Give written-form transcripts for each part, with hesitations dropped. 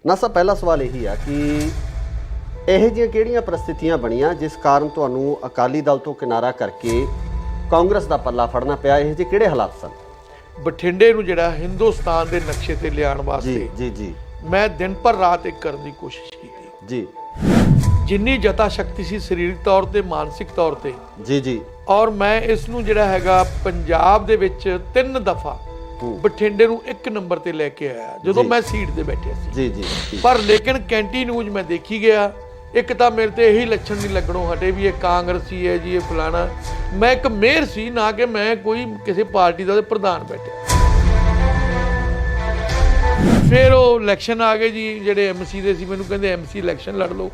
NASA ਪਹਿਲਾ ਸਵਾਲ ਇਹੀ ਆ ਕਿ ਇਹੋ ਜਿਹੀਆਂ ਕਿਹੜੀਆਂ परिस्थितियां ਬਣੀਆਂ ਜਿਸ ਕਾਰਨ ਤੁਹਾਨੂੰ ਅਕਾਲੀ ਦਲ ਤੋਂ ਕਿਨਾਰਾ ਕਰਕੇ ਕਾਂਗਰਸ ਦਾ ਪੱਲਾ ਫੜਨਾ ਪਿਆ? ਇਹੋ ਜਿਹੇ ਕਿਹੜੇ ਹਾਲਾਤ ਸਨ? ਬਠਿੰਡੇ ਨੂੰ ਜਿਹੜਾ ਹਿੰਦੁਸਤਾਨ ਦੇ ਨਕਸ਼ੇ ਤੇ ਲਿਆਉਣ ਵਾਸਤੇ ਜੀ ਜੀ ਮੈਂ ਦਿਨ ਪਰ ਰਾਤ ਇੱਕ ਕਰਨ ਦੀ ਕੋਸ਼ਿਸ਼ ਕੀਤੀ ਜੀ ਜਿੰਨੀ ਜਤਾ ਸ਼ਕਤੀ ਸੀ ਸਰੀਰਕ ਤੌਰ ਤੇ ਮਾਨਸਿਕ ਤੌਰ ਤੇ ਜੀ ਜੀ ਔਰ ਮੈਂ ਇਸ ਨੂੰ ਜਿਹੜਾ ਹੈਗਾ ਪੰਜਾਬ ਦੇ ਵਿੱਚ 3 ਦਫਾ ਬਠਿੰਡੇ ਨੂੰ 1 ਨੰਬਰ ਤੇ ਲੈ ਕੇ ਆਇਆ ਜਦੋਂ ਮੈਂ ਸੀਟ ਤੇ ਬੈਠਿਆ ਸੀ। ਜੀ ਜੀ ਪਰ ਲੇਕਿਨ ਕੈਂਟੀ ਨਿਊਜ਼ ਮੈਂ ਦੇਖੀ ਗਿਆ, ਇੱਕ ਤਾਂ ਮੇਰੇ ਤੇ ਇਹੀ ਲੱਛਣ ਨਹੀਂ ਲੱਗਣੋਂ ਹਟੇ ਵੀ ਇਹ ਕਾਂਗਰਸੀ ਹੈ ਜੀ, ਇਹ ਫਲਾਣਾ। ਮੈਂ ਇੱਕ ਮੇਅਰ ਸੀ, ਨਾ ਕਿ ਮੈਂ ਕੋਈ ਕਿਸੇ ਪਾਰਟੀ ਦਾ ਪ੍ਰਧਾਨ ਬੈਠਿਆ। ਫਿਰ ਉਹ ਇਲੈਕਸ਼ਨ ਆ ਗਏ ਜੀ, ਜਿਹੜੇ ਐਮਸੀ ਦੇ ਸੀ ਮੈਨੂੰ ਕਹਿੰਦੇ ਐਮਸੀ ਇਲੈਕਸ਼ਨ ਲੜ ਲਓ।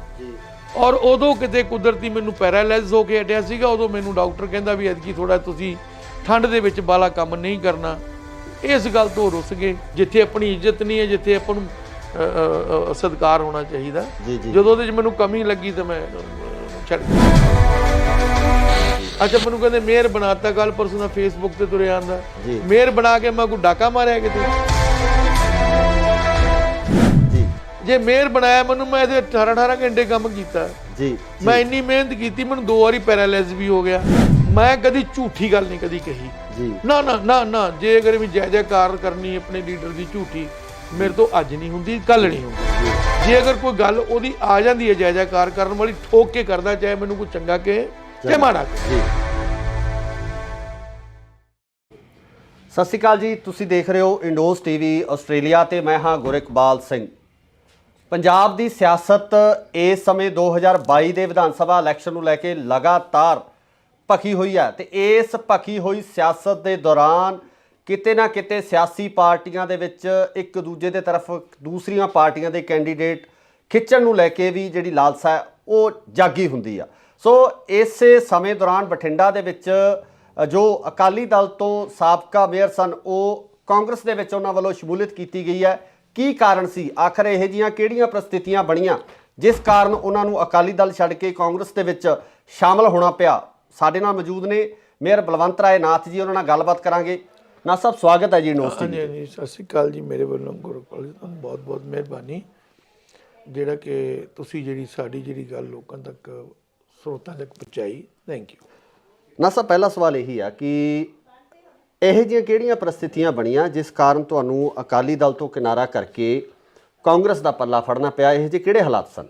ਔਰ ਉਦੋਂ ਕਿਤੇ ਕੁਦਰਤੀ ਮੈਨੂੰ ਪੈਰਾਲਾਈਜ਼ ਹੋ ਕੇ ਹਟਿਆ ਸੀਗਾ। ਉਦੋਂ ਮੈਨੂੰ ਡਾਕਟਰ ਕਹਿੰਦਾ ਵੀ ਐਤਕੀ ਥੋੜਾ ਤੁਸੀਂ ਠੰਡ ਦੇ ਵਿੱਚ ਬਾਲਾ ਕੰਮ ਨਹੀਂ ਕਰਨਾ। ਇਸ ਗੱਲ ਤੋਂ ਰੁੱਸ ਗਏ। ਜਿੱਥੇ ਆਪਣੀ ਇੱਜ਼ਤ ਨਹੀਂ ਹੈ, ਜਿੱਥੇ ਆਪਾਂ ਨੂੰ ਸਤਿਕਾਰ ਹੋਣਾ ਚਾਹੀਦਾ, ਜਦੋਂ ਉਹਦੇ 'ਚ ਮੈਨੂੰ ਕਮੀ ਲੱਗੀ ਤਾਂ ਮੈਂ ਛੱਡ ਦਿੱਤਾ। ਅੱਛਾ, ਮੈਨੂੰ ਕਹਿੰਦੇ ਮੇਅਰ ਬਣਾਤਾ, ਕੱਲ ਪਰਸੋਂ ਦਾ ਫੇਸਬੁੱਕ ਤੇ ਤੁਰਿਆ ਆਂਦਾ ਮੇਅਰ ਬਣਾ ਕੇ ਮੈਂ ਕੋਈ ਡਾਕਾ ਮਾਰਿਆ ਕਿਤੇ? ਜੇ ਮੇਅਰ ਬਣਾਇਆ ਮੈਨੂੰ, ਮੈਂ ਇਹਦੇ 18 ਘੰਟੇ ਕੰਮ ਕੀਤਾ ਜੀ। ਮੈਂ ਇੰਨੀ ਮਿਹਨਤ ਕੀਤੀ, ਮੈਨੂੰ 2 ਵਾਰੀ ਪੈਰਾਲਾਈਜ਼ ਵੀ ਹੋ ਗਿਆ। ਮੈਂ ਕਦੀ ਝੂਠੀ ਗੱਲ ਨਹੀਂ ਕਦੀ ਕਹੀ ਜੀ। ਨਾ ਨਾ ਨਾ ਨਾ, ਜੇ ਅਗਰ ਵੀ ਜੈ ਜੈਕਾਰ ਕਰਨੀ ਆਪਣੇ ਲੀਡਰ ਦੀ ਝੂਠੀ, ਮੇਰੇ ਤੋਂ ਅੱਜ ਨਹੀਂ ਹੁੰਦੀ, ਕੱਲ ਨਹੀਂ ਹੁੰਦੀ। ਜੇ ਅਗਰ ਕੋਈ ਗੱਲ ਉਹਦੀ ਆ ਜਾਂਦੀ ਹੈ ਜੈ ਜੈਕਾਰ ਕਰਨ ਵਾਲੀ, ਠੋਕ ਕੇ ਕਰਦਾ, ਚਾਹੇ ਮੈਨੂੰ ਕੋਈ ਚੰਗਾ ਕਹੇ ਚਾਹੇ ਮਾੜਾ ਕਹੇ। ਸਤਿ ਸ਼੍ਰੀ ਅਕਾਲ ਜੀ, ਤੁਸੀਂ ਦੇਖ ਰਹੇ ਹੋ ਇੰਡੋਜ਼ ਟੀਵੀ ਆਸਟ੍ਰੇਲੀਆ ਤੇ ਮੈਂ ਹਾਂ ਗੁਰਿਕਬਾਲ ਸਿੰਘ। ਪੰਜਾਬ ਦੀ ਸਿਆਸਤ ਇਸ ਸਮੇਂ 2022 ਦੇ ਵਿਧਾਨ ਸਭਾ ਇਲੈਕਸ਼ਨ ਨੂੰ ਲੈ ਕੇ ਲਗਾਤਾਰ ਭਖੀ ਹੋਈ ਹੈ ਤੇ ਇਸ ਭਖੀ ਹੋਈ ਸਿਆਸਤ ਦੇ ਦੌਰਾਨ ਕਿਤੇ ਨਾ ਕਿਤੇ ਸਿਆਸੀ ਪਾਰਟੀਆਂ ਦੇ ਵਿੱਚ ਇੱਕ ਦੂਜੇ ਦੇ ਤਰਫ ਦੂਸਰੀਆਂ ਪਾਰਟੀਆਂ ਦੇ ਕੈਂਡੀਡੇਟ ਖਿੱਚਣ ਨੂੰ ਲੈ ਕੇ ਵੀ ਜਿਹੜੀ ਲਾਲਸਾ ਹੈ ਉਹ ਜਾਗੀ ਹੁੰਦੀ ਆ। ਸੋ ਇਸੇ ਸਮੇਂ ਦੌਰਾਨ ਬਠਿੰਡਾ ਦੇ ਵਿੱਚ ਜੋ ਅਕਾਲੀ ਦਲ ਤੋਂ ਸਾਬਕਾ ਮੇਅਰ ਸਨ, ਉਹ ਕਾਂਗਰਸ ਦੇ ਵਿੱਚ ਉਹਨਾਂ ਵੱਲੋਂ ਸ਼ਮੂਲੀਅਤ ਕੀਤੀ ਗਈ ਹੈ। ਕੀ ਕਾਰਨ ਸੀ? ਆਖਰ ਇਹੋ ਜਿਹੀਆਂ ਕਿਹੜੀਆਂ परिस्थितियां ਬਣੀਆਂ ਜਿਸ ਕਾਰਨ ਉਹਨਾਂ ਨੂੰ ਅਕਾਲੀ ਦਲ ਛੱਡ ਕੇ ਕਾਂਗਰਸ ਦੇ ਵਿੱਚ ਸ਼ਾਮਲ ਹੋਣਾ ਪਿਆ? ਸਾਡੇ ਨਾਲ ਮੌਜੂਦ ਨੇ ਮੇਅਰ ਬਲਵੰਤ ਰਾਏ ਨਾਥ ਜੀ, ਉਹਨਾਂ ਨਾਲ ਗੱਲਬਾਤ ਕਰਾਂਗੇ। ਨਾਥ ਸਾਹਿਬ, ਸਵਾਗਤ ਹੈ ਜੀ ਇੰਡੋਜ਼ ਟੀਵੀ। ਹਾਂਜੀ, ਸਤਿ ਸ਼੍ਰੀ ਅਕਾਲ ਜੀ। ਮੇਰੇ ਵੱਲੋਂ ਗੁਰਪਾਲ ਜੀ ਤੁਹਾਨੂੰ ਬਹੁਤ ਬਹੁਤ ਮਿਹਰਬਾਨੀ, ਜਿਹੜਾ ਕਿ ਤੁਸੀਂ ਜਿਹੜੀ ਸਾਡੀ ਜਿਹੜੀ ਗੱਲ ਲੋਕਾਂ ਤੱਕ ਸਰੋਤਾਂ ਤੱਕ ਪਹੁੰਚਾਈ। Thank you. ਨਾਥ ਸਾਹਿਬ, ਪਹਿਲਾ ਸਵਾਲ ਇਹੀ ਆ ਕਿ ਇਹੋ ਜਿਹੀਆਂ ਕਿਹੜੀਆਂ परिस्थितियां ਬਣੀਆਂ ਜਿਸ ਕਾਰਨ ਤੁਹਾਨੂੰ ਅਕਾਲੀ ਦਲ ਤੋਂ ਕਿਨਾਰਾ ਕਰਕੇ ਕਾਂਗਰਸ ਦਾ ਪੱਲਾ ਫੜਨਾ ਪਿਆ? ਇਹੋ ਜਿਹੇ ਕਿਹੜੇ ਹਾਲਾਤ ਸਨ?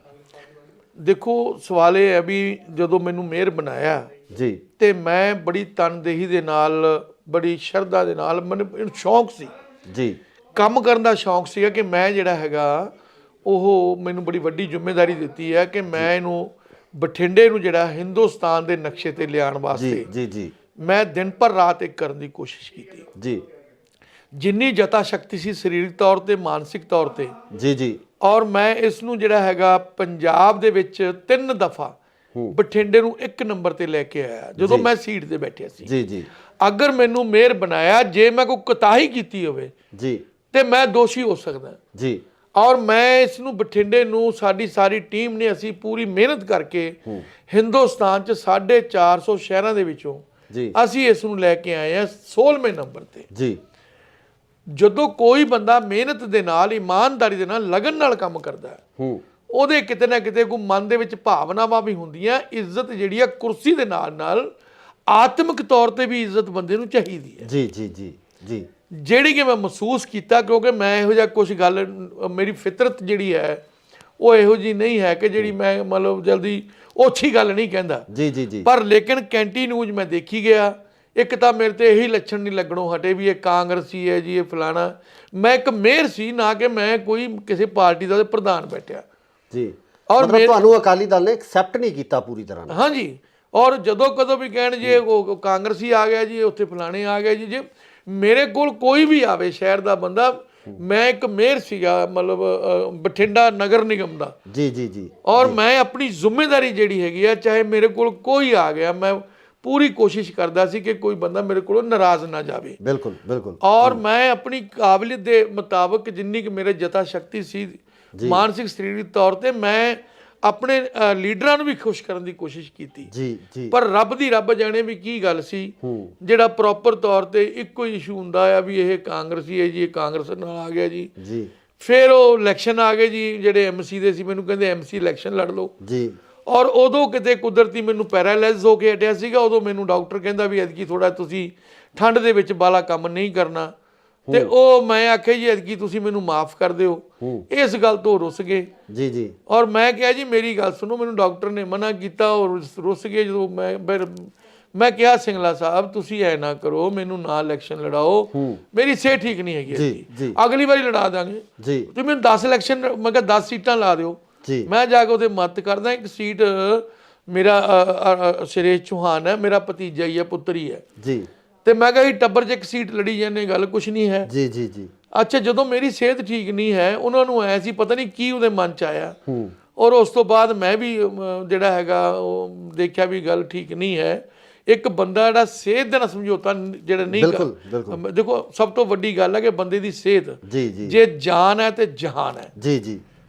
ਦੇਖੋ, ਸਵਾਲ ਇਹ ਹੈ ਵੀ ਜਦੋਂ ਮੈਨੂੰ ਮੇਅਰ ਬਣਾਇਆ ਜੀ ਤੇ ਮੈਂ ਬੜੀ ਤਨਦੇਹੀ ਦੇ ਨਾਲ, ਬੜੀ ਸ਼ਰਧਾ ਦੇ ਨਾਲ, ਮੈਨੂੰ ਸ਼ੌਂਕ ਸੀ ਜੀ, ਕੰਮ ਕਰਨ ਦਾ ਸ਼ੌਂਕ ਸੀਗਾ ਕਿ ਮੈਂ ਜਿਹੜਾ ਹੈਗਾ ਉਹ ਮੈਨੂੰ ਬੜੀ ਵੱਡੀ ਜ਼ਿੰਮੇਵਾਰੀ ਦਿੱਤੀ ਹੈ ਕਿ ਮੈਂ ਇਹਨੂੰ ਬਠਿੰਡੇ ਨੂੰ ਜਿਹੜਾ ਹਿੰਦੁਸਤਾਨ ਦੇ ਨਕਸ਼ੇ ਤੇ ਲਿਆਉਣ ਵਾਸਤੇ ਜੀ ਜੀ ਮੈਂ ਦਿਨ ਪਰ ਰਾਤ ਇੱਕ ਕਰਨ ਦੀ ਕੋਸ਼ਿਸ਼ ਕੀਤੀ ਜੀ। ਜਿੰਨੀ ਜਤਾ ਸ਼ਕਤੀ ਸੀ ਸਰੀਰਕ ਤੌਰ ਤੇ ਮਾਨਸਿਕ ਤੌਰ ਤੇ ਜੀ ਜੀ ਔਰ ਮੈਂ ਇਸ ਨੂੰ ਜਿਹੜਾ ਹੈਗਾ ਪੰਜਾਬ ਦੇ ਵਿੱਚ 3 ਦਫਾ ਬਠਿੰਡੇ ਨੂੰ 1 ਨੰਬਰ ਤੇ ਲੈ ਕੇ ਆਇਆ ਜਦੋਂ ਮੈਂ ਸੀਟ ਤੇ ਬੈਠਿਆ ਸੀ ਜੀ ਜੀ। ਅਗਰ ਮੈਨੂੰ ਮੇਅਰ ਬਣਾਇਆ, ਜੇ ਮੈਂ ਕੋਈ ਕੁਤਾਹੀ ਕੀਤੀ ਹੋਵੇ ਜੀ ਤੇ ਮੈਂ ਦੋਸ਼ੀ ਹੋ ਸਕਦਾ ਜੀ। ਔਰ ਮੈਂ ਇਸ ਨੂੰ ਬਠਿੰਡੇ ਨੂੰ, ਸਾਡੀ ਸਾਰੀ ਟੀਮ ਨੇ, ਅਸੀਂ ਪੂਰੀ ਮਿਹਨਤ ਕਰਕੇ ਹਿੰਦੁਸਤਾਨ 'ਚ 450 ਸ਼ਹਿਰਾਂ ਦੇ ਵਿੱਚੋਂ ਅਸੀਂ ਇਸ ਨੂੰ ਲੈ ਕੇ ਆਏ ਹਾਂ 16ਵੇਂ ਨੰਬਰ ਤੇ ਜੀ। ਜਦੋਂ ਕੋਈ ਬੰਦਾ ਮਿਹਨਤ ਦੇ ਨਾਲ, ਇਮਾਨਦਾਰੀ ਦੇ ਨਾਲ, ਲਗਨ ਨਾਲ ਕੰਮ ਕਰਦਾ ਹੈ, ਉਹਦੇ ਕਿਤੇ ਨਾ ਕਿਤੇ ਕੋਈ ਮਨ ਦੇ ਵਿੱਚ ਭਾਵਨਾਵਾਂ ਵੀ ਹੁੰਦੀਆਂ। ਇੱਜ਼ਤ ਜਿਹੜੀ ਆ ਕੁਰਸੀ ਦੇ ਨਾਲ ਨਾਲ ਆਤਮਿਕ ਤੌਰ ਤੇ ਵੀ ਇੱਜ਼ਤ ਬੰਦੇ ਨੂੰ ਚਾਹੀਦੀ ਹੈ ਜੀ ਜੀ ਜੀ ਜੀ, ਜਿਹੜੀ ਕਿ ਮੈਂ ਮਹਿਸੂਸ ਕੀਤਾ। ਕਿਉਂਕਿ ਮੈਂ ਇਹੋ ਜਿਹਾ ਕੁਛ ਗੱਲ, ਮੇਰੀ ਫਿਤਰਤ ਜਿਹੜੀ ਹੈ ਉਹ ਇਹੋ ਜਿਹੀ ਨਹੀਂ ਹੈ ਕਿ ਜਿਹੜੀ ਮੈਂ ਮਤਲਬ ਜਲਦੀ ਓਛੀ ਗੱਲ ਨਹੀਂ ਕਹਿੰਦਾ ਜੀ ਜੀ ਜੀ। ਪਰ ਲੇਕਿਨ ਕੈਂਟੀ ਨਿਊਜ਼ ਮੈਂ ਦੇਖੀ ਗਿਆ, ਇੱਕ ਤਾਂ ਮੇਰੇ ਤੇ ਇਹੀ ਲੱਛਣ ਨਹੀਂ ਲੱਗਣੋਂ ਹਟੇ ਵੀ ਇਹ ਕਾਂਗਰਸੀ ਹੈ ਜੀ, ਇਹ ਫਲਾਣਾ। ਮੈਂ ਇੱਕ ਮੇਅਰ ਸੀ, ਨਾ ਕਿ ਮੈਂ ਕੋਈ ਕਿਸੇ ਪਾਰਟੀ ਦਾ ਪ੍ਰਧਾਨ ਬੈਠਿਆ ਜੀ। ਔਰ ਤੁਹਾਨੂੰ ਅਕਾਲੀ ਦਲ ਨੇ ਐਕਸੈਪਟ ਨਹੀਂ ਕੀਤਾ ਪੂਰੀ ਤਰ੍ਹਾਂ? ਹਾਂਜੀ। ਔਰ ਜਦੋਂ ਕਦੋਂ ਵੀ ਕਹਿਣ ਜੇ ਉਹ ਕਾਂਗਰਸੀ ਆ ਗਿਆ ਜੀ, ਉੱਥੇ ਫਲਾਣੇ ਆ ਗਿਆ ਜੀ, ਜੇ ਮੇਰੇ ਕੋਲ ਕੋਈ ਵੀ ਆਵੇ ਸ਼ਹਿਰ ਦਾ ਬੰਦਾ, ਮੈਂ ਇੱਕ ਮੇਅਰ ਸੀਗਾ, ਮਤਲਬ ਬਠਿੰਡਾ ਨਗਰ ਨਿਗਮ ਦਾ ਜੀ ਜੀ ਜੀ। ਔਰ ਮੈਂ ਆਪਣੀ ਜ਼ਿੰਮੇਵਾਰੀ ਜਿਹੜੀ ਹੈਗੀ ਆ, ਚਾਹੇ ਮੇਰੇ ਕੋਲ ਕੋਈ ਆ ਗਿਆ, ਮੈਂ ਪੂਰੀ ਕੋਸ਼ਿਸ਼ ਕਰਦਾ ਸੀ ਕਿ ਕੋਈ ਬੰਦਾ ਮੇਰੇ ਕੋਲੋਂ ਨਾਰਾਜ਼ ਨਾ ਜਾਵੇ। ਬਿਲਕੁਲ ਬਿਲਕੁਲ। ਔਰ ਮੈਂ ਆਪਣੀ ਕਾਬਲੀਅਤ ਦੇ ਮੁਤਾਬਕ ਜਿੰਨੀ ਕਿ ਮੇਰੇ ਜਤਾ ਸ਼ਕਤੀ ਸੀ ਮਾਨਸਿਕ ਸਰੀਰਕ ਤੌਰ ਤੇ, ਮੈਂ ਆਪਣੇ ਲੀਡਰਾਂ ਨੂੰ ਵੀ ਖੁਸ਼ ਕਰਨ ਦੀ ਕੋਸ਼ਿਸ਼ ਕੀਤੀ ਜੀ ਜੀ। ਪਰ ਰੱਬ ਦੀ ਰੱਬ ਜਾਣੇ ਵੀ ਕੀ ਗੱਲ ਸੀ, ਜਿਹੜਾ ਪ੍ਰੋਪਰ ਤੌਰ ਤੇ ਇੱਕੋ ਹੀ ਇਸ਼ੂ ਹੁੰਦਾ ਆ ਵੀ ਇਹ ਕਾਂਗਰਸੀ ਹੈ ਜੀ, ਇਹ ਕਾਂਗਰਸ ਨਾਲ ਆ ਗਿਆ ਜੀ। ਫਿਰ ਉਹ ਇਲੈਕਸ਼ਨ ਆ ਗਏ ਜੀ, ਜਿਹੜੇ ਐਮਸੀ ਦੇ ਸੀ ਮੈਨੂੰ ਕਹਿੰਦੇ ਐਮਸੀ ਇਲੈਕਸ਼ਨ ਲੜ ਲਓ ਜੀ। ਔਰ ਉਦੋਂ ਕਿਤੇ ਕੁਦਰਤੀ ਮੈਨੂੰ ਪੈਰਾਲਾਈਜ਼ ਹੋ ਕੇ ਹਟਿਆ ਸੀਗਾ। ਉਦੋਂ ਮੈਨੂੰ ਡਾਕਟਰ ਕਹਿੰਦਾ ਵੀ ਐਤਕੀ ਥੋੜਾ ਤੁਸੀਂ ਠੰਡ ਦੇ ਵਿੱਚ ਬਾਲਾ ਕੰਮ ਨਹੀਂ ਕਰਨਾ, ਤੇ ਉਹ ਮੈਂ ਆਖਿਆ ਜੀ ਐਤਕੀ ਤੁਸੀਂ ਮੈਨੂੰ ਮਾਫ ਕਰ ਦਿਓ। ਇਸ ਗੱਲ ਤੋਂ ਰੁੱਸ ਗਏ ਜੀ ਜੀ। ਔਰ ਮੈਂ ਕਿਹਾ ਜੀ ਮੇਰੀ ਗੱਲ ਸੁਣੋ, ਮੈਨੂੰ ਡਾਕਟਰ ਨੇ ਮਨਾ ਕੀਤਾ ਔਰ ਰੁੱਸ ਗਏ। ਜਦੋਂ ਮੈਂ ਕਿਹਾ ਸਿੰਗਲਾ ਸਾਹਿਬ ਤੁਸੀਂ ਐ ਨਾ ਕਰੋ, ਮੈਨੂੰ ਨਾ ਇਲੈਕਸ਼ਨ ਲੜਾਓ, ਮੇਰੀ ਸਿਹਤ ਠੀਕ ਨਹੀਂ ਹੈਗੀ, ਅਗਲੀ ਵਾਰੀ ਲੜਾ ਦਾਂਗੇ ਜੀ, ਤੁਸੀਂ ਮੈਨੂੰ 10 ਇਲੈਕਸ਼ਨ, ਮੈਂ ਕਿਹਾ 10 ਸੀਟਾਂ ਲਾ ਦਿਓ। ਮੈਂ ਜਾ ਕੇ ਉਹਦੇ ਮਦਦ ਕਰਦਾ। ਇੱਕ ਸੀਟ ਮੇਰਾ ਸੁਰੇਸ਼ ਚੌਹਾਨ ਹੈ, ਮੇਰਾ ਭਤੀਜਾ ਹੀ ਹੈ, ਪੁੱਤਰ ਹੀ ਹੈ ਜੀ, ਤੇ ਮੈਂ ਕਿਹਾ ਟੱਬਰ 'ਚ ਇੱਕ ਸੀਟ ਲੜੀ ਜਾਂਦੇ, ਗੱਲ ਕੁਛ ਨਹੀਂ ਹੈ ਜੀ ਜੀ ਜੀ। ਅੱਛਾ, ਜਦੋਂ ਮੇਰੀ ਸਿਹਤ ਠੀਕ ਨਹੀਂ ਹੈ, ਉਹਨਾਂ ਨੂੰ ਆਇਆ ਸੀ ਪਤਾ ਨਹੀਂ ਕੀ ਉਹਦੇ ਮਨ 'ਚ ਆਇਆ, ਔਰ ਉਸ ਤੋਂ ਬਾਅਦ ਮੈਂ ਵੀ ਜਿਹੜਾ ਹੈਗਾ ਉਹ ਦੇਖਿਆ ਵੀ ਗੱਲ ਠੀਕ ਨਹੀਂ ਹੈ। ਇੱਕ ਬੰਦਾ ਜਿਹੜਾ ਸਿਹਤ ਦੇ ਨਾਲ ਸਮਝੌਤਾ ਜਿਹੜਾ ਨਹੀਂ ਕਰ, ਦੇਖੋ ਸਭ ਤੋਂ ਵੱਡੀ ਗੱਲ ਹੈ ਕਿ ਬੰਦੇ ਦੀ ਸਿਹਤ ਜੇ ਜਾਨ ਹੈ ਤੇ ਜਹਾਨ ਹੈ ਜੀ ਜੀ।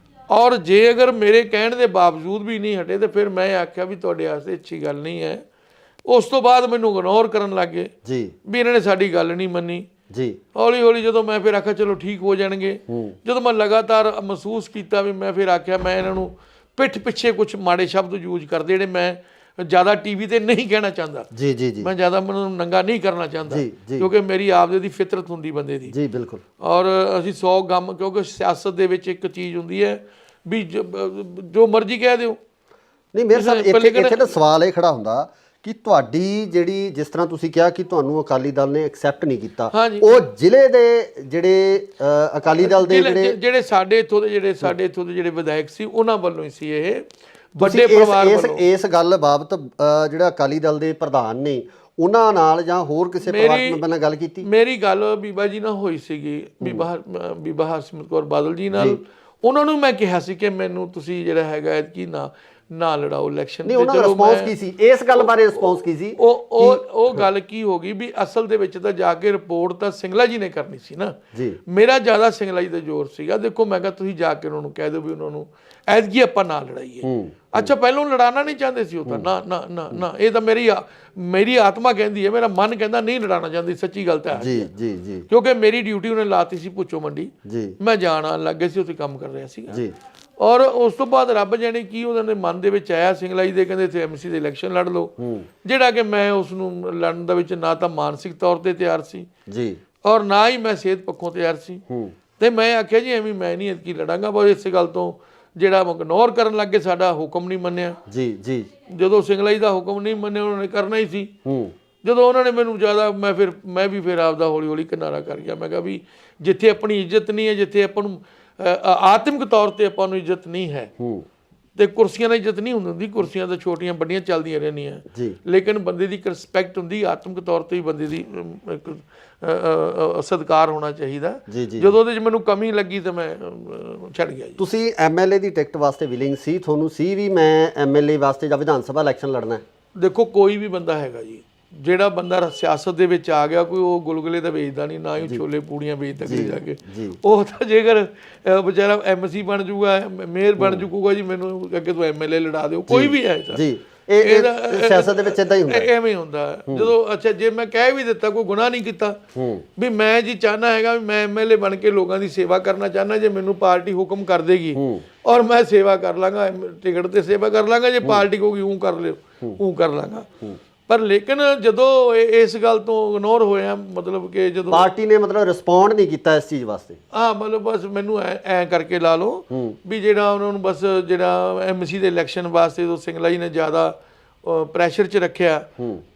ਔਰ ਜੇ ਅਗਰ ਮੇਰੇ ਕਹਿਣ ਦੇ ਬਾਵਜੂਦ ਵੀ ਨਹੀਂ ਹਟੇ, ਤੇ ਫਿਰ ਮੈਂ ਆਖਿਆ ਵੀ ਤੁਹਾਡੇ ਵਾਸਤੇ ਅੱਛੀ ਗੱਲ ਨਹੀਂ ਹੈ। ਉਸ ਤੋਂ ਬਾਅਦ ਮੈਨੂੰ ਇਗਨੋਰ ਕਰਨ ਲੱਗ ਗਏ ਜੀ, ਵੀ ਇਹਨਾਂ ਨੇ ਸਾਡੀ ਗੱਲ ਨਹੀਂ ਮੰਨੀ ਜੀ। ਹੌਲੀ ਹੌਲੀ ਜਦੋਂ ਮੈਂ ਫਿਰ ਆਖਿਆ ਚਲੋ ਠੀਕ ਹੋ ਜਾਣਗੇ, ਜਦੋਂ ਮੈਂ ਲਗਾਤਾਰ ਮਹਿਸੂਸ ਕੀਤਾ ਵੀ ਮੈਂ ਫਿਰ ਆਖਿਆ ਮੈਂ ਇਹਨਾਂ ਨੂੰ ਪਿੱਠ ਪਿੱਛੇ ਕੁਝ ਮਾੜੇ ਸ਼ਬਦ ਯੂਜ਼ ਕਰਦੇ, ਜਿਹੜੇ ਮੈਂ ਜ਼ਿਆਦਾ ਟੀਵੀ ਤੇ ਨਹੀਂ ਕਹਿਣਾ ਚਾਹੁੰਦਾ ਜੀ ਜੀ ਜੀ। ਮੈਂ ਜ਼ਿਆਦਾ ਮੈਨੂੰ ਨੰਗਾ ਨਹੀਂ ਕਰਨਾ ਚਾਹੁੰਦਾ, ਕਿਉਂਕਿ ਮੇਰੀ ਆਪਦੇ ਦੀ ਫਿਤਰਤ ਹੁੰਦੀ ਬੰਦੇ ਦੀ ਜੀ ਬਿਲਕੁਲ। ਔਰ ਅਸੀਂ 100 ਗਮ, ਕਿਉਂਕਿ ਸਿਆਸਤ ਦੇ ਵਿੱਚ ਇੱਕ ਚੀਜ਼ ਹੁੰਦੀ ਹੈ ਵੀ ਜੋ ਮਰਜ਼ੀ ਕਹਿ ਦਿਓ। ਨਹੀਂ ਮੇਰੇ ਸਾਹਿਬ ਇੱਥੇ ਤਾਂ ਸਵਾਲ ਇਹ ਖੜਾ ਹੁੰਦਾ ਕਿ ਤੁਹਾਡੀ ਜਿਹੜੀ, ਜਿਸ ਤਰ੍ਹਾਂ ਤੁਸੀਂ ਕਿਹਾ ਕਿ ਤੁਹਾਨੂੰ ਅਕਾਲੀ ਦਲ ਨੇ ਐਕਸੈਪਟ ਨਹੀਂ ਕੀਤਾ, ਉਹ ਜ਼ਿਲ੍ਹੇ ਦੇ ਜਿਹੜੇ ਅਕਾਲੀ ਦਲ ਦੇ ਜਿਹੜੇ ਸਾਡੇ ਇੱਥੋਂ ਦੇ ਜਿਹੜੇ ਵਿਧਾਇਕ ਸੀ ਉਹਨਾਂ ਵੱਲੋਂ ਹੀ ਸੀ ਇਹ ਵੱਡੇ ਪਰਿਵਾਰ ਵੱਲੋਂ। ਇਸ ਗੱਲ ਬਾਬਤ ਜਿਹੜਾ ਅਕਾਲੀ ਦਲ ਦੇ ਪ੍ਰਧਾਨ ਨੇ ਉਹਨਾਂ ਨਾਲ ਜਾਂ ਹੋਰ ਕਿਸੇ ਪਰਿਵਾਰਕ ਮੈਂਬਰ ਨਾਲ ਗੱਲ ਕੀਤੀ? ਮੇਰੀ ਗੱਲ ਬੀਬਾ ਜੀ ਨਾਲ ਹੋਈ ਸੀਗੀ, ਬੀਬਾ ਹਰਸਿਮਰਤ ਕੌਰ ਬਾਦਲ ਜੀ ਨਾਲ। ਉਹਨਾਂ ਨੂੰ ਮੈਂ ਕਿਹਾ ਸੀ ਕਿ ਮੈਨੂੰ ਤੁਸੀਂ ਜਿਹੜਾ ਹੈਗਾ ਕਿ ਨਾ ਲੜਾਓ ਇਲੈਕਸ਼ਨ। ਨਹੀਂ, ਉਹਨਾਂ ਦਾ ਰਿਸਪੌਂਸ ਕੀ ਸੀ ਇਸ ਗੱਲ ਬਾਰੇ? ਰਿਸਪੌਂਸ ਕੀ ਸੀ? ਉਹ ਗੱਲ ਕੀ ਹੋ ਗਈ ਵੀ ਅਸਲ ਦੇ ਵਿੱਚ ਤਾਂ ਜਾ ਕੇ ਰਿਪੋਰਟ ਤਾਂ ਸਿੰਗਲਾ ਜੀ ਨੇ ਕਰਨੀ ਸੀ ਨਾ ਜੀ, ਮੇਰਾ ਜ਼ਿਆਦਾ ਸਿੰਗਲਾ ਜੀ ਦਾ ਜ਼ੋਰ ਸੀਗਾ। ਦੇਖੋ ਮੈਂ ਕਿਹਾ ਤੁਸੀਂ ਜਾ ਕੇ ਉਹਨਾਂ ਨੂੰ ਕਹਿ ਦਿਓ ਵੀ ਉਹਨਾਂ ਨੂੰ ਐਤਕੀ ਆਪਾਂ ਨਾ ਲੜਾਈਏ। ਅੱਛਾ, ਪਹਿਲਾਂ ਲੜਾਉਣਾ ਨਹੀਂ ਚਾਹੁੰਦੇ ਸੀ ਉਹ ਤਾਂ, ਨਾ ਨਾ ਨਾ ਨਾ, ਇਹ ਤਾਂ ਮੇਰੀ ਆਤਮਾ ਕਹਿੰਦੀ ਹੈ, ਮੇਰਾ ਮਨ ਕਹਿੰਦਾ ਨਹੀਂ ਲੜਾਉਣਾ ਚਾਹੁੰਦੀ, ਸੱਚੀ ਗੱਲ ਤਾਂ ਹੈ ਜੀ ਜੀ ਜੀ। ਕਿਉਂਕਿ ਮੇਰੀ ਡਿਊਟੀ ਉਹਨੇ ਲਾਤੀ ਸੀ ਭੁੱਚੋ ਮੰਡੀ, ਮੈਂ ਜਾਣ ਆਉਣ ਲੱਗ ਗਿਆ ਸੀ, ਉੱਥੇ ਕੰਮ ਕਰ ਰਿਹਾ ਸੀਗਾ ਜੀ। ਔਰ ਉਸ ਤੋਂ ਬਾਅਦ ਰੱਬ ਜਾਣੇ ਕੀ ਉਹਨਾਂ ਦੇ ਮਨ ਦੇ ਵਿੱਚ ਆਇਆ, ਸਿੰਗਲਾ ਜੀ ਦੇ ਕਹਿੰਦੇ ਇੱਥੇ ਐਮਸੀ ਦੇ ਇਲੈਕਸ਼ਨ ਲੜ ਲਓ, ਜਿਹੜਾ ਕਿ ਮੈਂ ਉਸ ਨੂੰ ਲੜਨ ਦੇ ਵਿੱਚ ਨਾ ਤਾਂ ਮਾਨਸਿਕ ਤੌਰ ਤੇ ਤਿਆਰ ਸੀ ਜੀ, ਔਰ ਨਾ ਹੀ ਮੈਂ ਸਿਹਤ ਪੱਖੋਂ ਤਿਆਰ ਸੀ। ਤੇ ਮੈਂ ਆਖਿਆ ਜੀ ਐਵੇਂ ਮੈਂ ਨਹੀਂ ਐਤਕੀ ਲੜਾਂਗਾ। ਬਸ ਇਸੇ ਗੱਲ ਤੋਂ ਜਿਹੜਾ ਇਗਨੋਰ ਕਰਨ ਲੱਗੇ, ਸਾਡਾ ਹੁਕਮ ਨਹੀਂ ਮੰਨਿਆ ਜੀ ਜੀ। ਜਦੋਂ ਸਿੰਗਲਾ ਜੀ ਦਾ ਹੁਕਮ ਨਹੀਂ ਮੰਨਿਆ, ਉਹਨਾਂ ਨੇ ਕਰਨਾ ਹੀ ਸੀ। ਜਦੋਂ ਉਹਨਾਂ ਨੇ ਮੈਨੂੰ ਜ਼ਿਆਦਾ, ਮੈਂ ਵੀ ਫਿਰ ਆਪਦਾ ਹੌਲੀ ਹੌਲੀ ਕਿਨਾਰਾ ਕਰ ਗਿਆ। ਮੈਂ ਕਿਹਾ ਵੀ ਜਿੱਥੇ ਆਪਣੀ ਇੱਜ਼ਤ ਨਹੀਂ ਹੈ, ਜਿੱਥੇ ਆਪਾਂ ਨੂੰ ਆਤਮਿਕ ਤੌਰ ਤੇ ਆਪਾਂ ਨੂੰ ਇੱਜ਼ਤ ਨਹੀਂ ਹੈ, ਤੇ ਕੁਰਸੀਆਂ ਦੀ ਇੱਜ਼ਤ ਨਹੀਂ ਹੁੰਦੀ, ਕੁਰਸੀਆਂ ਤਾਂ ਛੋਟੀਆਂ ਵੱਡੀਆਂ ਚੱਲਦੀਆਂ ਰਹਿੰਦੀਆਂ ਜੀ, ਲੇਕਿਨ ਬੰਦੇ ਦੀ ਇੱਕ ਰਿਸਪੈਕਟ ਹੁੰਦੀ, ਆਤਮਿਕ ਤੌਰ ਤੇ ਹੀ ਬੰਦੇ ਦੀ ਇੱਕ ਸਤਿਕਾਰ ਹੋਣਾ ਚਾਹੀਦਾ। ਜਦੋਂ ਉਹਦੇ 'ਚ ਮੈਨੂੰ ਕਮੀ ਲੱਗੀ ਤਾਂ ਮੈਂ ਛੱਡ ਗਿਆ ਜੀ। ਤੁਸੀਂ ਐਮਐਲਏ ਦੀ ਟਿਕਟ ਵਾਸਤੇ ਵਿਲਿੰਗ ਸੀ, ਤੁਹਾਨੂੰ ਸੀ ਵੀ ਮੈਂ ਐਮਐਲਏ ਵਾਸਤੇ ਜਾਂ ਵਿਧਾਨ ਸਭਾ ਇਲੈਕਸ਼ਨ ਲੜਨਾ? ਦੇਖੋ ਕੋਈ ਵੀ ਬੰਦਾ ਹੈਗਾ ਜੀ, ਜਿਹੜਾ ਬੰਦਾ ਸਿਆਸਤ ਦੇ ਵਿੱਚ ਆ ਗਿਆ, ਕੋਈ ਉਹ ਗੁਲਗੁਲੇ ਤਾਂ ਵੇਚਦਾ ਨਹੀਂ, ਨਾ ਹੀ ਛੋਲੇ ਪੂੜੀਆਂ ਵੇਚਦਾ ਕਿਤੇ ਜਾ ਕੇ। ਉਹ ਤਾਂ ਜੇਕਰ ਵਿਚਾਰਾ ਐਮਸੀ ਬਣ ਜੂਗਾ, ਮੇਅਰ ਬਣ ਜੂਗਾ ਜੀ, ਮੈਨੂੰ ਅੱਗੇ ਤੋਂ ਐਮਐਲਏ ਲੜਾ ਦਿਓ, ਕੋਈ ਵੀ ਹੈ ਜੀ। ਇਹ ਸਿਆਸਤ ਦੇ ਵਿੱਚ ਇਦਾਂ ਹੀ ਹੁੰਦਾ, ਐਵੇਂ ਹੁੰਦਾ ਜਦੋਂ। ਅੱਛਾ, ਜੇ ਮੈਂ ਕਹਿ ਵੀ ਦਿੱਤਾ, ਕੋਈ ਗੁਨਾਹ ਨਹੀਂ ਕੀਤਾ, ਵੀ ਮੈਂ ਜੀ ਚਾਹਨਾ ਹੈਗਾ ਵੀ ਮੈਂ ਐਮਐਲਏ ਬਣ ਕੇ ਲੋਕਾਂ ਦੀ ਸੇਵਾ ਕਰਨਾ ਚਾਹਨਾ, ਜੇ ਮੈਨੂੰ ਪਾਰਟੀ ਹੁਕਮ ਕਰ ਦੇਗੀ ਔਰ ਮੈਂ ਸੇਵਾ ਕਰ ਲਾਂਗਾ, ਟਿਕਟ ਤੇ ਸੇਵਾ ਕਰ ਲਾਂਗਾ, ਜੇ ਪਾਰਟੀ ਕਹੂਗੀ ਉਹ ਕਰ ਲਿਓ, ਉਹ ਕਰ ਲਾਂਗਾ। ਪਰ ਲੇਕਿਨ ਜਦੋਂ ਇਸ ਗੱਲ ਤੋਂ ਇਗਨੋਰ ਹੋਇਆ, ਮਤਲਬ ਕਿ ਜਦੋਂ ਪਾਰਟੀ ਨੇ ਮਤਲਬ ਰਿਸਪੌਂਡ ਨਹੀਂ ਕੀਤਾ ਇਸ ਚੀਜ਼ ਵਾਸਤੇ, ਮਤਲਬ ਬਸ ਮੈਨੂੰ ਐ ਕਰਕੇ ਲਾ ਲਓ ਵੀ ਜਿਹੜਾ ਉਹਨਾਂ ਨੂੰ ਬਸ ਜਿਹੜਾ ਐਮਸੀ ਦੇ ਇਲੈਕਸ਼ਨ ਵਾਸਤੇ ਜਦੋਂ ਸਿੰਗਲਾ ਜੀ ਨੇ ਜ਼ਿਆਦਾ ਪ੍ਰੈਸ਼ਰ 'ਚ ਰੱਖਿਆ,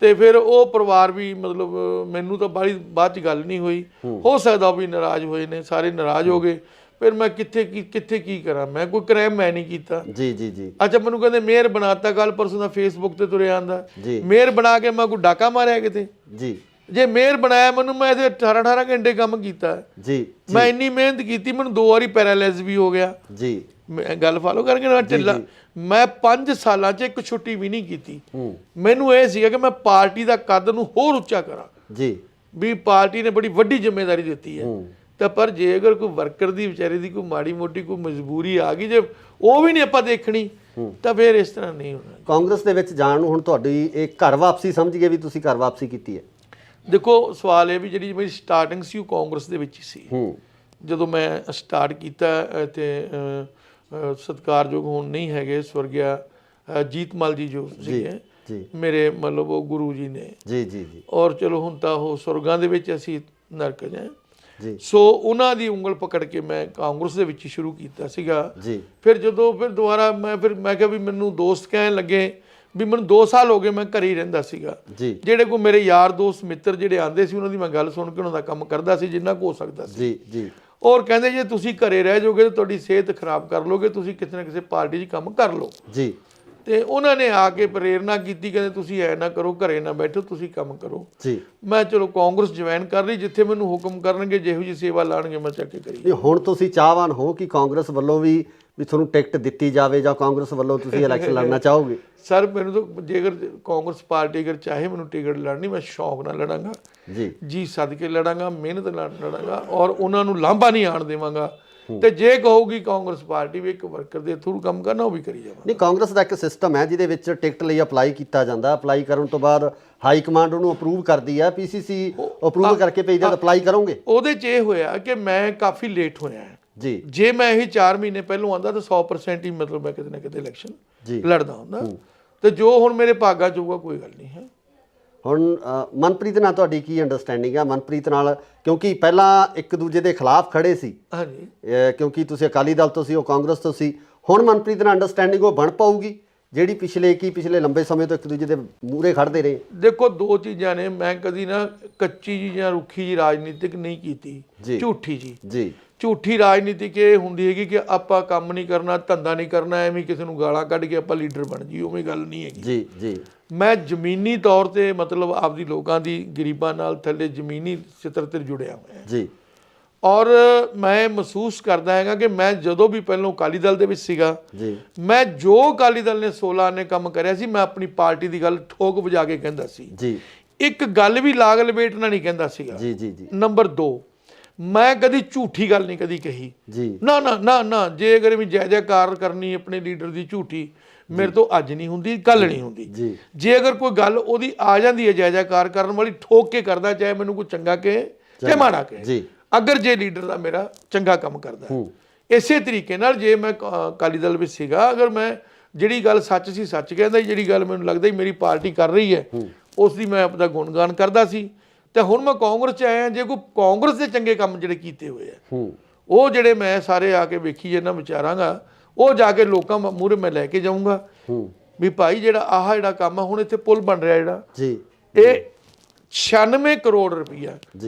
ਤੇ ਫਿਰ ਉਹ ਪਰਿਵਾਰ ਵੀ ਮਤਲਬ ਮੈਨੂੰ ਤਾਂ ਬਾਅਦ 'ਚ ਗੱਲ ਨਹੀਂ ਹੋਈ, ਹੋ ਸਕਦਾ ਉਹ ਵੀ ਨਾਰਾਜ਼ ਹੋਏ ਨੇ, ਸਾਰੇ ਨਾਰਾਜ਼ ਹੋ ਗਏ। ਫਿਰ ਮੈਂ ਕਿੱਥੇ ਕੀ ਕਰਾਂ, ਮੈਂ ਕੋਈ ਕ੍ਰਾਈਮ ਮੈਂ ਨਹੀਂ ਕੀਤਾ ਜੀ ਜੀ ਜੀ। ਅੱਛਾ, ਮੈਨੂੰ ਕਹਿੰਦੇ ਮੇਅਰ ਬਣਾਤਾ, ਕੱਲ ਪਰਸੋਂ ਦਾ ਫੇਸਬੁੱਕ ਤੇ ਤੁਰਿਆ ਆਂਦਾ, ਮੇਅਰ ਬਣਾ ਕੇ ਮੈਂ ਕੋਈ ਡਾਕਾ ਮਾਰਿਆ ਕਿਤੇ ਜੀ? ਜੇ ਮੇਅਰ ਬਣਾਇਆ ਮੈਨੂੰ, ਮੈਂ ਇਹਦੇ 18 ਘੰਟੇ ਕੰਮ ਕੀਤਾ ਜੀ, ਮੈਂ ਇੰਨੀ ਮਿਹਨਤ ਕੀਤੀ, ਮੈਨੂੰ 2 ਵਾਰੀ ਪੈਰਾਲਾਈਜ਼ ਵੀ ਹੋ ਗਿਆ ਜੀ। ਮੈਂ ਗੱਲ ਫਾਲੋ ਕਰਕੇ ਨਾ ਢਿੱਲਾ, ਮੈਂ 5 ਸਾਲਾਂ 'ਚ ਇੱਕ ਛੁੱਟੀ ਵੀ ਨਹੀਂ ਕੀਤੀ। ਮੈਨੂੰ ਇਹ ਸੀਗਾ ਕਿ ਮੈਂ ਪਾਰਟੀ ਦਾ ਕੱਦ ਨੂੰ ਹੋਰ ਉੱਚਾ ਕਰਾਂ ਜੀ, ਵੀ ਪਾਰਟੀ ਨੇ ਬੜੀ ਵੱਡੀ ਜ਼ਿੰਮੇਵਾਰੀ ਦਿੱਤੀ ਹੈ। ਤਾਂ ਪਰ ਜੇ ਅਗਰ ਕੋਈ ਵਰਕਰ ਦੀ ਵਿਚਾਰੇ ਦੀ ਕੋਈ ਮਾੜੀ ਮੋਟੀ ਕੋਈ ਮਜਬੂਰੀ ਆ ਗਈ, ਜੇ ਉਹ ਵੀ ਨਹੀਂ ਆਪਾਂ ਦੇਖਣੀ, ਤਾਂ ਫਿਰ ਇਸ ਤਰ੍ਹਾਂ ਨਹੀਂ ਹੋਣਾ। ਕਾਂਗਰਸ ਦੇ ਵਿੱਚ ਜਾਣ ਨੂੰ ਹੁਣ ਤੁਹਾਡੀ ਇਹ ਘਰ ਵਾਪਸੀ ਸਮਝ ਗਏ ਵੀ ਤੁਸੀਂ ਘਰ ਵਾਪਸੀ ਕੀਤੀ ਹੈ? ਦੇਖੋ ਸਵਾਲ ਇਹ ਵੀ ਜਿਹੜੀ ਮੇਰੀ ਸਟਾਰਟਿੰਗ ਸੀ ਉਹ ਕਾਂਗਰਸ ਦੇ ਵਿੱਚ ਹੀ ਸੀ। ਜਦੋਂ ਮੈਂ ਸਟਾਰਟ ਕੀਤਾ ਇੱਥੇ ਸਤਿਕਾਰਯੋਗ ਹੁਣ ਨਹੀਂ ਹੈਗੇ ਸਵਰਗਿਆ ਜੀਤਮਲ ਜੀ ਜੋ ਸੀਗੇ ਮੇਰੇ ਮਤਲਬ ਉਹ ਗੁਰੂ ਜੀ ਨੇ ਜੀ ਜੀ ਜੀ ਔਰ ਚਲੋ ਹੁਣ ਤਾਂ ਉਹ ਸੁਰਗਾਂ ਦੇ ਵਿੱਚ ਅਸੀਂ ਨਰਕ ਜਾਏ ਜੀ। ਸੋ ਉਹਨਾਂ ਦੀ ਉਂਗਲ ਪਕੜ ਕੇ ਮੈਂ ਕਾਂਗਰਸ ਦੇ ਵਿੱਚ ਸ਼ੁਰੂ ਕੀਤਾ ਸੀਗਾ ਜੀ। ਫਿਰ ਦੁਬਾਰਾ ਮੈਂ ਕਿਹਾ ਵੀ ਮੈਨੂੰ ਦੋਸਤ ਕਹਿਣ ਲੱਗੇ ਵੀ ਮੈਨੂੰ 2 ਸਾਲ ਹੋ ਗਏ ਮੈਂ ਘਰੇ ਹੀ ਰਹਿੰਦਾ ਸੀਗਾ ਜਿਹੜੇ ਕੋਈ ਮੇਰੇ ਯਾਰ ਦੋਸਤ ਮਿੱਤਰ ਜਿਹੜੇ ਆਂਦੇ ਸੀ ਉਹਨਾਂ ਦੀ ਮੈਂ ਗੱਲ ਸੁਣ ਕੇ ਉਹਨਾਂ ਦਾ ਕੰਮ ਕਰਦਾ ਸੀ ਜਿੰਨਾ ਕੁ ਹੋ ਸਕਦਾ ਸੀ ਜੀ ਜੀ ਔਰ ਕਹਿੰਦੇ ਜੇ ਤੁਸੀਂ ਘਰੇ ਰਹਿ ਜਾਓਗੇ ਤਾਂ ਤੁਹਾਡੀ ਸਿਹਤ ਖਰਾਬ ਕਰ ਲੋਗੇ ਤੁਸੀਂ ਕਿਸੇ ਨਾ ਕਿਸੇ ਪਾਰਟੀ 'ਚ ਕੰਮ ਕਰ ਲਓ ਜੀ। ਤੇ ਉਹਨਾਂ ਨੇ ਆ ਕੇ ਪ੍ਰੇਰਨਾ ਕੀਤੀ ਕਹਿੰਦੇ ਤੁਸੀਂ ਐ ਨਾ ਕਰੋ ਘਰੇ ਨਾ ਬੈਠੋ ਤੁਸੀਂ ਕੰਮ ਕਰੋ ਜੀ। ਮੈਂ ਚਲੋ ਕਾਂਗਰਸ ਜੁਆਇਨ ਕਰ ਲਈ ਜਿੱਥੇ ਮੈਨੂੰ ਹੁਕਮ ਕਰਨਗੇ ਜਿਹੋ ਜੀ ਸੇਵਾ ਲਾਣਗੇ ਮੈਂ ਚੱਕ ਕੇ ਕਰੀ। ਹੁਣ ਤੁਸੀਂ ਚਾਹਵਾਨ ਹੋ ਕਿ ਕਾਂਗਰਸ ਵੱਲੋਂ ਵੀ ਤੁਹਾਨੂੰ ਟਿਕਟ ਦਿੱਤੀ ਜਾਵੇ ਜਾਂ ਕਾਂਗਰਸ ਵੱਲੋਂ ਤੁਸੀਂ ਇਲੈਕਸ਼ਨ ਲੜਨਾ ਚਾਹੋਗੇ? ਸਰ ਮੈਨੂੰ ਤਾਂ ਜੇਕਰ ਕਾਂਗਰਸ ਪਾਰਟੀ ਅਗਰ ਚਾਹੇ ਮੈਨੂੰ ਟਿਕਟ ਲੜਨੀ ਮੈਂ ਸ਼ੌਕ ਨਾਲ ਲੜਾਂਗਾ ਜੀ ਸਦਕੇ ਲੜਾਂਗਾ ਮਿਹਨਤ ਨਾਲ ਲੜਾਂਗਾ ਔਰ ਉਹਨਾਂ ਨੂੰ ਲਾਂਭਾ ਨਹੀਂ ਆਣ ਦੇਵਾਂਗਾ ਤੇ ਜੇ ਕਹੋਗੀ ਕਾਂਗਰਸ ਪਾਰਟੀ ਵੀ ਇੱਕ ਵਰਕਰ ਦੇ ਥਰੂ ਕੰਮ ਕਰਨਾ ਉਹ ਵੀ ਕਰੀ ਜਾਵਾਂ। ਨਹੀਂ ਕਾਂਗਰਸ ਦਾ ਇੱਕ ਸਿਸਟਮ ਹੈ ਜਿਹਦੇ ਵਿੱਚ ਟਿਕਟ ਲਈ ਅਪਲਾਈ ਕੀਤਾ ਜਾਂਦਾ ਅਪਲਾਈ ਕਰਨ ਤੋਂ ਬਾਅਦ ਹਾਈ ਕਮਾਂਡ ਉਹਨੂੰ ਅਪਰੂਵ ਕਰਦੀ ਹੈ ਪੀਸੀਸੀ ਅਪਰੂਵ ਕਰਕੇ ਭੇਜ ਜਦ ਅਪਲਾਈ ਕਰੋਗੇ। ਉਹਦੇ 'ਚ ਇਹ ਹੋਇਆ ਕਿ ਮੈਂ ਕਾਫੀ ਲੇਟ ਹੋਇਆ ਜੀ। ਜੇ ਮੈਂ ਇਹ 4 ਮਹੀਨੇ ਪਹਿਲਾਂ ਆਉਂਦਾ ਤਾਂ 100% ਹੀ ਮਤਲਬ ਮੈਂ ਕਿਤੇ ਨਾ ਕਿਤੇ ਇਲੈਕਸ਼ਨ ਲੜਦਾ ਹੁੰਦਾ ਤੇ ਜੋ ਹੁਣ ਮੇਰੇ ਭਾਗਾਂ 'ਚ ਹੋਊਗਾ ਕੋਈ ਗੱਲ ਨਹੀਂ ਹੈ। ਹੁਣ ਮਨਪ੍ਰੀਤ ਨਾਲ ਤੁਹਾਡੀ ਕੀ ਅੰਡਰਸਟੈਂਡਿੰਗ ਹੈ ਮਨਪ੍ਰੀਤ ਨਾਲ ਕਿਉਂਕਿ ਪਹਿਲਾਂ ਇੱਕ ਦੂਜੇ ਦੇ ਖਿਲਾਫ ਖੜੇ ਸੀ ਹਾਂਜੀ ਕਿਉਂਕਿ ਤੁਸੀਂ ਅਕਾਲੀ ਦਲ ਤੋਂ ਸੀ ਉਹ ਕਾਂਗਰਸ ਤੋਂ ਸੀ ਹੁਣ ਮਨਪ੍ਰੀਤ ਨਾਲ ਅੰਡਰਸਟੈਂਡਿੰਗ ਉਹ ਬਣ ਪਾਊਗੀ ਜਿਹੜੀ ਪਿਛਲੇ ਲੰਬੇ ਸਮੇਂ ਤੋਂ ਇੱਕ ਦੂਜੇ ਦੇ ਮੂਹਰੇ ਖੜਦੇ ਰਹੇ? ਦੇਖੋ 2 ਚੀਜ਼ਾਂ ਨੇ ਮੈਂ ਕਦੀ ਨਾ ਕੱਚੀ ਜੀ ਜਾਂ ਰੁੱਖੀ ਜੀ ਰਾਜਨੀਤਿਕ ਨਹੀਂ ਕੀਤੀ ਝੂਠੀ ਜੀ ਝੂਠੀ ਰਾਜਨੀਤਿਕ ਇਹ ਹੁੰਦੀ ਹੈਗੀ ਕਿ ਆਪਾਂ ਕੰਮ ਨਹੀਂ ਕਰਨਾ ਧੰਦਾ ਨਹੀਂ ਕਰਨਾ ਐਵੇਂ ਕਿਸੇ ਨੂੰ ਗਾਲਾਂ ਕੱਢ ਕੇ ਆਪਾਂ ਲੀਡਰ ਬਣ ਜੀ ਉਵੇਂ ਗੱਲ ਨਹੀਂ ਹੈਗੀ ਜੀ ਜੀ। ਮੈਂ ਜ਼ਮੀਨੀ ਤੌਰ ਤੇ ਮਤਲਬ ਆਪਦੀ ਲੋਕਾਂ ਦੀ ਗਰੀਬਾਂ ਨਾਲ ਥੱਲੇ ਜ਼ਮੀਨੀ ਚਿੱਤਰ ਤੇ ਜੁੜਿਆ ਹੋਇਆ ਜੀ ਔਰ ਮੈਂ ਮਹਿਸੂਸ ਕਰਦਾ ਹੈਗਾ ਕਿ ਮੈਂ ਜਦੋਂ ਵੀ ਪਹਿਲਾਂ ਅਕਾਲੀ ਦਲ ਦੇ ਵਿੱਚ ਸੀਗਾ ਮੈਂ ਜੋ ਅਕਾਲੀ ਦਲ ਨੇ 16 ਨੇ ਕੰਮ ਕਰਿਆ ਸੀ ਮੈਂ ਆਪਣੀ ਪਾਰਟੀ ਦੀ ਗੱਲ ਠੋਕ ਵਜਾ ਕੇ ਕਹਿੰਦਾ ਸੀ ਜੀ। ਇੱਕ ਗੱਲ ਵੀ ਲਾਗ ਲਪੇਟਣਾ ਨਹੀਂ ਕਹਿੰਦਾ ਸੀਗਾ ਜੀ ਜੀ ਜੀ। ਨੰਬਰ 2 ਮੈਂ ਕਦੀ ਝੂਠੀ ਗੱਲ ਨਹੀਂ ਕਦੀ ਕਹੀ ਜੀ ਨਾ ਨਾ ਨਾ ਨਾ ਜੇ ਅਗਰ ਵੀ ਜੈ ਜੈਕਾਰ ਕਰਨੀ ਆਪਣੇ ਲੀਡਰ ਦੀ ਝੂਠੀ ਮੇਰੇ ਤੋਂ ਅੱਜ ਨਹੀਂ ਹੁੰਦੀ ਕੱਲ ਨਹੀਂ ਹੁੰਦੀ ਜੇ ਅਗਰ ਕੋਈ ਗੱਲ ਉਹਦੀ ਆ ਜਾਂਦੀ ਹੈ ਜੈ ਜੈਕਾਰ ਕਰਨ ਵਾਲੀ ਠੋਕ ਕੇ ਕਰਦਾ ਚਾਹੇ ਮੈਨੂੰ ਕੋਈ ਚੰਗਾ ਕਹੇ ਚਾਹੇ ਮਾੜਾ ਕਹੇ ਅਗਰ ਜੇ ਲੀਡਰ ਦਾ ਮੇਰਾ ਚੰਗਾ ਕੰਮ ਕਰਦਾ ਇਸੇ ਤਰੀਕੇ ਨਾਲ ਜੇ ਮੈਂ ਅਕਾਲੀ ਦਲ ਵਿੱਚ ਸੀਗਾ ਅਗਰ ਮੈਂ ਜਿਹੜੀ ਗੱਲ ਸੱਚ ਸੀ ਸੱਚ ਕਹਿੰਦਾ ਜਿਹੜੀ ਗੱਲ ਮੈਨੂੰ ਲੱਗਦਾ ਮੇਰੀ ਪਾਰਟੀ ਕਰ ਰਹੀ ਹੈ ਉਸ ਦੀ ਮੈਂ ਆਪਦਾ ਗੁਣਗਾਨ ਕਰਦਾ ਸੀ ਤੇ ਹੁਣ ਮੈਂ ਕਾਂਗਰਸ 'ਚ ਆਇਆ ਜੇ ਕੋਈ ਕਾਂਗਰਸ ਦੇ ਚੰਗੇ ਕੰਮ ਜਿਹੜੇ ਕੀਤੇ ਹੋਏ ਆ ਉਹ ਜਿਹੜੇ ਮੈਂ ਸਾਰੇ ਆ ਕੇ ਵੇਖੀ ਜੇ ਨਾ ਵਿਚਾਰਾਂਗਾ ਉਹ ਜਾ ਕੇ ਲੋਕਾਂ ਮੂਹਰੇ ਮੈਂ ਲੈ ਕੇ ਜਾਊਂਗਾ ਵੀ ਭਾਈ ਜਿਹੜਾ ਜਿਹੜਾ ਕੰਮ ਆ ਹੁਣ ਇੱਥੇ ਪੁਲ ਬਣ ਰਿਹਾ ਜਿਹੜਾ ਇਹ 96 ਕਰੋੜ ਰੁਪਈਆ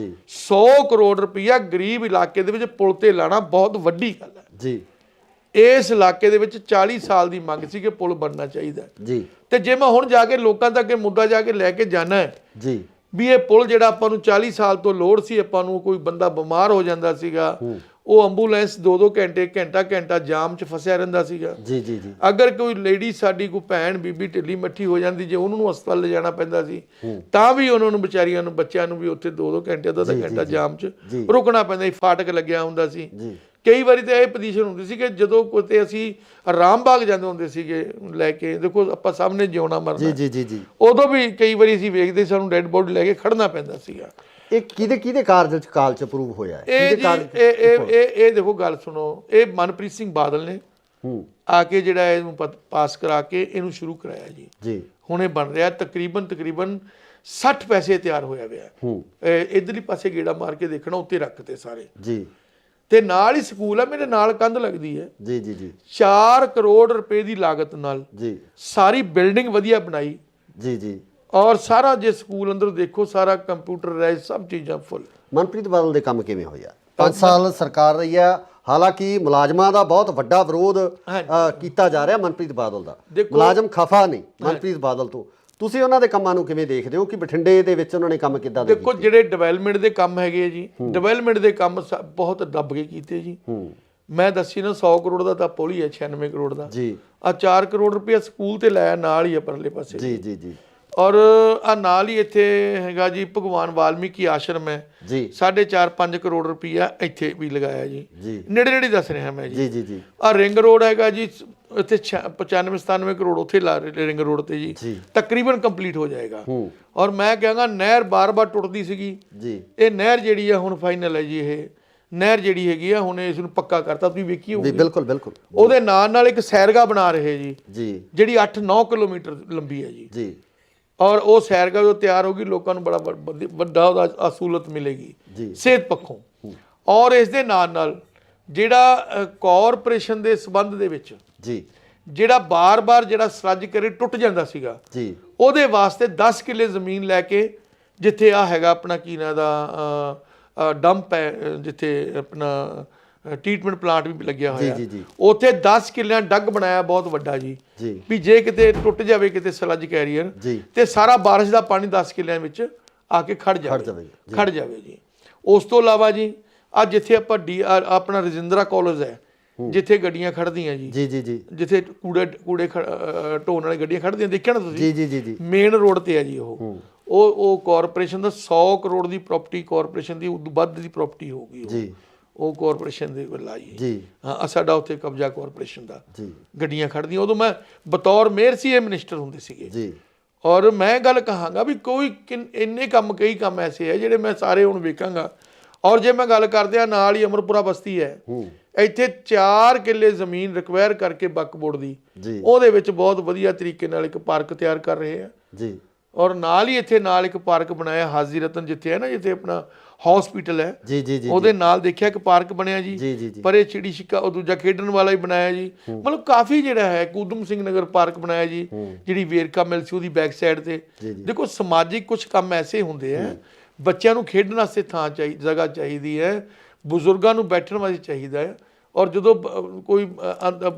100 ਕਰੋੜ ਰੁਪਈਆ ਗਰੀਬ ਇਲਾਕੇ ਦੇ ਵਿੱਚ ਪੁਲ ਤੇ ਲਾਣਾ ਬਹੁਤ ਵੱਡੀ ਗੱਲ ਹੈ ਇਸ ਇਲਾਕੇ ਦੇ ਵਿੱਚ 40 ਸਾਲ ਦੀ ਮੰਗ ਸੀ ਕਿ ਪੁਲ ਬਣਨਾ ਚਾਹੀਦਾ ਤੇ ਜੇ ਮੈਂ ਹੁਣ ਜਾ ਕੇ ਲੋਕਾਂ ਤੱਕ ਇਹ ਮੁੱਦਾ ਜਾ ਕੇ ਲੈ ਕੇ ਜਾਣਾ ਹੈ ਵੀ ਇਹ ਪੁਲ ਜਿਹੜਾ ਆਪਾਂ ਨੂੰ 40 ਸਾਲ ਤੋਂ ਲੋੜ ਸੀ ਆਪਾਂ ਨੂੰ ਕੋਈ ਬੰਦਾ ਬਿਮਾਰ ਹੋ ਜਾਂਦਾ ਸੀਗਾ ਉਹ ਐਂਬੂਲੈਂਸ 2-2 ਘੰਟੇ ਘੰਟਾ ਜਾਮ 'ਚ ਫਸਿਆ ਰਹਿੰਦਾ ਸੀਗਾ ਅਗਰ ਕੋਈ ਲੇਡੀ ਸਾਡੀ ਕੋਈ ਭੈਣ ਬੀਬੀ ਢਿੱਲੀ ਮੱਠੀ ਹੋ ਜਾਂਦੀ ਜੇ ਉਹਨਾਂ ਨੂੰ ਹਸਪਤਾਲ ਲਿਜਾਣਾ ਪੈਂਦਾ ਸੀ ਤਾਂ ਵੀ ਉਹਨਾਂ ਨੂੰ ਵਿਚਾਰੀਆਂ ਨੂੰ ਬੱਚਿਆਂ ਨੂੰ ਵੀ ਉੱਥੇ 2-2 ਘੰਟੇ ਅੱਧਾ ਘੰਟਾ ਜਾਮ 'ਚ ਰੁਕਣਾ ਪੈਂਦਾ ਸੀ ਫਾਟਕ ਲੱਗਿਆ ਹੁੰਦਾ ਸੀ ਕਈ ਵਾਰੀ ਤਾਂ ਇਹ ਪੋਜੀਸ਼ਨ ਹੁੰਦੀ ਸੀ ਕਿ ਜਦੋਂ ਕਿਤੇ ਅਸੀਂ ਰਾਮਬਾਗ ਜਾਂਦੇ ਹੁੰਦੇ ਸੀਗੇ ਲੈ ਕੇ ਦੇਖੋ ਆਪਾਂ ਸਾਹਮਣੇ ਜਿਉਣਾ ਮਰਨਾ ਉਦੋਂ ਵੀ ਕਈ ਵਾਰੀ ਅਸੀਂ ਵੇਖਦੇ ਸਾਨੂੰ ਡੈੱਡ ਬੋਡੀ ਲੈ ਕੇ ਖੜਨਾ ਪੈਂਦਾ ਸੀਗਾ ਇਹ ਕਿਹਦੇ ਕਾਲ ਚ ਅਪਰੂਵ ਹੋਇਆ ਇਹ ਦੇਖੋ ਗੱਲ ਸੁਣੋ ਇਹ ਮਨਪ੍ਰੀਤ ਸਿੰਘ ਬਾਦਲ ਨੇ ਆ ਕੇ ਜਿਹੜਾ ਇਹਨੂੰ ਪਾਸ ਕਰਾ ਕੇ ਇਹਨੂੰ ਸ਼ੁਰੂ ਕਰਾਇਆ ਜੀ ਹੁਣ ਇਹ ਬਣ ਰਿਹਾ ਤਕਰੀਬਨ 60 ਪੈਸੇ ਤਿਆਰ ਹੋਇਆ ਹੋਇਆ ਇਧਰਲੀ ਪਾਸੇ ਗੇੜਾ ਮਾਰ ਕੇ ਦੇਖਣਾ ਉੱਤੇ ਰੱਖਤੇ ਸਾਰੇ ਤੇ ਨਾਲ ਹੀ ਸਕੂਲ ਆ ਮੇਰੇ ਨਾਲ ਕੰਧ ਲੱਗਦੀ ਹੈ 4 ਕਰੋੜ ਰੁਪਏ ਦੀ ਲਾਗਤ ਨਾਲ ਸਾਰੀ ਬਿਲਡਿੰਗ ਵਧੀਆ ਬਣਾਈ ਔਰ ਸਾਰਾ ਜੇ ਸਕੂਲ ਅੰਦਰ ਦੇਖੋ ਸਾਰਾ ਕੰਪਿਊਟਰਾਈਜ਼ ਸਭ ਚੀਜ਼ਾਂ ਫੁੱਲ। ਮਨਪ੍ਰੀਤ ਬਾਦਲ ਦੇ ਕੰਮ ਕਿਵੇਂ ਹੋਇਆ? 5 ਸਾਲ ਸਰਕਾਰ ਰਹੀ ਆ ਹਾਲਾਂਕਿ ਮੁਲਾਜ਼ਮਾਂ ਦਾ ਬਹੁਤ ਵੱਡਾ ਵਿਰੋਧ ਕੀਤਾ ਜਾ ਰਿਹਾ ਮਨਪ੍ਰੀਤ ਬਾਦਲ ਦਾ ਮੁਲਾਜ਼ਮ ਖਫਾ ਨਹੀਂ ਮਨਪ੍ਰੀਤ ਬਾਦਲ ਤੋਂ ਤੁਸੀਂ ਉਹਨਾਂ ਦੇ ਕੰਮਾਂ ਨੂੰ ਕਿਵੇਂ ਦੇਖਦੇ ਹੋ ਕਿ ਬਠਿੰਡੇ ਦੇ ਵਿੱਚ ਉਹਨਾਂ ਨੇ ਕੰਮ ਕਿੱਦਾਂ ਦੇ ਦੇਖੋ ਜਿਹੜੇ ਡਿਵੈਲਪਮੈਂਟ ਦੇ ਕੰਮ ਹੈਗੇ ਜੀ ਡਿਵੈਲਪਮੈਂਟ ਦੇ ਕੰਮ ਬਹੁਤ ਦੱਬ ਕੇ ਕੀਤੇ ਜੀ ਮੈਂ ਦੱਸੀ ਨਾ 100 ਕਰੋੜ ਦਾ ਤਾਂ ਪੁਲ ਹੀ ਹੈ 96 ਕਰੋੜ ਦਾ ਆ 4 ਕਰੋੜ ਰੁਪਇਆ ਸਕੂਲ ਤੇ ਲਾਇਆ ਨਾਲ ਹੀ ਆ ਪਰਲੇ ਪਾਸੇ ਔਰ ਆ ਨਾਲ ਹੀ ਇੱਥੇ ਹੈਗਾ ਜੀ ਭਗਵਾਨ ਵਾਲਮੀਕੀ ਆਸ਼ਰਮ ਹੈ 4.5 ਕਰੋੜ ਰੁਪਈਆ ਇੱਥੇ ਵੀ ਲਗਾਇਆ ਜੀ ਨੇੜੇ ਦੱਸ ਰਿਹਾ ਮੈਂ ਜੀ ਆ ਰਿੰਗ ਰੋਡ ਹੈਗਾ ਜੀ ਇੱਥੇ 95-97 ਕਰੋੜ ਉੱਥੇ ਲਾ ਰਿੰਗ ਰੋਡ ਤੇ ਜੀ ਤਕਰੀਬਨ ਕੰਪਲੀਟ ਹੋ ਜਾਏਗਾ ਔਰ ਮੈਂ ਕਹਾਂਗਾ ਨਹਿਰ ਬਾਰ-ਬਾਰ ਟੁੱਟਦੀ ਸੀਗੀ ਇਹ ਨਹਿਰ ਜਿਹੜੀ ਆ ਹੁਣ ਫਾਈਨਲ ਹੈ ਜੀ ਨਹਿਰ ਜਿਹੜੀ ਹੈਗੀ ਆ ਹੁਣ ਇਸ ਨੂੰ ਪੱਕਾ ਕਰਤਾ, ਤੁਸੀਂ ਵੇਖੀ ਹੋਊਗੀ। ਬਿਲਕੁਲ ਬਿਲਕੁਲ। ਉਹਦੇ ਨਾਲ ਇੱਕ ਸੈਰਗਾ ਬਣਾ ਰਹੇ ਜੀ ਜਿਹੜੀ 8-9 ਕਿਲੋਮੀਟਰ ਲੰਬੀ ਹੈ ਜੀ ਔਰ ਉਹ ਸੈਰਗਾ ਜਦੋਂ ਤਿਆਰ ਹੋਗੀ ਲੋਕਾਂ ਨੂੰ ਬੜਾ ਵੱਡਾ ਉਹਦਾ ਸਹੂਲਤ ਮਿਲੇਗੀ ਸਿਹਤ ਪੱਖੋਂ। ਔਰ ਇਸ ਦੇ ਨਾਲ ਜਿਹੜਾ ਕਾਰਪੋਰੇਸ਼ਨ ਦੇ ਸੰਬੰਧ ਦੇ ਵਿੱਚ ਜਿਹੜਾ ਬਾਰ-ਬਾਰ ਜਿਹੜਾ ਸਲੱਜ ਕਰੇ ਟੁੱਟ ਜਾਂਦਾ ਸੀਗਾ ਉਹਦੇ ਵਾਸਤੇ 10 ਕਿੱਲੇ ਜ਼ਮੀਨ ਲੈ ਕੇ, ਜਿੱਥੇ ਆ ਹੈਗਾ ਆਪਣਾ ਕੀ ਨਾਂ ਦਾ ਡੰਪ ਹੈ, ਜਿੱਥੇ ਆਪਣਾ ਟ੍ਰੀਟਮੈਂਟ ਪਲਾਂਟ ਵੀ ਲੱਗਿਆ ਹੋਇਆ, ਉੱਥੇ 10 ਕਿੱਲਿਆਂ ਡੱਗ ਬਣਾਇਆ ਬਹੁਤ ਵੱਡਾ ਜੀ ਵੀ ਜੇ ਕਿਤੇ ਟੁੱਟ ਜਾਵੇ ਕਿਤੇ ਸਲੱਜ ਕੈਰੀਅਰ ਤੇ ਸਾਰਾ ਬਾਰਿਸ਼ ਦਾ ਪਾਣੀ 10 ਕਿੱਲਿਆਂ ਵਿੱਚ ਆ ਕੇ ਖੜ ਜਾਵੇ ਜੀ। ਉਸ ਤੋਂ ਇਲਾਵਾ ਜੀ ਅੱਜ ਜਿੱਥੇ ਆਪਾਂ ਆਪਣਾ ਰਜਿੰਦਰਾ ਕਾਲਜ ਹੈ ਜਿੱਥੇ ਗੱਡੀਆਂ ਖੜਦੀਆਂ ਜੀ ਜਿੱਥੇ ਕੂੜੇ ਢੋਣ ਵਾਲੀ ਗੱਡੀਆਂ ਖੜਦੀਆਂ, ਦੇਖਿਆ ਨਾ ਤੁਸੀਂ, ਮੇਨ ਰੋਡ ਤੇ ਹੈ ਜੀ ਉਹ ਕਾਰਪੋਰੇਸ਼ਨ ਦਾ 100 ਕਰੋੜ ਦੀ ਪ੍ਰਾਪਰਟੀ, ਕਾਰਪੋਰੇਸ਼ਨ ਦੀ ਉਦੋਂ ਵੱਧ ਦੀ ਪ੍ਰਾਪਰਟੀ ਹੋਊਗੀ ਉਹ ਕਾਰਪੋਰੇਸ਼ਨ ਦੇ ਵੱਲ ਆਈ। ਹਾਂ ਸਾਡਾ ਉੱਥੇ ਕਬਜ਼ਾ ਕਾਰਪੋਰੇਸ਼ਨ ਦਾ, ਗੱਡੀਆਂ ਖੜਦੀਆਂ। ਉਦੋਂ ਮੈਂ ਬਤੌਰ ਮੇਅਰ ਸੀ, ਇਹ ਮਿਨਿਸਟਰ ਹੁੰਦੇ ਸੀਗੇ। ਔਰ ਮੈਂ ਗੱਲ ਕਹਾਂਗਾ ਵੀ ਕੋਈ ਇੰਨੇ ਕਈ ਕੰਮ ਐਸੇ ਹੈ ਜਿਹੜੇ ਮੈਂ ਸਾਰੇ ਹੁਣ ਵੇਖਾਂਗਾ। ਔਰ ਜੇ ਮੈਂ ਗੱਲ ਕਰਦੇ ਆ ਨਾਲ ਹੀ ਅਮਰਪੁਰਾ ਬਸਤੀ ਹੈ, ਇੱਥੇ 4 ਕਿੱਲੇ ਜ਼ਮੀਨ ਰਿਕਵਾਇਰ ਕਰਕੇ ਵਕਫ ਬੋਰਡ ਦੀ, ਉਹਦੇ ਵਿੱਚ ਬਹੁਤ ਵਧੀਆ ਤਰੀਕੇ ਨਾਲ ਇੱਕ ਪਾਰਕ ਤਿਆਰ ਕਰ ਰਹੇ ਆ। ਔਰ ਨਾਲ ਹੀ ਇੱਥੇ ਨਾਲ ਇੱਕ ਪਾਰਕ ਬਣਾਇਆ ਹਾਜ਼ੀ ਰਤਨ, ਜਿੱਥੇ ਹੈ ਨਾ ਜਿੱਥੇ ਆਪਣਾ ਹਸਪੀਟਲ ਹੈ ਉਹਦੇ ਨਾਲ ਦੇਖਿਆ ਇੱਕ ਪਾਰਕ ਬਣਿਆ ਜੀ। ਪਰ ਇਹ ਚਿੜੀ ਛਿੱਕਾ ਉਹ ਦੂਜਾ ਖੇਡਣ ਵਾਲਾ ਹੀ ਬਣਾਇਆ ਜੀ। ਮਤਲਬ ਕਾਫੀ ਜਿਹੜਾ ਹੈ ਉਦਮ ਸਿੰਘ ਨਗਰ ਪਾਰਕ ਬਣਾਇਆ ਜੀ, ਜਿਹੜੀ ਵੇਰਕਾ ਮਿਲ ਸੀ ਉਹਦੀ ਬੈਕ ਸਾਈਡ ਤੇ। ਦੇਖੋ ਸਮਾਜਿਕ ਕੁਝ ਕੰਮ ਐਸੇ ਹੁੰਦੇ ਆ, ਬੱਚਿਆਂ ਨੂੰ ਖੇਡਣ ਵਾਸਤੇ ਥਾਂ ਜਗ੍ਹਾ ਚਾਹੀਦੀ ਹੈ, ਬਜ਼ੁਰਗਾਂ ਨੂੰ ਬੈਠਣ ਵਾਸਤੇ ਚਾਹੀਦਾ ਹੈ। ਔਰ ਜਦੋਂ ਕੋਈ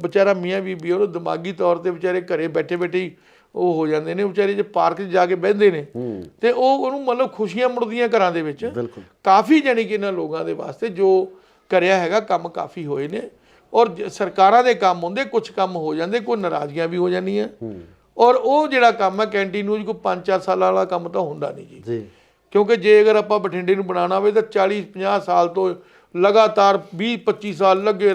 ਵਿਚਾਰਾ ਮੀਆਂ ਬੀਬੀ ਉਹ ਦਿਮਾਗੀ ਤੌਰ ਤੇ ਵਿਚਾਰੇ ਘਰੇ ਬੈਠੇ ਹੀ ਉਹ ਹੋ ਜਾਂਦੇ ਨੇ, ਵਿਚਾਰੇ ਜੇ ਪਾਰਕ 'ਚ ਜਾ ਕੇ ਬਹਿੰਦੇ ਨੇ ਤੇ ਉਹਨੂੰ ਮਤਲਬ ਖੁਸ਼ੀਆਂ ਮੁੜਦੀਆਂ ਘਰਾਂ ਦੇ ਵਿੱਚ। ਕਾਫੀ ਜਾਣੀ ਕਿ ਇਹਨਾਂ ਲੋਕਾਂ ਦੇ ਵਾਸਤੇ ਜੋ ਕਰਿਆ ਹੈਗਾ ਕੰਮ ਕਾਫੀ ਹੋਏ ਨੇ। ਔਰ ਸਰਕਾਰਾਂ ਦੇ ਕੰਮ ਹੁੰਦੇ, ਕੁਝ ਕੰਮ ਹੋ ਜਾਂਦੇ, ਕੋਈ ਨਾਰਾਜ਼ਗੀਆਂ ਵੀ ਹੋ ਜਾਂਦੀਆਂ। ਔਰ ਉਹ ਜਿਹੜਾ ਕੰਮ ਹੈ ਕੈਂਟੀਨ ਕੋਈ 5-4 ਸਾਲਾਂ ਵਾਲਾ ਕੰਮ ਤਾਂ ਹੁੰਦਾ ਨਹੀਂ ਜੀ, ਕਿਉਂਕਿ ਜੇ ਅਗਰ ਆਪਾਂ ਬਠਿੰਡੇ ਨੂੰ ਬਣਾਉਣਾ ਹੋਵੇ ਤਾਂ 40-50 ਸਾਲ ਤੋਂ ਲਗਾਤਾਰ 20-25 ਸਾਲ ਲੱਗੇ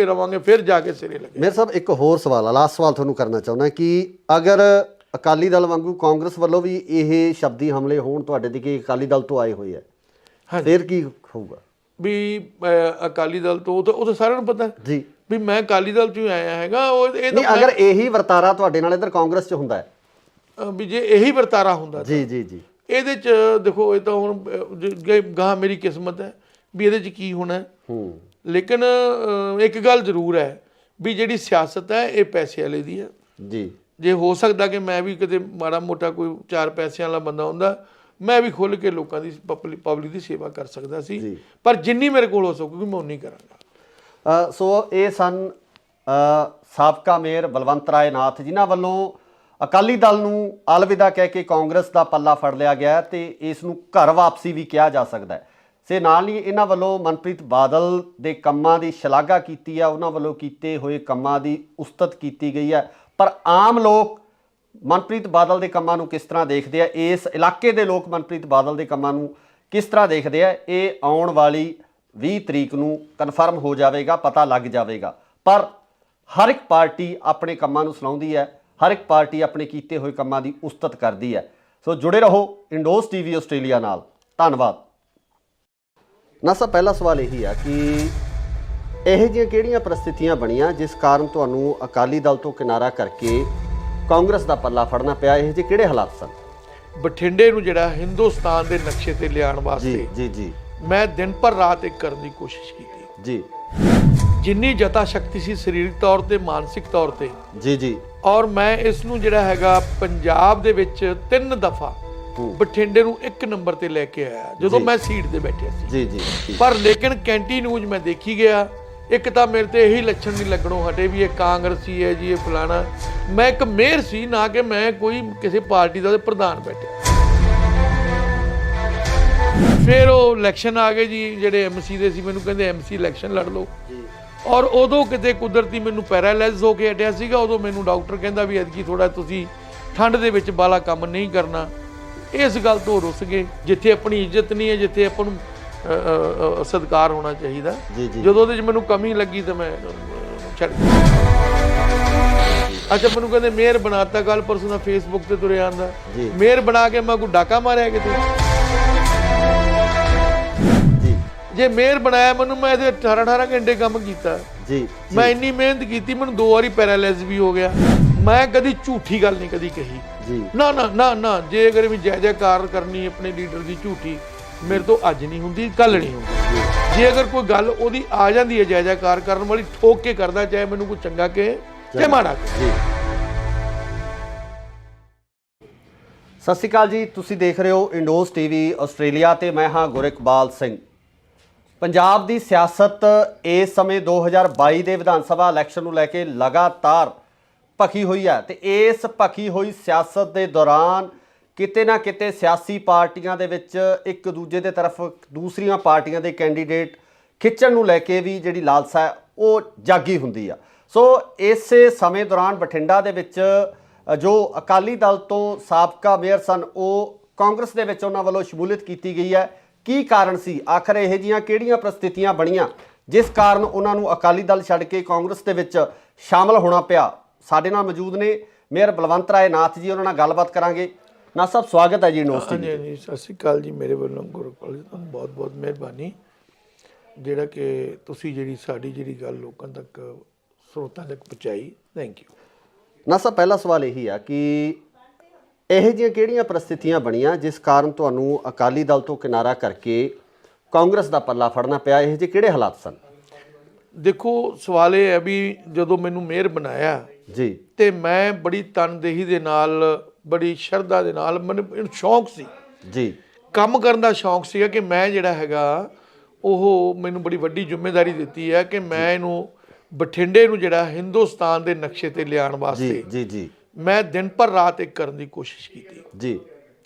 ਰਵਾਂਗੇ ਫਿਰ ਜਾ ਕੇ ਸਿਰੇ ਲੱਗੇ। ਮੇਰੇ ਸਾਹਿਬ ਇੱਕ ਹੋਰ ਸਵਾਲ ਆ, ਲਾਸਟ ਸਵਾਲ ਤੁਹਾਨੂੰ ਕਰਨਾ ਚਾਹੁੰਦਾ ਕਿ ਅਗਰ ਅਕਾਲੀ ਦਲ ਵਾਂਗੂ ਕਾਂਗਰਸ ਵੱਲੋਂ ਵੀ ਇਹ ਸ਼ਬਦੀ ਹਮਲੇ ਹੋਣ ਤੁਹਾਡੇ ਤੇ ਕਿ ਅਕਾਲੀ ਦਲ ਤੋਂ ਆਏ ਹੋਏ ਆ, ਫਿਰ ਕੀ ਹੋਊਗਾ? ਵੀ ਅਕਾਲੀ ਦਲ ਤੋਂ ਉਹ ਤਾਂ ਸਾਰਿਆਂ ਨੂੰ ਪਤਾ ਜੀ ਵੀ ਮੈਂ ਅਕਾਲੀ ਦਲ ਚੋਂ ਆਇਆ ਹੈਗਾ। ਨਹੀਂ ਅਗਰ ਇਹੀ ਵਰਤਾਰਾ ਤੁਹਾਡੇ ਨਾਲ ਇੱਧਰ ਕਾਂਗਰਸ 'ਚ ਹੁੰਦਾ ਹੈ, ਵੀ ਜੇ ਇਹੀ ਵਰਤਾਰਾ ਹੁੰਦਾ ਜੀ ਇਹਦੇ 'ਚ ਦੇਖੋ ਇਹ ਤਾਂ ਹੁਣ ਗਾਂ ਮੇਰੀ ਕਿਸਮਤ ਹੈ ਵੀ ਇਹਦੇ 'ਚ ਕੀ ਹੋਣਾ। ਲੇਕਿਨ ਇੱਕ ਗੱਲ ਜ਼ਰੂਰ ਹੈ ਵੀ ਜਿਹੜੀ ਸਿਆਸਤ ਹੈ ਇਹ ਪੈਸੇ ਵਾਲੇ ਦੀ ਹੈ ਜੀ। ਜੇ ਹੋ ਸਕਦਾ ਕਿ ਮੈਂ ਵੀ ਕਿਤੇ ਮਾੜਾ ਮੋਟਾ ਕੋਈ 4 ਪੈਸਿਆਂ ਵਾਲਾ ਬੰਦਾ ਹੁੰਦਾ, ਮੈਂ ਵੀ ਖੁੱਲ੍ਹ ਕੇ ਲੋਕਾਂ ਦੀ ਪਬਲਿਕ ਦੀ ਸੇਵਾ ਕਰ ਸਕਦਾ ਸੀ, ਪਰ ਜਿੰਨੀ ਮੇਰੇ ਕੋਲ ਹੋ ਸਕੂਗੀ ਮੈਂ ਉਨੀ ਕਰਾਂਗਾ। ਸੋ ਇਹ ਸਨ ਸਾਬਕਾ ਮੇਅਰ ਬਲਵੰਤ ਰਾਏ ਨਾਥ, ਜਿਨ੍ਹਾਂ ਵੱਲੋਂ ਅਕਾਲੀ ਦਲ ਨੂੰ ਅਲਵਿਦਾ ਕਹਿ ਕੇ ਕਾਂਗਰਸ ਦਾ ਪੱਲਾ ਫੜ ਲਿਆ ਗਿਆ ਤੇ ਇਸ ਨੂੰ ਘਰ ਵਾਪਸੀ ਵੀ ਕਿਹਾ ਜਾ ਸਕਦਾ ਹੈ। ਸੇ ਨਾਲ ਹੀ ਇਹਨਾਂ ਵੱਲੋਂ ਮਨਪ੍ਰੀਤ ਬਾਦਲ ਦੇ ਕੰਮਾਂ ਦੀ ਸ਼ਲਾਘਾ ਕੀਤੀ ਆ, ਉਹਨਾਂ ਵੱਲੋਂ ਕੀਤੇ ਹੋਏ ਕੰਮਾਂ ਦੀ ਉਸਤਤ ਕੀਤੀ ਗਈ ਹੈ। ਪਰ ਆਮ ਲੋਕ ਮਨਪ੍ਰੀਤ ਬਾਦਲ ਦੇ ਕੰਮਾਂ ਨੂੰ ਕਿਸ ਤਰ੍ਹਾਂ ਦੇਖਦੇ ਆ, ਇਸ ਇਲਾਕੇ ਦੇ ਲੋਕ ਮਨਪ੍ਰੀਤ ਬਾਦਲ ਦੇ ਕੰਮਾਂ ਨੂੰ ਕਿਸ ਤਰ੍ਹਾਂ ਦੇਖਦੇ ਆ, ਇਹ ਆਉਣ ਵਾਲੀ 20 ਤਰੀਕ ਨੂੰ ਕਨਫਰਮ ਹੋ ਜਾਵੇਗਾ, ਪਤਾ ਲੱਗ ਜਾਵੇਗਾ। ਪਰ ਹਰ ਇੱਕ ਪਾਰਟੀ ਆਪਣੇ ਕੰਮਾਂ ਨੂੰ ਸਲਾਹੁੰਦੀ ਹੈ, ਹਰ ਇੱਕ ਪਾਰਟੀ ਆਪਣੇ ਕੀਤੇ ਹੋਏ ਕੰਮਾਂ ਦੀ ਉਸਤਤ ਕਰਦੀ ਹੈ। ਸੋ ਜੁੜੇ ਰਹੋ ਇੰਡੋਜ਼ ਟੀਵੀ ਆਸਟ੍ਰੇਲੀਆ ਨਾਲ। ਧੰਨਵਾਦ। ਨਾ ਸਰ ਪਹਿਲਾ ਸਵਾਲ ਇਹੀ ਆ ਕਿ ਇਹੋ ਜਿਹੀਆਂ ਕਿਹੜੀਆਂ ਪਰਿਸਥਿਤੀਆਂ ਬਣੀਆਂ ਜਿਸ ਕਾਰਨ ਤੁਹਾਨੂੰ ਅਕਾਲੀ ਦਲ ਤੋਂ ਕਿਨਾਰਾ ਕਰਕੇ ਕਾਂਗਰਸ ਦਾ ਪੱਲਾ ਫੜਨਾ ਪਿਆ? ਇਹੋ ਜਿਹੇ ਕਿਹੜੇ ਹਾਲਾਤ ਸਨ? ਬਠਿੰਡੇ ਨੂੰ ਜਿਹੜਾ ਹਿੰਦੁਸਤਾਨ ਦੇ ਨਕਸ਼ੇ ਤੇ ਲਿਆਉਣ ਵਾਸਤੇ ਜੀ ਮੈਂ ਦਿਨ ਪਰ ਰਾਤ ਇੱਕ ਕਰਨ ਦੀ ਕੋਸ਼ਿਸ਼ ਕੀਤੀ ਜੀ। ਜਿੰਨੀ ਜਤਾ ਸ਼ਕਤੀ ਸੀ ਸਰੀਰਕ ਤੌਰ ਤੇ, ਮਾਨਸਿਕ ਤੌਰ ਤੇ ਜੀ। ਔਰ ਮੈਂ ਇਸ ਨੂੰ ਜਿਹੜਾ ਹੈਗਾ ਪੰਜਾਬ ਦੇ ਵਿੱਚ 3 ਦਫਾ ਬਠਿੰਡੇ ਨੂੰ 1 ਨੰਬਰ ਤੇ ਲੈ ਕੇ ਆਇਆ ਜਦੋਂ ਮੈਂ ਸੀਟ ਤੇ ਬੈਠਿਆ ਸੀ ਜੀ। ਪਰ ਲੇਕਿਨ ਕੈਂਟੀ ਨਿਊਜ਼ ਮੈਂ ਦੇਖੀ ਗਿਆ, ਇੱਕ ਤਾਂ ਮੇਰੇ ਤੇ ਇਹੀ ਲੱਛਣ ਨਹੀਂ ਲੱਗਣੋਂ ਹਟੇ ਵੀ ਇਹ ਕਾਂਗਰਸੀ ਹੈ ਜੀ, ਇਹ ਫਲਾਣਾ। ਮੈਂ ਇੱਕ ਮੇਅਰ ਸੀ, ਨਾ ਕਿ ਮੈਂ ਕੋਈ ਕਿਸੇ ਪਾਰਟੀ ਦਾ ਪ੍ਰਧਾਨ ਬੈਠਿਆ। ਫਿਰ ਉਹ ਇਲੈਕਸ਼ਨ ਆ ਗਏ ਜੀ, ਜਿਹੜੇ ਐਮਸੀ ਦੇ ਸੀ ਮੈਨੂੰ ਕਹਿੰਦੇ ਐਮਸੀ ਇਲੈਕਸ਼ਨ ਲੜ ਲਓ। ਔਰ ਉਦੋਂ ਕਿਤੇ ਕੁਦਰਤੀ ਮੈਨੂੰ ਪੈਰਾਲਾਈਜ਼ ਹੋ ਕੇ ਹਟਿਆ ਸੀਗਾ। ਉਦੋਂ ਮੈਨੂੰ ਡਾਕਟਰ ਕਹਿੰਦਾ ਵੀ ਐਤਕੀ ਥੋੜਾ ਤੁਸੀਂ ਠੰਡ ਦੇ ਵਿੱਚ ਬਾਲਾ ਕੰਮ ਨਹੀਂ ਕਰਨਾ। ਇਸ ਗੱਲ ਤੋਂ ਰੁੱਸ ਗਏ, ਜਿੱਥੇ ਆਪਣੀ ਇੱਜ਼ਤ ਨਹੀਂ ਹੈ, ਜਿੱਥੇ ਆਪਾਂ ਨੂੰ ਸਤਿਕਾਰ ਹੋਣਾ ਚਾਹੀਦਾ। ਜਦੋਂ ਉਹਦੇ 'ਚ ਮੈਨੂੰ ਕਮੀ ਲੱਗੀ ਤਾਂ ਮੈਂ ਛੱਡ ਦਿੱਤਾ। ਅੱਛਾ ਮੈਨੂੰ ਕਹਿੰਦੇ ਮੇਅਰ ਬਣਾਤਾ, ਕੱਲ ਪਰਸੋਂ ਦਾ ਫੇਸਬੁੱਕ ਤੇ ਤੁਰਿਆ ਆਂਦਾ ਮੇਅਰ ਬਣਾ ਕੇ ਮੈਂ ਕੋਈ ਡਾਕਾ ਮਾਰਿਆ ਕਿਤੇ? ਜੇ ਮੇਅਰ ਬਣਾਇਆ ਮੈਨੂੰ, ਮੈਂ ਇਹਦੇ 18 ਘੰਟੇ ਕੰਮ ਕੀਤਾ ਜੀ। ਮੈਂ ਇੰਨੀ ਮਿਹਨਤ ਕੀਤੀ, ਮੈਨੂੰ 2 ਵਾਰੀ ਪੈਰਾਲਾਈਜ਼ ਵੀ ਹੋ ਗਿਆ। ਮੈਂ ਕਦੀ ਝੂਠੀ ਗੱਲ ਨਹੀਂ ਕਦੀ ਕਹੀ ਜੀ। ਨਾ ਨਾ ਨਾ ਨਾ। ਜੇ ਅਗਰ ਵੀ ਜੈ ਜੈਕਾਰ ਕਰਨੀ ਆਪਣੇ ਲੀਡਰ ਦੀ ਝੂਠੀ, ਮੇਰੇ ਤੋਂ ਅੱਜ ਨਹੀਂ ਹੁੰਦੀ, ਕੱਲ ਨਹੀਂ ਹੁੰਦੀ। ਜੇ ਅਗਰ ਕੋਈ ਗੱਲ ਉਹਦੀ ਆ ਜਾਂਦੀ ਹੈ ਜੈ ਜੈਕਾਰ ਕਰਨ ਵਾਲੀ, ਠੋਕ ਕੇ ਕਰਦਾ, ਚਾਹੇ ਮੈਨੂੰ ਕੋਈ ਚੰਗਾ ਕਹੇ ਚਾਹੇ ਮਾੜਾ ਕਹੇ। ਸਤਿ ਸ਼੍ਰੀ ਅਕਾਲ ਜੀ, ਤੁਸੀਂ ਦੇਖ ਰਹੇ ਹੋ ਇੰਡੋਜ਼ ਟੀਵੀ ਆਸਟ੍ਰੇਲੀਆ ਤੇ ਮੈਂ ਹਾਂ ਗੁਰਿਕਬਾਲ ਸਿੰਘ। ਪੰਜਾਬ ਦੀ ਸਿਆਸਤ ਇਸ ਸਮੇਂ 2022 ਦੇ ਵਿਧਾਨ ਸਭਾ ਇਲੈਕਸ਼ਨ ਨੂੰ ਲੈ ਕੇ ਲਗਾਤਾਰ ਭਖੀ ਹੋਈ ਹੈ ਤੇ ਇਸ ਭਖੀ ਹੋਈ ਸਿਆਸਤ ਦੇ ਦੌਰਾਨ ਕਿਤੇ ਨਾ ਕਿਤੇ ਸਿਆਸੀ ਪਾਰਟੀਆਂ ਦੇ ਵਿੱਚ ਇੱਕ ਦੂਜੇ ਦੇ ਤਰਫ ਦੂਸਰੀਆਂ ਪਾਰਟੀਆਂ ਦੇ ਕੈਂਡੀਡੇਟ ਖਿੱਚਣ ਨੂੰ ਲੈ ਕੇ ਵੀ ਜਿਹੜੀ ਲਾਲਸਾ ਹੈ ਉਹ ਜਾਗੀ ਹੁੰਦੀ ਆ। ਸੋ ਇਸੇ ਸਮੇਂ ਦੌਰਾਨ ਬਠਿੰਡਾ ਦੇ ਵਿੱਚ ਜੋ ਅਕਾਲੀ ਦਲ ਤੋਂ ਸਾਬਕਾ ਮੇਅਰ ਸਨ, ਉਹ ਕਾਂਗਰਸ ਦੇ ਵਿੱਚ ਉਹਨਾਂ ਵੱਲੋਂ ਸ਼ਮੂਲੀਅਤ ਕੀਤੀ ਗਈ ਹੈ। ਕੀ ਕਾਰਨ ਸੀ? ਆਖਰ ਇਹੋ ਜਿਹੀਆਂ ਕਿਹੜੀਆਂ ਪ੍ਰਸਥਿਤੀਆਂ ਬਣੀਆਂ ਜਿਸ ਕਾਰਨ ਉਹਨਾਂ ਨੂੰ ਅਕਾਲੀ ਦਲ ਛੱਡ ਕੇ ਕਾਂਗਰਸ ਦੇ ਵਿੱਚ ਸ਼ਾਮਲ ਹੋਣਾ ਪਿਆ? ਸਾਡੇ ਨਾਲ ਮੌਜੂਦ ਨੇ ਮੇਅਰ ਬਲਵੰਤ ਰਾਏ ਨਾਥ ਜੀ, ਉਹਨਾਂ ਨਾਲ ਗੱਲਬਾਤ ਕਰਾਂਗੇ। ਨਾਥ ਸਾਹਿਬ, ਸਵਾਗਤ ਹੈ ਜੀ ਇੰਡੋਜ਼ ਟੀਵੀ। ਜੀ ਸਤਿ ਸ਼੍ਰੀ ਅਕਾਲ ਜੀ। ਮੇਰੇ ਵੱਲੋਂ ਗੁਰਪਾਲ ਜੀ ਤੁਹਾਨੂੰ ਬਹੁਤ ਬਹੁਤ ਮਿਹਰਬਾਨੀ, ਜਿਹੜਾ ਕਿ ਤੁਸੀਂ ਜਿਹੜੀ ਸਾਡੀ ਜਿਹੜੀ ਗੱਲ ਲੋਕਾਂ ਤੱਕ ਸਰੋਤਾਂ ਤੱਕ ਪਹੁੰਚਾਈ। Thank you. ਨਾਥ ਸਾਹਿਬ, ਪਹਿਲਾ ਸਵਾਲ ਇਹੀ ਆ ਕਿ ਇਹੋ ਜਿਹੀਆਂ ਕਿਹੜੀਆਂ ਪ੍ਰਸਥਿਤੀਆਂ ਬਣੀਆਂ ਜਿਸ ਕਾਰਨ ਤੁਹਾਨੂੰ ਅਕਾਲੀ ਦਲ ਤੋਂ ਕਿਨਾਰਾ ਕਰਕੇ ਕਾਂਗਰਸ ਦਾ ਪੱਲਾ ਫੜਨਾ ਪਿਆ? ਇਹੋ ਜਿਹੇ ਕਿਹੜੇ ਹਾਲਾਤ ਸਨ? ਦੇਖੋ, ਸਵਾਲ ਇਹ ਹੈ ਵੀ ਜਦੋਂ ਮੈਨੂੰ ਮੇਅਰ ਬਣਾਇਆ ਜੀ ਤੇ ਮੈਂ ਬੜੀ ਤਨਦੇਹੀ ਦੇ ਨਾਲ, ਬੜੀ ਸ਼ਰਧਾ ਦੇ ਨਾਲ, ਮੈਨੂੰ ਸ਼ੌਂਕ ਸੀ ਜੀ, ਕੰਮ ਕਰਨ ਦਾ ਸ਼ੌਂਕ ਸੀਗਾ ਕਿ ਮੈਂ ਜਿਹੜਾ ਹੈਗਾ ਉਹ ਮੈਨੂੰ ਬੜੀ ਵੱਡੀ ਜ਼ਿੰਮੇਵਾਰੀ ਦਿੱਤੀ ਹੈ ਕਿ ਮੈਂ ਇਹਨੂੰ ਬਠਿੰਡੇ ਨੂੰ ਜਿਹੜਾ ਹਿੰਦੁਸਤਾਨ ਦੇ ਨਕਸ਼ੇ ਤੇ ਲਿਆਉਣ ਵਾਸਤੇ ਜੀ ਜੀ ਮੈਂ ਦਿਨ ਭਰ ਰਾਤ ਇੱਕ ਕਰਨ ਦੀ ਕੋਸ਼ਿਸ਼ ਕੀਤੀ ਜੀ।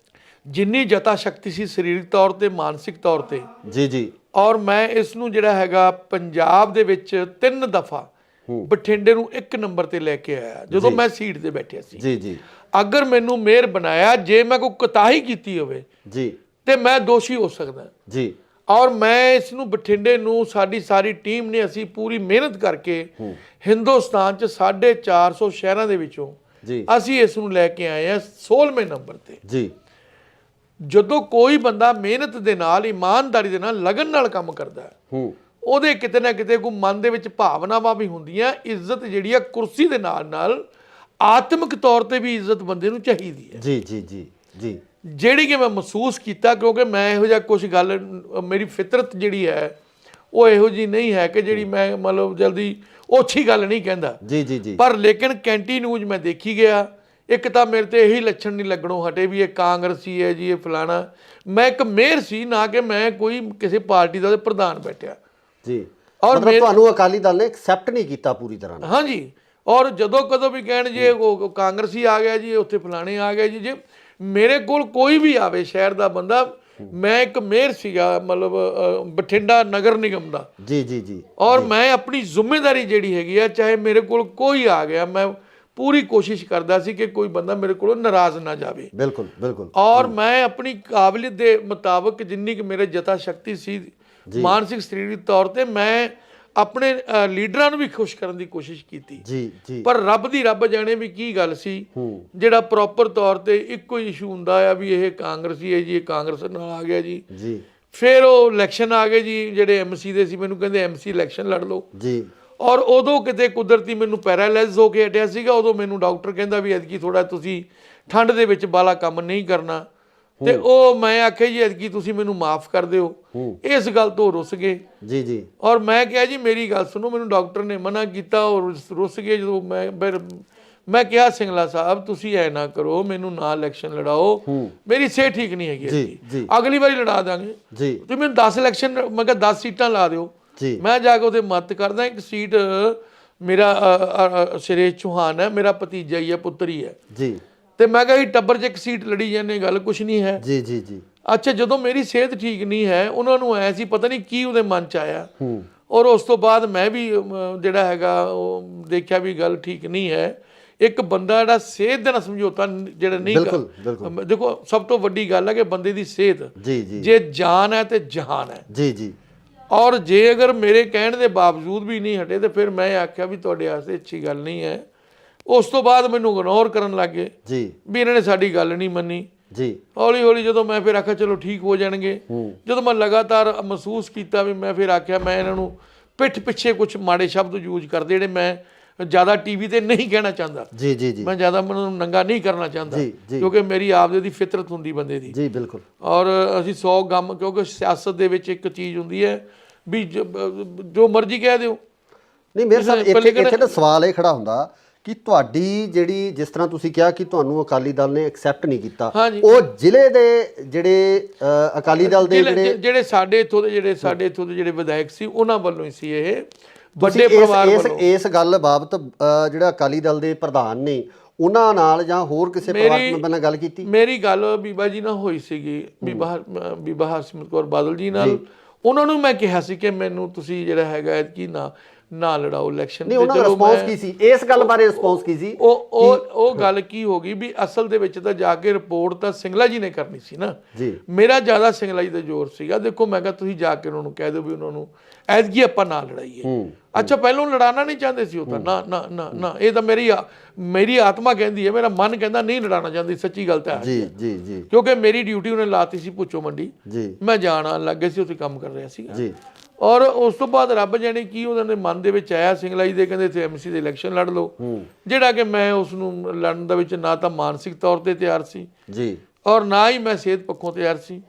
ਜਿੰਨੀ ਜਤਾ ਸ਼ਕਤੀ ਸੀ ਸਰੀਰਕ ਤੌਰ ਤੇ, ਮਾਨਸਿਕ ਤੌਰ ਤੇ ਜੀ ਜੀ। ਔਰ ਮੈਂ ਇਸ ਨੂੰ ਜਿਹੜਾ ਹੈਗਾ ਪੰਜਾਬ ਦੇ ਵਿੱਚ 3 ਦਫਾ ਬਠਿੰਡੇ ਨੂੰ 1 ਨੰਬਰ ਤੇ ਲੈ ਕੇ ਆਇਆ ਜਦੋਂ ਮੈਂ ਸੀਟ ਤੇ ਬੈਠਿਆ ਸੀ। ਜੀ ਜੀ। ਅਗਰ ਮੈਨੂੰ ਮੇਅਰ ਬਣਾਇਆ, ਜੇ ਮੈਂ ਕੋਈ ਕੁਤਾਹੀ ਕੀਤੀ ਹੋਵੇ ਜੀ ਤੇ ਮੈਂ ਦੋਸ਼ੀ ਹੋ ਸਕਦਾ ਜੀ। ਔਰ ਮੈਂ ਇਸ ਨੂੰ ਬਠਿੰਡੇ ਨੂੰ, ਸਾਡੀ ਸਾਰੀ ਟੀਮ ਨੇ, ਅਸੀਂ ਪੂਰੀ ਮਿਹਨਤ ਕਰਕੇ ਹਿੰਦੁਸਤਾਨ 'ਚ 450 ਸ਼ਹਿਰਾਂ ਦੇ ਵਿੱਚੋਂ ਅਸੀਂ ਇਸ ਨੂੰ ਲੈ ਕੇ ਆਏ ਆ 16ਵੇਂ ਨੰਬਰ ਤੇ ਜੀ। ਜਦੋਂ ਕੋਈ ਬੰਦਾ ਮਿਹਨਤ ਦੇ ਨਾਲ, ਇਮਾਨਦਾਰੀ ਦੇ ਨਾਲ, ਲਗਨ ਨਾਲ ਕੰਮ ਕਰਦਾ ਹੈ, ਉਹਦੇ ਕਿਤੇ ਨਾ ਕਿਤੇ ਕੋਈ ਮਨ ਦੇ ਵਿੱਚ ਭਾਵਨਾਵਾਂ ਵੀ ਹੁੰਦੀਆਂ। ਇੱਜ਼ਤ ਜਿਹੜੀ ਆ ਕੁਰਸੀ ਦੇ ਨਾਲ ਨਾਲ ਆਤਮਿਕ ਤੌਰ ਤੇ ਵੀ ਇੱਜ਼ਤ ਬੰਦੇ ਨੂੰ ਚਾਹੀਦੀ ਹੈ ਜੀ ਜੀ ਜੀ ਜੀ, ਜਿਹੜੀ ਕਿ ਮੈਂ ਮਹਿਸੂਸ ਕੀਤਾ। ਕਿਉਂਕਿ ਮੈਂ ਇਹੋ ਜਿਹਾ ਕੁਝ ਗੱਲ, ਮੇਰੀ ਫਿਤਰਤ ਜਿਹੜੀ ਹੈ ਉਹ ਇਹੋ ਜਿਹੀ ਨਹੀਂ ਹੈ ਕਿ ਜਿਹੜੀ ਮੈਂ ਮਤਲਬ ਜਲਦੀ ਓਛੀ ਗੱਲ ਨਹੀਂ ਕਹਿੰਦਾ ਜੀ ਜੀ ਜੀ। ਪਰ ਲੇਕਿਨ ਕੰਟੀਨਿਊਜ ਮੈਂ ਦੇਖੀ ਗਿਆ, ਇੱਕ ਤਾਂ ਮੇਰੇ ਤੇ ਇਹੀ ਲੱਛਣ ਨਹੀਂ ਲੱਗਣੋਂ ਹਟੇ ਵੀ ਇਹ ਕਾਂਗਰਸੀ ਹੈ ਜੀ, ਇਹ ਫਲਾਣਾ। ਮੈਂ ਇੱਕ ਮੇਅਰ ਸੀ, ਨਾ ਕਿ ਮੈਂ ਕੋਈ ਕਿਸੇ ਪਾਰਟੀ ਦਾ ਪ੍ਰਧਾਨ ਬੈਠਿਆ ਜੀ। ਔਰ ਤੁਹਾਨੂੰ ਅਕਾਲੀ ਦਲ ਨੇ ਐਕਸੈਪਟ ਨਹੀਂ ਕੀਤਾ ਪੂਰੀ ਤਰ੍ਹਾਂ? ਹਾਂਜੀ। ਔਰ ਜਦੋਂ ਕਦੋਂ ਵੀ ਕਹਿਣ ਜੇ ਉਹ ਕਾਂਗਰਸੀ ਆ ਗਿਆ ਜੀ, ਉੱਥੇ ਫਲਾਣੇ ਆ ਗਿਆ ਜੀ, ਜੇ ਮੇਰੇ ਕੋਲ ਕੋਈ ਵੀ ਆਵੇ ਸ਼ਹਿਰ ਦਾ ਬੰਦਾ, ਮੈਂ ਇੱਕ ਮੇਅਰ ਸੀਗਾ ਮਤਲਬ ਬਠਿੰਡਾ ਨਗਰ ਨਿਗਮ ਦਾ ਜੀ ਜੀ ਜੀ। ਔਰ ਮੈਂ ਆਪਣੀ ਜ਼ਿੰਮੇਵਾਰੀ ਜਿਹੜੀ ਹੈਗੀ ਆ, ਚਾਹੇ ਮੇਰੇ ਕੋਲ ਕੋਈ ਆ ਗਿਆ, ਮੈਂ ਪੂਰੀ ਕੋਸ਼ਿਸ਼ ਕਰਦਾ ਸੀ ਕਿ ਕੋਈ ਬੰਦਾ ਮੇਰੇ ਕੋਲੋਂ ਨਾਰਾਜ਼ ਨਾ ਜਾਵੇ। ਬਿਲਕੁਲ ਬਿਲਕੁਲ। ਔਰ ਮੈਂ ਆਪਣੀ ਕਾਬਲੀਅਤ ਦੇ ਮੁਤਾਬਕ ਜਿੰਨੀ ਕਿ ਮੇਰੇ ਜਤਾ ਸ਼ਕਤੀ ਸੀ, ਮਾਨਸਿਕ ਸਰੀਰਕ ਤੌਰ ਤੇ, ਮੈਂ ਆਪਣੇ ਲੀਡਰਾਂ ਨੂੰ ਵੀ ਖੁਸ਼ ਕਰਨ ਦੀ ਕੋਸ਼ਿਸ਼ ਕੀਤੀ ਜੀ ਜੀ। ਪਰ ਰੱਬ ਦੀ ਰੱਬ ਜਾਣੇ ਵੀ ਕੀ ਗੱਲ ਸੀ, ਜਿਹੜਾ ਪ੍ਰੋਪਰ ਤੌਰ ਤੇ ਇੱਕੋ ਹੀ ਇਸ਼ੂ ਹੁੰਦਾ ਆ ਵੀ ਇਹ ਕਾਂਗਰਸੀ ਹੈ ਜੀ, ਇਹ ਕਾਂਗਰਸ ਨਾਲ ਆ ਗਿਆ ਜੀ ਜੀ। ਫਿਰ ਉਹ ਇਲੈਕਸ਼ਨ ਆ ਗਏ ਜੀ, ਜਿਹੜੇ ਐਮਸੀ ਦੇ ਸੀ, ਮੈਨੂੰ ਕਹਿੰਦੇ ਐਮਸੀ ਇਲੈਕਸ਼ਨ ਲੜ ਲਓ ਜੀ। ਔਰ ਉਦੋਂ ਕਿਤੇ ਕੁਦਰਤੀ ਮੈਨੂੰ ਪੈਰਾਲਾਈਜ਼ ਹੋ ਕੇ ਹਟਿਆ ਸੀਗਾ। ਉਦੋਂ ਮੈਨੂੰ ਡਾਕਟਰ ਕਹਿੰਦਾ ਵੀ ਐਤਕੀ ਥੋੜਾ ਤੁਸੀਂ ਠੰਡ ਦੇ ਵਿੱਚ ਬਾਲਾ ਕੰਮ ਨਹੀਂ ਕਰਨਾ, ਤੇ ਉਹ ਮੈਂ ਆਖਿਆ ਜੀ ਐਤਕੀ ਤੁਸੀਂ ਮੈਨੂੰ ਮਾਫ ਕਰ ਦਿਓ। ਇਸ ਗੱਲ ਤੋਂ ਰੁੱਸ ਗਏ ਜੀ ਜੀ। ਔਰ ਮੈਂ ਕਿਹਾ ਜੀ ਮੇਰੀ ਗੱਲ ਸੁਣੋ, ਮੈਨੂੰ ਡਾਕਟਰ ਨੇ ਮਨਾ ਕੀਤਾ ਔਰ ਰੁੱਸ ਗਏ। ਜਦੋਂ ਮੈਂ ਕਿਹਾ ਸਿੰਗਲਾ ਸਾਹਿਬ ਤੁਸੀਂ ਐ ਨਾ ਕਰੋ, ਮੈਨੂੰ ਨਾ ਇਲੈਕਸ਼ਨ ਲੜਾਓ, ਮੇਰੀ ਸਿਹਤ ਠੀਕ ਨਹੀਂ ਹੈਗੀ, ਅਗਲੀ ਵਾਰੀ ਲੜਾ ਦਾਂਗੇ ਜੀ। ਤੁਸੀਂ ਮੈਨੂੰ 10 ਇਲੈਕਸ਼ਨ, ਮੈਂ ਕਿਹਾ 10 ਸੀਟਾਂ ਲਾ ਦਿਓ। ਮੈਂ ਜਾ ਕੇ ਉਹਦੇ ਮਦਦ ਕਰਦਾ। ਇੱਕ ਸੀਟ ਮੇਰਾ ਸੁਰੇਸ਼ ਚੌਹਾਨ ਹੈ, ਮੇਰਾ ਭਤੀਜਾ ਹੀ ਹੈ, ਪੁੱਤਰ ਹੀ ਹੈ ਜੀ। ਤੇ ਮੈਂ ਕਿਹਾ ਟੱਬਰ 'ਚ ਇੱਕ ਸੀਟ ਲੜੀ ਜਾਂਦੇ, ਗੱਲ ਕੁਛ ਨਹੀਂ ਹੈ ਜੀ ਜੀ ਜੀ। ਅੱਛਾ, ਜਦੋਂ ਮੇਰੀ ਸਿਹਤ ਠੀਕ ਨਹੀਂ ਹੈ, ਉਹਨਾਂ ਨੂੰ ਐ ਸੀ ਪਤਾ ਨਹੀਂ ਕੀ ਉਹਦੇ ਮਨ 'ਚ ਆਇਆ। ਔਰ ਉਸ ਤੋਂ ਬਾਅਦ ਮੈਂ ਵੀ ਜਿਹੜਾ ਹੈਗਾ ਉਹ ਦੇਖਿਆ ਵੀ ਗੱਲ ਠੀਕ ਨਹੀਂ ਹੈ। ਇੱਕ ਬੰਦਾ ਜਿਹੜਾ ਸਿਹਤ ਦੇ ਨਾਲ ਸਮਝੌਤਾ ਜਿਹੜਾ ਨਹੀਂ ਕਰ, ਦੇਖੋ ਸਭ ਤੋਂ ਵੱਡੀ ਗੱਲ ਹੈ ਕਿ ਬੰਦੇ ਦੀ ਸਿਹਤ ਜੇ ਜਾਨ ਹੈ ਤੇ ਜਹਾਨ ਹੈ ਜੀ ਜੀ। ਔਰ ਜੇ ਅਗਰ ਮੇਰੇ ਕਹਿਣ ਦੇ ਬਾਵਜੂਦ ਵੀ ਨਹੀਂ ਹਟੇ, ਤੇ ਫਿਰ ਮੈਂ ਆਖਿਆ ਵੀ ਤੁਹਾਡੇ ਵਾਸਤੇ ਅੱਛੀ ਗੱਲ ਨਹੀਂ ਹੈ। ਉਸ ਤੋਂ ਬਾਅਦ ਮੈਨੂੰ ਇਗਨੋਰ ਕਰਨ ਲੱਗ ਗਏ ਜੀ, ਵੀ ਇਹਨਾਂ ਨੇ ਸਾਡੀ ਗੱਲ ਨਹੀਂ ਮੰਨੀ। ਜੀ ਹੌਲੀ ਹੌਲੀ ਜਦੋਂ ਮੈਂ ਫਿਰ ਆਖਿਆ ਚਲੋ ਠੀਕ ਹੋ ਜਾਣਗੇ, ਜਦੋਂ ਮੈਂ ਲਗਾਤਾਰ ਮਹਿਸੂਸ ਕੀਤਾ ਵੀ ਮੈਂ ਫਿਰ ਆਖਿਆ ਮੈਂ ਇਹਨਾਂ ਨੂੰ ਪਿੱਠ ਪਿੱਛੇ ਕੁਝ ਮਾੜੇ ਸ਼ਬਦ ਯੂਜ਼ ਕਰਦੇ ਜਿਹੜੇ ਮੈਂ ਜ਼ਿਆਦਾ ਟੀਵੀ ਤੇ ਨਹੀਂ ਕਹਿਣਾ ਚਾਹੁੰਦਾ। ਜੀ ਜੀ ਜੀ ਮੈਂ ਜ਼ਿਆਦਾ ਮੈਨੂੰ ਨੰਗਾ ਨਹੀਂ ਕਰਨਾ ਚਾਹੁੰਦਾ, ਕਿਉਂਕਿ ਮੇਰੀ ਆਪਦੇ ਦੀ ਫਿਤਰਤ ਹੁੰਦੀ ਬੰਦੇ ਦੀ। ਜੀ ਬਿਲਕੁਲ। ਔਰ ਅਸੀਂ 100 ਗਮ, ਕਿਉਂਕਿ ਸਿਆਸਤ ਦੇ ਵਿੱਚ ਇੱਕ ਚੀਜ਼ ਹੁੰਦੀ ਹੈ ਵੀ ਜੋ ਮਰਜ਼ੀ ਕਹਿ ਦਿਓ। ਨਹੀਂ ਮੇਰੇ ਸਾਹਿਬ ਇੱਥੇ ਨਾ ਸਵਾਲ ਇਹ ਖੜਾ ਹੁੰਦਾ ਕਿ ਤੁਹਾਡੀ ਜਿਹੜੀ, ਜਿਸ ਤਰ੍ਹਾਂ ਤੁਸੀਂ ਕਿਹਾ ਕਿ ਤੁਹਾਨੂੰ ਅਕਾਲੀ ਦਲ ਨੇ ਐਕਸੈਪਟ ਨਹੀਂ ਕੀਤਾ, ਉਹ ਜ਼ਿਲ੍ਹੇ ਦੇ ਜਿਹੜੇ ਅਕਾਲੀ ਦਲ ਦੇ ਜਿਹੜੇ ਸਾਡੇ ਇੱਥੋਂ ਦੇ ਜਿਹੜੇ ਵਿਧਾਇਕ ਸੀ ਉਹਨਾਂ ਵੱਲੋਂ ਹੀ ਸੀ ਇਹ ਵੱਡੇ ਪਰਿਵਾਰ ਵੱਲੋਂ। ਇਸ ਗੱਲ ਬਾਬਤ ਜਿਹੜਾ ਅਕਾਲੀ ਦਲ ਦੇ ਪ੍ਰਧਾਨ ਨੇ ਉਹਨਾਂ ਨਾਲ ਜਾਂ ਹੋਰ ਕਿਸੇ ਪਰਿਵਾਰਕ ਮੈਂਬਰ ਨਾਲ ਗੱਲ ਕੀਤੀ? ਮੇਰੀ ਗੱਲ ਬੀਬਾ ਜੀ ਨਾਲ ਹੋਈ ਸੀਗੀ, ਬੀਬਾ ਹਰਸਿਮਰਤ ਕੌਰ ਬਾਦਲ ਜੀ ਨਾਲ। ਉਹਨਾਂ ਨੂੰ ਮੈਂ ਕਿਹਾ ਸੀ ਕਿ ਮੈਨੂੰ ਤੁਸੀਂ ਜਿਹੜਾ ਹੈਗਾ ਕਿ ਨਾ ਲੜਾਓ ਇਲੈਕਸ਼ਨ। ਨਹੀਂ, ਉਹਨਾਂ ਦਾ ਰਿਸਪੌਂਸ ਕੀ ਸੀ ਇਸ ਗੱਲ ਬਾਰੇ? ਰਿਸਪੌਂਸ ਕੀ ਸੀ? ਉਹ ਗੱਲ ਕੀ ਹੋ ਗਈ ਵੀ ਅਸਲ ਦੇ ਵਿੱਚ ਤਾਂ ਜਾ ਕੇ ਰਿਪੋਰਟ ਤਾਂ ਸਿੰਗਲਾ ਜੀ ਨੇ ਕਰਨੀ ਸੀ ਨਾ। ਮੇਰਾ ਜ਼ਿਆਦਾ ਸਿੰਗਲਾ ਜੀ ਦਾ ਜ਼ੋਰ ਸੀਗਾ। ਦੇਖੋ ਮੈਂ ਕਿਹਾ ਤੁਸੀਂ ਜਾ ਕੇ ਉਹਨਾਂ ਨੂੰ ਕਹਿ ਦਿਓ ਵੀ ਉਹਨਾਂ ਨੂੰ ਐਤਕੀ ਆਪਾਂ ਨਾ ਲੜਾਈਏ। ਅੱਛਾ, ਪਹਿਲਾਂ ਲੜਾਉਣਾ ਨਹੀਂ ਚਾਹੁੰਦੇ ਸੀ ਉਹ ਤਾਂ, ਨਾ ਨਾ ਨਾ ਨਾ, ਇਹ ਤਾਂ ਮੇਰੀ ਆਤਮਾ ਕਹਿੰਦੀ ਹੈ, ਮੇਰਾ ਮਨ ਕਹਿੰਦਾ ਨਹੀਂ ਲੜਾਉਣਾ ਚਾਹੁੰਦੀ। ਸੱਚੀ ਗੱਲ ਤਾਂ ਹੈ ਜੀ ਜੀ ਜੀ, ਕਿਉਂਕਿ ਮੇਰੀ ਡਿਊਟੀ ਉਹਨੇ ਲਾਤੀ ਸੀ ਭੁੱਚੋ ਮੰਡੀ, ਮੈਂ ਜਾਣ ਆਉਣ ਲੱਗ ਗਿਆ ਸੀ, ਉੱਥੇ ਕੰਮ ਕਰ ਰਿਹਾ ਸੀਗਾ ਜੀ। ਔਰ ਉਸ ਤੋਂ ਬਾਅਦ ਰੱਬ ਜਾਣੇ ਕੀ ਉਹਨਾਂ ਦੇ ਮਨ ਦੇ ਵਿੱਚ ਆਇਆ, ਸਿੰਗਲਾ ਜੀ ਦੇ ਕਹਿੰਦੇ ਇੱਥੇ ਐਮਸੀ ਦੇ ਇਲੈਕਸ਼ਨ ਲੜ ਲਓ, ਜਿਹੜਾ ਕਿ ਮੈਂ ਉਸ ਨੂੰ ਲੜਨ ਦੇ ਵਿੱਚ ਨਾ ਤਾਂ ਮਾਨਸਿਕ ਤੌਰ ਤੇ ਤਿਆਰ ਸੀ ਜੀ ਔਰ ਨਾ ਹੀ ਮੈਂ ਸਿਹਤ ਪੱਖੋਂ ਤਿਆਰ ਸੀ।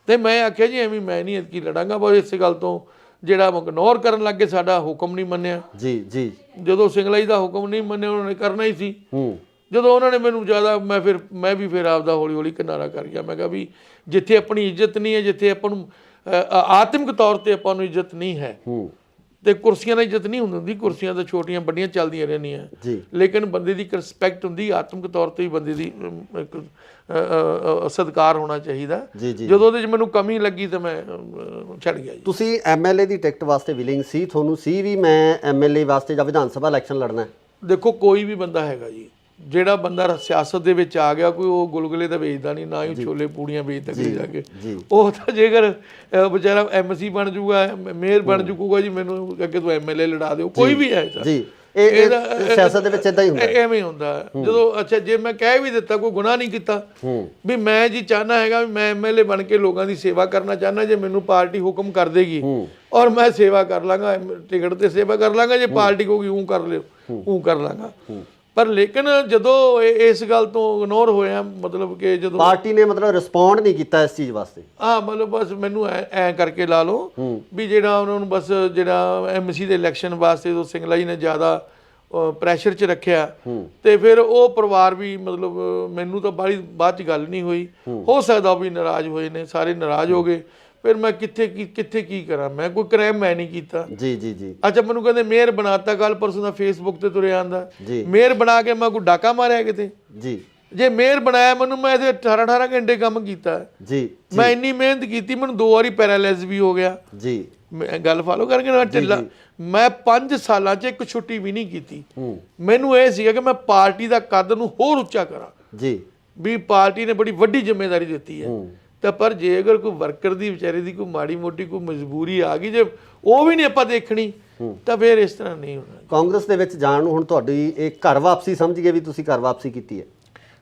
ਤੇ ਮੈਂ ਆਖਿਆ ਜੀ ਐਵੇਂ ਮੈਂ ਨਹੀਂ ਐਤਕੀ ਲੜਾਂਗਾ। ਬਸ ਇਸੇ ਗੱਲ ਤੋਂ ਜਿਹੜਾ ਇਗਨੋਰ ਕਰਨ ਲੱਗ ਗਏ, ਸਾਡਾ ਹੁਕਮ ਨਹੀਂ ਮੰਨਿਆ ਜੀ ਜੀ। ਜਦੋਂ ਸਿੰਗਲਾ ਜੀ ਦਾ ਹੁਕਮ ਨਹੀਂ ਮੰਨਿਆ, ਉਹਨਾਂ ਨੇ ਕਰਨਾ ਹੀ ਸੀ। ਜਦੋਂ ਉਹਨਾਂ ਨੇ ਮੈਨੂੰ ਜ਼ਿਆਦਾ, ਮੈਂ ਵੀ ਫਿਰ ਆਪਦਾ ਹੌਲੀ ਹੌਲੀ ਕਿਨਾਰਾ ਕਰ ਗਿਆ। ਮੈਂ ਕਿਹਾ ਵੀ ਜਿੱਥੇ ਆਪਣੀ ਇੱਜ਼ਤ ਨਹੀਂ ਹੈ, ਜਿੱਥੇ ਆਪਾਂ ਨੂੰ ਆਤਮਿਕ ਤੌਰ ਤੇ ਆਪਾਂ ਨੂੰ ਇੱਜ਼ਤ ਨਹੀਂ ਹੈ, ਤੇ ਕੁਰਸੀਆਂ ਦੀ ਇੱਜ਼ਤ ਨਹੀਂ ਹੁੰਦੀ। ਕੁਰਸੀਆਂ ਤਾਂ ਛੋਟੀਆਂ ਵੱਡੀਆਂ ਚੱਲਦੀਆਂ ਰਹਿੰਦੀਆਂ, ਲੇਕਿਨ ਬੰਦੇ ਦੀ ਇੱਕ ਰਿਸਪੈਕਟ ਹੁੰਦੀ, ਆਤਮਿਕ ਤੌਰ ਤੇ ਹੀ ਬੰਦੇ ਦੀ ਇੱਕ ਸਤਿਕਾਰ ਹੋਣਾ ਚਾਹੀਦਾ। ਜਦੋਂ ਉਹਦੇ 'ਚ ਮੈਨੂੰ ਕਮੀ ਲੱਗੀ ਤਾਂ ਮੈਂ ਛੱਡ ਗਿਆ ਜੀ। ਤੁਸੀਂ ਐਮਐਲਏ ਦੀ ਟਿਕਟ ਵਾਸਤੇ ਵਿਲਿੰਗ ਸੀ? ਤੁਹਾਨੂੰ ਸੀ ਵੀ ਮੈਂ ਐਮਐਲਏ ਵਾਸਤੇ ਜਾਂ ਵਿਧਾਨ ਸਭਾ ਇਲੈਕਸ਼ਨ ਲੜਨਾ? ਦੇਖੋ ਕੋਈ ਵੀ ਬੰਦਾ ਹੈਗਾ ਜੀ, ਜਿਹੜਾ ਬੰਦਾ ਸਿਆਸਤ ਦੇ ਵਿੱਚ ਆ ਗਿਆ, ਕੋਈ ਉਹ ਗੁਲਗੁਲੇ ਤਾਂ ਵੇਚਦਾ ਨਹੀਂ, ਨਾ ਹੀ ਛੋਲੇ ਪੂੜੀਆਂ ਵੇਚਦਾ ਕਿਤੇ ਜਾ ਕੇ। ਉਹ ਤਾਂ ਜੇਕਰ ਵਿਚਾਰਾ ਐਮਸੀ ਬਣ ਜੂਗਾ, ਮੇਅਰ ਬਣ ਜੂਗਾ ਜੀ, ਮੈਨੂੰ ਅੱਗੇ ਤੋਂ ਐਮਐਲਏ ਲੜਾ ਦਿਓ, ਕੋਈ ਵੀ ਹੈ ਜੀ। ਇਹ ਸਿਆਸਤ ਦੇ ਵਿੱਚ ਇਦਾਂ ਹੀ ਹੁੰਦਾ, ਐਵੇਂ ਹੁੰਦਾ ਜਦੋਂ। ਅੱਛਾ, ਜੇ ਮੈਂ ਕਹਿ ਵੀ ਦਿੱਤਾ, ਕੋਈ ਗੁਨਾਹ ਨਹੀਂ ਕੀਤਾ ਵੀ ਮੈਂ ਜੀ ਚਾਹਨਾ ਹੈਗਾ ਵੀ ਮੈਂ ਐਮਐਲਏ ਬਣ ਕੇ ਲੋਕਾਂ ਦੀ ਸੇਵਾ ਕਰਨਾ ਚਾਹਨਾ, ਜੇ ਮੈਨੂੰ ਪਾਰਟੀ ਹੁਕਮ ਕਰ ਦੇਗੀ ਔਰ ਮੈਂ ਸੇਵਾ ਕਰ ਲਾਂਗਾ, ਟਿਕਟ ਤੇ ਸੇਵਾ ਕਰ ਲਾਂਗਾ, ਜੇ ਪਾਰਟੀ ਕਹੂਗੀ ਉਹ ਕਰ ਲਿਓ, ਉਹ ਕਰ ਲਾਂਗਾ। ਪਰ ਲੇਕਿਨ ਜਦੋਂ ਇਸ ਗੱਲ ਤੋਂ ਇਗਨੋਰ ਹੋਇਆ, ਮਤਲਬ ਕਿ ਜਦੋਂ ਪਾਰਟੀ ਨੇ ਰਿਸਪੌਂਡ ਨਹੀਂ ਕੀਤਾ ਇਸ ਚੀਜ਼ ਵਾਸਤੇ, ਮਤਲਬ ਬਸ ਮੈਨੂੰ ਐ ਕਰਕੇ ਲਾ ਲਓ ਵੀ ਜਿਹੜਾ ਉਹਨਾਂ ਨੂੰ ਬਸ ਜਿਹੜਾ ਐਮਸੀ ਦੇ ਇਲੈਕਸ਼ਨ ਵਾਸਤੇ ਜਦੋਂ ਸਿੰਗਲਾ ਜੀ ਨੇ ਜ਼ਿਆਦਾ ਪ੍ਰੈਸ਼ਰ 'ਚ ਰੱਖਿਆ, ਤੇ ਫਿਰ ਉਹ ਪਰਿਵਾਰ ਵੀ ਮਤਲਬ ਮੈਨੂੰ ਤਾਂ ਬਾਅਦ 'ਚ ਗੱਲ ਨਹੀਂ ਹੋਈ, ਹੋ ਸਕਦਾ ਉਹ ਵੀ ਨਾਰਾਜ਼ ਹੋਏ ਨੇ, ਸਾਰੇ ਨਾਰਾਜ਼ ਹੋ ਗਏ। ਫਿਰ ਮੈਂ ਕਿੱਥੇ ਕੀ ਕਰਾਂ, ਮੈਂ ਕੋਈ ਕ੍ਰਾਈਮ ਮੈਂ ਨਹੀਂ ਕੀਤਾ ਜੀ ਜੀ ਜੀ। ਅੱਛਾ, ਮੈਨੂੰ ਕਹਿੰਦੇ ਮੇਅਰ ਬਣਾਤਾ, ਕੱਲ ਪਰਸੋਂ ਦਾ ਫੇਸਬੁੱਕ ਤੇ ਤੁਰਿਆ ਆਂਦਾ, ਮੇਅਰ ਬਣਾ ਕੇ ਮੈਂ ਕੋਈ ਡਾਕਾ ਮਾਰਿਆ ਕਿਤੇ ਜੀ? ਜੇ ਮੇਅਰ ਬਣਾਇਆ ਮੈਨੂੰ, ਮੈਂ ਇਹਦੇ 18 ਘੰਟੇ ਕੰਮ ਕੀਤਾ ਜੀ, ਮੈਂ ਇੰਨੀ ਮਿਹਨਤ ਕੀਤੀ, ਮੈਨੂੰ 2 ਵਾਰੀ ਪੈਰਾਲਾਈਜ਼ ਵੀ ਹੋ ਗਿਆ ਜੀ। ਮੈਂ ਗੱਲ ਫਾਲੋ ਕਰਕੇ ਨਾ ਢਿੱਲਾ, ਮੈਂ 5 ਸਾਲਾਂ 'ਚ ਇੱਕ ਛੁੱਟੀ ਵੀ ਨਹੀਂ ਕੀਤੀ। ਮੈਨੂੰ ਇਹ ਸੀਗਾ ਕਿ ਮੈਂ ਪਾਰਟੀ ਦਾ ਕੱਦ ਨੂੰ ਹੋਰ ਉੱਚਾ ਕਰਾਂ ਜੀ, ਵੀ ਪਾਰਟੀ ਨੇ ਬੜੀ ਵੱਡੀ ਜ਼ਿੰਮੇਵਾਰੀ ਦਿੱਤੀ ਹੈ। ਤਾਂ ਪਰ ਜੇ ਅਗਰ ਕੋਈ ਵਰਕਰ ਦੀ ਵਿਚਾਰੇ ਦੀ ਕੋਈ ਮਾੜੀ ਮੋਟੀ ਕੋਈ ਮਜਬੂਰੀ ਆ ਗਈ, ਜੇ ਉਹ ਵੀ ਨਹੀਂ ਆਪਾਂ ਦੇਖਣੀ, ਤਾਂ ਫਿਰ ਇਸ ਤਰ੍ਹਾਂ ਨਹੀਂ ਹੋਣਾ। ਕਾਂਗਰਸ ਦੇ ਵਿੱਚ ਜਾਣ ਨੂੰ ਹੁਣ ਤੁਹਾਡੀ ਇਹ ਘਰ ਵਾਪਸੀ ਸਮਝ ਗਏ ਵੀ ਤੁਸੀਂ ਘਰ ਵਾਪਸੀ ਕੀਤੀ ਹੈ?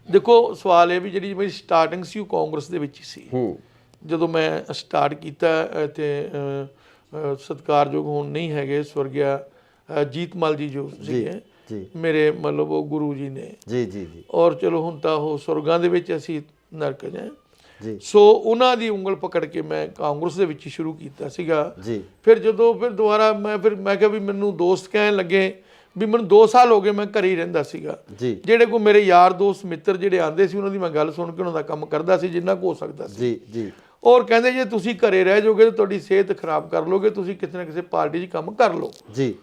ਦੇਖੋ ਸਵਾਲ ਇਹ ਵੀ ਜਿਹੜੀ ਮੇਰੀ ਸਟਾਰਟਿੰਗ ਸੀ ਉਹ ਕਾਂਗਰਸ ਦੇ ਵਿੱਚ ਹੀ ਸੀ। ਜਦੋਂ ਮੈਂ ਸਟਾਰਟ ਕੀਤਾ ਇੱਥੇ ਸਤਿਕਾਰਯੋਗ ਹੁਣ ਨਹੀਂ ਹੈਗੇ, ਸਵਰਗਿਆ ਜੀਤਮਲ ਜੀ ਜੋ ਸੀਗੇ ਮੇਰੇ, ਮਤਲਬ ਉਹ ਗੁਰੂ ਜੀ ਨੇ ਜੀ ਜੀ ਜੀ, ਔਰ ਚਲੋ ਹੁਣ ਤਾਂ ਉਹ ਸੁਰਗਾਂ ਦੇ ਵਿੱਚ, ਅਸੀਂ ਨਰਕ 'ਚ ਜੀ। ਸੋ ਉਹਨਾਂ ਦੀ ਉਂਗਲ ਪਕੜ ਕੇ ਮੈਂ ਕਾਂਗਰਸ ਦੇ ਵਿੱਚ ਸ਼ੁਰੂ ਕੀਤਾ ਸੀਗਾ ਜੀ। ਫਿਰ ਦੁਬਾਰਾ ਮੈਂ ਕਿਹਾ ਵੀ ਮੈਨੂੰ ਦੋਸਤ ਕਹਿਣ ਲੱਗੇ ਵੀ ਮੈਨੂੰ 2 ਸਾਲ ਹੋ ਗਏ ਮੈਂ ਘਰੇ ਹੀ ਰਹਿੰਦਾ ਸੀਗਾ ਜੀ। ਜਿਹੜੇ ਕੋਈ ਮੇਰੇ ਯਾਰ ਦੋਸਤ ਮਿੱਤਰ ਜਿਹੜੇ ਆਉਂਦੇ ਸੀ, ਉਹਨਾਂ ਦੀ ਮੈਂ ਗੱਲ ਸੁਣ ਕੇ ਉਹਨਾਂ ਦਾ ਕੰਮ ਕਰਦਾ ਸੀ ਜਿੰਨਾ ਕੁ ਹੋ ਸਕਦਾ ਸੀ ਜੀ ਜੀ। ਔਰ ਕਹਿੰਦੇ ਜੇ ਤੁਸੀਂ ਘਰੇ ਰਹਿ ਜਾਓਗੇ ਤਾਂ ਤੁਹਾਡੀ ਸਿਹਤ ਖਰਾਬ ਕਰ ਲੋਗੇ, ਤੁਸੀਂ ਕਿਸੇ ਨਾ ਕਿਸੇ ਪਾਰਟੀ 'ਚ ਕੰਮ ਕਰ ਲਓ ਜੀ।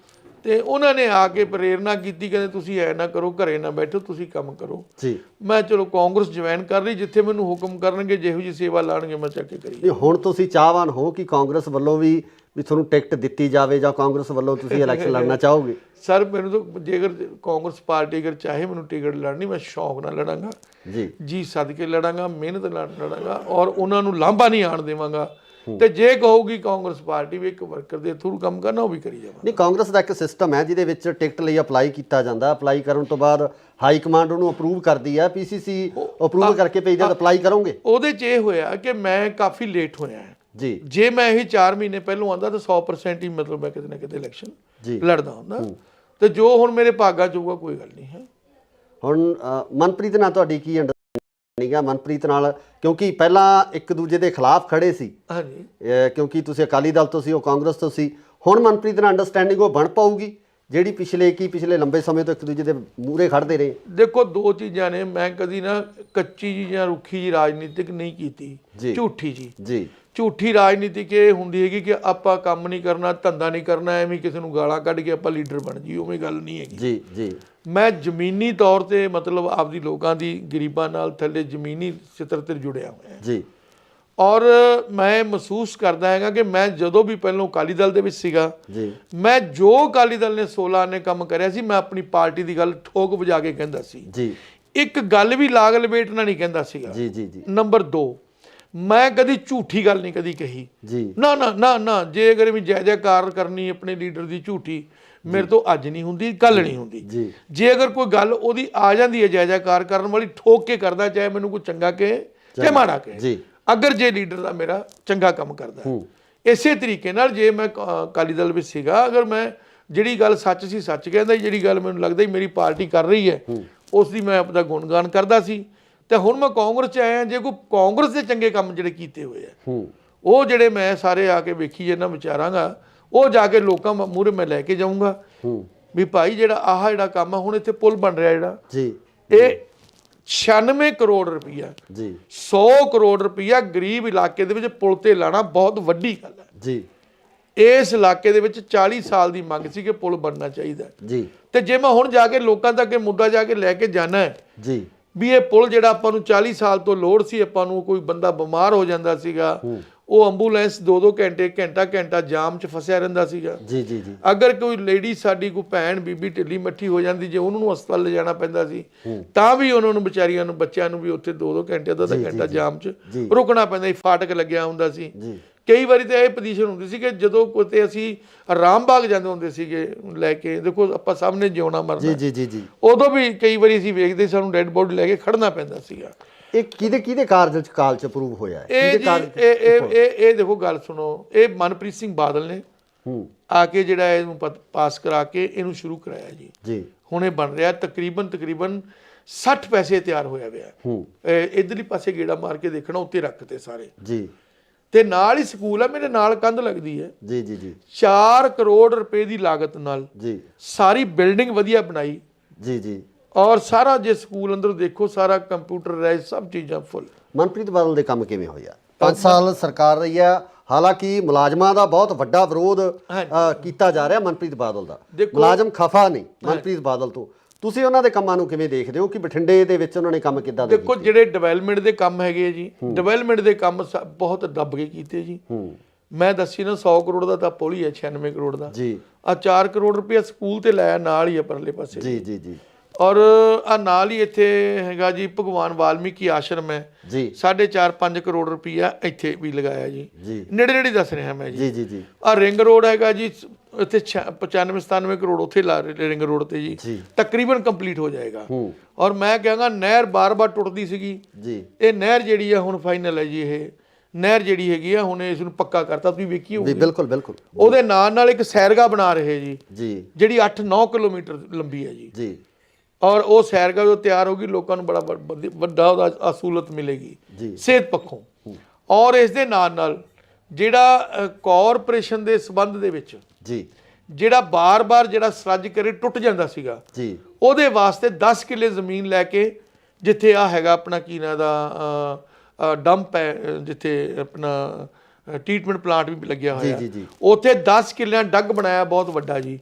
ਤੇ ਉਹਨਾਂ ਨੇ ਆ ਕੇ ਪ੍ਰੇਰਨਾ ਕੀਤੀ, ਕਹਿੰਦੇ ਤੁਸੀਂ ਐ ਨਾ ਕਰੋ, ਘਰੇ ਨਾ ਬੈਠੋ, ਤੁਸੀਂ ਕੰਮ ਕਰੋ ਜੀ। ਮੈਂ ਚਲੋ ਕਾਂਗਰਸ ਜੁਆਇਨ ਕਰ ਲਈ, ਜਿੱਥੇ ਮੈਨੂੰ ਹੁਕਮ ਕਰਨਗੇ, ਜਿਹੋ ਜਿਹੀ ਸੇਵਾ ਲਾਣਗੇ ਮੈਂ ਚੱਕ ਕੇ ਕਰੀ। ਹੁਣ ਤੁਸੀਂ ਚਾਹਵਾਨ ਹੋ ਕਿ ਕਾਂਗਰਸ ਵੱਲੋਂ ਵੀ ਤੁਹਾਨੂੰ ਟਿਕਟ ਦਿੱਤੀ ਜਾਵੇ, ਜਾਂ ਕਾਂਗਰਸ ਵੱਲੋਂ ਤੁਸੀਂ ਇਲੈਕਸ਼ਨ ਲੜਨਾ ਚਾਹੋਗੇ? ਸਰ ਮੈਨੂੰ ਤਾਂ ਜੇਕਰ ਕਾਂਗਰਸ ਪਾਰਟੀ ਅਗਰ ਚਾਹੇ ਮੈਨੂੰ ਟਿਕਟ ਲੜਨੀ, ਮੈਂ ਸ਼ੌਕ ਨਾਲ ਲੜਾਂਗਾ ਜੀ, ਜੀ ਸਦਕੇ ਲੜਾਂਗਾ, ਮਿਹਨਤ ਨਾਲ ਲੜਾਂਗਾ, ਔਰ ਉਹਨਾਂ ਨੂੰ ਲਾਂਭਾ ਨਹੀਂ ਆਣ ਦੇਵਾਂਗਾ ਤੇ ਜੇ ਕਹੂਗੀ ਕਾਂਗਰਸ ਪਾਰਟੀ ਵੀ ਇੱਕ ਵਰਕਰ ਦੇ ਥਰੂ ਕੰਮ ਕਰਨਾ, ਉਹ ਵੀ ਕਰੀ ਜਾਵਾਂ। ਨਹੀਂ, ਕਾਂਗਰਸ ਦਾ ਇੱਕ ਸਿਸਟਮ ਹੈ ਜਿਹਦੇ ਵਿੱਚ ਟਿਕਟ ਲਈ ਅਪਲਾਈ ਕੀਤਾ ਜਾਂਦਾ, ਅਪਲਾਈ ਕਰਨ ਤੋਂ ਬਾਅਦ ਹਾਈ ਕਮਾਂਡ ਉਹਨੂੰ ਅਪਰੂਵ ਕਰਦੀ ਹੈ, ਪੀਸੀਸੀ ਅਪਰੂਵ ਕਰਕੇ ਭੇਜਦੇ, ਤਾਂ ਅਪਲਾਈ ਕਰੋਗੇ? ਉਹਦੇ 'ਚ ਇਹ ਹੋਇਆ ਕਿ ਮੈਂ ਕਾਫੀ ਲੇਟ ਹੋਇਆ ਜੀ। ਜੇ ਮੈਂ ਇਹ 4 ਮਹੀਨੇ ਪਹਿਲਾਂ ਆਉਂਦਾ ਤਾਂ 100% ਹੀ ਮਤਲਬ ਮੈਂ ਕਿਤੇ ਨਾ ਕਿਤੇ ਇਲੈਕਸ਼ਨ ਲੜਦਾ ਹੁੰਦਾ, ਤੇ ਜੋ ਹੁਣ ਮੇਰੇ ਭਾਗਾਂ 'ਚ ਹੋਊਗਾ ਕੋਈ ਗੱਲ ਨਹੀਂ ਹੈ। ਹੁਣ ਮਨਪ੍ਰੀਤ ਨਾਲ ਤੁਹਾਡੀ ਕੀ ਅੰਡਰਸਟੈਂਡਿੰਗ ਹੈ? ਮਨਪ੍ਰੀਤ ਨਾਲ, ਕਿਉਂਕਿ ਪਹਿਲਾਂ ਇੱਕ ਦੂਜੇ ਦੇ ਖਿਲਾਫ ਖੜੇ ਸੀ, ਹਾਂਜੀ, ਕਿਉਂਕਿ ਤੁਸੀਂ ਅਕਾਲੀ ਦਲ ਤੋਂ ਸੀ, ਉਹ ਕਾਂਗਰਸ ਤੋਂ ਸੀ। ਹੁਣ ਮਨਪ੍ਰੀਤ ਨਾਲ ਅੰਡਰਸਟੈਂਡਿੰਗ ਉਹ ਬਣ ਪਾਊਗੀ ਜਿਹੜੀ ਪਿਛਲੇ ਲੰਬੇ ਸਮੇਂ ਤੋਂ ਇੱਕ ਦੂਜੇ ਦੇ ਮੂਹਰੇ ਖੜਦੇ ਰਹੇ? ਦੇਖੋ, ਦੋ ਚੀਜ਼ਾਂ ਨੇ। ਮੈਂ ਕਦੀ ਨਾ ਕੱਚੀ ਜੀ ਜਾਂ ਰੁੱਖੀ ਜੀ ਰਾਜਨੀਤਿਕ ਨਹੀਂ ਕੀਤੀ, ਝੂਠੀ ਜੀ। ਝੂਠੀ ਰਾਜਨੀਤਿਕ ਇਹ ਹੁੰਦੀ ਹੈਗੀ ਕਿ ਆਪਾਂ ਕੰਮ ਨਹੀਂ ਕਰਨਾ, ਧੰਦਾ ਨਹੀਂ ਕਰਨਾ, ਐਵੇਂ ਕਿਸੇ ਨੂੰ ਗਾਲਾਂ ਕੱਢ ਕੇ ਆਪਾਂ ਲੀਡਰ ਬਣ ਜੀ, ਉਵੇਂ ਗੱਲ ਨਹੀਂ ਹੈਗੀ। ਜੀ। ਮੈਂ ਜ਼ਮੀਨੀ ਤੌਰ ਤੇ ਮਤਲਬ ਆਪਦੀ ਲੋਕਾਂ ਦੀ ਗਰੀਬਾਂ ਨਾਲ ਥੱਲੇ ਜ਼ਮੀਨੀ ਸਿੱਤਰ ਤੇ ਜੁੜਿਆ ਹੋਇਆ ਜੀ। ਔਰ ਮੈਂ ਮਹਿਸੂਸ ਕਰਦਾ ਹੈਗਾ ਕਿ ਮੈਂ ਜਦੋਂ ਵੀ ਪਹਿਲਾਂ ਅਕਾਲੀ ਦਲ ਦੇ ਵਿੱਚ ਸੀਗਾ, ਮੈਂ ਜੋ ਅਕਾਲੀ ਦਲ ਨੇ 16 ਨੇ ਕੰਮ ਕਰਿਆ ਸੀ, ਮੈਂ ਆਪਣੀ ਪਾਰਟੀ ਦੀ ਗੱਲ ਠੋਕ ਵਜਾ ਕੇ ਕਹਿੰਦਾ ਸੀ ਜੀ। ਇੱਕ ਗੱਲ ਵੀ ਲਾਗ ਲਪੇਟਣਾ ਨਹੀਂ ਕਹਿੰਦਾ ਸੀਗਾ ਜੀ। ਨੰਬਰ 2, ਮੈਂ ਕਦੀ ਝੂਠੀ ਗੱਲ ਨਹੀਂ ਕਦੀ ਕਹੀ ਜੀ। ਨਾ ਜੇ ਅਗਰ ਵੀ ਜੈ ਜੈਕਾਰ ਕਰਨੀ ਆਪਣੇ ਲੀਡਰ ਦੀ ਝੂਠੀ, ਮੇਰੇ ਤੋਂ ਅੱਜ ਨਹੀਂ ਹੁੰਦੀ, ਕੱਲ ਨਹੀਂ ਹੁੰਦੀ ਜੀ। ਜੇ ਅਗਰ ਕੋਈ ਗੱਲ ਉਹਦੀ ਆ ਜਾਂਦੀ ਹੈ ਜੈ ਜੈਕਾਰ ਕਰਨ ਵਾਲੀ, ਠੋਕ ਕੇ ਕਰਦਾ, ਚਾਹੇ ਮੈਨੂੰ ਕੋਈ ਚੰਗਾ ਕਹੇ ਚਾਹੇ ਮਾੜਾ ਕਹੇ, ਅਗਰ ਜੇ ਲੀਡਰ ਦਾ ਮੇਰਾ ਚੰਗਾ ਕੰਮ ਕਰਦਾ। ਇਸੇ ਤਰੀਕੇ ਨਾਲ ਜੇ ਮੈਂ ਅਕਾਲੀ ਦਲ ਵਿੱਚ ਸੀਗਾ, ਅਗਰ ਮੈਂ ਜਿਹੜੀ ਗੱਲ ਸੱਚ ਸੀ ਸੱਚ ਕਹਿੰਦਾ, ਜਿਹੜੀ ਗੱਲ ਮੈਨੂੰ ਲੱਗਦਾ ਮੇਰੀ ਪਾਰਟੀ ਕਰ ਰਹੀ ਹੈ ਉਸ ਦੀ ਮੈਂ ਆਪਦਾ ਗੁਣਗਾਨ ਕਰਦਾ ਸੀ। ਤੇ ਹੁਣ ਮੈਂ ਕਾਂਗਰਸ 'ਚ ਆਇਆ, ਜੇ ਕੋਈ ਕਾਂਗਰਸ ਦੇ ਚੰਗੇ ਕੰਮ ਜਿਹੜੇ ਕੀਤੇ ਹੋਏ ਆ, ਉਹ ਜਿਹੜੇ ਮੈਂ ਸਾਰੇ ਆ ਕੇ ਵੇਖੀ ਜਾਂਦਾ ਵਿਚਾਰਾਂਗਾ, ਉਹ ਜਾ ਕੇ ਲੋਕਾਂ ਮੂਹਰੇ ਮੈਂ ਲੈ ਕੇ ਜਾਊਂਗਾ ਵੀ ਭਾਈ ਜਿਹੜਾ ਜਿਹੜਾ ਕੰਮ ਆ, ਹੁਣ ਇੱਥੇ ਪੁਲ ਬਣ ਰਿਹਾ ਜਿਹੜਾ ਇਹ 96 ਕਰੋੜ ਰੁਪਈਆ 100 ਕਰੋੜ ਰੁਪਈਆ ਗਰੀਬ ਇਲਾਕੇ ਦੇ ਵਿੱਚ ਪੁਲ ਤੇ ਲਾਣਾ ਬਹੁਤ ਵੱਡੀ ਗੱਲ ਹੈ ਜੀ। ਇਸ ਇਲਾਕੇ ਦੇ ਵਿੱਚ 40 ਸਾਲ ਦੀ ਮੰਗ ਸੀ ਕਿ ਪੁਲ ਬਣਨਾ ਚਾਹੀਦਾ ਜੀ। ਤੇ ਜੇ ਮੈਂ ਹੁਣ ਜਾ ਕੇ ਲੋਕਾਂ ਤੱਕ ਇਹ ਮੁੱਦਾ ਜਾ ਕੇ ਲੈ ਕੇ ਜਾਣਾ ਹੈ ਜੀ ਵੀ ਇਹ ਪੁਲ ਜਿਹੜਾ ਆਪਾਂ ਨੂੰ 40 ਸਾਲ ਤੋਂ ਲੋੜ ਸੀ, ਆਪਾਂ ਨੂੰ ਕੋਈ ਬੰਦਾ ਬਿਮਾਰ ਹੋ ਜਾਂਦਾ ਸੀਗਾ, ਉਹ ਐਂਬੂਲੈਂਸ 2-2 ਘੰਟਾ ਜਾਮ 'ਚ ਫਸਿਆ ਰਹਿੰਦਾ ਸੀਗਾ ਜੀ। ਅਗਰ ਕੋਈ ਲੇਡੀ ਸਾਡੀ ਕੋਈ ਭੈਣ ਬੀਬੀ ਢਿੱਲੀ ਮੱਠੀ ਹੋ ਜਾਂਦੀ, ਜੇ ਉਹਨਾਂ ਨੂੰ ਹਸਪਤਾਲ ਲੈ ਜਾਣਾ ਪੈਂਦਾ ਸੀ, ਤਾਂ ਵੀ ਉਹਨਾਂ ਨੂੰ ਵਿਚਾਰੀਆਂ ਨੂੰ, ਬੱਚਿਆਂ ਨੂੰ ਵੀ ਉੱਥੇ 2-2 ਘੰਟੇ ਅੱਧਾ ਘੰਟਾ ਜਾਮ 'ਚ ਰੁਕਣਾ ਪੈਂਦਾ ਸੀ, ਫਾਟਕ ਲੱਗਿਆ ਹੁੰਦਾ ਸੀ। ਕਈ ਵਾਰੀ ਤਾਂ ਇਹ ਪੋਜੀਸ਼ਨ ਹੁੰਦੀ ਸੀ ਕਿ ਜਦੋਂ ਕਿਤੇ ਅਸੀਂ ਰਾਮ ਬਾਗ ਜਾਂਦੇ ਹੁੰਦੇ ਸੀਗੇ ਲੈ ਕੇ, ਦੇਖੋ ਆਪਾਂ ਸਾਹਮਣੇ ਜਿਉਣਾ ਮਰਨਾ ਜੀ, ਉਦੋਂ ਵੀ ਕਈ ਵਾਰੀ ਅਸੀਂ ਵੇਖਦੇ ਸਾਨੂੰ ਡੈੱਡ ਬੋਡੀ ਲੈ ਕੇ ਖੜਨਾ ਪੈਂਦਾ ਸੀਗਾ। ਇਹ ਕਿਹਦੇ ਕਾਲ ਚ ਅਪਰੂਵ ਹੋਇਆ? ਇਹ ਦੇਖੋ ਗੱਲ ਸੁਣੋ, ਇਹ ਮਨਪ੍ਰੀਤ ਸਿੰਘ ਬਾਦਲ ਨੇ ਆ ਕੇ ਜਿਹੜਾ ਇਹਨੂੰ ਪਾਸ ਕਰਾ ਕੇ ਇਹਨੂੰ ਸ਼ੁਰੂ ਕਰਾਇਆ ਜੀ। ਹੁਣ ਇਹ ਬਣ ਰਿਹਾ ਤਕਰੀਬਨ 60 ਪੈਸੇ ਤਿਆਰ ਹੋਇਆ ਪਿਆ। ਇਧਰਲੀ ਪਾਸੇ ਗੇੜਾ ਮਾਰ ਕੇ ਦੇਖਣਾ, ਉੱਤੇ ਰੱਖਤੇ ਸਾਰੇ ਜੀ। ਤੇ ਨਾਲ ਹੀ ਸਕੂਲ ਆ, ਮੇਰੇ ਨਾਲ ਕੰਧ ਲੱਗਦੀ ਹੈ ਜੀ। 4 ਕਰੋੜ ਰੁਪਏ ਦੀ ਲਾਗਤ ਨਾਲ ਸਾਰੀ ਬਿਲਡਿੰਗ ਵਧੀਆ ਬਣਾਈ ਜੀ। ਔਰ ਸਾਰਾ ਜੇ ਸਕੂਲ ਅੰਦਰ ਦੇਖੋ, ਸਾਰਾ ਕੰਪਿਊਟਰਾਈਜ਼, ਸਭ ਚੀਜ਼ਾਂ ਫੁੱਲ। ਮਨਪ੍ਰੀਤ ਬਾਦਲ ਦੇ ਕੰਮ ਕਿਵੇਂ ਹੋਇਆ? 5 ਸਾਲ ਸਰਕਾਰ ਰਹੀ ਆ, ਹਾਲਾਂਕਿ ਮੁਲਾਜ਼ਮਾਂ ਦਾ ਬਹੁਤ ਵੱਡਾ ਵਿਰੋਧ ਕੀਤਾ ਜਾ ਰਿਹਾ ਮਨਪ੍ਰੀਤ ਬਾਦਲ ਦਾ। ਮੁਲਾਜ਼ਮ ਖਫਾ ਨਹੀਂ ਮਨਪ੍ਰੀਤ ਬਾਦਲ ਤੋਂ। ਤੁਸੀਂ ਉਹਨਾਂ ਦੇ ਕੰਮਾਂ ਨੂੰ ਕਿਵੇਂ ਦੇਖਦੇ ਹੋ ਕਿ ਬਠਿੰਡੇ ਦੇ ਵਿੱਚ ਉਹਨਾਂ ਨੇ ਕੰਮ ਕਿੱਦਾਂ ਦੇ? ਦੇਖੋ, ਜਿਹੜੇ ਡਿਵੈਲਪਮੈਂਟ ਦੇ ਕੰਮ ਹੈਗੇ ਜੀ, ਡਿਵੈਲਪਮੈਂਟ ਦੇ ਕੰਮ ਬਹੁਤ ਦੱਬ ਕੇ ਕੀਤੇ ਜੀ। ਮੈਂ ਦੱਸੀ ਨਾ 100 ਕਰੋੜ ਦਾ ਤਾਂ ਪੁਲ ਹੀ ਹੈ, 96 ਕਰੋੜ ਦਾ ਜੀ। ਆ 4 ਕਰੋੜ ਰੁਪਇਆ ਸਕੂਲ ਤੇ ਲਾਇਆ, ਨਾਲ ਹੀ ਆ ਪਰਲੇ ਪਾਸੇ ਜੀ। ਔਰ ਆ ਨਾਲ ਹੀ ਇੱਥੇ ਹੈਗਾ ਜੀ ਭਗਵਾਨ ਵਾਲਮੀਕੀ ਆਸ਼ਰਮ ਹੈ ਜੀ, 4.5-5 ਕਰੋੜ ਰੁਪਈਆ ਇੱਥੇ ਵੀ ਲਗਾਇਆ ਜੀ। ਨੇੜੇ ਦੱਸ ਰਿਹਾ ਮੈਂ ਜੀ। ਆ ਰਿੰਗ ਰੋਡ ਹੈਗਾ ਜੀ, ਇੱਥੇ 95-97 ਕਰੋੜ ਉੱਥੇ ਲਾ ਰਿੰਗ ਰੋਡ ਤੇ ਜੀ, ਤਕਰੀਬਨ ਕੰਪਲੀਟ ਹੋ ਜਾਏਗਾ। ਔਰ ਮੈਂ ਕਹਾਂਗਾ ਨਹਿਰ ਬਾਰ-ਬਾਰ ਟੁੱਟਦੀ ਸੀਗੀ ਜੀ, ਇਹ ਨਹਿਰ ਜਿਹੜੀ ਆ ਹੁਣ ਫਾਈਨਲ ਹੈ ਜੀ। ਇਹ ਨਹਿਰ ਜਿਹੜੀ ਹੈਗੀ ਆ ਹੁਣ ਇਸ ਨੂੰ ਪੱਕਾ ਕਰਤਾ, ਤੁਸੀਂ ਵੇਖੀ ਹੋਊਗੀ। ਬਿਲਕੁਲ। ਉਹਦੇ ਨਾਲ ਇੱਕ ਸੈਰਗਾ ਬਣਾ ਰਹੇ ਜੀ, ਜਿਹੜੀ 8-9 ਕਿਲੋਮੀਟਰ ਲੰਬੀ ਹੈ ਜੀ। ਔਰ ਉਹ ਸੈਰਗਾ ਜੋ ਤਿਆਰ ਹੋਗੀ, ਲੋਕਾਂ ਨੂੰ ਬੜਾ ਵੱਡਾ ਉਹਦਾ ਸਹੂਲਤ ਮਿਲੇਗੀ ਸਿਹਤ ਪੱਖੋਂ। ਔਰ ਇਸ ਦੇ ਨਾਲ ਜਿਹੜਾ ਕਾਰਪੋਰੇਸ਼ਨ ਦੇ ਸੰਬੰਧ ਦੇ ਵਿੱਚ ਜਿਹੜਾ ਬਾਰ-ਬਾਰ ਜਿਹੜਾ ਸਰੱਜ ਕਰੇ ਟੁੱਟ ਜਾਂਦਾ ਸੀਗਾ, ਉਹਦੇ ਵਾਸਤੇ 10 ਕਿੱਲੇ ਜ਼ਮੀਨ ਲੈ ਕੇ, ਜਿੱਥੇ ਆ ਹੈਗਾ ਆਪਣਾ ਕੀ ਨਾਂ ਦਾ ਡੰਪ ਹੈ, ਜਿੱਥੇ ਆਪਣਾ ਟ੍ਰੀਟਮੈਂਟ ਪਲਾਂਟ ਵੀ ਲੱਗਿਆ ਹੋਇਆ, ਉੱਥੇ 10 ਕਿੱਲਿਆਂ ਡੱਗ ਬਣਾਇਆ ਬਹੁਤ ਵੱਡਾ ਜੀ,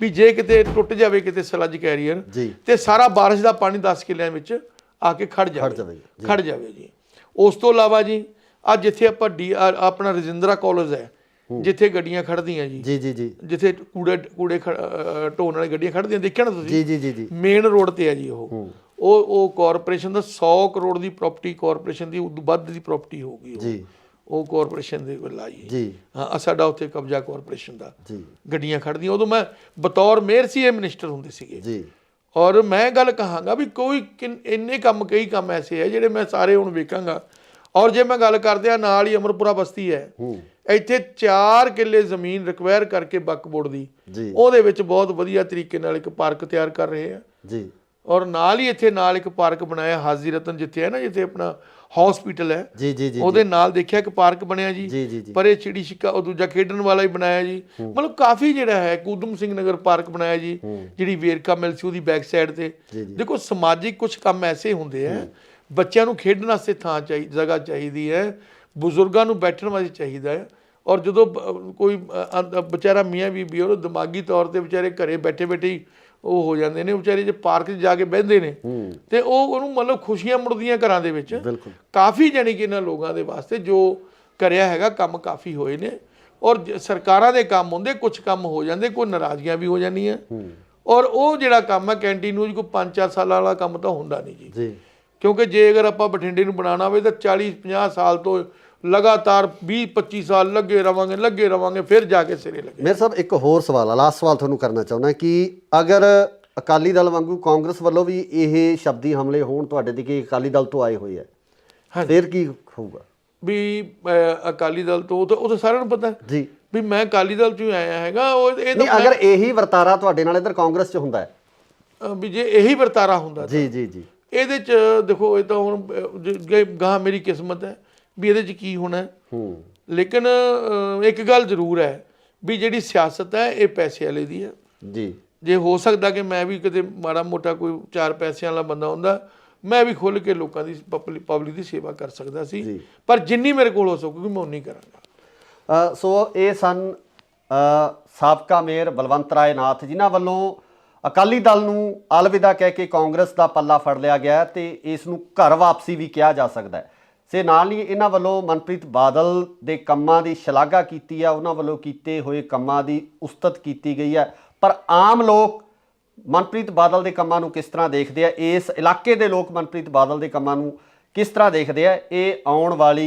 ਵੀ ਜੇ ਕਿਤੇ ਟੁੱਟ ਜਾਵੇ ਕਿਤੇ ਸਲੱਜ ਕੈਰੀਅਰ ਤੇ ਸਾਰਾ ਬਾਰਿਸ਼ ਦਾ ਪਾਣੀ 10 ਕਿੱਲਿਆਂ ਵਿੱਚ ਆ ਕੇ ਖੜ ਜਾਵੇ ਜੀ। ਉਸ ਤੋਂ ਇਲਾਵਾ ਜੀ ਆ ਜਿੱਥੇ ਆਪਾਂ ਆਪਣਾ ਰਜਿੰਦਰਾ ਕਾਲਜ ਹੈ, ਜਿੱਥੇ ਗੱਡੀਆਂ ਖੜਦੀਆਂ ਜੀ, ਜਿੱਥੇ ਕੂੜੇ ਢੋਣ ਵਾਲੀ ਗੱਡੀਆਂ ਖੜਦੀਆਂ, ਦੇਖਿਆ ਨਾ ਤੁਸੀਂ, ਮੇਨ ਰੋਡ ਤੇ ਹੈ ਜੀ। ਉਹ ਕਾਰਪੋਰੇਸ਼ਨ ਦਾ 100 ਕਰੋੜ ਦੀ ਪ੍ਰਾਪਰਟੀ, ਕਾਰਪੋਰੇਸ਼ਨ ਦੀ ਉਦੋਂ ਵੱਧ ਦੀ ਪ੍ਰਾਪਰਟੀ ਹੋਊਗੀ। ਉਹ ਕਾਰਪੋਰੇਸ਼ਨ ਦੇ ਵੱਲ ਆਈ ਜੀ ਹਾਂ ਸਾਡਾ ਉੱਥੇ ਕਬਜ਼ਾ ਕਾਰਪੋਰੇਸ਼ਨ ਦਾ ਜੀ ਗੱਡੀਆਂ ਖੜਦੀਆਂ ਉਦੋਂ ਮੈਂ ਬਤੌਰ ਮੇਅਰ ਸੀ ਇਹ ਮਿਨਿਸਟਰ ਹੁੰਦੇ ਸੀਗੇ ਜੀ ਔਰ ਮੈਂ ਗੱਲ ਕਹਾਂਗਾ ਵੀ ਕੋਈ ਇੰਨੇ ਕੰਮ ਕਈ ਕੰਮ ਐਸੇ ਹੈ ਜਿਹੜੇ ਮੈਂ ਸਾਰੇ ਹੁਣ ਵੇਖਾਂਗਾ ਔਰ ਜੇ ਮੈਂ ਗੱਲ ਕਰਦਿਆਂ ਨਾਲ ਹੀ ਅਮਰਪੁਰਾ ਬਸਤੀ ਹੈ ਇੱਥੇ 4 ਕਿੱਲੇ ਜ਼ਮੀਨ ਰਿਕਵਾਇਰ ਕਰਕੇ ਵਕਫ ਬੋਰਡ ਦੀ ਉਹਦੇ ਵਿੱਚ ਬਹੁਤ ਵਧੀਆ ਤਰੀਕੇ ਨਾਲ ਇੱਕ ਪਾਰਕ ਤਿਆਰ ਕਰ ਰਹੇ ਆ ਜੀ ਔਰ ਨਾਲ ਹੀ ਇੱਥੇ ਨਾਲ ਇੱਕ ਪਾਰਕ ਬਣਾਇਆ ਹਾਜ਼ੀ ਰਤਨ ਜਿੱਥੇ ਹੈ ਨਾ ਜਿੱਥੇ ਆਪਣਾ ਹਸਪੀਟਲ ਹੈ ਜੀ ਜੀ ਜੀ ਉਹਦੇ ਨਾਲ ਦੇਖਿਆ ਇੱਕ ਪਾਰਕ ਬਣਿਆ ਜੀ ਜੀ ਜੀ ਪਰ ਇਹ ਚਿੜੀ ਛਿੱਕਾ ਉਹ ਦੂਜਾ ਖੇਡਣ ਵਾਲਾ ਹੀ ਬਣਾਇਆ ਜੀ ਮਤਲਬ ਕਾਫੀ ਜਿਹੜਾ ਹੈ ਊਧਮ ਸਿੰਘ ਨਗਰ ਪਾਰਕ ਬਣਾਇਆ ਜੀ ਜਿਹੜੀ ਵੇਰਕਾ ਮਿਲ ਸੀ ਉਹਦੀ ਬੈਕ ਸਾਈਡ ਤੇ ਦੇਖੋ ਸਮਾਜਿਕ ਕੁਝ ਕੰਮ ਐਸੇ ਹੁੰਦੇ ਆ ਬੱਚਿਆਂ ਨੂੰ ਖੇਡਣ ਵਾਸਤੇ ਥਾਂ ਚਾਹੀਦੀ ਜਗ੍ਹਾ ਚਾਹੀਦੀ ਹੈ ਬਜ਼ੁਰਗਾਂ ਨੂੰ ਬੈਠਣ ਵਾਸਤੇ ਚਾਹੀਦਾ ਹੈ ਔਰ ਜਦੋਂ ਕੋਈ ਵਿਚਾਰਾ ਮੀਆਂ ਬੀਬੀ ਉਹ ਦਿਮਾਗੀ ਤੌਰ ਤੇ ਵਿਚਾਰੇ ਘਰੇ ਬੈਠੇ ਬੈਠੇ ਹੀ ਉਹ ਹੋ ਜਾਂਦੇ ਨੇ ਵਿਚਾਰੇ ਜੇ ਪਾਰਕ 'ਚ ਜਾ ਕੇ ਬਹਿੰਦੇ ਨੇ ਤੇ ਉਹਨੂੰ ਮਤਲਬ ਖੁਸ਼ੀਆਂ ਮੁੜਦੀਆਂ ਘਰਾਂ ਦੇ ਵਿੱਚ ਕਾਫੀ ਜਾਣੀ ਕਿ ਇਹਨਾਂ ਲੋਕਾਂ ਦੇ ਵਾਸਤੇ ਜੋ ਕਰਿਆ ਹੈਗਾ ਕੰਮ ਕਾਫੀ ਹੋਏ ਨੇ ਔਰ ਸਰਕਾਰਾਂ ਦੇ ਕੰਮ ਹੁੰਦੇ ਕੁਝ ਕੰਮ ਹੋ ਜਾਂਦੇ ਕੋਈ ਨਾਰਾਜ਼ਗੀਆਂ ਵੀ ਹੋ ਜਾਂਦੀਆਂ ਔਰ ਉਹ ਜਿਹੜਾ ਕੰਮ ਹੈ ਕੈਂਟੀਨ ਕੋਈ 5-4 ਸਾਲਾਂ ਵਾਲਾ ਕੰਮ ਤਾਂ ਹੁੰਦਾ ਨਹੀਂ ਜੀ ਕਿਉਂਕਿ ਜੇ ਅਗਰ ਆਪਾਂ ਬਠਿੰਡੇ ਨੂੰ ਬਣਾਉਣਾ ਹੋਵੇ ਤਾਂ 40-50 ਸਾਲ ਤੋਂ ਲਗਾਤਾਰ 20-25 ਸਾਲ ਲੱਗੇ ਰਵਾਂਗੇ ਫਿਰ ਜਾ ਕੇ ਸਿਰੇ ਲੱਗੇ। ਮੇਰੇ ਸਾਹਿਬ ਇੱਕ ਹੋਰ ਸਵਾਲ ਆ ਲਾਸਟ ਸਵਾਲ ਤੁਹਾਨੂੰ ਕਰਨਾ ਚਾਹੁੰਦਾ ਕਿ ਅਗਰ ਅਕਾਲੀ ਦਲ ਵਾਂਗੂ ਕਾਂਗਰਸ ਵੱਲੋਂ ਵੀ ਇਹ ਸ਼ਬਦੀ ਹਮਲੇ ਹੋਣ ਤੁਹਾਡੇ ਤੇ ਕਿ ਅਕਾਲੀ ਦਲ ਤੋਂ ਆਏ ਹੋਏ ਆ ਫਿਰ ਕੀ ਹੋਊਗਾ ਵੀ ਅਕਾਲੀ ਦਲ ਤੋਂ ਉਹ ਤਾਂ ਸਾਰਿਆਂ ਨੂੰ ਪਤਾ ਜੀ ਵੀ ਮੈਂ ਅਕਾਲੀ ਦਲ ਚੋਂ ਆਇਆ ਹੈਗਾ ਇਹ ਨਹੀਂ ਅਗਰ ਇਹੀ ਵਰਤਾਰਾ ਤੁਹਾਡੇ ਨਾਲ ਇੱਧਰ ਕਾਂਗਰਸ 'ਚ ਹੁੰਦਾ ਹੈ ਵੀ ਜੇ ਇਹੀ ਵਰਤਾਰਾ ਹੁੰਦਾ ਜੀ ਜੀ ਜੀ ਇਹਦੇ 'ਚ ਦੇਖੋ ਇਹ ਤਾਂ ਹੁਣ ਗਾਂ ਮੇਰੀ ਕਿਸਮਤ ਹੈ ਵੀ ਇਹਦੇ 'ਚ ਕੀ ਹੋਣਾ ਲੇਕਿਨ ਇੱਕ ਗੱਲ ਜ਼ਰੂਰ ਹੈ ਵੀ ਜਿਹੜੀ ਸਿਆਸਤ ਹੈ ਇਹ ਪੈਸੇ ਵਾਲੇ ਦੀ ਹੈ ਜੀ ਜੇ ਹੋ ਸਕਦਾ ਕਿ ਮੈਂ ਵੀ ਕਿਤੇ ਮਾੜਾ ਮੋਟਾ ਕੋਈ 4 ਪੈਸਿਆਂ ਵਾਲਾ ਬੰਦਾ ਹੁੰਦਾ ਮੈਂ ਵੀ ਖੁੱਲ੍ਹ ਕੇ ਲੋਕਾਂ ਦੀ ਪਬਲਿਕ ਦੀ ਸੇਵਾ ਕਰ ਸਕਦਾ ਸੀ ਪਰ ਜਿੰਨੀ ਮੇਰੇ ਕੋਲ ਹੋ ਸਕੂਗੀ ਮੈਂ ਉਨੀ ਕਰਾਂਗਾ ਸੋ ਇਹ ਸਨ ਸਾਬਕਾ ਮੇਅਰ ਬਲਵੰਤ ਰਾਏ ਨਾਥ ਜਿਨ੍ਹਾਂ ਵੱਲੋਂ ਅਕਾਲੀ ਦਲ ਨੂੰ ਅਲਵਿਦਾ ਕਹਿ ਕੇ ਕਾਂਗਰਸ ਦਾ ਪੱਲਾ ਫੜ ਲਿਆ ਗਿਆ ਤੇ ਇਸ ਨੂੰ ਘਰ ਵਾਪਸੀ ਵੀ ਕਿਹਾ ਜਾ ਸਕਦਾ ਹੈ ਸੇ ਨਾਲ ਹੀ ਇਹਨਾਂ ਵੱਲੋਂ ਮਨਪ੍ਰੀਤ ਬਾਦਲ ਦੇ ਕੰਮਾਂ ਦੀ ਸ਼ਲਾਘਾ ਕੀਤੀ ਆ ਉਹਨਾਂ ਵੱਲੋਂ ਕੀਤੇ ਹੋਏ ਕੰਮਾਂ ਦੀ ਉਸਤਤ ਕੀਤੀ ਗਈ ਹੈ ਪਰ ਆਮ ਲੋਕ ਮਨਪ੍ਰੀਤ ਬਾਦਲ ਦੇ ਕੰਮਾਂ ਨੂੰ ਕਿਸ ਤਰ੍ਹਾਂ ਦੇਖਦੇ ਆ ਇਸ ਇਲਾਕੇ ਦੇ ਲੋਕ ਮਨਪ੍ਰੀਤ ਬਾਦਲ ਦੇ ਕੰਮਾਂ ਨੂੰ ਕਿਸ ਤਰ੍ਹਾਂ ਦੇਖਦੇ ਆ ਇਹ ਆਉਣ ਵਾਲੀ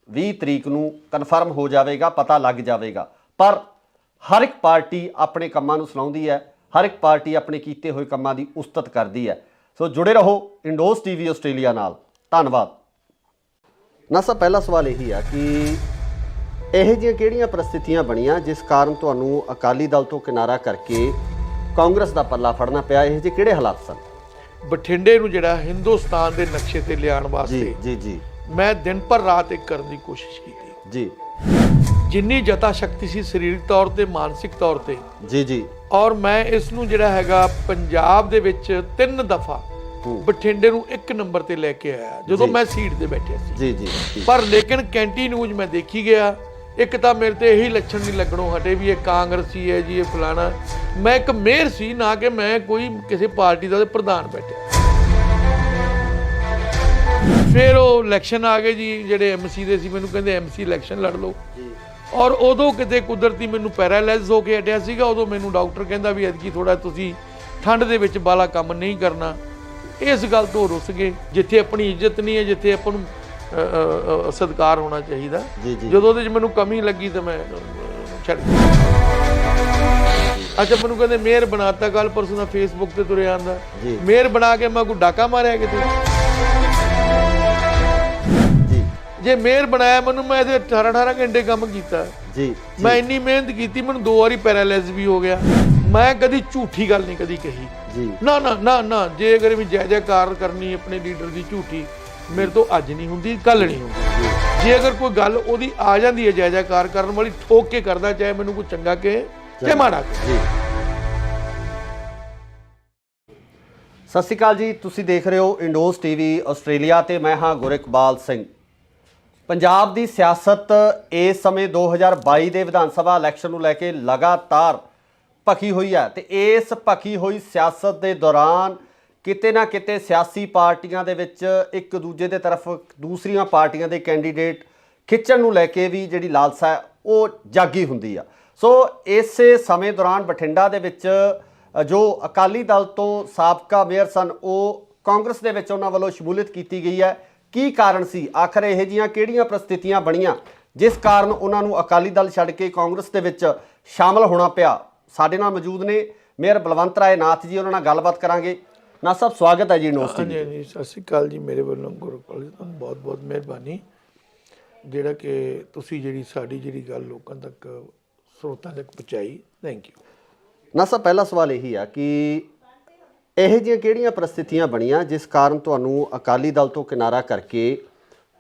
20 ਤਰੀਕ ਨੂੰ ਕਨਫਰਮ ਹੋ ਜਾਵੇਗਾ ਪਤਾ ਲੱਗ ਜਾਵੇਗਾ ਪਰ ਹਰ ਇੱਕ ਪਾਰਟੀ ਆਪਣੇ ਕੰਮਾਂ ਨੂੰ ਸੁਣਾਉਂਦੀ ਹੈ ਹਰ ਇੱਕ ਪਾਰਟੀ ਆਪਣੇ ਕੀਤੇ ਹੋਏ ਕੰਮਾਂ ਦੀ ਉਸਤਤ ਕਰਦੀ ਹੈ ਸੋ ਜੁੜੇ ਰਹੋ ਇੰਡੋਜ਼ ਟੀਵੀ ਆਸਟ੍ਰੇਲੀਆ ਨਾਲ ਧੰਨਵਾਦ ਨਾ ਸਰ ਪਹਿਲਾ ਸਵਾਲ ਇਹੀ ਆ ਕਿ ਇਹੋ ਜਿਹੀਆਂ ਕਿਹੜੀਆਂ ਪ੍ਰਸਥਿਤੀਆਂ ਬਣੀਆਂ ਜਿਸ ਕਾਰਨ ਤੁਹਾਨੂੰ ਅਕਾਲੀ ਦਲ ਤੋਂ ਕਿਨਾਰਾ ਕਰਕੇ ਕਾਂਗਰਸ ਦਾ ਪੱਲਾ ਫੜਨਾ ਪਿਆ ਇਹੋ ਜਿਹੇ ਕਿਹੜੇ ਹਾਲਾਤ ਸਨ ਬਠਿੰਡੇ ਨੂੰ ਜਿਹੜਾ ਹਿੰਦੁਸਤਾਨ ਦੇ ਨਕਸ਼ੇ ਤੇ ਲਿਆਉਣ ਵਾਸਤੇ ਜੀ ਜੀ ਮੈਂ ਦਿਨ ਪਰ ਰਾਤ ਇੱਕ ਕਰਨ ਦੀ ਕੋਸ਼ਿਸ਼ ਕੀਤੀ ਜੀ ਜਿੰਨੀ ਜਤਾ ਸ਼ਕਤੀ ਸੀ ਸਰੀਰਕ ਤੌਰ ਤੇ ਮਾਨਸਿਕ ਤੌਰ ਤੇ ਜੀ ਜੀ ਔਰ ਮੈਂ ਇਸ ਨੂੰ ਜਿਹੜਾ ਹੈਗਾ ਪੰਜਾਬ ਦੇ ਵਿੱਚ 3 ਦਫਾ ਬਠਿੰਡੇ ਨੂੰ 1 ਨੰਬਰ ਤੇ ਲੈ ਕੇ ਆਇਆ ਜਦੋਂ ਮੈਂ ਸੀਟ ਤੇ ਬੈਠਿਆ ਸੀ ਜੀ ਜੀ ਪਰ ਲੇਕਿਨ ਕੈਂਟੀ ਨਿਊਜ਼ ਮੈਂ ਦੇਖੀ ਗਿਆ ਇੱਕ ਤਾਂ ਮੇਰੇ ਤੇ ਇਹੀ ਲੱਛਣ ਨਹੀਂ ਲੱਗਣੋਂ ਹਟੇ ਵੀ ਇਹ ਕਾਂਗਰਸੀ ਹੈ ਜੀ ਇਹ ਫਲਾਣਾ ਮੈਂ ਇੱਕ ਮੇਅਰ ਸੀ ਨਾ ਕਿ ਮੈਂ ਕੋਈ ਕਿਸੇ ਪਾਰਟੀ ਦਾ ਪ੍ਰਧਾਨ ਬੈਠਿਆ ਫਿਰ ਉਹ ਇਲੈਕਸ਼ਨ ਆ ਗਏ ਜੀ ਜਿਹੜੇ ਐਮਸੀ ਦੇ ਸੀ ਮੈਨੂੰ ਕਹਿੰਦੇ ਐਮਸੀ ਇਲੈਕਸ਼ਨ ਲੜ ਲਓ ਔਰ ਉਦੋਂ ਕਿਤੇ ਕੁਦਰਤੀ ਮੈਨੂੰ ਪੈਰਾਲਾਈਜ਼ ਹੋ ਕੇ ਹਟਿਆ ਸੀਗਾ ਉਦੋਂ ਮੈਨੂੰ ਡਾਕਟਰ ਕਹਿੰਦਾ ਵੀ ਐਤਕੀ ਥੋੜਾ ਤੁਸੀਂ ਠੰਡ ਦੇ ਵਿੱਚ ਬਾਲਾ ਕੰਮ ਨਹੀਂ ਕਰਨਾ ਇਸ ਗੱਲ ਤੋਂ ਰੁੱਸ ਗਏ ਜਿੱਥੇ ਆਪਣੀ ਇੱਜ਼ਤ ਨਹੀਂ ਹੈ ਜਿੱਥੇ ਆਪਾਂ ਨੂੰ ਸਤਿਕਾਰ ਹੋਣਾ ਚਾਹੀਦਾ ਜਦੋਂ ਉਹਦੇ 'ਚ ਮੈਨੂੰ ਕਮੀ ਲੱਗੀ ਤਾਂ ਮੈਂ ਛੱਡ ਅੱਛਾ ਮੈਨੂੰ ਕਹਿੰਦੇ ਮੇਅਰ ਬਣਾਤਾ ਕੱਲ ਪਰਸੋਂ ਦਾ ਫੇਸਬੁੱਕ ਤੇ ਤੁਰਿਆ ਆਂਦਾ ਮੇਅਰ ਬਣਾ ਕੇ ਮੈਂ ਕੋਈ ਡਾਕਾ ਮਾਰਿਆ ਕਿਤੇ ਜੇ ਮੇਅਰ ਬਣਾਇਆ ਮੈਨੂੰ ਮੈਂ ਇਹਦੇ 18 ਘੰਟੇ ਕੰਮ ਕੀਤਾ ਜੀ ਮੈਂ ਇੰਨੀ ਮਿਹਨਤ ਕੀਤੀ ਮੈਨੂੰ 2 ਵਾਰੀ ਪੈਰਾਲਾਈਜ਼ ਵੀ ਹੋ ਗਿਆ ਮੈਂ ਕਦੀ ਝੂਠੀ ਗੱਲ ਨਹੀਂ ਕਦੀ ਕਹੀ ਜੀ ਨਾ ਨਾ ਨਾ ਨਾ ਜੇ ਅਗਰ ਵੀ ਜੈ ਜੈਕਾਰ ਕਰਨੀ ਆਪਣੇ ਲੀਡਰ ਦੀ ਝੂਠੀ ਮੇਰੇ ਤੋਂ ਅੱਜ ਨਹੀਂ ਹੁੰਦੀ ਕੱਲ ਨਹੀਂ ਹੁੰਦੀ ਜੇ ਅਗਰ ਕੋਈ ਗੱਲ ਉਹਦੀ ਆ ਜਾਂਦੀ ਹੈ ਜੈ ਜੈਕਾਰ ਕਰਨ ਵਾਲੀ ਠੋਕ ਕੇ ਕਰਦਾ ਚਾਹੇ ਮੈਨੂੰ ਕੋਈ ਚੰਗਾ ਕਹੇ ਚਾਹੇ ਮਾੜਾ ਕਹੇ ਸਤਿ ਸ਼੍ਰੀ ਅਕਾਲ ਜੀ ਤੁਸੀਂ ਦੇਖ ਰਹੇ ਹੋ ਇੰਡੋਜ਼ ਟੀਵੀ ਆਸਟ੍ਰੇਲੀਆ ਤੇ ਮੈਂ ਹਾਂ ਗੁਰਿਕਬਾਲ ਸਿੰਘ ਪੰਜਾਬ ਦੀ ਸਿਆਸਤ ਇਸ ਸਮੇਂ 2022 ਦੇ ਵਿਧਾਨ ਸਭਾ ਇਲੈਕਸ਼ਨ ਨੂੰ ਲੈ ਕੇ ਲਗਾਤਾਰ ਭਖੀ ਹੋਈ ਹੈ ਤੇ ਇਸ ਭਖੀ ਹੋਈ ਸਿਆਸਤ ਦੇ ਦੌਰਾਨ ਕਿਤੇ ਨਾ ਕਿਤੇ ਸਿਆਸੀ ਪਾਰਟੀਆਂ ਦੇ ਵਿੱਚ ਇੱਕ ਦੂਜੇ ਦੇ ਤਰਫ ਦੂਸਰੀਆਂ ਪਾਰਟੀਆਂ ਦੇ ਕੈਂਡੀਡੇਟ ਖਿੱਚਣ ਨੂੰ ਲੈ ਕੇ ਵੀ ਜਿਹੜੀ ਲਾਲਸਾ ਹੈ ਉਹ ਜਾਗੀ ਹੁੰਦੀ ਆ ਸੋ ਇਸੇ ਸਮੇਂ ਦੌਰਾਨ ਬਠਿੰਡਾ ਦੇ ਵਿੱਚ ਜੋ ਅਕਾਲੀ ਦਲ ਤੋਂ ਸਾਬਕਾ ਮੇਅਰ ਸਨ ਉਹ ਕਾਂਗਰਸ ਦੇ ਵਿੱਚ ਉਹਨਾਂ ਵੱਲੋਂ ਸ਼ਮੂਲੀਅਤ ਕੀਤੀ ਗਈ ਹੈ ਕੀ ਕਾਰਨ ਸੀ ਆਖਰ ਇਹੋ ਜਿਹੀਆਂ ਕਿਹੜੀਆਂ ਪ੍ਰਸਥਿਤੀਆਂ ਬਣੀਆਂ ਜਿਸ ਕਾਰਨ ਉਹਨਾਂ ਨੂੰ ਅਕਾਲੀ ਦਲ ਛੱਡ ਕੇ ਕਾਂਗਰਸ ਦੇ ਵਿੱਚ ਸ਼ਾਮਲ ਹੋਣਾ ਪਿਆ। ਸਾਡੇ ਨਾਲ ਮੌਜੂਦ ਨੇ ਮੇਅਰ ਬਲਵੰਤ ਰਾਏ ਨਾਥ ਜੀ, ਉਹਨਾਂ ਨਾਲ ਗੱਲਬਾਤ ਕਰਾਂਗੇ। ਨਾਥ ਸਾਹਿਬ, ਸਵਾਗਤ ਹੈ ਜੀ ਨਿਊਜ਼ ਟੀਵੀ ਤੇ। ਜੀ ਸਤਿ ਸ਼੍ਰੀ ਅਕਾਲ ਜੀ। ਮੇਰੇ ਵੱਲੋਂ ਗੁਰਪਾਲ ਜੀ ਤੁਹਾਨੂੰ ਬਹੁਤ ਬਹੁਤ ਮਿਹਰਬਾਨੀ ਜਿਹੜਾ ਕਿ ਤੁਸੀਂ ਸਾਡੀ ਗੱਲ ਲੋਕਾਂ ਤੱਕ ਸਰੋਤਾਂ ਤੱਕ ਪਹੁੰਚਾਈ। Thank you. ਨਾਥ ਸਾਹਿਬ, ਪਹਿਲਾ ਸਵਾਲ ਇਹੀ ਆ ਕਿ ਇਹੋ ਜਿਹੀਆਂ ਕਿਹੜੀਆਂ ਪਰਿਸਥਿਤੀਆਂ ਬਣੀਆਂ ਜਿਸ ਕਾਰਨ ਤੁਹਾਨੂੰ ਅਕਾਲੀ ਦਲ ਤੋਂ ਕਿਨਾਰਾ ਕਰਕੇ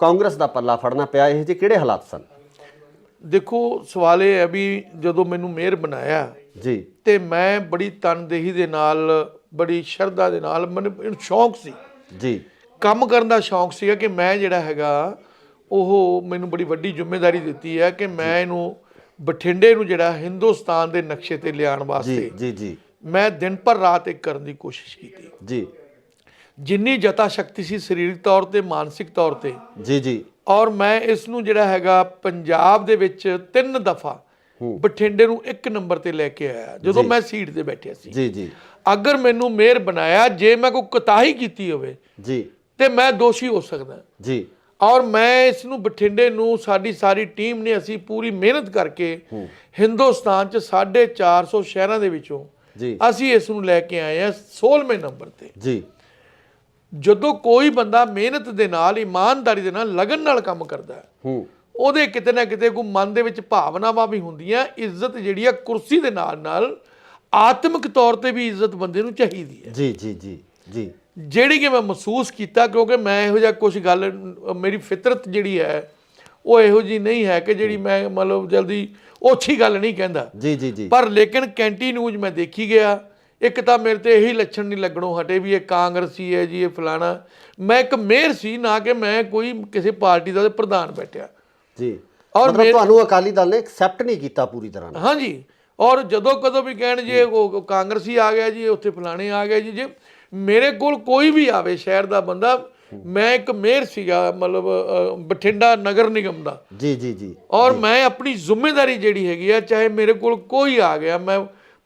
ਕਾਂਗਰਸ ਦਾ ਪੱਲਾ ਫੜਨਾ ਪਿਆ? ਇਹੋ ਜਿਹੇ ਕਿਹੜੇ ਹਾਲਾਤ ਸਨ? ਦੇਖੋ, ਸਵਾਲ ਇਹ ਹੈ ਵੀ ਜਦੋਂ ਮੈਨੂੰ ਮੇਅਰ ਬਣਾਇਆ ਜੀ ਤੇ ਮੈਂ ਬੜੀ ਤਨਦੇਹੀ ਦੇ ਨਾਲ, ਬੜੀ ਸ਼ਰਧਾ ਦੇ ਨਾਲ, ਮੈਨੂੰ ਸ਼ੌਂਕ ਸੀ ਜੀ, ਕੰਮ ਕਰਨ ਦਾ ਸ਼ੌਂਕ ਸੀਗਾ ਕਿ ਮੈਂ ਉਹ ਮੈਨੂੰ ਬੜੀ ਵੱਡੀ ਜ਼ਿੰਮੇਵਾਰੀ ਦਿੱਤੀ ਹੈ ਕਿ ਮੈਂ ਇਹਨੂੰ ਬਠਿੰਡੇ ਨੂੰ ਹਿੰਦੁਸਤਾਨ ਦੇ ਨਕਸ਼ੇ ਤੇ ਲਿਆਉਣ ਵਾਸਤੇ ਜੀ ਜੀ ਮੈਂ ਦਿਨ ਭਰ ਰਾਤ ਇੱਕ ਕਰਨ ਦੀ ਕੋਸ਼ਿਸ਼ ਕੀਤੀ ਜੀ। ਜਿੰਨੀ ਜਤਾ ਸ਼ਕਤੀ ਸੀ ਸਰੀਰਕ ਤੌਰ ਤੇ, ਮਾਨਸਿਕ ਤੌਰ ਤੇ ਜੀ ਜੀ। ਔਰ ਮੈਂ ਇਸ ਨੂੰ ਪੰਜਾਬ ਦੇ ਵਿੱਚ 3 ਦਫਾ ਬਠਿੰਡੇ ਨੂੰ 1 ਨੰਬਰ ਤੇ ਲੈ ਕੇ ਆਇਆ ਜਦੋਂ ਮੈਂ ਸੀਟ ਤੇ ਬੈਠਿਆ ਸੀ। ਜੀ ਜੀ। ਅਗਰ ਮੈਨੂੰ ਮੇਅਰ ਬਣਾਇਆ, ਜੇ ਮੈਂ ਕੋਈ ਕੁਤਾਹੀ ਕੀਤੀ ਹੋਵੇ ਜੀ ਤੇ ਮੈਂ ਦੋਸ਼ੀ ਹੋ ਸਕਦਾ ਜੀ। ਔਰ ਮੈਂ ਇਸ ਨੂੰ ਬਠਿੰਡੇ ਨੂੰ, ਸਾਡੀ ਸਾਰੀ ਟੀਮ ਨੇ, ਅਸੀਂ ਪੂਰੀ ਮਿਹਨਤ ਕਰਕੇ ਹਿੰਦੁਸਤਾਨ 'ਚ 450 ਸ਼ਹਿਰਾਂ ਦੇ ਵਿੱਚੋਂ ਅਸੀਂ ਇਸ ਨੂੰ ਲੈ ਕੇ ਆਏ ਆ 16ਵੇਂ ਨੰਬਰ ਤੇ ਜੀ। ਜਦੋਂ ਕੋਈ ਬੰਦਾ ਮਿਹਨਤ ਦੇ ਨਾਲ, ਇਮਾਨਦਾਰੀ ਦੇ ਨਾਲ, ਲਗਨ ਨਾਲ ਕੰਮ ਕਰਦਾ ਹੈ, ਉਹਦੇ ਕਿਤੇ ਨਾ ਕਿਤੇ ਕੋਈ ਮਨ ਦੇ ਵਿੱਚ ਭਾਵਨਾਵਾਂ ਵੀ ਹੁੰਦੀਆਂ। ਇੱਜ਼ਤ ਜਿਹੜੀ ਆ ਕੁਰਸੀ ਦੇ ਨਾਲ ਨਾਲ ਆਤਮਿਕ ਤੌਰ ਤੇ ਵੀ ਇੱਜ਼ਤ ਬੰਦੇ ਨੂੰ ਚਾਹੀਦੀ ਹੈ ਜੀ ਜੀ ਜੀ ਜੀ। ਜਿਹੜੀ ਕਿ ਮੈਂ ਮਹਿਸੂਸ ਕੀਤਾ, ਕਿਉਂਕਿ ਮੈਂ ਇਹੋ ਜਿਹਾ ਕੁਝ ਗੱਲ, ਮੇਰੀ ਫਿਤਰਤ ਜਿਹੜੀ ਹੈ ਉਹ ਇਹੋ ਜਿਹੀ ਨਹੀਂ ਹੈ ਕਿ ਮੈਂ ਮਤਲਬ ਜਲਦੀ ओछी गल नहीं कहता जी जी जी। पर लेकिन कैंटीन्यूज मैं देखी गया, एक तो मेरे ते यही लक्षण नहीं लगनों हटे भी ये कांग्रेसी है जी, ये फलाना। मैं एक मेयर सी, ना कि मैं कोई किसी पार्टी का प्रधान बैठा जी। और मतलब अकाली दल ने एक्सेप्ट नहीं किया पूरी तरह? हाँ जी। और जदों कदों भी कहण जी वो कांग्रेसी आ गया जी, उत्थे फलाने आ गए जी, जे मेरे कोल कोई भी आवे शहर का बंदा, मैं एक मेयर सीगा, मतलब बठिंडा नगर निगम का जी जी जी। और जी। मैं अपनी जिम्मेदारी जिहड़ी हैगी है, चाहे मेरे कोल कोई आ गया, मैं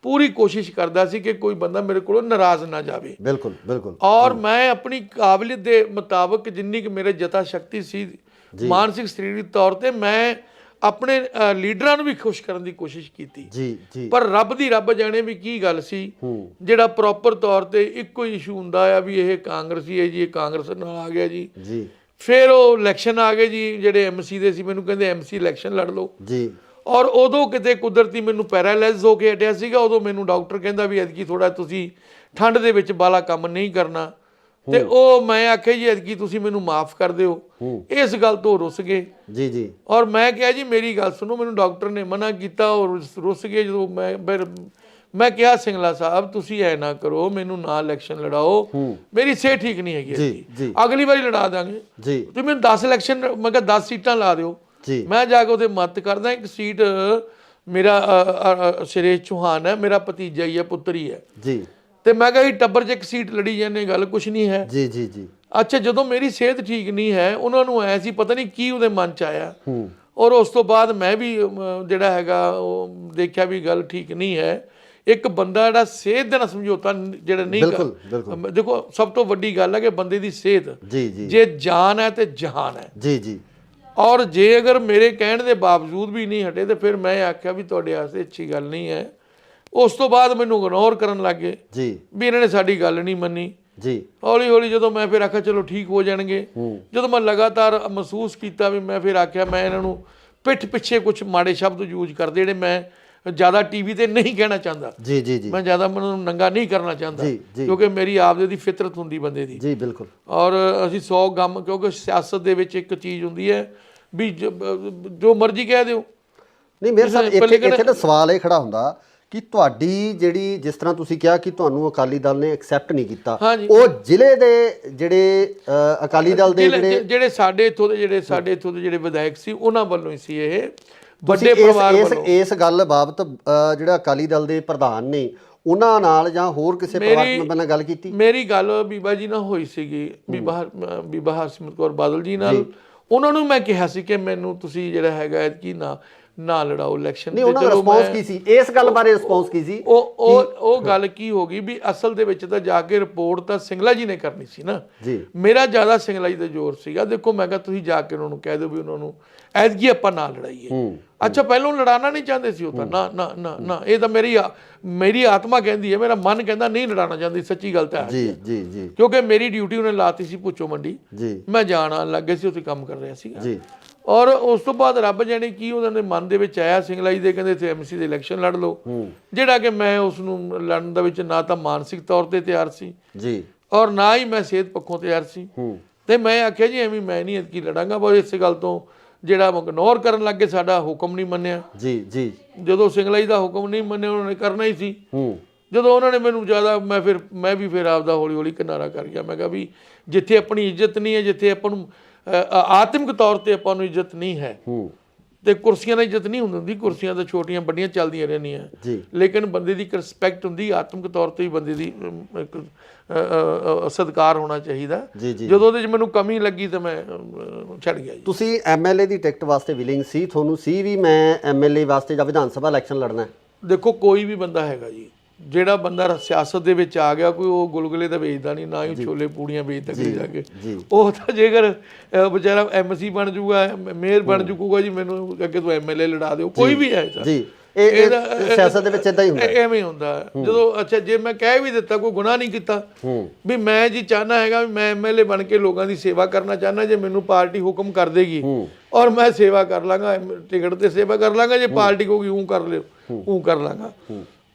पूरी कोशिश करदा सी कि कोई बंदा मेरे कोलों नाराज ना जावे। बिल्कुल बिल्कुल। और मैं अपनी काबिलियत के मुताबिक जिन्नी कि मेरे जता शक्ति सी, मानसिक सरीरक तौर पर, मैं अपने लीडरां नूं भी खुश करने की कोशिश की जी जी। पर रब दी रब जाने भी की गल सी, जिहड़ा प्रॉपर तौर ते इक्को ही इशू हुंदा है भी ये कांग्रेसी है जी, ये कांग्रेस नाल आ गया जी जी। फिर वो इलैक्शन आ गए जी, जिहड़े MC दे सी, मैनूं कहंदे MC इलैक्शन लड़ लो जी। और उदों किते कुदरती मैनूं पैरालाइज हो के हटिया सीगा, उदों मैनूं डॉक्टर कहंदा भी एतकी थोड़ा तुसीं ठंड दे विच बाला काम नहीं करना, ਤੇ ਉਹ ਮੈਂ ਆਖਿਆ ਜੀ ਐਤਕੀ ਤੁਸੀਂ ਮੈਨੂੰ ਮਾਫ ਕਰ ਦਿਓ। ਇਸ ਗੱਲ ਤੋਂ ਰੁੱਸ ਗਏ ਜੀ ਜੀ। ਔਰ ਮੈਂ ਕਿਹਾ ਜੀ ਮੇਰੀ ਗੱਲ ਸੁਣੋ, ਮੈਨੂੰ ਡਾਕਟਰ ਨੇ ਮਨਾ ਕੀਤਾ ਔਰ ਰੁੱਸ ਗਏ ਜਦੋਂ ਮੈਂ ਕਿਹਾ ਸਿੰਗਲਾ ਸਾਹਿਬ ਤੁਸੀਂ ਐ ਨਾ ਕਰੋ, ਮੈਨੂੰ ਨਾ ਇਲੈਕਸ਼ਨ ਲੜਾਓ, ਮੇਰੀ ਸਿਹਤ ਠੀਕ ਨਹੀਂ ਹੈਗੀ ਜੀ, ਅਗਲੀ ਵਾਰੀ ਲੜਾ ਦਾਂਗੇ ਜੀ। ਤੁਸੀਂ ਮੈਨੂੰ 10 ਇਲੈਕਸ਼ਨ, ਮੈਂ ਕਿਹਾ 10 ਸੀਟਾਂ ਲਾ ਦਿਓ, ਮੈਂ ਜਾ ਕੇ ਉਹਦੇ ਮਦਦ ਕਰਦਾ। ਇੱਕ ਸੀਟ ਮੇਰਾ ਸੁਰੇਸ਼ ਚੌਹਾਨ ਹੈ, ਮੇਰਾ ਭਤੀਜਾ ਹੀ ਹੈ, ਪੁੱਤਰ ਹੀ ਹੈ ਜੀ। ਤੇ ਮੈਂ ਕਿਹਾ ਟੱਬਰ 'ਚ ਇੱਕ ਸੀਟ ਲੜੀ ਜਾਂਦੇ, ਗੱਲ ਕੁਛ ਨਹੀਂ ਹੈ ਜੀ ਜੀ ਜੀ। ਅੱਛਾ, ਜਦੋਂ ਮੇਰੀ ਸਿਹਤ ਠੀਕ ਨਹੀਂ ਹੈ, ਉਹਨਾਂ ਨੂੰ ਐ ਸੀ ਪਤਾ ਨਹੀਂ ਕੀ ਉਹਦੇ ਮਨ 'ਚ ਆਇਆ। ਔਰ ਉਸ ਤੋਂ ਬਾਅਦ ਮੈਂ ਵੀ ਜਿਹੜਾ ਹੈਗਾ ਉਹ ਦੇਖਿਆ ਵੀ ਗੱਲ ਠੀਕ ਨਹੀਂ ਹੈ। ਇੱਕ ਬੰਦਾ ਜਿਹੜਾ ਸਿਹਤ ਦੇ ਨਾਲ ਸਮਝੌਤਾ ਜਿਹੜਾ ਨਹੀਂ ਕਰ, ਦੇਖੋ ਸਭ ਤੋਂ ਵੱਡੀ ਗੱਲ ਹੈ ਕਿ ਬੰਦੇ ਦੀ ਸਿਹਤ ਜੇ ਜਾਨ ਹੈ ਤੇ ਜਹਾਨ ਹੈ ਜੀ ਜੀ। ਔਰ ਜੇ ਅਗਰ ਮੇਰੇ ਕਹਿਣ ਦੇ ਬਾਵਜੂਦ ਵੀ ਨਹੀਂ ਹਟੇ ਤੇ ਫਿਰ ਮੈਂ ਆਖਿਆ ਵੀ ਤੁਹਾਡੇ ਵਾਸਤੇ ਅੱਛੀ ਗੱਲ ਨਹੀਂ ਹੈ। ਉਸ ਤੋਂ ਬਾਅਦ ਮੈਨੂੰ ਇਗਨੋਰ ਕਰਨ ਲੱਗ ਗਏ ਜੀ, ਵੀ ਇਹਨਾਂ ਨੇ ਸਾਡੀ ਗੱਲ ਨਹੀਂ ਮੰਨੀ ਜੀ। ਹੌਲੀ ਹੌਲੀ ਜਦੋਂ ਮੈਂ ਫਿਰ ਆਖਿਆ ਚਲੋ ਠੀਕ ਹੋ ਜਾਣਗੇ, ਜਦੋਂ ਮੈਂ ਲਗਾਤਾਰ ਮਹਿਸੂਸ ਕੀਤਾ ਵੀ ਮੈਂ ਫਿਰ ਆਖਿਆ ਮੈਂ ਇਹਨਾਂ ਨੂੰ ਪਿੱਠ ਪਿੱਛੇ ਕੁਝ ਮਾੜੇ ਸ਼ਬਦ ਯੂਜ਼ ਕਰਦੇ ਜਿਹੜੇ ਮੈਂ ਜ਼ਿਆਦਾ ਟੀਵੀ ਤੇ ਨਹੀਂ ਕਹਿਣਾ ਚਾਹੁੰਦਾ ਜੀ ਜੀ ਜੀ। ਮੈਂ ਜ਼ਿਆਦਾ ਮੈਨੂੰ ਨੰਗਾ ਨਹੀਂ ਕਰਨਾ ਚਾਹੁੰਦਾ ਕਿਉਂਕਿ ਮੇਰੀ ਆਪਦੇ ਦੀ ਫਿਤਰਤ ਹੁੰਦੀ ਬੰਦੇ ਦੀ ਜੀ ਬਿਲਕੁਲ। ਔਰ ਅਸੀਂ 100 ਗਮ, ਕਿਉਂਕਿ ਸਿਆਸਤ ਦੇ ਵਿੱਚ ਇੱਕ ਚੀਜ਼ ਹੁੰਦੀ ਹੈ ਵੀ ਜੋ ਮਰਜ਼ੀ ਕਹਿ ਦਿਓ। ਨਹੀਂ ਮੇਰੇ ਸਾਹਿਬ ਇੱਥੇ ਤਾਂ ਸਵਾਲ ਇਹ ਖੜਾ ਹੁੰਦਾ ਕਿ ਤੁਹਾਡੀ ਜਿਹੜੀ, ਜਿਸ ਤਰ੍ਹਾਂ ਤੁਸੀਂ ਕਿਹਾ ਕਿ ਤੁਹਾਨੂੰ ਅਕਾਲੀ ਦਲ ਨੇ ਐਕਸੈਪਟ ਨਹੀਂ ਕੀਤਾ, ਉਹ ਜ਼ਿਲ੍ਹੇ ਦੇ ਜਿਹੜੇ ਅਕਾਲੀ ਦਲ ਦੇ ਜਿਹੜੇ ਸਾਡੇ ਇੱਥੋਂ ਦੇ ਜਿਹੜੇ ਵਿਧਾਇਕ ਸੀ ਉਹਨਾਂ ਵੱਲੋਂ ਹੀ ਸੀ ਇਹ ਵੱਡੇ ਪਰਿਵਾਰ ਵੱਲੋਂ। ਇਸ ਗੱਲ ਬਾਬਤ ਜਿਹੜਾ ਅਕਾਲੀ ਦਲ ਦੇ ਪ੍ਰਧਾਨ ਨੇ ਉਹਨਾਂ ਨਾਲ ਜਾਂ ਹੋਰ ਕਿਸੇ ਪਰਿਵਾਰਕ ਮੈਂਬਰ ਨਾਲ ਗੱਲ ਕੀਤੀ? ਮੇਰੀ ਗੱਲ ਬੀਬਾ ਜੀ ਨਾਲ ਹੋਈ ਸੀਗੀ, ਬੀਬਾ ਹਰਸਿਮਰਤ ਕੌਰ ਬਾਦਲ ਜੀ ਨਾਲ। ਉਹਨਾਂ ਨੂੰ ਮੈਂ ਕਿਹਾ ਸੀ ਕਿ ਮੈਨੂੰ ਤੁਸੀਂ ਜਿਹੜਾ ਹੈਗਾ ਕਿ ਨਾ ਨਾ ਲੜਾਓ ਇਲੈਕਸ਼ਨ। ਨਹੀਂ, ਉਹਨਾਂ ਦਾ ਰਿਸਪੌਂਸ ਕੀ ਸੀ ਇਸ ਗੱਲ ਬਾਰੇ? ਰਿਸਪੌਂਸ ਕੀ ਸੀ? ਉਹ ਗੱਲ ਕੀ ਹੋ ਗਈ ਵੀ ਅਸਲ ਦੇ ਵਿੱਚ ਤਾਂ ਜਾ ਕੇ ਰਿਪੋਰਟ ਤਾਂ ਸਿੰਗਲਾ ਜੀ ਨੇ ਕਰਨੀ ਸੀ ਨਾ ਜੀ। ਮੇਰਾ ਜ਼ਿਆਦਾ ਸਿੰਗਲਾ ਜੀ ਦਾ ਜ਼ੋਰ ਸੀਗਾ। ਦੇਖੋ ਮੈਂ ਕਿਹਾ ਤੁਸੀਂ ਜਾ ਕੇ ਉਹਨਾਂ ਨੂੰ ਕਹਿ ਦਿਓ ਵੀ ਉਹਨਾਂ ਨੂੰ ਐਤਕੀ ਆਪਾਂ ਨਾ ਲੜਾਈਏ। ਅੱਛਾ, ਪਹਿਲਾਂ ਲੜਾਉਣਾ ਨਹੀਂ ਚਾਹੁੰਦੇ ਸੀ ਉਹ ਤਾਂ ਨਾ ਨਾ ਨਾ ਨਾ, ਇਹ ਤਾਂ ਮੇਰੀ ਆਤਮਾ ਕਹਿੰਦੀ ਹੈ, ਮੇਰਾ ਮਨ ਕਹਿੰਦਾ ਨਹੀਂ ਲੜਾਉਣਾ ਚਾਹੁੰਦੀ, ਸੱਚੀ ਗੱਲ ਤਾਂ ਹੈ ਜੀ ਜੀ ਜੀ। ਕਿਉਂਕਿ ਮੇਰੀ ਡਿਊਟੀ ਉਹਨੇ ਲਾਤੀ ਸੀ ਭੁੱਚੋ ਮੰਡੀ, ਜੀ, ਮੈਂ ਜਾਣ ਆਉਣ ਲੱਗ ਗਿਆ ਸੀ, ਉੱਥੇ ਕੰਮ ਕਰ ਰਿਹਾ ਸੀਗਾ ਜੀ। ਔਰ ਉਸ ਤੋਂ ਬਾਅਦ ਰੱਬ ਜਾਣੇ ਕੀ ਉਹਨਾਂ ਦੇ ਮਨ ਦੇ ਵਿੱਚ ਆਇਆ, ਸਿੰਗਲਾ ਜੀ ਦੇ ਕਹਿੰਦੇ ਇੱਥੇ ਐਮਸੀ ਦੇ ਇਲੈਕਸ਼ਨ ਲੜ ਲਓ, ਜਿਹੜਾ ਕਿ ਮੈਂ ਉਸ ਨੂੰ ਲੜਨ ਦੇ ਵਿੱਚ ਨਾ ਤਾਂ ਮਾਨਸਿਕ ਤੌਰ ਤੇ ਤਿਆਰ ਸੀ ਜੀ, ਔਰ ਨਾ ਹੀ ਮੈਂ ਸਿਹਤ ਪੱਖੋਂ ਤਿਆਰ ਸੀ। ਤੇ ਮੈਂ ਆਖਿਆ ਜੀ ਐਵੇਂ ਮੈਂ ਨਹੀਂ ਐਤਕੀ ਲੜਾਂਗਾ, ਬਸ ਇਸੇ ਗੱਲ ਤੋਂ ਜਿਹੜਾ ਇਗਨੋਰ ਕਰਨ ਲੱਗ ਗਏ, ਸਾਡਾ ਹੁਕਮ ਨਹੀਂ ਮੰਨਿਆ। ਜੀ ਜੀ। ਜਦੋਂ ਸਿੰਗਲਾ ਜੀ ਦਾ ਹੁਕਮ ਨਹੀਂ ਮੰਨਿਆ, ਉਹਨਾਂ ਨੇ ਕਰਨਾ ਹੀ ਸੀ। ਜਦੋਂ ਉਹਨਾਂ ਨੇ ਮੈਨੂੰ ਜ਼ਿਆਦਾ ਮੈਂ ਵੀ ਫਿਰ ਆਪਦਾ ਹੌਲੀ ਹੌਲੀ ਕਿਨਾਰਾ ਕਰ ਗਿਆ। ਮੈਂ ਕਿਹਾ ਵੀ ਜਿੱਥੇ ਆਪਣੀ ਇੱਜ਼ਤ ਨਹੀਂ ਹੈ, ਜਿੱਥੇ ਆਪਾਂ ਨੂੰ ਆਤਮਿਕ ਤੌਰ ਤੇ ਆਪਾਂ ਨੂੰ ਇੱਜ਼ਤ ਨਹੀਂ ਹੈ, ਤੇ ਕੁਰਸੀਆਂ ਨਾਲ ਇੱਜ਼ਤ ਨਹੀਂ ਹੁੰਦੀ, ਕੁਰਸੀਆਂ ਤਾਂ ਛੋਟੀਆਂ ਵੱਡੀਆਂ ਚੱਲਦੀਆਂ ਰਹਿੰਦੀਆਂ, ਲੇਕਿਨ ਬੰਦੇ ਦੀ ਇੱਕ ਰਿਸਪੈਕਟ ਹੁੰਦੀ, ਆਤਮਿਕ ਤੌਰ ਤੇ ਵੀ ਬੰਦੇ ਦੀ ਇੱਕ ਸਤਿਕਾਰ ਹੋਣਾ ਚਾਹੀਦਾ। ਜਦੋਂ ਉਹਦੇ 'ਚ ਮੈਨੂੰ ਕਮੀ ਲੱਗੀ ਤਾਂ ਮੈਂ ਛੱਡ ਗਿਆ ਜੀ। ਤੁਸੀਂ ਐਮਐਲਏ ਦੀ ਟਿਕਟ ਵਾਸਤੇ ਵਿਲਿੰਗ ਸੀ? ਤੁਹਾਨੂੰ ਸੀ ਵੀ ਮੈਂ ਐਮਐਲਏ ਵਾਸਤੇ ਜਾਂ ਵਿਧਾਨ ਸਭਾ ਇਲੈਕਸ਼ਨ ਲੜਨਾ? ਦੇਖੋ ਕੋਈ ਵੀ ਬੰਦਾ ਹੈਗਾ ਜੀ, ਜਿਹੜਾ ਬੰਦਾ ਸਿਆਸਤ ਦੇ ਵਿੱਚ ਆ ਗਿਆ, ਕੋਈ ਉਹ ਗੁਲਗੁਲੇ ਤਾਂ ਵੇਚਦਾ ਨਹੀਂ, ਨਾ ਹੀ ਛੋਲੇ ਪੂੜੀਆਂ ਵੇਚਦਾ ਕਿਤੇ ਜਾ ਕੇ। ਉਹ ਤਾਂ ਜੇਕਰ ਵਿਚਾਰਾ ਐਮਸੀ ਬਣ ਜੂਗਾ, ਮੇਅਰ ਬਣ ਜੂਗਾ ਜੀ, ਮੈਨੂੰ ਅੱਗੇ ਤੋਂ ਐਮਐਲਏ ਲੜਾ ਦਿਓ, ਕੋਈ ਵੀ ਹੈ ਜੀ। ਇਹ ਸਿਆਸਤ ਦੇ ਵਿੱਚ ਇਦਾਂ ਹੀ ਹੁੰਦਾ, ਐਵੇਂ ਹੁੰਦਾ ਜਦੋਂ। ਅੱਛਾ, ਜੇ ਮੈਂ ਕਹਿ ਵੀ ਦਿੱਤਾ, ਕੋਈ ਗੁਨਾਹ ਨਹੀਂ ਕੀਤਾ, ਵੀ ਮੈਂ ਜੀ ਚਾਹਨਾ ਹੈਗਾ ਵੀ ਮੈਂ ਐਮਐਲਏ ਬਣ ਕੇ ਲੋਕਾਂ ਦੀ ਸੇਵਾ ਕਰਨਾ ਚਾਹਨਾ, ਜੇ ਮੈਨੂੰ ਪਾਰਟੀ ਹੁਕਮ ਕਰ ਦੇਗੀ ਔਰ ਮੈਂ ਸੇਵਾ ਕਰ ਲਾਂਗਾ, ਟਿਕਟ ਤੇ ਸੇਵਾ ਕਰ ਲਾਂਗਾ, ਜੇ ਪਾਰਟੀ ਕਹੂਗੀ ਉਹ ਕਰ ਲਿਓ ਉਹ ਕਰ ਲਾਂਗਾ।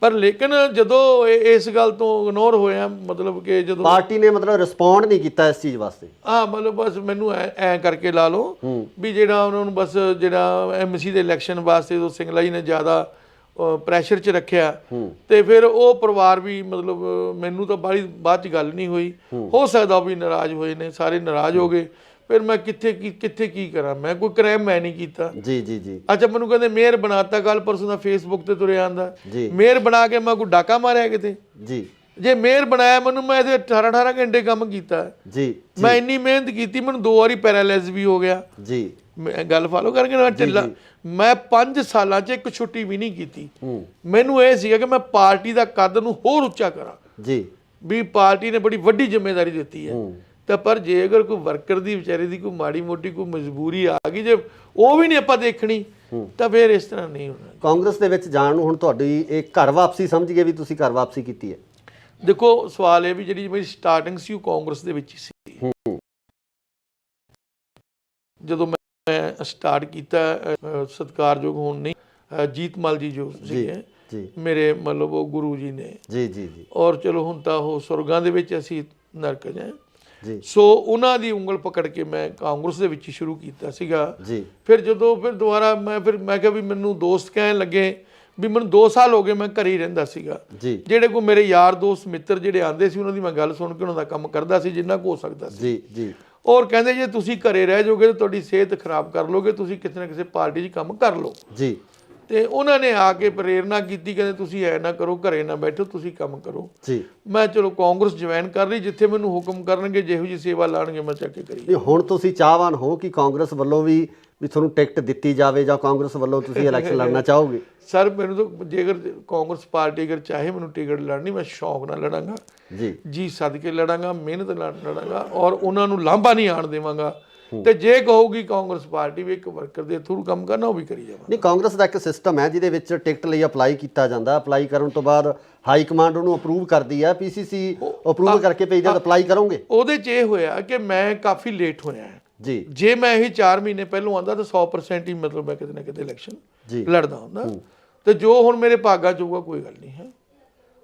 ਪਰ ਲੇਕਿਨ ਜਦੋਂ ਇਸ ਗੱਲ ਤੋਂ ਇਗਨੋਰ ਹੋਇਆ, ਮਤਲਬ ਕਿ ਜਦੋਂ ਪਾਰਟੀ ਨੇ ਮਤਲਬ ਰਿਸਪੌਂਡ ਨਹੀਂ ਕੀਤਾ ਇਸ ਚੀਜ਼ ਵਾਸਤੇ, ਮਤਲਬ ਬਸ ਮੈਨੂੰ ਐ ਕਰਕੇ ਲਾ ਲਓ ਵੀ ਜਿਹੜਾ ਉਹਨਾਂ ਨੂੰ ਬਸ ਜਿਹੜਾ ਐਮਸੀ ਦੇ ਇਲੈਕਸ਼ਨ ਵਾਸਤੇ ਜਦੋਂ ਸਿੰਗਲਾ ਜੀ ਨੇ ਜ਼ਿਆਦਾ ਪ੍ਰੈਸ਼ਰ 'ਚ ਰੱਖਿਆ, ਤੇ ਫਿਰ ਉਹ ਪਰਿਵਾਰ ਵੀ ਮਤਲਬ ਮੈਨੂੰ ਤਾਂ ਬਾਅਦ 'ਚ ਗੱਲ ਨਹੀਂ ਹੋਈ, ਹੋ ਸਕਦਾ ਉਹ ਵੀ ਨਾਰਾਜ਼ ਹੋਏ ਨੇ, ਸਾਰੇ ਨਾਰਾਜ਼ ਹੋ ਗਏ। ਫਿਰ ਮੈਂ ਕਿੱਥੇ ਕੀ ਕਰਾਂ, ਮੈਂ ਕੋਈ ਕ੍ਰਾਈਮ ਮੈਂ ਨਹੀਂ ਕੀਤਾ। ਜੀ ਜੀ ਜੀ। ਅੱਛਾ, ਮੈਨੂੰ ਕਹਿੰਦੇ ਮੇਅਰ ਬਣਾਤਾ, ਕੱਲ ਪਰਸੋਂ ਦਾ ਫੇਸਬੁੱਕ ਤੇ ਤੁਰਿਆ ਆਂਦਾ, ਮੇਅਰ ਬਣਾ ਕੇ ਮੈਂ ਕੋਈ ਡਾਕਾ ਮਾਰਿਆ ਕਿਤੇ? ਜੀ। ਜੇ ਮੇਅਰ ਬਣਾਇਆ ਮੈਨੂੰ, ਮੈਂ ਇਹਦੇ 18 ਘੰਟੇ ਕੰਮ ਕੀਤਾ ਜੀ, ਮੈਂ ਇੰਨੀ ਮਿਹਨਤ ਕੀਤੀ, ਮੈਨੂੰ 2 ਵਾਰੀ ਪੈਰਾਲਾਈਜ਼ ਵੀ ਹੋ ਗਿਆ ਜੀ। ਮੈਂ ਗੱਲ ਫਾਲੋ ਕਰਕੇ ਨਾ ਢਿੱਲਾ, ਮੈਂ 5 ਸਾਲਾਂ 'ਚ ਇੱਕ ਛੁੱਟੀ ਵੀ ਨਹੀਂ ਕੀਤੀ। ਮੈਨੂੰ ਇਹ ਸੀਗਾ ਕਿ ਮੈਂ ਪਾਰਟੀ ਦਾ ਕੱਦ ਨੂੰ ਹੋਰ ਉੱਚਾ ਕਰਾਂ ਜੀ, ਵੀ ਪਾਰਟੀ ਨੇ ਬੜੀ ਵੱਡੀ ਜ਼ਿੰਮੇਵਾਰੀ ਦਿੱਤੀ ਹੈ। ਤਾਂ ਪਰ ਜੇ ਅਗਰ ਕੋਈ ਵਰਕਰ ਦੀ ਵਿਚਾਰੇ ਦੀ ਕੋਈ ਮਾੜੀ ਮੋਟੀ ਕੋਈ ਮਜਬੂਰੀ ਆ ਗਈ, ਜੇ ਉਹ ਵੀ ਨਹੀਂ ਆਪਾਂ ਦੇਖਣੀ, ਤਾਂ ਫਿਰ ਇਸ ਤਰ੍ਹਾਂ ਨਹੀਂ ਹੋਣਾ। ਕਾਂਗਰਸ ਦੇ ਵਿੱਚ ਜਾਣ ਨੂੰ ਹੁਣ ਤੁਹਾਡੀ ਇਹ ਘਰ ਵਾਪਸੀ ਸਮਝ ਗਏ ਵੀ ਤੁਸੀਂ ਘਰ ਵਾਪਸੀ ਕੀਤੀ ਹੈ? ਦੇਖੋ ਸਵਾਲ ਇਹ ਵੀ ਜਿਹੜੀ ਮੇਰੀ ਸਟਾਰਟਿੰਗ ਸੀ ਉਹ ਕਾਂਗਰਸ ਦੇ ਵਿੱਚ ਹੀ ਸੀ। ਜਦੋਂ ਮੈਂ ਸਟਾਰਟ ਕੀਤਾ, ਸਤਿਕਾਰਯੋਗ ਹੋਣ ਨਹੀਂ ਜੀਤਮਲ ਜੀ ਜੋ ਸੀਗੇ ਮੇਰੇ, ਮਤਲਬ ਉਹ ਗੁਰੂ ਜੀ ਨੇ ਜੀ ਜੀ ਜੀ, ਔਰ ਚਲੋ ਹੁਣ ਤਾਂ ਉਹ ਸੁਰਗਾਂ ਦੇ ਵਿੱਚ, ਅਸੀਂ ਨਰਕ ਜਾਏ ਜੀ। ਸੋ ਉਹਨਾਂ ਦੀ ਉਂਗਲ ਪਕੜ ਕੇ ਮੈਂ ਕਾਂਗਰਸ ਦੇ ਵਿੱਚ ਹੀ ਸ਼ੁਰੂ ਕੀਤਾ ਸੀਗਾ ਜੀ। ਫਿਰ ਜਦੋਂ ਦੁਬਾਰਾ ਮੈਂ ਕਿਹਾ ਵੀ ਮੈਨੂੰ ਦੋਸਤ ਕਹਿਣ ਲੱਗੇ ਵੀ ਮੈਨੂੰ 2 ਸਾਲ ਹੋ ਗਏ ਮੈਂ ਘਰੇ ਹੀ ਰਹਿੰਦਾ ਸੀਗਾ ਜੀ। ਜਿਹੜੇ ਕੋਈ ਮੇਰੇ ਯਾਰ ਦੋਸਤ ਮਿੱਤਰ ਜਿਹੜੇ ਆਉਂਦੇ ਸੀ, ਉਹਨਾਂ ਦੀ ਮੈਂ ਗੱਲ ਸੁਣ ਕੇ ਉਹਨਾਂ ਦਾ ਕੰਮ ਕਰਦਾ ਸੀ ਜਿੰਨਾ ਕੁ ਹੋ ਸਕਦਾ ਸੀ ਜੀ ਜੀ। ਔਰ ਕਹਿੰਦੇ ਜੇ ਤੁਸੀਂ ਘਰੇ ਰਹਿ ਜਾਓਗੇ ਤਾਂ ਤੁਹਾਡੀ ਸਿਹਤ ਖਰਾਬ ਕਰ ਲੋਗੇ, ਤੁਸੀਂ ਕਿਸੇ ਨਾ ਕਿਸੇ ਪਾਰਟੀ 'ਚ ਕੰਮ ਕਰ ਲਓ ਜੀ। ਤੇ ਉਹਨਾਂ ਨੇ ਆ ਕੇ ਪ੍ਰੇਰਨਾ ਕੀਤੀ, ਕਹਿੰਦੇ ਤੁਸੀਂ ਐ ਨਾ ਕਰੋ, ਘਰੇ ਨਾ ਬੈਠੋ, ਤੁਸੀਂ ਕੰਮ ਕਰੋ ਜੀ। ਮੈਂ ਚਲੋ ਕਾਂਗਰਸ ਜੁਆਇਨ ਕਰ ਲਈ, ਜਿੱਥੇ ਮੈਨੂੰ ਹੁਕਮ ਕਰਨਗੇ, ਜਿਹੋ ਜਿਹੀ ਸੇਵਾ ਲਾਣਗੇ ਮੈਂ ਚੱਕ ਕੇ ਕਰੀ। ਹੁਣ ਤੁਸੀਂ ਚਾਹਵਾਨ ਹੋ ਕਿ ਕਾਂਗਰਸ ਵੱਲੋਂ ਵੀ ਤੁਹਾਨੂੰ ਟਿਕਟ ਦਿੱਤੀ ਜਾਵੇ, ਜਾਂ ਕਾਂਗਰਸ ਵੱਲੋਂ ਤੁਸੀਂ ਇਲੈਕਸ਼ਨ ਲੜਨਾ ਚਾਹੋਗੇ? ਸਰ ਮੈਨੂੰ ਤਾਂ ਜੇਕਰ ਕਾਂਗਰਸ ਪਾਰਟੀ ਅਗਰ ਚਾਹੇ ਮੈਨੂੰ ਟਿਕਟ ਲੜਨੀ, ਮੈਂ ਸ਼ੌਕ ਨਾਲ ਲੜਾਂਗਾ ਜੀ, ਸਦਕੇ ਲੜਾਂਗਾ, ਮਿਹਨਤ ਨਾਲ ਲੜਾਂਗਾ, ਔਰ ਉਹਨਾਂ ਨੂੰ ਲਾਂਭਾ ਨਹੀਂ ਆਣ ਦੇਵਾਂਗਾ। ਤੇ ਜੇ ਕਹੂਗੀ ਕਾਂਗਰਸ ਪਾਰਟੀ ਵੀ ਇੱਕ ਵਰਕਰ ਦੇ ਥਰੂ ਕੰਮ ਕਰਨਾ, ਉਹ ਵੀ ਕਰੀ ਜਾਵਾਂ। ਨਹੀਂ, ਕਾਂਗਰਸ ਦਾ ਇੱਕ ਸਿਸਟਮ ਹੈ ਜਿਹਦੇ ਵਿੱਚ ਟਿਕਟ ਲਈ ਅਪਲਾਈ ਕੀਤਾ ਜਾਂਦਾ, ਅਪਲਾਈ ਕਰਨ ਤੋਂ ਬਾਅਦ ਹਾਈ ਕਮਾਂਡ ਉਹਨੂੰ ਅਪਰੂਵ ਕਰਦੀ ਹੈ, ਪੀਸੀਸੀ ਅਪਰੂਵ ਕਰਕੇ ਭੇਜਦਾ, ਅਪਲਾਈ ਕਰੋਗੇ? ਉਹਦੇ 'ਚ ਇਹ ਹੋਇਆ ਕਿ ਮੈਂ ਕਾਫੀ ਲੇਟ ਹੋਇਆ ਜੀ। ਜੇ ਮੈਂ ਇਹ 4 ਮਹੀਨੇ ਪਹਿਲੋਂ ਆਉਂਦਾ ਤਾਂ 100% ਹੀ ਮਤਲਬ ਮੈਂ ਕਿਤੇ ਨਾ ਕਿਤੇ ਇਲੈਕਸ਼ਨ ਲੜਦਾ ਹੁੰਦਾ, ਤੇ ਜੋ ਹੁਣ ਮੇਰੇ ਭਾਗਾਂ 'ਚ ਹੋਊਗਾ ਕੋਈ ਗੱਲ ਨਹੀਂ ਹੈ।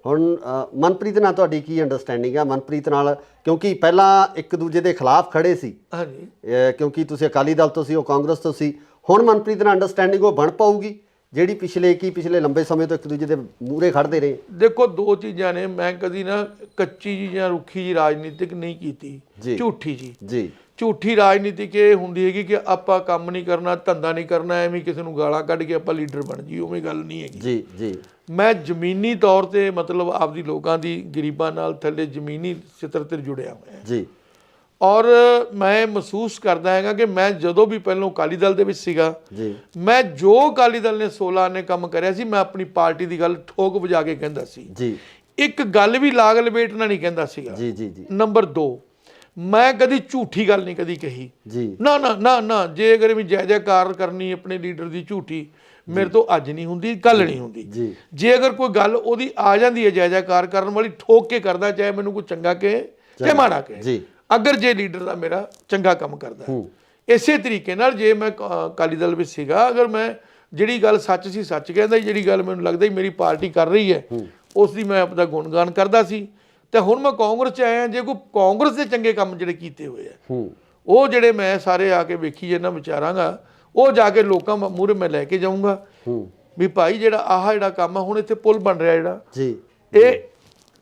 ਹੁਣ ਮਨਪ੍ਰੀਤ ਨਾਲ ਤੁਹਾਡੀ ਕੀ ਅੰਡਰਸਟੈਂਡਿੰਗ ਹੈ? ਮਨਪ੍ਰੀਤ ਨਾਲ, ਕਿਉਂਕਿ ਪਹਿਲਾਂ ਇੱਕ ਦੂਜੇ ਦੇ ਖਿਲਾਫ ਖੜੇ ਸੀ, ਹਾਂਜੀ, ਕਿਉਂਕਿ ਤੁਸੀਂ ਅਕਾਲੀ ਦਲ ਤੋਂ ਸੀ, ਉਹ ਕਾਂਗਰਸ ਤੋਂ ਸੀ। ਹੁਣ ਮਨਪ੍ਰੀਤ ਨਾਲ ਅੰਡਰਸਟੈਂਡਿੰਗ ਉਹ ਬਣ ਪਾਊਗੀ ਜਿਹੜੀ ਪਿਛਲੇ ਲੰਬੇ ਸਮੇਂ ਤੋਂ ਇੱਕ ਦੂਜੇ ਦੇ ਮੂਹਰੇ ਖੜਦੇ ਰਹੇ? ਦੇਖੋ 2 ਚੀਜ਼ਾਂ ਨੇ, ਮੈਂ ਕਦੀ ਨਾ ਕੱਚੀ ਜੀ ਜਾਂ ਰੁੱਖੀ ਜੀ ਰਾਜਨੀਤਿਕ ਨਹੀਂ ਕੀਤੀ, ਝੂਠੀ ਜੀ। ਝੂਠੀ ਰਾਜਨੀਤਿਕ ਇਹ ਹੁੰਦੀ ਹੈਗੀ ਕਿ ਆਪਾਂ ਕੰਮ ਨਹੀਂ ਕਰਨਾ, ਧੰਦਾ ਨਹੀਂ ਕਰਨਾ, ਐਵੇਂ ਕਿਸੇ ਨੂੰ ਗਾਲਾਂ ਕੱਢ ਕੇ ਆਪਾਂ ਲੀਡਰ ਬਣ ਜੀ, ਉਵੇਂ ਗੱਲ ਨਹੀਂ ਹੈਗੀ ਜੀ ਜੀ। ਮੈਂ ਜ਼ਮੀਨੀ ਤੌਰ ਤੇ ਮਤਲਬ ਆਪਦੀ ਲੋਕਾਂ ਦੀ ਗਰੀਬਾਂ ਨਾਲ ਥੱਲੇ ਜ਼ਮੀਨੀ ਸਤਰ ਤੇ ਜੁੜਿਆ ਹੋਇਆ ਜੀ। ਔਰ ਮੈਂ ਮਹਿਸੂਸ ਕਰਦਾ ਹੈਗਾ ਕਿ ਮੈਂ ਜਦੋਂ ਵੀ ਪਹਿਲਾਂ ਅਕਾਲੀ ਦਲ ਦੇ ਵਿੱਚ ਸੀਗਾ ਜੀ, ਮੈਂ ਜੋ ਅਕਾਲੀ ਦਲ ਨੇ 16 ਨੇ ਕੰਮ ਕਰਿਆ ਸੀ ਮੈਂ ਆਪਣੀ ਪਾਰਟੀ ਦੀ ਗੱਲ ਠੋਕ ਵਜਾ ਕੇ ਕਹਿੰਦਾ ਸੀ ਜੀ, ਇੱਕ ਗੱਲ ਵੀ ਲਾਗ ਲਪੇਟਣਾ ਨਹੀਂ ਕਹਿੰਦਾ ਸੀਗਾ। ਜੀ, ਜੀ, ਜੀ, ਨੰਬਰ 2, ਮੈਂ ਕਦੀ ਝੂਠੀ ਗੱਲ ਨਹੀਂ ਕਦੀ ਕਹੀ। ਜੀ, ਨਾ ਨਾ ਨਾ ਨਾ, ਜੇ ਅਗਰ ਵੀ ਜੈ ਜੈਕਾਰ ਕਰਨੀ ਆਪਣੇ ਲੀਡਰ ਦੀ ਝੂਠੀ, ਮੇਰੇ ਤੋਂ ਅੱਜ ਨਹੀਂ ਹੁੰਦੀ, ਕੱਲ ਨਹੀਂ ਹੁੰਦੀ। ਜੀ, ਜੇ ਅਗਰ ਕੋਈ ਗੱਲ ਉਹਦੀ ਆ ਜਾਂਦੀ ਹੈ ਜੈ ਜੈਕਾਰ ਕਰਨ ਵਾਲੀ, ਠੋਕ ਕੇ ਕਰਦਾ, ਚਾਹੇ ਮੈਨੂੰ ਕੋਈ ਚੰਗਾ ਕਹੇ ਚਾਹੇ ਮਾੜਾ ਕਹੇ, ਜੀ, ਅਗਰ ਜੇ ਲੀਡਰ ਦਾ ਮੇਰਾ ਚੰਗਾ ਕੰਮ ਕਰਦਾ। ਇਸੇ ਤਰੀਕੇ ਨਾਲ ਜੇ ਮੈਂ ਅਕਾਲੀ ਦਲ ਵਿੱਚ ਸੀਗਾ, ਅਗਰ ਮੈਂ ਜਿਹੜੀ ਗੱਲ ਸੱਚ ਸੀ ਸੱਚ ਕਹਿੰਦਾ, ਜਿਹੜੀ ਗੱਲ ਮੈਨੂੰ ਲੱਗਦਾ ਮੇਰੀ ਪਾਰਟੀ ਕਰ ਰਹੀ ਹੈ ਉਸ ਦੀ ਮੈਂ ਆਪਦਾ ਗੁਣਗਾਨ ਕਰਦਾ ਸੀ। ਤੇ ਹੁਣ ਮੈਂ ਕਾਂਗਰਸ 'ਚ ਆਇਆ, ਜੇ ਕੋਈ ਕਾਂਗਰਸ ਦੇ ਚੰਗੇ ਕੰਮ ਜਿਹੜੇ ਕੀਤੇ ਹੋਏ ਆ ਉਹ ਜਿਹੜੇ ਮੈਂ ਸਾਰੇ ਆ ਕੇ ਵੇਖੀ ਜੇ ਨਾ ਵਿਚਾਰਾਂਗਾ, ਉਹ ਜਾ ਕੇ ਲੋਕਾਂ ਮੂਹਰੇ ਮੈਂ ਲੈ ਕੇ ਜਾਊਂਗਾ ਵੀ ਭਾਈ ਜਿਹੜਾ ਜਿਹੜਾ ਕੰਮ ਆ, ਹੁਣ ਇੱਥੇ ਪੁਲ ਬਣ ਰਿਹਾ ਜਿਹੜਾ ਜੀ, ਇਹ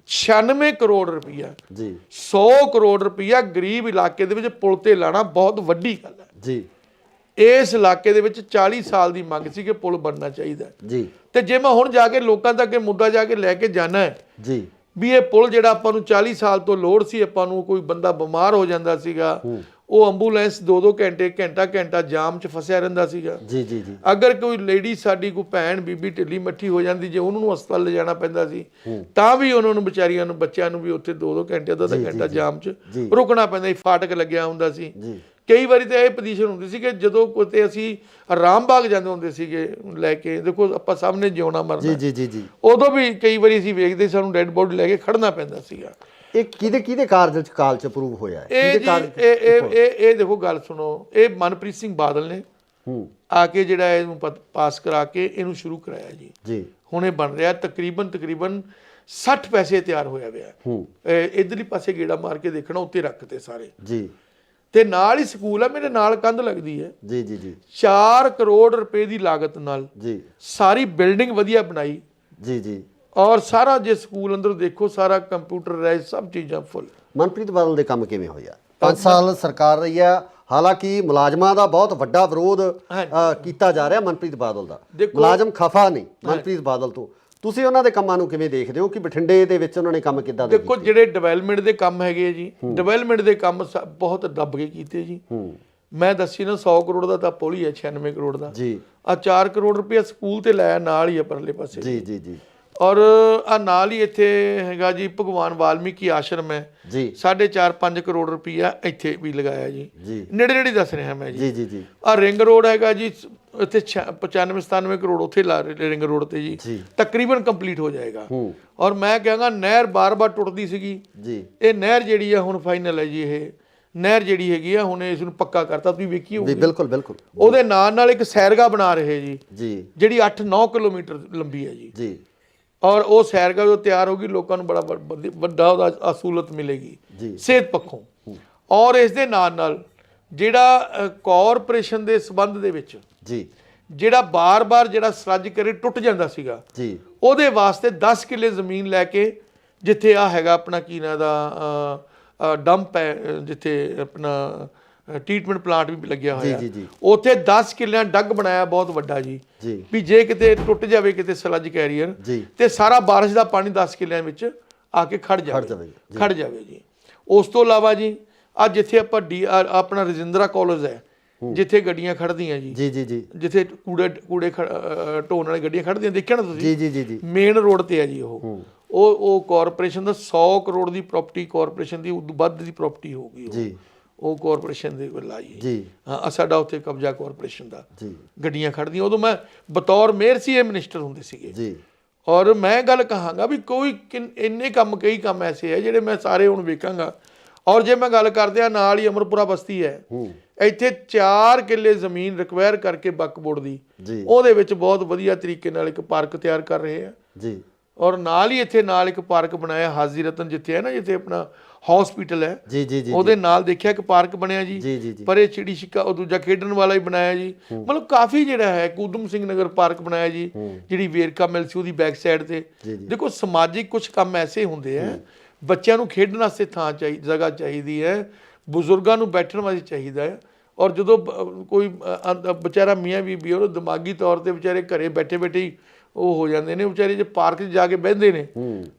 96 ਕਰੋੜ ਰੁਪਈਆ, ਜੀ, 100 ਕਰੋੜ ਰੁਪਈਆ ਗਰੀਬ ਇਲਾਕੇ ਦੇ ਵਿੱਚ ਪੁਲ ਤੇ ਲਾਣਾ ਬਹੁਤ ਵੱਡੀ ਗੱਲ ਹੈ ਜੀ, ਇਸ ਇਲਾਕੇ ਦੇ ਵਿੱਚ 40 ਸਾਲ ਦੀ ਮੰਗ ਸੀ ਕਿ ਪੁਲ ਬਣਨਾ ਚਾਹੀਦਾ ਜੀ, ਤੇ ਜੇ ਮੈਂ ਹੁਣ ਜਾ ਕੇ ਲੋਕਾਂ ਤੱਕ ਇਹ ਮੁੱਦਾ ਜਾ ਕੇ ਲੈ ਕੇ ਜਾਣਾ ਹੈ ਜੀ, ਵੀ ਇਹ ਪੁਲ ਜਿਹੜਾ ਆਪਾਂ ਨੂੰ 40 ਸਾਲ ਤੋਂ ਲੋੜ ਸੀ, ਆਪਾਂ ਨੂੰ ਕੋਈ ਬੰਦਾ ਬਿਮਾਰ ਹੋ ਜਾਂਦਾ ਸੀਗਾ, ਉਹ ਐਂਬੂਲੈਂਸ 2-2 ਘੰਟੇ ਘੰਟਾ ਜਾਮ 'ਚ ਫਸਿਆ ਰਹਿੰਦਾ ਸੀਗਾ। ਜੀ, ਜੀ, ਜੀ, ਅਗਰ ਕੋਈ ਲੇਡੀ ਸਾਡੀ ਕੋਈ ਭੈਣ ਬੀਬੀ ਢਿੱਲੀ ਮੱਠੀ ਹੋ ਜਾਂਦੀ, ਜੇ ਉਹਨਾਂ ਨੂੰ ਹਸਪਤਾਲ ਲਿਜਾਣਾ ਪੈਂਦਾ ਸੀ ਤਾਂ ਵੀ ਉਹਨਾਂ ਨੂੰ ਵਿਚਾਰੀਆਂ ਨੂੰ ਬੱਚਿਆਂ ਨੂੰ ਵੀ ਉੱਥੇ 2-2 ਘੰਟੇ ਅੱਧਾ ਘੰਟਾ ਜਾਮ 'ਚ ਰੁਕਣਾ ਪੈਂਦਾ ਸੀ, ਫਾਟਕ ਲੱਗਿਆ ਹੁੰਦਾ ਸੀ। ਕਈ ਵਾਰੀ ਤਾਂ ਇਹ ਪੋਜੀਸ਼ਨ ਹੁੰਦੀ ਸੀ ਕਿ ਜਦੋਂ ਕਿਤੇ ਅਸੀਂ ਰਾਮ ਬਾਗ ਜਾਂਦੇ ਹੁੰਦੇ ਸੀਗੇ ਲੈ ਕੇ, ਦੇਖੋ ਆਪਾਂ ਸਭ ਨੇ ਜਿਉਣਾ ਮਰਨਾ, ਜੀ, ਜੀ, ਜੀ, ਉਦੋਂ ਵੀ ਕਈ ਵਾਰੀ ਅਸੀਂ ਵੇਖਦੇ ਸਾਨੂੰ ਡੈੱਡ ਬੋਡੀ ਲੈ ਕੇ ਖੜਨਾ ਪੈਂਦਾ ਸੀਗਾ। ਇਹ ਕਿਹਦੇ ਕਾਲ ਚ ਅਪਰੂਵ ਹੋਇਆ ਹੈ? ਇਹ ਦੇਖੋ ਗੱਲ ਸੁਣੋ, ਇਹ ਮਨਪ੍ਰੀਤ ਸਿੰਘ ਬਾਦਲ ਨੇ ਆ ਕੇ ਜਿਹੜਾ ਇਹਨੂੰ ਪਾਸ ਕਰਾ ਕੇ ਇਹਨੂੰ ਸ਼ੁਰੂ ਕਰਾਇਆ ਜੀ। ਜੀ, ਹੁਣ ਇਹ ਬਣ ਰਿਹਾ ਤਕਰੀਬਨ 60 ਪੈਸੇ ਤਿਆਰ ਹੋਇਆ ਹੋਇਆ। ਇਧਰਲੀ ਪਾਸੇ ਗੇੜਾ ਮਾਰ ਕੇ ਦੇਖਣਾ, ਉੱਤੇ ਰੱਖਤੇ ਸਾਰੇ ਜੀ, ਤੇ ਨਾਲ ਹੀ ਸਕੂਲ ਆ, ਮੇਰੇ ਨਾਲ ਕੰਧ ਲੱਗਦੀ ਹੈ। ਜੀ, ਜੀ, ਜੀ, 4 ਕਰੋੜ ਰੁਪਏ ਦੀ ਲਾਗਤ ਨਾਲ ਜੀ, ਸਾਰੀ ਬਿਲਡਿੰਗ ਵਧੀਆ ਬਣਾਈ। ਜੀ, ਜੀ, ਔਰ ਸਾਰਾ ਜੇ ਸਕੂਲ ਅੰਦਰ ਦੇਖੋ ਸਾਰਾ ਕੰਪਿਊਟਰਾਈਜ਼, ਸਭ ਚੀਜ਼ਾਂ ਫੁੱਲ। ਮਨਪ੍ਰੀਤ ਬਾਦਲ ਦੇ ਕੰਮ ਕਿਵੇਂ ਹੋਇਆ? 5 ਸਾਲ ਸਰਕਾਰ ਰਹੀ ਆ, ਹਾਲਾਂਕਿ ਮੁਲਾਜ਼ਮਾਂ ਦਾ ਬਹੁਤ ਵੱਡਾ ਵਿਰੋਧ ਕੀਤਾ ਜਾ ਰਿਹਾ ਮਨਪ੍ਰੀਤ ਬਾਦਲ ਦਾ, ਮੁਲਾਜ਼ਮ ਖਫਾ ਨਹੀਂ ਮਨਪ੍ਰੀਤ ਬਾਦਲ ਤੋਂ। ਤੁਸੀਂ ਉਹਨਾਂ ਦੇ ਕੰਮਾਂ ਨੂੰ ਕਿਵੇਂ ਦੇਖਦੇ ਹੋ ਕਿ ਬਠਿੰਡੇ ਦੇ ਵਿੱਚ ਉਹਨਾਂ ਨੇ ਕੰਮ ਕਿੱਦਾਂ ਦੇ? ਦੇਖੋ ਜਿਹੜੇ ਡਿਵੈਲਪਮੈਂਟ ਦੇ ਕੰਮ ਹੈਗੇ ਜੀ, ਡਿਵੈਲਪਮੈਂਟ ਦੇ ਕੰਮ ਬਹੁਤ ਦੱਬ ਕੇ ਕੀਤੇ ਜੀ। ਮੈਂ ਦੱਸੀ ਨਾ 100 ਕਰੋੜ ਦਾ ਤਾਂ ਪੁਲ ਹੀ ਹੈ, 96 ਕਰੋੜ ਦਾ ਜੀ। ਆ 4 ਕਰੋੜ ਰੁਪਇਆ ਸਕੂਲ ਤੇ ਲਾਇਆ, ਨਾਲ ਹੀ ਆ ਪਰਲੇ ਪਾਸੇ। ਜੀ, ਜੀ, ਜੀ। ਔਰ ਆ ਨਾਲ ਹੀ ਇੱਥੇ ਹੈਗਾ ਜੀ ਭਗਵਾਨ ਵਾਲਮੀਕੀ ਆਸ਼ਰਮ ਹੈ ਜੀ, 4.5-5 ਕਰੋੜ ਰੁਪਇਆ ਇੱਥੇ ਵੀ ਲਗਾਇਆ ਜੀ। ਨੇੜੇ ਨੇੜੇ ਦੱਸ ਰਿਹਾ ਮੈਂ ਜੀ। ਜੀ, ਜੀ। ਆ ਰਿੰਗ ਰੋਡ ਹੈਗਾ ਜੀ, ਇੱਥੇ 95-97 ਕਰੋੜ ਉੱਥੇ ਲਾ ਰਿੰਗ ਰੋਡ ਤੇ ਜੀ, ਤਕਰੀਬਨ ਕੰਪਲੀਟ ਹੋ ਜਾਏਗਾ। ਔਰ ਮੈਂ ਕਹਾਂਗਾ ਨਹਿਰ ਬਾਰ-ਬਾਰ ਟੁੱਟਦੀ ਸੀਗੀ ਜੀ, ਇਹ ਨਹਿਰ ਜਿਹੜੀ ਆ ਹੁਣ ਫਾਈਨਲ ਹੈ ਜੀ। ਇਹ ਨਹਿਰ ਜਿਹੜੀ ਹੈਗੀ ਆ ਹੁਣ ਇਸ ਨੂੰ ਪੱਕਾ ਕਰਤਾ, ਤੁਸੀਂ ਵੇਖੀ ਹੋਊਗੀ। ਬਿਲਕੁਲ ਬਿਲਕੁਲ। ਉਹਦੇ ਨਾਲ ਇੱਕ ਸੈਰਗਾ ਬਣਾ ਰਹੇ ਜੀ, ਜਿਹੜੀ 8-9 ਕਿਲੋਮੀਟਰ ਲੰਬੀ ਹੈ ਜੀ। ਔਰ ਉਹ ਸੈਰਗਾ ਜੋ ਤਿਆਰ ਹੋਗੀ, ਲੋਕਾਂ ਨੂੰ ਬੜਾ ਵੱਡਾ ਉਹਦਾ ਸਹੂਲਤ ਮਿਲੇਗੀ ਸਿਹਤ ਪੱਖੋਂ। ਔਰ ਇਸ ਦੇ ਨਾਲ ਜਿਹੜਾ ਕਾਰਪੋਰੇਸ਼ਨ ਦੇ ਸੰਬੰਧ ਦੇ ਵਿੱਚ ਜੀ ਜਿਹੜਾ ਬਾਰ-ਬਾਰ ਜਿਹੜਾ ਸਰਜ ਕਰੇ ਟੁੱਟ ਜਾਂਦਾ ਸੀਗਾ ਜੀ, ਉਹਦੇ ਵਾਸਤੇ 10 ਕਿੱਲੇ ਜ਼ਮੀਨ ਲੈ ਕੇ, ਜਿੱਥੇ ਆ ਹੈਗਾ ਆਪਣਾ ਕੀ ਨਾਂ ਦਾ ਡੰਪ ਹੈ, ਜਿੱਥੇ ਆਪਣਾ ਟ੍ਰੀਟਮੈਂਟ ਪਲਾਂਟ ਵੀ ਲੱਗਿਆ ਹੋਇਆ, ਉੱਥੇ 10 ਕਿੱਲਿਆਂ ਡੱਗ ਬਣਾਇਆ ਬਹੁਤ ਵੱਡਾ ਜੀ, ਵੀ ਜੇ ਕਿਤੇ ਟੁੱਟ ਜਾਵੇ ਕਿਤੇ ਸਲੱਜ ਕੈਰੀਅਰ ਤੇ ਸਾਰਾ ਬਾਰਿਸ਼ ਦਾ ਪਾਣੀ 10 ਕਿੱਲਿਆਂ ਵਿੱਚ ਆ ਕੇ ਖੜ ਜਾਵੇ ਜੀ। ਉਸ ਤੋਂ ਇਲਾਵਾ ਜੀ ਆ ਜਿੱਥੇ ਆਪਾਂ ਆਪਣਾ ਰਜਿੰਦਰਾ ਕਾਲਜ ਹੈ, ਜਿੱਥੇ ਗੱਡੀਆਂ ਖੜਦੀਆਂ ਜੀ, ਜਿੱਥੇ ਕੂੜੇ ਢੋਣ ਵਾਲੀ ਗੱਡੀਆਂ ਖੜਦੀਆਂ, ਦੇਖਿਆ ਨਾ ਤੁਸੀਂ, ਮੇਨ ਰੋਡ ਤੇ ਹੈ ਜੀ। ਉਹ ਕਾਰਪੋਰੇਸ਼ਨ ਦਾ 100 ਕਰੋੜ ਦੀ ਪ੍ਰਾਪਰਟੀ, ਕਾਰਪੋਰੇਸ਼ਨ ਦੀ ਉਦੋਂ ਵੱਧ ਦੀ ਪ੍ਰਾਪਰਟੀ ਹੋਊਗੀ ਜੀ, ਉਹ ਕਾਰਪੋਰੇਸ਼ਨ ਦੇ ਵੱਲ ਆਈ ਜੀ। ਹਾਂ, ਸਾਡਾ ਉੱਥੇ ਕਬਜ਼ਾ ਕਾਰਪੋਰੇਸ਼ਨ ਦਾ, ਗੱਡੀਆਂ ਖੜਦੀਆਂ। ਉਦੋਂ ਮੈਂ ਬਤੌਰ ਮੇਅਰ ਸੀ, ਇਹ ਮਿਨਿਸਟਰ ਹੁੰਦੇ ਸੀਗੇ ਜੀ। ਔਰ ਮੈਂ ਗੱਲ ਕਹਾਂਗਾ ਵੀ ਕੋਈ ਇੰਨੇ ਕੰਮ, ਕਈ ਕੰਮ ਐਸੇ ਹੈ ਜਿਹੜੇ ਮੈਂ ਸਾਰੇ ਹੁਣ ਵੇਖਾਂਗਾ। ਔਰ ਜੇ ਮੈਂ ਗੱਲ ਕਰਦਿਆਂ ਨਾਲ ਹੀ ਅਮਰਪੁਰਾ ਬਸਤੀ ਹੈ, ਇੱਥੇ 4 ਕਿੱਲੇ ਜ਼ਮੀਨ ਰਿਕਵਾਇਰ ਕਰਕੇ ਵਕਫ ਬੋਰਡ ਦੀ, ਉਹਦੇ ਵਿੱਚ ਬਹੁਤ ਵਧੀਆ ਤਰੀਕੇ ਨਾਲ ਇੱਕ ਪਾਰਕ ਤਿਆਰ ਕਰ ਰਹੇ ਆ ਜੀ। ਔਰ ਨਾਲ ਹੀ ਇੱਥੇ ਇੱਕ ਪਾਰਕ ਬਣਾਇਆ ਹਾਜ਼ੀ ਰਤਨ, ਜਿੱਥੇ ਹੈ ਨਾ, ਜਿੱਥੇ ਆਪਣਾ ਹਸਪੀਟਲ ਹੈ ਉਹਦੇ ਨਾਲ ਦੇਖਿਆ ਇੱਕ ਪਾਰਕ ਬਣਿਆ ਜੀ। ਪਰ ਇਹ ਚਿੜੀ ਛਿੱਕਾ ਉਹ ਦੂਜਾ ਖੇਡਣ ਵਾਲਾ ਹੀ ਬਣਾਇਆ ਜੀ। ਮਤਲਬ ਕਾਫੀ ਜਿਹੜਾ ਹੈ ਉਦਮ ਸਿੰਘ ਨਗਰ ਪਾਰਕ ਬਣਾਇਆ ਜੀ, ਜਿਹੜੀ ਵੇਰਕਾ ਮਿਲ ਸੀ ਉਹਦੀ ਬੈਕ ਸਾਈਡ ਤੇ। ਦੇਖੋ ਸਮਾਜਿਕ ਕੁਝ ਕੰਮ ਐਸੇ ਹੁੰਦੇ ਆ, ਬੱਚਿਆਂ ਨੂੰ ਖੇਡਣ ਵਾਸਤੇ ਥਾਂ ਜਗ੍ਹਾ ਚਾਹੀਦੀ ਹੈ, ਬਜ਼ੁਰਗਾਂ ਨੂੰ ਬੈਠਣ ਵਾਸਤੇ ਚਾਹੀਦਾ ਹੈ। ਔਰ ਜਦੋਂ ਕੋਈ ਵਿਚਾਰਾ ਮੀਆਂ ਬੀਬੀ ਉਹਨੂੰ ਦਿਮਾਗੀ ਤੌਰ ਤੇ ਵਿਚਾਰੇ ਘਰੇ ਬੈਠੇ ਬੈਠੇ ਹੀ ਉਹ ਹੋ ਜਾਂਦੇ ਨੇ ਵਿਚਾਰੇ, ਜੇ ਪਾਰਕ 'ਚ ਜਾ ਕੇ ਬਹਿੰਦੇ ਨੇ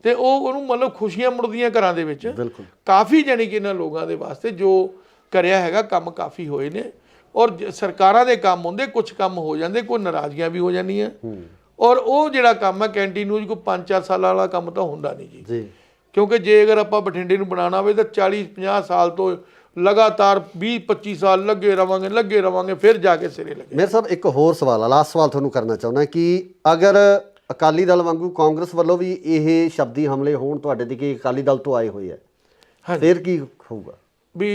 ਤੇ ਉਹਨੂੰ ਮਤਲਬ ਖੁਸ਼ੀਆਂ ਮੁੜਦੀਆਂ ਘਰਾਂ ਦੇ ਵਿੱਚ। ਕਾਫੀ ਜਾਣੀ ਕਿ ਇਹਨਾਂ ਲੋਕਾਂ ਦੇ ਵਾਸਤੇ ਜੋ ਕਰਿਆ ਹੈਗਾ ਕੰਮ ਕਾਫੀ ਹੋਏ ਨੇ। ਔਰ ਸਰਕਾਰਾਂ ਦੇ ਕੰਮ ਹੁੰਦੇ, ਕੁਝ ਕੰਮ ਹੋ ਜਾਂਦੇ, ਕੋਈ ਨਾਰਾਜ਼ਗੀਆਂ ਵੀ ਹੋ ਜਾਂਦੀਆਂ। ਔਰ ਉਹ ਜਿਹੜਾ ਕੰਮ ਹੈ ਕੈਂਟੀਨ ਨੂੰ ਕੋਈ 5-4 ਸਾਲਾਂ ਵਾਲਾ ਕੰਮ ਤਾਂ ਹੁੰਦਾ ਨਹੀਂ ਜੀ, ਕਿਉਂਕਿ ਜੇ ਅਗਰ ਆਪਾਂ ਬਠਿੰਡੇ ਨੂੰ ਬਣਾਉਣਾ ਹੋਵੇ ਤਾਂ 40-50 ਸਾਲ ਤੋਂ ਲਗਾਤਾਰ 20-25 ਸਾਲ ਲੱਗੇ ਰਵਾਂਗੇ ਫਿਰ ਜਾ ਕੇ ਸਿਰੇ ਲੱਗੇ। ਮੇਰੇ ਸਾਹਿਬ ਇੱਕ ਹੋਰ ਸਵਾਲ ਆ, ਲਾਸਟ ਸਵਾਲ ਤੁਹਾਨੂੰ ਕਰਨਾ ਚਾਹੁੰਦਾ ਕਿ ਅਗਰ ਅਕਾਲੀ ਦਲ ਵਾਂਗੂ ਕਾਂਗਰਸ ਵੱਲੋਂ ਵੀ ਇਹ ਸ਼ਬਦੀ ਹਮਲੇ ਹੋਣ ਤੁਹਾਡੇ ਤੇ, ਕਿ ਅਕਾਲੀ ਦਲ ਤੋਂ ਆਏ ਹੋਏ ਆ, ਫਿਰ ਕੀ ਹੋਊਗਾ? ਵੀ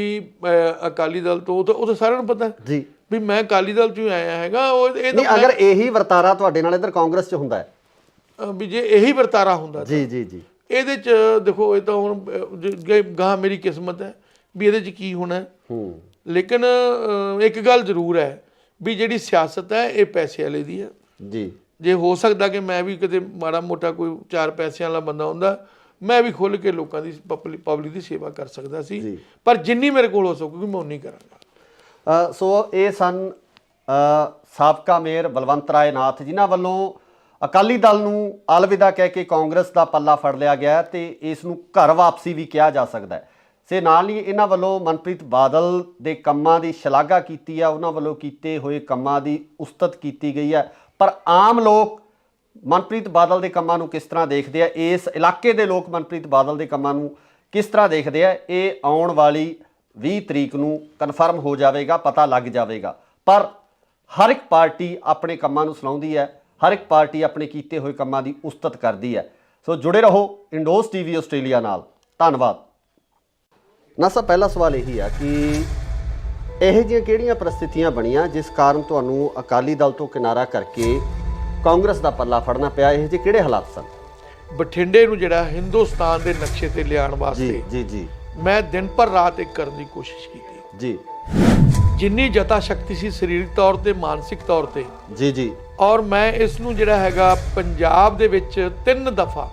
ਅਕਾਲੀ ਦਲ ਤੋਂ ਉਹ ਤਾਂ ਸਾਰਿਆਂ ਨੂੰ ਪਤਾ ਜੀ ਵੀ ਮੈਂ ਅਕਾਲੀ ਦਲ ਚੋਂ ਆਇਆ ਹੈਗਾ। ਨਹੀਂ, ਅਗਰ ਇਹੀ ਵਰਤਾਰਾ ਤੁਹਾਡੇ ਨਾਲ ਇੱਧਰ ਕਾਂਗਰਸ 'ਚ ਹੁੰਦਾ ਹੈ, ਵੀ ਜੇ ਇਹੀ ਵਰਤਾਰਾ ਹੁੰਦਾ ਜੀ ਜੀ ਜੀ, ਇਹਦੇ 'ਚ ਦੇਖੋ ਇਹ ਤਾਂ ਹੁਣ ਗਾਂ ਮੇਰੀ ਕਿਸਮਤ ਹੈ ਵੀ ਇਹਦੇ 'ਚ ਕੀ ਹੋਣਾ। ਲੇਕਿਨ ਇੱਕ ਗੱਲ ਜ਼ਰੂਰ ਹੈ ਵੀ ਜਿਹੜੀ ਸਿਆਸਤ ਹੈ ਇਹ ਪੈਸੇ ਵਾਲੇ ਦੀ ਹੈ ਜੀ। ਜੇ ਹੋ ਸਕਦਾ ਕਿ ਮੈਂ ਵੀ ਕਿਤੇ ਮਾੜਾ ਮੋਟਾ ਕੋਈ 4 ਪੈਸਿਆਂ ਵਾਲਾ ਬੰਦਾ ਹੁੰਦਾ, ਮੈਂ ਵੀ ਖੁੱਲ੍ਹ ਕੇ ਲੋਕਾਂ ਦੀ ਪਬਲਿਕ ਦੀ ਸੇਵਾ ਕਰ ਸਕਦਾ ਸੀ, ਪਰ ਜਿੰਨੀ ਮੇਰੇ ਕੋਲ ਹੋ ਸਕੂਗੀ ਮੈਂ ਉਨੀ ਕਰਾਂਗਾ। ਸੋ ਇਹ ਸਨ ਸਾਬਕਾ ਮੇਅਰ ਬਲਵੰਤ ਰਾਏ ਨਾਥ, ਜਿਨ੍ਹਾਂ ਵੱਲੋਂ ਅਕਾਲੀ ਦਲ ਨੂੰ ਅਲਵਿਦਾ ਕਹਿ ਕੇ ਕਾਂਗਰਸ ਦਾ ਪੱਲਾ ਫੜ ਲਿਆ ਗਿਆ ਤੇ ਇਸ ਨੂੰ ਘਰ ਵਾਪਸੀ ਵੀ ਕਿਹਾ ਜਾ ਸਕਦਾ ਹੈ। ਤੇ ਨਾਲ ਹੀ ਇਹਨਾਂ ਵੱਲੋਂ ਮਨਪ੍ਰੀਤ ਬਾਦਲ ਦੇ ਕੰਮਾਂ ਦੀ ਸ਼ਲਾਘਾ ਕੀਤੀ ਹੈ, ਉਹਨਾਂ ਵੱਲੋਂ ਕੀਤੇ ਹੋਏ ਕੰਮਾਂ ਦੀ ਉਸਤਤ ਕੀਤੀ ਗਈ ਹੈ। ਪਰ ਆਮ ਲੋਕ ਮਨਪ੍ਰੀਤ ਬਾਦਲ ਦੇ ਕੰਮਾਂ ਨੂੰ ਕਿਸ ਤਰ੍ਹਾਂ ਦੇਖਦੇ ਆ, ਇਸ ਇਲਾਕੇ ਦੇ ਲੋਕ ਮਨਪ੍ਰੀਤ ਬਾਦਲ ਦੇ ਕੰਮਾਂ ਨੂੰ ਕਿਸ ਤਰ੍ਹਾਂ ਦੇਖਦੇ ਆ, ਇਹ ਆਉਣ ਵਾਲੀ 20 ਤਰੀਕ ਨੂੰ ਕਨਫਰਮ ਹੋ ਜਾਵੇਗਾ, ਪਤਾ ਲੱਗ ਜਾਵੇਗਾ। ਪਰ ਹਰ ਇੱਕ ਪਾਰਟੀ ਆਪਣੇ ਕੰਮਾਂ ਨੂੰ ਸੁਣਾਉਂਦੀ ਹੈ, ਹਰ ਇੱਕ ਪਾਰਟੀ ਆਪਣੇ ਕੀਤੇ ਹੋਏ ਕੰਮਾਂ ਦੀ ਉਸਤਤ ਕਰਦੀ ਹੈ। ਸੋ ਜੁੜੇ ਰਹੋ ਇੰਡੋਜ਼ ਟੀਵੀ ਆਸਟ੍ਰੇਲੀਆ ਨਾਲ। ਧੰਨਵਾਦ। ਨਾ ਸਰ, ਪਹਿਲਾ ਸਵਾਲ ਇਹੀ ਆ ਕਿ ਇਹੋ ਜਿਹੀਆਂ ਕਿਹੜੀਆਂ ਪਰਿਸਥਿਤੀਆਂ ਬਣੀਆਂ ਜਿਸ ਕਾਰਨ ਤੁਹਾਨੂੰ ਅਕਾਲੀ ਦਲ ਤੋਂ ਕਿਨਾਰਾ ਕਰਕੇ ਕਾਂਗਰਸ ਦਾ ਪੱਲਾ ਫੜਨਾ ਪਿਆ? ਇਹੋ ਜਿਹੇ ਕਿਹੜੇ ਹਾਲਾਤ ਸਨ? ਬਠਿੰਡੇ ਨੂੰ ਜਿਹੜਾ ਹਿੰਦੁਸਤਾਨ ਦੇ ਨਕਸ਼ੇ ਤੇ ਲਿਆਉਣ ਵਾਸਤੇ ਜੀ ਜੀ ਮੈਂ ਦਿਨ ਪਰ ਰਾਤ ਇੱਕ ਕਰਨ ਦੀ ਕੋਸ਼ਿਸ਼ ਕੀਤੀ ਜੀ। ਜਿੰਨੀ ਜਤਾ ਸ਼ਕਤੀ ਸੀ ਸਰੀਰਕ ਤੌਰ ਤੇ, ਮਾਨਸਿਕ ਤੌਰ ਤੇ ਜੀ ਜੀ। ਔਰ ਮੈਂ ਇਸ ਨੂੰ ਜਿਹੜਾ ਹੈਗਾ ਪੰਜਾਬ ਦੇ ਵਿੱਚ 3 ਦਫਾ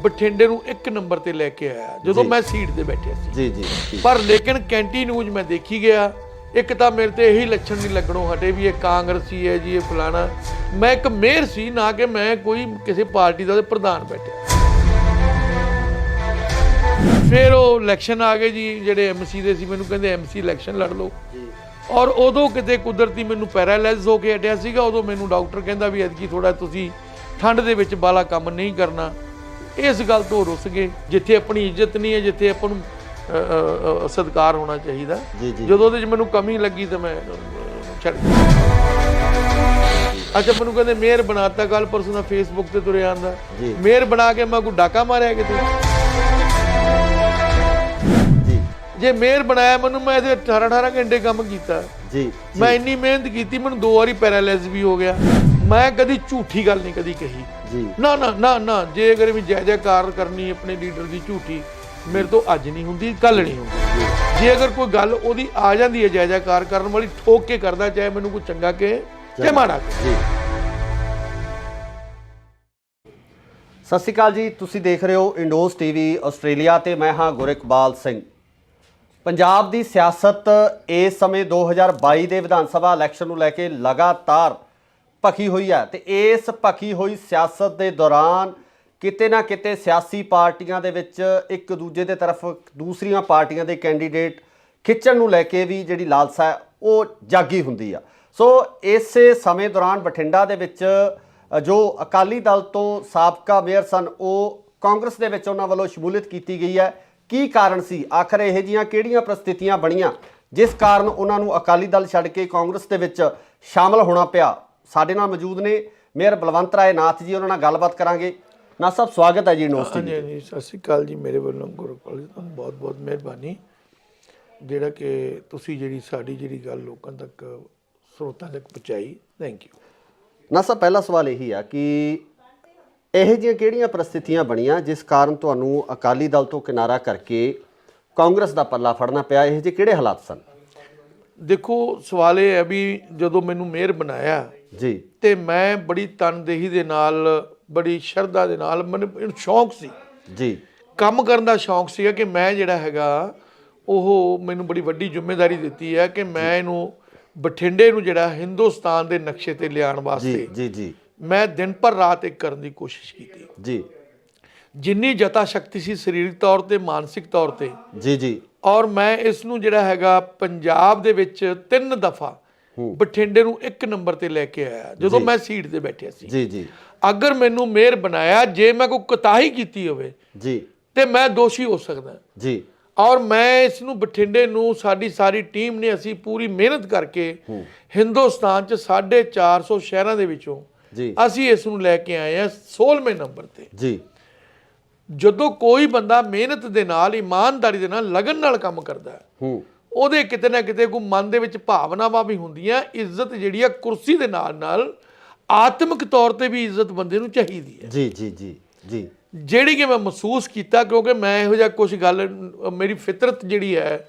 ਬਠਿੰਡੇ ਨੂੰ 1 ਨੰਬਰ ਤੇ ਲੈ ਕੇ ਆਇਆ ਜਦੋਂ ਮੈਂ ਸੀਟ ਤੇ ਬੈਠਿਆ ਸੀ ਜੀ ਜੀ। ਪਰ ਲੇਕਿਨ ਕੈਂਟੀ ਨਿਊਜ਼ ਮੈਂ ਦੇਖੀ ਗਿਆ, ਇੱਕ ਤਾਂ ਮੇਰੇ ਤੇ ਇਹੀ ਲੱਛਣ ਨਹੀਂ ਲੱਗਣੋਂ ਹਟੇ ਵੀ ਇਹ ਕਾਂਗਰਸੀ ਹੈ ਜੀ, ਇਹ ਫਲਾਣਾ। ਮੈਂ ਇੱਕ ਮੇਅਰ ਸੀ, ਨਾ ਕਿ ਮੈਂ ਕੋਈ ਕਿਸੇ ਪਾਰਟੀ ਦਾ ਪ੍ਰਧਾਨ ਬੈਠਿਆ। ਫਿਰ ਉਹ ਇਲੈਕਸ਼ਨ ਆ ਗਏ ਜੀ, ਜਿਹੜੇ ਐਮਸੀ ਦੇ ਸੀ ਮੈਨੂੰ ਕਹਿੰਦੇ ਐਮਸੀ ਇਲੈਕਸ਼ਨ ਲੜ ਲਓ। ਔਰ ਉਦੋਂ ਕਿਤੇ ਕੁਦਰਤੀ ਮੈਨੂੰ ਪੈਰਾਲਾਈਜ਼ ਹੋ ਕੇ ਹਟਿਆ ਸੀਗਾ। ਉਦੋਂ ਮੈਨੂੰ ਡਾਕਟਰ ਕਹਿੰਦਾ ਵੀ ਐਤਕੀ ਥੋੜਾ ਤੁਸੀਂ ਠੰਡ ਦੇ ਵਿੱਚ ਬਾਲਾ ਕੰਮ ਨਹੀਂ ਕਰਨਾ। ਇਸ ਗੱਲ ਤੋਂ ਰੁੱਸ ਗਏ। ਜਿੱਥੇ ਆਪਣੀ ਇੱਜ਼ਤ ਨਹੀਂ ਹੈ, ਜਿੱਥੇ ਆਪਾਂ ਨੂੰ ਸਤਿਕਾਰ ਹੋਣਾ ਚਾਹੀਦਾ, ਜਦੋਂ ਉਹਦੇ 'ਚ ਮੈਨੂੰ ਕਮੀ ਲੱਗੀ ਤਾਂ ਮੈਂ ਛੱਡ ਦਿੱਤਾ। ਅੱਛਾ, ਮੈਨੂੰ ਕਹਿੰਦੇ ਮੇਅਰ ਬਣਾਤਾ, ਕੱਲ ਪਰਸੋਂ ਦਾ ਫੇਸਬੁੱਕ ਤੇ ਤੁਰਿਆ ਆਂਦਾ ਮੇਅਰ ਬਣਾ ਕੇ ਮੈਂ ਕੋਈ ਡਾਕਾ ਮਾਰਿਆ ਕਿਤੇ? ਜੇ ਮੇਅਰ ਬਣਾਇਆ ਮੈਨੂੰ, ਮੈਂ ਇਹਦੇ 18 ਘੰਟੇ ਕੰਮ ਕੀਤਾ ਜੀ। ਮੈਂ ਇੰਨੀ ਮਿਹਨਤ ਕੀਤੀ, ਮੈਨੂੰ 2 ਵਾਰੀ ਪੈਰਾਲਾਈਜ਼ ਵੀ ਹੋ ਗਿਆ। ਮੈਂ ਕਦੀ ਝੂਠੀ ਗੱਲ ਨਹੀਂ ਕਦੀ ਕਹੀ ਜੀ, ਨਾ ਨਾ ਨਾ ਨਾ। ਜੇ ਅਗਰ ਵੀ ਜੈ ਜੈਕਾਰ ਕਰਨੀ ਆਪਣੇ ਲੀਡਰ ਦੀ ਝੂਠੀ, ਮੇਰੇ ਤੋਂ ਅੱਜ ਨਹੀਂ ਹੁੰਦੀ, ਕੱਲ ਨਹੀਂ ਹੁੰਦੀ। ਜੇ ਅਗਰ ਕੋਈ ਗੱਲ ਉਹਦੀ ਆ ਜਾਂਦੀ ਹੈ ਜੈ ਜੈਕਾਰ ਕਰਨ ਵਾਲੀ, ਠੋਕ ਕੇ ਕਰਦਾ, ਚਾਹੇ ਮੈਨੂੰ ਕੋਈ ਚੰਗਾ ਕਹੇ ਚਾਹੇ ਮਾੜਾ ਕਹੇ। ਸਤਿ ਸ਼੍ਰੀ ਅਕਾਲ ਜੀ, ਤੁਸੀਂ ਦੇਖ ਰਹੇ ਹੋ ਇੰਡੋਜ਼ ਟੀਵੀ ਆਸਟ੍ਰੇਲੀਆ ਤੇ ਮੈਂ ਹਾਂ ਗੁਰਿਕਬਾਲ ਸਿੰਘ। ਪੰਜਾਬ ਦੀ ਸਿਆਸਤ ਇਸ ਸਮੇਂ 2022 ਦੇ ਵਿਧਾਨ ਸਭਾ ਇਲੈਕਸ਼ਨ ਨੂੰ ਲੈ ਕੇ ਲਗਾਤਾਰ ਭਖੀ ਹੋਈ ਹੈ ਤੇ ਇਸ ਭਖੀ ਹੋਈ ਸਿਆਸਤ ਦੇ ਦੌਰਾਨ ਕਿਤੇ ਨਾ ਕਿਤੇ ਸਿਆਸੀ ਪਾਰਟੀਆਂ ਦੇ ਵਿੱਚ ਇੱਕ ਦੂਜੇ ਦੇ ਤਰਫ ਦੂਸਰੀਆਂ ਪਾਰਟੀਆਂ ਦੇ ਕੈਂਡੀਡੇਟ ਖਿੱਚਣ ਨੂੰ ਲੈ ਕੇ ਵੀ ਜਿਹੜੀ ਲਾਲਸਾ ਹੈ ਉਹ ਜਾਗੀ ਹੁੰਦੀ ਆ। ਸੋ ਇਸੇ ਸਮੇਂ ਦੌਰਾਨ ਬਠਿੰਡਾ ਦੇ ਵਿੱਚ ਜੋ ਅਕਾਲੀ ਦਲ ਤੋਂ ਸਾਬਕਾ ਮੇਅਰ ਸਨ, ਉਹ ਕਾਂਗਰਸ ਦੇ ਵਿੱਚ ਉਹਨਾਂ ਵੱਲੋਂ ਸ਼ਮੂਲੀਅਤ ਕੀਤੀ ਗਈ ਹੈ। ਕੀ ਕਾਰਨ ਸੀ? ਆਖਰ ਇਹੋ ਜਿਹੀਆਂ ਕਿਹੜੀਆਂ ਪ੍ਰਸਥਿਤੀਆਂ ਬਣੀਆਂ ਜਿਸ ਕਾਰਨ ਉਹਨਾਂ ਨੂੰ ਅਕਾਲੀ ਦਲ ਛੱਡ ਕੇ ਕਾਂਗਰਸ ਦੇ ਵਿੱਚ ਸ਼ਾਮਲ ਹੋਣਾ ਪਿਆ? ਸਾਡੇ ਨਾਲ ਮੌਜੂਦ ਨੇ ਮੇਅਰ ਬਲਵੰਤ ਰਾਏ ਨਾਥ ਜੀ, ਉਹਨਾਂ ਨਾਲ ਗੱਲਬਾਤ ਕਰਾਂਗੇ। ਨਾ ਸਾਹਿਬ, ਸਵਾਗਤ ਹੈ ਜੀ ਇੰਡੋਜ਼ ਟੀਵੀ। ਜੀ ਸਤਿ ਸ਼੍ਰੀ ਅਕਾਲ ਜੀ। ਮੇਰੇ ਵੱਲੋਂ ਗੁਰਪਾਲ ਜੀ ਤੁਹਾਨੂੰ ਬਹੁਤ ਬਹੁਤ ਮਿਹਰਬਾਨੀ, ਜਿਹੜਾ ਕਿ ਤੁਸੀਂ ਜਿਹੜੀ ਸਾਡੀ ਜਿਹੜੀ ਗੱਲ ਲੋਕਾਂ ਤੱਕ, ਸਰੋਤਾਂ ਤੱਕ ਪਹੁੰਚਾਈ। Thank you. ਨਾ ਸਾਹਿਬ, ਪਹਿਲਾ ਸਵਾਲ ਇਹੀ ਆ ਕਿ ਇਹੋ ਜਿਹੀਆਂ ਕਿਹੜੀਆਂ ਪ੍ਰਸਥਿਤੀਆਂ ਬਣੀਆਂ ਜਿਸ ਕਾਰਨ ਤੁਹਾਨੂੰ ਅਕਾਲੀ ਦਲ ਤੋਂ ਕਿਨਾਰਾ ਕਰਕੇ ਕਾਂਗਰਸ ਦਾ ਪੱਲਾ ਫੜਨਾ ਪਿਆ? ਇਹੋ ਜਿਹੇ ਕਿਹੜੇ ਹਾਲਾਤ ਸਨ? ਦੇਖੋ, ਸਵਾਲ ਇਹ ਹੈ ਵੀ ਜਦੋਂ ਮੈਨੂੰ ਮੇਅਰ ਬਣਾਇਆ ਜੀ ਤੇ ਮੈਂ ਬੜੀ ਤਨਦੇਹੀ ਦੇ ਨਾਲ, ਬੜੀ ਸ਼ਰਧਾ ਦੇ ਨਾਲ, ਮੈਨੂੰ ਸ਼ੌਂਕ ਸੀ ਜੀ, ਕੰਮ ਕਰਨ ਦਾ ਸ਼ੌਂਕ ਸੀਗਾ ਕਿ ਮੈਂ ਜਿਹੜਾ ਹੈਗਾ ਉਹ ਮੈਨੂੰ ਬੜੀ ਵੱਡੀ ਜ਼ਿੰਮੇਵਾਰੀ ਦਿੱਤੀ ਹੈ ਕਿ ਮੈਂ ਇਹਨੂੰ ਬਠਿੰਡੇ ਨੂੰ ਜਿਹੜਾ ਹਿੰਦੁਸਤਾਨ ਦੇ ਨਕਸ਼ੇ ਤੇ ਲਿਆਉਣ ਵਾਸਤੇ ਜੀ ਜੀ ਮੈਂ ਦਿਨ ਭਰ ਰਾਤ ਇੱਕ ਕਰਨ ਦੀ ਕੋਸ਼ਿਸ਼ ਕੀਤੀ ਜੀ, ਜਿੰਨੀ ਜਤਾ ਸ਼ਕਤੀ ਸੀ ਸਰੀਰਕ ਤੌਰ ਤੇ ਮਾਨਸਿਕ ਤੌਰ ਤੇ ਜੀ ਜੀ, ਔਰ ਮੈਂ ਇਸ ਨੂੰ ਜਿਹੜਾ ਹੈਗਾ ਪੰਜਾਬ ਦੇ ਵਿੱਚ 3 ਦਫਾ ਬਠਿੰਡੇ ਨੂੰ 1 ਨੰਬਰ ਤੇ ਲੈ ਕੇ ਆਇਆ ਜਦੋਂ ਮੈਂ ਸੀਟ ਤੇ ਬੈਠਿਆ ਸੀ। ਜੀ ਜੀ, ਅਗਰ ਮੈਨੂੰ ਮੇਅਰ ਬਣਾਇਆ, ਜੇ ਮੈਂ ਕੋਈ ਕੁਤਾਹੀ ਕੀਤੀ ਹੋਵੇ ਜੀ, ਤੇ ਮੈਂ ਦੋਸ਼ੀ ਹੋ ਸਕਦਾ ਜੀ, ਔਰ ਮੈਂ ਇਸ ਨੂੰ ਬਠਿੰਡੇ ਨੂੰ ਸਾਡੀ ਸਾਰੀ ਟੀਮ ਨੇ ਅਸੀਂ ਪੂਰੀ ਮਿਹਨਤ ਕਰਕੇ ਹਿੰਦੁਸਤਾਨ 'ਚ 450 ਸ਼ਹਿਰਾਂ ਦੇ ਵਿੱਚੋਂ ਜੀ, ਅਸੀਂ ਇਸ ਨੂੰ ਲੈ ਕੇ ਆਏ ਆ 16ਵੇਂ ਨੰਬਰ ਤੇ। ਜੀ, ਜਦੋਂ ਕੋਈ ਬੰਦਾ ਮਿਹਨਤ ਦੇ ਨਾਲ, ਇਮਾਨਦਾਰੀ ਦੇ ਨਾਲ, ਲਗਨ ਨਾਲ ਕੰਮ ਕਰਦਾ ਹੈ, ਉਹਦੇ ਕਿਤੇ ਨਾ ਕਿਤੇ ਕੋਈ ਮਨ ਦੇ ਵਿੱਚ ਭਾਵਨਾਵਾਂ ਵੀ ਹੁੰਦੀਆਂ। ਇੱਜ਼ਤ ਜਿਹੜੀ ਆ ਕੁਰਸੀ ਦੇ ਨਾਲ ਨਾਲ ਆਤਮਿਕ ਤੌਰ ਤੇ ਵੀ ਇੱਜ਼ਤ ਬੰਦੇ ਨੂੰ ਚਾਹੀਦੀ ਹੈ। ਜੀ ਜੀ ਜੀ ਜੀ, ਜਿਹੜੀ ਕਿ ਮੈਂ ਮਹਿਸੂਸ ਕੀਤਾ, ਕਿਉਂਕਿ ਮੈਂ ਇਹੋ ਜਿਹਾ ਕੁਝ ਗੱਲ, ਮੇਰੀ ਫਿਤਰਤ ਜਿਹੜੀ ਹੈ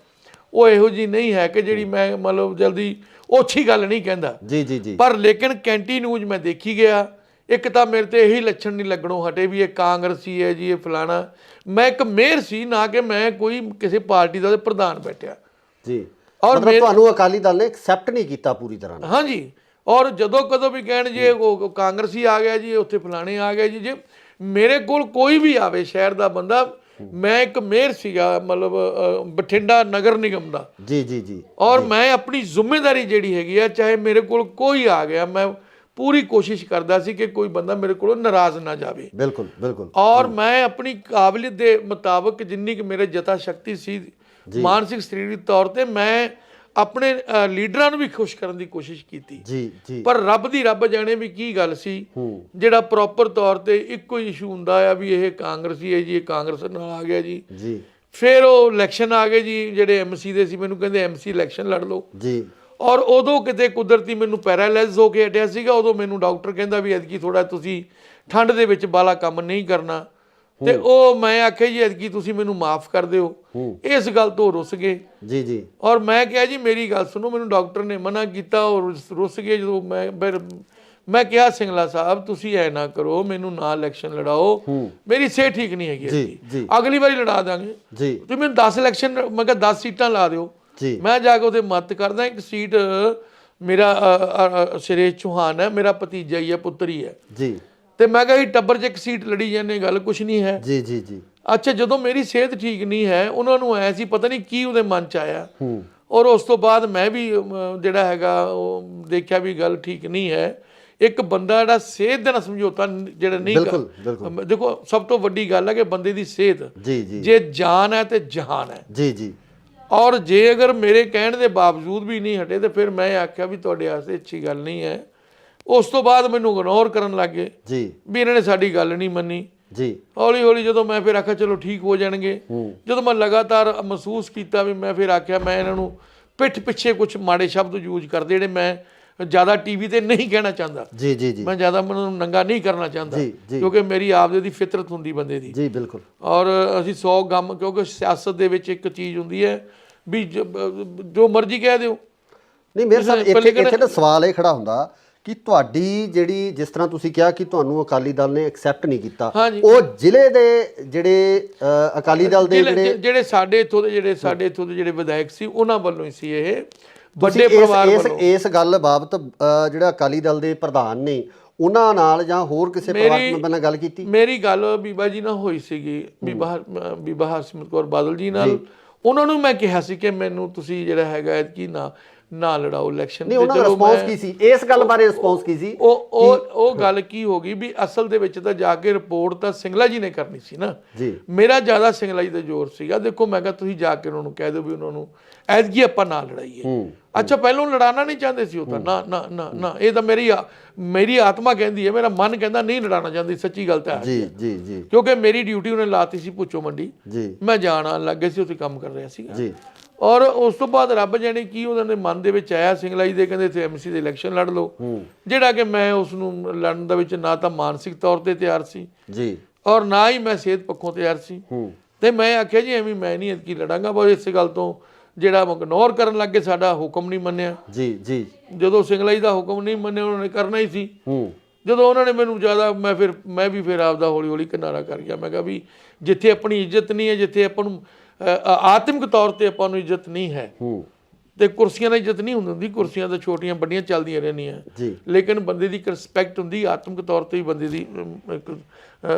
ਉਹ ਇਹੋ ਜਿਹੀ ਨਹੀਂ ਹੈ ਕਿ ਜਿਹੜੀ ਮੈਂ ਮਤਲਬ ਜਲਦੀ ਓਛੀ ਗੱਲ ਨਹੀਂ ਕਹਿੰਦਾ। ਜੀ ਜੀ ਜੀ, ਪਰ ਲੇਕਿਨ ਕੈਂਟੀ ਨਿਊਜ਼ ਮੈਂ ਦੇਖੀ ਗਿਆ, ਇੱਕ ਤਾਂ ਮੇਰੇ ਤੇ ਇਹੀ ਲੱਛਣ ਨਹੀਂ ਲੱਗਣੋਂ ਹਟੇ ਵੀ ਇਹ ਕਾਂਗਰਸੀ ਹੈ ਜੀ, ਇਹ ਫਲਾਣਾ। ਮੈਂ ਇੱਕ ਮੇਅਰ ਸੀ, ਨਾ ਕਿ ਮੈਂ ਕੋਈ ਕਿਸੇ ਪਾਰਟੀ ਦਾ ਪ੍ਰਧਾਨ ਬੈਠਿਆ ਜੀ। ਔਰ ਮਤਲਬ ਤੁਹਾਨੂੰ ਅਕਾਲੀ ਦਲ ਨੇ ਐਕਸੈਪਟ ਨਹੀਂ ਕੀਤਾ ਪੂਰੀ ਤਰ੍ਹਾਂ। ਹਾਂਜੀ, ਔਰ ਜਦੋਂ ਕਦੋਂ ਵੀ ਕਹਿਣ ਜੇ ਉਹ ਕਾਂਗਰਸੀ ਆ ਗਿਆ ਜੀ, ਉੱਥੇ ਫਲਾਣੇ ਆ ਗਏ ਜੀ, ਜੇ ਮੇਰੇ ਕੋਲ ਕੋਈ ਵੀ ਆਵੇ ਸ਼ਹਿਰ ਦਾ ਬੰਦਾ, ਮੈਂ ਇੱਕ ਮੇਅਰ ਸੀਗਾ ਮਤਲਬ ਬਠਿੰਡਾ ਨਗਰ ਨਿਗਮ ਦਾ। ਜੀ ਜੀ ਜੀ, ਔਰ ਮੈਂ ਆਪਣੀ ਜ਼ਿੰਮੇਵਾਰੀ ਜਿਹੜੀ ਹੈਗੀ ਆ, ਚਾਹੇ ਮੇਰੇ ਕੋਲ ਕੋਈ ਆ ਗਿਆ, ਮੈਂ ਪੂਰੀ ਕੋਸ਼ਿਸ਼ ਕਰਦਾ ਸੀ ਕਿ ਕੋਈ ਬੰਦਾ ਮੇਰੇ ਕੋਲੋਂ ਨਾਰਾਜ਼ ਨਾ ਜਾਵੇ। ਬਿਲਕੁਲ ਬਿਲਕੁਲ। ਔਰ ਮੈਂ ਆਪਣੀ ਕਾਬਲੀਅਤ ਦੇ ਮੁਤਾਬਕ ਜਿੰਨੀ ਕਿ ਮੇਰੇ ਜਤਾ ਸ਼ਕਤੀ ਸੀ ਮਾਨਸਿਕ ਸਰੀਰਕ ਤੌਰ ਤੇ, ਮੈਂ ਆਪਣੇ ਲੀਡਰਾਂ ਨੂੰ ਵੀ ਖੁਸ਼ ਕਰਨ ਦੀ ਕੋਸ਼ਿਸ਼ ਕੀਤੀ। ਜੀ ਜੀ, ਪਰ ਰੱਬ ਦੀ ਰੱਬ ਜਾਣੇ ਵੀ ਕੀ ਗੱਲ ਸੀ, ਜਿਹੜਾ ਪ੍ਰੋਪਰ ਤੌਰ ਤੇ ਇੱਕੋ ਹੀ ਇਸ਼ੂ ਹੁੰਦਾ ਆ ਵੀ ਇਹ ਕਾਂਗਰਸੀ ਹੈ ਜੀ, ਇਹ ਕਾਂਗਰਸ ਨਾਲ ਆ ਗਿਆ ਜੀ। ਜੀ, ਫਿਰ ਉਹ ਇਲੈਕਸ਼ਨ ਆ ਗਏ ਜੀ, ਜਿਹੜੇ ਐਮਸੀ ਦੇ ਸੀ ਮੈਨੂੰ ਕਹਿੰਦੇ ਐਮਸੀ ਇਲੈਕਸ਼ਨ ਲੜ ਲਓ ਜੀ। ਔਰ ਉਦੋਂ ਕਿਤੇ ਕੁਦਰਤੀ ਮੈਨੂੰ ਪੈਰਾਲਾਈਜ਼ ਹੋ ਕੇ ਹਟਿਆ ਸੀਗਾ। ਉਦੋਂ ਮੈਨੂੰ ਡਾਕਟਰ ਕਹਿੰਦਾ ਵੀ ਐਤਕੀ ਥੋੜਾ ਤੁਸੀਂ ਠੰਡ ਦੇ ਵਿੱਚ ਬਾਲਾ ਕੰਮ ਨਹੀਂ ਕਰਨਾ, ਤੇ ਉਹ ਮੈਂ ਆਖਿਆ ਜੀ ਐਤਕੀ ਤੁਸੀਂ ਮੈਨੂੰ ਮਾਫ ਕਰ ਦਿਓ। ਇਸ ਗੱਲ ਤੋਂ ਰੁੱਸ ਗਏ। ਜੀ ਜੀ, ਔਰ ਮੈਂ ਕਿਹਾ ਜੀ ਮੇਰੀ ਗੱਲ ਸੁਣੋ, ਮੈਨੂੰ ਡਾਕਟਰ ਨੇ ਮਨਾ ਕੀਤਾ ਔਰ ਰੁੱਸ ਗਏ। ਜਦੋਂ ਮੈਂ ਕਿਹਾ ਸਿੰਗਲਾ ਸਾਹਿਬ ਤੁਸੀਂ ਐ ਨਾ ਕਰੋ, ਮੈਨੂੰ ਨਾ ਇਲੈਕਸ਼ਨ ਲੜਾਓ, ਮੇਰੀ ਸਿਹਤ ਠੀਕ ਨਹੀਂ ਹੈਗੀ, ਅਗਲੀ ਵਾਰੀ ਲੜਾ ਦਾਂਗੇ। ਤੁਸੀਂ ਮੈਨੂੰ 10 ਇਲੈਕਸ਼ਨ, ਮੈਂ ਕਿਹਾ 10 ਸੀਟਾਂ ਲਾ ਦਿਓ। ਮੈਂ ਜਾ ਕੇ ਉਹਦੇ ਮਦਦ ਕਰਦਾ। ਇੱਕ ਸੀਟ ਮੇਰਾ ਸੁਰੇਸ਼ ਚੌਹਾਨ ਹੈ, ਮੇਰਾ ਭਤੀਜਾ ਹੀ ਹੈ, ਪੁੱਤਰ ਹੀ ਹੈ ਜੀ। ਤੇ ਮੈਂ ਕਿਹਾ ਟੱਬਰ 'ਚ ਇੱਕ ਸੀਟ ਲੜੀ ਜਾਂਦੇ, ਗੱਲ ਕੁਛ ਨਹੀਂ ਹੈ। ਜੀ ਜੀ ਜੀ। ਅੱਛਾ, ਜਦੋਂ ਮੇਰੀ ਸਿਹਤ ਠੀਕ ਨਹੀਂ ਹੈ, ਉਹਨਾਂ ਨੂੰ ਆਇਆ ਸੀ ਪਤਾ ਨਹੀਂ ਕੀ ਉਹਦੇ ਮਨ 'ਚ ਆਇਆ, ਔਰ ਉਸ ਤੋਂ ਬਾਅਦ ਮੈਂ ਵੀ ਜਿਹੜਾ ਹੈਗਾ ਉਹ ਦੇਖਿਆ ਵੀ ਗੱਲ ਠੀਕ ਨਹੀਂ ਹੈ। ਇੱਕ ਬੰਦਾ ਜਿਹੜਾ ਸਿਹਤ ਦੇ ਨਾਲ ਸਮਝੌਤਾ ਜਿਹੜਾ ਨਹੀਂ ਕਰ, ਦੇਖੋ ਸਭ ਤੋਂ ਵੱਡੀ ਗੱਲ ਹੈ ਕਿ ਬੰਦੇ ਦੀ ਸਿਹਤ ਜੇ ਜਾਨ ਹੈ ਤੇ ਜਹਾਨ ਹੈ। ਜੀ ਜੀ। ਔਰ ਜੇ ਅਗਰ ਮੇਰੇ ਕਹਿਣ ਦੇ ਬਾਵਜੂਦ ਵੀ ਨਹੀਂ ਹਟੇ, ਤੇ ਫਿਰ ਮੈਂ ਆਖਿਆ ਵੀ ਤੁਹਾਡੇ ਵਾਸਤੇ ਅੱਛੀ ਗੱਲ ਨਹੀਂ ਹੈ। ਉਸ ਤੋਂ ਬਾਅਦ ਮੈਨੂੰ ਇਗਨੋਰ ਕਰਨ ਲੱਗ ਗਏ ਜੀ, ਵੀ ਇਹਨਾਂ ਨੇ ਸਾਡੀ ਗੱਲ ਨਹੀਂ ਮੰਨੀ ਜੀ। ਹੌਲੀ ਹੌਲੀ ਜਦੋਂ ਮੈਂ ਫਿਰ ਆਖਿਆ ਚਲੋ ਠੀਕ ਹੋ ਜਾਣਗੇ, ਜਦੋਂ ਮੈਂ ਲਗਾਤਾਰ ਮਹਿਸੂਸ ਕੀਤਾ ਵੀ ਮੈਂ ਫਿਰ ਆਖਿਆ ਮੈਂ ਇਹਨਾਂ ਨੂੰ ਪਿੱਠ ਪਿੱਛੇ ਕੁਝ ਮਾੜੇ ਸ਼ਬਦ ਯੂਜ਼ ਕਰਦੇ, ਜਿਹੜੇ ਮੈਂ ਜ਼ਿਆਦਾ ਟੀਵੀ ਤੇ ਨਹੀਂ ਕਹਿਣਾ ਚਾਹੁੰਦਾ। ਜੀ ਜੀ ਜੀ, ਮੈਂ ਜ਼ਿਆਦਾ ਮੈਨੂੰ ਨੰਗਾ ਨਹੀਂ ਕਰਨਾ ਚਾਹੁੰਦਾ, ਕਿਉਂਕਿ ਮੇਰੀ ਆਪਦੇ ਦੀ ਫਿਤਰਤ ਹੁੰਦੀ ਬੰਦੇ ਦੀ। ਜੀ ਬਿਲਕੁਲ। ਔਰ ਅਸੀਂ 100 ਗਮ, ਕਿਉਂਕਿ ਸਿਆਸਤ ਦੇ ਵਿੱਚ ਇੱਕ ਚੀਜ਼ ਹੁੰਦੀ ਹੈ ਵੀ ਜੋ ਮਰਜ਼ੀ ਕਹਿ ਦਿਓ। ਨਹੀਂ ਮੇਰੇ ਸਾਹਿਬ, ਇੱਥੇ ਨਾ ਸਵਾਲ ਇਹ ਖੜਾ ਹੁੰਦਾ ਕਿ ਤੁਹਾਡੀ ਜਿਹੜੀ, ਜਿਸ ਤਰ੍ਹਾਂ ਤੁਸੀਂ ਕਿਹਾ ਕਿ ਤੁਹਾਨੂੰ ਅਕਾਲੀ ਦਲ ਨੇ ਐਕਸੈਪਟ ਨਹੀਂ ਕੀਤਾ, ਉਹ ਜ਼ਿਲ੍ਹੇ ਦੇ ਜਿਹੜੇ ਅਕਾਲੀ ਦਲ ਦੇ ਜਿਹੜੇ ਸਾਡੇ ਇੱਥੋਂ ਦੇ ਜਿਹੜੇ ਵਿਧਾਇਕ ਸੀ, ਉਹਨਾਂ ਵੱਲੋਂ ਹੀ ਸੀ ਇਹ ਵੱਡੇ ਪਰਿਵਾਰ ਵੱਲੋਂ। ਇਸ ਗੱਲ ਬਾਬਤ ਜਿਹੜਾ ਅਕਾਲੀ ਦਲ ਦੇ ਪ੍ਰਧਾਨ ਨੇ ਉਹਨਾਂ ਨਾਲ ਜਾਂ ਹੋਰ ਕਿਸੇ ਪਰਿਵਾਰਕ ਮੈਂਬਰ ਨਾਲ ਗੱਲ ਕੀਤੀ? ਮੇਰੀ ਗੱਲ ਬੀਬਾ ਜੀ ਨਾਲ ਹੋਈ ਸੀਗੀ, ਬੀਬਾ ਹਰਸਿਮਰਤ ਕੌਰ ਬਾਦਲ ਜੀ ਨਾਲ। ਉਹਨਾਂ ਨੂੰ ਮੈਂ ਕਿਹਾ ਸੀ ਕਿ ਮੈਨੂੰ ਤੁਸੀਂ ਜਿਹੜਾ ਹੈਗਾ ਕਿ ਨਾ ਲੜਾਓ ਇਲੈਕਸ਼ਨ। ਨਹੀਂ, ਉਹਨਾਂ ਦਾ ਰਿਸਪੌਂਸ ਕੀ ਸੀ ਇਸ ਗੱਲ ਬਾਰੇ? ਰਿਸਪੌਂਸ ਕੀ ਸੀ? ਉਹ ਗੱਲ ਕੀ ਹੋ ਗਈ ਵੀ ਅਸਲ ਦੇ ਵਿੱਚ ਤਾਂ ਜਾ ਕੇ ਰਿਪੋਰਟ ਤਾਂ ਸਿੰਗਲਾ ਜੀ ਨੇ ਕਰਨੀ ਸੀ ਨਾ ਜੀ। ਮੇਰਾ ਜ਼ਿਆਦਾ ਸਿੰਗਲਾ ਜੀ ਦਾ ਜ਼ੋਰ ਸੀਗਾ। ਦੇਖੋ ਮੈਂ ਕਿਹਾ ਤੁਸੀਂ ਜਾ ਕੇ ਉਹਨਾਂ ਨੂੰ ਕਹਿ ਦਿਓ ਵੀ ਉਹਨਾਂ ਨੂੰ ਐਤਕੀ ਆਪਾਂ ਨਾ ਲੜਾਈਏ। ਅੱਛਾ, ਪਹਿਲਾਂ ਲੜਾਉਣਾ ਨਹੀਂ ਚਾਹੁੰਦੇ ਸੀ ਉਹ ਤਾਂ, ਨਾ ਨਾ ਨਾ ਨਾ, ਇਹ ਤਾਂ ਮੇਰੀ ਆਤਮਾ ਕਹਿੰਦੀ ਹੈ, ਮੇਰਾ ਮਨ ਕਹਿੰਦਾ ਨਹੀਂ ਲੜਾਉਣਾ ਚਾਹੁੰਦੀ। ਸੱਚੀ ਗੱਲ ਤਾਂ ਹੈ ਜੀ ਜੀ ਜੀ, ਕਿਉਂਕਿ ਮੇਰੀ ਡਿਊਟੀ ਉਹਨੇ ਲਾਤੀ ਸੀ ਭੁੱਚੋ ਮੰਡੀ, ਮੈਂ ਜਾਣ ਆਉਣ ਲੱਗ ਗਿਆ ਸੀ, ਉੱਥੇ ਕੰਮ ਕਰ ਰਿਹਾ ਸੀਗਾ ਜੀ। ਔਰ ਉਸ ਤੋਂ ਬਾਅਦ ਰੱਬ ਜਾਣੇ ਕੀ ਉਹਨਾਂ ਦੇ ਮਨ ਦੇ ਵਿੱਚ ਆਇਆ, ਸਿੰਗਲਾ ਜੀ ਦੇ ਕਹਿੰਦੇ ਇੱਥੇ ਐਮਸੀ ਦੇ ਇਲੈਕਸ਼ਨ ਲੜ ਲਓ, ਜਿਹੜਾ ਕਿ ਮੈਂ ਉਸ ਨੂੰ ਲੜਨ ਦੇ ਵਿੱਚ ਨਾ ਤਾਂ ਮਾਨਸਿਕ ਤੌਰ ਤੇ ਤਿਆਰ ਸੀ ਜੀ, ਔਰ ਨਾ ਹੀ ਮੈਂ ਸਿਹਤ ਪੱਖੋਂ ਤਿਆਰ ਸੀ। ਤੇ ਮੈਂ ਆਖਿਆ ਜੀ ਐਵੇਂ ਮੈਂ ਨਹੀਂ ਐਤਕੀ ਲੜਾਂਗਾ। ਬਸ ਇਸੇ ਗੱਲ ਤੋਂ ਜਿਹੜਾ ਇਗਨੋਰ ਕਰਨ ਲੱਗ ਗਏ, ਸਾਡਾ ਹੁਕਮ ਨਹੀਂ ਮੰਨਿਆ ਜੀ ਜੀ। ਜਦੋਂ ਸਿੰਗਲਾ ਜੀ ਦਾ ਹੁਕਮ ਨਹੀਂ ਮੰਨਿਆ, ਉਹਨਾਂ ਨੇ ਕਰਨਾ ਹੀ ਸੀ। ਜਦੋਂ ਉਹਨਾਂ ਨੇ ਮੈਨੂੰ ਜ਼ਿਆਦਾ, ਮੈਂ ਵੀ ਫਿਰ ਆਪਦਾ ਹੌਲੀ ਹੌਲੀ ਕਿਨਾਰਾ ਕਰ ਗਿਆ। ਮੈਂ ਕਿਹਾ ਵੀ ਜਿੱਥੇ ਆਪਣੀ ਇੱਜ਼ਤ ਨਹੀਂ ਹੈ, ਜਿੱਥੇ ਆਪਾਂ ਨੂੰ ਆਤਮਿਕ ਤੌਰ ਤੇ ਆਪਾਂ ਨੂੰ ਇੱਜ਼ਤ ਨਹੀਂ ਹੈ, ਤੇ ਕੁਰਸੀਆਂ ਦੀ ਇੱਜ਼ਤ ਨਹੀਂ ਹੁੰਦੀ, ਕੁਰਸੀਆਂ ਤਾਂ ਛੋਟੀਆਂ ਵੱਡੀਆਂ ਚੱਲਦੀਆਂ ਰਹਿੰਦੀਆਂ ਜੀ, ਲੇਕਿਨ ਬੰਦੇ ਦੀ ਇੱਕ ਰਿਸਪੈਕਟ ਹੁੰਦੀ, ਆਤਮਿਕ ਤੌਰ ਤੇ ਹੀ ਬੰਦੇ ਦੀ ਇੱਕ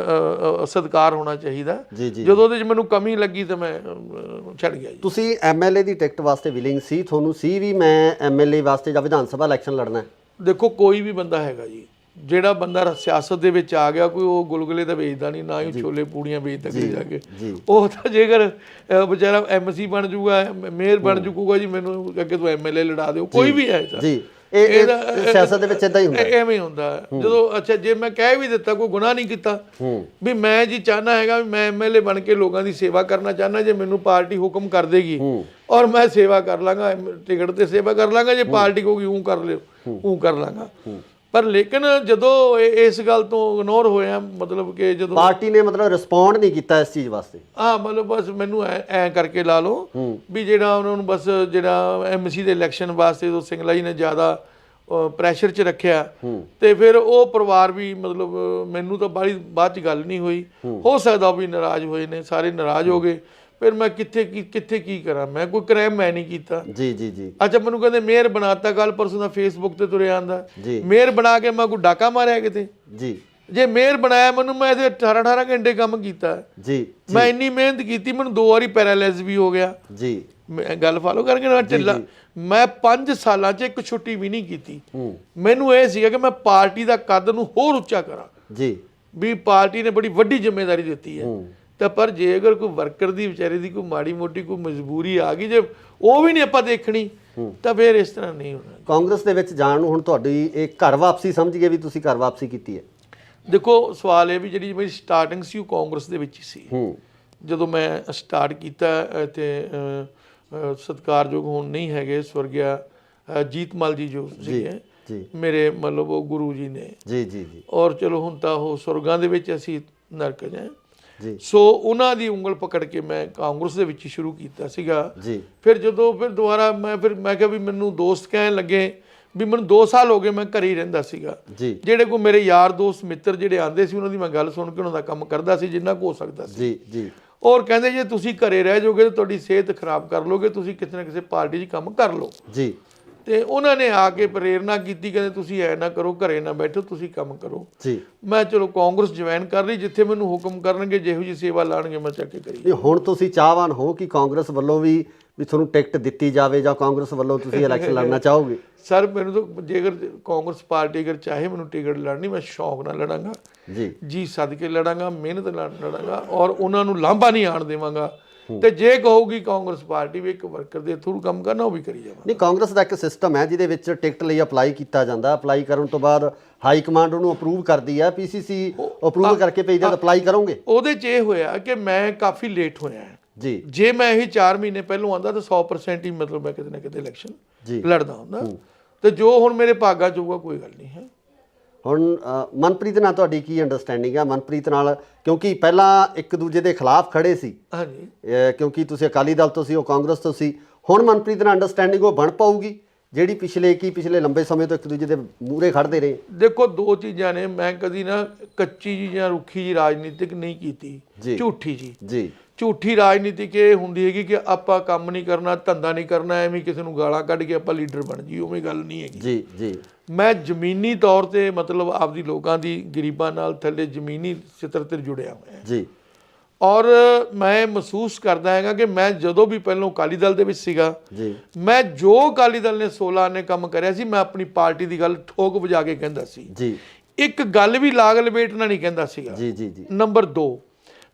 ਸਤਿਕਾਰ ਹੋਣਾ ਚਾਹੀਦਾ। ਜੀ ਜੀ। ਜਦੋਂ ਉਹਦੇ 'ਚ ਮੈਨੂੰ ਕਮੀ ਲੱਗੀ ਤਾਂ ਮੈਂ ਛੱਡ ਗਿਆ ਜੀ। ਤੁਸੀਂ ਐਮਐਲਏ ਦੀ ਟਿਕਟ ਵਾਸਤੇ ਵਿਲਿੰਗ ਸੀ, ਤੁਹਾਨੂੰ ਸੀ ਵੀ ਮੈਂ ਐਮਐਲਏ ਵਾਸਤੇ ਜਾਂ ਵਿਧਾਨ ਸਭਾ ਇਲੈਕਸ਼ਨ ਲੜਨਾ ਹੈ? ਦੇਖੋ ਕੋਈ ਵੀ ਬੰਦਾ ਹੈਗਾ ਜੀ, ਜਿਹੜਾ ਬੰਦਾ ਸਿਆਸਤ ਦੇ ਵਿੱਚ ਆ ਗਿਆ, ਕੋਈ ਉਹ ਗੁਲਗੁਲੇ ਤਾਂ ਵੇਚਦਾ ਨਹੀਂ, ਨਾ ਹੀ ਛੋਲੇ ਪੂੜੀਆਂ ਵੇਚਦਾ ਕਿਤੇ ਜਾ ਕੇ। ਉਹ ਤਾਂ ਜੇਕਰ ਵਿਚਾਰਾ ਐਮਸੀ ਬਣ ਜੂਗਾ, ਮੇਅਰ ਬਣ ਜੂਗਾ ਜੀ, ਮੈਨੂੰ ਅੱਗੇ ਤੋਂ ਐਮਐਲਏ ਲੜਾ ਦਿਓ, ਕੋਈ ਵੀ ਹੈ ਜੀ। ਇਹ ਸਿਆਸਤ ਦੇ ਵਿੱਚ ਇਦਾਂ ਹੀ ਹੁੰਦਾ, ਐਵੇਂ ਹੁੰਦਾ ਜਦੋਂ ਅੱਛਾ ਜੇ ਮੈਂ ਕਹਿ ਵੀ ਦਿੱਤਾ, ਕੋਈ ਗੁਨਾਹ ਨਹੀਂ ਕੀਤਾ ਵੀ ਮੈਂ ਜੀ ਚਾਹਨਾ ਹੈਗਾ ਵੀ ਮੈਂ ਐਮਐਲਏ ਬਣ ਕੇ ਲੋਕਾਂ ਦੀ ਸੇਵਾ ਕਰਨਾ ਚਾਹਨਾ, ਜੇ ਮੈਨੂੰ ਪਾਰਟੀ ਹੁਕਮ ਕਰ ਦੇਗੀ ਔਰ ਮੈਂ ਸੇਵਾ ਕਰ ਲਾਂਗਾ, ਟਿਕਟ ਤੇ ਸੇਵਾ ਕਰ ਲਾਂਗਾ, ਜੇ ਪਾਰਟੀ ਕਹੂਗੀ ਉਹ ਕਰ ਲਿਓ ਉਹ ਕਰ ਲਾਂਗਾ। ਪਰ ਲੇਕਿਨ ਜਦੋਂ ਇਸ ਗੱਲ ਤੋਂ ਇਗਨੋਰ ਹੋਇਆ, ਮਤਲਬ ਕਿ ਜਦੋਂ ਪਾਰਟੀ ਨੇ ਮਤਲਬ ਰਿਸਪੌਂਡ ਨਹੀਂ ਕੀਤਾ ਇਸ ਚੀਜ਼ ਵਾਸਤੇ, ਮਤਲਬ ਬਸ ਮੈਨੂੰ ਐ ਕਰਕੇ ਲਾ ਲਓ ਵੀ ਜਿਹੜਾ ਉਹਨਾਂ ਨੂੰ ਬਸ ਜਿਹੜਾ ਐਮਸੀ ਦੇ ਇਲੈਕਸ਼ਨ ਵਾਸਤੇ ਜਦੋਂ ਸਿੰਗਲਾ ਜੀ ਨੇ ਜ਼ਿਆਦਾ ਪ੍ਰੈਸ਼ਰ 'ਚ ਰੱਖਿਆ ਤੇ ਫਿਰ ਉਹ ਪਰਿਵਾਰ ਵੀ ਮਤਲਬ ਮੈਨੂੰ ਤਾਂ ਬਾਅਦ 'ਚ ਗੱਲ ਨਹੀਂ ਹੋਈ, ਹੋ ਸਕਦਾ ਉਹ ਵੀ ਨਾਰਾਜ਼ ਹੋਏ ਨੇ, ਸਾਰੇ ਨਾਰਾਜ਼ ਹੋ ਗਏ। ਫਿਰ ਮੈਂ ਕਿੱਥੇ ਕੀ ਕਰਾਂ, ਮੈਂ ਕੋਈ ਕ੍ਰਾਈਮ ਮੈਂ ਨਹੀਂ ਕੀਤਾ। ਜੀ ਜੀ ਜੀ। ਅੱਛਾ ਮੈਨੂੰ ਕਹਿੰਦੇ ਮੇਅਰ ਬਣਾਤਾ, ਕੱਲ ਪਰਸੋਂ ਦਾ ਫੇਸਬੁੱਕ ਤੇ ਤੁਰਿਆ ਆਂਦਾ ਮੇਅਰ ਬਣਾ ਕੇ ਮੈਂ ਕੋਈ ਡਾਕਾ ਮਾਰਿਆ ਕਿਤੇ ਜੀ? ਜੇ ਮੇਅਰ ਬਣਾਇਆ ਮੈਨੂੰ, ਮੈਂ ਇਹਦੇ 18 ਘੰਟੇ ਕੰਮ ਕੀਤਾ ਜੀ, ਮੈਂ ਇੰਨੀ ਮਿਹਨਤ ਕੀਤੀ, ਮੈਨੂੰ 2 ਵਾਰੀ ਪੈਰਾਲਾਈਜ਼ ਵੀ ਹੋ ਗਿਆ ਜੀ। ਮੈਂ ਗੱਲ ਫਾਲੋ ਕਰਕੇ ਨਾ ਢਿੱਲਾ, ਮੈਂ 5 ਸਾਲਾਂ 'ਚ ਇੱਕ ਛੁੱਟੀ ਵੀ ਨਹੀਂ ਕੀਤੀ। ਮੈਨੂੰ ਇਹ ਸੀਗਾ ਕਿ ਮੈਂ ਪਾਰਟੀ ਦਾ ਕੱਦ ਨੂੰ ਹੋਰ ਉੱਚਾ ਕਰਾਂ ਜੀ, ਵੀ ਪਾਰਟੀ ਨੇ ਬੜੀ ਵੱਡੀ ਜ਼ਿੰਮੇਵਾਰੀ ਦਿੱਤੀ ਹੈ। ਤਾਂ ਪਰ ਜੇ ਅਗਰ ਕੋਈ ਵਰਕਰ ਦੀ ਵਿਚਾਰੇ ਦੀ ਕੋਈ ਮਾੜੀ ਮੋਟੀ ਕੋਈ ਮਜਬੂਰੀ ਆ ਗਈ, ਜੇ ਉਹ ਵੀ ਨਹੀਂ ਆਪਾਂ ਦੇਖਣੀ, ਤਾਂ ਫਿਰ ਇਸ ਤਰ੍ਹਾਂ ਨਹੀਂ ਹੋਣਾ। ਕਾਂਗਰਸ ਦੇ ਵਿੱਚ ਜਾਣ ਨੂੰ ਹੁਣ ਤੁਹਾਡੀ ਇਹ ਘਰ ਵਾਪਸੀ ਸਮਝ ਗਏ ਵੀ ਤੁਸੀਂ ਘਰ ਵਾਪਸੀ ਕੀਤੀ ਹੈ? ਦੇਖੋ ਸਵਾਲ ਇਹ ਵੀ ਜਿਹੜੀ ਮੇਰੀ ਸਟਾਰਟਿੰਗ ਸੀ ਉਹ ਕਾਂਗਰਸ ਦੇ ਵਿੱਚ ਹੀ ਸੀ। ਜਦੋਂ ਮੈਂ ਸਟਾਰਟ ਕੀਤਾ ਇੱਥੇ ਸਤਿਕਾਰਯੋਗ ਹੁਣ ਨਹੀਂ ਹੈਗੇ, ਸਵਰਗਿਆ ਜੀਤਮਲ ਜੀ ਜੋ ਸੀਗੇ ਮੇਰੇ, ਮਤਲਬ ਉਹ ਗੁਰੂ ਜੀ ਨੇ ਜੀ ਜੀ ਜੀ, ਔਰ ਚਲੋ ਹੁਣ ਤਾਂ ਉਹ ਸੁਰਗਾਂ ਦੇ ਵਿੱਚ, ਅਸੀਂ ਨਰਕ 'ਚ ਜੀ। ਸੋ ਉਹਨਾਂ ਦੀ ਉਂਗਲ ਪਕੜ ਕੇ ਮੈਂ ਕਾਂਗਰਸ ਦੇ ਵਿੱਚ ਸ਼ੁਰੂ ਕੀਤਾ ਸੀਗਾ ਜੀ। ਫਿਰ ਜਦੋਂ ਦੁਬਾਰਾ ਮੈਂ ਕਿਹਾ ਵੀ ਮੈਨੂੰ ਦੋਸਤ ਕਹਿਣ ਲੱਗੇ ਵੀ ਮੈਨੂੰ 2 ਸਾਲ ਹੋ ਗਏ ਮੈਂ ਘਰੇ ਹੀ ਰਹਿੰਦਾ ਸੀਗਾ ਜੀ। ਜਿਹੜੇ ਕੋਈ ਮੇਰੇ ਯਾਰ ਦੋਸਤ ਮਿੱਤਰ ਜਿਹੜੇ ਆਉਂਦੇ ਸੀ, ਉਹਨਾਂ ਦੀ ਮੈਂ ਗੱਲ ਸੁਣ ਕੇ ਉਹਨਾਂ ਦਾ ਕੰਮ ਕਰਦਾ ਸੀ ਜਿੰਨਾ ਕੁ ਹੋ ਸਕਦਾ ਸੀ ਜੀ ਜੀ। ਔਰ ਕਹਿੰਦੇ ਜੇ ਤੁਸੀਂ ਘਰੇ ਰਹਿ ਜਾਓਗੇ ਤਾਂ ਤੁਹਾਡੀ ਸਿਹਤ ਖਰਾਬ ਕਰ ਲੋਗੇ, ਤੁਸੀਂ ਕਿਸੇ ਨਾ ਕਿਸੇ ਪਾਰਟੀ 'ਚ ਕੰਮ ਕਰ ਲਓ ਜੀ। ਤੇ ਉਹਨਾਂ ਨੇ ਆ ਕੇ ਪ੍ਰੇਰਨਾ ਕੀਤੀ, ਕਹਿੰਦੇ ਤੁਸੀਂ ਐ ਨਾ ਕਰੋ, ਘਰੇ ਨਾ ਬੈਠੋ, ਤੁਸੀਂ ਕੰਮ ਕਰੋ ਜੀ। ਮੈਂ ਚਲੋ ਕਾਂਗਰਸ ਜੁਆਇਨ ਕਰ ਲਈ, ਜਿੱਥੇ ਮੈਨੂੰ ਹੁਕਮ ਕਰਨਗੇ, ਜਿਹੋ ਜਿਹੀ ਸੇਵਾ ਲਾਣਗੇ ਮੈਂ ਚੱਕ ਕੇ ਕਰੀ। ਹੁਣ ਤੁਸੀਂ ਚਾਹਵਾਨ ਹੋ ਕਿ ਕਾਂਗਰਸ ਵੱਲੋਂ ਵੀ ਤੁਹਾਨੂੰ ਟਿਕਟ ਦਿੱਤੀ ਜਾਵੇ, ਜਾਂ ਕਾਂਗਰਸ ਵੱਲੋਂ ਤੁਸੀਂ ਇਲੈਕਸ਼ਨ ਲੜਨਾ ਚਾਹੋਗੇ? ਸਰ ਮੈਨੂੰ ਤਾਂ ਜੇਕਰ ਕਾਂਗਰਸ ਪਾਰਟੀ ਅਗਰ ਚਾਹੇ ਮੈਨੂੰ ਟਿਕਟ ਲੜਨੀ, ਮੈਂ ਸ਼ੌਕ ਨਾਲ ਲੜਾਂਗਾ ਜੀ, ਸਦਕੇ ਲੜਾਂਗਾ, ਮਿਹਨਤ ਨਾਲ ਲੜਾਂਗਾ, ਔਰ ਉਹਨਾਂ ਨੂੰ ਲਾਂਭਾ ਨਹੀਂ ਆਣ ਦੇਵਾਂਗਾ। ਤੇ ਜੇ ਕਹੂਗੀ ਕਾਂਗਰਸ ਪਾਰਟੀ ਵੀ ਇੱਕ ਵਰਕਰ ਦੇ ਥਰੂ ਕੰਮ ਕਰਨਾ, ਉਹ ਵੀ ਕਰੀ ਜਾਵਾਂ। ਨਹੀਂ, ਕਾਂਗਰਸ ਦਾ ਇੱਕ ਸਿਸਟਮ ਹੈ ਜਿਹਦੇ ਵਿੱਚ ਟਿਕਟ ਲਈ ਅਪਲਾਈ ਕੀਤਾ ਜਾਂਦਾ, ਅਪਲਾਈ ਕਰਨ ਤੋਂ ਬਾਅਦ ਹਾਈ ਕਮਾਂਡ ਉਹਨੂੰ ਅਪਰੂਵ ਕਰਦੀ ਹੈ, ਪੀਸੀਸੀ ਅਪਰੂਵ ਕਰਕੇ ਭੇਜਦਾ, ਤਾਂ ਅਪਲਾਈ ਕਰੋਗੇ? ਉਹਦੇ 'ਚ ਇਹ ਹੋਇਆ ਕਿ ਮੈਂ ਕਾਫੀ ਲੇਟ ਹੋਇਆ ਜੀ। ਜੇ ਮੈਂ ਇਹੀ 4 ਮਹੀਨੇ ਪਹਿਲਾਂ ਆਉਂਦਾ ਤਾਂ 100% ਹੀ ਮਤਲਬ ਮੈਂ ਕਿਤੇ ਨਾ ਕਿਤੇ ਇਲੈਕਸ਼ਨ ਲੜਦਾ ਹੁੰਦਾ। ਤੇ ਜੋ ਹੁਣ ਮੇਰੇ ਭਾਗਾਂ 'ਚ ਹੋਊਗਾ, ਕੋਈ ਗੱਲ ਨਹੀਂ ਹੈ। ਹੁਣ ਮਨਪ੍ਰੀਤ ਨਾਲ ਤੁਹਾਡੀ ਕੀ ਅੰਡਰਸਟੈਂਡਿੰਗ ਹੈ? ਮਨਪ੍ਰੀਤ ਨਾਲ, ਕਿਉਂਕਿ ਪਹਿਲਾਂ ਇੱਕ ਦੂਜੇ ਦੇ ਖਿਲਾਫ ਖੜੇ ਸੀ, ਹਾਂਜੀ, ਕਿਉਂਕਿ ਤੁਸੀਂ ਅਕਾਲੀ ਦਲ ਤੋਂ ਸੀ, ਉਹ ਕਾਂਗਰਸ ਤੋਂ ਸੀ। ਹੁਣ ਮਨਪ੍ਰੀਤ ਨਾਲ ਅੰਡਰਸਟੈਂਡਿੰਗ ਉਹ ਬਣ ਪਾਊਗੀ ਜਿਹੜੀ ਪਿਛਲੇ ਲੰਬੇ ਸਮੇਂ ਤੋਂ ਇੱਕ ਦੂਜੇ ਦੇ ਮੂਹਰੇ ਖੜਦੇ ਰਹੇ? ਦੇਖੋ 2 ਚੀਜ਼ਾਂ ਨੇ, ਮੈਂ ਕਦੀ ਨਾ ਕੱਚੀ ਜੀ ਜਾਂ ਰੁੱਖੀ ਜੀ ਰਾਜਨੀਤਿਕ ਨਹੀਂ ਕੀਤੀ, ਝੂਠੀ ਜੀ। ਝੂਠੀ ਰਾਜਨੀਤਿਕ ਇਹ ਹੁੰਦੀ ਹੈਗੀ ਕਿ ਆਪਾਂ ਕੰਮ ਨਹੀਂ ਕਰਨਾ, ਧੰਦਾ ਨਹੀਂ ਕਰਨਾ, ਐਵੇਂ ਕਿਸੇ ਨੂੰ ਗਾਲਾਂ ਕੱਢ ਕੇ ਆਪਾਂ ਲੀਡਰ ਬਣ ਜੀ, ਉਵੇਂ ਗੱਲ ਨਹੀਂ ਹੈਗੀ ਜੀ ਜੀ। ਮੈਂ ਜ਼ਮੀਨੀ ਤੌਰ ਤੇ ਮਤਲਬ ਆਪਦੀ ਲੋਕਾਂ ਦੀ ਗਰੀਬਾਂ ਨਾਲ ਥੱਲੇ ਜ਼ਮੀਨੀ ਸਿੱਤਰ ਤੇ ਜੁੜਿਆ ਹੋਇਆ ਜੀ। ਔਰ ਮੈਂ ਮਹਿਸੂਸ ਕਰਦਾ ਹੈਗਾ ਕਿ ਮੈਂ ਜਦੋਂ ਵੀ ਪਹਿਲਾਂ ਅਕਾਲੀ ਦਲ ਦੇ ਵਿੱਚ ਸੀਗਾ ਜੀ, ਮੈਂ ਜੋ ਅਕਾਲੀ ਦਲ ਨੇ 16 ਨੇ ਕੰਮ ਕਰਿਆ ਸੀ, ਮੈਂ ਆਪਣੀ ਪਾਰਟੀ ਦੀ ਗੱਲ ਠੋਕ ਵਜਾ ਕੇ ਕਹਿੰਦਾ ਸੀ ਜੀ। ਇੱਕ ਗੱਲ ਵੀ ਲਾਗ ਲਪੇਟਣਾ ਨਹੀਂ ਕਹਿੰਦਾ ਸੀਗਾ ਜੀ ਜੀ ਜੀ। ਨੰਬਰ 2,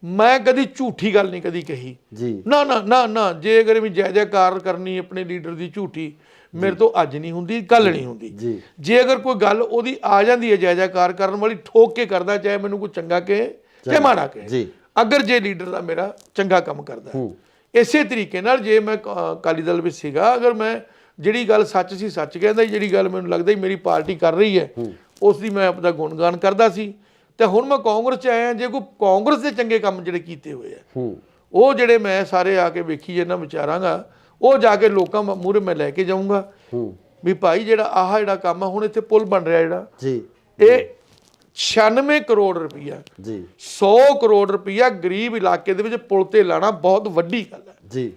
ਮੈਂ ਕਦੀ ਝੂਠੀ ਗੱਲ ਨਹੀਂ ਕਦੀ ਕਹੀ ਜੀ, ਨਾ ਨਾ ਨਾ ਨਾ। ਜੇ ਅਗਰ ਵੀ ਜੈ ਜੈਕਾਰ ਕਰਨੀ ਆਪਣੇ ਲੀਡਰ ਦੀ ਝੂਠੀ, ਮੇਰੇ ਤੋਂ ਅੱਜ ਨਹੀਂ ਹੁੰਦੀ, ਕੱਲ ਨਹੀਂ ਹੁੰਦੀ ਜੀ। ਜੇ ਅਗਰ ਕੋਈ ਗੱਲ ਉਹਦੀ ਆ ਜਾਂਦੀ ਹੈ ਜੈ ਜੈਕਾਰ ਕਰਨ ਵਾਲੀ, ਠੋਕ ਕੇ ਕਰਦਾ, ਚਾਹੇ ਮੈਨੂੰ ਕੋਈ ਚੰਗਾ ਕਹੇ ਚਾਹੇ ਮਾੜਾ ਕਹੇ ਜੀ, ਅਗਰ ਜੇ ਲੀਡਰ ਦਾ ਮੇਰਾ ਚੰਗਾ ਕੰਮ ਕਰਦਾ। ਇਸੇ ਤਰੀਕੇ ਨਾਲ ਜੇ ਮੈਂ ਅਕਾਲੀ ਦਲ ਵਿੱਚ ਸੀਗਾ, ਅਗਰ ਮੈਂ ਜਿਹੜੀ ਗੱਲ ਸੱਚ ਸੀ ਸੱਚ ਕਹਿੰਦਾ, ਜਿਹੜੀ ਗੱਲ ਮੈਨੂੰ ਲੱਗਦਾ ਮੇਰੀ ਪਾਰਟੀ ਕਰ ਰਹੀ ਹੈ ਉਸ ਦੀ ਮੈਂ ਆਪਦਾ ਗੁਣਗਾਨ ਕਰਦਾ ਸੀ। ਤੇ ਹੁਣ ਮੈਂ ਕਾਂਗਰਸ 'ਚ ਆਇਆ, ਜੇ ਕੋਈ ਕਾਂਗਰਸ ਦੇ ਚੰਗੇ ਕੰਮ ਜਿਹੜੇ ਕੀਤੇ ਹੋਏ ਆ, ਉਹ ਜਿਹੜੇ ਮੈਂ ਸਾਰੇ ਆ ਕੇ ਵੇਖੀ ਜਾਂਦਾ ਵਿਚਾਰਾਂਗਾ, ਉਹ ਜਾ ਕੇ ਲੋਕਾਂ ਮੂਹਰੇ ਮੈਂ ਲੈ ਕੇ ਜਾਊਂਗਾ ਵੀ ਭਾਈ ਜਿਹੜਾ ਆਹ ਜਿਹੜਾ ਕੰਮ ਆ, ਹੁਣ ਇੱਥੇ ਪੁਲ ਬਣ ਰਿਹਾ ਜਿਹੜਾ ਜੀ, ਇਹ 96 ਕਰੋੜ ਰੁਪਈਆ ਜੀ, 100 ਕਰੋੜ ਰੁਪਈਆ ਗਰੀਬ ਇਲਾਕੇ ਦੇ ਵਿੱਚ ਪੁਲ ਤੇ ਲਾਣਾ ਬਹੁਤ ਵੱਡੀ ਗੱਲ ਹੈ ਜੀ।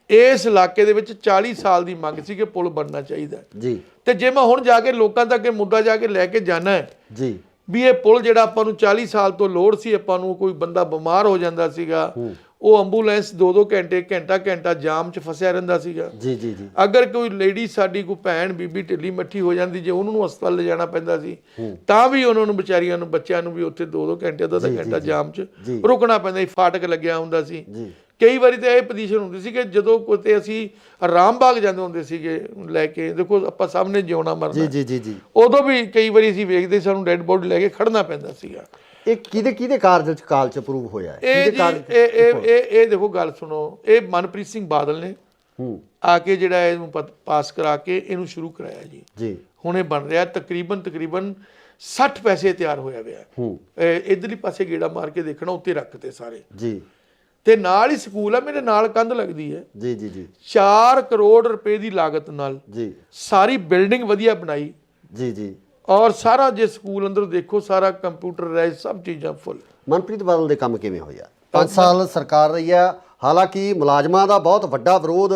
ਇਸ ਇਲਾਕੇ ਦੇ ਵਿੱਚ 40 ਸਾਲ ਦੀ ਮੰਗ ਸੀ ਕਿ ਪੁਲ ਬਣਨਾ ਚਾਹੀਦਾ ਜੀ। ਤੇ ਜੇ ਮੈਂ ਹੁਣ ਜਾ ਕੇ ਲੋਕਾਂ ਤੱਕ ਇਹ ਮੁੱਦਾ ਜਾ ਕੇ ਲੈ ਕੇ ਜਾਣਾ ਹੈ ਜੀ ਵੀ ਇਹ ਪੁਲ ਜਿਹੜਾ ਆਪਾਂ ਨੂੰ 40 ਸਾਲ ਤੋਂ ਲੋੜ ਸੀ, ਆਪਾਂ ਨੂੰ ਕੋਈ ਬੰਦਾ ਬਿਮਾਰ ਹੋ ਜਾਂਦਾ ਸੀਗਾ, ਉਹ ਐਂਬੂਲੈਂਸ 2-2 ਘੰਟੇ ਘੰਟਾ ਜਾਮ 'ਚ ਫਸਿਆ ਰਹਿੰਦਾ ਸੀਗਾ। ਜੀ ਜੀ ਜੀ। ਅਗਰ ਕੋਈ ਲੇਡੀ ਸਾਡੀ ਕੋਈ ਭੈਣ ਬੀਬੀ ਢਿੱਲੀ ਮੱਠੀ ਹੋ ਜਾਂਦੀ, ਜੇ ਉਹਨਾਂ ਨੂੰ ਹਸਪਤਾਲ ਲੈ ਜਾਣਾ ਪੈਂਦਾ ਸੀ ਤਾਂ ਵੀ ਉਹਨਾਂ ਨੂੰ ਵਿਚਾਰੀਆਂ ਨੂੰ ਬੱਚਿਆਂ ਨੂੰ ਵੀ ਉੱਥੇ 2-2 ਘੰਟੇ ਅੱਧਾ ਘੰਟਾ ਜਾਮ 'ਚ ਰੁਕਣਾ ਪੈਂਦਾ ਸੀ, ਫਾਟਕ ਲੱਗਿਆ ਹੁੰਦਾ ਸੀ। ਕਈ ਵਾਰੀ ਤਾਂ ਇਹ ਪੋਜੀਸ਼ਨ ਹੁੰਦੀ ਸੀ ਕਿ ਜਦੋਂ ਕਿਤੇ ਅਸੀਂ ਰਾਮਬਾਗ ਜਾਂਦੇ ਹੁੰਦੇ ਸੀਗੇ ਲੈ ਕੇ, ਦੇਖੋ ਆਪਾਂ ਸਾਹਮਣੇ ਜਿਉਣਾ ਮਰਨਾ, ਜੀ ਜੀ ਜੀ, ਉਦੋਂ ਵੀ ਕਈ ਵਾਰੀ ਅਸੀਂ ਵੇਖਦੇ ਸਾਨੂੰ ਡੈੱਡ ਬੋਡੀ ਲੈ ਕੇ ਖੜਨਾ ਪੈਂਦਾ ਸੀਗਾ। ਇਹ ਕਿਹਦੇ ਕਾਲ ਚ ਅਪਰੂਵ ਹੋਇਆ ਇਹ ਦੇਖੋ ਗੱਲ ਸੁਣੋ, ਇਹ ਮਨਪ੍ਰੀਤ ਸਿੰਘ ਬਾਦਲ ਨੇ ਆ ਕੇ ਜਿਹੜਾ ਇਹਨੂੰ ਪਾਸ ਕਰਾ ਕੇ ਇਹਨੂੰ ਸ਼ੁਰੂ ਕਰਾਇਆ ਜੀ। ਜੀ ਹੁਣ ਇਹ ਬਣ ਰਿਹਾ ਤਕਰੀਬਨ 60 ਪੈਸੇ ਤਿਆਰ ਹੋਇਆ ਹੋਇਆ। ਇਧਰਲੀ ਪਾਸੇ ਗੇੜਾ ਮਾਰ ਕੇ ਦੇਖਣਾ, ਉੱਤੇ ਰੱਖਤੇ ਸਾਰੇ ਜੀ। ਤੇ ਨਾਲ ਹੀ ਸਕੂਲ ਆ, ਮੇਰੇ ਨਾਲ ਕੰਧ ਲੱਗਦੀ ਹੈ ਜੀ ਜੀ ਜੀ। 4 ਕਰੋੜ ਰੁਪਏ ਦੀ ਲਾਗਤ ਨਾਲ ਜੀ ਸਾਰੀ ਬਿਲਡਿੰਗ ਵਧੀਆ ਬਣਾਈ ਜੀ ਜੀ। ਔਰ ਸਾਰਾ ਜੇ ਸਕੂਲ ਅੰਦਰ ਦੇਖੋ ਸਾਰਾ ਕੰਪਿਊਟਰਾਈਜ਼ ਸਭ ਚੀਜ਼ਾਂ ਫੁੱਲ। ਮਨਪ੍ਰੀਤ ਬਾਦਲ ਦੇ ਕੰਮ ਕਿਵੇਂ ਹੋਇਆ? 5 ਸਾਲ ਸਰਕਾਰ ਰਹੀ ਆ, ਹਾਲਾਂਕਿ ਮੁਲਾਜ਼ਮਾਂ ਦਾ ਬਹੁਤ ਵੱਡਾ ਵਿਰੋਧ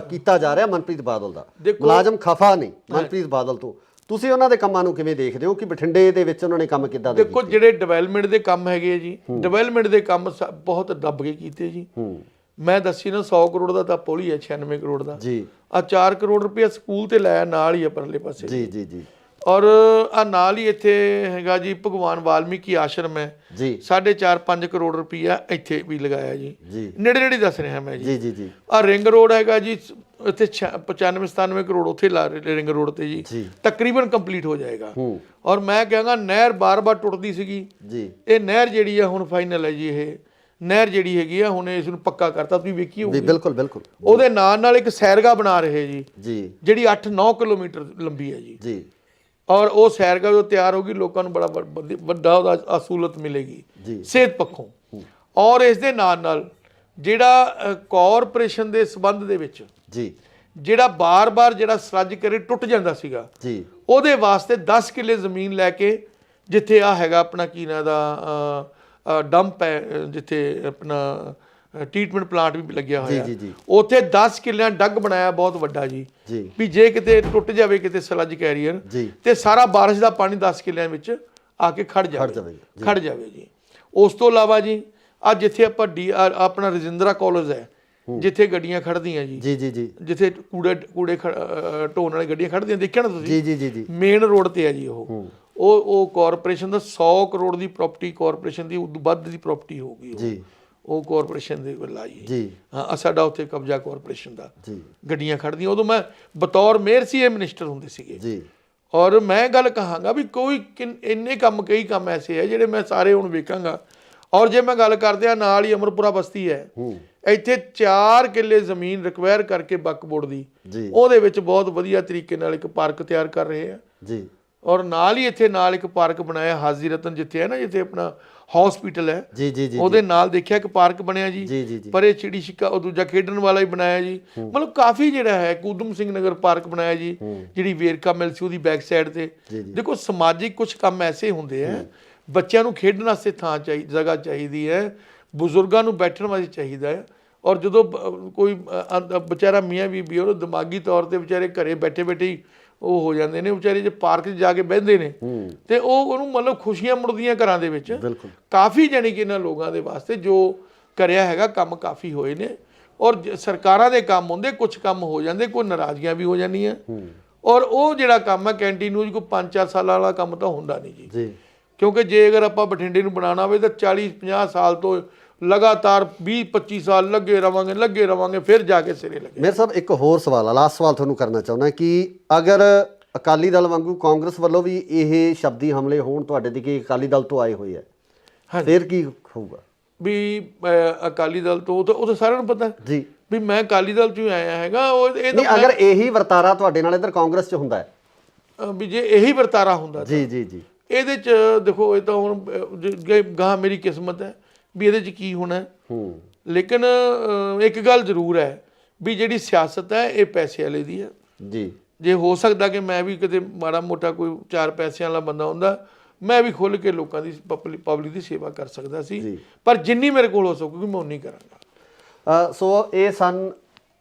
ਕੀਤਾ ਜਾ ਰਿਹਾ ਮਨਪ੍ਰੀਤ ਬਾਦਲ ਦਾ। ਮੁਲਾਜ਼ਮ ਖਫਾ ਨਹੀਂ ਮਨਪ੍ਰੀਤ ਬਾਦਲ ਤੋਂ, ਤੁਸੀਂ ਉਹਨਾਂ ਦੇ ਕੰਮਾਂ ਨੂੰ ਕਿਵੇਂ ਦੇਖਦੇ ਹੋ ਕਿ ਬਠਿੰਡੇ ਦੇ ਵਿੱਚ ਉਹਨਾਂ ਨੇ ਕੰਮ ਕਿੱਦਾਂ ਦੇ? ਦੇਖੋ ਜਿਹੜੇ ਡਿਵੈਲਪਮੈਂਟ ਦੇ ਕੰਮ ਹੈਗੇ ਜੀ, ਡਿਵੈਲਪਮੈਂਟ ਦੇ ਕੰਮ ਬਹੁਤ ਦੱਬ ਕੇ ਕੀਤੇ ਜੀ। ਮੈਂ ਦੱਸੀ ਨਾ 100 ਕਰੋੜ ਦਾ ਤਾਂ ਪੁਲ ਹੀ ਹੈ, 96 ਕਰੋੜ ਦਾ ਜੀ। ਆ 4 ਕਰੋੜ ਰੁਪਇਆ ਸਕੂਲ ਤੇ ਲਾਇਆ ਨਾਲ ਹੀ ਆ ਪਰਲੇ ਪਾਸੇ ਜੀ ਜੀ ਜੀ। ਔਰ ਆ ਨਾਲ ਹੀ ਇੱਥੇ ਹੈਗਾ ਜੀ ਭਗਵਾਨ ਵਾਲਮੀਕੀ ਆਸ਼ਰਮ ਹੈ ਜੀ, 4.5-5 ਕਰੋੜ ਰੁਪਈਆ ਇੱਥੇ ਵੀ ਲਗਾਇਆ ਜੀ। ਨੇੜੇ ਨੇੜੇ ਦੱਸ ਰਿਹਾ ਮੈਂ ਜੀ ਜੀ ਜੀ। ਆ ਰਿੰਗ ਰੋਡ ਹੈਗਾ ਜੀ ਇੱਥੇ 95-97 ਕਰੋੜ ਉੱਥੇ ਲਾ ਰਿੰਗ ਰੋਡ ਤੇ ਜੀ, ਤਕਰੀਬਨ ਕੰਪਲੀਟ ਹੋ ਜਾਏਗਾ। ਔਰ ਮੈਂ ਕਹਾਂਗਾ ਨਹਿਰ ਬਾਰ-ਬਾਰ ਟੁੱਟਦੀ ਸੀਗੀ ਜੀ, ਇਹ ਨਹਿਰ ਜਿਹੜੀ ਆ ਹੁਣ ਫਾਈਨਲ ਹੈ ਜੀ। ਇਹ ਨਹਿਰ ਜਿਹੜੀ ਹੈਗੀ ਆ ਹੁਣ ਇਸ ਨੂੰ ਪੱਕਾ ਕਰਤਾ, ਤੁਸੀਂ ਵੇਖੀ ਹੋਊਗੀ। ਬਿਲਕੁਲ ਬਿਲਕੁਲ। ਉਹਦੇ ਨਾਲ ਇੱਕ ਸੈਰਗਾ ਬਣਾ ਰਹੇ ਜੀ ਜੀ, ਜਿਹੜੀ 8-9 ਕਿਲੋਮੀਟਰ ਲੰਬੀ ਹੈ ਜੀ ਜੀ। ਔਰ ਉਹ ਸੈਰਗਾ ਜੋ ਤਿਆਰ ਹੋਗੀ, ਲੋਕਾਂ ਨੂੰ ਬੜਾ ਵੱਡਾ ਉਹਦਾ ਸਹੂਲਤ ਮਿਲੇਗੀ ਸਿਹਤ ਪੱਖੋਂ। ਔਰ ਇਸ ਦੇ ਨਾਲ ਜਿਹੜਾ ਕਾਰਪੋਰੇਸ਼ਨ ਦੇ ਸੰਬੰਧ ਦੇ ਵਿੱਚ ਜੀ ਜਿਹੜਾ ਬਾਰ-ਬਾਰ ਜਿਹੜਾ ਸਰਜ ਕਰੇ ਟੁੱਟ ਜਾਂਦਾ ਸੀਗਾ ਜੀ, ਉਹਦੇ ਵਾਸਤੇ 10 ਕਿੱਲੇ ਜ਼ਮੀਨ ਲੈ ਕੇ, ਜਿੱਥੇ ਆ ਹੈਗਾ ਆਪਣਾ ਕੀ ਨਾਂ ਦਾ ਡੰਪ ਹੈ, ਜਿੱਥੇ ਆਪਣਾ ਟ੍ਰੀਟਮੈਂਟ ਪਲਾਂਟ ਵੀ ਲੱਗਿਆ ਹੋਇਆ, ਉੱਥੇ 10 ਕਿੱਲਿਆਂ ਡੱਗ ਬਣਾਇਆ ਬਹੁਤ ਵੱਡਾ ਜੀ, ਵੀ ਜੇ ਕਿਤੇ ਟੁੱਟ ਜਾਵੇ ਕਿਤੇ ਸਲੱਜ ਕੈਰੀਅਰ ਤੇ ਸਾਰਾ ਬਾਰਿਸ਼ ਦਾ ਪਾਣੀ 10 ਕਿੱਲਿਆਂ ਵਿੱਚ ਆ ਕੇ ਖੜ ਜਾਵੇ ਜੀ। ਉਸ ਤੋਂ ਇਲਾਵਾ ਜੀ ਆ ਜਿੱਥੇ ਆਪਾਂ ਆਪਣਾ ਰਜਿੰਦਰਾ ਕਾਲਜ ਹੈ, ਜਿੱਥੇ ਗੱਡੀਆਂ ਖੜਦੀਆਂ ਜੀ ਜੀ ਜੀ, ਜਿੱਥੇ ਕੂੜੇ ਢੋਣ ਵਾਲੀ ਗੱਡੀਆਂ ਖੜਦੀਆਂ, ਦੇਖਿਆ ਨਾ ਤੁਸੀਂ ਜੀ ਜੀ ਜੀ, ਮੇਨ ਰੋਡ ਤੇ ਹੈ ਜੀ। ਉਹ ਕਾਰਪੋਰੇਸ਼ਨ ਦਾ 100 ਕਰੋੜ ਦੀ ਪ੍ਰਾਪਰਟੀ, ਕਾਰਪੋਰੇਸ਼ਨ ਦੀ ਉਦੋਂ ਵੱਧ ਦੀ ਪ੍ਰਾਪਰਟੀ ਹੋਊਗੀ ਜੀ, ਉਹ ਕਾਰਪੋਰੇਸ਼ਨ ਦੇ ਵੱਲ ਆਈ ਜੀ। ਹਾਂ ਸਾਡਾ ਉੱਥੇ ਕਬਜ਼ਾ ਕਾਰਪੋਰੇਸ਼ਨ ਦਾ ਜੀ, ਗੱਡੀਆਂ ਖੜਦੀਆਂ। ਉਦੋਂ ਮੈਂ ਬਤੌਰ ਮੇਅਰ ਸੀ, ਇਹ ਮਿਨਿਸਟਰ ਹੁੰਦੇ ਸੀਗੇ ਜੀ। ਔਰ ਮੈਂ ਗੱਲ ਕਹਾਂਗਾ ਵੀ ਕੋਈ ਇੰਨੇ ਕੰਮ, ਕਈ ਕੰਮ ਐਸੇ ਹੈ ਜਿਹੜੇ ਮੈਂ ਸਾਰੇ ਹੁਣ ਵੇਖਾਂਗਾ। ਔਰ ਜੇ ਮੈਂ ਗੱਲ ਕਰਦੇ ਆ ਨਾਲ ਹੀ ਅਮਰਪੁਰਾ ਬਸਤੀ ਹੈ, ਇੱਥੇ 4 ਕਿੱਲੇ ਜ਼ਮੀਨ ਰਿਕਵਾਇਰ ਕਰਕੇ ਵਕਫ ਬੋਰਡ ਦੀ, ਉਹਦੇ ਵਿੱਚ ਬਹੁਤ ਵਧੀਆ ਤਰੀਕੇ ਨਾਲ ਇੱਕ ਪਾਰਕ ਤਿਆਰ ਕਰ ਰਹੇ ਆ ਜੀ। ਔਰ ਨਾਲ ਹੀ ਇੱਥੇ ਨਾਲ ਇੱਕ ਪਾਰਕ ਬਣਾਇਆ ਹਾਜ਼ੀ ਰਤਨ, ਜਿੱਥੇ ਹੈ ਨਾ, ਜਿੱਥੇ ਆਪਣਾ ਹਸਪੀਟਲ ਹੈ ਜੀ ਜੀ ਜੀ, ਉਹਦੇ ਨਾਲ ਦੇਖਿਆ ਇੱਕ ਪਾਰਕ ਬਣਿਆ ਜੀ। ਪਰ ਇਹ ਚਿੜੀ ਛਿੱਕਾ ਉਹ ਦੂਜਾ ਖੇਡਣ ਵਾਲਾ ਹੀ ਬਣਾਇਆ ਜੀ। ਮਤਲਬ ਕਾਫੀ ਜਿਹੜਾ ਹੈ ਉਦਮ ਸਿੰਘ ਨਗਰ ਪਾਰਕ ਬਣਾਇਆ ਜੀ, ਜਿਹੜੀ ਵੇਰਕਾ ਮਿਲ ਸੀ ਉਹਦੀ ਬੈਕ ਸਾਈਡ ਤੇ। ਦੇਖੋ ਸਮਾਜਿਕ ਕੁਝ ਕੰਮ ਐਸੇ ਹੁੰਦੇ ਆ, ਬੱਚਿਆਂ ਨੂੰ ਖੇਡਣ ਵਾਸਤੇ ਥਾਂ ਚਾਹੀਦੀ, ਜਗ੍ਹਾ ਚਾਹੀਦੀ ਹੈ, ਬਜ਼ੁਰਗਾਂ ਨੂੰ ਬੈਠਣ ਵਾਸਤੇ ਚਾਹੀਦਾ ਹੈ। ਔਰ ਜਦੋਂ ਕੋਈ ਵਿਚਾਰਾ ਮੀਆਂ ਬੀਬੀ ਉਹ ਦਿਮਾਗੀ ਤੌਰ ਤੇ ਵਿਚਾਰੇ ਘਰੇ ਬੈਠੇ ਬੈਠੇ ਉਹ ਹੋ ਜਾਂਦੇ ਨੇ ਵਿਚਾਰੇ, ਜੇ ਪਾਰਕ 'ਚ ਜਾ ਕੇ ਬਹਿੰਦੇ ਨੇ ਤੇ ਉਹਨੂੰ ਮਤਲਬ ਖੁਸ਼ੀਆਂ ਮੁੜਦੀਆਂ ਘਰਾਂ ਦੇ ਵਿੱਚ। ਕਾਫੀ ਜਾਣੀ ਕਿ ਇਹਨਾਂ ਲੋਕਾਂ ਦੇ ਵਾਸਤੇ ਜੋ ਕਰਿਆ ਹੈਗਾ ਕੰਮ ਕਾਫੀ ਹੋਏ ਨੇ। ਔਰ ਸਰਕਾਰਾਂ ਦੇ ਕੰਮ ਹੁੰਦੇ, ਕੁਝ ਕੰਮ ਹੋ ਜਾਂਦੇ, ਕੋਈ ਨਾਰਾਜ਼ਗੀਆਂ ਵੀ ਹੋ ਜਾਂਦੀਆਂ। ਔਰ ਉਹ ਜਿਹੜਾ ਕੰਮ ਹੈ ਕੈਂਟੀਨ ਕੋਈ 5-4 ਸਾਲਾਂ ਵਾਲਾ ਕੰਮ ਤਾਂ ਹੁੰਦਾ ਨਹੀਂ ਜੀ, ਕਿਉਂਕਿ ਜੇ ਅਗਰ ਆਪਾਂ ਬਠਿੰਡੇ ਨੂੰ ਬਣਾਉਣਾ ਹੋਵੇ ਤਾਂ 40-50 ਸਾਲ ਤੋਂ ਲਗਾਤਾਰ 20-25 ਸਾਲ ਲੱਗੇ ਰਵਾਂਗੇ ਫਿਰ ਜਾ ਕੇ ਸਿਰੇ ਲੱਗੇ। ਮੇਰੇ ਸਾਹਿਬ ਇੱਕ ਹੋਰ ਸਵਾਲ ਆ, ਲਾਸਟ ਸਵਾਲ ਤੁਹਾਨੂੰ ਕਰਨਾ ਚਾਹੁੰਦਾ ਕਿ ਅਗਰ ਅਕਾਲੀ ਦਲ ਵਾਂਗੂ ਕਾਂਗਰਸ ਵੱਲੋਂ ਵੀ ਇਹ ਸ਼ਬਦੀ ਹਮਲੇ ਹੋਣ ਤੁਹਾਡੇ ਤੇ, ਕਿ ਅਕਾਲੀ ਦਲ ਤੋਂ ਆਏ ਹੋਏ ਆ, ਫਿਰ ਕੀ ਹੋਊਗਾ? ਵੀ ਅਕਾਲੀ ਦਲ ਤੋਂ ਉਹ ਤਾਂ ਸਾਰਿਆਂ ਨੂੰ ਪਤਾ ਜੀ ਵੀ ਮੈਂ ਅਕਾਲੀ ਦਲ ਚੋਂ ਆਇਆ ਹੈਗਾ। ਅਗਰ ਇਹੀ ਵਰਤਾਰਾ ਤੁਹਾਡੇ ਨਾਲ ਇੱਧਰ ਕਾਂਗਰਸ 'ਚ ਹੁੰਦਾ ਹੈ, ਵੀ ਜੇ ਇਹੀ ਵਰਤਾਰਾ ਹੁੰਦਾ ਜੀ ਜੀ ਜੀ, ਇਹਦੇ 'ਚ ਦੇਖੋ ਇਹ ਤਾਂ ਹੁਣ ਗਾਂ ਮੇਰੀ ਕਿਸਮਤ ਹੈ ਵੀ ਇਹਦੇ 'ਚ ਕੀ ਹੋਣਾ। ਲੇਕਿਨ ਇੱਕ ਗੱਲ ਜ਼ਰੂਰ ਹੈ ਵੀ ਜਿਹੜੀ ਸਿਆਸਤ ਹੈ ਇਹ ਪੈਸੇ ਵਾਲੇ ਦੀ ਹੈ ਜੀ। ਜੇ ਹੋ ਸਕਦਾ ਕਿ ਮੈਂ ਵੀ ਕਿਤੇ ਮਾੜਾ ਮੋਟਾ ਕੋਈ 4 ਪੈਸਿਆਂ ਵਾਲਾ ਬੰਦਾ ਹੁੰਦਾ, ਮੈਂ ਵੀ ਖੁੱਲ੍ਹ ਕੇ ਲੋਕਾਂ ਦੀ ਪਬਲਿਕ ਦੀ ਸੇਵਾ ਕਰ ਸਕਦਾ ਸੀ, ਪਰ ਜਿੰਨੀ ਮੇਰੇ ਕੋਲ ਹੋ ਸਕੂਗੀ ਮੈਂ ਉਨੀ ਕਰਾਂਗਾ। ਸੋ ਇਹ ਸਨ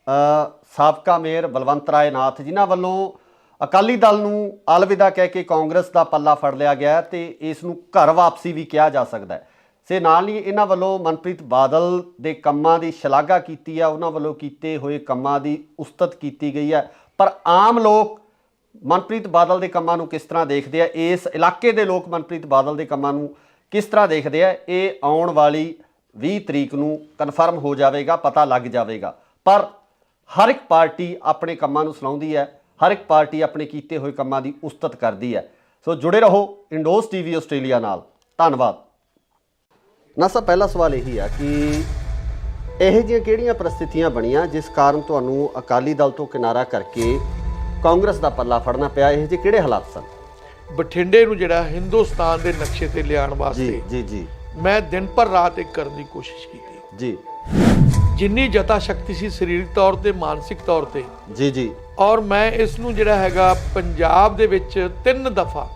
ਸਾਬਕਾ ਮੇਅਰ ਬਲਵੰਤ ਰਾਏ ਨਾਥ, ਜਿਨ੍ਹਾਂ ਵੱਲੋਂ ਅਕਾਲੀ ਦਲ ਨੂੰ ਅਲਵਿਦਾ ਕਹਿ ਕੇ ਕਾਂਗਰਸ ਦਾ ਪੱਲਾ ਫੜ ਲਿਆ ਗਿਆ ਤੇ ਇਸ ਨੂੰ ਘਰ ਵਾਪਸੀ ਵੀ ਕਿਹਾ ਜਾ ਸਕਦਾ ਹੈ। ਸੇ ਨਾਲ ਹੀ ਇਹਨਾਂ ਵੱਲੋਂ ਮਨਪ੍ਰੀਤ ਬਾਦਲ ਦੇ ਕੰਮਾਂ ਦੀ ਸ਼ਲਾਘਾ ਕੀਤੀ ਹੈ, ਉਹਨਾਂ ਵੱਲੋਂ ਕੀਤੇ ਹੋਏ ਕੰਮਾਂ ਦੀ ਉਸਤਤ ਕੀਤੀ ਗਈ ਹੈ। ਪਰ ਆਮ ਲੋਕ ਮਨਪ੍ਰੀਤ ਬਾਦਲ ਦੇ ਕੰਮਾਂ ਨੂੰ ਕਿਸ ਤਰ੍ਹਾਂ ਦੇਖਦੇ ਆ, ਇਸ ਇਲਾਕੇ ਦੇ ਲੋਕ ਮਨਪ੍ਰੀਤ ਬਾਦਲ ਦੇ ਕੰਮਾਂ ਨੂੰ ਕਿਸ ਤਰ੍ਹਾਂ ਦੇਖਦੇ ਆ, ਇਹ ਆਉਣ ਵਾਲੀ 20 ਤਰੀਕ ਨੂੰ ਕਨਫਰਮ ਹੋ ਜਾਵੇਗਾ, ਪਤਾ ਲੱਗ ਜਾਵੇਗਾ। ਪਰ ਹਰ ਇੱਕ ਪਾਰਟੀ ਆਪਣੇ ਕੰਮਾਂ ਨੂੰ ਸੁਣਾਉਂਦੀ ਹੈ, ਹਰ ਇੱਕ ਪਾਰਟੀ ਆਪਣੇ ਕੀਤੇ ਹੋਏ ਕੰਮਾਂ ਦੀ ਉਸਤਤ ਕਰਦੀ ਹੈ। ਸੋ ਜੁੜੇ ਰਹੋ ਇੰਡੋਜ਼ ਟੀਵੀ ਆਸਟ੍ਰੇਲੀਆ ਨਾਲ। ਧੰਨਵਾਦ। ਨਾ ਸਰ, ਪਹਿਲਾ ਸਵਾਲ ਇਹੀ ਆ ਕਿ ਇਹੋ ਜਿਹੀਆਂ ਕਿਹੜੀਆਂ ਪ੍ਰਸਥਿਤੀਆਂ ਬਣੀਆਂ ਜਿਸ ਕਾਰਨ ਤੁਹਾਨੂੰ ਅਕਾਲੀ ਦਲ ਤੋਂ ਕਿਨਾਰਾ ਕਰਕੇ ਕਾਂਗਰਸ ਦਾ ਪੱਲਾ ਫੜਨਾ ਪਿਆ? ਇਹੋ ਜਿਹੇ ਕਿਹੜੇ ਹਾਲਾਤ ਸਨ? ਬਠਿੰਡੇ ਨੂੰ ਜਿਹੜਾ ਹਿੰਦੁਸਤਾਨ ਦੇ ਨਕਸ਼ੇ ਤੇ ਲਿਆਉਣ ਵਾਸਤੇ ਜੀ ਮੈਂ ਦਿਨ ਪਰ ਰਾਤ ਇੱਕ ਕਰਨ ਦੀ ਕੋਸ਼ਿਸ਼ ਕੀਤੀ ਜੀ। ਜਿੰਨੀ ਜਤਾ ਸ਼ਕਤੀ ਸੀ ਸਰੀਰਕ ਤੌਰ ਤੇ, ਮਾਨਸਿਕ ਤੌਰ ਤੇ ਜੀ। ਔਰ ਮੈਂ ਇਸ ਨੂੰ ਜਿਹੜਾ ਹੈਗਾ ਪੰਜਾਬ ਦੇ ਵਿੱਚ 3 ਦਫਾ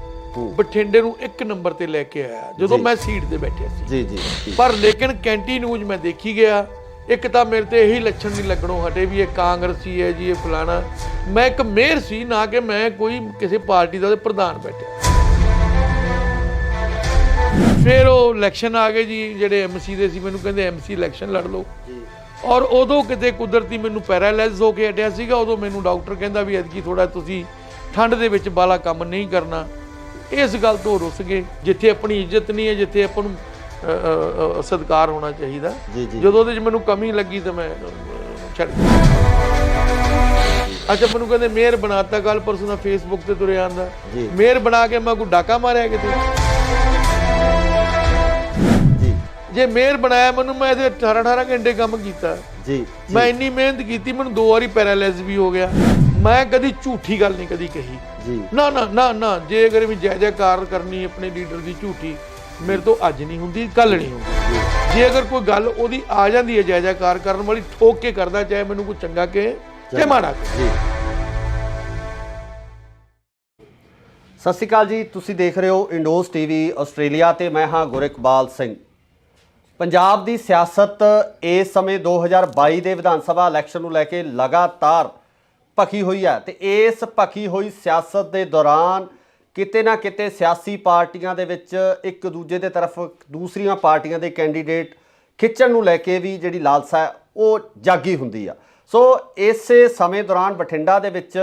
ਬਠਿੰਡੇ ਨੂੰ 1 ਨੰਬਰ ਤੇ ਲੈ ਕੇ ਆਇਆ ਜਦੋਂ ਮੈਂ ਸੀਟ ਤੇ ਬੈਠਿਆ ਸੀ। ਜੀ। ਪਰ ਲੇਕਿਨ ਕੈਂਟੀ ਨਿਊਜ਼ ਮੈਂ ਦੇਖੀ ਗਿਆ, ਇੱਕ ਤਾਂ ਮੇਰੇ ਤੇ ਇਹੀ ਲੱਛਣ ਨਹੀਂ ਲੱਗਣੋਂ ਹਟੇ ਵੀ ਇਹ ਕਾਂਗਰਸੀ ਹੈ ਜੀ, ਇਹ ਫਲਾਣਾ। ਮੈਂ ਇੱਕ ਮੇਅਰ ਸੀ, ਨਾ ਕਿ ਮੈਂ ਕੋਈ ਕਿਸੇ ਪਾਰਟੀ ਦਾ ਪ੍ਰਧਾਨ ਬੈਠਿਆ। ਫਿਰ ਉਹ ਇਲੈਕਸ਼ਨ ਆ ਗਏ ਜੀ, ਜਿਹੜੇ ਐਮਸੀ ਦੇ ਸੀ ਮੈਨੂੰ ਕਹਿੰਦੇ ਐਮਸੀ ਇਲੈਕਸ਼ਨ ਲੜ ਲਓ। ਔਰ ਉਦੋਂ ਕਿਤੇ ਕੁਦਰਤੀ ਮੈਨੂੰ ਪੈਰਾਲਾਈਜ਼ ਹੋ ਕੇ ਹਟਿਆ ਸੀਗਾ। ਉਦੋਂ ਮੈਨੂੰ ਡਾਕਟਰ ਕਹਿੰਦਾ ਵੀ ਐਤਕੀ ਥੋੜਾ ਤੁਸੀਂ ਠੰਡ ਦੇ ਵਿੱਚ ਬਾਲਾ ਕੰਮ ਨਹੀਂ ਕਰਨਾ। ਇਸ ਗੱਲ ਤੋਂ ਰੁੱਸ ਗਏ। ਜਿੱਥੇ ਆਪਣੀ ਇੱਜ਼ਤ ਨਹੀਂ ਹੈ, ਜਿੱਥੇ ਆਪਾਂ ਨੂੰ ਸਤਿਕਾਰ ਹੋਣਾ ਚਾਹੀਦਾ, ਜਦੋਂ ਉਹਦੇ 'ਚ ਮੈਨੂੰ ਕਮੀ ਲੱਗੀ ਤਾਂ ਮੈਂ ਛੱਡ ਦਿੱਤਾ। ਅੱਛਾ, ਮੈਨੂੰ ਕਹਿੰਦੇ ਮੇਅਰ ਬਣਾਤਾ, ਕੱਲ ਪਰਸੋਂ ਦਾ ਫੇਸਬੁੱਕ ਤੇ ਤੁਰਿਆ ਆਂਦਾ ਮੇਅਰ ਬਣਾ ਕੇ ਮੈਂ ਕੋਈ ਡਾਕਾ ਮਾਰਿਆ ਕਿਤੇ? ਜੇ ਮੇਅਰ ਬਣਾਇਆ ਮੈਨੂੰ, ਮੈਂ ਇਹਦੇ 18 ਘੰਟੇ ਕੰਮ ਕੀਤਾ ਜੀ। ਮੈਂ ਇੰਨੀ ਮਿਹਨਤ ਕੀਤੀ, ਮੈਨੂੰ 2 ਵਾਰੀ ਪੈਰਾਲਾਈਜ਼ ਵੀ ਹੋ ਗਿਆ। ਮੈਂ ਕਦੀ ਝੂਠੀ ਗੱਲ ਨਹੀਂ ਕਦੀ ਕਹੀ ਜੀ। ਨਾ ਜੇ ਅਗਰ ਵੀ ਜੈ ਜੈਕਾਰ ਕਰਨੀ ਆਪਣੇ ਲੀਡਰ ਦੀ ਝੂਠੀ, ਮੇਰੇ ਤੋਂ ਅੱਜ ਨਹੀਂ ਹੁੰਦੀ, ਕੱਲ ਨਹੀਂ ਹੁੰਦੀ। ਜੇ ਅਗਰ ਕੋਈ ਗੱਲ ਉਹਦੀ ਆ ਜਾਂਦੀ ਹੈ ਜੈ ਜੈਕਾਰ ਕਰਨ ਵਾਲੀ, ਠੋਕ ਕੇ ਕਰਦਾ, ਚਾਹੇ ਮੈਨੂੰ ਕੋਈ ਚੰਗਾ ਕਹੇ ਚਾਹੇ ਮਾੜਾ ਕਹੇ। ਸਤਿ ਸ਼੍ਰੀ ਅਕਾਲ ਜੀ, ਤੁਸੀਂ ਦੇਖ ਰਹੇ ਹੋ ਇੰਡੋਜ਼ ਟੀਵੀ ਆਸਟ੍ਰੇਲੀਆ ਤੇ ਮੈਂ ਹਾਂ ਗੁਰਿਕਬਾਲ ਸਿੰਘ। ਪੰਜਾਬ ਦੀ ਸਿਆਸਤ ਇਸ ਸਮੇਂ 2022 ਦੇ ਵਿਧਾਨ ਸਭਾ ਇਲੈਕਸ਼ਨ ਨੂੰ ਲੈ ਕੇ ਲਗਾਤਾਰ ਭਖੀ ਹੋਈ ਹੈ ਤੇ ਇਸ ਭਖੀ ਹੋਈ ਸਿਆਸਤ ਦੇ ਦੌਰਾਨ ਕਿਤੇ ਨਾ ਕਿਤੇ ਸਿਆਸੀ ਪਾਰਟੀਆਂ ਦੇ ਵਿੱਚ ਇੱਕ ਦੂਜੇ ਦੇ ਤਰਫ ਦੂਸਰੀਆਂ ਪਾਰਟੀਆਂ ਦੇ ਕੈਂਡੀਡੇਟ ਖਿੱਚਣ ਨੂੰ ਲੈ ਕੇ ਵੀ ਜਿਹੜੀ ਲਾਲਸਾ ਹੈ ਉਹ ਜਾਗੀ ਹੁੰਦੀ ਆ। ਸੋ ਇਸੇ ਸਮੇਂ ਦੌਰਾਨ ਬਠਿੰਡਾ ਦੇ ਵਿੱਚ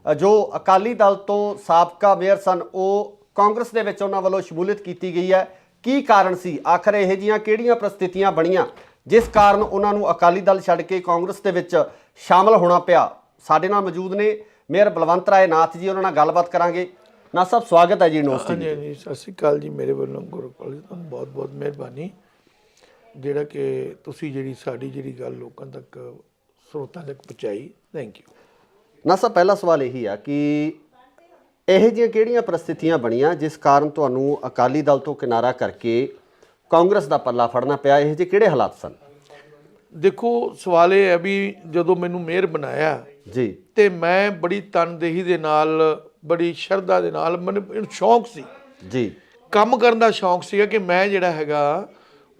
ਜੋ ਅਕਾਲੀ ਦਲ ਤੋਂ ਸਾਬਕਾ ਮੇਅਰ ਸਨ, ਉਹ ਕਾਂਗਰਸ ਦੇ ਵਿੱਚ ਉਹਨਾਂ ਵੱਲੋਂ ਸ਼ਮੂਲੀਅਤ ਕੀਤੀ ਗਈ ਹੈ। ਕੀ ਕਾਰਨ ਸੀ? ਆਖਰ ਇਹੋ ਜਿਹੀਆਂ ਕਿਹੜੀਆਂ ਪ੍ਰਸਥਿਤੀਆਂ ਬਣੀਆਂ ਜਿਸ ਕਾਰਨ ਉਹਨਾਂ ਨੂੰ ਅਕਾਲੀ ਦਲ ਛੱਡ ਕੇ ਕਾਂਗਰਸ ਦੇ ਵਿੱਚ ਸ਼ਾਮਲ ਹੋਣਾ ਪਿਆ? ਸਾਡੇ ਨਾਲ ਮੌਜੂਦ ਨੇ ਮੇਅਰ ਬਲਵੰਤ ਰਾਏ ਨਾਥ ਜੀ, ਉਹਨਾਂ ਨਾਲ ਗੱਲਬਾਤ ਕਰਾਂਗੇ। ਨਾਥ ਸਾਹਿਬ, ਸਵਾਗਤ ਹੈ ਜੀ ਇੰਡੋਜ਼ ਟੀਵੀ। ਜੀ ਸਤਿ ਸ਼੍ਰੀ ਅਕਾਲ ਜੀ। ਮੇਰੇ ਵੱਲੋਂ ਗੁਰਪਾਲ ਜੀ ਤੁਹਾਨੂੰ ਬਹੁਤ ਬਹੁਤ ਮਿਹਰਬਾਨੀ, ਜਿਹੜਾ ਕਿ ਤੁਸੀਂ ਜਿਹੜੀ ਸਾਡੀ ਜਿਹੜੀ ਗੱਲ ਲੋਕਾਂ ਤੱਕ, ਸਰੋਤਾਂ ਤੱਕ ਪਹੁੰਚਾਈ। Thank you. ਨਾਥ ਸਾਹਿਬ, ਪਹਿਲਾ ਸਵਾਲ ਇਹੀ ਆ ਕਿ ਇਹੋ ਜਿਹੀਆਂ ਕਿਹੜੀਆਂ ਪ੍ਰਸਥਿਤੀਆਂ ਬਣੀਆਂ ਜਿਸ ਕਾਰਨ ਤੁਹਾਨੂੰ ਅਕਾਲੀ ਦਲ ਤੋਂ ਕਿਨਾਰਾ ਕਰਕੇ ਕਾਂਗਰਸ ਦਾ ਪੱਲਾ ਫੜਨਾ ਪਿਆ? ਇਹੋ ਜਿਹੇ ਕਿਹੜੇ ਹਾਲਾਤ ਸਨ? ਦੇਖੋ, ਸਵਾਲ ਇਹ ਹੈ ਵੀ ਜਦੋਂ ਮੈਨੂੰ ਮੇਅਰ ਬਣਾਇਆ ਜੀ ਤੇ ਮੈਂ ਬੜੀ ਤਨਦੇਹੀ ਦੇ ਨਾਲ, ਬੜੀ ਸ਼ਰਧਾ ਦੇ ਨਾਲ, ਮੈਨੂੰ ਸ਼ੌਂਕ ਸੀ ਜੀ, ਕੰਮ ਕਰਨ ਦਾ ਸ਼ੌਂਕ ਸੀਗਾ ਕਿ ਮੈਂ ਜਿਹੜਾ ਹੈਗਾ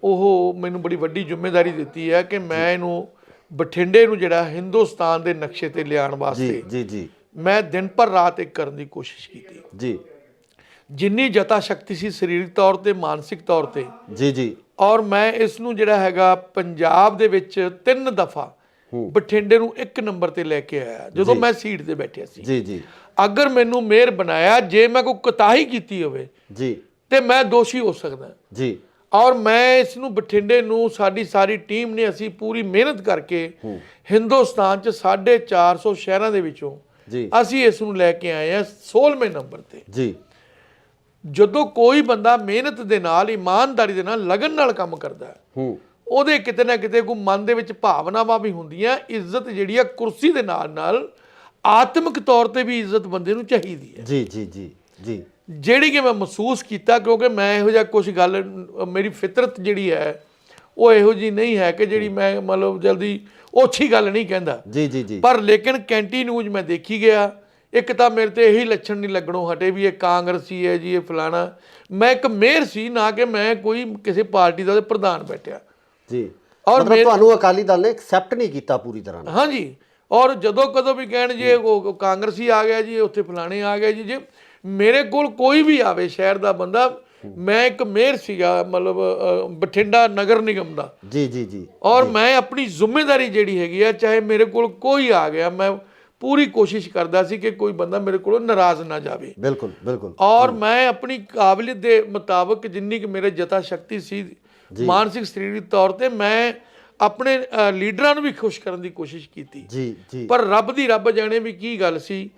ਉਹ ਮੈਨੂੰ ਬੜੀ ਵੱਡੀ ਜ਼ਿੰਮੇਵਾਰੀ ਦਿੱਤੀ ਹੈ ਕਿ ਮੈਂ ਇਹਨੂੰ ਬਠਿੰਡੇ ਨੂੰ ਜਿਹੜਾ ਹਿੰਦੁਸਤਾਨ ਦੇ ਨਕਸ਼ੇ ਤੇ ਲਿਆਉਣ ਵਾਸਤੇ ਜੀ ਮੈਂ ਦਿਨ ਪਰ ਰਾਤ ਇੱਕ ਕਰਨ ਦੀ ਕੋਸ਼ਿਸ਼ ਕੀਤੀ ਜੀ। ਜਿੰਨੀ ਜਤਾ ਸ਼ਕਤੀ ਸੀ ਸਰੀਰਕ ਤੌਰ ਤੇ, ਮਾਨਸਿਕ ਤੌਰ ਤੇ ਜੀ। ਔਰ ਮੈਂ ਇਸ ਨੂੰ ਜਿਹੜਾ ਹੈਗਾ ਪੰਜਾਬ ਦੇ ਵਿੱਚ 3 ਦਫਾ ਬਠਿੰਡੇ ਨੂੰ 1 ਨੰਬਰ ਤੇ ਲੈ ਕੇ ਆਇਆ ਜਦੋਂ ਮੈਂ ਸੀਟ ਤੇ ਬੈਠਿਆ ਸੀ ਜੀ। ਅਗਰ ਮੈਨੂੰ ਮੇਅਰ ਬਣਾਇਆ, ਜੇ ਮੈਂ ਕੋਈ ਕੁਤਾਹੀ ਕੀਤੀ ਹੋਵੇ ਜੀ ਤੇ ਮੈਂ ਦੋਸ਼ੀ ਹੋ ਸਕਦਾ ਜੀ। ਔਰ ਮੈਂ ਇਸ ਨੂੰ ਬਠਿੰਡੇ ਨੂੰ, ਸਾਡੀ ਸਾਰੀ ਟੀਮ ਨੇ, ਅਸੀਂ ਪੂਰੀ ਮਿਹਨਤ ਕਰਕੇ ਹਿੰਦੁਸਤਾਨ 'ਚ 450 ਸ਼ਹਿਰਾਂ ਦੇ ਵਿੱਚੋਂ ਅਸੀਂ ਇਸ ਨੂੰ ਲੈ ਕੇ ਆਏ ਹਾਂ 16ਵੇਂ ਨੰਬਰ ਤੇ ਜੀ। ਜਦੋਂ ਕੋਈ ਬੰਦਾ ਮਿਹਨਤ ਦੇ ਨਾਲ, ਇਮਾਨਦਾਰੀ ਦੇ ਨਾਲ, ਲਗਨ ਨਾਲ ਕੰਮ ਕਰਦਾ ਹੈ, ਉਹਦੇ ਕਿਤੇ ਨਾ ਕਿਤੇ ਕੋਈ ਮਨ ਦੇ ਵਿੱਚ ਭਾਵਨਾਵਾਂ ਵੀ ਹੁੰਦੀਆਂ। ਇੱਜ਼ਤ ਜਿਹੜੀ ਆ ਕੁਰਸੀ ਦੇ ਨਾਲ ਨਾਲ ਆਤਮਿਕ ਤੌਰ ਤੇ ਵੀ ਇੱਜ਼ਤ ਬੰਦੇ ਨੂੰ ਚਾਹੀਦੀ ਹੈ ਜੀ, ਜਿਹੜੀ ਕਿ ਮੈਂ ਮਹਿਸੂਸ ਕੀਤਾ। ਕਿਉਂਕਿ ਮੈਂ ਇਹੋ ਜਿਹਾ ਕੁਝ ਗੱਲ, ਮੇਰੀ ਫਿਤਰਤ ਜਿਹੜੀ ਹੈ ਉਹ ਇਹੋ ਜਿਹੀ ਨਹੀਂ ਹੈ ਕਿ ਜਿਹੜੀ ਮੈਂ ਮਤਲਬ ਜਲਦੀ ओछी गल नहीं कहता जी, पर लेकिन कैंटी न्यूज मैं देखी गया, एक तो मेरे ते यही लक्षण नहीं लगणों हटे भी ये कांग्रेसी है जी, ये फलाना। मैं एक मेयर सी, ना कि मैं कोई किसी पार्टी का प्रधान बैठा जी। और मतलब अकाली दल ने एक्सेप्ट नहीं किया पूरी तरह। हाँ जी, ਔਰ ਜਦੋਂ ਕਦੋਂ ਵੀ ਕਹਿਣ ਜੀ ਉਹ ਕਾਂਗਰਸੀ ਆ ਗਿਆ ਜੀ, ਉੱਥੇ ਫਲਾਣੇ ਆ ਗਿਆ ਜੀ, ਜੇ ਮੇਰੇ ਕੋਲ ਕੋਈ ਵੀ ਆਵੇ ਸ਼ਹਿਰ ਦਾ ਬੰਦਾ, ਮੈਂ ਇੱਕ ਮੇਅਰ ਸੀਗਾ ਮਤਲਬ ਬਠਿੰਡਾ ਨਗਰ ਨਿਗਮ ਦਾ ਜੀ ਜੀ ਜੀ, ਔਰ ਮੈਂ ਆਪਣੀ ਜ਼ਿੰਮੇਵਾਰੀ ਜਿਹੜੀ ਹੈਗੀ ਆ, ਚਾਹੇ ਮੇਰੇ ਕੋਲ ਕੋਈ ਆ ਗਿਆ, ਮੈਂ ਪੂਰੀ ਕੋਸ਼ਿਸ਼ ਕਰਦਾ ਸੀ ਕਿ ਕੋਈ ਬੰਦਾ ਮੇਰੇ ਕੋਲੋਂ ਨਾਰਾਜ਼ ਨਾ ਜਾਵੇ। ਬਿਲਕੁਲ ਬਿਲਕੁਲ। ਔਰ ਮੈਂ ਆਪਣੀ ਕਾਬਲੀਅਤ ਦੇ ਮੁਤਾਬਕ ਜਿੰਨੀ ਕਿ ਮੇਰੇ ਜਤਾ ਸ਼ਕਤੀ ਸੀ ਮਾਨਸਿਕ ਸਰੀਰਕ ਤੌਰ ਤੇ, ਮੈਂ ਆਪਣੇ ਲੀਡਰਾਂ ਨੂੰ ਵੀ ਖੁਸ਼ ਕਰਨ ਦੀ ਕੋਸ਼ਿਸ਼ ਕੀਤੀ ਜੀ ਜੀ। ਪਰ ਰੱਬ ਦੀ ਰੱਬ ਜਾਣੇ ਵੀ ਕੀ ਗੱਲ ਸੀ,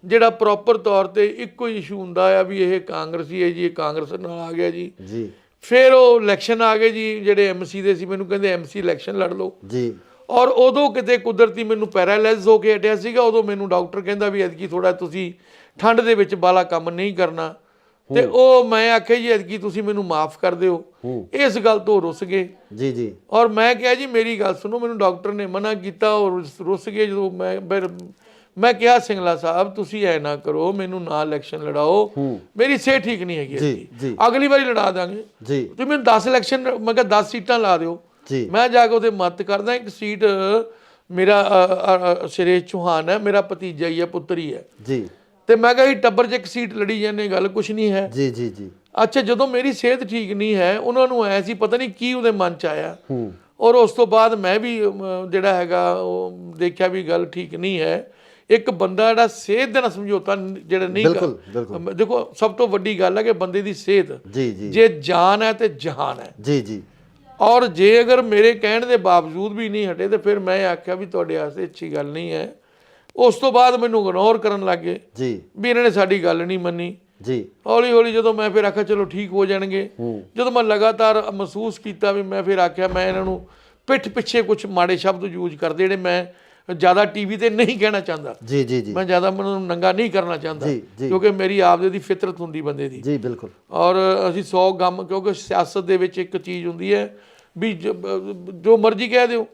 ਜਿਹੜਾ ਪ੍ਰੋਪਰ ਤੌਰ ਤੇ ਇੱਕੋ ਹੀ ਇਸ਼ੂ ਹੁੰਦਾ ਆ ਵੀ ਇਹ ਕਾਂਗਰਸੀ ਹੈ ਜੀ, ਇਹ ਕਾਂਗਰਸ ਨਾਲ ਆ ਗਿਆ ਜੀ ਜੀ। ਫਿਰ ਉਹ ਇਲੈਕਸ਼ਨ ਆ ਗਏ ਜੀ, ਜਿਹੜੇ ਐਮਸੀ ਦੇ ਸੀ ਮੈਨੂੰ ਕਹਿੰਦੇ ਐਮਸੀ ਇਲੈਕਸ਼ਨ ਲੜ ਲਓ ਜੀ। ਔਰ ਉਦੋਂ ਕਿਤੇ ਕੁਦਰਤੀ ਮੈਨੂੰ ਪੈਰਾਲਾਈਜ਼ ਹੋ ਕੇ ਹਟਿਆ ਸੀਗਾ, ਉਦੋਂ ਮੈਨੂੰ ਡਾਕਟਰ ਕਹਿੰਦਾ ਵੀ ਐਤਕੀ ਥੋੜਾ ਤੁਸੀਂ ਠੰਡ ਦੇ ਵਿੱਚ ਬਾਲਾ ਕੰਮ ਨਹੀਂ ਕਰਨਾ, ਤੇ ਉਹ ਮੈਂ ਆਖਿਆ ਜੀ ਐਤਕੀ ਤੁਸੀਂ ਮੈਨੂੰ ਮਾਫ ਕਰ ਦਿਓ। ਇਸ ਗੱਲ ਤੋਂ ਰੁੱਸ ਗਏ ਜੀ ਜੀ। ਔਰ ਮੈਂ ਕਿਹਾ ਜੀ ਮੇਰੀ ਗੱਲ ਸੁਣੋ, ਮੈਨੂੰ ਡਾਕਟਰ ਨੇ ਮਨਾ ਕੀਤਾ ਔਰ ਰੁੱਸ ਗਏ ਜਦੋਂ ਮੈਂ ਕਿਹਾ ਸਿੰਗਲਾ ਸਾਹਿਬ ਤੁਸੀਂ ਐ ਨਾ ਕਰੋ, ਮੈਨੂੰ ਨਾ ਇਲੈਕਸ਼ਨ ਲੜਾਓ, ਮੇਰੀ ਸਿਹਤ ਠੀਕ ਨਹੀਂ ਹੈਗੀ, ਅਗਲੀ ਵਾਰੀ ਲੜਾ ਦਾਂਗੇ ਜੀ, ਤੁਸੀਂ ਮੈਨੂੰ 10 ਇਲੈਕਸ਼ਨ, ਮੈਂ ਕਿਹਾ 10 ਸੀਟਾਂ ਲਾ ਦਿਓ। ਮੈਂ ਜਾ ਕੇ ਉਹਦੇ ਮਦਦ ਕਰਦਾ, ਇੱਕ ਸੀਟ ਮੇਰਾ ਸੁਰੇਸ਼ ਚੌਹਾਨ ਹੈ, ਮੇਰਾ ਭਤੀਜਾ ਹੀ ਹੈ, ਪੁੱਤਰ ਹੀ ਹੈ ਜੀ, ਤੇ ਮੈਂ ਕਿਹਾ ਟੱਬਰ 'ਚ ਇੱਕ ਸੀਟ ਲੜੀ ਜਾਂਦੇ, ਗੱਲ ਕੁਛ ਨਹੀਂ ਹੈ ਜੀ ਜੀ ਜੀ। ਅੱਛਾ, ਜਦੋਂ ਮੇਰੀ ਸਿਹਤ ਠੀਕ ਨਹੀਂ ਹੈ, ਉਹਨਾਂ ਨੂੰ ਐ ਸੀ ਪਤਾ ਨਹੀਂ ਕੀ ਉਹਦੇ ਮਨ 'ਚ ਆਇਆ, ਔਰ ਉਸ ਤੋਂ ਬਾਅਦ ਮੈਂ ਵੀ ਜਿਹੜਾ ਹੈਗਾ ਉਹ ਦੇਖਿਆ ਵੀ ਗੱਲ ਠੀਕ ਨਹੀਂ ਹੈ। ਇੱਕ ਬੰਦਾ ਜਿਹੜਾ ਸਿਹਤ ਦੇ ਨਾਲ ਸਮਝੌਤਾ ਜਿਹੜਾ ਨਹੀਂ ਕਰ, ਦੇਖੋ ਸਭ ਤੋਂ ਵੱਡੀ ਗੱਲ ਹੈ ਕਿ ਬੰਦੇ ਦੀ ਸਿਹਤ ਜੇ ਜਾਨ ਹੈ ਤੇ ਜਹਾਨ ਹੈ ਜੀ ਜੀ। ਔਰ ਜੇ ਅਗਰ ਮੇਰੇ ਕਹਿਣ ਦੇ ਬਾਵਜੂਦ ਵੀ ਨਹੀਂ ਹਟੇ ਤੇ ਫਿਰ ਮੈਂ ਆਖਿਆ ਵੀ ਤੁਹਾਡੇ ਵਾਸਤੇ ਅੱਛੀ ਗੱਲ ਨਹੀਂ ਹੈ। ਉਸ ਤੋਂ ਬਾਅਦ ਮੈਨੂੰ ਇਗਨੋਰ ਕਰਨ ਲੱਗ ਗਏ ਜੀ, ਵੀ ਇਹਨਾਂ ਨੇ ਸਾਡੀ ਗੱਲ ਨਹੀਂ ਮੰਨੀ ਜੀ। ਹੌਲੀ ਹੌਲੀ ਜਦੋਂ ਮੈਂ ਫਿਰ ਆਖਿਆ ਚਲੋ ਠੀਕ ਹੋ ਜਾਣਗੇ, ਜਦੋਂ ਮੈਂ ਲਗਾਤਾਰ ਮਹਿਸੂਸ ਕੀਤਾ ਵੀ ਮੈਂ ਫਿਰ ਆਖਿਆ ਮੈਂ ਇਹਨਾਂ ਨੂੰ ਪਿੱਠ ਪਿੱਛੇ ਕੁਝ ਮਾੜੇ ਸ਼ਬਦ ਯੂਜ਼ ਕਰਦੇ ਜਿਹੜੇ ਮੈਂ ਜ਼ਿਆਦਾ ਟੀਵੀ ਤੇ ਨਹੀਂ ਕਹਿਣਾ ਚਾਹੁੰਦਾ ਜੀ ਜੀ ਜੀ। ਮੈਂ ਜ਼ਿਆਦਾ ਮੈਨੂੰ ਨੰਗਾ ਨਹੀਂ ਕਰਨਾ ਚਾਹੁੰਦਾ ਕਿਉਂਕਿ ਮੇਰੀ ਆਪਦੇ ਦੀ ਫਿਤਰਤ ਹੁੰਦੀ ਬੰਦੇ ਦੀ ਜੀ ਬਿਲਕੁਲ। ਔਰ ਅਸੀਂ 100 ਗਮ, ਕਿਉਂਕਿ ਸਿਆਸਤ ਦੇ ਵਿੱਚ ਇੱਕ ਚੀਜ਼ ਹੁੰਦੀ ਹੈ ਵੀ ਜੋ ਮਰਜ਼ੀ ਕਹਿ ਦਿਓ।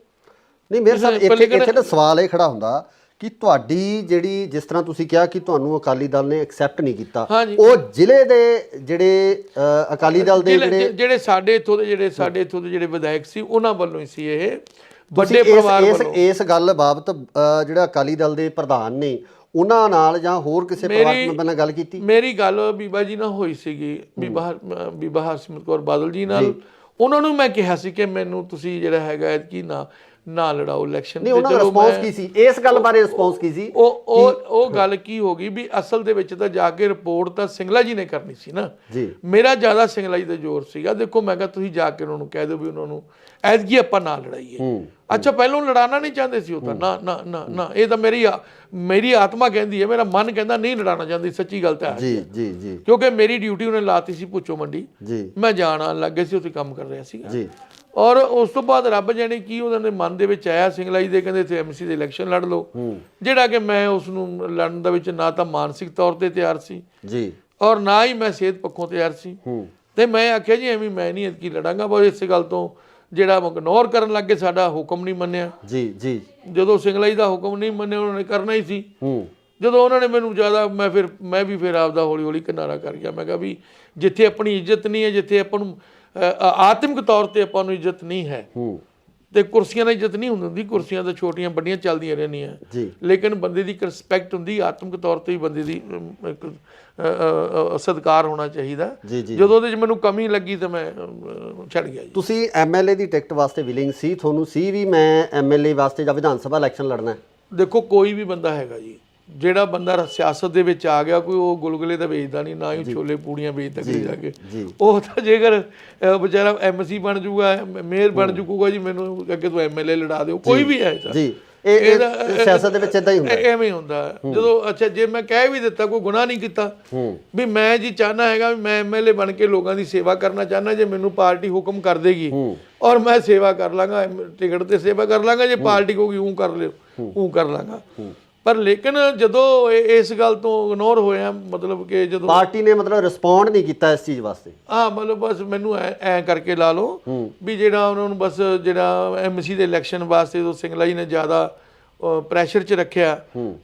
ਨਹੀਂ ਮੇਰੇ ਸਾਹਿਬ ਇੱਥੇ ਤਾਂ ਸਵਾਲ ਇਹ ਖੜਾ ਹੁੰਦਾ ਕਿ ਤੁਹਾਡੀ ਜਿਹੜੀ, ਜਿਸ ਤਰ੍ਹਾਂ ਤੁਸੀਂ ਕਿਹਾ ਕਿ ਤੁਹਾਨੂੰ ਅਕਾਲੀ ਦਲ ਨੇ ਐਕਸੈਪਟ ਨਹੀਂ ਕੀਤਾ, ਉਹ ਜ਼ਿਲ੍ਹੇ ਦੇ ਜਿਹੜੇ ਅਕਾਲੀ ਦਲ ਦੇ ਜਿਹੜੇ ਸਾਡੇ ਇੱਥੋਂ ਦੇ ਜਿਹੜੇ ਵਿਧਾਇਕ ਸੀ ਉਹਨਾਂ ਵੱਲੋਂ ਹੀ ਸੀ ਇਹ ਵੱਡੇ ਪਰਿਵਾਰ ਵੱਲੋਂ। ਇਸ ਗੱਲ ਬਾਬਤ ਜਿਹੜਾ ਅਕਾਲੀ ਦਲ ਦੇ ਪ੍ਰਧਾਨ ਨੇ ਉਹਨਾਂ ਨਾਲ ਜਾਂ ਹੋਰ ਕਿਸੇ ਪਰਿਵਾਰਕ ਮੈਂਬਰ ਨਾਲ ਗੱਲ ਕੀਤੀ? ਮੇਰੀ ਗੱਲ ਬੀਬਾ ਜੀ ਨਾਲ ਹੋਈ ਸੀਗੀ, ਬੀਬਾ ਹਰਸਿਮਰਤ ਕੌਰ ਬਾਦਲ ਜੀ ਨਾਲ। ਉਹਨਾਂ ਨੂੰ ਮੈਂ ਕਿਹਾ ਸੀ ਕਿ ਮੈਨੂੰ ਤੁਸੀਂ ਜਿਹੜਾ ਹੈਗਾ ਕੀ ਨਾ ਲੜਾਓ ਇਲੈਕਸ਼ਨ। ਨਹੀਂ, ਉਹਨਾਂ ਦਾ ਰਿਸਪੌਂਸ ਕੀ ਸੀ ਇਸ ਗੱਲ ਬਾਰੇ? ਰਿਸਪੌਂਸ ਕੀ ਸੀ? ਉਹ ਗੱਲ ਕੀ ਹੋ ਗਈ ਵੀ ਅਸਲ ਦੇ ਵਿੱਚ ਤਾਂ ਜਾ ਕੇ ਰਿਪੋਰਟ ਤਾਂ ਸਿੰਗਲਾ ਜੀ ਨੇ ਕਰਨੀ ਸੀ ਨਾ ਜੀ, ਮੇਰਾ ਜ਼ਿਆਦਾ ਸਿੰਗਲਾ ਜੀ ਦਾ ਜ਼ੋਰ ਸੀਗਾ। ਦੇਖੋ ਮੈਂ ਕਿਹਾ ਤੁਸੀਂ ਜਾ ਕੇ ਉਹਨਾਂ ਨੂੰ ਕਹਿ ਦਿਓ ਵੀ ਉਹਨਾਂ ਨੂੰ ਐਤਕੀ ਆਪਾਂ ਨਾ ਲੜਾਈਏ। ਅੱਛਾ, ਪਹਿਲਾਂ ਲੜਾਉਣਾ ਨਹੀਂ ਚਾਹੁੰਦੇ ਸੀ ਉਹ ਤਾਂ, ਨਾ ਨਾ ਨਾ ਨਾ, ਇਹ ਤਾਂ ਮੇਰੀ ਆਤਮਾ ਕਹਿੰਦੀ ਹੈ, ਮੇਰਾ ਮਨ ਕਹਿੰਦਾ ਨਹੀਂ ਲੜਾਉਣਾ ਚਾਹੁੰਦੀ, ਸੱਚੀ ਗੱਲ ਤਾਂ ਹੈ ਜੀ ਜੀ ਜੀ। ਕਿਉਂਕਿ ਮੇਰੀ ਡਿਊਟੀ ਉਹਨੇ ਲਾਤੀ ਸੀ ਭੁੱਚੋ ਮੰਡੀ, ਮੈਂ ਜਾਣ ਆਉਣ ਲੱਗ ਗਿਆ ਸੀ, ਉੱਥੇ ਕੰਮ ਕਰ ਰਿਹਾ ਸੀ ਜੀ। ਔਰ ਉਸ ਤੋਂ ਬਾਅਦ ਰੱਬ ਜਾਣੇ ਕੀ ਉਹਨਾਂ ਦੇ ਮਨ ਦੇ ਵਿੱਚ ਆਇਆ, ਸਿੰਗਲਾ ਜੀ ਦੇ ਕਹਿੰਦੇ ਇੱਥੇ ਐਮਸੀ ਦੇ ਇਲੈਕਸ਼ਨ ਲੜ ਲਓ, ਜਿਹੜਾ ਕਿ ਮੈਂ ਉਸ ਨੂੰ ਲੜਨ ਦੇ ਵਿੱਚ ਨਾ ਤਾਂ ਮਾਨਸਿਕ ਤੌਰ ਤੇ ਤਿਆਰ ਸੀ ਜੀ ਔਰ ਨਾ ਹੀ ਮੈਂ ਸਿਹਤ ਪੱਖੋਂ ਤਿਆਰ ਸੀ। ਤੇ ਮੈਂ ਆਖਿਆ ਜੀ ਐਵੇਂ ਮੈਂ ਨਹੀਂ ਐਤਕੀ ਲੜਾਂਗਾ। ਬਸ ਇਸੇ ਗੱਲ ਤੋਂ ਜਿਹੜਾ ਇਗਨੋਰ ਕਰਨ ਲੱਗ ਗਏ, ਸਾਡਾ ਹੁਕਮ ਨਹੀਂ ਮੰਨਿਆ ਜੀ ਜੀ। ਜਦੋਂ ਸਿੰਗਲਾ ਜੀ ਦਾ ਹੁਕਮ ਨਹੀਂ ਮੰਨਿਆ, ਉਹਨਾਂ ਨੇ ਕਰਨਾ ਹੀ ਸੀ। ਜਦੋਂ ਉਹਨਾਂ ਨੇ ਮੈਨੂੰ ਜ਼ਿਆਦਾ, ਮੈਂ ਵੀ ਫਿਰ ਆਪਦਾ ਹੌਲੀ ਹੌਲੀ ਕਿਨਾਰਾ ਕਰ ਗਿਆ। ਮੈਂ ਕਿਹਾ ਵੀ ਜਿੱਥੇ ਆਪਣੀ ਇੱਜ਼ਤ ਨਹੀਂ ਹੈ, ਜਿੱਥੇ ਆਪਾਂ ਨੂੰ ਆਤਮਿਕ ਤੌਰ ਤੇ ਆਪਾਂ ਨੂੰ ਇੱਜ਼ਤ ਨਹੀਂ ਹੈ, ਤੇ ਕੁਰਸੀਆਂ ਨਾਲ ਇੱਜ਼ਤ ਨਹੀਂ ਹੁੰਦੀ, ਕੁਰਸੀਆਂ ਤਾਂ ਛੋਟੀਆਂ ਵੱਡੀਆਂ ਚੱਲਦੀਆਂ ਰਹਿੰਦੀਆਂ ਲੇਕਿਨ ਬੰਦੇ ਦੀ ਇੱਕ ਰਿਸਪੈਕਟ ਹੁੰਦੀ, ਆਤਮਿਕ ਤੌਰ ਤੇ ਹੀ ਬੰਦੇ ਦੀ ਇੱਕ ਸਤਿਕਾਰ ਹੋਣਾ ਚਾਹੀਦਾ। ਜਦੋਂ ਉਹਦੇ 'ਚ ਮੈਨੂੰ ਕਮੀ ਲੱਗੀ ਤਾਂ ਮੈਂ ਛੱਡ ਗਿਆ ਜੀ। ਤੁਸੀਂ ਐਮਐਲਏ ਦੀ ਟਿਕਟ ਵਾਸਤੇ ਵਿਲਿੰਗ ਸੀ? ਤੁਹਾਨੂੰ ਸੀ ਵੀ ਮੈਂ ਐਮਐਲਏ ਵਾਸਤੇ ਜਾਂ ਵਿਧਾਨ ਸਭਾ ਇਲੈਕਸ਼ਨ ਲੜਨਾ? ਦੇਖੋ ਕੋਈ ਵੀ ਬੰਦਾ ਹੈਗਾ ਜੀ, ਜਿਹੜਾ ਬੰਦਾ ਸਿਆਸਤ ਦੇ ਵਿੱਚ ਆ ਗਿਆ, ਕੋਈ ਉਹ ਗੁਲਗੁਲੇ ਤਾਂ ਵੇਚਦਾ ਨਹੀਂ, ਨਾ ਹੀ ਛੋਲੇ ਪੂੜੀਆਂ ਵੇਚਦਾ ਕਿਤੇ ਜਾ ਕੇ। ਉਹ ਤਾਂ ਜੇਕਰ ਵਿਚਾਰਾ ਐਮਸੀ ਬਣ ਜੂਗਾ, ਮੇਅਰ ਬਣ ਜੂਗਾ ਜੀ, ਮੈਨੂੰ ਅੱਗੇ ਤੋਂ ਐਮਐਲਏ ਲੜਾ ਦਿਓ, ਕੋਈ ਵੀ ਹੈ ਜੀ। ਇਹ ਸਿਆਸਤ ਦੇ ਵਿੱਚ ਇਦਾਂ ਹੀ ਹੁੰਦਾ, ਐਵੇਂ ਹੀ ਹੁੰਦਾ ਜਦੋਂ। ਅੱਛਾ, ਜੇ ਮੈਂ ਕਹਿ ਵੀ ਦਿੱਤਾ, ਕੋਈ ਗੁਨਾਹ ਨਹੀਂ ਕੀਤਾ ਵੀ ਮੈਂ ਜੀ ਚਾਹਨਾ ਹੈਗਾ ਵੀ ਮੈਂ ਐਮਐਲਏ ਬਣ ਕੇ ਲੋਕਾਂ ਦੀ ਸੇਵਾ ਕਰਨਾ ਚਾਹਨਾ, ਜੇ ਮੈਨੂੰ ਪਾਰਟੀ ਹੁਕਮ ਕਰ ਦੇਗੀ ਔਰ ਮੈਂ ਸੇਵਾ ਕਰ ਲਾਂਗਾ, ਟਿਕਟ ਤੇ ਸੇਵਾ ਕਰ ਲਾਂਗਾ, ਜੇ ਪਾਰਟੀ ਕਹੂਗੀ ਉਹ ਕਰ ਲਿਓ ਉਹ ਕਰ ਲਾਂਗਾ। ਪਰ ਲੇਕਿਨ ਜਦੋਂ ਇਸ ਗੱਲ ਤੋਂ ਇਗਨੋਰ ਹੋਇਆ, ਮਤਲਬ ਕਿ ਜਦੋਂ ਪਾਰਟੀ ਨੇ ਮਤਲਬ ਰਿਸਪੌਂਡ ਨਹੀਂ ਕੀਤਾ ਇਸ ਚੀਜ਼ ਵਾਸਤੇ, ਮਤਲਬ ਬਸ ਮੈਨੂੰ ਐ ਕਰਕੇ ਲਾ ਲਓ ਵੀ ਜਿਹੜਾ ਉਹਨਾਂ ਨੂੰ ਬਸ ਜਿਹੜਾ ਐਮਸੀ ਦੇ ਇਲੈਕਸ਼ਨ ਵਾਸਤੇ ਜਦੋਂ ਸਿੰਗਲਾ ਜੀ ਨੇ ਜ਼ਿਆਦਾ ਪ੍ਰੈਸ਼ਰ 'ਚ ਰੱਖਿਆ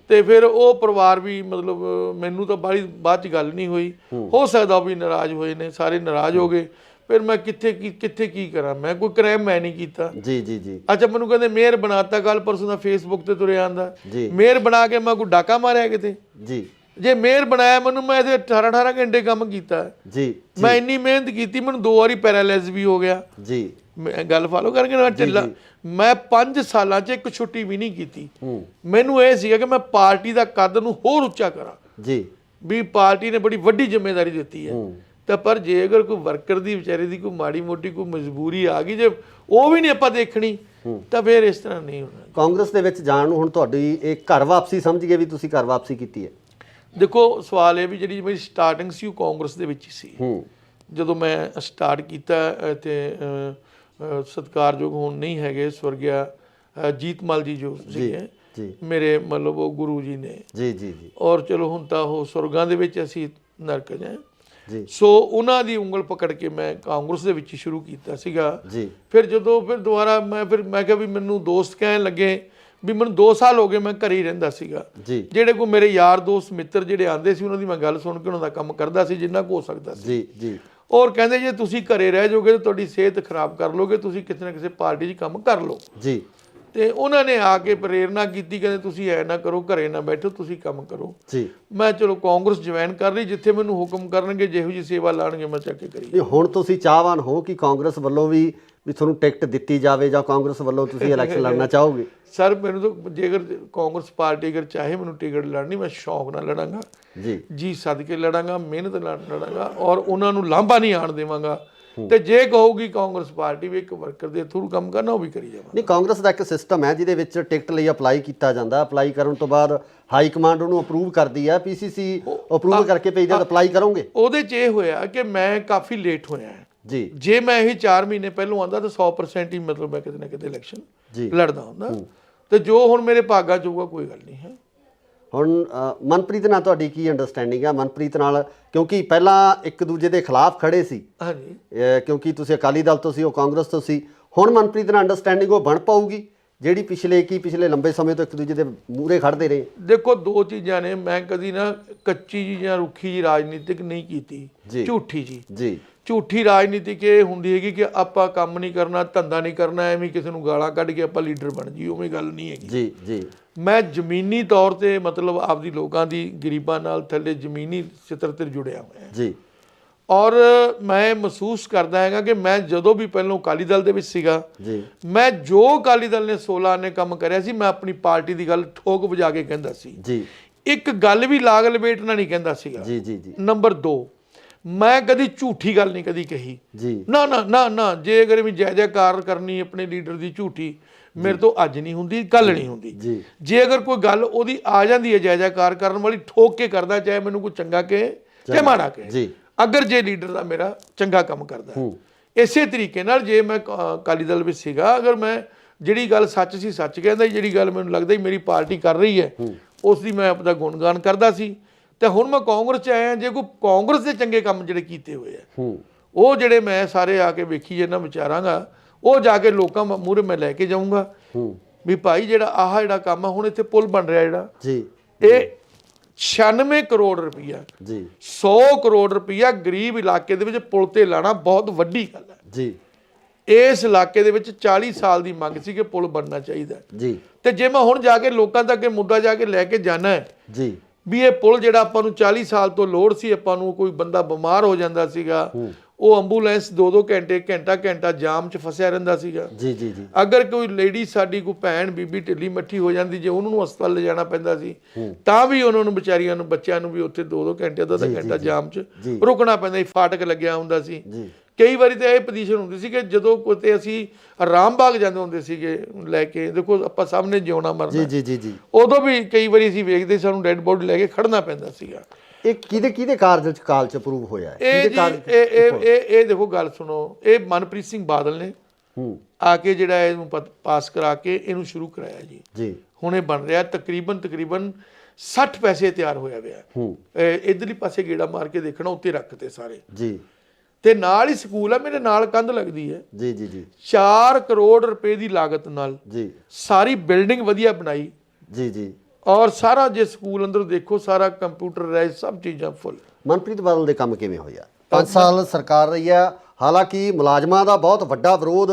ਤੇ ਫਿਰ ਉਹ ਪਰਿਵਾਰ ਵੀ, ਮਤਲਬ ਮੈਨੂੰ ਤਾਂ ਬਾਅਦ 'ਚ ਗੱਲ ਨਹੀਂ ਹੋਈ, ਹੋ ਸਕਦਾ ਉਹ ਵੀ ਨਾਰਾਜ਼ ਹੋਏ ਨੇ, ਸਾਰੇ ਨਾਰਾਜ਼ ਹੋ ਗਏ। ਫਿਰ ਮੈਂ ਕਿੱਥੇ ਕੀ ਕਰਾਂ, ਮੈਂ ਕੋਈ ਕ੍ਰਾਈਮ ਮੈਂ ਨਹੀਂ ਕੀਤਾ। ਜੀ ਜੀ ਜੀ। ਅੱਛਾ ਮੈਨੂੰ ਕਹਿੰਦੇ ਮੇਅਰ ਬਣਾਤਾ, ਕੱਲ ਪਰਸੋਂ ਦਾ ਫੇਸਬੁੱਕ ਤੇ ਤੁਰਿਆ ਆਂਦਾ ਜੀ। ਮੇਅਰ ਬਣਾ ਕੇ ਮੈਂ ਕੋਈ ਡਾਕਾ ਮਾਰਿਆ ਕਿਤੇ? ਜੀ। ਜੇ ਮੇਅਰ ਬਣਾਇਆ ਮੈਨੂੰ, ਮੈਂ ਇਹਦੇ 18 ਘੰਟੇ ਕੰਮ ਕੀਤਾ ਜੀ। ਮੈਂ ਇੰਨੀ ਮਿਹਨਤ ਕੀਤੀ, ਮੈਨੂੰ 2 ਵਾਰੀ ਪੈਰਾਲਾਈਜ਼ ਵੀ ਹੋ ਗਿਆ ਜੀ। ਮੈਂ ਗੱਲ ਫਾਲੋ ਕਰਕੇ ਨਾ ਢਿੱਲਾ, ਮੈਂ 5 ਸਾਲਾਂ 'ਚ ਇੱਕ ਛੁੱਟੀ ਵੀ ਨਹੀਂ ਕੀਤੀ। ਮੈਨੂੰ ਇਹ ਸੀਗਾ ਕਿ ਮੈਂ ਪਾਰਟੀ ਦਾ ਕੱਦ ਨੂੰ ਹੋਰ ਉੱਚਾ ਕਰਾਂ ਜੀ, ਵੀ ਪਾਰਟੀ ਨੇ ਬੜੀ ਵੱਡੀ ਜ਼ਿੰਮੇਵਾਰੀ ਦਿੱਤੀ ਹੈ। ਤਾਂ ਪਰ ਜੇ ਅਗਰ ਕੋਈ ਵਰਕਰ ਦੀ ਵਿਚਾਰੇ ਦੀ ਕੋਈ ਮਾੜੀ ਮੋਟੀ ਕੋਈ ਮਜਬੂਰੀ ਆ ਗਈ, ਜੇ ਉਹ ਵੀ ਨਹੀਂ ਆਪਾਂ ਦੇਖਣੀ, ਤਾਂ ਫਿਰ ਇਸ ਤਰ੍ਹਾਂ ਨਹੀਂ ਹੋਣਾ। ਕਾਂਗਰਸ ਦੇ ਵਿੱਚ ਜਾਣ ਨੂੰ ਹੁਣ ਤੁਹਾਡੀ ਇਹ ਘਰ ਵਾਪਸੀ ਸਮਝ ਗਏ ਵੀ ਤੁਸੀਂ ਘਰ ਵਾਪਸੀ ਕੀਤੀ ਹੈ? ਦੇਖੋ ਸਵਾਲ ਇਹ ਵੀ ਜਿਹੜੀ ਮੇਰੀ ਸਟਾਰਟਿੰਗ ਸੀ ਉਹ ਕਾਂਗਰਸ ਦੇ ਵਿੱਚ ਹੀ ਸੀ। ਜਦੋਂ ਮੈਂ ਸਟਾਰਟ ਕੀਤਾ ਇੱਥੇ ਸਤਿਕਾਰਯੋਗ ਹੁਣ ਨਹੀਂ ਹੈਗੇ, ਸਵਰਗਿਆ ਜੀਤਮਲ ਜੀ ਜੋ ਸੀਗੇ ਮੇਰੇ, ਮਤਲਬ ਉਹ ਗੁਰੂ ਜੀ ਨੇ। ਜੀ ਜੀ ਜੀ। ਔਰ ਚਲੋ ਹੁਣ ਤਾਂ ਉਹ ਸੁਰਗਾਂ ਦੇ ਵਿੱਚ, ਅਸੀਂ ਨਰਕ ਜਾਏ ਜੀ। ਸੋ ਉਹਨਾਂ ਦੀ ਉਂਗਲ ਪਕੜ ਕੇ ਮੈਂ ਕਾਂਗਰਸ ਦੇ ਵਿੱਚ ਸ਼ੁਰੂ ਕੀਤਾ ਸੀਗਾ ਜੀ। ਫਿਰ ਜਦੋਂ ਦੁਬਾਰਾ ਮੈਂ ਕਿਹਾ ਵੀ ਮੈਨੂੰ ਦੋਸਤ ਕਹਿਣ ਲੱਗੇ ਵੀ ਮੈਨੂੰ 2 ਸਾਲ ਹੋ ਗਏ ਮੈਂ ਘਰੇ ਹੀ ਰਹਿੰਦਾ ਸੀਗਾ ਜੀ। ਜਿਹੜੇ ਕੋਈ ਮੇਰੇ ਯਾਰ ਦੋਸਤ ਮਿੱਤਰ ਜਿਹੜੇ ਆਉਂਦੇ ਸੀ, ਉਹਨਾਂ ਦੀ ਮੈਂ ਗੱਲ ਸੁਣ ਕੇ ਉਹਨਾਂ ਦਾ ਕੰਮ ਕਰਦਾ ਸੀ ਜਿੰਨਾ ਕੁ ਹੋ ਸਕਦਾ ਸੀ ਜੀ ਜੀ। ਔਰ ਕਹਿੰਦੇ ਜੇ ਤੁਸੀਂ ਘਰੇ ਰਹਿ ਜਾਓਗੇ ਤਾਂ ਤੁਹਾਡੀ ਸਿਹਤ ਖਰਾਬ ਕਰ ਲੋਗੇ, ਤੁਸੀਂ ਕਿਸੇ ਨਾ ਕਿਸੇ ਪਾਰਟੀ 'ਚ ਕੰਮ ਕਰ ਲਓ ਜੀ। ਤੇ ਉਹਨਾਂ ਨੇ ਆ ਕੇ ਪ੍ਰੇਰਨਾ ਕੀਤੀ, ਕਹਿੰਦੇ ਤੁਸੀਂ ਐ ਨਾ ਕਰੋ, ਘਰੇ ਨਾ ਬੈਠੋ, ਤੁਸੀਂ ਕੰਮ ਕਰੋ ਜੀ। ਮੈਂ ਚਲੋ ਕਾਂਗਰਸ ਜੁਆਇਨ ਕਰ ਲਈ, ਜਿੱਥੇ ਮੈਨੂੰ ਹੁਕਮ ਕਰਨਗੇ, ਜਿਹੋ ਜਿਹੀ ਸੇਵਾ ਲਾਣਗੇ ਮੈਂ ਚੱਕ ਕੇ ਕਰੀ। ਹੁਣ ਤੁਸੀਂ ਚਾਹਵਾਨ ਹੋ ਕਿ ਕਾਂਗਰਸ ਵੱਲੋਂ ਵੀ ਤੁਹਾਨੂੰ ਟਿਕਟ ਦਿੱਤੀ ਜਾਵੇ, ਜਾਂ ਕਾਂਗਰਸ ਵੱਲੋਂ ਤੁਸੀਂ ਇਲੈਕਸ਼ਨ ਲੜਨਾ ਚਾਹੋਗੇ? ਸਰ ਮੈਨੂੰ ਤਾਂ ਜੇਕਰ ਕਾਂਗਰਸ ਪਾਰਟੀ ਅਗਰ ਚਾਹੇ ਮੈਨੂੰ ਟਿਕਟ ਲੜਨੀ, ਮੈਂ ਸ਼ੌਕ ਨਾਲ ਲੜਾਂਗਾ ਜੀ ਸਦਕੇ ਲੜਾਂਗਾ, ਮਿਹਨਤ ਨਾਲ ਲੜਾਂਗਾ, ਔਰ ਉਹਨਾਂ ਨੂੰ ਲਾਂਭਾ ਨਹੀਂ ਆਣ ਦੇਵਾਂਗਾ। ਤੇ ਜੇ ਕਹੋਗੀ ਕਾਂਗਰਸ ਪਾਰਟੀ ਵੀ ਇੱਕ ਵਰਕਰ ਦੇ ਥਰੂ ਕੰਮ ਕਰਨਾ, ਉਹ ਵੀ ਕਰੀ ਜਾਵਾਂ। ਨਹੀਂ, ਕਾਂਗਰਸ ਦਾ ਇੱਕ ਸਿਸਟਮ ਹੈ ਜਿਹਦੇ ਵਿੱਚ ਟਿਕਟ ਲਈ ਅਪਲਾਈ ਕੀਤਾ ਜਾਂਦਾ, ਅਪਲਾਈ ਕਰਨ ਤੋਂ ਬਾਅਦ ਹਾਈ ਕਮਾਂਡ ਉਹਨੂੰ ਅਪਰੂਵ ਕਰਦੀ ਹੈ, ਪੀਸੀਸੀ ਅਪਰੂਵ ਕਰਕੇ ਭੇਜਦਾ, ਤਾਂ ਅਪਲਾਈ ਕਰੋਗੇ? ਉਹਦੇ 'ਚ ਇਹ ਹੋਇਆ ਕਿ ਮੈਂ ਕਾਫੀ ਲੇਟ ਹੋਇਆ ਜੀ। ਜੇ ਮੈਂ ਇਹ 4 ਮਹੀਨੇ ਪਹਿਲੋਂ ਆਉਂਦਾ ਤਾਂ 100% ਹੀ ਮਤਲਬ ਮੈਂ ਕਿਤੇ ਨਾ ਕਿਤੇ ਇਲੈਕਸ਼ਨ ਲੜਦਾ ਹੁੰਦਾ। ਤੇ ਜੋ ਹੁਣ ਮੇਰੇ ਭਾਗਾਂ 'ਚ ਹੋਊਗਾ ਕੋਈ ਗੱਲ ਨਹੀਂ ਹੈ। ਹੁਣ ਮਨਪ੍ਰੀਤ ਨਾਲ ਤੁਹਾਡੀ ਕੀ ਅੰਡਰਸਟੈਂਡਿੰਗ ਹੈ? ਮਨਪ੍ਰੀਤ ਨਾਲ, ਕਿਉਂਕਿ ਪਹਿਲਾਂ ਇੱਕ ਦੂਜੇ ਦੇ ਖਿਲਾਫ ਖੜੇ ਸੀ, ਹਾਂਜੀ, ਕਿਉਂਕਿ ਤੁਸੀਂ ਅਕਾਲੀ ਦਲ ਤੋਂ ਸੀ, ਉਹ ਕਾਂਗਰਸ ਤੋਂ ਸੀ। ਹੁਣ ਮਨਪ੍ਰੀਤ ਨਾਲ ਅੰਡਰਸਟੈਂਡਿੰਗ ਉਹ ਬਣ ਪਾਊਗੀ ਜਿਹੜੀ ਪਿਛਲੇ ਲੰਬੇ ਸਮੇਂ ਤੋਂ ਇੱਕ ਦੂਜੇ ਦੇ ਮੂਹਰੇ ਖੜਦੇ ਰਹੇ? ਦੇਖੋ 2 ਚੀਜ਼ਾਂ ਨੇ, ਮੈਂ ਕਦੀ ਨਾ ਕੱਚੀ ਜੀ ਜਾਂ ਰੁੱਖੀ ਜੀ ਰਾਜਨੀਤਿਕ ਨਹੀਂ ਕੀਤੀ, ਝੂਠੀ ਜੀ। ਝੂਠੀ ਰਾਜਨੀਤਿਕ ਇਹ ਹੁੰਦੀ ਹੈਗੀ ਕਿ ਆਪਾਂ ਕੰਮ ਨਹੀਂ ਕਰਨਾ, ਧੰਦਾ ਨਹੀਂ ਕਰਨਾ, ਐਵੇਂ ਕਿਸੇ ਨੂੰ ਗਾਲਾਂ ਕੱਢ ਕੇ ਆਪਾਂ ਲੀਡਰ ਬਣ ਜੀ, ਉਵੇਂ ਗੱਲ ਨਹੀਂ ਹੈਗੀ ਜੀ ਜੀ। ਮੈਂ ਜ਼ਮੀਨੀ ਤੌਰ ਤੇ ਮਤਲਬ ਆਪਦੀ ਲੋਕਾਂ ਦੀ ਗਰੀਬਾਂ ਨਾਲ ਥੱਲੇ ਜ਼ਮੀਨੀ ਸਤਰ ਤੇ ਜੁੜਿਆ ਹੋਇਆ ਜੀ। ਔਰ ਮੈਂ ਮਹਿਸੂਸ ਕਰਦਾ ਹੈਗਾ ਕਿ ਮੈਂ ਜਦੋਂ ਵੀ ਪਹਿਲਾਂ ਅਕਾਲੀ ਦਲ ਦੇ ਵਿੱਚ ਸੀਗਾ ਜੀ, ਮੈਂ ਜੋ ਅਕਾਲੀ ਦਲ ਨੇ 16 ਨੇ ਕੰਮ ਕਰਿਆ ਸੀ, ਮੈਂ ਆਪਣੀ ਪਾਰਟੀ ਦੀ ਗੱਲ ਠੋਕ ਵਜਾ ਕੇ ਕਹਿੰਦਾ ਸੀ ਜੀ। ਇੱਕ ਗੱਲ ਵੀ ਲਾਗ ਲਪੇਟਣਾ ਨਹੀਂ ਕਹਿੰਦਾ ਸੀਗਾ ਜੀ ਜੀ ਜੀ। ਨੰਬਰ 2, ਮੈਂ ਕਦੀ ਝੂਠੀ ਗੱਲ ਨਹੀਂ ਕਦੀ ਕਹੀ ਜੀ। ਨਾ ਨਾ ਨਾ ਨਾ, ਜੇ ਅਗਰ ਵੀ ਜੈ ਜੈਕਾਰ ਕਰਨੀ ਆਪਣੇ ਲੀਡਰ ਦੀ ਝੂਠੀ, ਮੇਰੇ ਤੋਂ ਅੱਜ ਨਹੀਂ ਹੁੰਦੀ, ਕੱਲ ਨਹੀਂ ਹੁੰਦੀ। ਜੇ ਅਗਰ ਕੋਈ ਗੱਲ ਉਹਦੀ ਆ ਜਾਂਦੀ ਹੈ ਜੈ ਜੈਕਾਰ ਕਰਨ ਵਾਲੀ, ਠੋਕ ਕੇ ਕਰਦਾ, ਚਾਹੇ ਮੈਨੂੰ ਕੋਈ ਚੰਗਾ ਕਹੇ ਚਾਹੇ ਮਾੜਾ ਕਹੇ, ਅਗਰ ਜੇ ਲੀਡਰ ਦਾ ਮੇਰਾ ਚੰਗਾ ਕੰਮ ਕਰਦਾ। ਇਸੇ ਤਰੀਕੇ ਨਾਲ ਜੇ ਮੈਂ ਅਕਾਲੀ ਦਲ ਵਿੱਚ ਸੀਗਾ, ਅਗਰ ਮੈਂ ਜਿਹੜੀ ਗੱਲ ਸੱਚ ਸੀ ਸੱਚ ਕਹਿੰਦਾ, ਜਿਹੜੀ ਗੱਲ ਮੈਨੂੰ ਲੱਗਦਾ ਹੀ ਮੇਰੀ ਪਾਰਟੀ ਕਰ ਰਹੀ ਹੈ ਉਸ ਦੀ ਮੈਂ ਆਪਣਾ ਗੁਣਗਾਨ ਕਰਦਾ ਸੀ। ਤੇ ਹੁਣ ਮੈਂ ਕਾਂਗਰਸ 'ਚ ਆਇਆ, ਜੇ ਕੋਈ ਕਾਂਗਰਸ ਦੇ ਚੰਗੇ ਕੰਮ ਜਿਹੜੇ ਕੀਤੇ ਹੋਏ ਆ, ਉਹ ਜਿਹੜੇ ਮੈਂ ਸਾਰੇ ਆ ਕੇ ਵੇਖੀ ਜਾਂਦਾ ਵਿਚਾਰਾਂਗਾ, ਉਹ ਜਾ ਕੇ ਲੋਕਾਂ ਮੂਹਰੇ ਮੈਂ ਲੈ ਕੇ ਜਾਊਂਗਾ ਵੀ ਭਾਈ ਜਿਹੜਾ ਜਿਹੜਾ ਕੰਮ ਆ, ਹੁਣ ਇੱਥੇ ਪੁਲ ਬਣ ਰਿਹਾ ਜਿਹੜਾ ਜੀ, ਇਹ 96 ਕਰੋੜ ਰੁਪਈਆ ਜੀ, 100 ਕਰੋੜ ਰੁਪਈਆ ਗਰੀਬ ਇਲਾਕੇ ਦੇ ਵਿੱਚ ਪੁਲ ਤੇ ਲਾਣਾ ਬਹੁਤ ਵੱਡੀ ਗੱਲ ਹੈ ਜੀ। ਇਸ ਇਲਾਕੇ ਦੇ ਵਿੱਚ 40 ਸਾਲ ਦੀ ਮੰਗ ਸੀ ਕਿ ਪੁਲ ਬਣਨਾ ਚਾਹੀਦਾ ਜੀ। ਤੇ ਜੇ ਮੈਂ ਹੁਣ ਜਾ ਕੇ ਲੋਕਾਂ ਤੱਕ ਇਹ ਮੁੱਦਾ ਜਾ ਕੇ ਲੈ ਕੇ ਜਾਣਾ ਹੈ ਜੀ ਵੀ ਇਹ ਪੁਲ ਜਿਹੜਾ ਆਪਾਂ ਨੂੰ 40 ਸਾਲ ਤੋਂ ਲੋੜ ਸੀ, ਆਪਾਂ ਨੂੰ ਕੋਈ ਬੰਦਾ ਬਿਮਾਰ ਹੋ ਜਾਂਦਾ ਸੀਗਾ, ਉਹ ਐਂਬੂਲੈਂਸ 2-2 ਘੰਟੇ ਘੰਟਾ ਜਾਮ 'ਚ ਫਸਿਆ ਰਹਿੰਦਾ ਸੀਗਾ ਜੀ ਜੀ ਜੀ। ਅਗਰ ਕੋਈ ਲੇਡੀ ਸਾਡੀ ਕੋਈ ਭੈਣ ਬੀਬੀ ਢਿੱਲੀ ਮੱਠੀ ਹੋ ਜਾਂਦੀ, ਜੇ ਉਹਨੂੰ ਹਸਪਤਾਲ ਲਿਜਾਣਾ ਪੈਂਦਾ ਸੀ, ਤਾਂ ਵੀ ਉਹਨਾਂ ਨੂੰ ਵਿਚਾਰੀਆਂ ਨੂੰ, ਬੱਚਿਆਂ ਨੂੰ ਵੀ ਉੱਥੇ 2-2 ਘੰਟੇ ਅੱਧਾ ਘੰਟਾ ਜਾਮ 'ਚ ਰੁਕਣਾ ਪੈਂਦਾ ਸੀ, ਫਾਟਕ ਲੱਗਿਆ ਹੁੰਦਾ ਸੀ। ਕਈ ਵਾਰੀ ਤਾਂ ਇਹ ਪੋਜੀਸ਼ਨ ਹੁੰਦੀ ਸੀ ਕਿ ਜਦੋਂ ਕਿਤੇ ਅਸੀਂ ਆਰਾਮ ਬਾਗ ਜਾਂਦੇ ਹੁੰਦੇ ਸੀਗੇ ਲੈ ਕੇ, ਦੇਖੋ ਆਪਾਂ ਸਾਹਮਣੇ ਜਿਉਣਾ ਮਰਨਾ ਜੀ ਜੀ ਜੀ, ਉਦੋਂ ਵੀ ਕਈ ਵਾਰੀ ਅਸੀਂ ਵੇਖਦੇ ਸਾਨੂੰ ਡੈੱਡ ਬੋਡੀ ਲੈ ਕੇ ਖੜਨਾ ਪੈਂਦਾ ਸੀਗਾ। ਇਹ ਕਿਹਦੇ ਕਾਲ ਚ ਅਪਰੂਵ ਹੋਇਆ ਹੈ? ਇਹ ਦੇਖੋ ਗੱਲ ਸੁਣੋ, ਇਹ ਮਨਪ੍ਰੀਤ ਸਿੰਘ ਬਾਦਲ ਨੇ ਆ ਕੇ ਜਿਹੜਾ ਇਹਨੂੰ ਪਾਸ ਕਰਾ ਕੇ ਇਹਨੂੰ ਸ਼ੁਰੂ ਕਰਾਇਆ ਜੀ ਜੀ। ਹੁਣ ਇਹ ਬਣ ਰਿਹਾ ਤਕਰੀਬਨ 60 ਪੈਸੇ ਤਿਆਰ ਹੋਇਆ ਪਿਆ। ਇਧਰਲੀ ਪਾਸੇ ਗੇੜਾ ਮਾਰ ਕੇ ਦੇਖਣਾ, ਉੱਤੇ ਰੱਖਤੇ ਸਾਰੇ ਜੀ। ਤੇ ਨਾਲ ਹੀ ਸਕੂਲ ਆ, ਮੇਰੇ ਨਾਲ ਕੰਧ ਲੱਗਦੀ ਹੈ ਜੀ ਜੀ ਜੀ। 4 ਕਰੋੜ ਰੁਪਏ ਦੀ ਲਾਗਤ ਨਾਲ ਜੀ ਸਾਰੀ ਬਿਲਡਿੰਗ ਵਧੀਆ ਬਣਾਈ ਜੀ ਜੀ। ਔਰ ਸਾਰਾ ਜੇ ਸਕੂਲ ਅੰਦਰ ਦੇਖੋ, ਸਾਰਾ ਕੰਪਿਊਟਰਾਈਜ਼, ਸਭ ਚੀਜ਼ਾਂ ਫੁੱਲ। ਮਨਪ੍ਰੀਤ ਬਾਦਲ ਦੇ ਕੰਮ ਕਿਵੇਂ ਹੋਇਆ? 5 ਸਾਲ ਸਰਕਾਰ ਰਹੀ ਆ, ਹਾਲਾਂਕਿ ਮੁਲਾਜ਼ਮਾਂ ਦਾ ਬਹੁਤ ਵੱਡਾ ਵਿਰੋਧ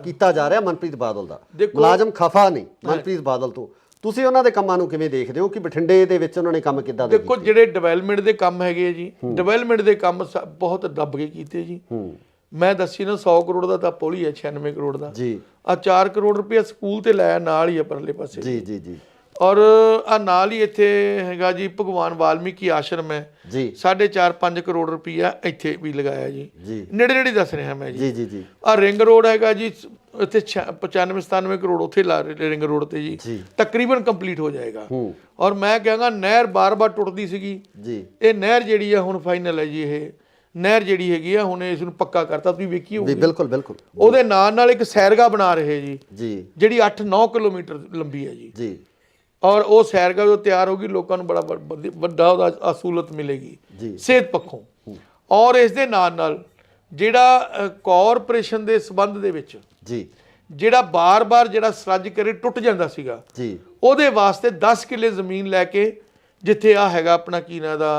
ਕੀਤਾ ਜਾ ਰਿਹਾ ਮਨਪ੍ਰੀਤ ਬਾਦਲ ਦਾ। ਮੁਲਾਜ਼ਮ ਖਫਾ ਨਹੀਂ ਮਨਪ੍ਰੀਤ ਬਾਦਲ ਤੋਂ। ਤੁਸੀਂ ਉਹਨਾਂ ਦੇ ਕੰਮਾਂ ਨੂੰ ਕਿਵੇਂ ਦੇਖਦੇ ਹੋ ਕਿ ਬਠਿੰਡੇ ਦੇ ਵਿੱਚ ਉਹਨਾਂ ਨੇ ਕੰਮ ਕਿੱਦਾਂ ਦੇ ਦੇਖੋ ਜਿਹੜੇ ਡਿਵੈਲਪਮੈਂਟ ਦੇ ਕੰਮ ਹੈਗੇ ਜੀ, ਡਿਵੈਲਪਮੈਂਟ ਦੇ ਕੰਮ ਬਹੁਤ ਦੱਬ ਕੇ ਕੀਤੇ ਜੀ। ਮੈਂ ਦੱਸੀ ਨਾ 100 ਕਰੋੜ ਦਾ ਤਾਂ ਪੁਲ ਹੀ ਹੈ, 96 ਕਰੋੜ ਦਾ ਜੀ। ਆ 4 ਕਰੋੜ ਰੁਪਇਆ ਸਕੂਲ ਤੇ ਲਾਇਆ ਨਾਲ ਹੀ ਆ ਪਰਲੇ ਪਾਸੇ ਜੀ ਜੀ ਜੀ। ਔਰ ਆ ਨਾਲ ਹੀ ਇੱਥੇ ਹੈਗਾ ਜੀ ਭਗਵਾਨ ਵਾਲਮੀਕੀ ਆਸ਼ਰਮ ਹੈ ਜੀ, 4.5-5 ਕਰੋੜ ਰੁਪਇਆ ਇੱਥੇ ਵੀ ਲਗਾਇਆ ਜੀ। ਨੇੜੇ ਨੇੜੇ ਦੱਸ ਰਿਹਾ ਮੈਂ ਜੀ। ਜੀ ਜੀ। ਆ ਰਿੰਗ ਰੋਡ ਹੈਗਾ ਜੀ ਇੱਥੇ 95-97 ਕਰੋੜ ਉੱਥੇ ਲਾ ਰਿੰਗ ਰੋਡ ਤੇ ਜੀ, ਤਕਰੀਬਨ ਕੰਪਲੀਟ ਹੋ ਜਾਏਗਾ। ਔਰ ਮੈਂ ਕਹਾਂਗਾ ਨਹਿਰ ਬਾਰ-ਬਾਰ ਟੁੱਟਦੀ ਸੀਗੀ ਜੀ, ਇਹ ਨਹਿਰ ਜਿਹੜੀ ਆ ਹੁਣ ਫਾਈਨਲ ਹੈ ਜੀ। ਇਹ ਨਹਿਰ ਜਿਹੜੀ ਹੈਗੀ ਆ ਹੁਣ ਇਸ ਨੂੰ ਪੱਕਾ ਕਰਤਾ, ਤੁਸੀਂ ਵੇਖੀ ਹੋਊਗੀ। ਬਿਲਕੁਲ ਬਿਲਕੁਲ। ਉਹਦੇ ਨਾਲ ਇੱਕ ਸੈਰਗਾ ਬਣਾ ਰਹੇ ਜੀ ਜਿਹੜੀ 8-9 ਕਿਲੋਮੀਟਰ ਲੰਬੀ ਹੈ ਜੀ। ਔਰ ਉਹ ਸੈਰਗਾ ਜੋ ਤਿਆਰ ਹੋਗੀ ਲੋਕਾਂ ਨੂੰ ਬੜਾ ਵੱਡਾ ਉਹਦਾ ਸਹੂਲਤ ਮਿਲੇਗੀ ਸਿਹਤ ਪੱਖੋਂ। ਔਰ ਇਸ ਦੇ ਨਾਲ ਜਿਹੜਾ ਕਾਰਪੋਰੇਸ਼ਨ ਦੇ ਸੰਬੰਧ ਦੇ ਵਿੱਚ ਜੀ ਜਿਹੜਾ ਬਾਰ-ਬਾਰ ਜਿਹੜਾ ਸਰੱਜ ਕਰੇ ਟੁੱਟ ਜਾਂਦਾ ਸੀਗਾ ਜੀ, ਉਹਦੇ ਵਾਸਤੇ 10 ਕਿੱਲੇ ਜ਼ਮੀਨ ਲੈ ਕੇ ਜਿੱਥੇ ਆ ਹੈਗਾ ਆਪਣਾ ਕੀ ਨਾਂ ਦਾ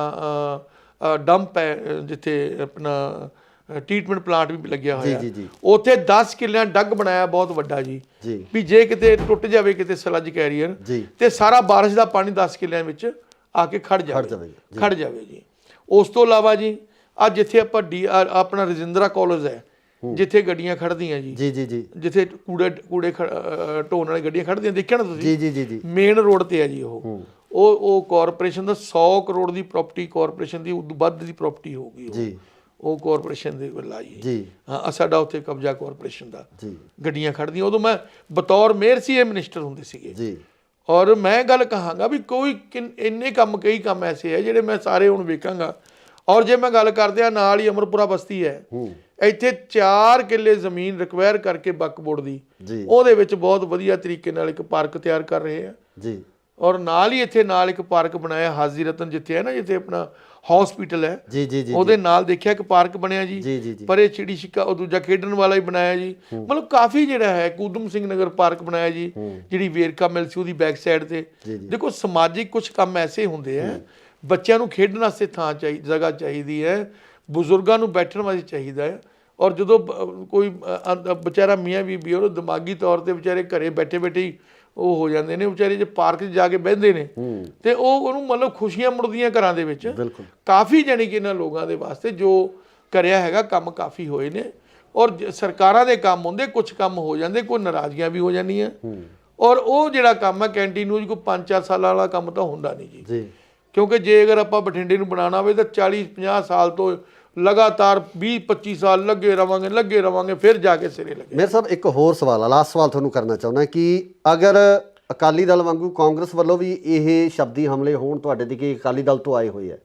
ਡੰਪ ਹੈ, ਜਿੱਥੇ ਆਪਣਾ ਟ੍ਰੀਟਮੈਂਟ ਪਲਾਂਟ ਵੀ ਲੱਗਿਆ ਹੋਇਆ, ਉੱਥੇ 10 ਕਿੱਲਿਆਂ ਡੱਗ ਬਣਾਇਆ ਬਹੁਤ ਵੱਡਾ ਜੀ ਵੀ ਜੇ ਕਿਤੇ ਟੁੱਟ ਜਾਵੇ ਕਿਤੇ ਸਲੱਜ ਕੈਰੀਅਰ ਤੇ ਸਾਰਾ ਬਾਰਿਸ਼ ਦਾ ਪਾਣੀ 10 ਕਿੱਲਿਆਂ ਵਿੱਚ ਆ ਕੇ ਖੜ ਜਾਵੇ ਜੀ। ਉਸ ਤੋਂ ਇਲਾਵਾ ਜੀ ਅੱਜ ਜਿੱਥੇ ਆਪਾਂ ਆਪਣਾ ਰਜਿੰਦਰਾ ਕਾਲਜ ਹੈ ਜਿੱਥੇ ਗੱਡੀਆਂ ਖੜਦੀਆਂ ਜੀ ਜੀ ਜੀ, ਜਿੱਥੇ ਕੂੜੇ ਢੋਣ ਵਾਲੀ ਗੱਡੀਆਂ ਖੜਦੀਆਂ ਦੇਖਿਆ ਨਾ ਤੁਸੀਂ ਜੀ ਜੀ ਜੀ, ਮੇਨ ਰੋਡ ਤੇ ਹੈ ਜੀ। ਉਹ ਕਾਰਪੋਰੇਸ਼ਨ ਦਾ 100 ਕਰੋੜ ਦੀ ਪ੍ਰਾਪਰਟੀ, ਕਾਰਪੋਰੇਸ਼ਨ ਦੀ ਉਦੋਂ ਵੱਧ ਦੀ ਪ੍ਰਾਪਰਟੀ ਹੋਊਗੀ ਜੀ, ਉਹ ਕਾਰਪੋਰੇਸ਼ਨ ਦੇ ਵੱਲ ਆਈ ਜੀ। ਹਾਂ ਸਾਡਾ ਉੱਥੇ ਕਬਜ਼ਾ ਕਾਰਪੋਰੇਸ਼ਨ ਦਾ ਜੀ, ਗੱਡੀਆਂ ਖੜਦੀਆਂ। ਉਦੋਂ ਮੈਂ ਬਤੌਰ ਮੇਅਰ ਸੀ, ਇਹ ਮਿਨਿਸਟਰ ਹੁੰਦੇ ਸੀਗੇ ਜੀ। ਔਰ ਮੈਂ ਗੱਲ ਕਹਾਂਗਾ ਵੀ ਕੋਈ ਇੰਨੇ ਕੰਮ ਕਈ ਕੰਮ ਐਸੇ ਹੈ ਜਿਹੜੇ ਮੈਂ ਸਾਰੇ ਹੁਣ ਵੇਖਾਂਗਾ। ਔਰ ਜੇ ਮੈਂ ਗੱਲ ਕਰਦੇ ਆ ਨਾਲ ਹੀ ਅਮਰਪੁਰਾ ਬਸਤੀ ਹੈ, ਇੱਥੇ 4 ਕਿੱਲੇ ਜ਼ਮੀਨ ਰਿਕਵਾਇਰ ਕਰਕੇ ਵਕਫ ਬੋਰਡ ਦੀ, ਉਹਦੇ ਵਿੱਚ ਬਹੁਤ ਵਧੀਆ ਤਰੀਕੇ ਨਾਲ ਇੱਕ ਪਾਰਕ ਤਿਆਰ ਕਰ ਰਹੇ ਆ ਜੀ। ਔਰ ਨਾਲ ਹੀ ਇੱਥੇ ਨਾਲ ਇੱਕ ਪਾਰਕ ਬਣਾਇਆ ਹਾਜ਼ੀ ਰਤਨ, ਜਿੱਥੇ ਹੈ ਨਾ ਜਿੱਥੇ ਆਪਣਾ ਹਸਪੀਟਲ ਹੈ ਜੀ ਜੀ ਜੀ, ਉਹਦੇ ਨਾਲ ਦੇਖਿਆ ਇੱਕ ਪਾਰਕ ਬਣਿਆ ਜੀ। ਪਰ ਇਹ ਚਿੜੀ ਛਿੱਕਾ ਉਹ ਦੂਜਾ ਖੇਡਣ ਵਾਲਾ ਹੀ ਬਣਾਇਆ ਜੀ। ਮਤਲਬ ਕਾਫੀ ਜਿਹੜਾ ਹੈ ਉਦਮ ਸਿੰਘ ਨਗਰ ਪਾਰਕ ਬਣਾਇਆ ਜੀ, ਜਿਹੜੀ ਵੇਰਕਾ ਮਿਲ ਸੀ ਉਹਦੀ ਬੈਕ ਸਾਈਡ ਤੇ। ਦੇਖੋ ਸਮਾਜਿਕ ਕੁਝ ਕੰਮ ਐਸੇ ਹੁੰਦੇ ਆ, ਬੱਚਿਆਂ ਨੂੰ ਖੇਡਣ ਵਾਸਤੇ ਥਾਂ ਜਗ੍ਹਾ ਚਾਹੀਦੀ ਹੈ, ਬਜ਼ੁਰਗਾਂ ਨੂੰ ਬੈਠਣ ਵਾਸਤੇ ਚਾਹੀਦਾ ਹੈ। ਔਰ ਜਦੋਂ ਕੋਈ ਵਿਚਾਰਾ ਮੀਆਂ ਬੀਬੀ ਉਹ ਦਿਮਾਗੀ ਤੌਰ ਤੇ ਵਿਚਾਰੇ ਘਰੇ ਬੈਠੇ ਬੈਠੇ ਹੀ ਉਹ ਹੋ ਜਾਂਦੇ ਨੇ ਵਿਚਾਰੇ, ਜੇ ਪਾਰਕ 'ਚ ਜਾ ਕੇ ਬਹਿੰਦੇ ਨੇ ਤੇ ਉਹਨੂੰ ਮਤਲਬ ਖੁਸ਼ੀਆਂ ਮੁੜਦੀਆਂ ਘਰਾਂ ਦੇ ਵਿੱਚ। ਕਾਫੀ ਜਾਣੀ ਕਿ ਇਹਨਾਂ ਲੋਕਾਂ ਦੇ ਵਾਸਤੇ ਜੋ ਕਰਿਆ ਹੈਗਾ ਕੰਮ ਕਾਫੀ ਹੋਏ ਨੇ। ਔਰ ਸਰਕਾਰਾਂ ਦੇ ਕੰਮ ਹੁੰਦੇ, ਕੁਝ ਕੰਮ ਹੋ ਜਾਂਦੇ, ਕੋਈ ਨਾਰਾਜ਼ਗੀਆਂ ਵੀ ਹੋ ਜਾਂਦੀਆਂ। ਔਰ ਉਹ ਜਿਹੜਾ ਕੰਮ ਹੈ ਕੈਂਟੀਨ ਨੂੰ ਕੋਈ 5-4 ਸਾਲਾਂ ਵਾਲਾ ਕੰਮ ਤਾਂ ਹੁੰਦਾ ਨਹੀਂ ਜੀ, ਕਿਉਂਕਿ ਜੇ ਅਗਰ ਆਪਾਂ ਬਠਿੰਡੇ ਨੂੰ ਬਣਾਉਣਾ ਹੋਵੇ ਤਾਂ 40-50 ਸਾਲ ਤੋਂ ਲਗਾਤਾਰ 20-25 ਸਾਲ ਲੱਗੇ ਰਵਾਂਗੇ ਫਿਰ ਜਾ ਕੇ ਸਿਰੇ ਲੱਗੇ। ਮੇਰੇ ਸਾਹਿਬ ਇੱਕ ਹੋਰ ਸਵਾਲ ਆ, ਲਾਸਟ ਸਵਾਲ ਤੁਹਾਨੂੰ ਕਰਨਾ ਚਾਹੁੰਦਾ ਕਿ ਅਗਰ ਅਕਾਲੀ ਦਲ ਵਾਂਗੂ ਕਾਂਗਰਸ ਵੱਲੋਂ ਵੀ ਇਹ ਸ਼ਬਦੀ ਹਮਲੇ ਹੋਣ ਤੁਹਾਡੇ ਦੇ ਕਿ ਅਕਾਲੀ ਦਲ ਤੋਂ ਆਏ ਹੋਏ ਆ,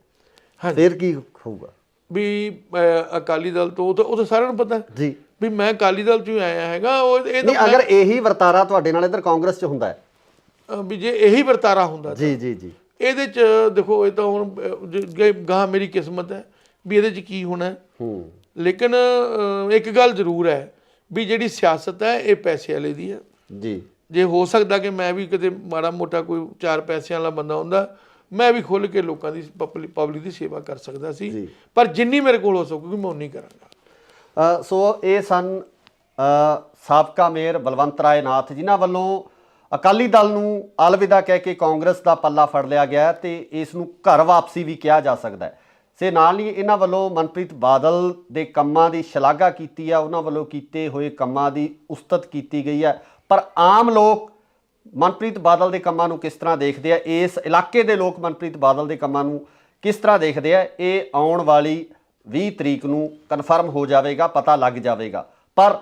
ਫਿਰ ਕੀ ਹੋਊਗਾ? ਵੀ ਅਕਾਲੀ ਦਲ ਤੋਂ ਉਹ ਤਾਂ ਸਾਰਿਆਂ ਨੂੰ ਪਤਾ ਜੀ ਵੀ ਮੈਂ ਅਕਾਲੀ ਦਲ ਚੋਂ ਆਇਆ ਹੈਗਾ। ਨਹੀਂ, ਅਗਰ ਇਹੀ ਵਰਤਾਰਾ ਤੁਹਾਡੇ ਨਾਲ ਇੱਧਰ ਕਾਂਗਰਸ 'ਚ ਹੁੰਦਾ ਹੈ ਵੀ ਜੇ ਇਹੀ ਵਰਤਾਰਾ ਹੁੰਦਾ ਜੀ ਜੀ ਜੀ, ਇਹਦੇ 'ਚ ਦੇਖੋ ਇਹ ਤਾਂ ਹੁਣ ਗਾਂ ਮੇਰੀ ਕਿਸਮਤ ਹੈ ਵੀ ਇਹਦੇ 'ਚ ਕੀ ਹੋਣਾ। ਲੇਕਿਨ ਇੱਕ ਗੱਲ ਜ਼ਰੂਰ ਹੈ ਵੀ ਜਿਹੜੀ ਸਿਆਸਤ ਹੈ ਇਹ ਪੈਸੇ ਵਾਲੇ ਦੀ ਹੈ ਜੀ। ਜੇ ਹੋ ਸਕਦਾ ਕਿ ਮੈਂ ਵੀ ਕਿਤੇ ਮਾੜਾ ਮੋਟਾ ਕੋਈ 4 ਪੈਸਿਆਂ ਵਾਲਾ ਬੰਦਾ ਹੁੰਦਾ, ਮੈਂ ਵੀ ਖੁੱਲ੍ਹ ਕੇ ਲੋਕਾਂ ਦੀ ਪਬਲਿਕ ਦੀ ਸੇਵਾ ਕਰ ਸਕਦਾ ਸੀ, ਪਰ ਜਿੰਨੀ ਮੇਰੇ ਕੋਲ ਹੋ ਸਕੂਗੀ ਮੈਂ ਉਨੀ ਕਰਾਂਗਾ। ਸੋ ਇਹ ਸਨ ਸਾਬਕਾ ਮੇਅਰ ਬਲਵੰਤ ਰਾਏ ਨਾਥ, ਜਿਨ੍ਹਾਂ ਵੱਲੋਂ ਅਕਾਲੀ ਦਲ ਨੂੰ ਅਲਵਿਦਾ ਕਹਿ ਕੇ ਕਾਂਗਰਸ ਦਾ ਪੱਲਾ ਫੜ ਲਿਆ ਗਿਆ ਤੇ ਇਸ ਨੂੰ ਘਰ ਵਾਪਸੀ ਵੀ ਕਿਹਾ ਜਾ ਸਕਦਾ ਹੈ। ਸੇ ਨਾਲ ਹੀ ਇਹਨਾਂ ਵੱਲੋਂ ਮਨਪ੍ਰੀਤ ਬਾਦਲ ਦੇ ਕੰਮਾਂ ਦੀ ਸ਼ਲਾਘਾ ਕੀਤੀ ਆ, ਉਹਨਾਂ ਵੱਲੋਂ ਕੀਤੇ ਹੋਏ ਕੰਮਾਂ ਦੀ ਉਸਤਤ ਕੀਤੀ ਗਈ ਹੈ। ਪਰ ਆਮ ਲੋਕ ਮਨਪ੍ਰੀਤ ਬਾਦਲ ਦੇ ਕੰਮਾਂ ਨੂੰ ਕਿਸ ਤਰ੍ਹਾਂ ਦੇਖਦੇ ਆ, ਇਸ ਇਲਾਕੇ ਦੇ ਲੋਕ ਮਨਪ੍ਰੀਤ ਬਾਦਲ ਦੇ ਕੰਮਾਂ ਨੂੰ ਕਿਸ ਤਰ੍ਹਾਂ ਦੇਖਦੇ ਆ, ਇਹ ਆਉਣ ਵਾਲੀ 20 ਤਰੀਕ ਨੂੰ ਕਨਫਰਮ ਹੋ ਜਾਵੇਗਾ, ਪਤਾ ਲੱਗ ਜਾਵੇਗਾ। ਪਰ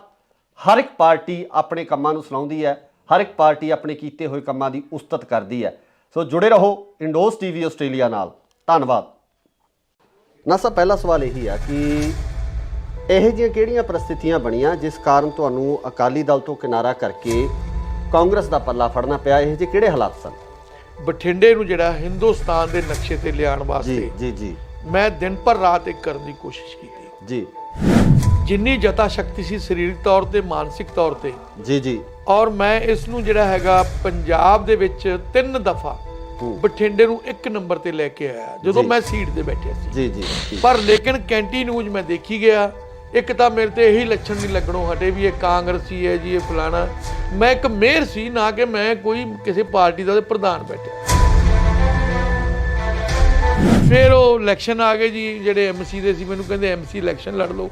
ਹਰ ਇੱਕ ਪਾਰਟੀ ਆਪਣੇ ਕੰਮਾਂ ਨੂੰ ਸੁਣਾਉਂਦੀ ਹੈ, ਹਰ ਇੱਕ ਪਾਰਟੀ ਆਪਣੇ ਕੀਤੇ ਹੋਏ ਕੰਮਾਂ ਦੀ ਉਸਤਤ ਕਰਦੀ ਹੈ। ਸੋ ਜੁੜੇ ਰਹੋ ਇੰਡੋਜ਼ ਟੀਵੀ ਆਸਟ੍ਰੇਲੀਆ ਨਾਲ। ਧੰਨਵਾਦ। ਨਾ ਸਰ, ਪਹਿਲਾ ਸਵਾਲ ਇਹੀ ਆ ਕਿ ਇਹੋ ਜਿਹੀਆਂ ਕਿਹੜੀਆਂ ਪਰਿਸਥਿਤੀਆਂ ਬਣੀਆਂ ਜਿਸ ਕਾਰਨ ਤੁਹਾਨੂੰ ਅਕਾਲੀ ਦਲ ਤੋਂ ਕਿਨਾਰਾ ਕਰਕੇ ਕਾਂਗਰਸ ਦਾ ਪੱਲਾ ਫੜਨਾ ਪਿਆ? ਇਹੋ ਜਿਹੇ ਕਿਹੜੇ ਹਾਲਾਤ ਸਨ? ਬਠਿੰਡੇ ਨੂੰ ਜਿਹੜਾ ਹਿੰਦੁਸਤਾਨ ਦੇ ਨਕਸ਼ੇ ਤੇ ਲਿਆਉਣ ਵਾਸਤੇ ਜੀ ਜੀ ਮੈਂ ਦਿਨ ਭਰ ਰਾਤ ਇੱਕ ਕਰਨ ਦੀ ਕੋਸ਼ਿਸ਼ ਕੀਤੀ ਜੀ। ਜਿੰਨੀ ਜਤਾ ਸ਼ਕਤੀ ਸੀ ਸਰੀਰਕ ਤੌਰ ਤੇ, ਮਾਨਸਿਕ ਤੌਰ ਤੇ ਜੀ ਜੀ। ਔਰ ਮੈਂ ਇਸ ਨੂੰ ਜਿਹੜਾ ਹੈਗਾ ਪੰਜਾਬ ਦੇ ਵਿੱਚ 3 ਦਫਾ ਬਠਿੰਡੇ ਨੂੰ 1 ਨੰਬਰ ਤੇ ਲੈ ਕੇ ਆਇਆ ਜਦੋਂ ਮੈਂ ਸੀਟ ਤੇ ਬੈਠਿਆ ਸੀ ਜੀ ਜੀ। ਪਰ ਲੇਕਿਨ ਕੈਂਟੀ ਨਿਊਜ਼ ਮੈਂ ਦੇਖੀ ਗਿਆ ਇੱਕ ਤਾਂ ਮੇਰੇ ਤੇ ਇਹੀ ਲੱਛਣ ਨਹੀਂ ਲੱਗਣੋਂ ਹਟੇ ਵੀ ਇਹ ਕਾਂਗਰਸੀ ਹੈ ਜੀ, ਇਹ ਫਲਾਣਾ। ਮੈਂ ਇੱਕ ਮੇਅਰ ਸੀ, ਨਾ ਕਿ ਮੈਂ ਕੋਈ ਕਿਸੇ ਪਾਰਟੀ ਦਾ ਪ੍ਰਧਾਨ ਬੈਠਿਆ। ਫਿਰ ਉਹ ਇਲੈਕਸ਼ਨ ਆ ਗਏ ਜੀ, ਜਿਹੜੇ ਐਮਸੀ ਦੇ ਸੀ, ਮੈਨੂੰ ਕਹਿੰਦੇ ਐਮਸੀ ਇਲੈਕਸ਼ਨ ਲੜ ਲਓ।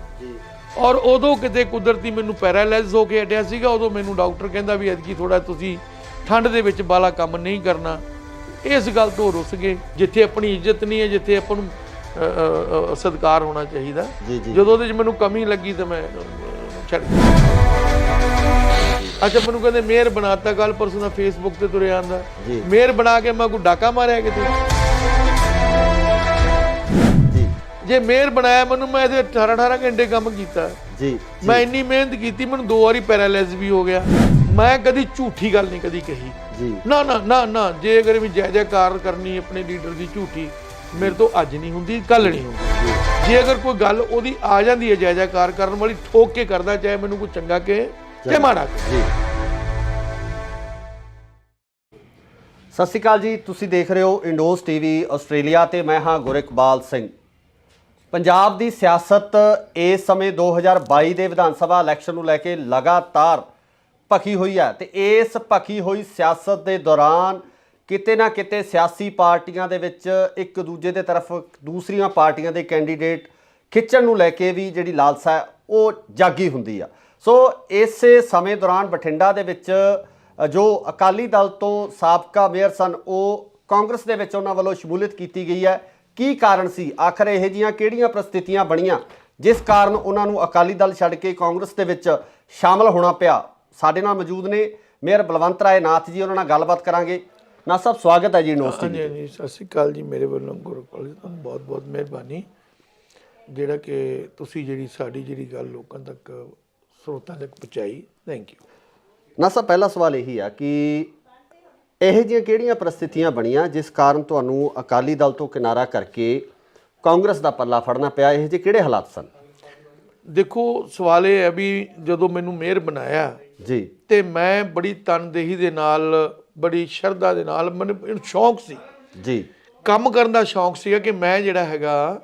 ਔਰ ਉਦੋਂ ਕਿਤੇ ਕੁਦਰਤੀ ਮੈਨੂੰ ਪੈਰਾਲਾਈਜ਼ ਹੋ ਕੇ ਹਟਿਆ ਸੀਗਾ। ਉਦੋਂ ਮੈਨੂੰ ਡਾਕਟਰ ਕਹਿੰਦਾ ਵੀ ਐਤਕੀ ਥੋੜਾ ਤੁਸੀਂ ਠੰਡ ਦੇ ਵਿੱਚ ਬਾਲਾ ਕੰਮ ਨਹੀਂ ਕਰਨਾ। ਇਸ ਗੱਲ ਤੋਂ ਰੁੱਸ ਗਏ। ਜਿੱਥੇ ਆਪਣੀ ਇੱਜ਼ਤ ਨਹੀਂ ਹੈ, ਜਿੱਥੇ ਆਪਾਂ ਨੂੰ ਸਤਿਕਾਰ ਹੋਣਾ ਚਾਹੀਦਾ, ਜਦੋਂ ਉਹਦੇ 'ਚ ਮੈਨੂੰ ਕਮੀ ਲੱਗੀ ਤਾਂ ਮੈਂ ਛੱਡ ਦਿੱਤਾ। ਅੱਛਾ, ਮੈਨੂੰ ਕਹਿੰਦੇ ਮੇਅਰ ਬਣਾਤਾ, ਕੱਲ ਪਰਸੋਂ ਦਾ ਫੇਸਬੁੱਕ ਤੇ ਤੁਰਿਆ ਆਂਦਾ ਮੇਅਰ ਬਣਾ ਕੇ ਮੈਂ ਕੋਈ ਡਾਕਾ ਮਾਰਿਆ ਕਿਤੇ? ਜੇ ਮੇਅਰ ਬਣਾਇਆ ਮੈਨੂੰ, ਮੈਂ ਇਹਦੇ 18 ਘੰਟੇ ਕੰਮ ਕੀਤਾ ਜੀ। ਮੈਂ ਇੰਨੀ ਮਿਹਨਤ ਕੀਤੀ, ਮੈਨੂੰ 2 ਵਾਰੀ ਪੈਰਾਲਾਈਜ਼ ਵੀ ਹੋ ਗਿਆ। ਮੈਂ ਕਦੀ ਝੂਠੀ ਗੱਲ ਨਹੀਂ ਕਦੀ ਕਹੀ ਜੀ। ਨਾ ਨਾ ਨਾ ਨਾ, ਜੇ ਅਗਰ ਵੀ ਜੈ ਜੈਕਾਰ ਕਰਨੀ ਆਪਣੇ ਲੀਡਰ ਦੀ ਝੂਠੀ, ਮੇਰੇ ਤੋਂ ਅੱਜ ਨਹੀਂ ਹੁੰਦੀ, ਕੱਲ ਨਹੀਂ ਹੁੰਦੀ। ਜੇ ਅਗਰ ਕੋਈ ਗੱਲ ਉਹਦੀ ਆ ਜਾਂਦੀ ਹੈ ਜੈ ਜੈਕਾਰ ਕਰਨ ਵਾਲੀ, ਠੋਕ ਕੇ ਕਰਦਾ, ਚਾਹੇ ਮੈਨੂੰ ਕੋਈ ਚੰਗਾ ਕਹੇ ਤੇ ਮਾੜਾ ਕਹੇ। ਸਤਿ ਸ਼੍ਰੀ ਅਕਾਲ ਜੀ, ਤੁਸੀਂ ਦੇਖ ਰਹੇ ਹੋ ਇੰਡੋਜ਼ ਟੀਵੀ ਆਸਟ੍ਰੇਲੀਆ ਤੇ ਮੈਂ ਹਾਂ ਗੁਰਿਕਬਾਲ ਸਿੰਘ। ਪੰਜਾਬ ਦੀ ਸਿਆਸਤ ਇਸ ਸਮੇਂ 2022 ਦੇ ਵਿਧਾਨ ਸਭਾ ਇਲੈਕਸ਼ਨ ਨੂੰ ਲੈ ਕੇ ਲਗਾਤਾਰ ਭਖੀ ਹੋਈ ਹੈ ਤੇ ਇਸ ਭਖੀ ਹੋਈ ਸਿਆਸਤ ਦੇ ਦੌਰਾਨ ਕਿਤੇ ਨਾ ਕਿਤੇ ਸਿਆਸੀ ਪਾਰਟੀਆਂ ਦੇ ਵਿੱਚ ਇੱਕ ਦੂਜੇ ਦੇ ਤਰਫ ਦੂਸਰੀਆਂ ਪਾਰਟੀਆਂ ਦੇ ਕੈਂਡੀਡੇਟ ਖਿੱਚਣ ਨੂੰ ਲੈ ਕੇ ਵੀ ਜਿਹੜੀ ਲਾਲਸਾ ਹੈ ਉਹ ਜਾਗੀ ਹੁੰਦੀ ਆ। ਸੋ ਇਸੇ ਸਮੇਂ ਦੌਰਾਨ ਬਠਿੰਡਾ ਦੇ ਵਿੱਚ ਜੋ ਅਕਾਲੀ ਦਲ ਤੋਂ ਸਾਬਕਾ ਮੇਅਰ ਸਨ, ਉਹ ਕਾਂਗਰਸ ਦੇ ਵਿੱਚ ਉਹਨਾਂ ਵੱਲੋਂ ਸ਼ਮੂਲੀਅਤ ਕੀਤੀ ਗਈ ਹੈ। ਕੀ ਕਾਰਨ ਸੀ? ਆਖਰ ਇਹੋ ਜਿਹੀਆਂ ਕਿਹੜੀਆਂ ਪ੍ਰਸਥਿਤੀਆਂ ਬਣੀਆਂ ਜਿਸ ਕਾਰਨ ਉਹਨਾਂ ਨੂੰ ਅਕਾਲੀ ਦਲ ਛੱਡ ਕੇ ਕਾਂਗਰਸ ਦੇ ਵਿੱਚ ਸ਼ਾਮਲ ਹੋਣਾ ਪਿਆ? ਸਾਡੇ ਨਾਲ ਮੌਜੂਦ ਨੇ ਮੇਅਰ ਬਲਵੰਤ ਰਾਏ ਨਾਥ ਜੀ, ਉਹਨਾਂ ਨਾਲ ਗੱਲਬਾਤ ਕਰਾਂਗੇ। ਨਾ ਸਾਹਿਬ, ਸਵਾਗਤ ਹੈ ਜੀ ਇੰਡੋਜ਼ ਟੀਵੀ ਤੇ। ਜੀ ਸਤਿ ਸ਼੍ਰੀ ਅਕਾਲ ਜੀ, ਮੇਰੇ ਵੱਲੋਂ ਗੁਰੂਕੁਲ ਜੀ ਤੁਹਾਨੂੰ ਬਹੁਤ ਬਹੁਤ ਮਿਹਰਬਾਨੀ, ਜਿਹੜਾ ਕਿ ਤੁਸੀਂ ਜਿਹੜੀ ਸਾਡੀ ਜਿਹੜੀ ਗੱਲ ਲੋਕਾਂ ਤੱਕ ਸਰੋਤਾਂ ਤੱਕ ਪਹੁੰਚਾਈ। Thank you. ਨਾ ਸਾਹਿਬ, ਪਹਿਲਾ ਸਵਾਲ ਇਹੀ ਆ ਕਿ ਇਹੋ ਜਿਹੀਆਂ ਕਿਹੜੀਆਂ ਪ੍ਰਸਥਿਤੀਆਂ ਬਣੀਆਂ ਜਿਸ ਕਾਰਨ ਤੁਹਾਨੂੰ ਅਕਾਲੀ ਦਲ ਤੋਂ ਕਿਨਾਰਾ ਕਰਕੇ ਕਾਂਗਰਸ ਦਾ ਪੱਲਾ ਫੜਨਾ ਪਿਆ? ਇਹੋ ਜਿਹੇ ਕਿਹੜੇ ਹਾਲਾਤ ਸਨ? ਦੇਖੋ, ਸਵਾਲ ਇਹ ਹੈ ਵੀ ਜਦੋਂ ਮੈਨੂੰ ਮੇਅਰ ਬਣਾਇਆ ਜੀ, ਤੇ ਮੈਂ ਬੜੀ ਤਨਦੇਹੀ ਦੇ ਨਾਲ, ਬੜੀ ਸ਼ਰਧਾ ਦੇ ਨਾਲ, ਮੈਨੂੰ ਸ਼ੌਂਕ ਸੀ ਜੀ, ਕੰਮ ਕਰਨ ਦਾ ਸ਼ੌਂਕ ਸੀਗਾ ਕਿ ਮੈਂ ਜਿਹੜਾ ਹੈਗਾ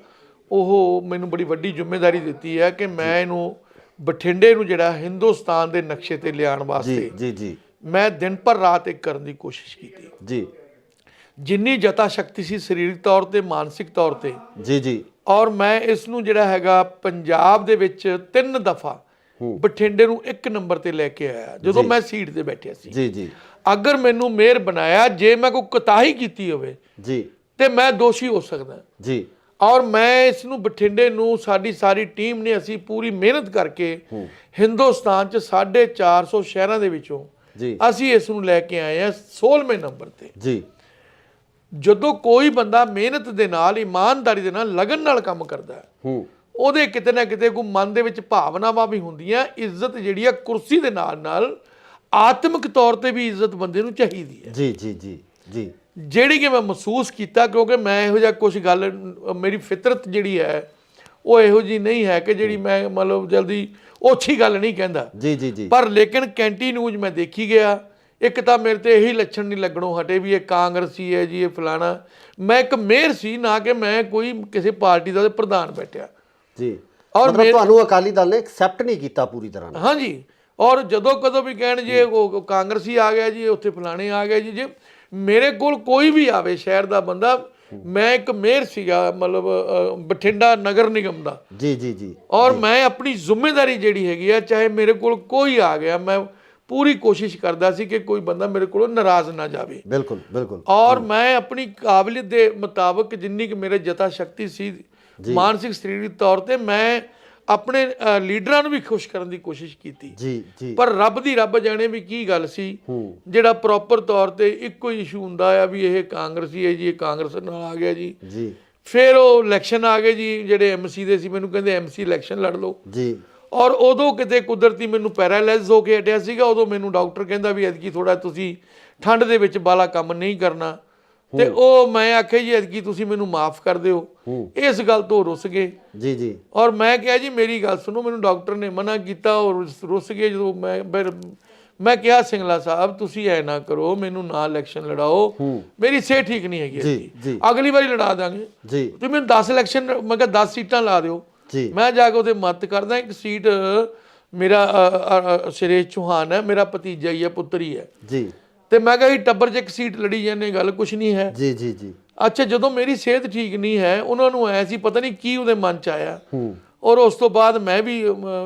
ਉਹ ਮੈਨੂੰ ਬੜੀ ਵੱਡੀ ਜ਼ਿੰਮੇਵਾਰੀ ਦਿੱਤੀ ਹੈ ਕਿ ਮੈਂ ਇਹਨੂੰ ਬਠਿੰਡੇ ਨੂੰ ਜਿਹੜਾ ਹਿੰਦੁਸਤਾਨ ਦੇ ਨਕਸ਼ੇ ਤੇ ਲਿਆਉਣ ਵਾਸਤੇ ਜੀ ਜੀ ਮੈਂ ਦਿਨ ਭਰ ਰਾਤ ਇੱਕ ਕਰਨ ਦੀ ਕੋਸ਼ਿਸ਼ ਕੀਤੀ ਜੀ। ਜਿੰਨੀ ਜਤਾ ਸ਼ਕਤੀ ਸੀ ਸਰੀਰਕ ਤੌਰ ਤੇ, ਮਾਨਸਿਕ ਤੌਰ ਤੇ ਜੀ ਜੀ। ਔਰ ਮੈਂ ਇਸ ਨੂੰ ਜਿਹੜਾ ਹੈਗਾ ਪੰਜਾਬ ਦੇ ਵਿੱਚ 3 ਦਫਾ ਬਠਿੰਡੇ ਨੂੰ 1 ਨੰਬਰ ਤੇ ਲੈ ਕੇ ਆਇਆ ਜਦੋਂ ਮੈਂ ਸੀਟ ਤੇ ਬੈਠਿਆ ਸੀ ਜੀ ਜੀ। ਅਗਰ ਮੈਨੂੰ ਮੇਅਰ ਬਣਾਇਆ, ਜੇ ਮੈਂ ਕੋਈ ਕੁਤਾਹੀ ਕੀਤੀ ਹੋਵੇ ਜੀ ਤੇ ਮੈਂ ਦੋਸ਼ੀ ਹੋ ਸਕਦਾ ਜੀ। ਔਰ ਮੈਂ ਇਸ ਨੂੰ ਬਠਿੰਡੇ ਨੂੰ, ਸਾਡੀ ਸਾਰੀ ਟੀਮ ਨੇ, ਅਸੀਂ ਪੂਰੀ ਮਿਹਨਤ ਕਰਕੇ ਹਿੰਦੁਸਤਾਨ 'ਚ 450 ਸ਼ਹਿਰਾਂ ਦੇ ਵਿੱਚੋਂ ਅਸੀਂ ਇਸ ਨੂੰ ਲੈ ਕੇ ਆਏ ਹਾਂ 16ਵੇਂ ਨੰਬਰ ਤੇ ਜੀ। ਜਦੋਂ ਕੋਈ ਬੰਦਾ ਮਿਹਨਤ ਦੇ ਨਾਲ, ਇਮਾਨਦਾਰੀ ਦੇ ਨਾਲ, ਲਗਨ ਨਾਲ ਕੰਮ ਕਰਦਾ ਉਹਦੇ ਕਿਤੇ ਨਾ ਕਿਤੇ ਕੋਈ ਮਨ ਦੇ ਵਿੱਚ ਭਾਵਨਾਵਾਂ ਵੀ ਹੁੰਦੀਆਂ। ਇੱਜ਼ਤ ਜਿਹੜੀ ਆ ਕੁਰਸੀ ਦੇ ਨਾਲ ਨਾਲ ਆਤਮਿਕ ਤੌਰ ਤੇ ਵੀ ਇੱਜ਼ਤ ਬੰਦੇ ਨੂੰ ਚਾਹੀਦੀ ਹੈ ਜੀ ਜੀ ਜੀ ਜੀ, ਜਿਹੜੀ ਕਿ ਮੈਂ ਮਹਿਸੂਸ ਕੀਤਾ। ਕਿਉਂਕਿ ਮੈਂ ਇਹੋ ਜਿਹਾ ਕੁਛ ਗੱਲ, ਮੇਰੀ ਫਿਤਰਤ ਜਿਹੜੀ ਹੈ ਉਹ ਇਹੋ ਜਿਹੀ ਨਹੀਂ ਹੈ ਕਿ ਜਿਹੜੀ ਮੈਂ ਮਤਲਬ ਜਲਦੀ ਓਛੀ ਗੱਲ ਨਹੀਂ ਕਹਿੰਦਾ ਜੀ ਜੀ ਜੀ। ਪਰ ਲੇਕਿਨ ਕੈਂਟੀ ਨਿਊਜ਼ ਮੈਂ ਦੇਖੀ ਗਿਆ, ਇੱਕ ਤਾਂ ਮੇਰੇ ਤੇ ਇਹੀ ਲੱਛਣ ਨਹੀਂ ਲੱਗਣੋਂ ਹਟੇ ਵੀ ਇਹ ਕਾਂਗਰਸੀ ਹੈ ਜੀ, ਇਹ ਫਲਾਣਾ। ਮੈਂ ਇੱਕ ਮੇਅਰ ਸੀ, ਨਾ ਕਿ ਮੈਂ ਕੋਈ ਕਿਸੇ ਪਾਰਟੀ ਦਾ ਪ੍ਰਧਾਨ ਬੈਠਿਆ ਜੀ। ਔਰ ਤੁਹਾਨੂੰ ਅਕਾਲੀ ਦਲ ਨੇ ਐਕਸੈਪਟ ਨਹੀਂ ਕੀਤਾ ਪੂਰੀ ਤਰ੍ਹਾਂ? ਹਾਂਜੀ। ਔਰ ਜਦੋਂ ਕਦੋਂ ਵੀ ਕਹਿਣ ਜੇ ਉਹ ਕਾਂਗਰਸੀ ਆ ਗਿਆ ਜੀ, ਉੱਥੇ ਫਲਾਣੇ ਆ ਗਿਆ ਜੀ, ਜੇ ਮੇਰੇ ਕੋਲ ਕੋਈ ਵੀ ਆਵੇ ਸ਼ਹਿਰ ਦਾ ਬੰਦਾ, ਮੈਂ ਇੱਕ ਮੇਅਰ ਸੀਗਾ ਮਤਲਬ ਬਠਿੰਡਾ ਨਗਰ ਨਿਗਮ ਦਾ ਜੀ ਜੀ ਜੀ। ਔਰ ਮੈਂ ਆਪਣੀ ਜ਼ਿੰਮੇਵਾਰੀ ਜਿਹੜੀ ਹੈਗੀ ਆ, ਚਾਹੇ ਮੇਰੇ ਕੋਲ ਕੋਈ ਆ ਗਿਆ, ਮੈਂ ਪੂਰੀ ਕੋਸ਼ਿਸ਼ ਕਰਦਾ ਸੀ ਕਿ ਕੋਈ ਬੰਦਾ ਮੇਰੇ ਕੋਲੋਂ ਨਾਰਾਜ਼ ਨਾ ਜਾਵੇ। ਬਿਲਕੁਲ ਬਿਲਕੁਲ। ਔਰ ਮੈਂ ਆਪਣੀ ਕਾਬਲੀਅਤ ਦੇ ਮੁਤਾਬਕ ਜਿੰਨੀ ਕਿ ਮੇਰੇ ਜਤਾ ਸ਼ਕਤੀ ਸੀ, ਮਾਨਸਿਕ ਸਰੀਰਕ ਤੌਰ ਤੇ, ਮੈਂ ਆਪਣੇ ਲੀਡਰਾਂ ਨੂੰ ਵੀ ਖੁਸ਼ ਕਰਨ ਦੀ ਕੋਸ਼ਿਸ਼ ਕੀਤੀ ਜੀ ਜੀ। ਪਰ ਰੱਬ ਦੀ ਰੱਬ ਜਾਣੇ ਵੀ ਕੀ ਗੱਲ ਸੀ, ਜਿਹੜਾ ਪ੍ਰੋਪਰ ਤੌਰ ਤੇ ਇੱਕੋ ਹੀ ਇਸ਼ੂ ਹੁੰਦਾ ਆ ਵੀ ਇਹ ਕਾਂਗਰਸੀ ਹੈ ਜੀ, ਇਹ ਕਾਂਗਰਸ ਨਾਲ ਆ ਗਿਆ ਜੀ ਜੀ। ਫਿਰ ਉਹ ਇਲੈਕਸ਼ਨ ਆ ਗਏ ਜੀ, ਜਿਹੜੇ ਐਮਸੀ ਦੇ ਸੀ, ਮੈਨੂੰ ਕਹਿੰਦੇ ਐਮਸੀ ਇਲੈਕਸ਼ਨ ਲੜ ਲਓ ਜੀ। ਔਰ ਉਦੋਂ ਕਿਤੇ ਕੁਦਰਤੀ ਮੈਨੂੰ ਪੈਰਾਲਾਈਜ਼ ਹੋ ਕੇ ਹਟਿਆ ਸੀਗਾ। ਉਦੋਂ ਮੈਨੂੰ ਡਾਕਟਰ ਕਹਿੰਦਾ ਵੀ ਐਤਕੀ ਥੋੜਾ ਤੁਸੀਂ ਠੰਡ ਦੇ ਵਿੱਚ ਬਾਲਾ ਕੰਮ ਨਹੀਂ ਕਰਨਾ, ਤੇ ਉਹ ਮੈਂ ਆਖਿਆ ਜੀ ਐਤਕੀ ਤੁਸੀਂ ਮੈਨੂੰ ਮਾਫ ਕਰ ਦਿਓ। ਇਸ ਗੱਲ ਤੋਂ ਰੁੱਸ ਗਏ ਜੀ ਜੀ। ਔਰ ਮੈਂ ਕਿਹਾ ਜੀ ਮੇਰੀ ਗੱਲ ਸੁਣੋ, ਮੈਨੂੰ ਡਾਕਟਰ ਨੇ ਮਨਾ ਕੀਤਾ ਔਰ ਰੁੱਸ ਗਏ। ਜਦੋਂ ਮੈਂ ਕਿਹਾ ਸਿੰਗਲਾ ਸਾਹਿਬ ਤੁਸੀਂ ਐ ਨਾ ਕਰੋ, ਮੈਨੂੰ ਨਾ ਇਲੈਕਸ਼ਨ ਲੜਾਓ, ਮੇਰੀ ਸਿਹਤ ਠੀਕ ਨਹੀਂ ਹੈਗੀ ਜੀ, ਅਗਲੀ ਵਾਰੀ ਲੜਾ ਦਾਂਗੇ ਜੀ। ਤੁਸੀਂ ਮੈਨੂੰ 10 ਇਲੈਕਸ਼ਨ, ਮੈਂ ਕਿਹਾ 10 ਸੀਟਾਂ ਲਾ ਦਿਓ, ਜੀ ਮੈਂ ਜਾ ਕੇ ਉਹਦੇ ਮਦਦ ਕਰਦਾ। ਇੱਕ ਸੀਟ ਮੇਰਾ ਸੁਰੇਸ਼ ਚੌਹਾਨ ਹੈ, ਮੇਰਾ ਭਤੀਜਾ ਹੀ ਹੈ, ਪੁੱਤਰ ਹੀ ਹੈ ਜੀ। ਤੇ ਮੈਂ ਕਿਹਾ ਜੀ ਟੱਬਰ 'ਚ ਇੱਕ ਸੀਟ ਲੜੀ ਜਾਂਦੇ, ਗੱਲ ਕੁਛ ਨਹੀਂ ਹੈ। ਜੀ ਜੀ ਜੀ। ਅੱਛਾ, ਜਦੋਂ ਮੇਰੀ ਸਿਹਤ ਠੀਕ ਨਹੀਂ ਹੈ, ਉਹਨਾਂ ਨੂੰ ਐ ਸੀ ਪਤਾ ਨਹੀਂ ਕੀ ਉਹਦੇ ਮਨ 'ਚ ਆਇਆ, ਔਰ ਉਸ ਤੋਂ ਬਾਅਦ ਮੈਂ ਵੀ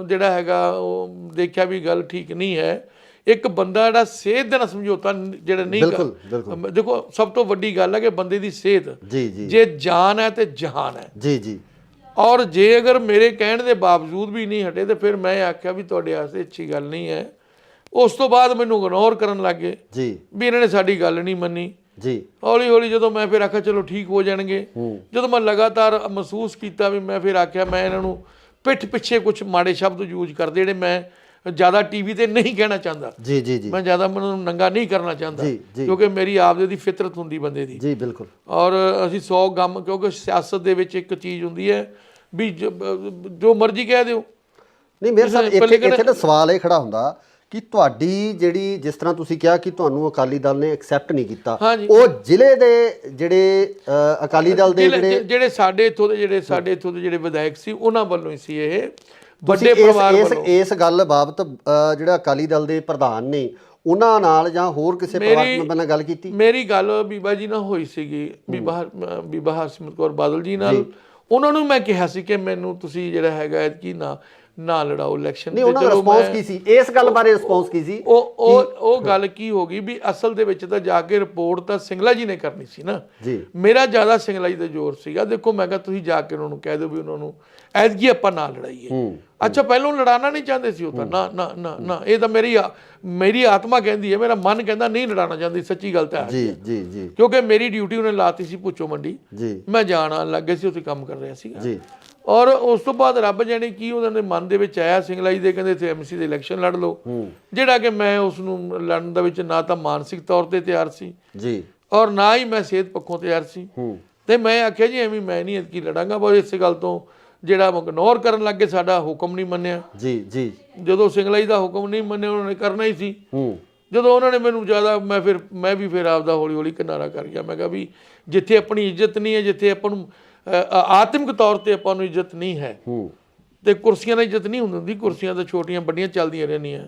ਜਿਹੜਾ ਹੈਗਾ ਉਹ ਦੇਖਿਆ ਵੀ ਗੱਲ ਠੀਕ ਨਹੀਂ ਹੈ। ਇੱਕ ਬੰਦਾ ਜਿਹੜਾ ਸਿਹਤ ਦੇ ਨਾਲ ਸਮਝੌਤਾ ਜਿਹੜਾ ਨਹੀਂ ਕਰ, ਦੇਖੋ ਸਭ ਤੋਂ ਵੱਡੀ ਗੱਲ ਹੈ ਕਿ ਬੰਦੇ ਦੀ ਸਿਹਤ ਜੀ ਜੀ ਜੇ ਜਾਨ ਹੈ ਤੇ ਜਹਾਨ ਹੈ। ਜੀ ਜੀ। ਔਰ ਜੇ ਅਗਰ ਮੇਰੇ ਕਹਿਣ ਦੇ ਬਾਵਜੂਦ ਵੀ ਨਹੀਂ ਹਟੇ ਤੇ ਫਿਰ ਮੈਂ ਆਖਿਆ ਵੀ ਤੁਹਾਡੇ ਵਾਸਤੇ ਅੱਛੀ ਗੱਲ ਨਹੀਂ ਹੈ। ਉਸ ਤੋਂ ਬਾਅਦ ਮੈਨੂੰ ਇਗਨੋਰ ਕਰਨ ਲੱਗ ਗਏ ਜੀ, ਵੀ ਇਹਨਾਂ ਨੇ ਸਾਡੀ ਗੱਲ ਨਹੀਂ ਮੰਨੀ ਜੀ। ਹੌਲੀ ਹੌਲੀ ਜਦੋਂ ਮੈਂ ਫਿਰ ਆਖਿਆ ਚਲੋ ਠੀਕ ਹੋ ਜਾਣਗੇ, ਜਦੋਂ ਮੈਂ ਲਗਾਤਾਰ ਮਹਿਸੂਸ ਕੀਤਾ ਵੀ ਮੈਂ ਫਿਰ ਆਖਿਆ ਮੈਂ ਇਹਨਾਂ ਨੂੰ ਪਿੱਠ ਪਿੱਛੇ ਕੁਝ ਮਾੜੇ ਸ਼ਬਦ ਯੂਜ਼ ਕਰਦੇ ਜਿਹੜੇ ਮੈਂ ਜ਼ਿਆਦਾ ਟੀਵੀ ਤੇ ਨਹੀਂ ਕਹਿਣਾ ਚਾਹੁੰਦਾ। ਜੀ ਜੀ ਜੀ। ਮੈਂ ਜ਼ਿਆਦਾ ਮੈਨੂੰ ਨੰਗਾ ਨਹੀਂ ਕਰਨਾ ਚਾਹੁੰਦਾ ਕਿਉਂਕਿ ਮੇਰੀ ਆਪਦੇ ਦੀ ਫਿਤਰਤ ਹੁੰਦੀ ਬੰਦੇ ਦੀ। ਜੀ ਬਿਲਕੁਲ। ਔਰ ਅਸੀਂ 100 ਗਮ, ਕਿਉਂਕਿ ਸਿਆਸਤ ਦੇ ਵਿੱਚ ਇੱਕ ਚੀਜ਼ ਹੁੰਦੀ ਹੈ ਵੀ ਜੋ ਮਰਜ਼ੀ ਕਹਿ ਦਿਓ। ਨਹੀਂ ਮੇਰੇ ਸਾਹਿਬ ਇੱਥੇ ਤਾਂ ਸਵਾਲ ਇਹ ਖੜਾ ਹੁੰਦਾ ਕਿ ਤੁਹਾਡੀ ਜਿਹੜੀ, ਜਿਸ ਤਰ੍ਹਾਂ ਤੁਸੀਂ ਕਿਹਾ ਕਿ ਤੁਹਾਨੂੰ ਅਕਾਲੀ ਦਲ ਨੇ ਐਕਸੈਪਟ ਨਹੀਂ ਕੀਤਾ, ਉਹ ਜ਼ਿਲ੍ਹੇ ਦੇ ਜਿਹੜੇ ਅਕਾਲੀ ਦਲ ਦੇ ਜਿਹੜੇ ਸਾਡੇ ਇੱਥੋਂ ਦੇ ਜਿਹੜੇ ਵਿਧਾਇਕ ਸੀ ਉਹਨਾਂ ਵੱਲੋਂ ਹੀ ਸੀ ਇਹ ਵੱਡੇ ਪਰਿਵਾਰ ਵੱਲੋਂ। ਇਸ ਗੱਲ ਬਾਬਤ ਜਿਹੜਾ ਅਕਾਲੀ ਦਲ ਦੇ ਪ੍ਰਧਾਨ ਨੇ ਉਹਨਾਂ ਨਾਲ ਜਾਂ ਹੋਰ ਕਿਸੇ ਪਰਿਵਾਰਕ ਮੈਂਬਰ ਨਾਲ ਗੱਲ ਕੀਤੀ? ਮੇਰੀ ਗੱਲ ਬੀਬਾ ਜੀ ਨਾਲ ਹੋਈ ਸੀਗੀ, ਬੀਬਾ ਹਰਸਿਮਰਤ ਕੌਰ ਬਾਦਲ ਜੀ ਨਾਲ। ਉਹਨਾਂ ਨੂੰ ਮੈਂ ਕਿਹਾ ਸੀ ਕਿ ਮੈਨੂੰ ਤੁਸੀਂ ਜਿਹੜਾ ਹੈਗਾ ਕੀ ਨਾ ਲੜਾਓ ਇਲੈਕਸ਼ਨ। ਨਹੀਂ, ਉਹਨਾਂ ਦਾ ਰਿਸਪੌਂਸ ਕੀ ਸੀ ਇਸ ਗੱਲ ਬਾਰੇ? ਰਿਸਪੌਂਸ ਕੀ ਸੀ? ਉਹ ਗੱਲ ਕੀ ਹੋ ਗਈ ਵੀ ਅਸਲ ਦੇ ਵਿੱਚ ਤਾਂ ਜਾ ਕੇ ਰਿਪੋਰਟ ਤਾਂ ਸਿੰਗਲਾ ਜੀ ਨੇ ਕਰਨੀ ਸੀ ਨਾ ਜੀ। ਮੇਰਾ ਜ਼ਿਆਦਾ ਸਿੰਗਲਾ ਜੀ ਦਾ ਜ਼ੋਰ ਸੀਗਾ। ਦੇਖੋ ਮੈਂ ਕਿਹਾ ਤੁਸੀਂ ਜਾ ਕੇ ਉਹਨਾਂ ਨੂੰ ਕਹਿ ਦਿਓ ਵੀ ਉਹਨਾਂ ਨੂੰ ਐਤਕੀ ਆਪਾਂ ਨਾ ਲੜਾਈਏ। ਅੱਛਾ, ਪਹਿਲਾਂ ਲੜਾਉਣਾ ਨਹੀਂ ਚਾਹੁੰਦੇ ਸੀ ਉਹ ਤਾਂ ਨਾ ਨਾ ਨਾ ਨਾ, ਇਹ ਤਾਂ ਮੇਰੀ ਆਤਮਾ ਕਹਿੰਦੀ ਹੈ, ਮੇਰਾ ਮਨ ਕਹਿੰਦਾ ਨਹੀਂ ਲੜਾਉਣਾ ਚਾਹੁੰਦੀ। ਸੱਚੀ ਗੱਲ ਤਾਂ ਜੀ ਜੀ ਜੀ। ਕਿਉਂਕਿ ਮੇਰੀ ਡਿਊਟੀ ਉਹਨੇ ਲਾਤੀ ਸੀ ਭੁੱਚੋ ਮੰਡੀ, ਮੈਂ ਜਾਣ ਆਉਣ ਲੱਗ ਗਿਆ ਸੀ, ਉੱਥੇ ਕੰਮ ਕਰ ਰਿਹਾ ਸੀਗਾ ਜੀ। ਔਰ ਉਸ ਤੋਂ ਬਾਅਦ ਰੱਬ ਜਾਣੇ ਕੀ ਉਹਨਾਂ ਦੇ ਮਨ ਦੇ ਵਿੱਚ ਆਇਆ, ਸਿੰਗਲਾ ਜੀ ਦੇ ਕਹਿੰਦੇ ਇੱਥੇ ਐਮਸੀ ਦੇ ਇਲੈਕਸ਼ਨ ਲੜ ਲਓ, ਜਿਹੜਾ ਕਿ ਮੈਂ ਉਸ ਨੂੰ ਲੜਨ ਦੇ ਵਿੱਚ ਨਾ ਤਾਂ ਮਾਨਸਿਕ ਤੌਰ ਤੇ ਤਿਆਰ ਸੀ ਜੀ ਔਰ ਨਾ ਹੀ ਮੈਂ ਸਿਹਤ ਪੱਖੋਂ ਤਿਆਰ ਸੀ। ਤੇ ਮੈਂ ਆਖਿਆ ਜੀ ਐਵੇਂ ਮੈਂ ਨਹੀਂ ਐਤਕੀ ਲੜਾਂਗਾ। ਬਸ ਇਸੇ ਗੱਲ ਤੋਂ ਜਿਹੜਾ ਇਗਨੋਰ ਕਰਨ ਲੱਗੇ, ਸਾਡਾ ਹੁਕਮ ਨਹੀਂ ਮੰਨਿਆ ਜੀ ਜੀ। ਜਦੋਂ ਸਿੰਗਲਾ ਜੀ ਦਾ ਹੁਕਮ ਨਹੀਂ ਮੰਨਿਆ, ਉਹਨਾਂ ਨੇ ਕਰਨਾ ਹੀ ਸੀ। ਜਦੋਂ ਉਹਨਾਂ ਨੇ ਮੈਨੂੰ ਜ਼ਿਆਦਾ, ਮੈਂ ਵੀ ਫਿਰ ਆਪਦਾ ਹੌਲੀ ਹੌਲੀ ਕਿਨਾਰਾ ਕਰ ਗਿਆ। ਮੈਂ ਕਿਹਾ ਵੀ ਜਿੱਥੇ ਆਪਣੀ ਇੱਜ਼ਤ ਨਹੀਂ ਹੈ, ਜਿੱਥੇ ਆਪਾਂ ਨੂੰ ਆਤਮਿਕ ਤੌਰ ਤੇ ਆਪਾਂ ਨੂੰ ਇੱਜ਼ਤ ਨਹੀਂ ਹੈ ਤੇ ਕੁਰਸੀਆਂ ਦੀ ਇੱਜ਼ਤ ਨਹੀਂ ਹੁੰਦੀ। ਕੁਰਸੀਆਂ ਤਾਂ ਛੋਟੀਆਂ ਵੱਡੀਆਂ ਚੱਲਦੀਆਂ ਰਹਿੰਦੀਆਂ,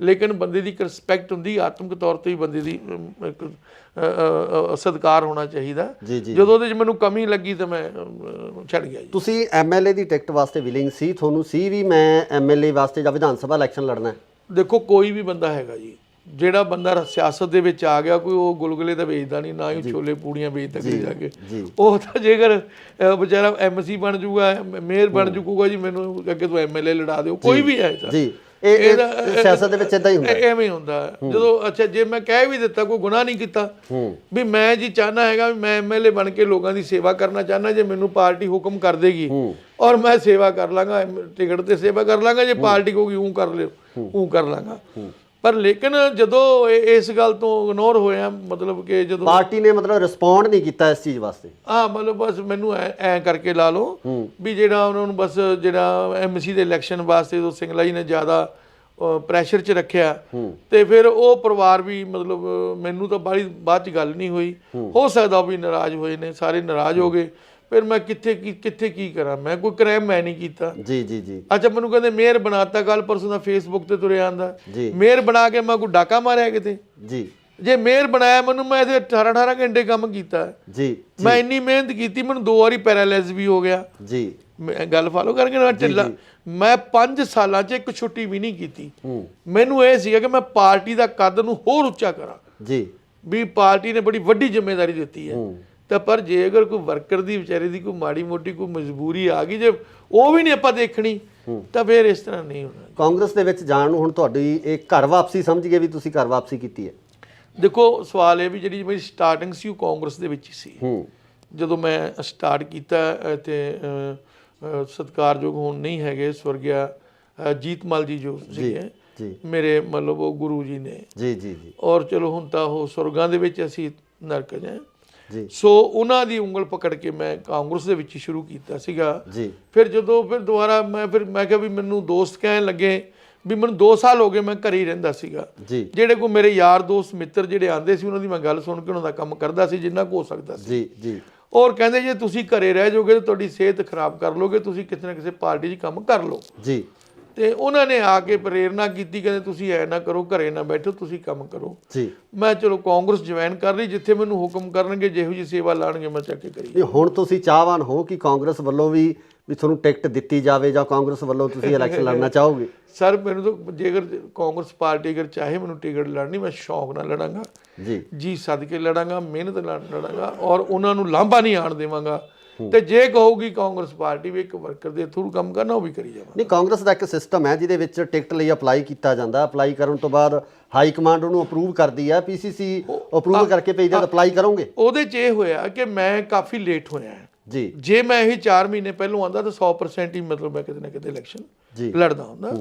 ਲੇਕਿਨ ਬੰਦੇ ਦੀ ਇੱਕ ਰਿਸਪੈਕਟ ਹੁੰਦੀ, ਆਤਮਿਕ ਤੌਰ ਤੇ ਵੀ ਬੰਦੇ ਦੀ ਸਤਿਕਾਰ ਹੋਣਾ ਚਾਹੀਦਾ। ਜਦੋਂ ਉਹਦੇ 'ਚ ਮੈਨੂੰ ਕਮੀ ਲੱਗੀ ਤਾਂ ਮੈਂ ਛੱਡ ਗਿਆ ਜੀ। ਤੁਸੀਂ ਐਮਐਲਏ ਦੀ ਟਿਕਟ ਵਾਸਤੇ ਵਿਲਿੰਗ ਸੀ? ਤੁਹਾਨੂੰ ਸੀ ਵੀ ਮੈਂ ਐਮਐਲਏ ਵਾਸਤੇ ਜਾਂ ਵਿਧਾਨ ਸਭਾ ਇਲੈਕਸ਼ਨ ਲੜਨਾ? ਦੇਖੋ ਕੋਈ ਵੀ ਬੰਦਾ ਹੈਗਾ ਜੀ, ਜਿਹੜਾ ਬੰਦਾ ਸਿਆਸਤ ਦੇ ਵਿੱਚ ਆ ਗਿਆ, ਕੋਈ ਉਹ ਗੁਲਗੁਲੇ ਤਾਂ ਵੇਚਦਾ ਨਹੀਂ, ਨਾ ਹੀ ਛੋਲੇ ਪੂੜੀਆਂ ਵੇਚਦਾ ਕਿਤੇ ਜਾ ਕੇ। ਉਹ ਤਾਂ ਜੇਕਰ ਵਿਚਾਰਾ ਐਮਸੀ ਬਣ ਜੂਗਾ, ਮੇਅਰ ਬਣ ਜੂਗਾ ਜੀ, ਮੈਨੂੰ ਅੱਗੇ ਤੋਂ ਐਮਐਲਏ ਲੜਾ ਦਿਓ, ਕੋਈ ਵੀ ਹੈ ਜੀ। ਇਹ ਸਿਆਸਤ ਦੇ ਵਿੱਚ ਇਦਾਂ ਹੀ ਹੁੰਦਾ, ਐਵੇਂ ਹੀ ਹੁੰਦਾ ਜਦੋਂ। ਅੱਛਾ, ਜੇ ਮੈਂ ਕਹਿ ਵੀ ਦਿੱਤਾ, ਕੋਈ ਗੁਨਾਹ ਨਹੀਂ ਕੀਤਾ ਵੀ ਮੈਂ ਜੀ ਚਾਹਨਾ ਹੈਗਾ ਵੀ ਮੈਂ ਐਮਐਲਏ ਬਣ ਕੇ ਲੋਕਾਂ ਦੀ ਸੇਵਾ ਕਰਨਾ ਚਾਹਨਾ, ਜੇ ਮੈਨੂੰ ਪਾਰਟੀ ਹੁਕਮ ਕਰ ਦੇਗੀ ਔਰ ਮੈਂ ਸੇਵਾ ਕਰ ਲਾਂਗਾ, ਟਿਕਟ ਤੇ ਸੇਵਾ ਕਰ ਲਾਂਗਾ, ਜੇ ਪਾਰਟੀ ਕਹੂਗੀ ਉਹ ਕਰ ਲਿਓ ਉਹ ਕਰ ਲਾਂਗਾ। ਪਰ ਲੇਕਿਨ ਜਦੋਂ ਇਸ ਗੱਲ ਤੋਂ ਇਗਨੋਰ ਹੋਇਆ, ਮਤਲਬ ਕਿ ਜਦੋਂ ਪਾਰਟੀ ਨੇ ਰਿਸਪੌਂਡ ਨਹੀਂ ਕੀਤਾ ਇਸ ਚੀਜ਼ ਵਾਸਤੇ, ਮਤਲਬ ਬਸ ਮੈਨੂੰ ਐ ਕਰਕੇ ਲਾ ਲਓ ਵੀ ਜਿਹੜਾ ਉਹਨਾਂ ਨੂੰ ਬਸ ਜਿਹੜਾ ਐਮਸੀ ਦੇ ਇਲੈਕਸ਼ਨ ਵਾਸਤੇ ਜਦੋਂ ਸਿੰਗਲਾ ਜੀ ਨੇ ਜ਼ਿਆਦਾ ਪ੍ਰੈਸ਼ਰ 'ਚ ਰੱਖਿਆ ਤੇ ਫਿਰ ਉਹ ਪਰਿਵਾਰ ਵੀ ਮਤਲਬ ਮੈਨੂੰ ਤਾਂ ਬਾਅਦ 'ਚ ਗੱਲ ਨਹੀਂ ਹੋਈ, ਹੋ ਸਕਦਾ ਉਹ ਵੀ ਨਾਰਾਜ਼ ਹੋਏ ਨੇ, ਸਾਰੇ ਨਾਰਾਜ਼ ਹੋ ਗਏ। ਫਿਰ ਮੈਂ ਕਿੱਥੇ ਕੀ ਕਰਾਂ, ਮੈਂ ਕੋਈ ਕ੍ਰਾਈਮ ਮੈਂ ਨਹੀਂ ਕੀਤਾ ਜੀ ਜੀ ਜੀ। ਅੱਛਾ, ਮੈਨੂੰ ਕਹਿੰਦੇ ਮੇਅਰ ਬਣਾਤਾ, ਕੱਲ ਪਰਸੋਂ ਦਾ ਫੇਸਬੁੱਕ ਤੇ ਤੁਰਿਆ ਆਂਦਾ ਮੇਅਰ ਬਣਾ ਕੇ ਮੈਂ ਕੋਈ ਡਾਕਾ ਮਾਰਿਆ ਕਿਤੇ ਜੀ? ਜੇ ਮੇਅਰ ਬਣਾਇਆ ਮੈਨੂੰ, ਮੈਂ ਇਹਦੇ 18 ਘੰਟੇ ਕੰਮ ਕੀਤਾ ਜੀ, ਮੈਂ ਇੰਨੀ ਮਿਹਨਤ ਕੀਤੀ, ਮੈਨੂੰ 2 ਵਾਰੀ ਪੈਰਾਲਾਈਜ਼ ਵੀ ਹੋ ਗਿਆ ਜੀ। ਮੈਂ ਗੱਲ ਫਾਲੋ ਕਰਕੇ ਨਾ ਚੱਲਾ, ਮੈਂ 5 ਸਾਲਾਂ 'ਚ ਇੱਕ ਛੁੱਟੀ ਵੀ ਨਹੀਂ ਕੀਤੀ। ਮੈਨੂੰ ਇਹ ਸੀਗਾ ਕਿ ਮੈਂ ਪਾਰਟੀ ਦਾ ਕੱਦ ਨੂੰ ਹੋਰ ਉੱਚਾ ਕਰਾਂ ਜੀ, ਵੀ ਪਾਰਟੀ ਨੇ ਬੜੀ ਵੱਡੀ ਜ਼ਿੰਮੇਵਾਰੀ ਦਿੱਤੀ ਹੈ। ਤਾਂ ਪਰ ਜੇ ਅਗਰ ਕੋਈ ਵਰਕਰ ਦੀ ਵਿਚਾਰੇ ਦੀ ਕੋਈ ਮਾੜੀ ਮੋਟੀ ਕੋਈ ਮਜਬੂਰੀ ਆ ਗਈ, ਜੇ ਉਹ ਵੀ ਨਹੀਂ ਆਪਾਂ ਦੇਖਣੀ, ਤਾਂ ਫਿਰ ਇਸ ਤਰ੍ਹਾਂ ਨਹੀਂ ਹੋਣਾ। ਕਾਂਗਰਸ ਦੇ ਵਿੱਚ ਜਾਣ ਨੂੰ ਹੁਣ ਤੁਹਾਡੀ ਇਹ ਘਰ ਵਾਪਸੀ ਸਮਝ ਗਏ ਵੀ ਤੁਸੀਂ ਘਰ ਵਾਪਸੀ ਕੀਤੀ ਹੈ? ਦੇਖੋ ਸਵਾਲ ਇਹ ਵੀ ਜਿਹੜੀ ਮੇਰੀ ਸਟਾਰਟਿੰਗ ਸੀ ਉਹ ਕਾਂਗਰਸ ਦੇ ਵਿੱਚ ਹੀ ਸੀ। ਜਦੋਂ ਮੈਂ ਸਟਾਰਟ ਕੀਤਾ ਤੇ ਸਤਿਕਾਰਯੋਗ ਹੁਣ ਨਹੀਂ ਹੈਗੇ, ਸਵਰਗਿਆ ਜੀਤਮਲ ਜੀ ਜੋ ਸੀਗੇ ਮੇਰੇ, ਮਤਲਬ ਉਹ ਗੁਰੂ ਜੀ ਨੇ ਜੀ ਜੀ ਜੀ, ਔਰ ਚਲੋ ਹੁਣ ਤਾਂ ਉਹ ਸੁਰਗਾਂ ਦੇ ਵਿੱਚ, ਅਸੀਂ ਨਰਕ ਜਾਏ ਜੀ। ਸੋ ਉਹਨਾਂ ਦੀ ਉਂਗਲ ਪਕੜ ਕੇ ਮੈਂ ਕਾਂਗਰਸ ਦੇ ਵਿੱਚ ਹੀ ਸ਼ੁਰੂ ਕੀਤਾ ਸੀਗਾ ਜੀ। ਫਿਰ ਜਦੋਂ ਦੁਬਾਰਾ ਮੈਂ ਕਿਹਾ ਵੀ ਮੈਨੂੰ ਦੋਸਤ ਕਹਿਣ ਲੱਗੇ ਵੀ ਮੈਨੂੰ 2 ਸਾਲ ਹੋ ਗਏ ਮੈਂ ਘਰੇ ਹੀ ਰਹਿੰਦਾ ਸੀਗਾ ਜੀ। ਜਿਹੜੇ ਕੋਈ ਮੇਰੇ ਯਾਰ ਦੋਸਤ ਮਿੱਤਰ ਜਿਹੜੇ ਆਉਂਦੇ ਸੀ, ਉਹਨਾਂ ਦੀ ਮੈਂ ਗੱਲ ਸੁਣ ਕੇ ਉਹਨਾਂ ਦਾ ਕੰਮ ਕਰਦਾ ਸੀ ਜਿੰਨਾ ਕੁ ਹੋ ਸਕਦਾ ਸੀ ਜੀ ਜੀ। ਔਰ ਕਹਿੰਦੇ ਜੇ ਤੁਸੀਂ ਘਰੇ ਰਹਿ ਜਾਓਗੇ ਤਾਂ ਤੁਹਾਡੀ ਸਿਹਤ ਖਰਾਬ ਕਰ ਲੋਗੇ, ਤੁਸੀਂ ਕਿਸੇ ਨਾ ਕਿਸੇ ਪਾਰਟੀ 'ਚ ਕੰਮ ਕਰ ਲਓ ਜੀ। ਤੇ ਉਹਨਾਂ ਨੇ ਆ ਕੇ ਪ੍ਰੇਰਨਾ ਕੀਤੀ, ਕਹਿੰਦੇ ਤੁਸੀਂ ਐ ਨਾ ਕਰੋ, ਘਰੇ ਨਾ ਬੈਠੋ, ਤੁਸੀਂ ਕੰਮ ਕਰੋ ਜੀ। ਮੈਂ ਚਲੋ ਕਾਂਗਰਸ ਜੁਆਇਨ ਕਰ ਲਈ, ਜਿੱਥੇ ਮੈਨੂੰ ਹੁਕਮ ਕਰਨਗੇ, ਜਿਹੋ ਜਿਹੀ ਸੇਵਾ ਲਾਣਗੇ ਮੈਂ ਚੱਕ ਕੇ ਕਰੀ। ਹੁਣ ਤੁਸੀਂ ਚਾਹਵਾਨ ਹੋ ਕਿ ਕਾਂਗਰਸ ਵੱਲੋਂ ਵੀ ਤੁਹਾਨੂੰ ਟਿਕਟ ਦਿੱਤੀ ਜਾਵੇ ਜਾਂ ਕਾਂਗਰਸ ਵੱਲੋਂ ਤੁਸੀਂ ਇਲੈਕਸ਼ਨ ਲੜਨਾ ਚਾਹੋਗੇ? ਸਰ ਮੈਨੂੰ ਤਾਂ ਜੇਕਰ ਕਾਂਗਰਸ ਪਾਰਟੀ ਅਗਰ ਚਾਹੇ ਮੈਨੂੰ ਟਿਕਟ ਲੜਨੀ, ਮੈਂ ਸ਼ੌਕ ਨਾਲ ਲੜਾਂਗਾ ਜੀ ਸਦਕੇ ਲੜਾਂਗਾ, ਮਿਹਨਤ ਨਾਲ ਲੜਾਂਗਾ ਔਰ ਉਹਨਾਂ ਨੂੰ ਲਾਂਭਾ ਨਹੀਂ ਆਣ ਦੇਵਾਂਗਾ। ਤੇ ਜੇ ਕਹੂਗੀ ਕਾਂਗਰਸ ਪਾਰਟੀ ਵੀ ਇੱਕ ਵਰਕਰ ਦੇ ਥਰੂ ਕੰਮ ਕਰਨਾ, ਉਹ ਵੀ ਕਰੀ ਜਾਵਾਂਗਾ। ਨਹੀਂ, ਕਾਂਗਰਸ ਦਾ ਇੱਕ ਸਿਸਟਮ ਹੈ ਜਿਹਦੇ ਵਿੱਚ ਟਿਕਟ ਲਈ ਅਪਲਾਈ ਕੀਤਾ ਜਾਂਦਾ, ਅਪਲਾਈ ਕਰਨ ਤੋਂ ਬਾਅਦ ਹਾਈ ਕਮਾਂਡ ਉਹਨੂੰ ਅਪਰੂਵ ਕਰਦੀ ਹੈ, ਪੀਸੀਸੀ ਅਪਰੂਵ ਕਰਕੇ ਭੇਜਦਾ। ਅਪਲਾਈ ਕਰੋਗੇ? ਉਹਦੇ 'ਚ ਇਹ ਹੋਇਆ ਕਿ ਮੈਂ ਕਾਫੀ ਲੇਟ ਹੋਇਆ ਜੀ। ਜੇ ਮੈਂ ਇਹ 4 ਮਹੀਨੇ ਪਹਿਲੋਂ ਆਉਂਦਾ ਤਾਂ 100% ਹੀ ਮਤਲਬ ਮੈਂ ਕਿਤੇ ਨਾ ਕਿਤੇ ਇਲੈਕਸ਼ਨ ਲੜਦਾ ਹੁੰਦਾ।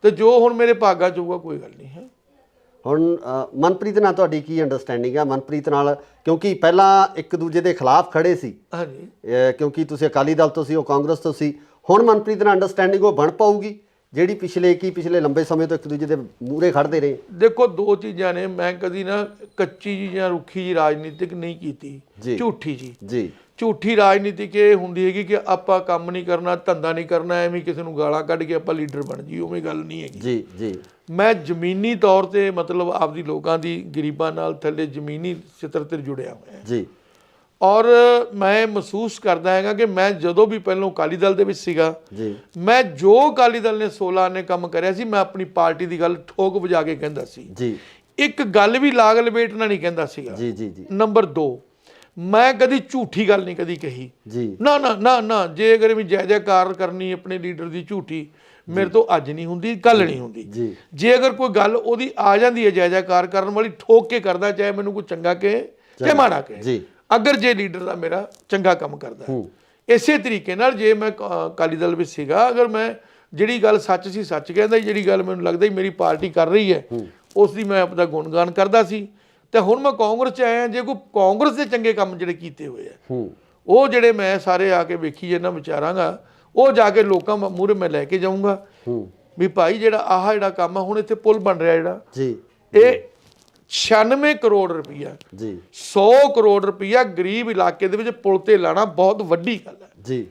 ਤੇ ਜੋ ਹੁਣ ਮੇਰੇ ਭਾਗਾਂ 'ਚ ਹੋਊਗਾ ਕੋਈ ਗੱਲ ਨਹੀਂ ਹੈ। ਹੁਣ ਮਨਪ੍ਰੀਤ ਨਾਲ ਤੁਹਾਡੀ ਕੀ ਅੰਡਰਸਟੈਂਡਿੰਗ ਹੈ? ਮਨਪ੍ਰੀਤ ਨਾਲ, ਕਿਉਂਕਿ ਪਹਿਲਾਂ ਇੱਕ ਦੂਜੇ ਦੇ ਖਿਲਾਫ ਖੜੇ ਸੀ, ਹਾਂਜੀ, ਕਿਉਂਕਿ ਤੁਸੀਂ ਅਕਾਲੀ ਦਲ ਤੋਂ ਸੀ, ਉਹ ਕਾਂਗਰਸ ਤੋਂ ਸੀ। ਹੁਣ ਮਨਪ੍ਰੀਤ ਨਾਲ ਅੰਡਰਸਟੈਂਡਿੰਗ ਉਹ ਬਣ ਪਾਊਗੀ ਜਿਹੜੀ ਪਿਛਲੇ ਲੰਬੇ ਸਮੇਂ ਤੋਂ ਇੱਕ ਦੂਜੇ ਦੇ ਮੂਹਰੇ ਖੜਦੇ ਰਹੇ? ਦੇਖੋ ਦੋ ਚੀਜ਼ਾਂ ਨੇ, ਮੈਂ ਕਦੀ ਨਾ ਕੱਚੀ ਜੀ ਜਾਂ ਰੁੱਖੀ ਜੀ ਰਾਜਨੀਤਿਕ ਨਹੀਂ ਕੀਤੀ, ਝੂਠੀ ਜੀ ਝੂਠੀ ਰਾਜਨੀਤਿਕ ਇਹ ਹੁੰਦੀ ਹੈਗੀ ਕਿ ਆਪਾਂ ਕੰਮ ਨਹੀਂ ਕਰਨਾ, ਧੰਦਾ ਨਹੀਂ ਕਰਨਾ, ਐਵੇਂ ਕਿਸੇ ਨੂੰ ਗਾਲਾਂ ਕੱਢ ਕੇ ਆਪਾਂ ਲੀਡਰ ਬਣ ਜੀ, ਉਵੇਂ ਗੱਲ ਨਹੀਂ ਹੈਗੀ ਜੀ। ਮੈਂ ਜ਼ਮੀਨੀ ਤੌਰ ਤੇ ਮਤਲਬ ਆਪਦੀ ਲੋਕਾਂ ਦੀ ਗਰੀਬਾਂ ਨਾਲ ਥੱਲੇ ਜ਼ਮੀਨੀ ਸਤਰ ਤੇ ਜੁੜਿਆ ਹੋਇਆ ਜੀ। ਔਰ ਮੈਂ ਮਹਿਸੂਸ ਕਰਦਾ ਹੈਗਾ ਕਿ ਮੈਂ ਜਦੋਂ ਵੀ ਪਹਿਲਾਂ ਅਕਾਲੀ ਦਲ ਦੇ ਵਿੱਚ ਸੀਗਾ ਜੀ, ਮੈਂ ਜੋ ਅਕਾਲੀ ਦਲ ਨੇ 16 ਨੇ ਕੰਮ ਕਰਿਆ ਸੀ, ਮੈਂ ਆਪਣੀ ਪਾਰਟੀ ਦੀ ਗੱਲ ਠੋਕ ਵਜਾ ਕੇ ਕਹਿੰਦਾ ਸੀ ਜੀ। ਇੱਕ ਗੱਲ ਵੀ ਲਾਗ ਲਪੇਟਣਾ ਨਹੀਂ ਕਹਿੰਦਾ ਸੀਗਾ ਜੀ। ਨੰਬਰ 2, ਮੈਂ ਕਦੀ ਝੂਠੀ ਗੱਲ ਨਹੀਂ ਕਦੀ ਕਹੀ ਜੀ। ਨਾ ਜੇ ਅਗਰ ਵੀ ਜੈ ਜੈਕਾਰ ਕਰਨੀ ਆਪਣੇ ਲੀਡਰ ਦੀ ਝੂਠੀ, ਮੇਰੇ ਤੋਂ ਅੱਜ ਨਹੀਂ ਹੁੰਦੀ, ਕੱਲ ਨਹੀਂ ਹੁੰਦੀ। ਜੇ ਅਗਰ ਕੋਈ ਗੱਲ ਉਹਦੀ ਆ ਜਾਂਦੀ ਹੈ ਜੈ ਜੈਕਾਰ ਕਰਨ ਵਾਲੀ, ਠੋਕ ਕੇ ਕਰਦਾ, ਚਾਹੇ ਮੈਨੂੰ ਕੋਈ ਚੰਗਾ ਕਹੇ ਚਾਹੇ ਮਾੜਾ ਕਹੇ, ਅਗਰ ਜੇ ਲੀਡਰ ਦਾ ਮੇਰਾ ਚੰਗਾ ਕੰਮ ਕਰਦਾ। ਇਸੇ ਤਰੀਕੇ ਨਾਲ ਜੇ ਮੈਂ ਅਕਾਲੀ ਦਲ ਵਿੱਚ ਸੀਗਾ, ਅਗਰ ਮੈਂ ਜਿਹੜੀ ਗੱਲ ਸੱਚ ਸੀ ਸੱਚ ਕਹਿੰਦਾ, ਜਿਹੜੀ ਗੱਲ ਮੈਨੂੰ ਲੱਗਦਾ ਮੇਰੀ ਪਾਰਟੀ ਕਰ ਰਹੀ ਹੈ ਉਸ ਦੀ ਮੈਂ ਆਪਦਾ ਗੁਣਗਾਨ ਕਰਦਾ ਸੀ। ਤੇ ਹੁਣ ਮੈਂ ਕਾਂਗਰਸ 'ਚ ਆਇਆ, ਜੇ ਕੋਈ ਕਾਂਗਰਸ ਦੇ ਚੰਗੇ ਕੰਮ ਜਿਹੜੇ ਕੀਤੇ ਹੋਏ ਆ ਉਹ ਜਿਹੜੇ ਮੈਂ ਸਾਰੇ ਆ ਕੇ ਵੇਖੀ ਇਹਨਾਂ ਵਿਚਾਰਾਂਗਾ, ਉਹ ਜਾ ਕੇ ਲੋਕਾਂ ਮੂਹਰੇ ਮੈਂ ਲੈ ਕੇ ਜਾਊਂਗਾ ਵੀ ਭਾਈ ਜਿਹੜਾ ਕੰਮ ਆ, ਹੁਣ ਇੱਥੇ ਪੁਲ ਬਣ ਰਿਹਾ ਜਿਹੜਾ ਇਹ 96 ਕਰੋੜ ਰੁਪਈਆ 100 ਕਰੋੜ ਰੁਪਈਆ ਗਰੀਬ ਇਲਾਕੇ ਦੇ ਵਿੱਚ ਪੁਲ ਤੇ ਲਾਣਾ ਬਹੁਤ ਵੱਡੀ ਗੱਲ ਹੈ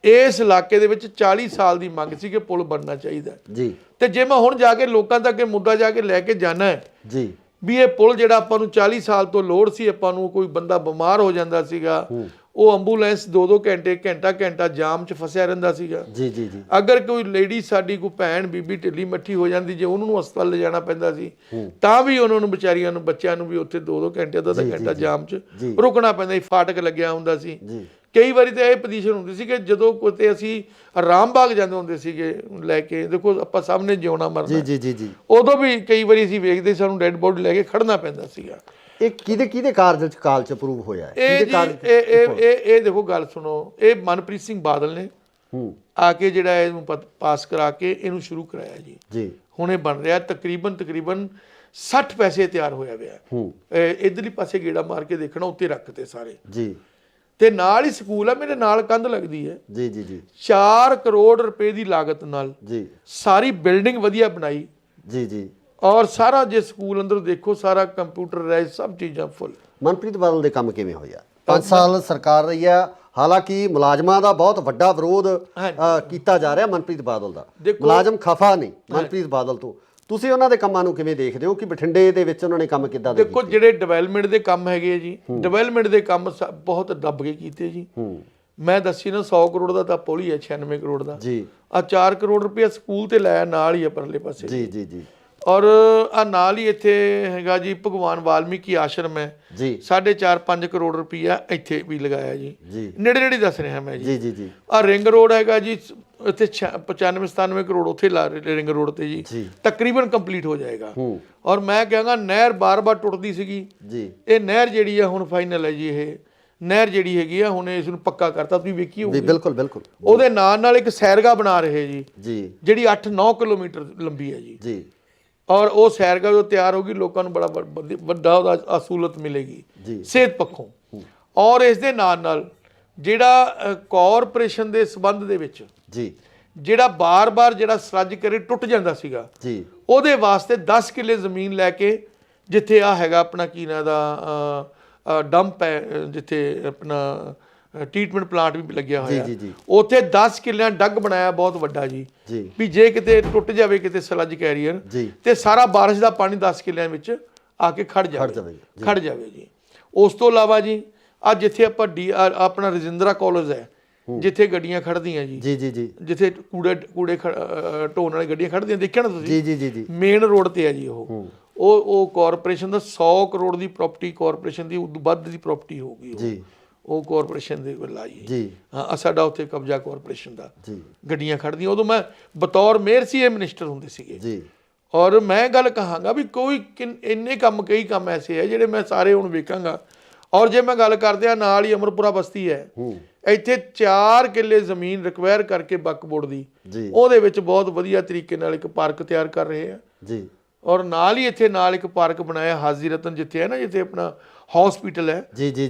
ਇਸ ਇਲਾਕੇ ਦੇ ਵਿੱਚ 40 ਸਾਲ ਦੀ ਮੰਗ ਸੀ ਕਿ ਪੁਲ ਬਣਨਾ ਚਾਹੀਦਾ ਤੇ ਜੇ ਮੈਂ ਹੁਣ ਜਾ ਕੇ ਲੋਕਾਂ ਤੱਕ ਇਹ ਮੁੱਦਾ ਜਾ ਕੇ ਲੈ ਕੇ ਜਾਣਾ ਹੈ ਵੀ ਇਹ ਪੁਲ ਜਿਹੜਾ ਆਪਾਂ ਨੂੰ 40 ਸਾਲ ਤੋਂ ਲੋੜ ਸੀ, ਆਪਾਂ ਨੂੰ ਕੋਈ ਬੰਦਾ ਬਿਮਾਰ ਹੋ ਜਾਂਦਾ ਸੀਗਾ, ਉਹ ਐਂਬੂਲੈਂਸ 2-2 ਘੰਟੇ ਘੰਟਾ ਜਾਮ 'ਚ ਫਸਿਆ ਰਹਿੰਦਾ ਸੀਗਾ। ਅਗਰ ਕੋਈ ਲੇਡੀ ਸਾਡੀ ਕੋਈ ਭੈਣ ਬੀਬੀ ਢਿੱਲੀ ਮੱਠੀ ਹੋ ਜਾਂਦੀ, ਜੇ ਉਹਨੂੰ ਹਸਪਤਾਲ ਲਿਜਾਣਾ ਪੈਂਦਾ ਸੀ ਤਾਂ ਵੀ ਉਹਨਾਂ ਨੂੰ ਵਿਚਾਰੀਆਂ ਨੂੰ ਬੱਚਿਆਂ ਨੂੰ ਵੀ ਉੱਥੇ 2-2 ਘੰਟੇ ਅੱਧਾ ਘੰਟਾ ਜਾਮ 'ਚ ਰੁਕਣਾ ਪੈਂਦਾ ਸੀ, ਫਾਟਕ ਲੱਗਿਆ ਹੁੰਦਾ ਸੀ। ਕਈ ਵਾਰੀ ਤਾਂ ਇਹ ਪੋਜੀਸ਼ਨ ਹੁੰਦੀ ਸੀ ਕਿ ਜਦੋਂ ਕਿਤੇ ਅਸੀਂ ਰਾਮ ਬਾਗ ਜਾਂਦੇ ਹੁੰਦੇ ਸੀਗੇ ਲੈ ਕੇ, ਦੇਖੋ ਆਪਾਂ ਸਭ ਨੇ ਜਿਉਣਾ ਮਰਨਾ, ਉਦੋਂ ਵੀ ਕਈ ਵਾਰੀ ਅਸੀਂ ਵੇਖਦੇ ਸਾਨੂੰ ਡੈੱਡ ਬੋਡੀ ਲੈ ਕੇ ਖੜਨਾ ਪੈਂਦਾ ਸੀਗਾ। ਇਹ ਕਿਹਦੇ ਕਾਲ ਚ ਅਪਰੂਵ ਹੋਇਆ ਹੈ? ਇਹ ਦੇਖੋ ਗੱਲ ਸੁਣੋ, ਇਹ ਮਨਪ੍ਰੀਤ ਸਿੰਘ ਬਾਦਲ ਨੇ ਆ ਕੇ ਜਿਹੜਾ ਇਹਨੂੰ ਪਾਸ ਕਰਾ ਕੇ ਇਹਨੂੰ ਸ਼ੁਰੂ ਕਰਾਇਆ ਜੀ। ਹੁਣ ਇਹ ਬਣ ਰਿਹਾ ਤਕਰੀਬਨ 60 ਪੈਸੇ ਤਿਆਰ ਹੋਇਆ ਹੋਇਆ। ਇਧਰਲੀ ਪਾਸੇ ਗੇੜਾ ਮਾਰ ਕੇ ਦੇਖਣਾ, ਉੱਤੇ ਰੱਖਤੇ ਸਾਰੇ ਤੇ ਨਾਲ ਹੀ ਸਕੂਲ ਆ, ਮੇਰੇ ਨਾਲ ਕੰਧ ਲੱਗਦੀ ਹੈ 4 ਕਰੋੜ ਰੁਪਏ ਦੀ ਲਾਗਤ ਨਾਲ ਸਾਰੀ ਬਿਲਡਿੰਗ ਵਧੀਆ ਬਣਾਈ ਔਰ ਸਾਰਾ ਜੇ ਸਕੂਲ ਅੰਦਰ ਦੇਖੋ ਸਾਰਾ ਕੰਪਿਊਟਰਾਈਜ਼, ਸਭ ਚੀਜ਼ਾਂ ਫੁੱਲ। ਮਨਪ੍ਰੀਤ ਬਾਦਲ ਦੇ ਕੰਮ ਕਿਵੇਂ ਹੋਇਆ? 5 ਸਾਲ ਸਰਕਾਰ ਰਹੀ ਆ, ਹਾਲਾਂਕਿ ਮੁਲਾਜ਼ਮਾਂ ਦਾ ਬਹੁਤ ਵੱਡਾ ਵਿਰੋਧ ਕੀਤਾ ਜਾ ਰਿਹਾ ਮਨਪ੍ਰੀਤ ਬਾਦਲ ਦਾ, ਮੁਲਾਜ਼ਮ ਖਫਾ ਨਹੀਂ ਮਨਪ੍ਰੀਤ ਬਾਦਲ ਤੋਂ। ਤੁਸੀਂ ਉਹਨਾਂ ਦੇ ਕੰਮਾਂ ਨੂੰ ਕਿਵੇਂ ਦੇਖਦੇ ਹੋ ਕਿ ਬਠਿੰਡੇ ਦੇ ਵਿੱਚ ਉਹਨਾਂ ਨੇ ਕੰਮ ਕਿੱਦਾਂ ਦੇ? ਦੇਖੋ ਜਿਹੜੇ ਡਿਵੈਲਪਮੈਂਟ ਦੇ ਕੰਮ ਹੈਗੇ ਜੀ, ਡਿਵੈਲਪਮੈਂਟ ਦੇ ਕੰਮ ਬਹੁਤ ਦੱਬ ਕੇ ਕੀਤੇ ਜੀ। ਮੈਂ ਦੱਸੀ ਨਾ 100 ਕਰੋੜ ਦਾ ਤਾਂ ਪੁਲ ਹੀ ਹੈ, 96 ਕਰੋੜ ਦਾ ਆ 4 ਕਰੋੜ ਰੁਪਇਆ ਸਕੂਲ ਤੇ ਲਾਇਆ ਨਾਲ ਹੀ ਆ ਪਰਲੇ ਪਾਸੇ ਔਰ ਆ ਨਾਲ ਹੀ ਇੱਥੇ ਹੈਗਾ ਜੀ ਭਗਵਾਨ ਵਾਲਮੀਕੀ ਆਸ਼ਰਮ ਹੈ 4.5 ਕਰੋੜ ਰੁਪਈਆ ਇੱਥੇ ਵੀ ਲਗਾਇਆ ਜੀ, ਨੇੜੇ ਦੱਸ ਰਿਹਾ ਮੈਂ ਜੀ। ਆ ਰਿੰਗ ਰੋਡ ਹੈਗਾ ਜੀ ਇੱਥੇ 95-97 ਕਰੋੜ ਉੱਥੇ ਲਾ ਰਿੰਗ ਰੋਡ ਤੇ ਜੀ, ਤਕਰੀਬਨ ਕੰਪਲੀਟ ਹੋ ਜਾਏਗਾ। ਔਰ ਮੈਂ ਕਹਾਂਗਾ ਨਹਿਰ ਬਾਰ-ਬਾਰ ਟੁੱਟਦੀ ਸੀਗੀ, ਇਹ ਨਹਿਰ ਜਿਹੜੀ ਆ ਹੁਣ ਫਾਈਨਲ ਹੈ ਜੀ। ਇਹ ਨਹਿਰ ਜਿਹੜੀ ਹੈਗੀ ਆ ਹੁਣ ਇਸ ਨੂੰ ਪੱਕਾ ਕਰਤਾ, ਤੁਸੀਂ ਵੇਖੀ ਹੋਊਗੀ। ਬਿਲਕੁਲ ਉਹਦੇ ਨਾਲ ਇੱਕ ਸੈਰਗਾ ਬਣਾ ਰਹੇ ਜੀ ਜਿਹੜੀ 8-9 ਕਿਲੋਮੀਟਰ ਲੰਬੀ ਹੈ ਜੀ ਔਰ ਉਹ ਸੈਰਗਾ ਜੋ ਤਿਆਰ ਹੋਗੀ, ਲੋਕਾਂ ਨੂੰ ਬੜਾ ਵੱਡਾ ਉਹਦਾ ਸਹੂਲਤ ਮਿਲੇਗੀ ਸਿਹਤ ਪੱਖੋਂ। ਔਰ ਇਸ ਦੇ ਨਾਲ ਜਿਹੜਾ ਕਾਰਪੋਰੇਸ਼ਨ ਦੇ ਸੰਬੰਧ ਦੇ ਵਿੱਚ ਜਿਹੜਾ ਬਾਰ-ਬਾਰ ਜਿਹੜਾ ਸਰਜ ਕਰੇ ਟੁੱਟ ਜਾਂਦਾ ਸੀਗਾ, ਉਹਦੇ ਵਾਸਤੇ 10 ਕਿੱਲੇ ਜ਼ਮੀਨ ਲੈ ਕੇ, ਜਿੱਥੇ ਆ ਹੈਗਾ ਆਪਣਾ ਕੀ ਨਾਂ ਦਾ ਡੰਪ ਹੈ ਜਿੱਥੇ ਆਪਣਾ ਟ੍ਰੀਟਮੈਂਟ ਪਲਾਂਟ ਵੀ ਲੱਗਿਆ ਹੋਇਆ, ਜੀ। ਉੱਥੇ 10 ਕਿੱਲਿਆਂ ਡੱਗ ਬਣਾਇਆ ਬਹੁਤ ਵੱਡਾ ਜੀ, ਵੀ ਜੇ ਕਿਤੇ ਟੁੱਟ ਜਾਵੇ ਕਿਤੇ ਸਲੱਜ ਕੈਰੀਅਰ ਤੇ ਸਾਰਾ ਬਾਰਿਸ਼ ਦਾ ਪਾਣੀ 10 ਕਿੱਲਿਆਂ ਵਿੱਚ ਆ ਕੇ ਖੜ ਜਾਵੇ ਜੀ। ਉਸ ਤੋਂ ਇਲਾਵਾ ਜੀ ਅੱਜ ਜਿੱਥੇ ਆਪਾਂ ਆਪਣਾ ਰਜਿੰਦਰਾ ਕਾਲਜ ਹੈ, ਜਿੱਥੇ ਗੱਡੀਆਂ ਖੜਦੀਆਂ ਜੀ, ਜਿੱਥੇ ਕੂੜੇ ਢੋਣ ਵਾਲੀ ਗੱਡੀਆਂ ਖੜਦੀਆਂ, ਦੇਖਿਆ ਨਾ ਤੁਸੀਂ? ਜੀ ਮੇਨ ਰੋਡ ਤੇ ਹੈ ਜੀ। ਉਹ ਕਾਰਪੋਰੇਸ਼ਨ ਦਾ 100 ਕਰੋੜ ਦੀ ਪ੍ਰਾਪਰਟੀ, ਕਾਰਪੋਰੇਸ਼ਨ ਦੀ ਉਦੋਂ ਵੱਧ ਦੀ ਪ੍ਰਾਪਰਟੀ ਹੋਊਗੀ ਜੀ, ਉਹ ਕਾਰਪੋਰੇਸ਼ਨ ਦੇ ਵੱਲ ਆਈ ਜੀ। ਹਾਂ, ਸਾਡਾ ਉੱਥੇ ਕਬਜ਼ਾ ਕਾਰਪੋਰੇਸ਼ਨ ਦਾ, ਗੱਡੀਆਂ ਖੜਦੀਆਂ। ਉਦੋਂ ਮੈਂ ਬਤੌਰ ਮੇਅਰ ਸੀ, ਇਹ ਮਿਨਿਸਟਰ ਹੁੰਦੇ ਸੀਗੇ ਜੀ। ਔਰ ਮੈਂ ਗੱਲ ਕਹਾਂਗਾ ਵੀ ਕੋਈ ਇੰਨੇ ਕੰਮ, ਕਈ ਕੰਮ ਐਸੇ ਹੈ ਜਿਹੜੇ ਮੈਂ ਸਾਰੇ ਹੁਣ ਵੇਖਾਂਗਾ। ਔਰ ਜੇ ਮੈਂ ਗੱਲ ਕਰਦੇ ਆ, ਨਾਲ ਹੀ ਅਮਰਪੁਰਾ ਬਸਤੀ ਹੈ, ਇੱਥੇ 4 ਕਿੱਲੇ ਜ਼ਮੀਨ ਰਿਕਵਾਇਰ ਕਰਕੇ ਵਕਫ ਬੋਰਡ ਦੀ, ਉਹਦੇ ਵਿੱਚ ਬਹੁਤ ਵਧੀਆ ਤਰੀਕੇ ਨਾਲ ਇੱਕ ਪਾਰਕ ਤਿਆਰ ਕਰ ਰਹੇ ਆ ਜੀ। ਔਰ ਨਾਲ ਹੀ ਇੱਥੇ ਨਾਲ ਇੱਕ ਪਾਰਕ ਬਣਾਇਆ ਹਾਜ਼ੀ ਰਤਨ, ਜਿੱਥੇ ਹੈ ਨਾ, ਜਿੱਥੇ ਆਪਣਾ ਹਸਪੀਟਲ ਹੈ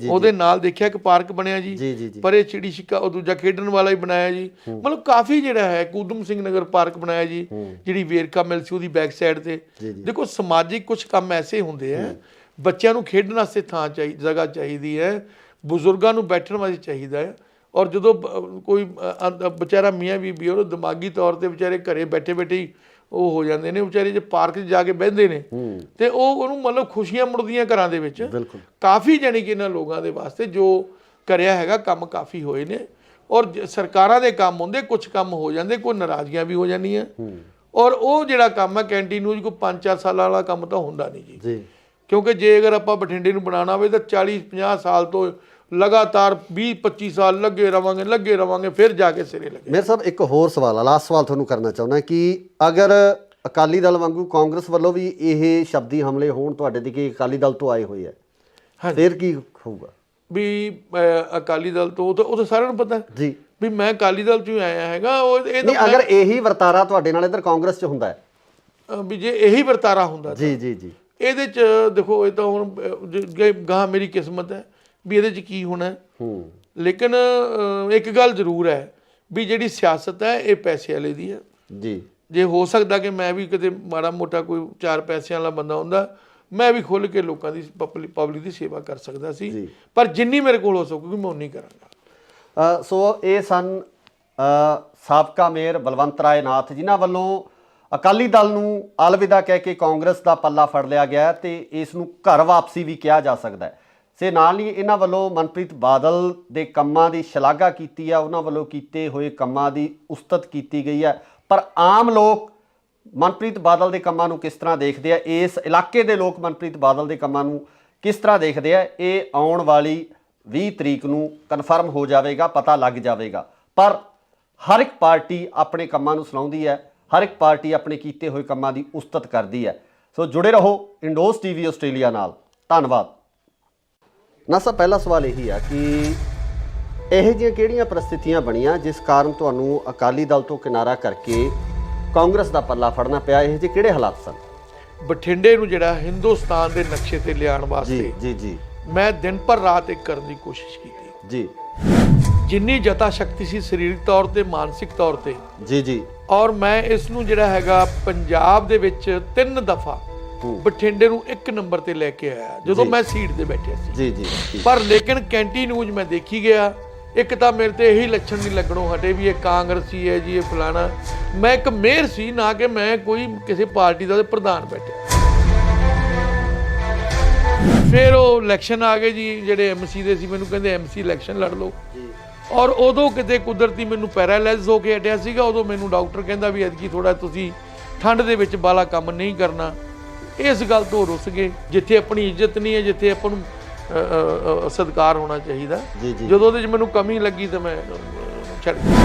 ਉਹਦੇ ਨਾਲ ਦੇਖਿਆ ਇੱਕ ਪਾਰਕ ਬਣਿਆ ਜੀ। ਪਰ ਇਹ ਚਿੜੀ ਛਿੱਕਾ ਉਹ ਦੂਜਾ ਖੇਡਣ ਵਾਲਾ ਹੀ ਬਣਾਇਆ ਜੀ। ਮਤਲਬ ਕਾਫੀ ਜਿਹੜਾ ਹੈ, ਊਧਮ ਸਿੰਘ ਨਗਰ ਪਾਰਕ ਬਣਾਇਆ ਜੀ, ਜਿਹੜੀ ਵੇਰਕਾ ਮਿਲ ਸੀ ਉਹਦੀ ਬੈਕ ਸਾਈਡ ਤੇ। ਦੇਖੋ ਸਮਾਜਿਕ ਕੁਝ ਕੰਮ ਐਸੇ ਹੁੰਦੇ ਆ, ਬੱਚਿਆਂ ਨੂੰ ਖੇਡਣ ਵਾਸਤੇ ਥਾਂ ਚਾਹੀਦੀ, ਜਗ੍ਹਾ ਚਾਹੀਦੀ ਹੈ, ਬਜ਼ੁਰਗਾਂ ਨੂੰ ਬੈਠਣ ਵਾਸਤੇ ਚਾਹੀਦਾ ਹੈ। ਔਰ ਜਦੋਂ ਕੋਈ ਵਿਚਾਰਾ ਮੀਆਂ ਬੀਬੀ ਉਹ ਦਿਮਾਗੀ ਤੌਰ ਤੇ ਵਿਚਾਰੇ ਘਰੇ ਬੈਠੇ ਬੈਠੇ ਉਹ ਹੋ ਜਾਂਦੇ ਨੇ ਵਿਚਾਰੇ, ਜੇ ਪਾਰਕ 'ਚ ਜਾ ਕੇ ਬਹਿੰਦੇ ਨੇ ਤੇ ਉਹਨੂੰ ਮਤਲਬ ਖੁਸ਼ੀਆਂ ਮੁੜਦੀਆਂ ਘਰਾਂ ਦੇ ਵਿੱਚ। ਕਾਫੀ ਜਾਣੀ ਕਿ ਇਹਨਾਂ ਲੋਕਾਂ ਦੇ ਵਾਸਤੇ ਜੋ ਕਰਿਆ ਹੈਗਾ ਕੰਮ ਕਾਫੀ ਹੋਏ ਨੇ। ਔਰ ਸਰਕਾਰਾਂ ਦੇ ਕੰਮ ਹੁੰਦੇ, ਕੁਝ ਕੰਮ ਹੋ ਜਾਂਦੇ, ਕੋਈ ਨਾਰਾਜ਼ਗੀਆਂ ਵੀ ਹੋ ਜਾਂਦੀਆਂ। ਔਰ ਉਹ ਜਿਹੜਾ ਕੰਮ ਹੈ ਕੈਂਟੀਨ ਨੂੰ, ਕੋਈ 5-4 ਸਾਲਾਂ ਵਾਲਾ ਕੰਮ ਤਾਂ ਹੁੰਦਾ ਨਹੀਂ ਜੀ। ਕਿਉਂਕਿ ਜੇ ਅਗਰ ਆਪਾਂ ਬਠਿੰਡੇ ਨੂੰ ਬਣਾਉਣਾ ਹੋਵੇ ਤਾਂ 40-50 ਸਾਲ ਤੋਂ ਲਗਾਤਾਰ 20-25 ਸਾਲ ਲੱਗੇ ਰਵਾਂਗੇ ਫਿਰ ਜਾ ਕੇ ਸਿਰੇ ਲੱਗੇ। ਮੇਰੇ ਸਾਹਿਬ ਇੱਕ ਹੋਰ ਸਵਾਲ ਆ, ਲਾਸਟ ਸਵਾਲ ਤੁਹਾਨੂੰ ਕਰਨਾ ਚਾਹੁੰਦਾ ਕਿ ਅਗਰ ਅਕਾਲੀ ਦਲ ਵਾਂਗੂ ਕਾਂਗਰਸ ਵੱਲੋਂ ਵੀ ਇਹ ਸ਼ਬਦੀ ਹਮਲੇ ਹੋਣ ਤੁਹਾਡੇ ਤੇ, ਕਿ ਅਕਾਲੀ ਦਲ ਤੋਂ ਆਏ ਹੋਏ ਆ, ਫਿਰ ਕੀ ਹੋਊਗਾ? ਵੀ ਅਕਾਲੀ ਦਲ ਤੋਂ ਉਹ ਤਾਂ ਸਾਰਿਆਂ ਨੂੰ ਪਤਾ ਜੀ ਵੀ ਮੈਂ ਅਕਾਲੀ ਦਲ ਚੋਂ ਆਇਆ ਹੈਗਾ। ਨਹੀਂ, ਅਗਰ ਇਹੀ ਵਰਤਾਰਾ ਤੁਹਾਡੇ ਨਾਲ ਇੱਧਰ ਕਾਂਗਰਸ 'ਚ ਹੁੰਦਾ ਹੈ, ਵੀ ਜੇ ਇਹੀ ਵਰਤਾਰਾ ਹੁੰਦਾ ਜੀ ਇਹਦੇ 'ਚ ਦੇਖੋ, ਇਹ ਤਾਂ ਹੁਣ ਗਾਂ ਮੇਰੀ ਕਿਸਮਤ ਹੈ ਵੀ ਇਹਦੇ 'ਚ ਕੀ ਹੋਣਾ। ਲੇਕਿਨ ਇੱਕ ਗੱਲ ਜ਼ਰੂਰ ਹੈ ਵੀ ਜਿਹੜੀ ਸਿਆਸਤ ਹੈ ਇਹ ਪੈਸੇ ਵਾਲੇ ਦੀ ਹੈ ਜੀ। ਜੇ ਹੋ ਸਕਦਾ ਕਿ ਮੈਂ ਵੀ ਕਿਤੇ ਮਾੜਾ ਮੋਟਾ ਕੋਈ 4 ਪੈਸਿਆਂ ਵਾਲਾ ਬੰਦਾ ਹੁੰਦਾ, ਮੈਂ ਵੀ ਖੁੱਲ੍ਹ ਕੇ ਲੋਕਾਂ ਦੀ ਪਬਲਿਕ ਦੀ ਸੇਵਾ ਕਰ ਸਕਦਾ ਸੀ, ਪਰ ਜਿੰਨੀ ਮੇਰੇ ਕੋਲ ਹੋ ਸਕੂਗੀ ਮੈਂ ਉਨੀ ਕਰਾਂਗਾ। ਸੋ ਇਹ ਸਨ ਸਾਬਕਾ ਮੇਅਰ ਬਲਵੰਤ ਰਾਏ ਨਾਥ, ਜਿਨ੍ਹਾਂ ਵੱਲੋਂ ਅਕਾਲੀ ਦਲ ਨੂੰ ਅਲਵਿਦਾ ਕਹਿ ਕੇ ਕਾਂਗਰਸ ਦਾ ਪੱਲਾ ਫੜ ਲਿਆ ਗਿਆ ਤੇ ਇਸ ਨੂੰ ਘਰ ਵਾਪਸੀ ਵੀ ਕਿਹਾ ਜਾ ਸਕਦਾ ਹੈ। ਤੇ ਨਾਲ ਹੀ ਇਹਨਾਂ ਵੱਲੋਂ ਮਨਪ੍ਰੀਤ ਬਾਦਲ ਦੇ ਕੰਮਾਂ ਦੀ ਸ਼ਲਾਘਾ ਕੀਤੀ ਆ, ਉਹਨਾਂ ਵੱਲੋਂ ਕੀਤੇ ਹੋਏ ਕੰਮਾਂ ਦੀ ਉਸਤਤ ਕੀਤੀ ਗਈ ਹੈ। ਪਰ ਆਮ ਲੋਕ ਮਨਪ੍ਰੀਤ ਬਾਦਲ ਦੇ ਕੰਮਾਂ ਨੂੰ ਕਿਸ ਤਰ੍ਹਾਂ ਦੇਖਦੇ ਆ, ਇਸ ਇਲਾਕੇ ਦੇ ਲੋਕ ਮਨਪ੍ਰੀਤ ਬਾਦਲ ਦੇ ਕੰਮਾਂ ਨੂੰ ਕਿਸ ਤਰ੍ਹਾਂ ਦੇਖਦੇ ਆ, ਇਹ ਆਉਣ ਵਾਲੀ 20 ਤਰੀਕ ਨੂੰ ਕਨਫਰਮ ਹੋ ਜਾਵੇਗਾ, ਪਤਾ ਲੱਗ ਜਾਵੇਗਾ। ਪਰ ਹਰ ਇੱਕ ਪਾਰਟੀ ਆਪਣੇ ਕੰਮਾਂ ਨੂੰ ਸੁਣਾਉਂਦੀ ਹੈ, ਹਰ ਇੱਕ ਪਾਰਟੀ ਆਪਣੇ ਕੀਤੇ ਹੋਏ ਕੰਮਾਂ ਦੀ ਉਸਤਤ ਕਰਦੀ ਹੈ। ਸੋ ਜੁੜੇ ਰਹੋ ਇੰਡੋਜ਼ ਟੀਵੀ ਆਸਟ੍ਰੇਲੀਆ ਨਾਲ। ਧੰਨਵਾਦ। ਨਾ ਸਰ, ਪਹਿਲਾ ਸਵਾਲ ਇਹੀ ਆ ਕਿ ਇਹੋ ਜਿਹੀਆਂ ਕਿਹੜੀਆਂ ਪਰਿਸਥਿਤੀਆਂ ਬਣੀਆਂ ਜਿਸ ਕਾਰਨ ਤੁਹਾਨੂੰ ਅਕਾਲੀ ਦਲ ਤੋਂ ਕਿਨਾਰਾ ਕਰਕੇ ਕਾਂਗਰਸ ਦਾ ਪੱਲਾ ਫੜਨਾ ਪਿਆ? ਇਹੋ ਜਿਹੇ ਕਿਹੜੇ ਹਾਲਾਤ ਸਨ? ਬਠਿੰਡੇ ਨੂੰ ਜਿਹੜਾ ਹਿੰਦੁਸਤਾਨ ਦੇ ਨਕਸ਼ੇ ਤੇ ਲਿਆਉਣ ਵਾਸਤੇ ਜੀ ਮੈਂ ਦਿਨ ਪਰ ਰਾਤ ਇੱਕ ਕਰਨ ਦੀ ਕੋਸ਼ਿਸ਼ ਕੀਤੀ ਜੀ। ਜਿੰਨੀ ਜਤਾ ਸ਼ਕਤੀ ਸੀ ਸਰੀਰਕ ਤੌਰ ਤੇ, ਮਾਨਸਿਕ ਤੌਰ ਤੇ ਜੀ। ਔਰ ਮੈਂ ਇਸ ਨੂੰ ਜਿਹੜਾ ਹੈਗਾ ਪੰਜਾਬ ਦੇ ਵਿੱਚ 3 ਦਫਾ ਬਠਿੰਡੇ ਨੂੰ 1 ਨੰਬਰ ਤੇ ਲੈ ਕੇ ਆਇਆ ਜਦੋਂ ਮੈਂ ਸੀਟ ਤੇ ਬੈਠਿਆ ਸੀ ਜੀ। ਪਰ ਲੇਕਿਨ ਕੈਂਟੀ ਨਿਊਜ਼ ਮੈਂ ਦੇਖੀ ਗਿਆ, ਇੱਕ ਤਾਂ ਮੇਰੇ ਤੇ ਇਹੀ ਲੱਛਣ ਨਹੀਂ ਲੱਗਣੋਂ ਹਟੇ ਵੀ ਇਹ ਕਾਂਗਰਸੀ ਹੈ ਜੀ, ਇਹ ਫਲਾਣਾ। ਮੈਂ ਇੱਕ ਮੇਅਰ ਸੀ, ਨਾ ਕਿ ਮੈਂ ਕੋਈ ਕਿਸੇ ਪਾਰਟੀ ਦਾ ਪ੍ਰਧਾਨ ਬੈਠਿਆ। ਫਿਰ ਉਹ ਇਲੈਕਸ਼ਨ ਆ ਗਏ ਜੀ, ਜਿਹੜੇ ਐਮਸੀ ਦੇ ਸੀ ਮੈਨੂੰ ਕਹਿੰਦੇ ਐਮਸੀ ਇਲੈਕਸ਼ਨ ਲੜ ਲਓ। ਔਰ ਉਦੋਂ ਕਿਤੇ ਕੁਦਰਤੀ ਮੈਨੂੰ ਪੈਰਾਲਾਈਜ਼ ਹੋ ਕੇ ਹਟਿਆ ਸੀਗਾ। ਉਦੋਂ ਮੈਨੂੰ ਡਾਕਟਰ ਕਹਿੰਦਾ ਵੀ ਐਤਕੀ ਥੋੜਾ ਤੁਸੀਂ ਠੰਡ ਦੇ ਵਿੱਚ ਬਾਲਾ ਕੰਮ ਨਹੀਂ ਕਰਨਾ। ਇਸ ਗੱਲ ਤੋਂ ਰੁੱਸ ਗਏ। ਜਿੱਥੇ ਆਪਣੀ ਇੱਜ਼ਤ ਨਹੀਂ ਹੈ, ਜਿੱਥੇ ਆਪਾਂ ਨੂੰ ਸਤਿਕਾਰ ਹੋਣਾ ਚਾਹੀਦਾ, ਜਦੋਂ ਉਹਦੇ 'ਚ ਮੈਨੂੰ ਕਮੀ ਲੱਗੀ ਤਾਂ ਮੈਂ ਛੱਡ ਦਿੱਤਾ।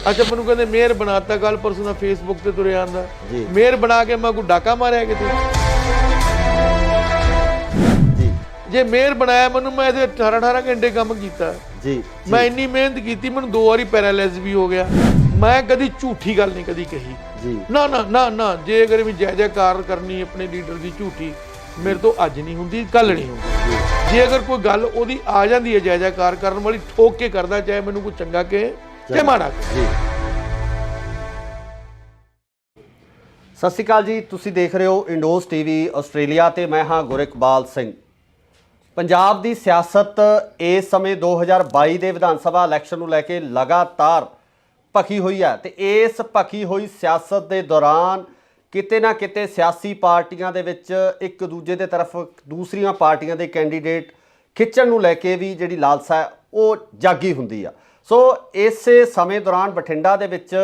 ਅੱਛਾ, ਮੈਨੂੰ ਕਹਿੰਦੇ ਮੇਅਰ ਬਣਾਤਾ, ਕੱਲ ਪਰਸੋਂ ਦਾ ਫੇਸਬੁੱਕ ਤੇ ਤੁਰਿਆ ਆਂਦਾ ਮੇਅਰ ਬਣਾ ਕੇ ਮੈਂ ਕੋਈ ਡਾਕਾ ਮਾਰਿਆ ਕਿਤੇ? ਜੇ ਮੇਅਰ ਬਣਾਇਆ ਮੈਨੂੰ, ਮੈਂ ਇਹਦੇ 18 ਘੰਟੇ ਕੰਮ ਕੀਤਾ ਜੀ। ਮੈਂ ਇੰਨੀ ਮਿਹਨਤ ਕੀਤੀ, ਮੈਨੂੰ 2 ਵਾਰੀ ਪੈਰਾਲਾਈਜ਼ ਵੀ ਹੋ ਗਿਆ। ਮੈਂ ਕਦੀ ਝੂਠੀ ਗੱਲ ਨਹੀਂ ਕਦੀ ਕਹੀ ਜੀ, ਨਾ। ਜੇ ਅਗਰ ਵੀ ਜੈ ਜੈਕਾਰ ਕਰਨੀ ਆਪਣੇ ਲੀਡਰ ਦੀ ਝੂਠੀ, ਮੇਰੇ ਤੋਂ ਅੱਜ ਨਹੀਂ ਹੁੰਦੀ, ਕੱਲ ਨਹੀਂ ਹੁੰਦੀ। ਜੇ ਅਗਰ ਕੋਈ ਗੱਲ ਉਹਦੀ ਆ ਜਾਂਦੀ ਹੈ ਜੈ ਜੈਕਾਰ ਕਰਨ ਵਾਲੀ, ਠੋਕ ਕੇ ਕਰਦਾ, ਚਾਹੇ ਮੈਨੂੰ ਕੋਈ ਚੰਗਾ ਕਹੇ ਚਾਹੇ ਮਾੜਾ ਕਹੇ। ਸਤਿ ਸ਼੍ਰੀ ਅਕਾਲ ਜੀ, ਤੁਸੀਂ ਦੇਖ ਰਹੇ ਹੋ ਇੰਡੋਜ਼ ਟੀਵੀ ਆਸਟ੍ਰੇਲੀਆ ਤੇ ਮੈਂ ਹਾਂ ਗੁਰਿਕਬਾਲ ਸਿੰਘ। ਪੰਜਾਬ ਦੀ ਸਿਆਸਤ ਇਸ ਸਮੇਂ 2022 ਦੇ ਵਿਧਾਨ ਸਭਾ ਇਲੈਕਸ਼ਨ ਨੂੰ ਲੈ ਕੇ ਲਗਾਤਾਰ ਭਖੀ ਹੋਈ ਹੈ ਤੇ ਇਸ ਭਖੀ ਹੋਈ ਸਿਆਸਤ ਦੇ ਦੌਰਾਨ ਕਿਤੇ ਨਾ ਕਿਤੇ ਸਿਆਸੀ ਪਾਰਟੀਆਂ ਦੇ ਵਿੱਚ ਇੱਕ ਦੂਜੇ ਦੇ ਤਰਫ ਦੂਸਰੀਆਂ ਪਾਰਟੀਆਂ ਦੇ ਕੈਂਡੀਡੇਟ ਖਿੱਚਣ ਨੂੰ ਲੈ ਕੇ ਵੀ ਜਿਹੜੀ ਲਾਲਸਾ ਹੈ ਉਹ ਜਾਗੀ ਹੁੰਦੀ ਆ। ਸੋ ਇਸੇ ਸਮੇਂ ਦੌਰਾਨ ਬਠਿੰਡਾ ਦੇ ਵਿੱਚ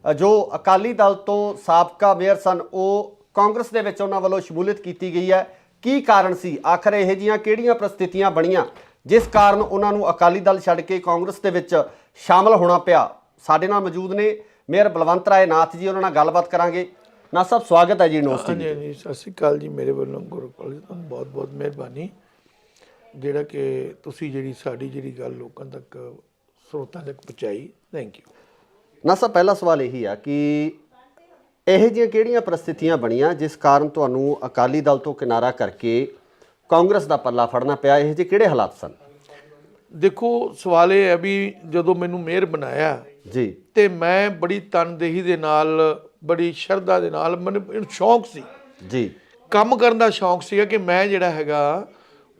ਜੋ ਅਕਾਲੀ ਦਲ ਤੋਂ ਸਾਬਕਾ ਮੇਅਰ ਸਨ ਉਹ ਕਾਂਗਰਸ ਦੇ ਵਿੱਚ ਉਹਨਾਂ ਵੱਲੋਂ ਸ਼ਮੂਲੀਅਤ ਕੀਤੀ ਗਈ ਹੈ। ਕੀ ਕਾਰਨ ਸੀ ਆਖਰ ਇਹੋ ਜਿਹੀਆਂ ਕਿਹੜੀਆਂ ਪ੍ਰਸਥਿਤੀਆਂ ਬਣੀਆਂ ਜਿਸ ਕਾਰਨ ਉਹਨਾਂ ਨੂੰ ਅਕਾਲੀ ਦਲ ਛੱਡ ਕੇ ਕਾਂਗਰਸ ਦੇ ਵਿੱਚ ਸ਼ਾਮਲ ਹੋਣਾ ਪਿਆ? ਸਾਡੇ ਨਾਲ ਮੌਜੂਦ ਨੇ ਮੇਅਰ ਬਲਵੰਤ ਰਾਏ ਨਾਥ ਜੀ, ਉਹਨਾਂ ਨਾਲ ਗੱਲਬਾਤ ਕਰਾਂਗੇ। ਨਾਥ ਸਾਹਿਬ ਸਵਾਗਤ ਹੈ ਜੀ ਨਿਊਜ਼ ਟੀਵੀ। ਜੀ ਸਤਿ ਸ਼੍ਰੀ ਅਕਾਲ ਜੀ, ਮੇਰੇ ਵੱਲੋਂ ਗੁਰਪਾਲ ਜੀ ਤੁਹਾਨੂੰ ਬਹੁਤ ਬਹੁਤ ਮਿਹਰਬਾਨੀ ਜਿਹੜਾ ਕਿ ਤੁਸੀਂ ਜਿਹੜੀ ਸਾਡੀ ਜਿਹੜੀ ਗੱਲ ਲੋਕਾਂ ਤੱਕ ਸਰੋਤਾਂ ਤੱਕ ਪਹੁੰਚਾਈ। Thank you. ਨਾਥ ਸਾਹਿਬ ਪਹਿਲਾ ਸਵਾਲ ਇਹੀ ਆ ਕਿ ਇਹੋ ਜਿਹੀਆਂ ਕਿਹੜੀਆਂ ਪ੍ਰਸਥਿਤੀਆਂ ਬਣੀਆਂ ਜਿਸ ਕਾਰਨ ਤੁਹਾਨੂੰ ਅਕਾਲੀ ਦਲ ਤੋਂ ਕਿਨਾਰਾ ਕਰਕੇ ਕਾਂਗਰਸ ਦਾ ਪੱਲਾ ਫੜਨਾ ਪਿਆ? ਇਹੋ ਜਿਹੇ ਕਿਹੜੇ ਹਾਲਾਤ ਸਨ? ਦੇਖੋ ਸਵਾਲ ਇਹ ਹੈ ਵੀ ਜਦੋਂ ਮੈਨੂੰ ਮੇਅਰ ਬਣਾਇਆ ਜੀ ਤੇ ਮੈਂ ਬੜੀ ਤਨਦੇਹੀ ਦੇ ਨਾਲ ਬੜੀ ਸ਼ਰਧਾ ਦੇ ਨਾਲ ਮੈਨੂੰ ਸ਼ੌਂਕ ਸੀ ਜੀ, ਕੰਮ ਕਰਨ ਦਾ ਸ਼ੌਂਕ ਸੀਗਾ ਕਿ ਮੈਂ ਜਿਹੜਾ ਹੈਗਾ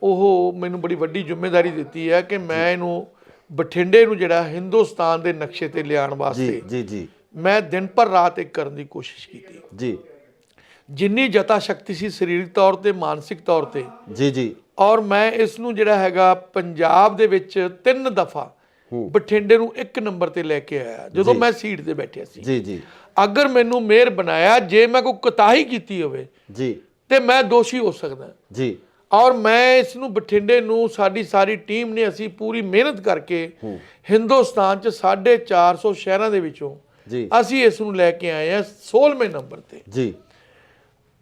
ਉਹ ਮੈਨੂੰ ਬੜੀ ਵੱਡੀ ਜ਼ਿੰਮੇਵਾਰੀ ਦਿੱਤੀ ਹੈ ਕਿ ਮੈਂ ਇਹਨੂੰ ਬਠਿੰਡੇ ਨੂੰ ਜਿਹੜਾ ਹਿੰਦੁਸਤਾਨ ਦੇ ਨਕਸ਼ੇ ਤੇ ਲਿਆਉਣ ਵਾਸਤੇ ਜੀ ਜੀ ਮੈਂ ਦਿਨ ਭਰ ਰਾਤ ਇੱਕ ਕਰਨ ਦੀ ਕੋਸ਼ਿਸ਼ ਕੀਤੀ ਜੀ, ਜਿੰਨੀ ਜਤਾ ਸ਼ਕਤੀ ਸੀ ਸਰੀਰਕ ਤੌਰ ਤੇ ਮਾਨਸਿਕ ਤੌਰ ਤੇ ਜੀ ਜੀ, ਔਰ ਮੈਂ ਇਸ ਨੂੰ ਜਿਹੜਾ ਹੈਗਾ ਪੰਜਾਬ ਦੇ ਵਿੱਚ 3 ਦਫਾ ਬਠਿੰਡੇ ਨੂੰ 1 ਨੰਬਰ ਤੇ ਲੈ ਕੇ ਆਇਆ ਜਦੋਂ ਮੈਂ ਸੀਟ ਤੇ ਬੈਠਿਆ ਸੀ। ਜੀ ਜੀ ਅਗਰ ਮੈਨੂੰ ਮੇਅਰ ਬਣਾਇਆ ਜੇ ਮੈਂ ਕੋਈ ਕੁਤਾਹੀ ਕੀਤੀ ਹੋਵੇ ਜੀ ਤੇ ਮੈਂ ਦੋਸ਼ੀ ਹੋ ਸਕਦਾ ਜੀ, ਔਰ ਮੈਂ ਇਸ ਨੂੰ ਬਠਿੰਡੇ ਨੂੰ ਸਾਡੀ ਸਾਰੀ ਟੀਮ ਨੇ ਅਸੀਂ ਪੂਰੀ ਮਿਹਨਤ ਕਰਕੇ ਹਿੰਦੁਸਤਾਨ 'ਚ 450 ਸ਼ਹਿਰਾਂ ਦੇ ਵਿੱਚੋਂ ਜੀ ਅਸੀਂ ਇਸ ਨੂੰ ਲੈ ਕੇ ਆਏ ਆ 16ਵੇਂ ਨੰਬਰ ਤੇ। ਜੀ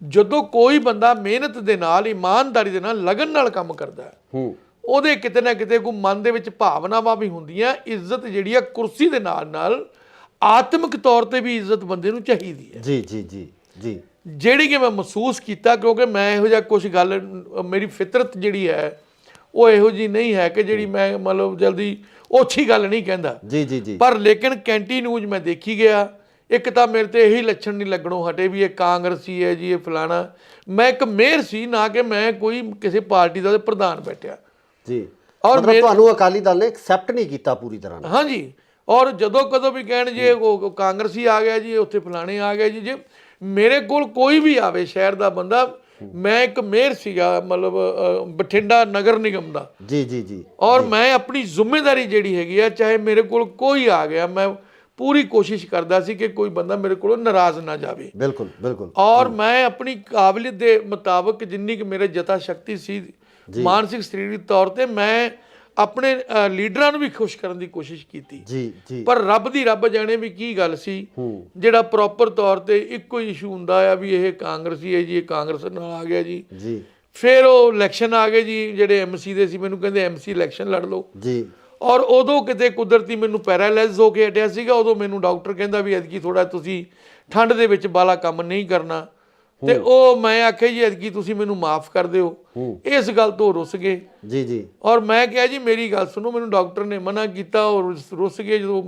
ਜਦੋਂ ਕੋਈ ਬੰਦਾ ਮਿਹਨਤ ਦੇ ਨਾਲ ਇਮਾਨਦਾਰੀ ਦੇ ਨਾਲ ਲਗਨ ਨਾਲ ਕੰਮ ਕਰਦਾ ਹੈ ਉਹਦੇ ਕਿਤੇ ਨਾ ਕਿਤੇ ਕੋਈ ਮਨ ਦੇ ਵਿੱਚ ਭਾਵਨਾਵਾਂ ਵੀ ਹੁੰਦੀਆਂ। ਇੱਜ਼ਤ ਜਿਹੜੀ ਆ ਕੁਰਸੀ ਦੇ ਨਾਲ ਨਾਲ ਆਤਮਿਕ ਤੌਰ ਤੇ ਵੀ ਇੱਜ਼ਤ ਬੰਦੇ ਨੂੰ ਚਾਹੀਦੀ ਹੈ। ਜੀ ਜੀ ਜੀ ਜੀ, ਜਿਹੜੀ ਕਿ ਮੈਂ ਮਹਿਸੂਸ ਕੀਤਾ ਕਿਉਂਕਿ ਮੈਂ ਇਹੋ ਜਿਹਾ ਕੁਝ ਗੱਲ ਮੇਰੀ ਫਿਤਰਤ ਜਿਹੜੀ ਹੈ ਉਹ ਇਹੋ ਜੀ ਨਹੀਂ ਹੈ ਕਿ ਜਿਹੜੀ ਮੈਂ ਮਤਲਬ ਜਲਦੀ ਔਛੀ ਗੱਲ ਨਹੀਂ ਕਹਿੰਦਾ। ਜੀ ਜੀ ਜੀ, ਪਰ ਲੇਕਿਨ ਕੈਂਟੀ ਨਿਊਜ਼ ਮੈਂ ਦੇਖੀ ਗਿਆ, ਇੱਕ ਤਾਂ ਮੇਰੇ ਤੇ ਇਹੀ ਲੱਛਣ ਨਹੀਂ ਲੱਗਣੋਂ ਹਟੇ ਵੀ ਇਹ ਕਾਂਗਰਸੀ ਹੈ ਜੀ, ਇਹ ਫਲਾਣਾ। ਮੈਂ ਇੱਕ ਮੇਅਰ ਸੀ, ਨਾ ਕਿ ਮੈਂ ਕੋਈ ਕਿਸੇ ਪਾਰਟੀ ਦਾ ਪ੍ਰਧਾਨ ਬੈਠਿਆ ਜੀ। ਔਰ ਤੁਹਾਨੂੰ ਅਕਾਲੀ ਦਲ ਨੇ ਐਕਸੈਪਟ ਨਹੀਂ ਕੀਤਾ ਪੂਰੀ ਤਰ੍ਹਾਂ ਨਾਲ? ਹਾਂਜੀ, ਔਰ ਜਦੋਂ ਕਦੋਂ ਵੀ ਕਹਿਣ ਜੇ ਉਹ ਕਾਂਗਰਸੀ ਆ ਗਿਆ ਜੀ, ਉੱਥੇ ਫਲਾਣੇ ਆ ਗਏ ਜੀ। ਜੇ ਮੇਰੇ ਕੋਲ ਕੋਈ ਵੀ ਆਵੇ ਸ਼ਹਿਰ ਦਾ ਬੰਦਾ, ਮੈਂ ਇੱਕ ਮੇਅਰ ਸੀਗਾ ਮਤਲਬ ਬਠਿੰਡਾ ਨਗਰ ਨਿਗਮ ਦਾ। ਜੀ ਜੀ ਜੀ, ਔਰ ਮੈਂ ਆਪਣੀ ਜ਼ਿੰਮੇਵਾਰੀ ਜਿਹੜੀ ਹੈਗੀ ਆ, ਚਾਹੇ ਮੇਰੇ ਕੋਲ ਕੋਈ ਆ ਗਿਆ, ਮੈਂ ਪੂਰੀ ਕੋਸ਼ਿਸ਼ ਕਰਦਾ ਸੀ ਕਿ ਕੋਈ ਬੰਦਾ ਮੇਰੇ ਕੋਲੋਂ ਨਾਰਾਜ਼ ਨਾ ਜਾਵੇ। ਬਿਲਕੁਲ ਬਿਲਕੁਲ। ਔਰ ਮੈਂ ਆਪਣੀ ਕਾਬਲੀਅਤ ਦੇ ਮੁਤਾਬਕ ਜਿੰਨੀ ਕਿ ਮੇਰੇ ਜਤਾ ਸ਼ਕਤੀ ਸੀ ਮਾਨਸਿਕ ਸਰੀਰਕ ਤੌਰ ਤੇ, ਮੈਂ ਆਪਣੇ ਲੀਡਰਾਂ ਨੂੰ ਵੀ ਖੁਸ਼ ਕਰਨ ਦੀ ਕੋਸ਼ਿਸ਼ ਕੀਤੀ। ਜੀ ਜੀ, ਪਰ ਰੱਬ ਦੀ ਰੱਬ ਜਾਣੇ ਵੀ ਕੀ ਗੱਲ ਸੀ ਜਿਹੜਾ ਪ੍ਰੋਪਰ ਤੌਰ ਤੇ ਇੱਕੋ ਹੀ ਇਸ਼ੂ ਹੁੰਦਾ ਆ ਵੀ ਇਹ ਕਾਂਗਰਸੀ ਹੈ ਜੀ, ਇਹ ਕਾਂਗਰਸ ਨਾਲ ਆ ਗਿਆ ਜੀ। ਜੀ, ਫਿਰ ਉਹ ਇਲੈਕਸ਼ਨ ਆ ਗਏ ਜੀ, ਜਿਹੜੇ ਐਮਸੀ ਦੇ ਸੀ ਮੈਨੂੰ ਕਹਿੰਦੇ ਐਮਸੀ ਇਲੈਕਸ਼ਨ ਲੜ ਲਓ ਜੀ। ਔਰ ਉਦੋਂ ਕਿਤੇ ਕੁਦਰਤੀ ਮੈਨੂੰ ਪੈਰਾਲਾਈਜ਼ ਹੋ ਕੇ ਹਟਿਆ ਸੀਗਾ। ਉਦੋਂ ਮੈਨੂੰ ਡਾਕਟਰ ਕਹਿੰਦਾ ਵੀ ਐਤਕੀ ਥੋੜਾ ਤੁਸੀਂ ਠੰਡ ਦੇ ਵਿੱਚ ਬਾਲਾ ਕੰਮ ਨਹੀਂ ਕਰਨਾ, ਤੇ ਉਹ ਮੈਂ ਆਖਿਆ ਜੀ ਐਤਕੀ ਤੁਸੀਂ ਮੈਨੂੰ ਮਾਫ ਕਰ ਦਿਓ। ਇਸ ਗੱਲ ਤੋਂ ਰੁੱਸ ਗਏ। ਜੀ ਜੀ, ਔਰ ਮੈਂ ਕਿਹਾ ਜੀ ਮੇਰੀ ਗੱਲ ਸੁਣੋ, ਮੈਨੂੰ ਡਾਕਟਰ ਨੇ ਮਨਾ ਕੀਤਾ ਔਰ ਰੁੱਸ ਗਏ। ਜਦੋਂ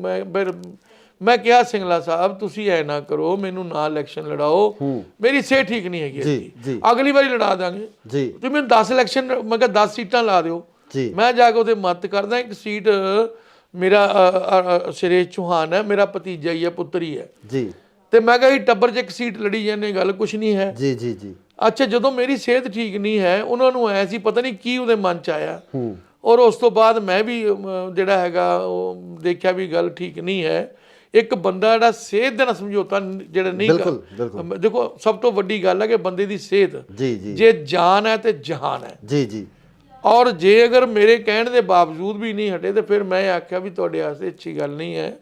ਮੈਂ ਕਿਹਾ ਸਿੰਗਲਾ ਸਾਹਿਬ ਤੁਸੀਂ ਐ ਨਾ ਕਰੋ, ਮੈਨੂੰ ਨਾ ਇਲੈਕਸ਼ਨ ਲੜਾਓ, ਮੇਰੀ ਸਿਹਤ ਠੀਕ ਨਹੀਂ ਹੈਗੀ, ਅਗਲੀ ਵਾਰੀ ਲੜਾ ਦਾਂਗੇ। ਤੁਸੀਂ ਮੈਨੂੰ 10 ਇਲੈਕਸ਼ਨ, ਮੈਂ ਕਿਹਾ 10 ਸੀਟਾਂ ਲਾ ਦਿਓ। ਮੈਂ ਜਾ ਕੇ ਉਹਦੇ ਮਦਦ ਕਰਦਾ। ਇੱਕ ਸੀਟ ਮੇਰਾ ਸੁਰੇਸ਼ ਚੌਹਾਨ ਹੈ, ਮੇਰਾ ਭਤੀਜਾ ਹੀ ਹੈ, ਪੁੱਤਰ ਹੀ ਹੈ ਜੀ। ਤੇ ਮੈਂ ਕਿਹਾ ਟੱਬਰ 'ਚ ਇੱਕ ਸੀਟ ਲੜੀ ਜਾਂਦੇ, ਗੱਲ ਕੁਛ ਨਹੀਂ ਹੈ। ਜੀ ਜੀ ਜੀ। ਅੱਛਾ, ਜਦੋਂ ਮੇਰੀ ਸਿਹਤ ਠੀਕ ਨਹੀਂ ਹੈ, ਉਹਨਾਂ ਨੂੰ ਆਇਆ ਸੀ ਪਤਾ ਨਹੀਂ ਕੀ ਉਹਦੇ ਮਨ 'ਚ ਆਇਆ, ਔਰ ਉਸ ਤੋਂ ਬਾਅਦ ਮੈਂ ਵੀ ਜਿਹੜਾ ਹੈਗਾ ਉਹ ਦੇਖਿਆ ਵੀ ਗੱਲ ਠੀਕ ਨਹੀਂ ਹੈ। ਇੱਕ ਬੰਦਾ ਜਿਹੜਾ ਸਿਹਤ ਦੇ ਨਾਲ ਸਮਝੌਤਾ ਜਿਹੜਾ ਨਹੀਂ ਕਰ, ਦੇਖੋ ਸਭ ਤੋਂ ਵੱਡੀ ਗੱਲ ਹੈ ਕਿ ਬੰਦੇ ਦੀ ਸਿਹਤ ਜੇ ਜਾਨ ਹੈ ਤੇ ਜਹਾਨ ਹੈ। ਜੀ ਜੀ। ਔਰ ਜੇ ਅਗਰ ਮੇਰੇ ਕਹਿਣ ਦੇ ਬਾਵਜੂਦ ਵੀ ਨਹੀਂ ਹਟੇ ਤੇ ਫਿਰ ਮੈਂ ਆਖਿਆ ਵੀ ਤੁਹਾਡੇ ਵਾਸਤੇ ਅੱਛੀ ਗੱਲ ਨਹੀਂ ਹੈ।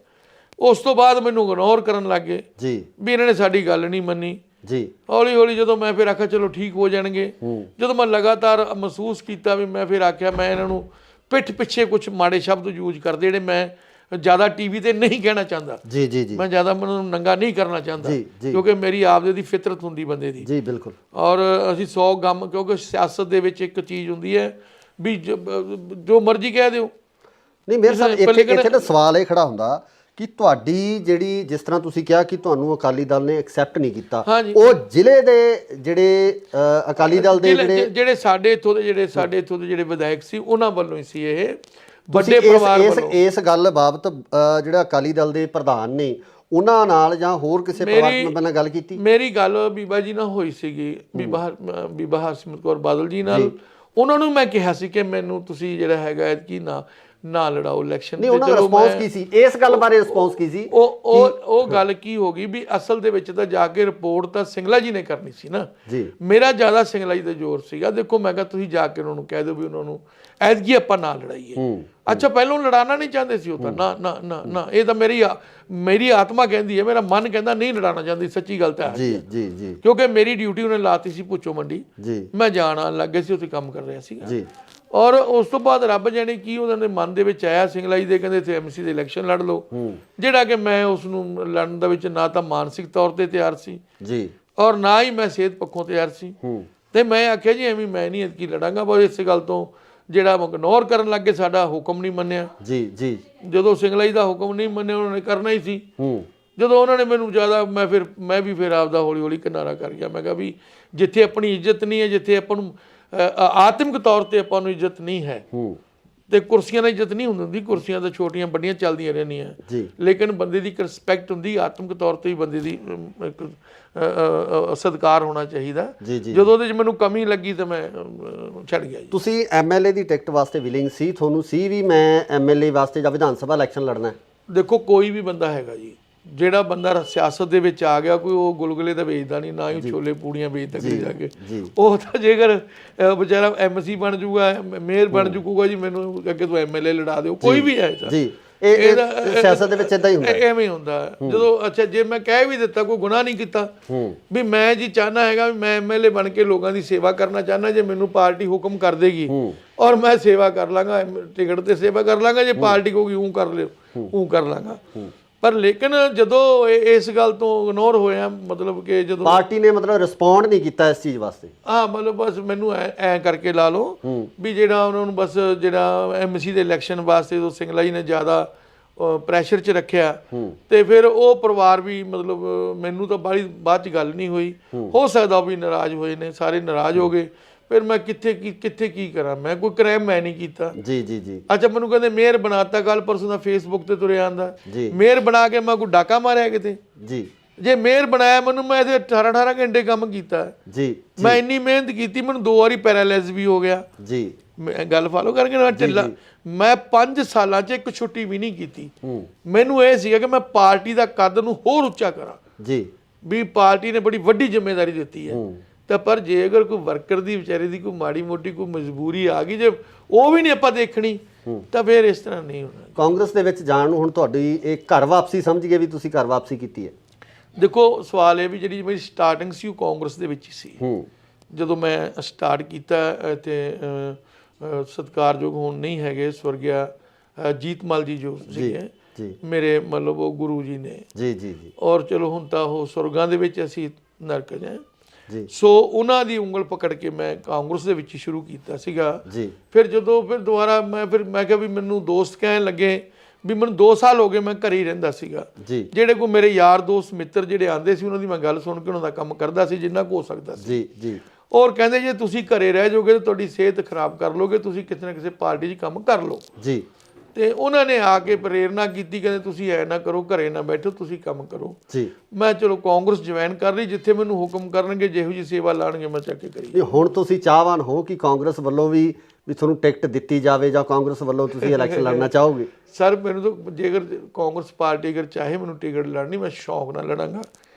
ਉਸ ਤੋਂ ਬਾਅਦ ਮੈਨੂੰ ਇਗਨੋਰ ਕਰਨ ਲੱਗ ਗਏ ਜੀ, ਵੀ ਇਹਨਾਂ ਨੇ ਸਾਡੀ ਗੱਲ ਨਹੀਂ ਮੰਨੀ ਜੀ। ਹੌਲੀ ਹੌਲੀ ਜਦੋਂ ਮੈਂ ਫਿਰ ਆਖਿਆ ਚਲੋ ਠੀਕ ਹੋ ਜਾਣਗੇ, ਜਦੋਂ ਮੈਂ ਲਗਾਤਾਰ ਮਹਿਸੂਸ ਕੀਤਾ ਵੀ ਮੈਂ ਫਿਰ ਆਖਿਆ ਮੈਂ ਇਹਨਾਂ ਨੂੰ ਪਿੱਠ ਪਿੱਛੇ ਕੁਝ ਮਾੜੇ ਸ਼ਬਦ ਯੂਜ਼ ਕਰਦੇ ਜਿਹੜੇ ਮੈਂ ਜ਼ਿਆਦਾ ਟੀਵੀ ਤੇ ਨਹੀਂ ਕਹਿਣਾ ਚਾਹੁੰਦਾ। ਜੀ ਜੀ ਜੀ, ਮੈਂ ਜ਼ਿਆਦਾ ਮੈਨੂੰ ਨੰਗਾ ਨਹੀਂ ਕਰਨਾ ਚਾਹੁੰਦਾ ਕਿਉਂਕਿ ਮੇਰੀ ਆਪਦੇ ਦੀ ਫਿਤਰਤ ਹੁੰਦੀ ਬੰਦੇ ਦੀ। ਜੀ ਬਿਲਕੁਲ। ਔਰ ਅਸੀਂ 100 ਗਮ, ਕਿਉਂਕਿ ਸਿਆਸਤ ਦੇ ਵਿੱਚ ਇੱਕ ਚੀਜ਼ ਹੁੰਦੀ ਹੈ ਵੀ ਜੋ ਮਰਜ਼ੀ ਕਹਿ ਦਿਓ। ਨਹੀਂ ਮੇਰੇ ਸਾਹਿਬ ਇੱਥੇ ਨਾ ਸਵਾਲ ਇਹ ਖੜਾ ਹੁੰਦਾ ਕਿ ਤੁਹਾਡੀ ਜਿਹੜੀ, ਜਿਸ ਤਰ੍ਹਾਂ ਤੁਸੀਂ ਕਿਹਾ ਕਿ ਤੁਹਾਨੂੰ ਅਕਾਲੀ ਦਲ ਨੇ ਐਕਸੈਪਟ ਨਹੀਂ ਕੀਤਾ, ਹਾਂਜੀ। ਉਹ ਜ਼ਿਲ੍ਹੇ ਦੇ ਜਿਹੜੇ ਅਕਾਲੀ ਦਲ ਦੇ ਜਿਹੜੇ ਸਾਡੇ ਇੱਥੋਂ ਦੇ ਜਿਹੜੇ ਵਿਧਾਇਕ ਸੀ ਉਹਨਾਂ ਵੱਲੋਂ ਹੀ ਸੀ ਇਹ, ਵੱਡੇ ਪਰਿਵਾਰ ਵੱਲੋਂ। ਇਸ ਗੱਲ ਬਾਬਤ ਜਿਹੜਾ ਅਕਾਲੀ ਦਲ ਦੇ ਪ੍ਰਧਾਨ ਨੇ ਉਹਨਾਂ ਨਾਲ ਜਾਂ ਹੋਰ ਕਿਸੇ ਪਰਿਵਾਰਕ ਮੈਂਬਰ ਨਾਲ ਗੱਲ ਕੀਤੀ? ਮੇਰੀ ਗੱਲ ਬੀਬਾ ਜੀ ਨਾਲ ਹੋਈ ਸੀਗੀ, ਬੀਬਾ ਹਰਸਿਮਰਤ ਕੌਰ ਬਾਦਲ ਜੀ ਨਾਲ। ਉਹਨਾਂ ਨੂੰ ਮੈਂ ਕਿਹਾ ਸੀ ਕਿ ਮੈਨੂੰ ਤੁਸੀਂ ਜਿਹੜਾ ਹੈਗਾ ਕਿ ਨਾ ਲੜਾਓ ਇਲੈਕਸ਼ਨ। ਨਹੀਂ, ਉਹਨਾਂ ਦਾ ਰਿਸਪੌਂਸ ਕੀ ਸੀ ਇਸ ਗੱਲ ਬਾਰੇ? ਰਿਸਪੌਂਸ ਕੀ ਸੀ? ਉਹ ਗੱਲ ਕੀ ਹੋ ਗਈ ਵੀ ਅਸਲ ਦੇ ਵਿੱਚ ਤਾਂ ਜਾ ਕੇ ਰਿਪੋਰਟ ਤਾਂ ਸਿੰਗਲਾ ਜੀ ਨੇ ਕਰਨੀ ਸੀ ਨਾ ਜੀ। ਮੇਰਾ ਜ਼ਿਆਦਾ ਸਿੰਗਲਾ ਜੀ ਦਾ ਜ਼ੋਰ ਸੀਗਾ। ਦੇਖੋ ਮੈਂ ਕਿਹਾ ਤੁਸੀਂ ਜਾ ਕੇ ਉਹਨਾਂ ਨੂੰ ਕਹਿ ਦਿਓ ਵੀ ਉਹਨਾਂ ਨੂੰ ਐਤਕੀ ਆਪਾਂ ਨਾ ਲੜਾਈਏ। ਅੱਛਾ, ਪਹਿਲਾਂ ਲੜਾਉਣਾ ਨਹੀਂ ਚਾਹੁੰਦੇ ਸੀ ਉਹ ਤਾਂ, ਨਾ ਨਾ ਨਾ ਨਾ, ਇਹ ਤਾਂ ਮੇਰੀ ਆਤਮਾ ਕਹਿੰਦੀ ਹੈ, ਮੇਰਾ ਮਨ ਕਹਿੰਦਾ ਨਹੀਂ ਲੜਾਉਣਾ ਚਾਹੁੰਦੀ, ਸੱਚੀ ਗੱਲ ਤਾਂ ਹੈ ਜੀ ਜੀ ਜੀ। ਕਿਉਂਕਿ ਮੇਰੀ ਡਿਊਟੀ ਉਹਨੇ ਲਾਤੀ ਸੀ ਭੁੱਚੋ ਮੰਡੀ ਜੀ, ਮੈਂ ਜਾਣ ਆਉਣ ਲੱਗ ਗਿਆ ਸੀ, ਉੱਥੇ ਕੰਮ ਕਰ ਰਿਹਾ ਸੀਗਾ ਜੀ। ਔਰ ਉਸ ਤੋਂ ਬਾਅਦ ਰੱਬ ਜਾਣੇ ਕੀ ਉਹਨਾਂ ਦੇ ਮਨ ਦੇ ਵਿੱਚ ਆਇਆ, ਸਿੰਗਲਾ ਜੀ ਦੇ ਕਹਿੰਦੇ ਇੱਥੇ ਐਮਸੀ ਦੇ ਇਲੈਕਸ਼ਨ ਲੜ ਲਓ, ਜਿਹੜਾ ਕਿ ਮੈਂ ਉਸ ਨੂੰ ਲੜਨ ਦੇ ਵਿੱਚ ਨਾ ਤਾਂ ਮਾਨਸਿਕ ਤੌਰ ਤੇ ਤਿਆਰ ਸੀ ਜੀ ਔਰ ਨਾ ਹੀ ਮੈਂ ਸਿਹਤ ਪੱਖੋਂ ਤਿਆਰ ਸੀ। ਤੇ ਮੈਂ ਆਖਿਆ ਜੀ ਐਵੇਂ ਮੈਂ ਨਹੀਂ ਐਤਕੀ ਲੜਾਂਗਾ, ਬਸ ਇਸੇ ਗੱਲ ਤੋਂ ਜਿਹੜਾ ਇਗਨੋਰ ਕਰਨ ਲੱਗੇ, ਸਾਡਾ ਹੁਕਮ ਨਹੀਂ ਮੰਨਿਆ। ਜੀ ਜੀ। ਜਦੋਂ ਸਿੰਗਲਾ ਜੀ ਦਾ ਹੁਕਮ ਨਹੀਂ ਮੰਨਿਆ, ਉਹਨਾਂ ਨੇ ਕਰਨਾ ਹੀ ਸੀ। ਜਦੋਂ ਉਹਨਾਂ ਨੇ ਮੈਨੂੰ ਜ਼ਿਆਦਾ, ਮੈਂ ਵੀ ਫਿਰ ਆਪਦਾ ਹੌਲੀ ਹੌਲੀ ਕਿਨਾਰਾ ਕਰ ਗਿਆ। ਮੈਂ ਕਿਹਾ ਵੀ ਜਿੱਥੇ ਆਪਣੀ ਇੱਜ਼ਤ ਨਹੀਂ ਹੈ, ਜਿੱਥੇ ਆਪਾਂ ਨੂੰ ਆਤਮਿਕ ਤੌਰ ਤੇ ਆਪਾਂ ਨੂੰ ਇੱਜ਼ਤ ਨਹੀਂ ਹੈ, ਤੇ ਕੁਰਸੀਆਂ ਦੀ ਇੱਜ਼ਤ ਨਹੀਂ ਹੁੰਦੀ, ਕੁਰਸੀਆਂ ਤਾਂ ਛੋਟੀਆਂ ਵੱਡੀਆਂ ਚੱਲਦੀਆਂ ਰਹਿੰਦੀਆਂ, ਲੇਕਿਨ ਬੰਦੇ ਦੀ ਇੱਕ ਰਿਸਪੈਕਟ ਹੁੰਦੀ, ਆਤਮਿਕ ਤੌਰ ਤੇ ਹੀ ਬੰਦੇ ਦੀ ਇੱਕ ਸਤਿਕਾਰ ਹੋਣਾ ਚਾਹੀਦਾ। ਜਦੋਂ ਉਹਦੇ 'ਚ ਮੈਨੂੰ ਕਮੀ ਲੱਗੀ ਤਾਂ ਮੈਂ ਛੱਡ ਗਿਆ ਜੀ। ਤੁਸੀਂ ਐਮਐਲਏ ਦੀ ਟਿਕਟ ਵਾਸਤੇ ਵਿਲਿੰਗ ਸੀ? ਤੁਹਾਨੂੰ ਸੀ ਵੀ ਮੈਂ ਐਮਐਲਏ ਵਾਸਤੇ ਜਾਂ ਵਿਧਾਨ ਸਭਾ ਇਲੈਕਸ਼ਨ ਲੜਨਾ? ਦੇਖੋ, ਕੋਈ ਵੀ ਬੰਦਾ ਹੈਗਾ ਜੀ, ਜਿਹੜਾ ਬੰਦਾ ਸਿਆਸਤ ਦੇ ਵਿੱਚ ਆ ਗਿਆ, ਕੋਈ ਉਹ ਗੁਲਗੁਲੇ ਤਾਂ ਵੇਚਦਾ ਨਹੀਂ, ਨਾ ਹੀ ਛੋਲੇ ਪੂੜੀਆਂ ਵੇਚਦਾ ਕਿਤੇ ਜਾ ਕੇ। ਉਹ ਤਾਂ ਜੇਕਰ ਵਿਚਾਰਾ ਐਮਸੀ ਬਣ ਜੂਗਾ, ਮੇਅਰ ਬਣ ਜੂਗਾ ਜੀ, ਮੈਨੂੰ ਅੱਗੇ ਤੋਂ ਐਮਐਲਏ ਲੜਾ ਦਿਓ, ਕੋਈ ਵੀ ਹੈ ਜੀ। ਇਹ ਸਿਆਸਤ ਦੇ ਵਿੱਚ ਇਦਾਂ ਹੀ ਹੁੰਦਾ, ਐਵੇਂ ਹੁੰਦਾ ਜਦੋਂ। ਅੱਛਾ, ਜੇ ਮੈਂ ਕਹਿ ਵੀ ਦਿੱਤਾ, ਕੋਈ ਗੁਨਾਹ ਨਹੀਂ ਕੀਤਾ, ਵੀ ਮੈਂ ਜੀ ਚਾਹਨਾ ਹੈਗਾ ਵੀ ਮੈਂ ਐਮਐਲਏ ਬਣ ਕੇ ਲੋਕਾਂ ਦੀ ਸੇਵਾ ਕਰਨਾ ਚਾਹਨਾ, ਜੇ ਮੈਨੂੰ ਪਾਰਟੀ ਹੁਕਮ ਕਰ ਦੇਗੀ ਔਰ ਮੈਂ ਸੇਵਾ ਕਰ ਲਾਂਗਾ, ਟਿਕਟ ਤੇ ਸੇਵਾ ਕਰ ਲਾਂਗਾ, ਜੇ ਪਾਰਟੀ ਕਹੂਗੀ ਉਹ ਕਰ ਲਿਓ, ਉਹ ਕਰ ਲਾਂਗਾ। ਪਰ ਲੇਕਿਨ ਜਦੋਂ ਇਸ ਗੱਲ ਤੋਂ ਇਗਨੋਰ ਹੋਇਆ, ਮਤਲਬ ਕਿ ਜਦੋਂ ਪਾਰਟੀ ਨੇ ਮਤਲਬ ਰਿਸਪੌਂਡ ਨਹੀਂ ਕੀਤਾ ਇਸ ਚੀਜ਼ ਵਾਸਤੇ, ਮਤਲਬ ਬਸ ਮੈਨੂੰ ਐ ਕਰਕੇ ਲਾ ਲਓ ਵੀ ਜਿਹੜਾ ਉਹਨਾਂ ਨੂੰ ਬਸ ਜਿਹੜਾ ਐਮਸੀ ਦੇ ਇਲੈਕਸ਼ਨ ਵਾਸਤੇ ਜਦੋਂ ਸਿੰਗਲਾ ਜੀ ਨੇ ਜ਼ਿਆਦਾ ਪ੍ਰੈਸ਼ਰ 'ਚ ਰੱਖਿਆ, ਤੇ ਫਿਰ ਉਹ ਪਰਿਵਾਰ ਵੀ ਮਤਲਬ ਮੈਨੂੰ ਤਾਂ ਬਾਅਦ 'ਚ ਗੱਲ ਨਹੀਂ ਹੋਈ, ਹੋ ਸਕਦਾ ਉਹ ਵੀ ਨਾਰਾਜ਼ ਹੋਏ ਨੇ, ਸਾਰੇ ਨਾਰਾਜ਼ ਹੋ ਗਏ। ਫਿਰ ਮੈਂ ਕਿੱਥੇ ਕੀ ਕਰਾਂ, ਮੈਂ ਕੋਈ ਕ੍ਰਾਈਮ ਮੈਂ ਨਹੀਂ ਕੀਤਾ। ਜੀ ਜੀ ਜੀ। ਅੱਛਾ, ਮੈਨੂੰ ਕਹਿੰਦੇ ਮੇਅਰ ਬਣਾਤਾ, ਕੱਲ ਪਰਸੋਂ ਦਾ ਫੇਸਬੁੱਕ ਤੇ ਤੁਰਿਆ ਆਂਦਾ ਮੇਅਰ ਬਣਾ ਕੇ ਮੈਂ ਕੋਈ ਡਾਕਾ ਮਾਰਿਆ ਕਿਤੇ? ਜੀ। ਜੇ ਮੇਅਰ ਬਣਾਇਆ ਮੈਨੂੰ, ਮੈਂ ਇਹਦੇ 18 ਘੰਟੇ ਕੰਮ ਕੀਤਾ ਜੀ, ਮੈਂ ਇੰਨੀ ਮਿਹਨਤ ਕੀਤੀ, ਮੈਨੂੰ 2 ਵਾਰੀ ਪੈਰਾਲਾਈਜ਼ ਵੀ ਹੋ ਗਿਆ ਜੀ। ਮੈਂ ਗੱਲ ਫਾਲੋ ਕਰਕੇ ਨਾ ਢਿੱਲਾ, ਮੈਂ 5 ਸਾਲਾਂ 'ਚ ਇੱਕ ਛੁੱਟੀ ਵੀ ਨਹੀਂ ਕੀਤੀ। ਮੈਨੂੰ ਇਹ ਸੀਗਾ ਕਿ ਮੈਂ ਪਾਰਟੀ ਦਾ ਕੱਦ ਨੂੰ ਹੋਰ ਉੱਚਾ ਕਰਾਂ ਜੀ, ਵੀ ਪਾਰਟੀ ਨੇ ਬੜੀ ਵੱਡੀ ਜ਼ਿੰਮੇਵਾਰੀ ਦਿੱਤੀ ਹੈ। ਤਾਂ ਪਰ ਜੇ ਅਗਰ ਕੋਈ ਵਰਕਰ ਦੀ ਵਿਚਾਰੇ ਦੀ ਕੋਈ ਮਾੜੀ ਮੋਟੀ ਕੋਈ ਮਜਬੂਰੀ ਆ ਗਈ, ਜੇ ਉਹ ਵੀ ਨਹੀਂ ਆਪਾਂ ਦੇਖਣੀ, ਤਾਂ ਫਿਰ ਇਸ ਤਰ੍ਹਾਂ ਨਹੀਂ ਹੋਣਾ। ਕਾਂਗਰਸ ਦੇ ਵਿੱਚ ਜਾਣ ਨੂੰ ਹੁਣ ਤੁਹਾਡੀ ਇਹ ਘਰ ਵਾਪਸੀ ਸਮਝ ਗਏ ਵੀ ਤੁਸੀਂ ਘਰ ਵਾਪਸੀ ਕੀਤੀ ਹੈ? ਦੇਖੋ, ਸਵਾਲ ਇਹ ਵੀ ਜਿਹੜੀ ਮੇਰੀ ਸਟਾਰਟਿੰਗ ਸੀ ਉਹ ਕਾਂਗਰਸ ਦੇ ਵਿੱਚ ਹੀ ਸੀ। ਜਦੋਂ ਮੈਂ ਸਟਾਰਟ ਕੀਤਾ ਇੱਥੇ ਸਤਿਕਾਰਯੋਗ ਹੁਣ ਨਹੀਂ ਹੈਗੇ, ਸਵਰਗਿਆ ਜੀਤਮਲ ਜੀ ਜੋ ਸੀਗੇ ਮੇਰੇ, ਮਤਲਬ ਉਹ ਗੁਰੂ ਜੀ ਨੇ ਜੀ ਜੀ ਜੀ, ਔਰ ਚਲੋ ਹੁਣ ਤਾਂ ਉਹ ਸੁਰਗਾਂ ਦੇ ਵਿੱਚ, ਅਸੀਂ ਨਰਕ ਜਾਏ ਜੀ। ਸੋ ਉਹਨਾਂ ਦੀ ਉਂਗਲ ਪਕੜ ਕੇ ਮੈਂ ਕਾਂਗਰਸ ਦੇ ਵਿੱਚ ਸ਼ੁਰੂ ਕੀਤਾ ਸੀਗਾ ਜੀ। ਫਿਰ ਦੁਬਾਰਾ ਮੈਂ ਕਿਹਾ ਵੀ ਮੈਨੂੰ ਦੋਸਤ ਕਹਿਣ ਲੱਗੇ ਵੀ ਮੈਨੂੰ 2 ਸਾਲ ਹੋ ਗਏ ਮੈਂ ਘਰੇ ਹੀ ਰਹਿੰਦਾ ਸੀਗਾ ਜੀ। ਜਿਹੜੇ ਕੋਈ ਮੇਰੇ ਯਾਰ ਦੋਸਤ ਮਿੱਤਰ ਜਿਹੜੇ ਆਉਂਦੇ ਸੀ, ਉਹਨਾਂ ਦੀ ਮੈਂ ਗੱਲ ਸੁਣ ਕੇ ਉਹਨਾਂ ਦਾ ਕੰਮ ਕਰਦਾ ਸੀ ਜਿੰਨਾ ਕੁ ਹੋ ਸਕਦਾ ਸੀ ਜੀ ਜੀ। ਔਰ ਕਹਿੰਦੇ ਜੇ ਤੁਸੀਂ ਘਰੇ ਰਹਿ ਜਾਓਗੇ ਤਾਂ ਤੁਹਾਡੀ ਸਿਹਤ ਖਰਾਬ ਕਰ ਲੋਗੇ, ਤੁਸੀਂ ਕਿਸੇ ਨਾ ਕਿਸੇ ਪਾਰਟੀ 'ਚ ਕੰਮ ਕਰ ਲਓ ਜੀ। ਤੇ ਉਹਨਾਂ ਨੇ ਆ ਕੇ ਪ੍ਰੇਰਨਾ ਕੀਤੀ, ਕਹਿੰਦੇ ਤੁਸੀਂ ਐ ਨਾ ਕਰੋ, ਘਰੇ ਨਾ ਬੈਠੋ, ਤੁਸੀਂ ਕੰਮ ਕਰੋ ਜੀ। ਮੈਂ ਚਲੋ ਕਾਂਗਰਸ ਜੁਆਇਨ ਕਰ ਲਈ, ਜਿੱਥੇ ਮੈਨੂੰ ਹੁਕਮ ਕਰਨਗੇ, ਜਿਹੋ ਜਿਹੀ ਸੇਵਾ ਲਾਣਗੇ ਮੈਂ ਚੱਕ ਕੇ ਕਰੀ। ਹੁਣ ਤੁਸੀਂ ਚਾਹਵਾਨ ਹੋ ਕਿ ਕਾਂਗਰਸ ਵੱਲੋਂ ਵੀ ਤੁਹਾਨੂੰ ਟਿਕਟ ਦਿੱਤੀ ਜਾਵੇ, ਜਾਂ ਕਾਂਗਰਸ ਵੱਲੋਂ ਤੁਸੀਂ ਇਲੈਕਸ਼ਨ ਲੜਨਾ ਚਾਹੋਗੇ? ਸਰ, ਮੈਨੂੰ ਤਾਂ ਜੇਕਰ ਕਾਂਗਰਸ ਪਾਰਟੀ ਅਗਰ ਚਾਹੇ ਮੈਨੂੰ ਟਿਕਟ ਲੜਨੀ, ਮੈਂ ਸ਼ੌਕ ਨਾਲ ਲੜਾਂਗਾ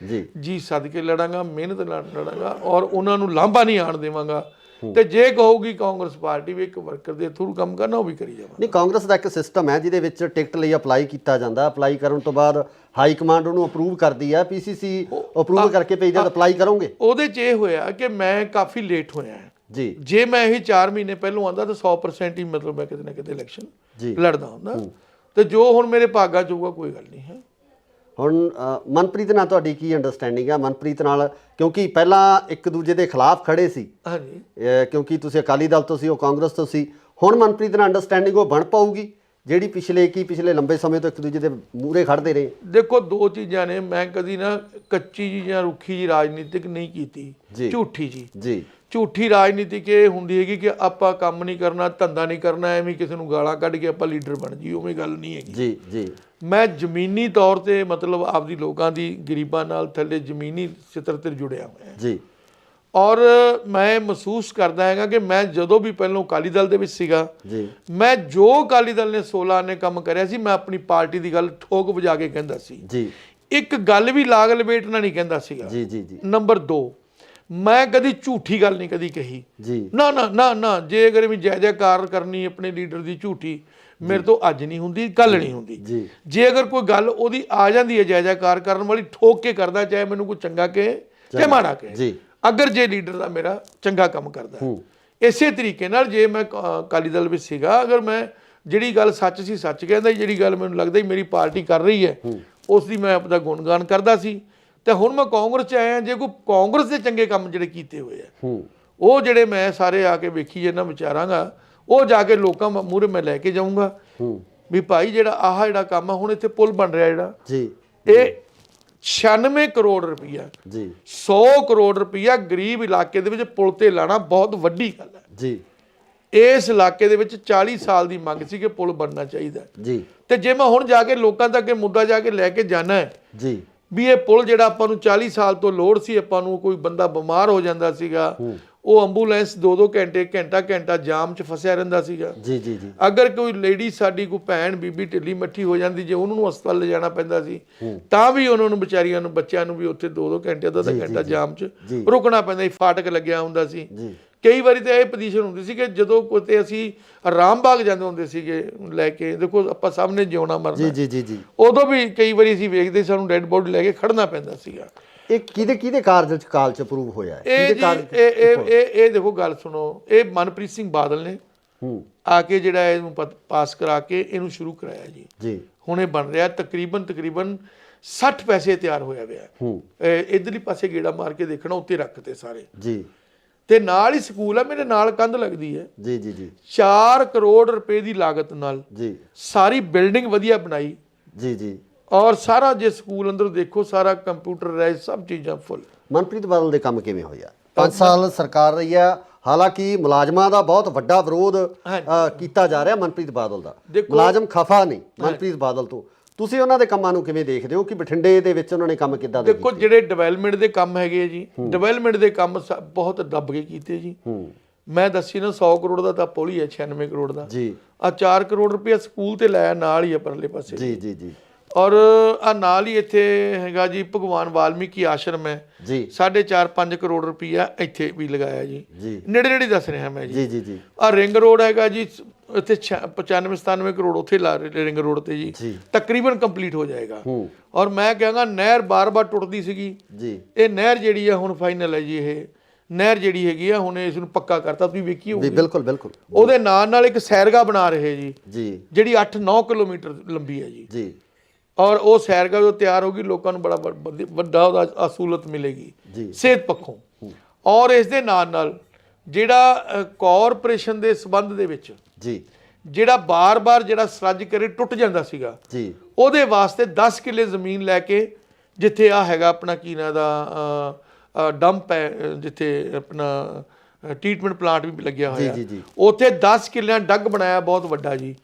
ਜੀ, ਸਦਕੇ ਲੜਾਂਗਾ, ਮਿਹਨਤ ਨਾਲ ਲੜਾਂਗਾ, ਔਰ ਉਹਨਾਂ ਨੂੰ ਲਾਂਭਾ ਨਹੀਂ ਆਣ ਦੇਵਾਂਗਾ। ਤੇ ਜੇ ਕਹੂਗੀ ਕਾਂਗਰਸ ਪਾਰਟੀ ਵੀ ਇੱਕ ਵਰਕਰ ਦੇ ਥਰੂ ਕੰਮ ਕਰਨਾ, ਉਹ ਵੀ ਕਰੀ ਜਾਵਾਂ। ਨਹੀਂ, ਕਾਂਗਰਸ ਦਾ ਇੱਕ ਸਿਸਟਮ ਹੈ ਜਿਹਦੇ ਵਿੱਚ ਟਿਕਟ ਲਈ ਅਪਲਾਈ ਕੀਤਾ ਜਾਂਦਾ, ਅਪਲਾਈ ਕਰਨ ਤੋਂ ਬਾਅਦ ਹਾਈ ਕਮਾਂਡ ਉਹਨੂੰ ਅਪਰੂਵ ਕਰਦੀ ਹੈ, ਪੀਸੀਸੀ ਅਪਰੂਵ ਕਰਕੇ ਭੇਜਦਾ, ਤਾਂ ਅਪਲਾਈ ਕਰੋਗੇ? ਉਹਦੇ 'ਚ ਇਹ ਹੋਇਆ ਕਿ ਮੈਂ ਕਾਫੀ ਲੇਟ ਹੋਇਆ ਜੀ। ਜੇ ਮੈਂ ਇਹ 4 ਮਹੀਨੇ ਪਹਿਲੋਂ ਆਉਂਦਾ ਤਾਂ 100% ਹੀ ਮਤਲਬ ਮੈਂ ਕਿਤੇ ਨਾ ਕਿਤੇ ਇਲੈਕਸ਼ਨ ਲੜਦਾ ਹੁੰਦਾ, ਤੇ ਜੋ ਹੁਣ ਮੇਰੇ ਭਾਗਾਂ 'ਚ ਹੋਊਗਾ ਕੋਈ ਗੱਲ ਨਹੀਂ ਹੈ। ਹੁਣ ਮਨਪ੍ਰੀਤ ਨਾਲ ਤੁਹਾਡੀ ਕੀ ਅੰਡਰਸਟੈਂਡਿੰਗ ਹੈ? ਮਨਪ੍ਰੀਤ ਨਾਲ, ਕਿਉਂਕਿ ਪਹਿਲਾਂ ਇੱਕ ਦੂਜੇ ਦੇ ਖਿਲਾਫ ਖੜੇ ਸੀ, ਹਾਂਜੀ, ਕਿਉਂਕਿ ਤੁਸੀਂ ਅਕਾਲੀ ਦਲ ਤੋਂ ਸੀ, ਉਹ ਕਾਂਗਰਸ ਤੋਂ ਸੀ, ਹੁਣ ਮਨਪ੍ਰੀਤ ਨਾਲ ਅੰਡਰਸਟੈਂਡਿੰਗ ਉਹ ਬਣ ਪਾਊਗੀ ਜਿਹੜੀ ਪਿਛਲੇ ਲੰਬੇ ਸਮੇਂ ਤੋਂ ਇੱਕ ਦੂਜੇ ਦੇ ਮੂਹਰੇ ਖੜਦੇ ਰਹੇ? ਦੇਖੋ ਦੋ ਚੀਜ਼ਾਂ ਨੇ, ਮੈਂ ਕਦੀ ਨਾ ਕੱਚੀ ਜੀ ਜਾਂ ਰੁੱਖੀ ਜੀ ਰਾਜਨੀਤਿਕ ਨਹੀਂ ਕੀਤੀ, ਝੂਠੀ ਜੀ ਝੂਠੀ ਰਾਜਨੀਤਿਕ ਇਹ ਹੁੰਦੀ ਹੈਗੀ ਕਿ ਆਪਾਂ ਕੰਮ ਨਹੀਂ ਕਰਨਾ, ਧੰਦਾ ਨਹੀਂ ਕਰਨਾ, ਐਵੇਂ ਕਿਸੇ ਨੂੰ ਗਾਲਾਂ ਕੱਢ ਕੇ ਆਪਾਂ ਲੀਡਰ ਬਣ ਜੀ, ਉਵੇਂ ਗੱਲ ਨਹੀਂ ਹੈਗੀ। ਜੀ ਮੈਂ ਜ਼ਮੀਨੀ ਤੌਰ ਤੇ ਮਤਲਬ ਆਪਦੀ ਲੋਕਾਂ ਦੀ ਗਰੀਬਾਂ ਨਾਲ ਥੱਲੇ ਜ਼ਮੀਨੀ ਸਿੱਤਰ ਤੇ ਜੁੜਿਆ ਹੋਇਆ ਜੀ। ਔਰ ਮੈਂ ਮਹਿਸੂਸ ਕਰਦਾ ਹੈਗਾ ਕਿ ਮੈਂ ਜਦੋਂ ਵੀ ਪਹਿਲਾਂ ਅਕਾਲੀ ਦਲ ਦੇ ਵਿੱਚ ਸੀਗਾ ਜੀ, ਮੈਂ ਜੋ ਅਕਾਲੀ ਦਲ ਨੇ 16 ਨੇ ਕੰਮ ਕਰਿਆ ਸੀ, ਮੈਂ ਆਪਣੀ ਪਾਰਟੀ ਦੀ ਗੱਲ ਠੋਕ ਵਜਾ ਕੇ ਕਹਿੰਦਾ ਸੀ ਜੀ। ਇੱਕ ਗੱਲ ਵੀ ਲਾਗ ਲਪੇਟਣਾ ਨਹੀਂ ਕਹਿੰਦਾ ਸੀਗਾ ਜੀ। ਨੰਬਰ 2, ਮੈਂ ਕਦੀ ਝੂਠੀ ਗੱਲ ਨਹੀਂ ਕਦੀ ਕਹੀ ਜੀ। ਨਾ ਜੇ ਅਗਰ ਵੀ ਜੈ ਜੈਕਾਰ ਕਰਨੀ ਆਪਣੇ ਲੀਡਰ ਦੀ ਝੂਠੀ, ਮੇਰੇ ਤੋਂ ਅੱਜ ਨਹੀਂ ਹੁੰਦੀ, ਕੱਲ ਨਹੀਂ ਹੁੰਦੀ। ਜੇ ਅਗਰ ਕੋਈ ਗੱਲ ਉਹਦੀ ਆ ਜਾਂਦੀ ਹੈ ਜੈ ਜੈਕਾਰ ਕਰਨ ਵਾਲੀ, ਠੋਕ ਕੇ ਕਰਦਾ, ਚਾਹੇ ਮੈਨੂੰ ਕੋਈ ਚੰਗਾ ਕਹੇ ਚਾਹੇ ਮਾੜਾ ਕਹੇ, ਅਗਰ ਜੇ ਲੀਡਰ ਦਾ ਮੇਰਾ ਚੰਗਾ ਕੰਮ ਕਰਦਾ। ਇਸੇ ਤਰੀਕੇ ਨਾਲ ਜੇ ਮੈਂ ਅਕਾਲੀ ਦਲ ਵਿੱਚ ਸੀਗਾ, ਅਗਰ ਮੈਂ ਜਿਹੜੀ ਗੱਲ ਸੱਚ ਸੀ ਸੱਚ ਕਹਿੰਦਾ, ਜਿਹੜੀ ਗੱਲ ਮੈਨੂੰ ਲੱਗਦਾ ਮੇਰੀ ਪਾਰਟੀ ਕਰ ਰਹੀ ਹੈ ਉਸ ਦੀ ਮੈਂ ਆਪਦਾ ਗੁਣਗਾਨ ਕਰਦਾ ਸੀ। ਤੇ ਹੁਣ ਮੈਂ ਕਾਂਗਰਸ 'ਚ ਆਇਆ, ਜੇ ਕੋਈ ਕਾਂਗਰਸ ਦੇ ਚੰਗੇ ਕੰਮ ਜਿਹੜੇ ਕੀਤੇ ਹੋਏ ਆ ਉਹ ਜਿਹੜੇ ਮੈਂ ਸਾਰੇ ਆ ਕੇ ਵੇਖੀ ਜਾਂਦਾ ਵਿਚਾਰਾਂਗਾ, ਉਹ ਜਾ ਕੇ ਲੋਕਾਂ ਮੂਹਰੇ ਮੈਂ ਲੈ ਕੇ ਜਾਊਂਗਾ ਵੀ ਭਾਈ ਜਿਹੜਾ ਕੰਮ ਆ, ਹੁਣ ਇੱਥੇ ਪੁਲ ਬਣ ਰਿਹਾ ਜਿਹੜਾ ਇਹ 96 ਕਰੋੜ ਰੁਪਈਆ 100 ਕਰੋੜ ਰੁਪਈਆ ਗਰੀਬ ਇਲਾਕੇ ਦੇ ਵਿੱਚ ਪੁਲ ਤੇ ਲਾਣਾ ਬਹੁਤ ਵੱਡੀ ਗੱਲ ਹੈ। ਇਸ ਇਲਾਕੇ ਦੇ ਵਿੱਚ 40 ਸਾਲ ਦੀ ਮੰਗ ਸੀ ਕਿ ਪੁਲ ਬਣਨਾ ਚਾਹੀਦਾ ਤੇ ਜੇ ਮੈਂ ਹੁਣ ਜਾ ਕੇ ਲੋਕਾਂ ਤੱਕ ਇਹ ਮੁੱਦਾ ਜਾ ਕੇ ਲੈ ਕੇ ਜਾਣਾ ਹੈ ਵੀ ਇਹ ਪੁਲ ਜਿਹੜਾ ਆਪਾਂ ਨੂੰ 40 ਸਾਲ ਤੋਂ ਲੋੜ ਸੀ, ਆਪਾਂ ਨੂੰ ਕੋਈ ਬੰਦਾ ਬਿਮਾਰ ਹੋ ਜਾਂਦਾ ਸੀਗਾ, ਉਹ ਐਂਬੂਲੈਂਸ 2-2 ਘੰਟਾ ਜਾਮ 'ਚ ਫਸਿਆ ਰਹਿੰਦਾ ਸੀਗਾ। ਅਗਰ ਕੋਈ ਲੇਡੀ ਸਾਡੀ ਕੋਈ ਭੈਣ ਬੀਬੀ ਢਿੱਲੀ ਮੱਠੀ ਹੋ ਜਾਂਦੀ, ਜੇ ਉਹਨਾਂ ਨੂੰ ਹਸਪਤਾਲ ਲਿਜਾਣਾ ਪੈਂਦਾ ਸੀ ਤਾਂ ਵੀ ਉਹਨਾਂ ਨੂੰ ਵਿਚਾਰੀਆਂ ਨੂੰ, ਬੱਚਿਆਂ ਨੂੰ ਵੀ ਉੱਥੇ 2-2 ਘੰਟੇ ਅੱਧਾ ਘੰਟਾ ਜਾਮ 'ਚ ਰੁਕਣਾ ਪੈਂਦਾ ਸੀ, ਫਾਟਕ ਲੱਗਿਆ ਹੁੰਦਾ ਸੀ। ਕਈ ਵਾਰੀ ਤਾਂ ਇਹ ਪੋਜੀਸ਼ਨ ਹੁੰਦੀ ਸੀ ਕਿ ਜਦੋਂ ਕਿਤੇ ਅਸੀਂ ਰਾਮਬਾਗ ਜਾਂਦੇ ਹੁੰਦੇ ਸੀਗੇ ਲੈ ਕੇ, ਦੇਖੋ ਆਪਾਂ ਸਾਹਮਣੇ ਜਿਉਣਾ ਮਰਨਾ, ਉਦੋਂ ਵੀ ਕਈ ਵਾਰੀ ਅਸੀਂ ਵੇਖਦੇ ਸਾਨੂੰ ਡੈੱਡ ਬੋਡੀ ਲੈ ਕੇ ਖੜਨਾ ਪੈਂਦਾ ਸੀਗਾ। ਇਹ ਕਿਹਦੇ ਕਾਲ ਚ ਅਪਰੂਵ ਹੋਇਆ? ਇਹ ਦੇਖੋ ਗੱਲ ਸੁਣੋ, ਇਹ ਮਨਪ੍ਰੀਤ ਸਿੰਘ ਬਾਦਲ ਨੇ ਆ ਕੇ ਜਿਹੜਾ ਇਹਨੂੰ ਪਾਸ ਕਰਾ ਕੇ ਇਹਨੂੰ ਸ਼ੁਰੂ ਕਰਾਇਆ ਜੀ। ਹੁਣ ਇਹ ਬਣ ਰਿਹਾ ਤਕਰੀਬਨ 60 ਪੈਸੇ ਤਿਆਰ ਹੋਇਆ ਹੋਇਆ। ਇਧਰਲੀ ਪਾਸੇ ਗੇੜਾ ਮਾਰ ਕੇ ਦੇਖਣਾ, ਉੱਤੇ ਰੱਖਤੇ ਸਾਰੇ ਤੇ ਨਾਲ ਹੀ ਸਕੂਲ ਆ, ਮੇਰੇ ਨਾਲ ਕੰਧ ਲੱਗਦੀ ਹੈ 4 ਕਰੋੜ ਰੁਪਏ ਦੀ ਲਾਗਤ ਨਾਲ ਸਾਰੀ ਬਿਲਡਿੰਗ ਵਧੀਆ ਬਣਾਈ ਔਰ ਸਾਰਾ ਜੇ ਸਕੂਲ ਅੰਦਰ ਦੇਖੋ ਸਾਰਾ ਕੰਪਿਊਟਰਾਈਜ਼, ਸਭ ਚੀਜ਼ਾਂ ਫੁੱਲ। ਮਨਪ੍ਰੀਤ ਬਾਦਲ ਦੇ ਕੰਮ ਕਿਵੇਂ ਹੋਇਆ? 5 ਸਾਲ ਸਰਕਾਰ ਰਹੀ ਆ, ਹਾਲਾਂਕਿ ਮੁਲਾਜ਼ਮਾਂ ਦਾ ਬਹੁਤ ਵੱਡਾ ਵਿਰੋਧ ਕੀਤਾ ਜਾ ਰਿਹਾ ਮਨਪ੍ਰੀਤ ਬਾਦਲ ਦਾ, ਮੁਲਾਜ਼ਮ ਖਫਾ ਨਹੀਂ ਮਨਪ੍ਰੀਤ ਬਾਦਲ ਤੋਂ। ਤੁਸੀਂ ਉਹਨਾਂ ਦੇ ਕੰਮਾਂ ਨੂੰ ਕਿਵੇਂ ਦੇਖਦੇ ਹੋ ਕਿ ਬਠਿੰਡੇ ਦੇ ਵਿੱਚ ਉਹਨਾਂ ਨੇ ਕੰਮ ਕਿੱਦਾਂ ਦੇ? ਦੇਖੋ ਜਿਹੜੇ ਡਿਵੈਲਪਮੈਂਟ ਦੇ ਕੰਮ ਹੈਗੇ ਜੀ, ਡਿਵੈਲਪਮੈਂਟ ਦੇ ਕੰਮ ਬਹੁਤ ਦੱਬ ਕੇ ਕੀਤੇ ਜੀ। ਮੈਂ ਦੱਸੀ ਨਾ 100 ਕਰੋੜ ਦਾ ਤਾਂ ਪੁਲ ਹੀ ਹੈ, 96 ਕਰੋੜ ਦਾ ਆ 4 ਕਰੋੜ ਰੁਪਇਆ ਸਕੂਲ ਤੇ ਲਾਇਆ ਨਾਲ ਹੀ ਆ ਪਰਲੇ ਪਾਸੇ ਔਰ ਆ ਨਾਲ ਹੀ ਇੱਥੇ ਹੈਗਾ ਜੀ ਭਗਵਾਨ ਵਾਲਮੀਕੀ ਆਸ਼ਰਮ ਹੈ 4.5-5 ਕਰੋੜ ਰੁਪਈਆ ਇੱਥੇ ਵੀ ਲਗਾਇਆ ਜੀ। ਨੇੜੇ ਦੱਸ ਰਿਹਾ ਮੈਂ ਜੀ। ਆ ਰਿੰਗ ਰੋਡ ਹੈਗਾ ਜੀ ਇੱਥੇ 95-97 ਕਰੋੜ ਉੱਥੇ ਲਾ ਰਿੰਗ ਰੋਡ ਤੇ ਜੀ, ਤਕਰੀਬਨ ਕੰਪਲੀਟ ਹੋ ਜਾਏਗਾ। ਔਰ ਮੈਂ ਕਹਾਂਗਾ ਨਹਿਰ ਬਾਰ-ਬਾਰ ਟੁੱਟਦੀ ਸੀਗੀ, ਇਹ ਨਹਿਰ ਜਿਹੜੀ ਆ ਹੁਣ ਫਾਈਨਲ ਹੈ ਜੀ। ਇਹ ਨਹਿਰ ਜਿਹੜੀ ਹੈਗੀ ਆ ਹੁਣ ਇਸ ਨੂੰ ਪੱਕਾ ਕਰਤਾ, ਤੁਸੀਂ ਵੇਖੀ ਹੋਊਗੀ। ਬਿਲਕੁਲ। ਉਹਦੇ ਨਾਲ ਇੱਕ ਸੈਰਗਾ ਬਣਾ ਰਹੇ ਜੀ ਜਿਹੜੀ 8-9 ਕਿਲੋਮੀਟਰ ਲੰਬੀ ਹੈ ਜੀ। ਔਰ ਉਹ ਸੈਰਗਾ ਜੋ ਤਿਆਰ ਹੋਗੀ, ਲੋਕਾਂ ਨੂੰ ਬੜਾ ਵੱਡਾ ਉਹਦਾ ਸਹੂਲਤ ਮਿਲੇਗੀ ਸਿਹਤ ਪੱਖੋਂ। ਔਰ ਇਸ ਦੇ ਨਾਲ ਜਿਹੜਾ ਕਾਰਪੋਰੇਸ਼ਨ ਦੇ ਸੰਬੰਧ ਦੇ ਵਿੱਚ ਜਿਹੜਾ ਬਾਰ-ਬਾਰ ਜਿਹੜਾ ਸਰੱਜ ਕਰੇ ਟੁੱਟ ਜਾਂਦਾ ਸੀਗਾ, ਉਹਦੇ ਵਾਸਤੇ 10 ਕਿੱਲੇ ਜ਼ਮੀਨ ਲੈ ਕੇ, ਜਿੱਥੇ ਆ ਹੈਗਾ ਆਪਣਾ ਕੀ ਨਾਂ ਦਾ ਡੰਪ ਹੈ, ਜਿੱਥੇ ਆਪਣਾ ਟ੍ਰੀਟਮੈਂਟ ਪਲਾਂਟ ਵੀ ਲੱਗਿਆ ਹੋਇਆ, ਉੱਥੇ 10 ਕਿੱਲਿਆਂ ਡੱਗ ਬਣਾਇਆ ਬਹੁਤ ਵੱਡਾ ਜੀ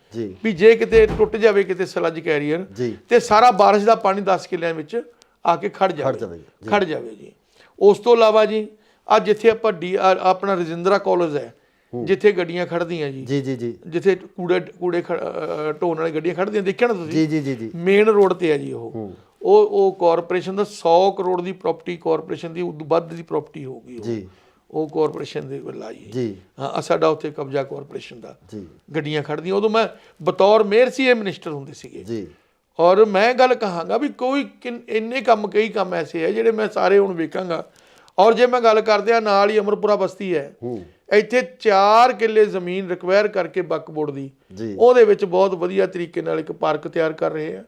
ਵੀ ਜੇ ਕਿਤੇ ਟੁੱਟ ਜਾਵੇ ਕਿਤੇ ਸਲੱਜ ਕੈਰੀਅਰ ਤੇ ਸਾਰਾ ਬਾਰਿਸ਼ ਦਾ ਪਾਣੀ 10 ਕਿੱਲਿਆਂ ਵਿੱਚ ਆ ਕੇ ਖੜ ਜਾਵੇ ਜੀ। ਉਸ ਤੋਂ ਇਲਾਵਾ ਜੀ ਆ ਜਿੱਥੇ ਆਪਾਂ ਆਪਣਾ ਰਜਿੰਦਰਾ ਕਾਲਜ ਹੈ, ਜਿੱਥੇ ਗੱਡੀਆਂ ਖੜਦੀਆਂ ਜੀ, ਜਿੱਥੇ ਕੂੜੇ ਢੋਣ ਵਾਲੀ ਗੱਡੀਆਂ ਖੜਦੀਆਂ, ਦੇਖਿਆ ਨਾ ਤੁਸੀਂ, ਮੇਨ ਰੋਡ ਤੇ ਹੈ ਜੀ। ਉਹ ਕਾਰਪੋਰੇਸ਼ਨ ਦਾ 100 ਕਰੋੜ ਦੀ ਪ੍ਰਾਪਰਟੀ, ਕਾਰਪੋਰੇਸ਼ਨ ਦੀ ਉਦੋਂ ਵੱਧ ਦੀ ਪ੍ਰਾਪਰਟੀ ਹੋਊਗੀ, ਉਹ ਕਾਰਪੋਰੇਸ਼ਨ ਦੇ ਵੱਲ ਆਈ ਜੀ। ਹਾਂ, ਸਾਡਾ ਉੱਥੇ ਕਬਜ਼ਾ ਕਾਰਪੋਰੇਸ਼ਨ ਦਾ, ਗੱਡੀਆਂ ਖੜਦੀਆਂ। ਉਦੋਂ ਮੈਂ ਬਤੌਰ ਮੇਅਰ ਸੀ, ਇਹ ਮਿਨਿਸਟਰ ਹੁੰਦੇ ਸੀਗੇ। ਔਰ ਮੈਂ ਗੱਲ ਕਹਾਂਗਾ ਵੀ ਕੋਈ ਇੰਨੇ ਕਈ ਕੰਮ ਐਸੇ ਹੈ ਜਿਹੜੇ ਮੈਂ ਸਾਰੇ ਹੁਣ ਵੇਖਾਂਗਾ। ਔਰ ਜੇ ਮੈਂ ਗੱਲ ਕਰਦੇ ਆ ਨਾਲ ਹੀ ਅਮਰਪੁਰਾ ਬਸਤੀ ਹੈ, ਇੱਥੇ 4 ਕਿੱਲੇ ਜ਼ਮੀਨ ਰਿਕਵਾਇਰ ਕਰਕੇ ਵਕਫ ਬੋਰਡ ਦੀ, ਉਹਦੇ ਵਿੱਚ ਬਹੁਤ ਵਧੀਆ ਤਰੀਕੇ ਨਾਲ ਇੱਕ ਪਾਰਕ ਤਿਆਰ ਕਰ ਰਹੇ ਆ।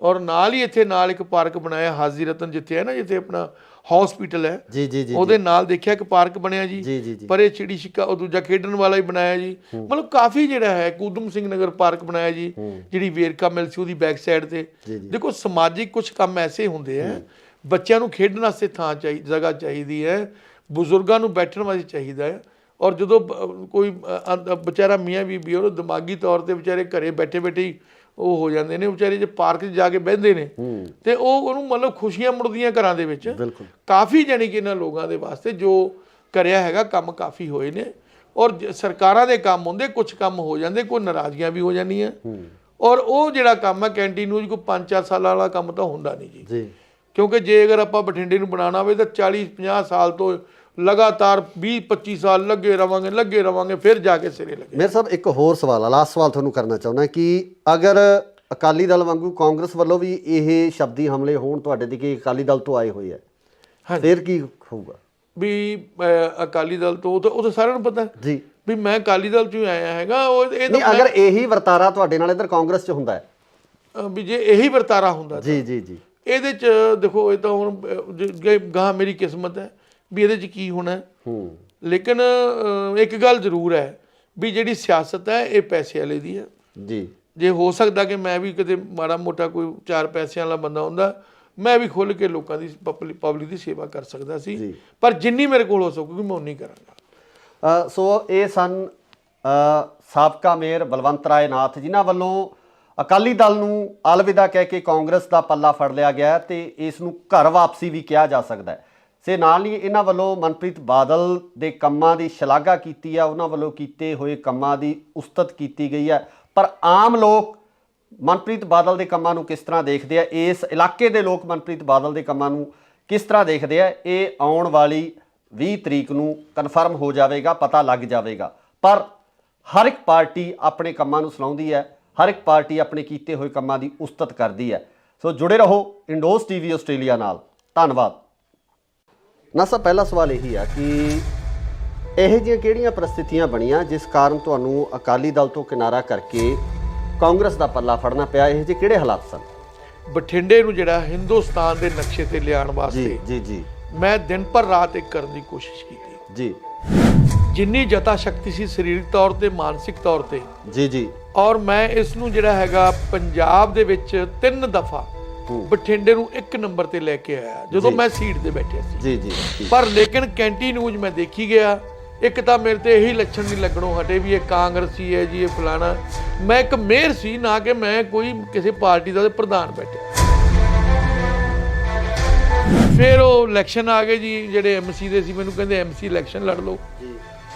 ਔਰ ਨਾਲ ਹੀ ਇੱਥੇ ਇੱਕ ਪਾਰਕ ਬਣਾਇਆ ਹਾਜ਼ੀ ਰਤਨ, ਜਿੱਥੇ ਹੈ ਨਾ, ਜਿੱਥੇ ਆਪਣਾ ਹਸਪੀਟਲ ਹੈ ਜੀ ਜੀ ਜੀ ਉਹਦੇ ਨਾਲ ਦੇਖਿਆ ਇੱਕ ਪਾਰਕ ਬਣਿਆ ਜੀ ਜੀ ਜੀ ਪਰੇ ਚਿੜੀ ਛਿੱਕਾ ਉਹ ਦੂਜਾ ਖੇਡਣ ਵਾਲਾ ਹੀ ਬਣਾਇਆ ਜੀ ਮਤਲਬ ਕਾਫੀ ਜਿਹੜਾ ਹੈ ਊਧਮ ਸਿੰਘ ਨਗਰ ਪਾਰਕ ਬਣਾਇਆ ਜੀ ਜਿਹੜੀ ਵੇਰਕਾ ਮਿਲ ਸੀ ਉਹਦੀ ਬੈਕ ਸਾਈਡ ਤੇ ਦੇਖੋ ਸਮਾਜਿਕ ਕੁਝ ਕੰਮ ਐਸੇ ਹੁੰਦੇ ਆ ਬੱਚਿਆਂ ਨੂੰ ਖੇਡਣ ਵਾਸਤੇ ਥਾਂ ਚਾਹੀਦੀ ਜਗ੍ਹਾ ਚਾਹੀਦੀ ਹੈ ਬਜ਼ੁਰਗਾਂ ਨੂੰ ਬੈਠਣ ਵਾਸਤੇ ਚਾਹੀਦਾ ਹੈ ਔਰ ਜਦੋਂ ਕੋਈ ਵਿਚਾਰਾ ਮੀਆਂ ਬੀਬੀ ਉਹ ਦਿਮਾਗੀ ਤੌਰ ਤੇ ਵਿਚਾਰੇ ਘਰੇ ਬੈਠੇ ਬੈਠੇ ਹੀ ਉਹ ਹੋ ਜਾਂਦੇ ਨੇ ਵਿਚਾਰੇ ਜੇ ਪਾਰਕ 'ਚ ਜਾ ਕੇ ਬਹਿੰਦੇ ਨੇ ਤੇ ਉਹਨੂੰ ਮਤਲਬ ਖੁਸ਼ੀਆਂ ਮੁੜਦੀਆਂ ਘਰਾਂ ਦੇ ਵਿੱਚ ਕਾਫੀ ਜਾਣੀ ਕਿ ਇਹਨਾਂ ਲੋਕਾਂ ਦੇ ਵਾਸਤੇ ਜੋ ਕਰਿਆ ਹੈਗਾ ਕੰਮ ਕਾਫੀ ਹੋਏ ਨੇ ਔਰ ਸਰਕਾਰਾਂ ਦੇ ਕੰਮ ਹੁੰਦੇ ਕੁਝ ਕੰਮ ਹੋ ਜਾਂਦੇ ਕੋਈ ਨਾਰਾਜ਼ਗੀਆਂ ਵੀ ਹੋ ਜਾਂਦੀਆਂ ਔਰ ਉਹ ਜਿਹੜਾ ਕੰਮ ਹੈ ਕੈਂਟੀਨ ਨੂੰ ਕੋਈ 5-4 ਸਾਲਾਂ ਵਾਲਾ ਕੰਮ ਤਾਂ ਹੁੰਦਾ ਨਹੀਂ ਜੀ ਕਿਉਂਕਿ ਜੇ ਅਗਰ ਆਪਾਂ ਬਠਿੰਡੇ ਨੂੰ ਬਣਾਉਣਾ ਹੋਵੇ ਤਾਂ 40-50 ਸਾਲ ਤੋਂ ਲਗਾਤਾਰ 20-25 ਸਾਲ ਲੱਗੇ ਰਵਾਂਗੇ ਫਿਰ ਜਾ ਕੇ ਸਿਰੇ ਲੱਗੇ। ਮੇਰੇ ਸਾਹਿਬ ਇੱਕ ਹੋਰ ਸਵਾਲ ਆ ਲਾਸਟ ਸਵਾਲ ਤੁਹਾਨੂੰ ਕਰਨਾ ਚਾਹੁੰਦਾ ਕਿ ਅਗਰ ਅਕਾਲੀ ਦਲ ਵਾਂਗੂ ਕਾਂਗਰਸ ਵੱਲੋਂ ਵੀ ਇਹ ਸ਼ਬਦੀ ਹਮਲੇ ਹੋਣ ਤੁਹਾਡੇ ਤੇ ਕਿ ਅਕਾਲੀ ਦਲ ਤੋਂ ਆਏ ਹੋਏ ਆ ਫਿਰ ਕੀ ਹੋਊਗਾ ਵੀ ਅਕਾਲੀ ਦਲ ਤੋਂ ਉਹ ਤਾਂ ਸਾਰਿਆਂ ਨੂੰ ਪਤਾ ਜੀ ਵੀ ਮੈਂ ਅਕਾਲੀ ਦਲ ਚੋਂ ਆਇਆ ਹੈਗਾ ਇਹ ਨਹੀਂ ਅਗਰ ਇਹੀ ਵਰਤਾਰਾ ਤੁਹਾਡੇ ਨਾਲ ਇੱਧਰ ਕਾਂਗਰਸ 'ਚ ਹੁੰਦਾ ਹੈ ਵੀ ਜੇ ਇਹੀ ਵਰਤਾਰਾ ਹੁੰਦਾ ਜੀ ਜੀ ਜੀ ਇਹਦੇ 'ਚ ਦੇਖੋ ਇਹ ਤਾਂ ਹੁਣ ਗਾਂ ਮੇਰੀ ਕਿਸਮਤ ਹੈ ਵੀ ਇਹਦੇ 'ਚ ਕੀ ਹੋਣਾ ਲੇਕਿਨ ਇੱਕ ਗੱਲ ਜ਼ਰੂਰ ਹੈ ਵੀ ਜਿਹੜੀ ਸਿਆਸਤ ਹੈ ਇਹ ਪੈਸੇ ਵਾਲੇ ਦੀ ਹੈ ਜੀ ਜੇ ਹੋ ਸਕਦਾ ਕਿ ਮੈਂ ਵੀ ਕਿਤੇ ਮਾੜਾ ਮੋਟਾ ਕੋਈ 4 ਪੈਸਿਆਂ ਵਾਲਾ ਬੰਦਾ ਹੁੰਦਾ ਮੈਂ ਵੀ ਖੁੱਲ੍ਹ ਕੇ ਲੋਕਾਂ ਦੀ ਪਬਲਿਕ ਦੀ ਸੇਵਾ ਕਰ ਸਕਦਾ ਸੀ ਪਰ ਜਿੰਨੀ ਮੇਰੇ ਕੋਲ ਹੋ ਸਕੂਗੀ ਮੈਂ ਉਨੀ ਕਰਾਂਗਾ। ਸੋ ਇਹ ਸਨ ਸਾਬਕਾ ਮੇਅਰ ਬਲਵੰਤ ਰਾਏ ਨਾਥ ਜਿਨ੍ਹਾਂ ਵੱਲੋਂ ਅਕਾਲੀ ਦਲ ਨੂੰ ਅਲਵਿਦਾ ਕਹਿ ਕੇ ਕਾਂਗਰਸ ਦਾ ਪੱਲਾ ਫੜ ਲਿਆ ਗਿਆ ਤੇ ਇਸ ਨੂੰ ਘਰ ਵਾਪਸੀ ਵੀ ਕਿਹਾ ਜਾ ਸਕਦਾ ਹੈ। ਸੇ ਨਾਲ ਹੀ ਇਹਨਾਂ ਵੱਲੋਂ ਮਨਪ੍ਰੀਤ ਬਾਦਲ ਦੇ ਕੰਮਾਂ ਦੀ ਸ਼ਲਾਘਾ ਕੀਤੀ ਆ ਉਹਨਾਂ ਵੱਲੋਂ ਕੀਤੇ ਹੋਏ ਕੰਮਾਂ ਦੀ ਉਸਤਤ ਕੀਤੀ ਗਈ ਹੈ ਪਰ ਆਮ ਲੋਕ ਮਨਪ੍ਰੀਤ ਬਾਦਲ ਦੇ ਕੰਮਾਂ ਨੂੰ ਕਿਸ ਤਰ੍ਹਾਂ ਦੇਖਦੇ ਆ ਇਸ ਇਲਾਕੇ ਦੇ ਲੋਕ ਮਨਪ੍ਰੀਤ ਬਾਦਲ ਦੇ ਕੰਮਾਂ ਨੂੰ ਕਿਸ ਤਰ੍ਹਾਂ ਦੇਖਦੇ ਆ ਇਹ ਆਉਣ ਵਾਲੀ 20 ਤਰੀਕ ਨੂੰ ਕਨਫਰਮ ਹੋ ਜਾਵੇਗਾ ਪਤਾ ਲੱਗ ਜਾਵੇਗਾ ਪਰ ਹਰ ਇੱਕ ਪਾਰਟੀ ਆਪਣੇ ਕੰਮਾਂ ਨੂੰ ਸੁਣਾਉਂਦੀ ਹੈ ਹਰ ਇੱਕ ਪਾਰਟੀ ਆਪਣੇ ਕੀਤੇ ਹੋਏ ਕੰਮਾਂ ਦੀ ਉਸਤਤ ਕਰਦੀ ਹੈ। ਸੋ ਜੁੜੇ ਰਹੋ ਇੰਡੋਜ਼ ਟੀਵੀ ਆਸਟ੍ਰੇਲੀਆ ਨਾਲ। ਧੰਨਵਾਦ। ਨਾ ਸਰ ਪਹਿਲਾ ਸਵਾਲ ਇਹੀ ਆ ਕਿ ਇਹੋ ਜਿਹੀਆਂ ਕਿਹੜੀਆਂ ਪ੍ਰਸਥਿਤੀਆਂ ਬਣੀਆਂ ਜਿਸ ਕਾਰਨ ਤੁਹਾਨੂੰ ਅਕਾਲੀ ਦਲ ਤੋਂ ਕਿਨਾਰਾ ਕਰਕੇ ਕਾਂਗਰਸ ਦਾ ਪੱਲਾ ਫੜਨਾ ਪਿਆ ਇਹੋ ਜਿਹੇ ਕਿਹੜੇ ਹਾਲਾਤ ਸਨ? ਬਠਿੰਡੇ ਨੂੰ ਜਿਹੜਾ ਹਿੰਦੁਸਤਾਨ ਦੇ ਨਕਸ਼ੇ ਤੇ ਲਿਆਉਣ ਵਾਸਤੇ ਜੀ ਮੈਂ ਦਿਨ ਭਰ ਰਾਤ ਇੱਕ ਕਰਨ ਦੀ ਕੋਸ਼ਿਸ਼ ਕੀਤੀ ਜੀ ਜਿੰਨੀ ਜਤਾ ਸ਼ਕਤੀ ਸੀ ਸਰੀਰਕ ਤੌਰ ਤੇ ਮਾਨਸਿਕ ਤੌਰ ਤੇ ਜੀ ਔਰ ਮੈਂ ਇਸ ਨੂੰ ਜਿਹੜਾ ਹੈਗਾ ਪੰਜਾਬ ਦੇ ਵਿੱਚ 3 ਦਫਾ ਬਠਿੰਡੇ ਨੂੰ 1 ਨੰਬਰ ਤੇ ਲੈ ਕੇ ਆਇਆ ਜਦੋਂ ਮੈਂ ਸੀਟ ਤੇ ਬੈਠਿਆ ਸੀ ਜੀ ਪਰ ਲੇਕਿਨ ਕੈਂਟੀ ਨਿਊਜ਼ ਮੈਂ ਦੇਖੀ ਗਿਆ ਇੱਕ ਤਾਂ ਮੇਰੇ ਤੇ ਇਹੀ ਲੱਛਣ ਨਹੀਂ ਲੱਗਣੋਂ ਹਟੇ ਵੀ ਇਹ ਕਾਂਗਰਸੀ ਹੈ ਜੀ ਇਹ ਫਲਾਣਾ ਮੈਂ ਇੱਕ ਮੇਅਰ ਸੀ ਨਾ ਕਿ ਮੈਂ ਕੋਈ ਕਿਸੇ ਪਾਰਟੀ ਦਾ ਪ੍ਰਧਾਨ ਬੈਠਿਆ। ਫਿਰ ਉਹ ਇਲੈਕਸ਼ਨ ਆ ਗਏ ਜੀ ਜਿਹੜੇ ਐਮਸੀ ਦੇ ਸੀ ਮੈਨੂੰ ਕਹਿੰਦੇ ਐਮਸੀ ਇਲੈਕਸ਼ਨ ਲੜ ਲਓ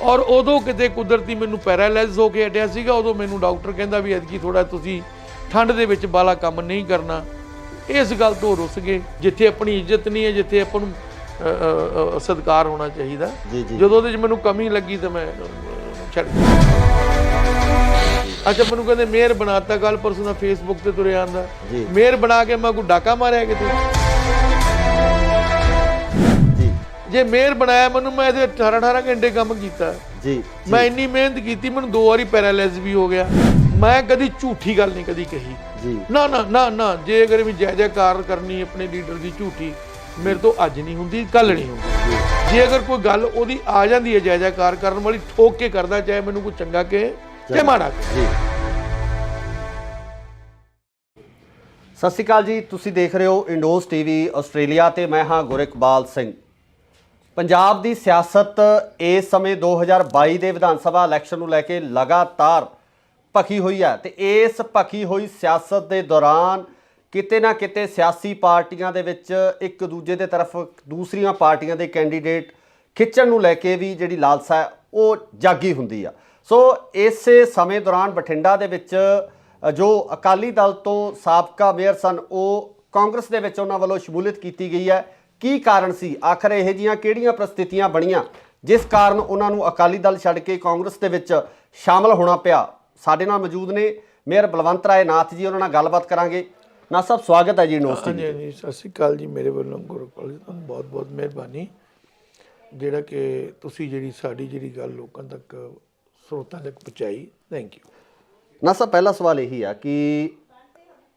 ਔਰ ਉਦੋਂ ਕਿਤੇ ਕੁਦਰਤੀ ਮੈਨੂੰ ਪੈਰਾਲਾਈਜ਼ ਹੋ ਕੇ ਹਟਿਆ ਸੀਗਾ ਉਦੋਂ ਮੈਨੂੰ ਡਾਕਟਰ ਕਹਿੰਦਾ ਵੀ ਐਤਕੀ ਥੋੜਾ ਤੁਸੀਂ ਠੰਡ ਦੇ ਵਿੱਚ ਬਾਲਾ ਕੰਮ ਨਹੀਂ ਕਰਨਾ ਇਸ ਗੱਲ ਤੋਂ ਰੁੱਸ ਗਏ ਜਿੱਥੇ ਆਪਣੀ ਇੱਜ਼ਤ ਨਹੀਂ ਹੈ ਜਿੱਥੇ ਆਪਾਂ ਨੂੰ ਸਤਿਕਾਰ ਹੋਣਾ ਚਾਹੀਦਾ ਜਦੋਂ ਉਹਦੇ 'ਚ ਮੈਨੂੰ ਕਮੀ ਲੱਗੀ ਤਾਂ ਮੈਂ ਛੱਡ ਦਿੱਤਾ। ਅੱਛਾ ਮੈਨੂੰ ਕਹਿੰਦੇ ਮੇਅਰ ਬਣਾਤਾ ਕੱਲ ਪਰਸੋਂ ਦਾ ਫੇਸਬੁੱਕ ਤੇ ਤੁਰਿਆ ਆਂਦਾ ਮੇਅਰ ਬਣਾ ਕੇ ਮੈਂ ਕੋਈ ਡਾਕਾ ਮਾਰਿਆ ਕਿਤੇ ਜੇ ਮੇਅਰ ਬਣਾਇਆ ਮੈਨੂੰ ਮੈਂ ਇਹਦੇ 18 ਘੰਟੇ ਕੰਮ ਕੀਤਾ ਮੈਂ ਇੰਨੀ ਮਿਹਨਤ ਕੀਤੀ ਮੈਨੂੰ 2 ਵਾਰੀ ਪੈਰਾਲਾਈਜ਼ ਵੀ ਹੋ ਗਿਆ ਮੈਂ ਕਦੀ ਝੂਠੀ ਗੱਲ ਨਹੀਂ ਕਦੀ ਕਹੀ ਨਾ ਜੇ ਅਗਰ ਵੀ ਜੈ ਜੈਕਾਰ ਕਰਨੀ ਆਪਣੇ ਲੀਡਰ ਦੀ ਝੂਠੀ ਮੇਰੇ ਤੋਂ ਅੱਜ ਨਹੀਂ ਹੁੰਦੀ ਕੱਲ ਨਹੀਂ ਹੁੰਦੀ ਜੇ ਅਗਰ ਕੋਈ ਗੱਲ ਉਹਦੀ ਆ ਜਾਂਦੀ ਹੈ ਜੈ ਜੈਕਾਰ ਕਰਨ ਵਾਲੀ ਠੋਕ ਕੇ ਕਰਦਾ ਚਾਹੇ ਮੈਨੂੰ ਕੋਈ ਚੰਗਾ ਕਹੇ ਚਾਹੇ ਮਾੜਾ ਕਹੇ। ਸਤਿ ਸ਼੍ਰੀ ਅਕਾਲ ਜੀ ਤੁਸੀਂ ਦੇਖ ਰਹੇ ਹੋ ਇੰਡੋਜ਼ ਟੀਵੀ ਆਸਟ੍ਰੇਲੀਆ ਤੇ ਮੈਂ ਹਾਂ ਗੁਰਿਕਬਾਲ ਸਿੰਘ। ਪੰਜਾਬ ਦੀ ਸਿਆਸਤ ਇਸ ਸਮੇਂ 2022 ਦੇ ਵਿਧਾਨ ਸਭਾ ਇਲੈਕਸ਼ਨ ਨੂੰ ਲੈ ਕੇ ਲਗਾਤਾਰ ਭਖੀ ਹੋਈ ਹੈ ਤੇ ਇਸ ਭਖੀ ਹੋਈ ਸਿਆਸਤ ਦੇ ਦੌਰਾਨ ਕਿਤੇ ਨਾ ਕਿਤੇ ਸਿਆਸੀ ਪਾਰਟੀਆਂ ਦੇ ਵਿੱਚ ਇੱਕ ਦੂਜੇ ਦੇ ਤਰਫ ਦੂਸਰੀਆਂ ਪਾਰਟੀਆਂ ਦੇ ਕੈਂਡੀਡੇਟ ਖਿੱਚਣ ਨੂੰ ਲੈ ਕੇ ਵੀ ਜਿਹੜੀ ਲਾਲਸਾ ਹੈ ਉਹ ਜਾਗੀ ਹੁੰਦੀ ਆ। ਸੋ ਇਸੇ ਸਮੇਂ ਦੌਰਾਨ ਬਠਿੰਡਾ ਦੇ ਵਿੱਚ ਜੋ ਅਕਾਲੀ ਦਲ ਤੋਂ ਸਾਬਕਾ ਮੇਅਰ ਸਨ ਉਹ ਕਾਂਗਰਸ ਦੇ ਵਿੱਚ ਉਹਨਾਂ ਵੱਲੋਂ ਸ਼ਮੂਲੀਅਤ ਕੀਤੀ ਗਈ ਹੈ। ਕੀ ਕਾਰਨ ਸੀ ਆਖਰ ਇਹੋ ਜਿਹੀਆਂ ਕਿਹੜੀਆਂ ਪ੍ਰਸਥਿਤੀਆਂ ਬਣੀਆਂ ਜਿਸ ਕਾਰਨ ਉਹਨਾਂ ਨੂੰ ਅਕਾਲੀ ਦਲ ਛੱਡ ਕੇ ਕਾਂਗਰਸ ਦੇ ਵਿੱਚ ਸ਼ਾਮਲ ਹੋਣਾ ਪਿਆ? ਸਾਡੇ ਨਾਲ ਮੌਜੂਦ ਨੇ ਮੇਅਰ ਬਲਵੰਤ ਰਾਏ ਨਾਥ ਜੀ ਉਹਨਾਂ ਨਾਲ ਗੱਲਬਾਤ ਕਰਾਂਗੇ। ਨਾ ਸਾਹਿਬ ਸਵਾਗਤ ਹੈ ਜੀ ਇੰਡੋਜ਼ ਟੀਵੀ। ਜੀ ਸਤਿ ਸ਼੍ਰੀ ਅਕਾਲ ਜੀ ਮੇਰੇ ਵੱਲੋਂ ਗੁਰਪਾਲ ਜੀ ਤੁਹਾਨੂੰ ਬਹੁਤ ਬਹੁਤ ਮਿਹਰਬਾਨੀ ਜਿਹੜਾ ਕਿ ਤੁਸੀਂ ਜਿਹੜੀ ਸਾਡੀ ਜਿਹੜੀ ਗੱਲ ਲੋਕਾਂ ਤੱਕ ਸਰੋਤਾਂ ਤੱਕ ਪਹੁੰਚਾਈ ਥੈਂਕ ਯੂ। ਨਾ ਸਾਹਿਬ ਪਹਿਲਾ ਸਵਾਲ ਇਹੀ ਆ ਕਿ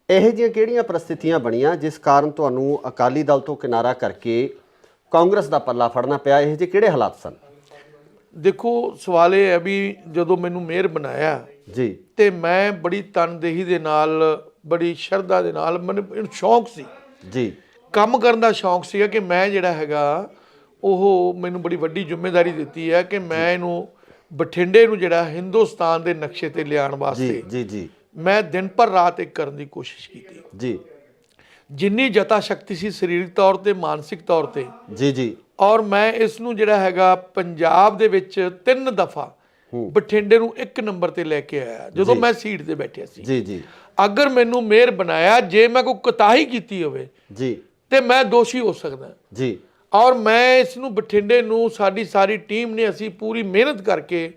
ਇਹੋ ਜਿਹੀਆਂ ਕਿਹੜੀਆਂ ਪ੍ਰਸਥਿਤੀਆਂ ਬਣੀਆਂ ਜਿਸ ਕਾਰਨ ਤੁਹਾਨੂੰ ਅਕਾਲੀ ਦਲ ਤੋਂ ਕਿਨਾਰਾ ਕਰਕੇ ਕਾਂਗਰਸ ਦਾ ਪੱਲਾ ਫੜਨਾ ਪਿਆ, ਇਹ ਜਿਹੇ ਕਿਹੜੇ ਹਾਲਾਤ ਸਨ? ਦੇਖੋ ਸਵਾਲ ਇਹ ਹੈ ਵੀ ਜਦੋਂ ਮੈਨੂੰ ਮੇਅਰ ਬਣਾਇਆ ਜੀ ਤੇ ਮੈਂ ਬੜੀ ਤਨਦੇਹੀ ਦੇ ਨਾਲ, ਬੜੀ ਸ਼ਰਧਾ ਦੇ ਨਾਲ, ਮੈਨੂੰ ਸ਼ੌਂਕ ਸੀ ਜੀ, ਕੰਮ ਕਰਨ ਦਾ ਸ਼ੌਂਕ ਸੀਗਾ ਕਿ ਮੈਂ ਜਿਹੜਾ ਹੈਗਾ ਉਹ ਮੈਨੂੰ ਬੜੀ ਵੱਡੀ ਜ਼ਿੰਮੇਵਾਰੀ ਦਿੱਤੀ ਹੈ ਕਿ ਮੈਂ ਇਹਨੂੰ ਬਠਿੰਡੇ ਨੂੰ ਜਿਹੜਾ ਹਿੰਦੁਸਤਾਨ ਦੇ ਨਕਸ਼ੇ ਤੇ ਲਿਆਉਣ ਵਾਸਤੇ ਜੀ ਜੀ ਮੈਂ ਦਿਨ ਭਰ ਰਾਤ ਇੱਕ ਕਰਨ ਦੀ ਕੋਸ਼ਿਸ਼ ਕੀਤੀ ਜੀ, ਜਿੰਨੀ ਜਤਾ ਸ਼ਕਤੀ ਸੀ ਸਰੀਰਕ ਤੌਰ ਤੇ, ਮਾਨਸਿਕ ਤੌਰ ਤੇ ਜੀ ਜੀ, ਔਰ ਮੈਂ ਇਸ ਨੂੰ ਜਿਹੜਾ ਹੈਗਾ ਪੰਜਾਬ ਦੇ ਵਿੱਚ 3 ਦਫਾ ਬਠਿੰਡੇ ਨੂੰ 1 ਨੰਬਰ ਤੇ ਲੈ ਕੇ ਆਇਆ ਜਦੋਂ ਮੈਂ ਸੀਟ ਤੇ ਬੈਠਿਆ ਸੀ। ਜੀ ਜੀ, ਅਗਰ ਮੈਨੂੰ ਮੇਅਰ ਬਣਾਇਆ, ਜੇ ਮੈਂ ਕੋਈ ਕੁਤਾਹੀ ਕੀਤੀ ਹੋਵੇ ਜੀ ਤੇ ਮੈਂ ਦੋਸ਼ੀ ਹੋ ਸਕਦਾ ਜੀ, ਔਰ ਮੈਂ ਇਸ ਨੂੰ ਬਠਿੰਡੇ ਨੂੰ, ਸਾਡੀ ਸਾਰੀ ਟੀਮ ਨੇ, ਅਸੀਂ ਪੂਰੀ ਮਿਹਨਤ ਕਰਕੇ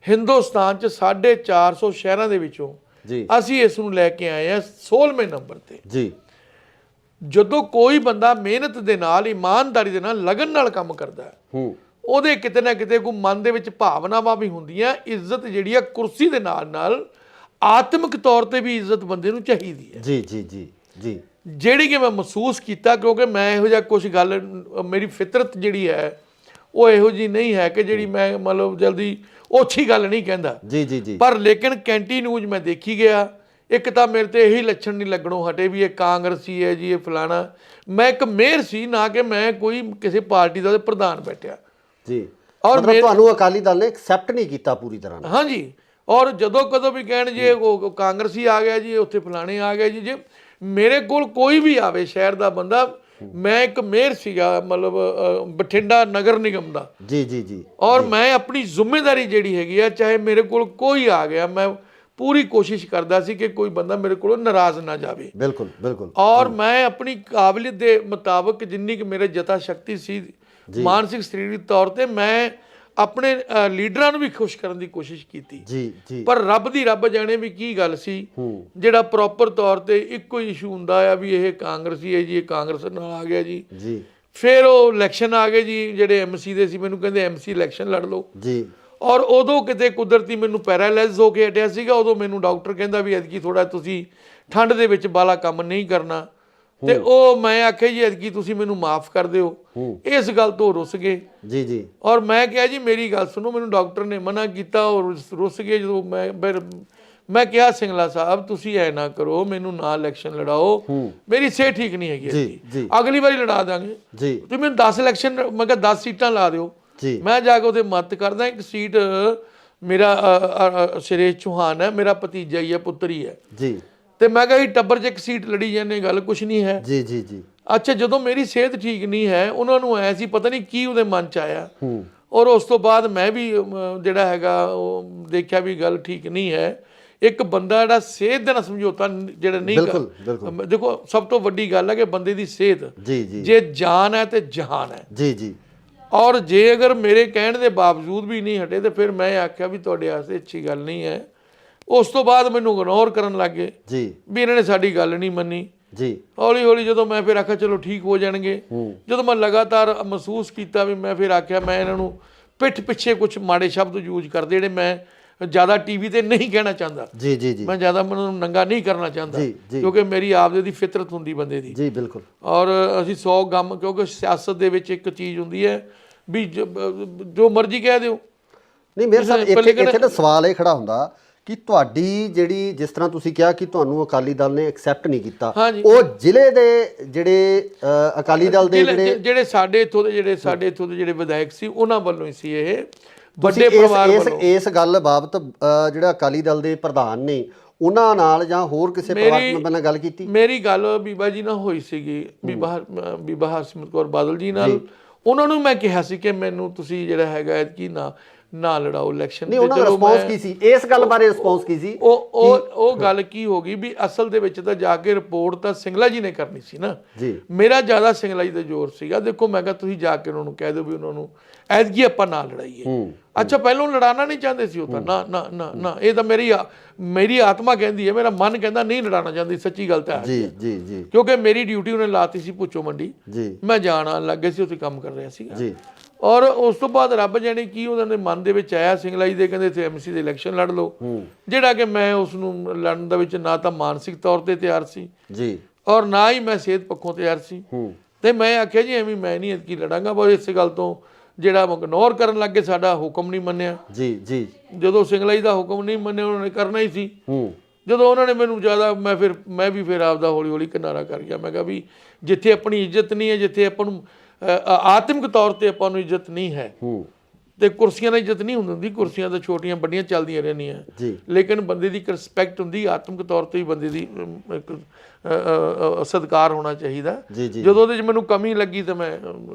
ਹਿੰਦੁਸਤਾਨ 'ਚ 450 ਸ਼ਹਿਰਾਂ ਦੇ ਵਿੱਚੋਂ ਜੀ ਅਸੀਂ ਇਸ ਨੂੰ ਲੈ ਕੇ ਆਏ ਆ 16ਵੇਂ ਨੰਬਰ ਤੇ। ਜੀ, ਜਦੋਂ ਕੋਈ ਬੰਦਾ ਮਿਹਨਤ ਦੇ ਨਾਲ, ਇਮਾਨਦਾਰੀ ਦੇ ਨਾਲ, ਲਗਨ ਨਾਲ ਕੰਮ ਕਰਦਾ ਹੈ, ਉਹਦੇ ਕਿਤੇ ਨਾ ਕਿਤੇ ਕੋਈ ਮਨ ਦੇ ਵਿੱਚ ਭਾਵਨਾਵਾਂ ਵੀ ਹੁੰਦੀਆਂ। ਇੱਜ਼ਤ ਜਿਹੜੀ ਆ ਕੁਰਸੀ ਦੇ ਨਾਲ ਨਾਲ ਆਤਮਿਕ ਤੌਰ ਤੇ ਵੀ ਇੱਜ਼ਤ ਬੰਦੇ ਨੂੰ ਚਾਹੀਦੀ ਹੈ। ਜੀ ਜੀ ਜੀ ਜੀ, ਜਿਹੜੀ ਕਿ ਮੈਂ ਮਹਿਸੂਸ ਕੀਤਾ, ਕਿਉਂਕਿ ਮੈਂ ਇਹੋ ਜਿਹਾ ਕੁਝ ਗੱਲ, ਮੇਰੀ ਫਿਤਰਤ ਜਿਹੜੀ ਹੈ ਉਹ ਇਹੋ ਜਿਹੀ ਨਹੀਂ ਹੈ ਕਿ ਜਿਹੜੀ ਮੈਂ ਮਤਲਬ ਜਲਦੀ ਓਛੀ ਗੱਲ ਨਹੀਂ ਕਹਿੰਦਾ। ਜੀ ਜੀ ਜੀ, ਪਰ ਲੇਕਿਨ ਕੈਂਟੀ ਨਿਊਜ਼ ਮੈਂ ਦੇਖੀ ਗਿਆ, ਇੱਕ ਤਾਂ ਮੇਰੇ ਤੇ ਇਹੀ ਲੱਛਣ ਨਹੀਂ ਲੱਗਣੋਂ ਹਟੇ ਵੀ ਇਹ ਕਾਂਗਰਸੀ ਹੈ ਜੀ, ਇਹ ਫਲਾਣਾ। ਮੈਂ ਇੱਕ ਮੇਅਰ ਸੀ, ਨਾ ਕਿ ਮੈਂ ਕੋਈ ਕਿਸੇ ਪਾਰਟੀ ਦਾ ਪ੍ਰਧਾਨ ਬੈਠਿਆ ਜੀ, ਔਰ ਤੁਹਾਨੂੰ ਅਕਾਲੀ ਦਲ ਨੇ ਐਕਸੈਪਟ ਨਹੀਂ ਕੀਤਾ ਪੂਰੀ ਤਰ੍ਹਾਂ ਨਾਲ। ਹਾਂਜੀ, ਔਰ ਜਦੋਂ ਕਦੋਂ ਵੀ ਕਹਿਣ ਜੀ ਉਹ ਕਾਂਗਰਸੀ ਆ ਗਿਆ ਜੀ, ਉੱਥੇ ਫਲਾਣੇ ਆ ਗਿਆ ਜੀ, ਜੇ ਮੇਰੇ ਕੋਲ ਕੋਈ ਵੀ ਆਵੇ ਸ਼ਹਿਰ ਦਾ ਬੰਦਾ, ਮੈਂ ਇੱਕ ਮੇਅਰ ਸੀਗਾ ਮਤਲਬ ਬਠਿੰਡਾ ਨਗਰ ਨਿਗਮ ਦਾ। ਜੀ ਜੀ ਜੀ, ਔਰ ਮੈਂ ਆਪਣੀ ਜ਼ਿੰਮੇਵਾਰੀ ਜਿਹੜੀ ਹੈਗੀ ਆ, ਚਾਹੇ ਮੇਰੇ ਕੋਲ ਕੋਈ ਆ ਗਿਆ, ਮੈਂ ਪੂਰੀ ਕੋਸ਼ਿਸ਼ ਕਰਦਾ ਸੀ ਕਿ ਕੋਈ ਬੰਦਾ ਮੇਰੇ ਕੋਲੋਂ ਨਾਰਾਜ਼ ਨਾ ਜਾਵੇ। ਬਿਲਕੁਲ ਬਿਲਕੁਲ। ਔਰ ਮੈਂ ਆਪਣੀ ਕਾਬਲੀਅਤ ਦੇ ਮੁਤਾਬਕ ਜਿੰਨੀ ਕਿ ਮੇਰੇ ਜਤਾ ਸ਼ਕਤੀ ਸੀ, ਮਾਨਸਿਕ ਸਰੀਰਕ ਤੌਰ ਤੇ, ਮੈਂ ਆਪਣੇ ਲੀਡਰਾਂ ਨੂੰ ਵੀ ਖੁਸ਼ ਕਰਨ ਦੀ ਕੋਸ਼ਿਸ਼ ਕੀਤੀ। ਜੀ ਜੀ, ਪਰ ਰੱਬ ਦੀ ਰੱਬ ਜਾਣੇ ਵੀ ਕੀ ਗੱਲ ਸੀ, ਜਿਹੜਾ ਪ੍ਰੋਪਰ ਤੌਰ ਤੇ ਇੱਕੋ ਹੀ ਇਸ਼ੂ ਹੁੰਦਾ ਆ ਵੀ ਇਹ ਕਾਂਗਰਸੀ ਹੈ ਜੀ, ਇਹ ਕਾਂਗਰਸ ਨਾਲ ਆ ਗਿਆ ਜੀ। ਜੀ, ਫਿਰ ਉਹ ਇਲੈਕਸ਼ਨ ਆ ਗਏ ਜੀ, ਜਿਹੜੇ ਐਮਸੀ ਦੇ ਸੀ, ਮੈਨੂੰ ਕਹਿੰਦੇ ਐਮਸੀ ਇਲੈਕਸ਼ਨ ਲੜ ਲਓ ਜੀ। ਔਰ ਉਦੋਂ ਕਿਤੇ ਕੁਦਰਤੀ ਮੈਨੂੰ ਪੈਰਾਲਾਈਜ਼ ਹੋ ਕੇ ਹਟਿਆ ਸੀਗਾ। ਉਦੋਂ ਮੈਨੂੰ ਡਾਕਟਰ ਕਹਿੰਦਾ ਵੀ ਐਤਕੀ ਥੋੜਾ ਤੁਸੀਂ ਠੰਡ ਦੇ ਵਿੱਚ ਬਾਲਾ ਕੰਮ ਨਹੀਂ ਕਰਨਾ, ਤੇ ਉਹ ਮੈਂ ਆਖਿਆ ਜੀ ਐਤਕੀ ਤੁਸੀਂ ਮੈਨੂੰ ਮਾਫ ਕਰ ਦਿਓ। ਇਸ ਗੱਲ ਤੋਂ ਰੁੱਸ ਗਏ ਜੀ ਜੀ। ਔਰ ਮੈਂ ਕਿਹਾ ਜੀ ਮੇਰੀ ਗੱਲ ਸੁਣੋ, ਮੈਨੂੰ ਡਾਕਟਰ ਨੇ ਮਨਾ ਕੀਤਾ, ਔਰ ਰੁੱਸ ਗਏ ਜਦੋਂ ਮੈਂ ਕਿਹਾ ਸਿੰਗਲਾ ਸਾਹਿਬ ਤੁਸੀਂ ਐ ਨਾ ਕਰੋ, ਮੈਨੂੰ ਨਾ ਇਲੈਕਸ਼ਨ ਲੜਾਓ, ਮੇਰੀ ਸਿਹਤ ਠੀਕ ਨਹੀਂ ਹੈਗੀ, ਅਗਲੀ ਵਾਰੀ ਲੜਾ ਦਾਂਗੇ ਜੀ, ਤੁਸੀਂ ਮੈਨੂੰ 10 ਇਲੈਕਸ਼ਨ, ਮੈਂ ਕਿਹਾ 10 ਸੀਟਾਂ ਲਾ ਦਿਓ। ਮੈਂ ਜਾ ਕੇ ਉਹਦੇ ਮਦਦ ਕਰਦਾ। ਇੱਕ ਸੀਟ ਮੇਰਾ ਸੁਰੇਸ਼ ਚੌਹਾਨ ਹੈ, ਮੇਰਾ ਭਤੀਜਾ ਹੀ ਹੈ, ਪੁੱਤਰ ਹੀ ਹੈ ਜੀ, ਤੇ ਮੈਂ ਕਿਹਾ ਟੱਬਰ 'ਚ ਇੱਕ ਸੀਟ ਲੜੀ ਜਾਂਦੇ, ਗੱਲ ਕੁਛ ਨਹੀਂ ਹੈ ਜੀ ਜੀ ਜੀ। ਅੱਛਾ, ਜਦੋਂ ਮੇਰੀ ਸਿਹਤ ਠੀਕ ਨਹੀਂ ਹੈ, ਉਹਨਾਂ ਨੂੰ ਐ ਸੀ ਪਤਾ ਨਹੀਂ ਕੀ ਉਹਦੇ ਮਨ 'ਚ ਆਇਆ, ਔਰ ਉਸ ਤੋਂ ਬਾਅਦ ਮੈਂ ਵੀ ਜਿਹੜਾ ਹੈਗਾ ਉਹ ਦੇਖਿਆ ਵੀ ਗੱਲ ਠੀਕ ਨਹੀਂ ਹੈ। ਇੱਕ ਬੰਦਾ ਜਿਹੜਾ ਸਿਹਤ ਦੇ ਨਾਲ ਸਮਝੌਤਾ ਜਿਹੜਾ ਨਹੀਂ ਕਰ, ਦੇਖੋ ਸਭ ਤੋਂ ਵੱਡੀ ਗੱਲ ਹੈ ਕਿ ਬੰਦੇ ਦੀ ਸਿਹਤ ਜੇ ਜਾਨ ਹੈ ਤੇ ਜਹਾਨ ਹੈ ਜੀ ਜੀ। ਔਰ ਜੇ ਅਗਰ ਮੇਰੇ ਕਹਿਣ ਦੇ ਬਾਵਜੂਦ ਵੀ ਨਹੀਂ ਹਟੇ, ਤੇ ਫਿਰ ਮੈਂ ਆਖਿਆ ਵੀ ਤੁਹਾਡੇ ਵਾਸਤੇ ਅੱਛੀ ਗੱਲ ਨਹੀਂ ਹੈ। ਉਸ ਤੋਂ ਬਾਅਦ ਮੈਨੂੰ ਇਗਨੋਰ ਕਰਨ ਲੱਗ ਗਏ ਜੀ, ਵੀ ਇਹਨਾਂ ਨੇ ਸਾਡੀ ਗੱਲ ਨਹੀਂ ਮੰਨੀ ਜੀ। ਹੌਲੀ ਹੌਲੀ ਜਦੋਂ ਮੈਂ ਫਿਰ ਆਖਿਆ ਚਲੋ ਠੀਕ ਹੋ ਜਾਣਗੇ, ਜਦੋਂ ਮੈਂ ਲਗਾਤਾਰ ਮਹਿਸੂਸ ਕੀਤਾ ਵੀ ਮੈਂ ਫਿਰ ਆਖਿਆ ਮੈਂ ਇਹਨਾਂ ਨੂੰ ਪਿੱਠ ਪਿੱਛੇ ਕੁਝ ਮਾੜੇ ਸ਼ਬਦ ਯੂਜ਼ ਕਰਦੇ, ਜਿਹੜੇ ਮੈਂ ਜ਼ਿਆਦਾ ਟੀਵੀ ਤੇ ਨਹੀਂ ਕਹਿਣਾ ਚਾਹੁੰਦਾ ਜੀ ਜੀ ਜੀ। ਮੈਂ ਜ਼ਿਆਦਾ ਮੈਨੂੰ ਨੰਗਾ ਨਹੀਂ ਕਰਨਾ ਚਾਹੁੰਦਾ, ਕਿਉਂਕਿ ਮੇਰੀ ਆਪਦੇ ਦੀ ਫਿਤਰਤ ਹੁੰਦੀ ਬੰਦੇ ਦੀ ਜੀ ਬਿਲਕੁਲ। ਔਰ ਅਸੀਂ 100 ਗਮ, ਕਿਉਂਕਿ ਸਿਆਸਤ ਦੇ ਵਿੱਚ ਇੱਕ ਚੀਜ਼ ਹੁੰਦੀ ਹੈ ਵੀ ਜੋ ਮਰਜ਼ੀ ਕਹਿ ਦਿਓ। ਨਹੀਂ ਮੇਰੇ ਸਾਹਿਬ, ਇੱਥੇ ਤਾਂ ਸਵਾਲ ਇਹ ਖੜਾ ਹੁੰਦਾ ਕਿ ਤੁਹਾਡੀ ਜਿਹੜੀ, ਜਿਸ ਤਰ੍ਹਾਂ ਤੁਸੀਂ ਕਿਹਾ ਕਿ ਤੁਹਾਨੂੰ ਅਕਾਲੀ ਦਲ ਨੇ ਐਕਸੈਪਟ ਨਹੀਂ ਕੀਤਾ, ਉਹ ਜ਼ਿਲ੍ਹੇ ਦੇ ਜਿਹੜੇ ਅਕਾਲੀ ਦਲ ਦੇ ਜਿਹੜੇ ਸਾਡੇ ਇੱਥੋਂ ਦੇ ਜਿਹੜੇ ਵਿਧਾਇਕ ਸੀ, ਉਹਨਾਂ ਵੱਲੋਂ ਹੀ ਸੀ ਇਹ ਵੱਡੇ ਪਰਿਵਾਰ ਵੱਲੋਂ। ਇਸ ਗੱਲ ਬਾਬਤ ਜਿਹੜਾ ਅਕਾਲੀ ਦਲ ਦੇ ਪ੍ਰਧਾਨ ਨੇ ਉਹਨਾਂ ਨਾਲ ਜਾਂ ਹੋਰ ਕਿਸੇ ਪਰਿਵਾਰਕ ਮੈਂਬਰ ਨਾਲ ਗੱਲ ਕੀਤੀ? ਮੇਰੀ ਗੱਲ ਬੀਬਾ ਜੀ ਨਾਲ ਹੋਈ ਸੀਗੀ, ਬੀਬਾ ਹਰਸਿਮਰਤ ਕੌਰ ਬਾਦਲ ਜੀ ਨਾਲ। ਉਹਨਾਂ ਨੂੰ ਮੈਂ ਕਿਹਾ ਸੀ ਕਿ ਮੈਨੂੰ ਤੁਸੀਂ ਜਿਹੜਾ ਹੈਗਾ ਕੀ ਨਾ ਲੜਾਓ ਇਲੈਕਸ਼ਨ। ਨਹੀਂ, ਉਹਨਾਂ ਦਾ ਰਿਸਪੌਂਸ ਕੀ ਸੀ ਇਸ ਗੱਲ ਬਾਰੇ? ਰਿਸਪੌਂਸ ਕੀ ਸੀ? ਉਹ ਗੱਲ ਕੀ ਹੋ ਗਈ ਵੀ ਅਸਲ ਦੇ ਵਿੱਚ ਤਾਂ ਜਾ ਕੇ ਰਿਪੋਰਟ ਤਾਂ ਸਿੰਗਲਾ ਜੀ ਨੇ ਕਰਨੀ ਸੀ ਨਾ ਜੀ, ਮੇਰਾ ਜ਼ਿਆਦਾ ਸਿੰਗਲਾ ਜੀ ਦਾ ਜ਼ੋਰ ਸੀਗਾ। ਦੇਖੋ ਮੈਂ ਕਿਹਾ ਤੁਸੀਂ ਜਾ ਕੇ ਉਹਨਾਂ ਨੂੰ ਕਹਿ ਦਿਓ ਵੀ ਉਹਨਾਂ ਨੂੰ ਐਤਕੀ ਆਪਾਂ ਨਾ ਲੜਾਈਏ। ਅੱਛਾ, ਪਹਿਲਾਂ ਲੜਾਉਣਾ ਨਹੀਂ ਚਾਹੁੰਦੇ ਸੀ ਉਹ ਤਾਂ, ਨਾ ਨਾ ਨਾ ਨਾ, ਇਹ ਤਾਂ ਮੇਰੀ ਆਤਮਾ ਕਹਿੰਦੀ ਹੈ, ਮੇਰਾ ਮਨ ਕਹਿੰਦਾ ਨਹੀਂ ਲੜਾਉਣਾ ਚਾਹੁੰਦੀ, ਸੱਚੀ ਗੱਲ ਤਾਂ ਹੈ ਜੀ ਜੀ ਜੀ। ਕਿਉਂਕਿ ਮੇਰੀ ਡਿਊਟੀ ਉਹਨੇ ਲਾਤੀ ਸੀ ਭੁੱਚੋ ਮੰਡੀ, ਮੈਂ ਜਾਣ ਆਉਣ ਲੱਗ ਗਿਆ ਸੀ, ਉੱਥੇ ਕੰਮ ਕਰ ਰਿਹਾ ਸੀਗਾ ਜੀ। ਔਰ ਉਸ ਤੋਂ ਬਾਅਦ ਰੱਬ ਜਾਣੇ ਕੀ ਉਹਨਾਂ ਦੇ ਮਨ ਦੇ ਵਿੱਚ ਆਇਆ, ਸਿੰਗਲਾ ਜੀ ਦੇ ਕਹਿੰਦੇ ਇੱਥੇ ਐਮਸੀ ਦੇ ਇਲੈਕਸ਼ਨ ਲੜ ਲਓ, ਜਿਹੜਾ ਕਿ ਮੈਂ ਉਸ ਨੂੰ ਲੜਨ ਦੇ ਵਿੱਚ ਨਾ ਤਾਂ ਮਾਨਸਿਕ ਤੌਰ ਤੇ ਤਿਆਰ ਸੀ ਜੀ, ਔਰ ਨਾ ਹੀ ਮੈਂ ਸਿਹਤ ਪੱਖੋਂ ਤਿਆਰ ਸੀ। ਤੇ ਮੈਂ ਆਖਿਆ ਜੀ ਐਵੇਂ ਮੈਂ ਨਹੀਂ ਐਤਕੀ ਲੜਾਂਗਾ, ਬਸ ਇਸੇ ਗੱਲ ਤੋਂ ਜਿਹੜਾ ਇਗਨੋਰ ਕਰਨ ਲੱਗੇ, ਸਾਡਾ ਹੁਕਮ ਨਹੀਂ ਮੰਨਿਆ। ਜੀ ਜੀ। ਜਦੋਂ ਸਿੰਗਲਾ ਜੀ ਦਾ ਹੁਕਮ ਨਹੀਂ ਮੰਨਿਆ, ਉਹਨਾਂ ਨੇ ਕਰਨਾ ਹੀ ਸੀ। ਜਦੋਂ ਉਹਨਾਂ ਨੇ ਮੈਨੂੰ ਜ਼ਿਆਦਾ, ਮੈਂ ਵੀ ਫਿਰ ਆਪਦਾ ਹੌਲੀ ਹੌਲੀ ਕਿਨਾਰਾ ਕਰ ਗਿਆ। ਮੈਂ ਕਿਹਾ ਵੀ ਜਿੱਥੇ ਆਪਣੀ ਇੱਜ਼ਤ ਨਹੀਂ ਹੈ, ਜਿੱਥੇ ਆਪਾਂ ਨੂੰ ਆਤਮਿਕ ਤੌਰ ਤੇ ਆਪਾਂ ਨੂੰ ਇੱਜ਼ਤ ਨਹੀਂ ਹੈ, ਤੇ ਕੁਰਸੀਆਂ ਨਾਲ ਇੱਜ਼ਤ ਨਹੀਂ ਹੁੰਦੀ, ਕੁਰਸੀਆਂ ਤਾਂ ਛੋਟੀਆਂ ਵੱਡੀਆਂ ਚੱਲਦੀਆਂ ਰਹਿੰਦੀਆਂ, ਲੇਕਿਨ ਬੰਦੇ ਦੀ ਇੱਕ ਰਿਸਪੈਕਟ ਹੁੰਦੀ, ਆਤਮਿਕ ਤੌਰ ਤੇ ਹੀ ਬੰਦੇ ਦੀ ਇੱਕ ਸਤਿਕਾਰ ਹੋਣਾ ਚਾਹੀਦਾ। ਜਦੋਂ ਉਹਦੇ 'ਚ ਮੈਨੂੰ ਕਮੀ ਲੱਗੀ ਤਾਂ ਮੈਂ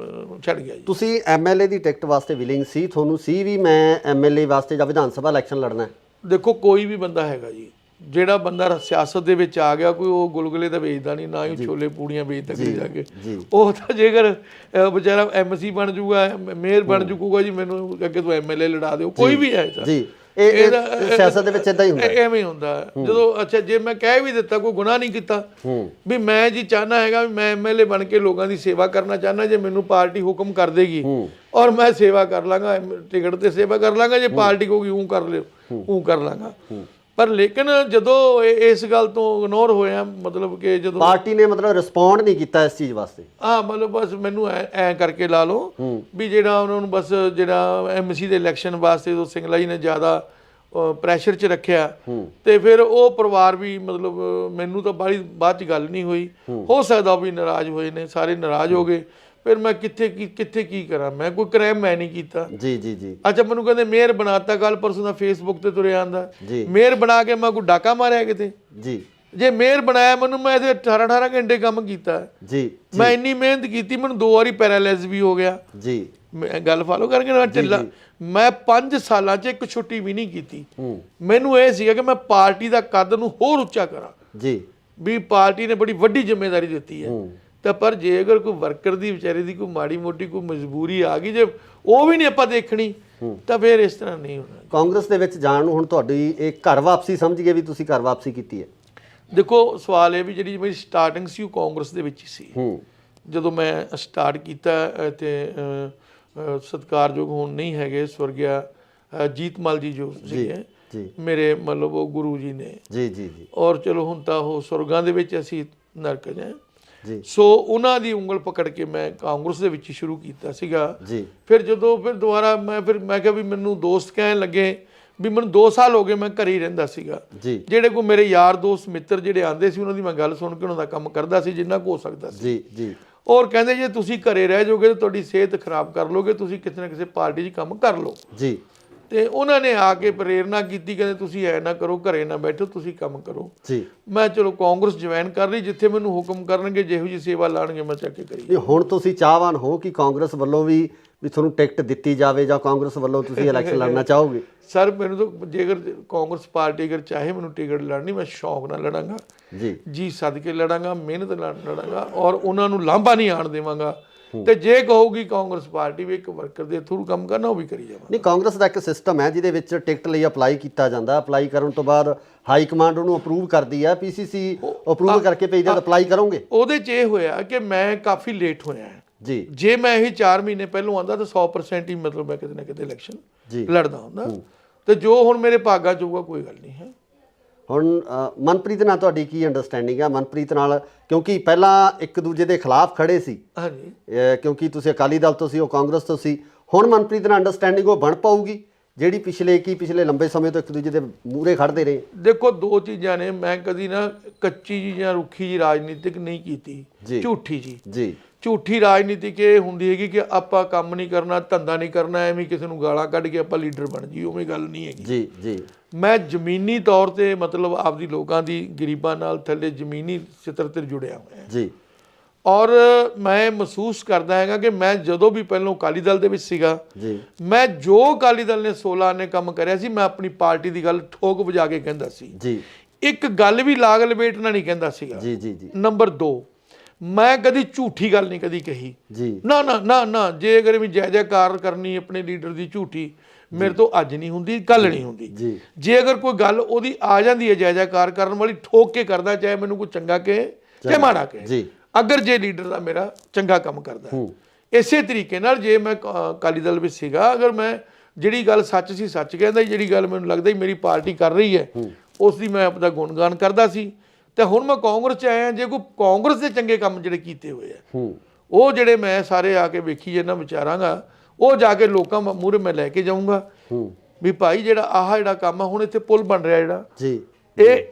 ਛੱਡ ਗਿਆ ਜੀ। ਤੁਸੀਂ ਐਮਐਲਏ ਦੀ ਟਿਕਟ ਵਾਸਤੇ ਵਿਲਿੰਗ ਸੀ, ਤੁਹਾਨੂੰ ਸੀ ਵੀ ਮੈਂ ਐਮਐਲਏ ਵਾਸਤੇ ਜਾਂ ਵਿਧਾਨ ਸਭਾ ਇਲੈਕਸ਼ਨ ਲੜਨਾ? ਦੇਖੋ ਕੋਈ ਵੀ ਬੰਦਾ ਹੈਗਾ ਜੀ, ਜਿਹੜਾ ਬੰਦਾ ਸਿਆਸਤ ਦੇ ਵਿੱਚ ਆ ਗਿਆ, ਕੋਈ ਉਹ ਗੁਲਗੁਲੇ ਤਾਂ ਵੇਚਦਾ ਨਹੀਂ, ਨਾ ਹੀ ਛੋਲੇ ਪੂੜੀਆਂ ਵੇਚਦਾ ਕਿਤੇ ਜਾ ਕੇ। ਉਹ ਤਾਂ ਜੇਕਰ ਵਿਚਾਰਾ ਐਮਸੀ ਬਣ ਜੂਗਾ, ਮੇਅਰ ਬਣ ਜੂਗਾ ਜੀ, ਮੈਨੂੰ ਅੱਗੇ ਤੋਂ ਐਮਐਲਏ ਲੜਾ ਦਿਓ, ਕੋਈ ਵੀ ਹੈ ਜੀ। ਇਹ ਸਿਆਸਤ ਦੇ ਵਿੱਚ ਇਦਾਂ ਹੀ ਹੁੰਦਾ, ਐਵੇਂ ਹੁੰਦਾ। ਜਦੋਂ ਅੱਛਾ ਜੇ ਮੈਂ ਕਹਿ ਵੀ ਦਿੱਤਾ, ਕੋਈ ਗੁਨਾਹ ਨਹੀਂ ਕੀਤਾ, ਵੀ ਮੈਂ ਜੀ ਚਾਹਨਾ ਹੈਗਾ ਵੀ ਮੈਂ ਐਮਐਲਏ ਬਣ ਕੇ ਲੋਕਾਂ ਦੀ ਸੇਵਾ ਕਰਨਾ ਚਾਹਨਾ, ਜੇ ਮੈਨੂੰ ਪਾਰਟੀ ਹੁਕਮ ਕਰ ਦੇਗੀ ਔਰ ਮੈਂ ਸੇਵਾ ਕਰ ਲਾਂਗਾ, ਟਿਕਟ ਤੇ ਸੇਵਾ ਕਰ ਲਾਂਗਾ, ਜੇ ਪਾਰਟੀ ਕਹੂਗੀ ਉਹ ਕਰ ਲਿਓ ਉਹ ਕਰ ਲਾਂਗਾ। ਪਰ ਲੇਕਿਨ ਜਦੋਂ ਇਸ ਗੱਲ ਤੋਂ ਇਗਨੋਰ ਹੋਇਆ, ਮਤਲਬ ਕਿ ਜਦੋਂ ਪਾਰਟੀ ਨੇ ਮਤਲਬ ਰਿਸਪੌਂਡ ਨਹੀਂ ਕੀਤਾ ਇਸ ਚੀਜ਼ ਵਾਸਤੇ, ਮਤਲਬ ਬਸ ਮੈਨੂੰ ਐ ਕਰਕੇ ਲਾ ਲਓ ਵੀ ਜਿਹੜਾ ਉਹਨਾਂ ਨੂੰ ਬਸ ਜਿਹੜਾ ਐਮਸੀ ਦੇ ਇਲੈਕਸ਼ਨ ਵਾਸਤੇ ਜਦੋਂ ਸਿੰਗਲਾ ਜੀ ਨੇ ਜ਼ਿਆਦਾ ਪ੍ਰੈਸ਼ਰ 'ਚ ਰੱਖਿਆ, ਤੇ ਫਿਰ ਉਹ ਪਰਿਵਾਰ ਵੀ ਮਤਲਬ ਮੈਨੂੰ ਤਾਂ ਬਾਅਦ 'ਚ ਗੱਲ ਨਹੀਂ ਹੋਈ, ਹੋ ਸਕਦਾ ਉਹ ਵੀ ਨਾਰਾਜ਼ ਹੋਏ ਨੇ, ਸਾਰੇ ਨਾਰਾਜ਼ ਹੋ ਗਏ। ਫਿਰ ਮੈਂ ਕਿੱਥੇ ਕੀ ਕਰਾਂ, ਮੈਂ ਕੋਈ ਕ੍ਰਾਈਮ ਮੈਂ ਨਹੀਂ ਕੀਤਾ। ਜੀ ਜੀ ਜੀ। ਅੱਛਾ ਮੈਨੂੰ ਕਹਿੰਦੇ ਮੇਅਰ ਬਣਾਤਾ, ਕੱਲ ਪਰਸੋਂ ਦਾ ਫੇਸਬੁੱਕ ਤੇ ਤੁਰਿਆ ਆਂਦਾ, ਮੇਅਰ ਬਣਾ ਕੇ ਮੈਂ ਕੋਈ ਡਾਕਾ ਮਾਰਿਆ ਕਿਤੇ? ਜੀ। ਜੇ ਮੇਅਰ ਬਣਾਇਆ ਮੈਨੂੰ, ਮੈਂ ਇਹਦੇ 18 ਘੰਟੇ ਕੰਮ ਕੀਤਾ ਜੀ, ਮੈਂ ਇੰਨੀ ਮਿਹਨਤ ਕੀਤੀ, ਮੈਨੂੰ 2 ਵਾਰੀ ਪੈਰਾਲਾਈਜ਼ ਵੀ ਹੋ ਗਿਆ ਜੀ। ਮੈਂ ਗੱਲ ਫਾਲੋ ਕਰਕੇ ਨਾ ਢਿੱਲਾ, ਮੈਂ 5 ਸਾਲਾਂ 'ਚ ਇੱਕ ਛੁੱਟੀ ਵੀ ਨਹੀਂ ਕੀਤੀ। ਮੈਨੂੰ ਇਹ ਸੀਗਾ ਕਿ ਮੈਂ ਪਾਰਟੀ ਦਾ ਕੱਦ ਨੂੰ ਹੋਰ ਉੱਚਾ ਕਰਾਂ ਜੀ, ਵੀ ਪਾਰਟੀ ਨੇ ਬੜੀ ਵੱਡੀ ਜ਼ਿੰਮੇਵਾਰੀ ਦਿੱਤੀ ਹੈ। ਤਾਂ ਪਰ ਜੇ ਅਗਰ ਕੋਈ ਵਰਕਰ ਦੀ ਵਿਚਾਰੇ ਦੀ ਕੋਈ ਮਾੜੀ ਮੋਟੀ ਕੋਈ ਮਜਬੂਰੀ ਆ ਗਈ, ਜੇ ਉਹ ਵੀ ਨਹੀਂ ਆਪਾਂ ਦੇਖਣੀ, ਤਾਂ ਫਿਰ ਇਸ ਤਰ੍ਹਾਂ ਨਹੀਂ ਹੋਣਾ। ਕਾਂਗਰਸ ਦੇ ਵਿੱਚ ਜਾਣ ਨੂੰ ਹੁਣ ਤੁਹਾਡੀ ਇਹ ਘਰ ਵਾਪਸੀ ਸਮਝ ਗਏ ਵੀ ਤੁਸੀਂ ਘਰ ਵਾਪਸੀ ਕੀਤੀ ਹੈ? ਦੇਖੋ ਸਵਾਲ ਇਹ ਵੀ ਜਿਹੜੀ ਮੇਰੀ ਸਟਾਰਟਿੰਗ ਸੀ ਉਹ ਕਾਂਗਰਸ ਦੇ ਵਿੱਚ ਹੀ ਸੀ। ਜਦੋਂ ਮੈਂ ਸਟਾਰਟ ਕੀਤਾ ਤੇ ਸਤਿਕਾਰਯੋਗ ਹੁਣ ਨਹੀਂ ਹੈਗੇ, ਸਵਰਗਿਆ ਜੀਤਮਲ ਜੀ ਜੋ ਸੀਗੇ ਮੇਰੇ, ਮਤਲਬ ਉਹ ਗੁਰੂ ਜੀ ਨੇ ਜੀ ਜੀ ਜੀ, ਔਰ ਚਲੋ ਹੁਣ ਤਾਂ ਉਹ ਸੁਰਗਾਂ ਦੇ ਵਿੱਚ, ਅਸੀਂ ਨਰਕ ਜਾਏ ਜੀ। ਸੋ ਉਹਨਾਂ ਦੀ ਉਂਗਲ ਪਕੜ ਕੇ ਮੈਂ ਕਾਂਗਰਸ ਦੇ ਵਿੱਚ ਸ਼ੁਰੂ ਕੀਤਾ ਸੀਗਾ ਜੀ। ਫਿਰ ਜਦੋਂ ਦੁਬਾਰਾ ਮੈਂ ਕਿਹਾ ਵੀ ਮੈਨੂੰ ਦੋਸਤ ਕਹਿਣ ਲੱਗੇ ਵੀ ਮੈਨੂੰ 2 ਸਾਲ ਹੋ ਗਏ ਮੈਂ ਘਰੇ ਹੀ ਰਹਿੰਦਾ ਸੀਗਾ ਜੀ। ਜਿਹੜੇ ਕੋਈ ਮੇਰੇ ਯਾਰ ਦੋਸਤ ਮਿੱਤਰ ਜਿਹੜੇ ਆਉਂਦੇ ਸੀ, ਉਹਨਾਂ ਦੀ ਮੈਂ ਗੱਲ ਸੁਣ ਕੇ ਉਹਨਾਂ ਦਾ ਕੰਮ ਕਰਦਾ ਸੀ ਜਿੰਨਾ ਕੁ ਹੋ ਸਕਦਾ ਸੀ ਜੀ ਜੀ। ਔਰ ਕਹਿੰਦੇ ਜੇ ਤੁਸੀਂ ਘਰੇ ਰਹਿ ਜਾਓਗੇ ਤਾਂ ਤੁਹਾਡੀ ਸਿਹਤ ਖਰਾਬ ਕਰ ਲੋਗੇ, ਤੁਸੀਂ ਕਿਸੇ ਨਾ ਕਿਸੇ ਪਾਰਟੀ 'ਚ ਕੰਮ ਕਰ ਲਓ ਜੀ। ਤੇ ਉਹਨਾਂ ਨੇ ਆ ਕੇ ਪ੍ਰੇਰਨਾ ਕੀਤੀ, ਕਹਿੰਦੇ ਤੁਸੀਂ ਐ ਨਾ ਕਰੋ, ਘਰੇ ਨਾ ਬੈਠੋ, ਤੁਸੀਂ ਕੰਮ ਕਰੋ ਜੀ। ਮੈਂ ਚਲੋ ਕਾਂਗਰਸ ਜੁਆਇਨ ਕਰ ਲਈ, ਜਿੱਥੇ ਮੈਨੂੰ ਹੁਕਮ ਕਰਨਗੇ, ਜਿਹੋ ਜਿਹੀ ਸੇਵਾ ਲਾਣਗੇ ਮੈਂ ਚੱਕ ਕੇ ਕਰੀ। ਹੁਣ ਤੁਸੀਂ ਚਾਹਵਾਨ ਹੋ ਕਿ ਕਾਂਗਰਸ ਵੱਲੋਂ ਵੀ ਤੁਹਾਨੂੰ ਟਿਕਟ ਦਿੱਤੀ ਜਾਵੇ, ਜਾਂ ਕਾਂਗਰਸ ਵੱਲੋਂ ਤੁਸੀਂ ਇਲੈਕਸ਼ਨ ਲੜਨਾ ਚਾਹੋਗੇ? ਸਰ ਮੈਨੂੰ ਤਾਂ ਜੇਕਰ ਕਾਂਗਰਸ ਪਾਰਟੀ ਅਗਰ ਚਾਹੇ ਮੈਨੂੰ ਟਿਕਟ ਲੜਨੀ, ਮੈਂ ਸ਼ੌਕ ਨਾਲ ਲੜਾਂਗਾ ਜੀ, ਸਦਕੇ ਲੜਾਂਗਾ, ਮਿਹਨਤ ਨਾਲ ਲੜਾਂਗਾ, ਔਰ ਉਹਨਾਂ ਨੂੰ ਲਾਂਭਾ ਨਹੀਂ ਆਣ ਦੇਵਾਂਗਾ। ਤੇ ਜੇ ਕਹੂਗੀ ਕਾਂਗਰਸ ਪਾਰਟੀ ਵੀ ਇੱਕ ਵਰਕਰ ਦੇ ਥਰੂ ਕੰਮ ਕਰਨਾ, ਉਹ ਵੀ ਕਰੀ ਜਾਵਾਂ। ਨਹੀਂ, ਕਾਂਗਰਸ ਦਾ ਇੱਕ ਸਿਸਟਮ ਹੈ ਜਿਹਦੇ ਵਿੱਚ ਟਿਕਟ ਲਈ ਅਪਲਾਈ ਕੀਤਾ ਜਾਂਦਾ, ਅਪਲਾਈ ਕਰਨ ਤੋਂ ਬਾਅਦ ਹਾਈ ਕਮਾਂਡ ਉਹਨੂੰ ਅਪਰੂਵ ਕਰਦੀ ਹੈ, ਪੀਸੀਸੀ ਅਪਰੂਵ ਕਰਕੇ ਭੇਜਦਾ, ਤਾਂ ਅਪਲਾਈ ਕਰੋਗੇ? ਉਹਦੇ 'ਚ ਇਹ ਹੋਇਆ ਕਿ ਮੈਂ ਕਾਫੀ ਲੇਟ ਹੋਇਆ ਜੀ। ਜੇ ਮੈਂ ਇਹ 4 ਮਹੀਨੇ ਪਹਿਲੋਂ ਆਉਂਦਾ ਤਾਂ 100% ਹੀ ਮਤਲਬ ਮੈਂ ਕਿਤੇ ਨਾ ਕਿਤੇ ਇਲੈਕਸ਼ਨ ਲੜਦਾ ਹੁੰਦਾ, ਤੇ ਜੋ ਹੁਣ ਮੇਰੇ ਭਾਗਾਂ 'ਚ ਹੋਊਗਾ ਕੋਈ ਗੱਲ ਨਹੀਂ ਹੈ। ਹੁਣ ਮਨਪ੍ਰੀਤ ਨਾਲ ਤੁਹਾਡੀ ਕੀ ਅੰਡਰਸਟੈਂਡਿੰਗ ਆ? ਮਨਪ੍ਰੀਤ ਨਾਲ, ਕਿਉਂਕਿ ਪਹਿਲਾਂ ਇੱਕ ਦੂਜੇ ਦੇ ਖਿਲਾਫ ਖੜੇ ਸੀ, ਹਾਂਜੀ, ਕਿਉਂਕਿ ਤੁਸੀਂ ਅਕਾਲੀ ਦਲ ਤੋਂ ਸੀ, ਉਹ ਕਾਂਗਰਸ ਤੋਂ ਸੀ। ਹੁਣ ਮਨਪ੍ਰੀਤ ਨਾਲ ਅੰਡਰਸਟੈਂਡਿੰਗ ਉਹ ਬਣ ਪਾਊਗੀ ਜਿਹੜੀ ਪਿਛਲੇ ਲੰਬੇ ਸਮੇਂ ਤੋਂ ਇੱਕ ਦੂਜੇ ਦੇ ਮੂਹਰੇ ਖੜਦੇ ਰਹੇ? ਦੇਖੋ 2 ਚੀਜ਼ਾਂ ਨੇ, ਮੈਂ ਕਦੀ ਨਾ ਕੱਚੀ ਜੀ ਜਾਂ ਰੁੱਖੀ ਜੀ ਰਾਜਨੀਤਿਕ ਨਹੀਂ ਕੀਤੀ, ਝੂਠੀ ਜੀ। ਝੂਠੀ ਰਾਜਨੀਤਿਕ ਇਹ ਹੁੰਦੀ ਹੈਗੀ ਕਿ ਆਪਾਂ ਕੰਮ ਨਹੀਂ ਕਰਨਾ, ਧੰਦਾ ਨਹੀਂ ਕਰਨਾ, ਐਵੇਂ ਕਿਸੇ ਨੂੰ ਗਾਲਾਂ ਕੱਢ ਕੇ ਆਪਾਂ ਲੀਡਰ ਬਣ ਜੀ, ਉਵੇਂ ਗੱਲ ਨਹੀਂ ਹੈਗੀ ਜੀ ਜੀ। ਮੈਂ ਜ਼ਮੀਨੀ ਤੌਰ ਤੇ ਮਤਲਬ ਆਪਦੀ ਲੋਕਾਂ ਦੀ ਗਰੀਬਾਂ ਨਾਲ ਥੱਲੇ ਜ਼ਮੀਨੀ ਸਤਰ ਤੇ ਜੁੜਿਆ ਹੋਇਆ ਜੀ। ਔਰ ਮੈਂ ਮਹਿਸੂਸ ਕਰਦਾ ਹੈਗਾ ਕਿ ਮੈਂ ਜਦੋਂ ਵੀ ਪਹਿਲਾਂ ਅਕਾਲੀ ਦਲ ਦੇ ਵਿੱਚ ਸੀਗਾ ਜੀ, ਮੈਂ ਜੋ ਅਕਾਲੀ ਦਲ ਨੇ 16 ਨੇ ਕੰਮ ਕਰਿਆ ਸੀ, ਮੈਂ ਆਪਣੀ ਪਾਰਟੀ ਦੀ ਗੱਲ ਠੋਕ ਵਜਾ ਕੇ ਕਹਿੰਦਾ ਸੀ ਜੀ। ਇੱਕ ਗੱਲ ਵੀ ਲਾਗ ਲਪੇਟਣਾ ਨਹੀਂ ਕਹਿੰਦਾ ਸੀਗਾ ਜੀ ਜੀ ਜੀ। ਨੰਬਰ 2, ਮੈਂ ਕਦੀ ਝੂਠੀ ਗੱਲ ਨਹੀਂ ਕਦੀ ਕਹੀ ਜੀ, ਨਾ ਨਾ ਨਾ ਨਾ। ਜੇ ਅਗਰ ਵੀ ਜੈ ਜੈਕਾਰ ਕਰਨੀ ਆਪਣੇ ਲੀਡਰ ਦੀ ਝੂਠੀ, ਮੇਰੇ ਤੋਂ ਅੱਜ ਨਹੀਂ ਹੁੰਦੀ, ਕੱਲ ਨਹੀਂ ਹੁੰਦੀ ਜੀ। ਜੇ ਅਗਰ ਕੋਈ ਗੱਲ ਉਹਦੀ ਆ ਜਾਂਦੀ ਹੈ ਜੈ ਜੈਕਾਰ ਕਰਨ ਵਾਲੀ, ਠੋਕ ਕੇ ਕਰਦਾ, ਚਾਹੇ ਮੈਨੂੰ ਕੋਈ ਚੰਗਾ ਕਹੇ ਚਾਹੇ ਮਾੜਾ ਕਹੇ ਜੀ, ਅਗਰ ਜੇ ਲੀਡਰ ਦਾ ਮੇਰਾ ਚੰਗਾ ਕੰਮ ਕਰਦਾ। ਇਸੇ ਤਰੀਕੇ ਨਾਲ ਜੇ ਮੈਂ ਅਕਾਲੀ ਦਲ ਵਿੱਚ ਸੀਗਾ, ਅਗਰ ਮੈਂ ਜਿਹੜੀ ਗੱਲ ਸੱਚ ਸੀ ਸੱਚ ਕਹਿੰਦਾ, ਜਿਹੜੀ ਗੱਲ ਮੈਨੂੰ ਲੱਗਦਾ ਮੇਰੀ ਪਾਰਟੀ ਕਰ ਰਹੀ ਹੈ ਉਸ ਦੀ ਮੈਂ ਆਪਣਾ ਗੁਣਗਾਨ ਕਰਦਾ ਸੀ। ਤੇ ਹੁਣ ਮੈਂ ਕਾਂਗਰਸ 'ਚ ਆਇਆ, ਜੇ ਕੋਈ ਕਾਂਗਰਸ ਦੇ ਚੰਗੇ ਕੰਮ ਜਿਹੜੇ ਕੀਤੇ ਹੋਏ ਆ ਉਹ ਜਿਹੜੇ ਮੈਂ ਸਾਰੇ ਆ ਕੇ ਵੇਖੀ ਇਹਨਾਂ ਵਿਚਾਰਾਂਗਾ, ਉਹ ਜਾ ਕੇ ਲੋਕਾਂ ਮੂਹਰੇ ਮੈਂ ਲੈ ਕੇ ਜਾਊਂਗਾ ਵੀ ਭਾਈ ਜਿਹੜਾ ਆਹ ਜਿਹੜਾ ਕੰਮ ਆ ਹੁਣ ਇੱਥੇ ਪੁਲ ਬਣ ਰਿਹਾ ਜਿਹੜਾ ਜੀ, ਇਹ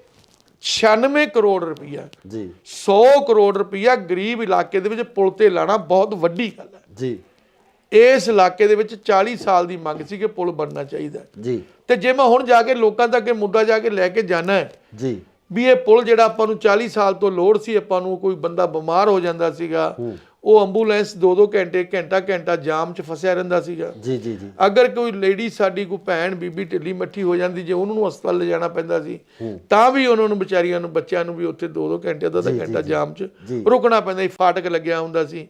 96 ਕਰੋੜ ਰੁਪਈਆ ਜੀ, 100 ਕਰੋੜ ਰੁਪਈਆ ਗਰੀਬ ਇਲਾਕੇ ਦੇ ਵਿੱਚ ਪੁਲ ਤੇ ਲਾਣਾ ਬਹੁਤ ਵੱਡੀ ਗੱਲ ਹੈ ਜੀ। ਇਸ ਇਲਾਕੇ ਦੇ ਵਿੱਚ 40 ਸਾਲ ਦੀ ਮੰਗ ਸੀ ਕਿ ਪੁਲ ਬਣਨਾ ਚਾਹੀਦਾ ਜੀ। ਤੇ ਜੇ ਮੈਂ ਹੁਣ ਜਾ ਕੇ ਲੋਕਾਂ ਤੱਕ ਇਹ ਮੁੱਦਾ ਜਾ ਕੇ ਲੈ ਕੇ ਜਾਣਾ ਹੈ ਜੀ ਵੀ ਇਹ ਪੁਲ ਜਿਹੜਾ ਆਪਾਂ ਨੂੰ 40 ਸਾਲ ਤੋਂ ਲੋੜ ਸੀ, ਆਪਾਂ ਨੂੰ ਕੋਈ ਬੰਦਾ ਬਿਮਾਰ ਹੋ ਜਾਂਦਾ ਸੀਗਾ, ਉਹ ਐਂਬੂਲੈਂਸ 2-2 ਘੰਟੇ ਘੰਟਾ ਜਾਮ 'ਚ ਫਸਿਆ ਰਹਿੰਦਾ ਸੀਗਾ। ਜੀ ਜੀ ਜੀ। ਅਗਰ ਕੋਈ ਲੇਡੀ ਸਾਡੀ ਕੋਈ ਭੈਣ ਬੀਬੀ ਢਿੱਲੀ ਮੱਠੀ ਹੋ ਜਾਂਦੀ, ਜੇ ਉਹਨਾਂ ਨੂੰ ਹਸਪਤਾਲ ਲਿਜਾਣਾ ਪੈਂਦਾ ਸੀ ਤਾਂ ਵੀ ਉਹਨਾਂ ਨੂੰ ਵਿਚਾਰੀਆਂ ਨੂੰ ਬੱਚਿਆਂ ਨੂੰ ਵੀ ਉੱਥੇ 2-2 ਘੰਟੇ ਅੱਧਾ ਘੰਟਾ ਜਾਮ 'ਚ ਰੁਕਣਾ ਪੈਂਦਾ ਸੀ, ਫਾਟਕ ਲੱਗਿਆ ਹੁੰਦਾ ਸੀ।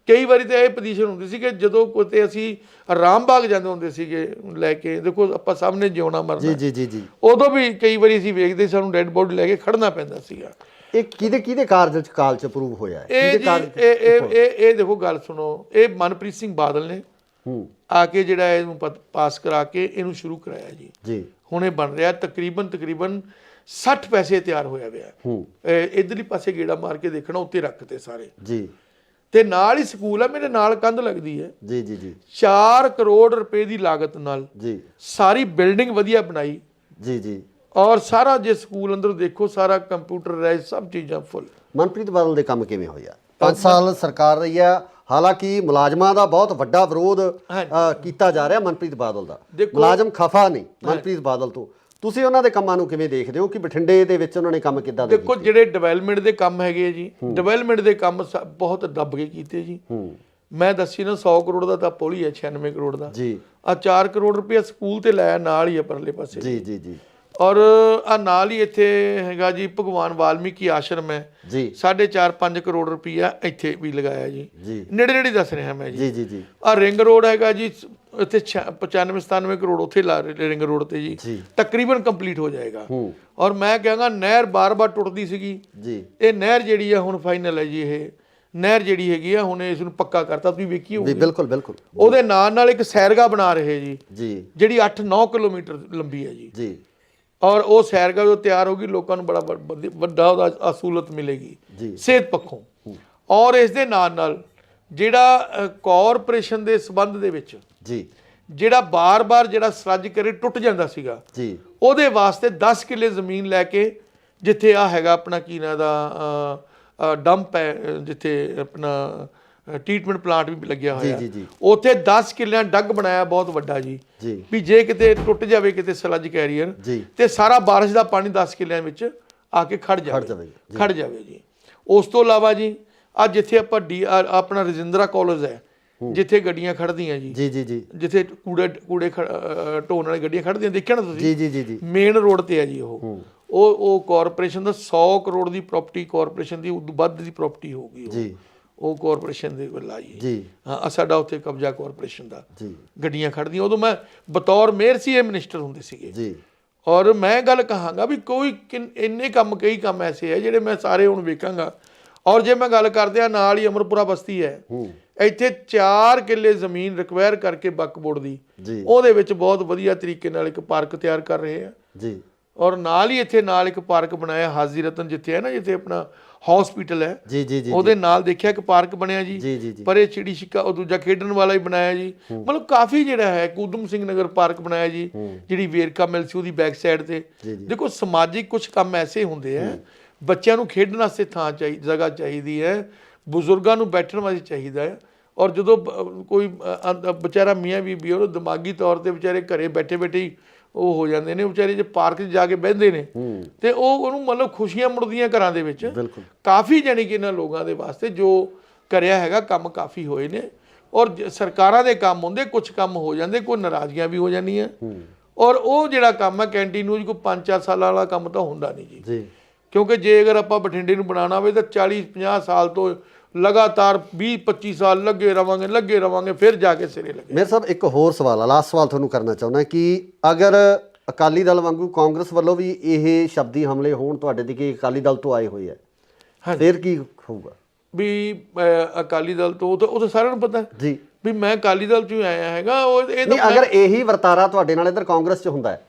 ਕਈ ਵਾਰੀ ਤਾਂ ਇਹ ਪੋਜੀਸ਼ਨ ਹੁੰਦੀ ਸੀ ਕਿ ਜਦੋਂ ਕਿਤੇ ਅਸੀਂ ਆਰਾਮ ਬਾਗ ਜਾਂਦੇ ਹੁੰਦੇ ਸੀਗੇ ਲੈ ਕੇ, ਦੇਖੋ ਆਪਾਂ ਸਾਹਮਣੇ ਜਿਉਣਾ ਮਰਨਾ, ਜੀ ਜੀ ਜੀ, ਉਦੋਂ ਵੀ ਕਈ ਵਾਰੀ ਅਸੀਂ ਵੇਖਦੇ ਸਾਨੂੰ ਡੈੱਡ ਬੋਡੀ ਲੈ ਕੇ ਖੜਨਾ ਪੈਂਦਾ ਸੀਗਾ। ਇਹ ਕਿਹਦੇ ਕਾਲ ਚ ਅਪਰੂਵ ਹੋਇਆ ਹੈ? ਇਹ ਦੇਖੋ ਗੱਲ ਸੁਣੋ, ਇਹ ਮਨਪ੍ਰੀਤ ਸਿੰਘ ਬਾਦਲ ਨੇ ਆ ਕੇ ਜਿਹੜਾ ਇਹਨੂੰ ਪਾਸ ਕਰਾ ਕੇ ਇਹਨੂੰ ਸ਼ੁਰੂ ਕਰਾਇਆ ਜੀ। ਜੀ ਹੁਣ ਇਹ ਬਣ ਰਿਹਾ ਤਕਰੀਬਨ 60 ਪੈਸੇ ਤਿਆਰ ਹੋਇਆ ਹੋਇਆ। ਇਧਰਲੀ ਪਾਸੇ ਗੇੜਾ ਮਾਰ ਕੇ ਦੇਖਣਾ, ਉੱਤੇ ਰੱਖਤੇ ਸਾਰੇ ਜੀ। ਤੇ ਨਾਲ ਹੀ ਸਕੂਲ ਆ, ਮੇਰੇ ਨਾਲ ਕੰਧ ਲੱਗਦੀ ਹੈ ਜੀ ਜੀ ਜੀ। 4 ਕਰੋੜ ਰੁਪਏ ਦੀ ਲਾਗਤ ਨਾਲ ਜੀ ਸਾਰੀ ਬਿਲਡਿੰਗ ਵਧੀਆ ਬਣਾਈ ਜੀ ਜੀ। ਔਰ ਸਾਰਾ ਜੇ ਸਕੂਲ ਅੰਦਰ ਦੇਖੋ ਸਾਰਾ ਕੰਪਿਊਟਰਾਈਜ਼ ਸਭ ਚੀਜ਼ਾਂ ਫੁੱਲ। ਮਨਪ੍ਰੀਤ ਬਾਦਲ ਦੇ ਕੰਮ ਕਿਵੇਂ ਹੋਇਆ? 5 ਸਾਲ ਸਰਕਾਰ ਰਹੀ ਹੈ, ਹਾਲਾਂਕਿ ਮੁਲਾਜ਼ਮਾਂ ਦਾ ਬਹੁਤ ਵੱਡਾ ਵਿਰੋਧ ਕੀਤਾ ਜਾ ਰਿਹਾ ਮਨਪ੍ਰੀਤ ਬਾਦਲ ਦਾ, ਮੁਲਾਜ਼ਮ ਖਫਾ ਨਹੀਂ ਮਨਪ੍ਰੀਤ ਬਾਦਲ ਤੋਂ। ਤੁਸੀਂ ਉਹਨਾਂ ਦੇ ਕੰਮਾਂ ਨੂੰ ਕਿਵੇਂ ਦੇਖਦੇ ਹੋ ਕਿ ਬਠਿੰਡੇ ਦੇ ਵਿੱਚ ਉਹਨਾਂ ਨੇ ਕੰਮ ਕਿੱਦਾਂ ਦੇ? ਦੇਖੋ ਜਿਹੜੇ ਡਿਵੈਲਪਮੈਂਟ ਦੇ ਕੰਮ ਹੈਗੇ ਜੀ, ਡਿਵੈਲਪਮੈਂਟ ਦੇ ਕੰਮ ਬਹੁਤ ਦੱਬ ਕੇ ਕੀਤੇ ਜੀ। ਮੈਂ ਦੱਸੀ ਨਾ 100 ਕਰੋੜ ਦਾ ਤਾਂ ਪੁਲ ਹੀ ਹੈ, 96 ਕਰੋੜ ਦਾ ਜੀ। ਆ 4 ਕਰੋੜ ਰੁਪਇਆ ਸਕੂਲ ਤੇ ਲਾਇਆ ਨਾਲ ਹੀ ਆ ਪਰਲੇ ਪਾਸੇ ਜੀ ਜੀ ਜੀ। ਔਰ ਆ ਨਾਲ ਹੀ ਇੱਥੇ ਹੈਗਾ ਜੀ ਭਗਵਾਨ ਵਾਲਮੀਕੀ ਆਸ਼ਰਮ ਹੈ ਜੀ, 4.5-5 ਕਰੋੜ ਰੁਪਈਆ ਇੱਥੇ ਵੀ ਲਗਾਇਆ ਜੀ। ਨੇੜੇ ਦੱਸ ਰਿਹਾ ਮੈਂ ਜੀ ਜੀ ਜੀ। ਆ ਰਿੰਗ ਰੋਡ ਹੈਗਾ ਜੀ, ਇੱਥੇ 95-97 ਕਰੋੜ ਉੱਥੇ ਲਾ ਰਿੰਗ ਰੋਡ ਤੇ ਜੀ, ਤਕਰੀਬਨ ਕੰਪਲੀਟ ਹੋ ਜਾਏਗਾ। ਔਰ ਮੈਂ ਕਹਾਂਗਾ ਨਹਿਰ ਬਾਰ-ਬਾਰ ਟੁੱਟਦੀ ਸੀਗੀ ਜੀ, ਇਹ ਨਹਿਰ ਜਿਹੜੀ ਆ ਹੁਣ ਫਾਈਨਲ ਹੈ ਜੀ। ਇਹ ਨਹਿਰ ਜਿਹੜੀ ਹੈਗੀ ਆ ਹੁਣ ਇਸ ਨੂੰ ਪੱਕਾ ਕਰਤਾ, ਤੁਸੀਂ ਵੇਖੀ ਹੋਊਗੀ। ਬਿਲਕੁਲ ਬਿਲਕੁਲ। ਉਹਦੇ ਨਾਲ ਇੱਕ ਸੈਰਗਾਹ ਬਣਾ ਰਹੇ ਜੀ ਜੀ, ਜਿਹੜੀ 8-9 ਕਿਲੋਮੀਟਰ ਲੰਬੀ ਹੈ ਜੀ ਜੀ। ਔਰ ਉਹ ਸੈਰਗਾਹ ਜੋ ਤਿਆਰ ਹੋਗੀ, ਲੋਕਾਂ ਨੂੰ ਬੜਾ ਵੱਡਾ ਉਹਦਾ ਸਹੂਲਤ ਮਿਲੇਗੀ ਸਿਹਤ ਪੱਖੋਂ। ਔਰ ਇਸ ਦੇ ਨਾਲ ਜਿਹੜਾ ਕਾਰਪੋਰੇਸ਼ਨ ਦੇ ਸੰਬੰਧ ਦੇ ਵਿੱਚ ਜੀ ਜਿਹੜਾ ਬਾਰ-ਬਾਰ ਜਿਹੜਾ ਸਰੱਜ ਕਰੇ ਟੁੱਟ ਜਾਂਦਾ ਸੀਗਾ ਜੀ, ਉਹਦੇ ਵਾਸਤੇ 10 ਕਿੱਲੇ ਜ਼ਮੀਨ ਲੈ ਕੇ, ਜਿੱਥੇ ਆ ਹੈਗਾ ਆਪਣਾ ਕੀ ਨਾਂ ਦਾ ਡੰਪ ਹੈ, ਜਿੱਥੇ ਆਪਣਾ ਟ੍ਰੀਟਮੈਂਟ ਪਲਾਂਟ ਵੀ ਲੱਗਿਆ ਹੋਇਆ, ਉੱਥੇ 10 ਕਿੱਲਿਆਂ ਡੱਗ ਬਣਾਇਆ ਬਹੁਤ ਵੱਡਾ ਜੀ ਵੀ ਜੇ ਕਿਤੇ ਟੁੱਟ ਜਾਵੇ ਕਿਤੇ ਸਲੱਜ ਕੈਰੀਅਰ ਤੇ ਸਾਰਾ ਬਾਰਿਸ਼ ਦਾ ਪਾਣੀ 10 ਕਿੱਲਿਆਂ ਵਿੱਚ ਆ ਕੇ ਖੜ ਜਾਵੇ ਜੀ। ਉਸ ਤੋਂ ਇਲਾਵਾ ਜੀ ਆ ਜਿੱਥੇ ਆਪਾਂ ਆਪਣਾ ਰਜਿੰਦਰਾ ਕਾਲਜ ਹੈ, ਜਿੱਥੇ ਗੱਡੀਆਂ ਖੜਦੀਆਂ ਜੀ ਜੀ ਜੀ, ਜਿੱਥੇ ਕੂੜੇ ਢੋਣ ਵਾਲੀ ਗੱਡੀਆਂ ਖੜਦੀਆਂ, ਦੇਖਿਆ ਨਾ ਤੁਸੀਂ ਜੀ ਜੀ ਜੀ, ਮੇਨ ਰੋਡ ਤੇ ਹੈ ਜੀ। ਉਹ ਕਾਰਪੋਰੇਸ਼ਨ ਦਾ 100 ਕਰੋੜ ਦੀ ਪ੍ਰਾਪਰਟੀ, ਕਾਰਪੋਰੇਸ਼ਨ ਦੀ ਉਦੋਂ ਵੱਧ ਦੀ ਪ੍ਰਾਪਰਟੀ ਹੋਊਗੀ ਜੀ, ਉਹ ਕਾਰਪੋਰੇਸ਼ਨ ਦੇ ਵੱਲ ਆਈ ਜੀ। ਹਾਂ ਸਾਡਾ ਉੱਥੇ ਕਬਜ਼ਾ ਕਾਰਪੋਰੇਸ਼ਨ ਦਾ ਜੀ, ਗੱਡੀਆਂ ਖੜਦੀਆਂ। ਉਦੋਂ ਮੈਂ ਬਤੌਰ ਮੇਅਰ ਸੀ, ਇਹ ਮਿਨਿਸਟਰ ਹੁੰਦੇ ਸੀਗੇ ਜੀ। ਔਰ ਮੈਂ ਗੱਲ ਕਹਾਂਗਾ ਵੀ ਕੋਈ ਇੰਨੇ ਕੰਮ, ਕਈ ਕੰਮ ਐਸੇ ਹੈ ਜਿਹੜੇ ਮੈਂ ਸਾਰੇ ਹੁਣ ਵੇਖਾਂਗਾ। ਔਰ ਜੇ ਮੈਂ ਗੱਲ ਕਰਦੇ ਆ ਨਾਲ ਹੀ ਅਮਰਪੁਰਾ ਬਸਤੀ ਹੈ, ਇੱਥੇ 4 ਕਿੱਲੇ ਜ਼ਮੀਨ ਰਿਕਵਾਇਰ ਕਰਕੇ ਵਕਫ ਬੋਰਡ ਦੀ, ਉਹਦੇ ਵਿੱਚ ਬਹੁਤ ਵਧੀਆ ਤਰੀਕੇ ਨਾਲ ਇੱਕ ਪਾਰਕ ਤਿਆਰ ਕਰ ਰਹੇ ਆ ਜੀ। ਔਰ ਨਾਲ ਹੀ ਇੱਥੇ ਇੱਕ ਪਾਰਕ ਬਣਾਇਆ ਹਾਜ਼ੀ ਰਤਨ, ਜਿੱਥੇ ਹੈ ਨਾ, ਜਿੱਥੇ ਆਪਣਾ ਹਸਪੀਟਲ ਹੈ ਜੀ ਜੀ ਜੀ, ਉਹਦੇ ਨਾਲ ਦੇਖਿਆ ਇੱਕ ਪਾਰਕ ਬਣਿਆ ਜੀ। ਪਰ ਇਹ ਚਿੜੀ ਛਿੱਕਾ ਉਹ ਦੂਜਾ ਖੇਡਣ ਵਾਲਾ ਹੀ ਬਣਾਇਆ ਜੀ। ਮਤਲਬ ਕਾਫੀ ਜਿਹੜਾ ਹੈ ਉਦਮ ਸਿੰਘ ਨਗਰ ਪਾਰਕ ਬਣਾਇਆ ਜੀ, ਜਿਹੜੀ ਵੇਰਕਾ ਮਿਲ ਸੀ ਉਹਦੀ ਬੈਕ ਸਾਈਡ ਤੇ। ਦੇਖੋ ਸਮਾਜਿਕ ਕੁਝ ਕੰਮ ਐਸੇ ਹੁੰਦੇ ਆ, ਬੱਚਿਆਂ ਨੂੰ ਖੇਡਣ ਵਾਸਤੇ ਥਾਂ ਜਗ੍ਹਾ ਚਾਹੀਦੀ ਹੈ, ਬਜ਼ੁਰਗਾਂ ਨੂੰ ਬੈਠਣ ਵਾਸਤੇ ਚਾਹੀਦਾ ਹੈ। ਔਰ ਜਦੋਂ ਕੋਈ ਵਿਚਾਰਾ ਮੀਆਂ ਬੀਬੀ ਉਹ ਦਿਮਾਗੀ ਤੌਰ ਤੇ ਵਿਚਾਰੇ ਘਰੇ ਬੈਠੇ ਹੀ ਉਹ ਹੋ ਜਾਂਦੇ ਨੇ, ਵਿਚਾਰੇ ਜੇ ਪਾਰਕ 'ਚ ਜਾ ਕੇ ਬਹਿੰਦੇ ਨੇ ਤੇ ਉਹਨੂੰ ਮਤਲਬ ਖੁਸ਼ੀਆਂ ਮੁੜਦੀਆਂ ਘਰਾਂ ਦੇ ਵਿੱਚ। ਕਾਫੀ ਜਾਣੀ ਕਿ ਇਹਨਾਂ ਲੋਕਾਂ ਦੇ ਵਾਸਤੇ ਜੋ ਕਰਿਆ ਹੈਗਾ ਕੰਮ ਕਾਫੀ ਹੋਏ ਨੇ। ਔਰ ਸਰਕਾਰਾਂ ਦੇ ਕੰਮ ਹੁੰਦੇ, ਕੁਝ ਕੰਮ ਹੋ ਜਾਂਦੇ, ਕੋਈ ਨਾਰਾਜ਼ਗੀਆਂ ਵੀ ਹੋ ਜਾਂਦੀਆਂ। ਔਰ ਉਹ ਜਿਹੜਾ ਕੰਮ ਹੈ ਕੈਂਟੀਨ ਨੂੰ ਕੋਈ 5-4 ਸਾਲਾਂ ਵਾਲਾ ਕੰਮ ਤਾਂ ਹੁੰਦਾ ਨਹੀਂ ਜੀ, ਕਿਉਂਕਿ ਜੇ ਅਗਰ ਆਪਾਂ ਬਠਿੰਡੇ ਨੂੰ ਬਣਾਉਣਾ ਹੋਵੇ ਤਾਂ 40-50 ਸਾਲ ਤੋਂ ਲਗਾਤਾਰ 20-25 ਸਾਲ ਲੱਗੇ ਰਵਾਂਗੇ ਫਿਰ ਜਾ ਕੇ ਸਿਰੇ ਲੱਗੇ। ਮੇਰੇ ਸਾਹਿਬ ਇੱਕ ਹੋਰ ਸਵਾਲ ਆ, ਲਾਸਟ ਸਵਾਲ ਤੁਹਾਨੂੰ ਕਰਨਾ ਚਾਹੁੰਦਾ ਕਿ ਅਗਰ ਅਕਾਲੀ ਦਲ ਵਾਂਗੂ ਕਾਂਗਰਸ ਵੱਲੋਂ ਵੀ ਇਹ ਸ਼ਬਦੀ ਹਮਲੇ ਹੋਣ ਤੁਹਾਡੇ ਤੇ, ਕਿ ਅਕਾਲੀ ਦਲ ਤੋਂ ਆਏ ਹੋਏ ਆ, ਫਿਰ ਕੀ ਹੋਊਗਾ? ਵੀ ਅਕਾਲੀ ਦਲ ਤੋਂ ਉਹ ਤਾਂ ਸਾਰਿਆਂ ਨੂੰ ਪਤਾ ਜੀ ਵੀ ਮੈਂ ਅਕਾਲੀ ਦਲ ਚੋਂ ਆਇਆ ਹੈਗਾ। ਨਹੀਂ, ਅਗਰ ਇਹੀ ਵਰਤਾਰਾ ਤੁਹਾਡੇ ਨਾਲ ਇੱਧਰ ਕਾਂਗਰਸ 'ਚ ਹੁੰਦਾ ਹੈ,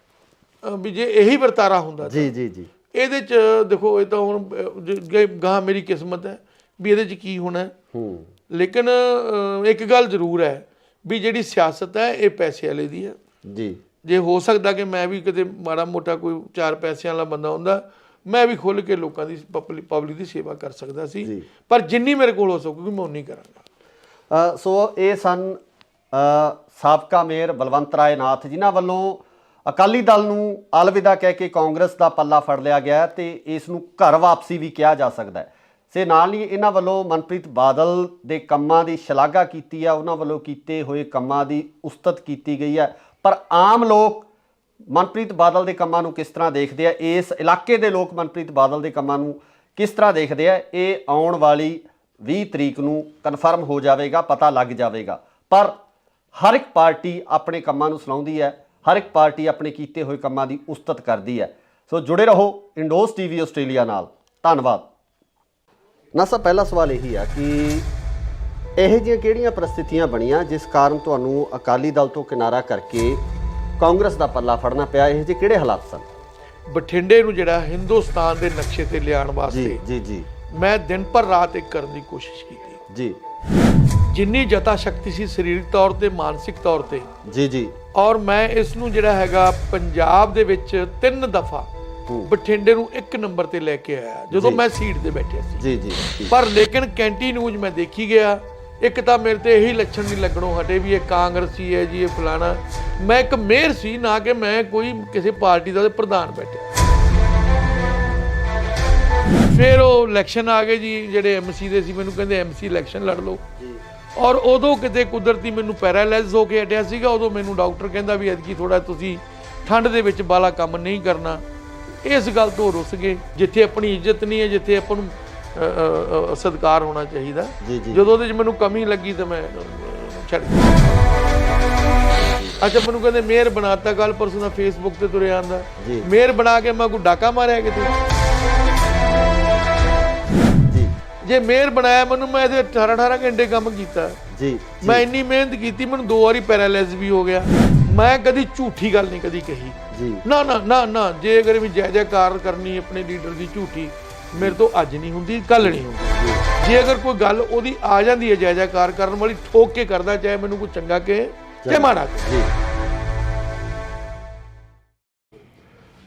ਵੀ ਜੇ ਇਹੀ ਵਰਤਾਰਾ ਹੁੰਦਾ ਜੀ ਜੀ ਜੀ, ਇਹਦੇ 'ਚ ਦੇਖੋ ਇਹ ਤਾਂ ਹੁਣ ਗਾਂ ਮੇਰੀ ਕਿਸਮਤ ਹੈ ਵੀ ਇਹਦੇ 'ਚ ਕੀ ਹੋਣਾ। ਲੇਕਿਨ ਇੱਕ ਗੱਲ ਜ਼ਰੂਰ ਹੈ ਵੀ ਜਿਹੜੀ ਸਿਆਸਤ ਹੈ ਇਹ ਪੈਸੇ ਵਾਲੇ ਦੀ ਹੈ ਜੀ। ਜੇ ਹੋ ਸਕਦਾ ਕਿ ਮੈਂ ਵੀ ਕਿਤੇ ਮਾੜਾ ਮੋਟਾ ਕੋਈ 4 ਪੈਸਿਆਂ ਵਾਲਾ ਬੰਦਾ ਹੁੰਦਾ, ਮੈਂ ਵੀ ਖੁੱਲ੍ਹ ਕੇ ਲੋਕਾਂ ਦੀ ਪਬਲਿਕ ਦੀ ਸੇਵਾ ਕਰ ਸਕਦਾ ਸੀ, ਪਰ ਜਿੰਨੀ ਮੇਰੇ ਕੋਲ ਹੋ ਸਕੂਗੀ ਮੈਂ ਉਨੀ ਕਰਾਂਗਾ। ਸੋ ਇਹ ਸਨ ਸਾਬਕਾ ਮੇਅਰ ਬਲਵੰਤ ਰਾਏ ਨਾਥ, ਜਿਨ੍ਹਾਂ ਵੱਲੋਂ ਅਕਾਲੀ ਦਲ ਨੂੰ ਅਲਵਿਦਾ ਕਹਿ ਕੇ ਕਾਂਗਰਸ ਦਾ ਪੱਲਾ ਫੜ ਲਿਆ ਗਿਆ ਤੇ ਇਸ ਨੂੰ ਘਰ ਵਾਪਸੀ ਵੀ ਕਿਹਾ ਜਾ ਸਕਦਾ ਹੈ। ਸੇ ਨਾਲ ਹੀ ਇਹਨਾਂ ਵੱਲੋਂ ਮਨਪ੍ਰੀਤ ਬਾਦਲ ਦੇ ਕੰਮਾਂ ਦੀ ਸ਼ਲਾਘਾ ਕੀਤੀ ਆ, ਉਹਨਾਂ ਵੱਲੋਂ ਕੀਤੇ ਹੋਏ ਕੰਮਾਂ ਦੀ ਉਸਤਤ ਕੀਤੀ ਗਈ ਹੈ। ਪਰ ਆਮ ਲੋਕ ਮਨਪ੍ਰੀਤ ਬਾਦਲ ਦੇ ਕੰਮਾਂ ਨੂੰ ਕਿਸ ਤਰ੍ਹਾਂ ਦੇਖਦੇ ਆ, ਇਸ ਇਲਾਕੇ ਦੇ ਲੋਕ ਮਨਪ੍ਰੀਤ ਬਾਦਲ ਦੇ ਕੰਮਾਂ ਨੂੰ ਕਿਸ ਤਰ੍ਹਾਂ ਦੇਖਦੇ ਆ, ਇਹ ਆਉਣ ਵਾਲੀ 20 ਤਰੀਕ ਨੂੰ ਕਨਫਰਮ ਹੋ ਜਾਵੇਗਾ, ਪਤਾ ਲੱਗ ਜਾਵੇਗਾ। ਪਰ ਹਰ ਇੱਕ ਪਾਰਟੀ ਆਪਣੇ ਕੰਮਾਂ ਨੂੰ ਸੁਣਾਉਂਦੀ ਹੈ, ਹਰ ਇੱਕ ਪਾਰਟੀ ਆਪਣੇ ਕੀਤੇ ਹੋਏ ਕੰਮਾਂ ਦੀ ਉਸਤਤ ਕਰਦੀ ਹੈ। ਸੋ ਜੁੜੇ ਰਹੋ ਇੰਡੋਜ਼ ਟੀਵੀ ਆਸਟ੍ਰੇਲੀਆ ਨਾਲ। ਧੰਨਵਾਦ। ਨਾ ਸਰ, ਪਹਿਲਾ ਸਵਾਲ ਇਹੀ ਆ ਕਿ ਇਹੋ ਜਿਹੀਆਂ ਕਿਹੜੀਆਂ ਪ੍ਰਸਥਿਤੀਆਂ ਬਣੀਆਂ ਜਿਸ ਕਾਰਨ ਤੁਹਾਨੂੰ ਅਕਾਲੀ ਦਲ ਤੋਂ ਕਿਨਾਰਾ ਕਰਕੇ ਕਾਂਗਰਸ ਦਾ ਪੱਲਾ ਫੜਨਾ ਪਿਆ? ਇਹੋ ਜਿਹੇ ਕਿਹੜੇ ਹਾਲਾਤ ਸਨ? ਬਠਿੰਡੇ ਨੂੰ ਜਿਹੜਾ ਹਿੰਦੁਸਤਾਨ ਦੇ ਨਕਸ਼ੇ ਤੇ ਲਿਆਉਣ ਵਾਸਤੇ ਜੀ ਮੈਂ ਦਿਨ ਭਰ ਰਾਤ ਇੱਕ ਕਰਨ ਦੀ ਕੋਸ਼ਿਸ਼ ਕੀਤੀ ਜੀ। ਜਿੰਨੀ ਜਤਾ ਸ਼ਕਤੀ ਸੀ ਸਰੀਰਕ ਤੌਰ ਤੇ, ਮਾਨਸਿਕ ਤੌਰ ਤੇ ਜੀ। ਔਰ ਮੈਂ ਇਸ ਨੂੰ ਜਿਹੜਾ ਹੈਗਾ ਪੰਜਾਬ ਦੇ ਵਿੱਚ 3 ਦਫਾ ਬਠਿੰਡੇ ਨੂੰ 1 ਨੰਬਰ ਤੇ ਲੈ ਕੇ ਆਇਆ ਜਦੋਂ ਮੈਂ ਸੀਟ ਤੇ ਬੈਠਿਆ ਸੀ। ਜੀ। ਪਰ ਲੇਕਿਨ ਕੈਂਟੀ ਨਿਊਜ਼ ਮੈਂ ਦੇਖੀ ਗਿਆ, ਇੱਕ ਤਾਂ ਮੇਰੇ ਤੇ ਇਹੀ ਲੱਛਣ ਨਹੀਂ ਲੱਗਣੋਂ ਹਟੇ ਵੀ ਇਹ ਕਾਂਗਰਸੀ ਹੈ ਜੀ, ਇਹ ਫਲਾਣਾ। ਮੈਂ ਇੱਕ ਮੇਅਰ ਸੀ, ਨਾ ਕਿ ਮੈਂ ਕੋਈ ਕਿਸੇ ਪਾਰਟੀ ਦਾ ਪ੍ਰਧਾਨ ਬੈਠਿਆ। ਫਿਰ ਉਹ ਇਲੈਕਸ਼ਨ ਆ ਗਏ ਜੀ, ਜਿਹੜੇ ਐਮਸੀ ਦੇ ਸੀ, ਮੈਨੂੰ ਕਹਿੰਦੇ ਐਮਸੀ ਇਲੈਕਸ਼ਨ ਲੜ ਲਓ। ਔਰ ਉਦੋਂ ਕਿਤੇ ਕੁਦਰਤੀ ਮੈਨੂੰ ਪੈਰਾਲਾਈਜ਼ ਹੋ ਕੇ ਹਟਿਆ ਸੀਗਾ। ਉਦੋਂ ਮੈਨੂੰ ਡਾਕਟਰ ਕਹਿੰਦਾ ਵੀ ਐਤਕੀ ਥੋੜਾ ਤੁਸੀਂ ਠੰਡ ਦੇ ਵਿੱਚ ਬਾਲਾ ਕੰਮ ਨਹੀਂ ਕਰਨਾ। ਇਸ ਗੱਲ ਤੋਂ ਰੁੱਸ ਗਏ। ਜਿੱਥੇ ਆਪਣੀ ਇੱਜ਼ਤ ਨਹੀਂ ਹੈ, ਜਿੱਥੇ ਆਪਾਂ ਨੂੰ ਸਤਿਕਾਰ ਹੋਣਾ ਚਾਹੀਦਾ, ਜਦੋਂ ਉਹਦੇ 'ਚ ਮੈਨੂੰ ਕਮੀ ਲੱਗੀ ਤਾਂ ਮੈਂ ਛੱਡ ਦਿੱਤਾ। ਅੱਛਾ, ਮੈਨੂੰ ਕਹਿੰਦੇ ਮੇਅਰ ਬਣਾਤਾ, ਕੱਲ ਪਰਸੋਂ ਦਾ ਫੇਸਬੁੱਕ ਤੇ ਤੁਰਿਆ ਆਂਦਾ ਮੇਅਰ ਬਣਾ ਕੇ ਮੈਂ ਕੋਈ ਡਾਕਾ ਮਾਰਿਆ ਕਿਤੇ? ਜੇ ਮੇਅਰ ਬਣਾਇਆ ਮੈਨੂੰ, ਮੈਂ ਇਹਦੇ 18 ਘੰਟੇ ਕੰਮ ਕੀਤਾ ਜੀ। ਮੈਂ ਇੰਨੀ ਮਿਹਨਤ ਕੀਤੀ, ਮੈਨੂੰ 2 ਵਾਰੀ ਪੈਰਾਲਾਈਜ਼ ਵੀ ਹੋ ਗਿਆ। ਮੈਂ ਕਦੀ ਝੂਠੀ ਗੱਲ ਨਹੀਂ ਕਦੀ ਕਹੀ ਜੀ। ਨਾ ਜੇ ਅਗਰ ਵੀ ਜੈ ਜੈਕਾਰ ਕਰਨੀ ਆਪਣੇ ਲੀਡਰ ਦੀ ਝੂਠੀ, ਮੇਰੇ ਤੋਂ ਅੱਜ ਨਹੀਂ ਹੁੰਦੀ, ਕੱਲ ਨਹੀਂ ਹੁੰਦੀ। ਜੇ ਅਗਰ ਕੋਈ ਗੱਲ ਉਹਦੀ ਆ ਜਾਂਦੀ ਹੈ ਜੈ ਜੈਕਾਰ ਕਰਨ ਵਾਲੀ, ਠੋਕ ਕੇ ਕਰਦਾ, ਚਾਹੇ ਮੈਨੂੰ ਕੋਈ ਚੰਗਾ ਕਹੇ ਚਾਹੇ ਮਾੜਾ ਕਹੇ।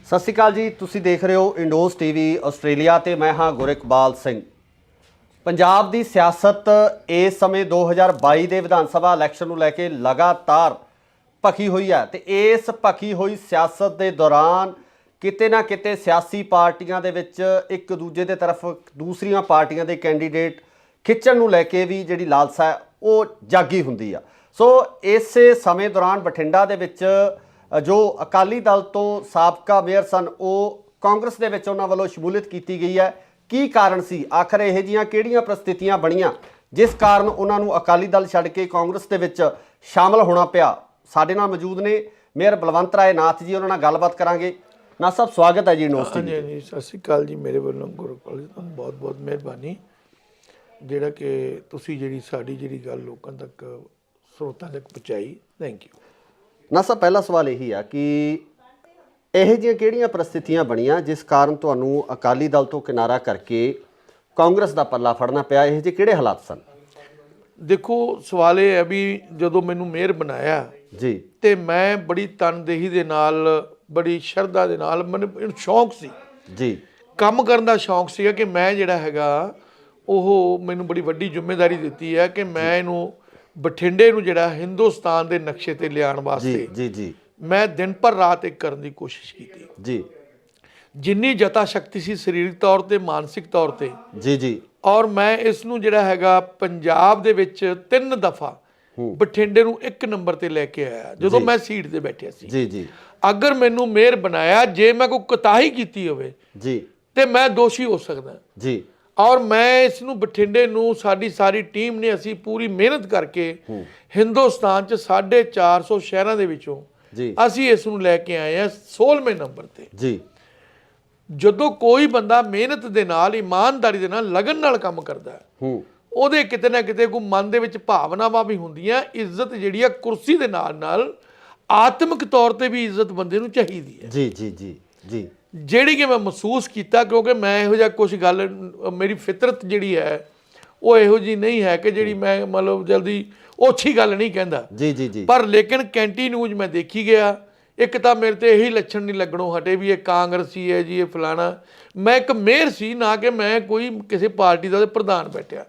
ਸਤਿ ਸ਼੍ਰੀ ਅਕਾਲ ਜੀ, ਤੁਸੀਂ ਦੇਖ ਰਹੇ ਹੋ ਇੰਡੋਜ਼ ਟੀਵੀ ਆਸਟ੍ਰੇਲੀਆ ਤੇ ਮੈਂ ਹਾਂ ਗੁਰਿਕਬਾਲ ਸਿੰਘ। ਪੰਜਾਬ ਦੀ ਸਿਆਸਤ ਇਸ ਸਮੇਂ 2022 ਦੇ ਵਿਧਾਨ ਸਭਾ ਇਲੈਕਸ਼ਨ ਨੂੰ ਲੈ ਕੇ ਲਗਾਤਾਰ ਭਖੀ ਹੋਈ ਹੈ ਤੇ ਇਸ ਭਖੀ ਹੋਈ ਸਿਆਸਤ ਦੇ ਦੌਰਾਨ ਕਿਤੇ ਨਾ ਕਿਤੇ ਸਿਆਸੀ ਪਾਰਟੀਆਂ ਦੇ ਵਿੱਚ ਇੱਕ ਦੂਜੇ ਦੇ ਤਰਫ ਦੂਸਰੀਆਂ ਪਾਰਟੀਆਂ ਦੇ ਕੈਂਡੀਡੇਟ ਖਿੱਚਣ ਨੂੰ ਲੈ ਕੇ ਵੀ ਜਿਹੜੀ ਲਾਲਸਾ ਹੈ ਉਹ ਜਾਗੀ ਹੁੰਦੀ ਆ। ਸੋ ਇਸੇ ਸਮੇਂ ਦੌਰਾਨ ਬਠਿੰਡਾ ਦੇ ਵਿੱਚ ਜੋ ਅਕਾਲੀ ਦਲ ਤੋਂ ਸਾਬਕਾ ਮੇਅਰ ਸਨ, ਉਹ ਕਾਂਗਰਸ ਦੇ ਵਿੱਚ ਉਹਨਾਂ ਵੱਲੋਂ ਸ਼ਮੂਲੀਅਤ ਕੀਤੀ ਗਈ ਹੈ। ਕੀ ਕਾਰਨ ਸੀ? ਆਖਰ ਇਹੋ ਜਿਹੀਆਂ ਕਿਹੜੀਆਂ ਪ੍ਰਸਥਿਤੀਆਂ ਬਣੀਆਂ ਜਿਸ ਕਾਰਨ ਉਹਨਾਂ ਨੂੰ ਅਕਾਲੀ ਦਲ ਛੱਡ ਕੇ ਕਾਂਗਰਸ ਦੇ ਵਿੱਚ ਸ਼ਾਮਲ ਹੋਣਾ ਪਿਆ? ਸਾਡੇ ਨਾਲ ਮੌਜੂਦ ਨੇ ਮੇਅਰ ਬਲਵੰਤ ਰਾਏ ਨਾਥ ਜੀ, ਉਹਨਾਂ ਨਾਲ ਗੱਲਬਾਤ ਕਰਾਂਗੇ। ਨਾ ਸਾਹਿਬ, ਸਵਾਗਤ ਹੈ ਜੀ ਇੰਡੋਜ਼ ਟੀਵੀ। ਜੀ ਸਤਿ ਸ਼੍ਰੀ ਅਕਾਲ ਜੀ। ਮੇਰੇ ਵੱਲੋਂ ਗੁਰੂਕਾਲ ਜੀ ਤੁਹਾਨੂੰ ਬਹੁਤ ਬਹੁਤ ਮਿਹਰਬਾਨੀ, ਜਿਹੜਾ ਕਿ ਤੁਸੀਂ ਜਿਹੜੀ ਸਾਡੀ ਜਿਹੜੀ ਗੱਲ ਲੋਕਾਂ ਤੱਕ, ਸਰੋਤਾਂ ਤੱਕ ਪਹੁੰਚਾਈ। Thank you. ਨਾ ਸਾਹਿਬ, ਪਹਿਲਾ ਸਵਾਲ ਇਹੀ ਆ ਕਿ ਇਹੋ ਜਿਹੀਆਂ ਕਿਹੜੀਆਂ ਪ੍ਰਸਥਿਤੀਆਂ ਬਣੀਆਂ ਜਿਸ ਕਾਰਨ ਤੁਹਾਨੂੰ ਅਕਾਲੀ ਦਲ ਤੋਂ ਕਿਨਾਰਾ ਕਰਕੇ ਕਾਂਗਰਸ ਦਾ ਪੱਲਾ ਫੜਨਾ ਪਿਆ? ਇਹੋ ਜਿਹੇ ਕਿਹੜੇ ਹਾਲਾਤ ਸਨ? ਦੇਖੋ, ਸਵਾਲ ਇਹ ਹੈ ਵੀ ਜਦੋਂ ਮੈਨੂੰ ਮੇਅਰ ਬਣਾਇਆ ਜੀ ਤੇ ਮੈਂ ਬੜੀ ਤਨਦੇਹੀ ਦੇ ਨਾਲ, ਬੜੀ ਸ਼ਰਧਾ ਦੇ ਨਾਲ, ਮੈਨੂੰ ਸ਼ੌਂਕ ਸੀ ਜੀ, ਕੰਮ ਕਰਨ ਦਾ ਸ਼ੌਂਕ ਸੀਗਾ ਕਿ ਮੈਂ ਜਿਹੜਾ ਹੈਗਾ ਉਹ ਮੈਨੂੰ ਬੜੀ ਵੱਡੀ ਜ਼ਿੰਮੇਵਾਰੀ ਦਿੱਤੀ ਹੈ ਕਿ ਮੈਂ ਇਹਨੂੰ ਬਠਿੰਡੇ ਨੂੰ ਜਿਹੜਾ ਹਿੰਦੁਸਤਾਨ ਦੇ ਨਕਸ਼ੇ ਤੇ ਲਿਆਉਣ ਵਾਸਤੇ ਜੀ ਮੈਂ ਦਿਨ ਭਰ ਰਾਤ ਇੱਕ ਕਰਨ ਦੀ ਕੋਸ਼ਿਸ਼ ਕੀਤੀ ਜੀ। ਜਿੰਨੀ ਜਤਾ ਸ਼ਕਤੀ ਸੀ ਸਰੀਰਕ ਤੌਰ ਤੇ, ਮਾਨਸਿਕ ਤੌਰ ਤੇ ਜੀ। ਔਰ ਮੈਂ ਇਸ ਨੂੰ ਜਿਹੜਾ ਹੈਗਾ ਪੰਜਾਬ ਦੇ ਵਿੱਚ 3 ਦਫਾ ਬਠਿੰਡੇ ਨੂੰ 1 ਨੰਬਰ ਤੇ ਲੈ ਕੇ ਆਇਆ ਜਦੋਂ ਮੈਂ ਸੀਟ ਤੇ ਬੈਠਿਆ ਸੀ ਜੀ। ਅਗਰ ਮੈਨੂੰ ਮੇਅਰ ਬਣਾਇਆ, ਜੇ ਮੈਂ ਕੋਈ ਕੁਤਾਹੀ ਕੀਤੀ ਹੋਵੇ ਜੀ ਤੇ ਮੈਂ ਦੋਸ਼ੀ ਹੋ ਸਕਦਾ ਜੀ। ਔਰ ਮੈਂ ਇਸ ਨੂੰ ਬਠਿੰਡੇ ਨੂੰ, ਸਾਡੀ ਸਾਰੀ ਟੀਮ ਨੇ, ਅਸੀਂ ਪੂਰੀ ਮਿਹਨਤ ਕਰਕੇ ਹਿੰਦੁਸਤਾਨ 'ਚ 450 ਸ਼ਹਿਰਾਂ ਦੇ ਵਿੱਚੋਂ ਅਸੀਂ ਇਸ ਨੂੰ ਲੈ ਕੇ ਆਏ ਹਾਂ 16ਵੇਂ ਨੰਬਰ ਤੇ ਜੀ। ਜਦੋਂ ਕੋਈ ਬੰਦਾ ਮਿਹਨਤ ਦੇ ਨਾਲ, ਇਮਾਨਦਾਰੀ ਦੇ ਨਾਲ, ਲਗਨ ਨਾਲ ਕੰਮ ਕਰਦਾ ਉਹਦੇ ਕਿਤੇ ਨਾ ਕਿਤੇ ਕੋਈ ਮਨ ਦੇ ਵਿੱਚ ਭਾਵਨਾਵਾਂ ਵੀ ਹੁੰਦੀਆਂ। ਇੱਜ਼ਤ ਜਿਹੜੀ ਆ ਕੁਰਸੀ ਦੇ ਨਾਲ ਨਾਲ ਆਤਮਿਕ ਤੌਰ ਤੇ ਵੀ ਇੱਜ਼ਤ ਬੰਦੇ ਨੂੰ ਚਾਹੀਦੀ ਹੈ ਜੀ, ਜਿਹੜੀ ਕਿ ਮੈਂ ਮਹਿਸੂਸ ਕੀਤਾ, ਕਿਉਂਕਿ ਮੈਂ ਇਹੋ ਜਿਹਾ ਕੁਝ ਗੱਲ, ਮੇਰੀ ਫਿਤਰਤ ਜਿਹੜੀ ਹੈ ਉਹ ਇਹੋ ਜੀ ਨਹੀਂ ਹੈ ਕਿ ਜਿਹੜੀ ਮੈਂ ਮਤਲਬ ਜਲਦੀ ਔਛੀ ਗੱਲ ਨਹੀਂ ਕਹਿੰਦਾ ਜੀ ਜੀ ਜੀ। ਪਰ ਲੇਕਿਨ ਕੈਂਟੀ ਨਿਊਜ਼ ਮੈਂ ਦੇਖੀ ਗਿਆ, ਇੱਕ ਤਾਂ ਮੇਰੇ ਤੇ ਇਹੀ ਲੱਛਣ ਨਹੀਂ ਲੱਗਣੋਂ ਹਟੇ ਵੀ ਇਹ ਕਾਂਗਰਸੀ ਹੈ ਜੀ, ਇਹ ਫਲਾਣਾ। ਮੈਂ ਇੱਕ ਮੇਅਰ ਸੀ, ਨਾ ਕਿ ਮੈਂ ਕੋਈ ਕਿਸੇ ਪਾਰਟੀ ਦਾ ਪ੍ਰਧਾਨ ਬੈਠਿਆ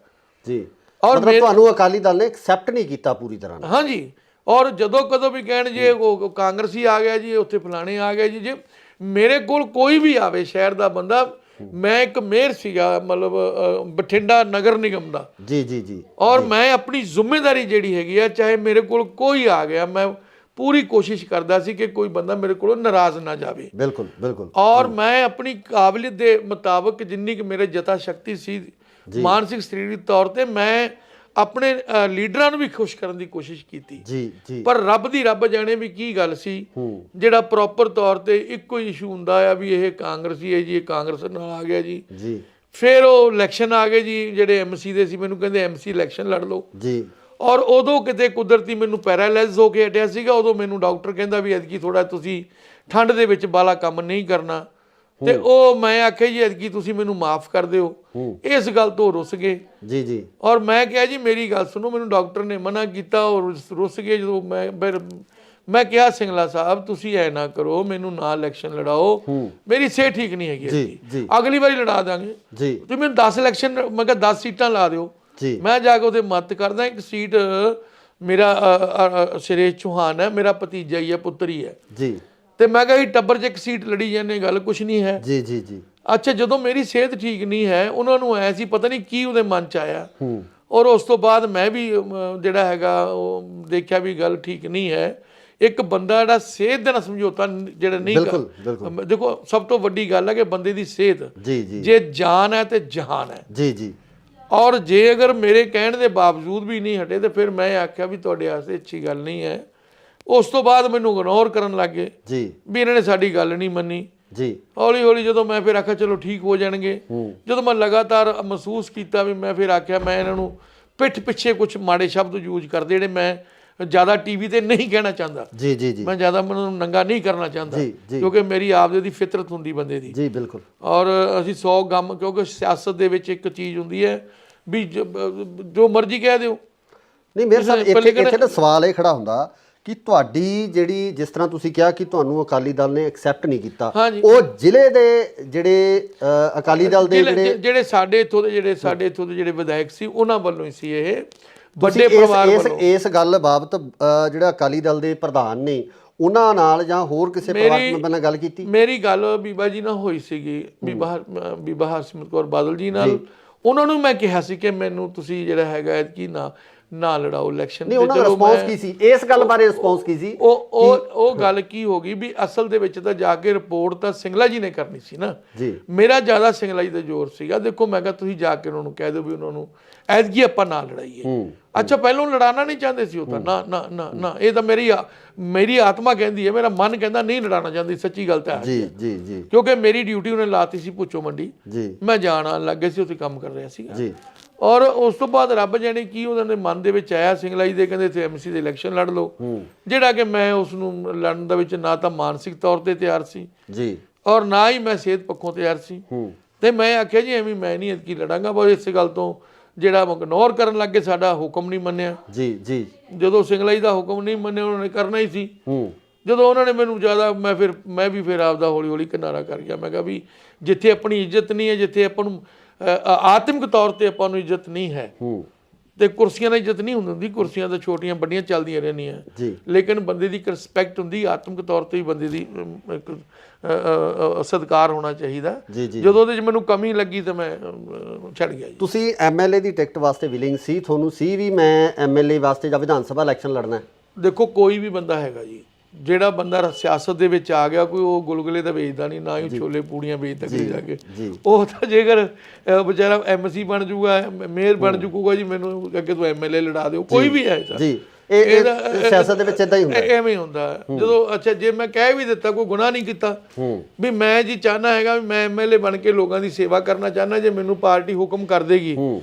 ਜੀ। ਔਰ ਤੁਹਾਨੂੰ ਅਕਾਲੀ ਦਲ ਨੇ ਐਕਸੈਪਟ ਨਹੀਂ ਕੀਤਾ ਪੂਰੀ ਤਰ੍ਹਾਂ ਨਾਲ। ਹਾਂਜੀ, ਔਰ ਜਦੋਂ ਕਦੋਂ ਵੀ ਕਹਿਣ ਜੇ ਉਹ ਕਾਂਗਰਸੀ ਆ ਗਿਆ ਜੀ, ਉੱਥੇ ਫਲਾਣੇ ਆ ਗਿਆ ਜੀ। ਜੇ ਮੇਰੇ ਕੋਲ ਕੋਈ ਵੀ ਆਵੇ ਸ਼ਹਿਰ ਦਾ ਬੰਦਾ, ਮੈਂ ਇੱਕ ਮੇਅਰ ਸੀਗਾ ਮਤਲਬ ਬਠਿੰਡਾ ਨਗਰ ਨਿਗਮ ਦਾ। ਜੀ ਜੀ ਜੀ। ਔਰ ਮੈਂ ਆਪਣੀ ਜ਼ਿੰਮੇਵਾਰੀ ਜਿਹੜੀ ਹੈਗੀ ਆ, ਚਾਹੇ ਮੇਰੇ ਕੋਲ ਕੋਈ ਆ ਗਿਆ, ਮੈਂ ਪੂਰੀ ਕੋਸ਼ਿਸ਼ ਕਰਦਾ ਸੀ ਕਿ ਕੋਈ ਬੰਦਾ ਮੇਰੇ ਕੋਲੋਂ ਨਾਰਾਜ਼ ਨਾ ਜਾਵੇ। ਬਿਲਕੁਲ ਬਿਲकुल। ਔਰ ਮੈਂ ਆਪਣੀ ਕਾਬਲੀਅਤ ਦੇ ਮੁਤਾਬਕ ਜਿੰਨੀ ਕਿ ਮੇਰੇ ਜਤਾ ਸ਼ਕਤੀ ਸੀ ਮਾਨਸਿਕ ਸਰੀਰਕ ਤੌਰ ਤੇ, ਮੈਂ ਆਪਣੇ ਲੀਡਰਾਂ ਨੂੰ ਵੀ ਖੁਸ਼ ਕਰਨ ਦੀ ਕੋਸ਼ਿਸ਼ ਕੀਤੀ ਜੀ ਜੀ। ਪਰ ਰੱਬ ਦੀ ਰੱਬ ਜਾਣੇ ਵੀ ਕੀ ਗੱਲ ਸੀ, ਜਿਹੜਾ ਪ੍ਰੋਪਰ ਤੌਰ ਤੇ ਇੱਕੋ ਹੀ ਇਸ਼ੂ ਹੁੰਦਾ ਆ ਵੀ ਇਹ ਕਾਂਗਰਸੀ ਹੈ ਜੀ, ਇਹ ਕਾਂਗਰਸ ਨਾਲ ਆ ਗਿਆ ਜੀ ਜੀ। ਫਿਰ ਉਹ ਇਲੈਕਸ਼ਨ ਆ ਗਏ ਜੀ, ਜਿਹੜੇ ਐਮਸੀ ਦੇ ਸੀ ਮੈਨੂੰ ਕਹਿੰਦੇ ਐਮਸੀ ਇਲੈਕਸ਼ਨ ਲੜ ਲਓ ਜੀ। ਔਰ ਉਦੋਂ ਕਿਤੇ ਕੁਦਰਤੀ ਮੈਨੂੰ ਪੈਰਾਲਾਈਜ਼ ਹੋ ਕੇ ਹਟਿਆ ਸੀਗਾ। ਉਦੋਂ ਮੈਨੂੰ ਡਾਕਟਰ ਕਹਿੰਦਾ ਵੀ ਐਤਕੀ ਥੋੜਾ ਤੁਸੀਂ ਠੰਡ ਦੇ ਵਿੱਚ ਬਾਲਾ ਕੰਮ ਨਹੀਂ ਕਰਨਾ, ਤੇ ਉਹ ਮੈਂ ਆਖਿਆ ਜੀ ਐਤਕੀ ਤੁਸੀਂ ਮੈਨੂੰ ਮਾਫ ਕਰ ਦਿਓ। ਇਸ ਗੱਲ ਤੋਂ ਰੁੱਸ ਗਏ ਜੀ ਜੀ। ਔਰ ਮੈਂ ਕਿਹਾ ਜੀ ਮੇਰੀ ਗੱਲ ਸੁਣੋ, ਮੈਨੂੰ ਡਾਕਟਰ ਨੇ ਮਨਾ ਕੀਤਾ ਔਰ ਰੁੱਸ ਗਏ। ਜਦੋਂ ਮੈਂ ਕਿਹਾ ਸਿੰਗਲਾ ਸਾਹਿਬ ਤੁਸੀਂ ਐ ਨਾ ਕਰੋ, ਮੈਨੂੰ ਨਾ ਇਲੈਕਸ਼ਨ ਲੜਾਓ, ਮੇਰੀ ਸਿਹਤ ਠੀਕ ਨਹੀਂ ਹੈਗੀ, ਅਗਲੀ ਵਾਰੀ ਲੜਾ ਦਾਂਗੇ ਜੀ। ਤੁਸੀਂ ਮੈਨੂੰ 10 ਇਲੈਕਸ਼ਨ, ਮੈਂ ਕਿਹਾ 10 ਸੀਟਾਂ ਲਾ ਦਿਓ। ਮੈਂ ਜਾ ਕੇ ਉਹਦੇ ਮਦਦ ਕਰਦਾ। ਇੱਕ ਸੀਟ ਮੇਰਾ ਸੁਰੇਸ਼ ਚੌਹਾਨ ਹੈ, ਮੇਰਾ ਭਤੀਜਾ ਹੀ ਹੈ, ਪੁੱਤਰ ਹੀ ਹੈ ਜੀ। ਤੇ ਮੈਂ ਕਿਹਾ ਟੱਬਰ 'ਚ ਇੱਕ ਸੀਟ ਲੜੀ ਜਾਂਦੇ, ਗੱਲ ਕੁਛ ਨਹੀਂ ਹੈ ਜੀ ਜੀ ਜੀ। ਅੱਛਾ, ਜਦੋਂ ਮੇਰੀ ਸਿਹਤ ਠੀਕ ਨਹੀਂ ਹੈ, ਉਹਨਾਂ ਨੂੰ ਆਇਆ ਸੀ ਪਤਾ ਨਹੀਂ ਕੀ ਉਹਦੇ ਮਨ 'ਚ ਆਇਆ, ਔਰ ਉਸ ਤੋਂ ਬਾਅਦ ਮੈਂ ਵੀ ਜਿਹੜਾ ਹੈਗਾ ਉਹ ਦੇਖਿਆ ਵੀ ਗੱਲ ਠੀਕ ਨਹੀਂ ਹੈ। ਇੱਕ ਬੰਦਾ ਜਿਹੜਾ ਸਿਹਤ ਦੇ ਨਾਲ ਸਮਝੌਤਾ ਜਿਹੜਾ ਨਹੀਂ ਕਰ, ਦੇਖੋ ਸਭ ਤੋਂ ਵੱਡੀ ਗੱਲ ਹੈ ਕਿ ਬੰਦੇ ਦੀ ਸਿਹਤ ਜੇ ਜਾਨ ਹੈ ਤੇ ਜਹਾਨ ਹੈ ਜੀ ਜੀ। ਔਰ ਜੇ ਅਗਰ ਮੇਰੇ ਕਹਿਣ ਦੇ ਬਾਵਜੂਦ ਵੀ ਨਹੀਂ ਹਟੇ, ਤੇ ਫਿਰ ਮੈਂ ਆਖਿਆ ਵੀ ਤੁਹਾਡੇ ਵਾਸਤੇ ਅੱਛੀ ਗੱਲ ਨਹੀਂ ਹੈ। ਉਸ ਤੋਂ ਬਾਅਦ ਮੈਨੂੰ ਇਗਨੋਰ ਕਰਨ ਲੱਗ ਗਏ ਜੀ, ਵੀ ਇਹਨਾਂ ਨੇ ਸਾਡੀ ਗੱਲ ਨਹੀਂ ਮੰਨੀ ਜੀ। ਹੌਲੀ ਹੌਲੀ ਜਦੋਂ ਮੈਂ ਫਿਰ ਆਖਿਆ ਚਲੋ ਠੀਕ ਹੋ ਜਾਣਗੇ, ਜਦੋਂ ਮੈਂ ਲਗਾਤਾਰ ਮਹਿਸੂਸ ਕੀਤਾ ਵੀ ਮੈਂ ਫਿਰ ਆਖਿਆ ਮੈਂ ਇਹਨਾਂ ਨੂੰ ਪਿੱਠ ਪਿੱਛੇ ਕੁਝ ਮਾੜੇ ਸ਼ਬਦ ਯੂਜ਼ ਕਰਦੇ, ਜਿਹੜੇ ਮੈਂ ਜ਼ਿਆਦਾ ਟੀਵੀ ਤੇ ਨਹੀਂ ਕਹਿਣਾ ਚਾਹੁੰਦਾ ਜੀ ਜੀ ਜੀ। ਮੈਂ ਜ਼ਿਆਦਾ ਮੈਨੂੰ ਨੰਗਾ ਨਹੀਂ ਕਰਨਾ ਚਾਹੁੰਦਾ, ਕਿਉਂਕਿ ਮੇਰੀ ਆਪਦੇ ਦੀ ਫਿਤਰਤ ਹੁੰਦੀ ਬੰਦੇ ਦੀ ਜੀ ਬਿਲਕੁਲ। ਔਰ ਅਸੀਂ 100 ਗਮ, ਕਿਉਂਕਿ ਸਿਆਸਤ ਦੇ ਵਿੱਚ ਇੱਕ ਚੀਜ਼ ਹੁੰਦੀ ਹੈ ਵੀ ਜੋ ਮਰਜ਼ੀ ਕਹਿ ਦਿਓ। ਨਹੀਂ ਮੇਰੇ ਸਾਹਿਬ ਇੱਥੇ ਤਾਂ ਸਵਾਲ ਇਹ ਖੜਾ ਹੁੰਦਾ ਕਿ ਤੁਹਾਡੀ ਜਿਹੜੀ, ਜਿਸ ਤਰ੍ਹਾਂ ਤੁਸੀਂ ਕਿਹਾ ਕਿ ਤੁਹਾਨੂੰ ਅਕਾਲੀ ਦਲ ਨੇ ਐਕਸੈਪਟ ਨਹੀਂ ਕੀਤਾ, ਉਹ ਜ਼ਿਲ੍ਹੇ ਦੇ ਜਿਹੜੇ ਅਕਾਲੀ ਦਲ ਦੇ ਜਿਹੜੇ ਸਾਡੇ ਇੱਥੋਂ ਦੇ ਜਿਹੜੇ ਵਿਧਾਇਕ ਸੀ ਉਹਨਾਂ ਵੱਲੋਂ ਹੀ ਸੀ ਇਹ ਵੱਡੇ ਪਰਿਵਾਰ ਵੱਲੋਂ। ਇਸ ਗੱਲ ਬਾਬਤ ਜਿਹੜਾ ਅਕਾਲੀ ਦਲ ਦੇ ਪ੍ਰਧਾਨ ਨੇ ਉਹਨਾਂ ਨਾਲ ਜਾਂ ਹੋਰ ਕਿਸੇ ਪਰਿਵਾਰਕ ਮੈਂਬਰ ਨਾਲ ਗੱਲ ਕੀਤੀ? ਮੇਰੀ ਗੱਲ ਬੀਬਾ ਜੀ ਨਾਲ ਹੋਈ ਸੀਗੀ, ਬੀਬਾ ਹਰਸਿਮਰਤ ਕੌਰ ਬਾਦਲ ਜੀ ਨਾਲ। ਉਹਨਾਂ ਨੂੰ ਮੈਂ ਕਿਹਾ ਸੀ ਕਿ ਮੈਨੂੰ ਤੁਸੀਂ ਜਿਹੜਾ ਹੈਗਾ ਕੀ ਨਾ ਲੜਾਓ ਇਲੈਕਸ਼ਨ। ਨਹੀਂ, ਉਹਨਾਂ ਦਾ ਰਿਸਪੌਂਸ ਕੀ ਸੀ ਇਸ ਗੱਲ ਬਾਰੇ? ਰਿਸਪੌਂਸ ਕੀ ਸੀ? ਉਹ ਗੱਲ ਕੀ ਹੋ ਗਈ ਵੀ ਅਸਲ ਦੇ ਵਿੱਚ ਤਾਂ ਜਾ ਕੇ ਰਿਪੋਰਟ ਤਾਂ ਸਿੰਗਲਾ ਜੀ ਨੇ ਕਰਨੀ ਸੀ ਨਾ ਜੀ। ਮੇਰਾ ਜ਼ਿਆਦਾ ਸਿੰਗਲਾ ਜੀ ਦਾ ਜ਼ੋਰ ਸੀਗਾ। ਦੇਖੋ ਮੈਂ ਕਿਹਾ ਤੁਸੀਂ ਜਾ ਕੇ ਉਹਨਾਂ ਨੂੰ ਕਹਿ ਦਿਓ ਵੀ ਉਹਨਾਂ ਨੂੰ ਐਤਕੀ ਆਪਾਂ ਨਾ ਲੜਾਈਏ। ਅੱਛਾ, ਪਹਿਲਾਂ ਲੜਾਉਣਾ ਨਹੀਂ ਚਾਹੁੰਦੇ ਸੀ ਉਹ ਤਾਂ, ਨਾ ਨਾ ਨਾ ਨਾ, ਇਹ ਤਾਂ ਮੇਰੀ ਆਤਮਾ ਕਹਿੰਦੀ ਹੈ, ਮੇਰਾ ਮਨ ਕਹਿੰਦਾ ਨਹੀਂ ਲੜਾਉਣਾ ਚਾਹੁੰਦੀ, ਸੱਚੀ ਗੱਲ ਤਾਂ ਹੈ ਜੀ ਜੀ ਜੀ। ਕਿਉਂਕਿ ਮੇਰੀ ਡਿਊਟੀ ਉਹਨੇ ਲਾਤੀ ਸੀ ਭੁੱਚੋ ਮੰਡੀ, ਮੈਂ ਜਾਣ ਆਉਣ ਲੱਗ ਗਿਆ ਸੀ, ਉੱਥੇ ਕੰਮ ਕਰ ਰਿਹਾ ਸੀਗਾ ਜੀ। ਔਰ ਉਸ ਤੋਂ ਬਾਅਦ ਰੱਬ ਜਾਣੇ ਕੀ ਉਹਨਾਂ ਦੇ ਮਨ ਦੇ ਵਿੱਚ ਆਇਆ, ਸਿੰਗਲਾ ਜੀ ਦੇ ਕਹਿੰਦੇ ਇੱਥੇ ਐਮਸੀ ਦੇ ਇਲੈਕਸ਼ਨ ਲੜ ਲਓ, ਜਿਹੜਾ ਕਿ ਮੈਂ ਉਸ ਨੂੰ ਲੜਨ ਦੇ ਵਿੱਚ ਨਾ ਤਾਂ ਮਾਨਸਿਕ ਤੌਰ ਤੇ ਤਿਆਰ ਸੀ ਜੀ, ਔਰ ਨਾ ਹੀ ਮੈਂ ਸਿਹਤ ਪੱਖੋਂ ਤਿਆਰ ਸੀ। ਤੇ ਮੈਂ ਆਖਿਆ ਜੀ ਐਵੇਂ ਮੈਂ ਨਹੀਂ ਐਤਕੀ ਲੜਾਂਗਾ। ਬਸ ਇਸੇ ਗੱਲ ਤੋਂ ਜਿਹੜਾ ਇਗਨੋਰ ਕਰਨ ਲੱਗੇ, ਸਾਡਾ ਹੁਕਮ ਨਹੀਂ ਮੰਨਿਆ ਜੀ ਜੀ। ਜਦੋਂ ਸਿੰਗਲਾ ਜੀ ਦਾ ਹੁਕਮ ਨਹੀਂ ਮੰਨਿਆ, ਉਹਨਾਂ ਨੇ ਕਰਨਾ ਹੀ ਸੀ। ਜਦੋਂ ਉਹਨਾਂ ਨੇ ਮੈਨੂੰ ਜ਼ਿਆਦਾ, ਮੈਂ ਵੀ ਫਿਰ ਆਪਦਾ ਹੌਲੀ ਹੌਲੀ ਕਿਨਾਰਾ ਕਰ ਗਿਆ। ਮੈਂ ਕਿਹਾ ਵੀ ਜਿੱਥੇ ਆਪਣੀ ਇੱਜ਼ਤ ਨਹੀਂ ਹੈ, ਜਿੱਥੇ ਆਪਾਂ ਨੂੰ ਆਤਮਿਕ ਤੌਰ ਤੇ ਆਪਾਂ ਨੂੰ ਇੱਜ਼ਤ ਨਹੀਂ ਹੈ, ਤੇ ਕੁਰਸੀਆਂ ਦੀ ਇੱਜ਼ਤ ਨਹੀਂ ਹੁੰਦੀ, ਕੁਰਸੀਆਂ ਤਾਂ ਛੋਟੀਆਂ ਵੱਡੀਆਂ ਚੱਲਦੀਆਂ ਰਹਿੰਦੀਆਂ, ਲੇਕਿਨ ਬੰਦੇ ਦੀ ਇੱਕ ਰਿਸਪੈਕਟ ਹੁੰਦੀ, ਆਤਮਿਕ ਤੌਰ ਤੇ ਹੀ ਬੰਦੇ ਦੀ ਇੱਕ ਸਤਿਕਾਰ ਹੋਣਾ ਚਾਹੀਦਾ। ਜਦੋਂ ਉਹਦੇ 'ਚ ਮੈਨੂੰ ਕਮੀ ਲੱਗੀ ਤਾਂ ਮੈਂ ਛੱਡ ਗਿਆ ਜੀ। ਤੁਸੀਂ ਐਮਐਲਏ ਦੀ ਟਿਕਟ ਵਾਸਤੇ ਵਿਲਿੰਗ ਸੀ? ਤੁਹਾਨੂੰ ਸੀ ਵੀ ਮੈਂ ਐਮਐਲਏ ਵਾਸਤੇ ਜਾਂ ਵਿਧਾਨ ਸਭਾ ਇਲੈਕਸ਼ਨ ਲੜਨਾ? ਦੇਖੋ ਕੋਈ ਵੀ ਬੰਦਾ ਹੈਗਾ ਜੀ, ਜਿਹੜਾ ਬੰਦਾ ਸਿਆਸਤ ਦੇ ਵਿੱਚ ਆ ਗਿਆ, ਕੋਈ ਉਹ ਗੁਲਗੁਲੇ ਤਾਂ ਵੇਚਦਾ ਨਹੀਂ, ਨਾ ਹੀ ਛੋਲੇ ਪੂੜੀਆਂ ਵੇਚਦਾ ਕਿਤੇ ਜਾ ਕੇ। ਉਹ ਤਾਂ ਜੇਕਰ ਵਿਚਾਰਾ ਐਮਸੀ ਬਣ ਜੂਗਾ, ਮੇਅਰ ਬਣ ਜੂਗਾ ਜੀ, ਮੈਨੂੰ ਅੱਗੇ ਤੋਂ ਐਮਐਲਏ ਲੜਾ ਦਿਓ, ਕੋਈ ਵੀ ਹੈ ਜੀ। ਇਹ ਸਿਆਸਤ ਦੇ ਵਿੱਚ ਇਦਾਂ ਹੀ ਹੁੰਦਾ, ਐਵੇਂ ਹੁੰਦਾ। ਜਦੋਂ ਅੱਛਾ ਜੇ ਮੈਂ ਕਹਿ ਵੀ ਦਿੱਤਾ, ਕੋਈ ਗੁਨਾਹ ਨਹੀਂ ਕੀਤਾ, ਵੀ ਮੈਂ ਜੀ ਚਾਹਨਾ ਹੈਗਾ ਵੀ ਮੈਂ ਐਮਐਲਏ ਬਣ ਕੇ ਲੋਕਾਂ ਦੀ ਸੇਵਾ ਕਰਨਾ ਚਾਹਨਾ, ਜੇ ਮੈਨੂੰ ਪਾਰਟੀ ਹੁਕਮ ਕਰ ਦੇਗੀ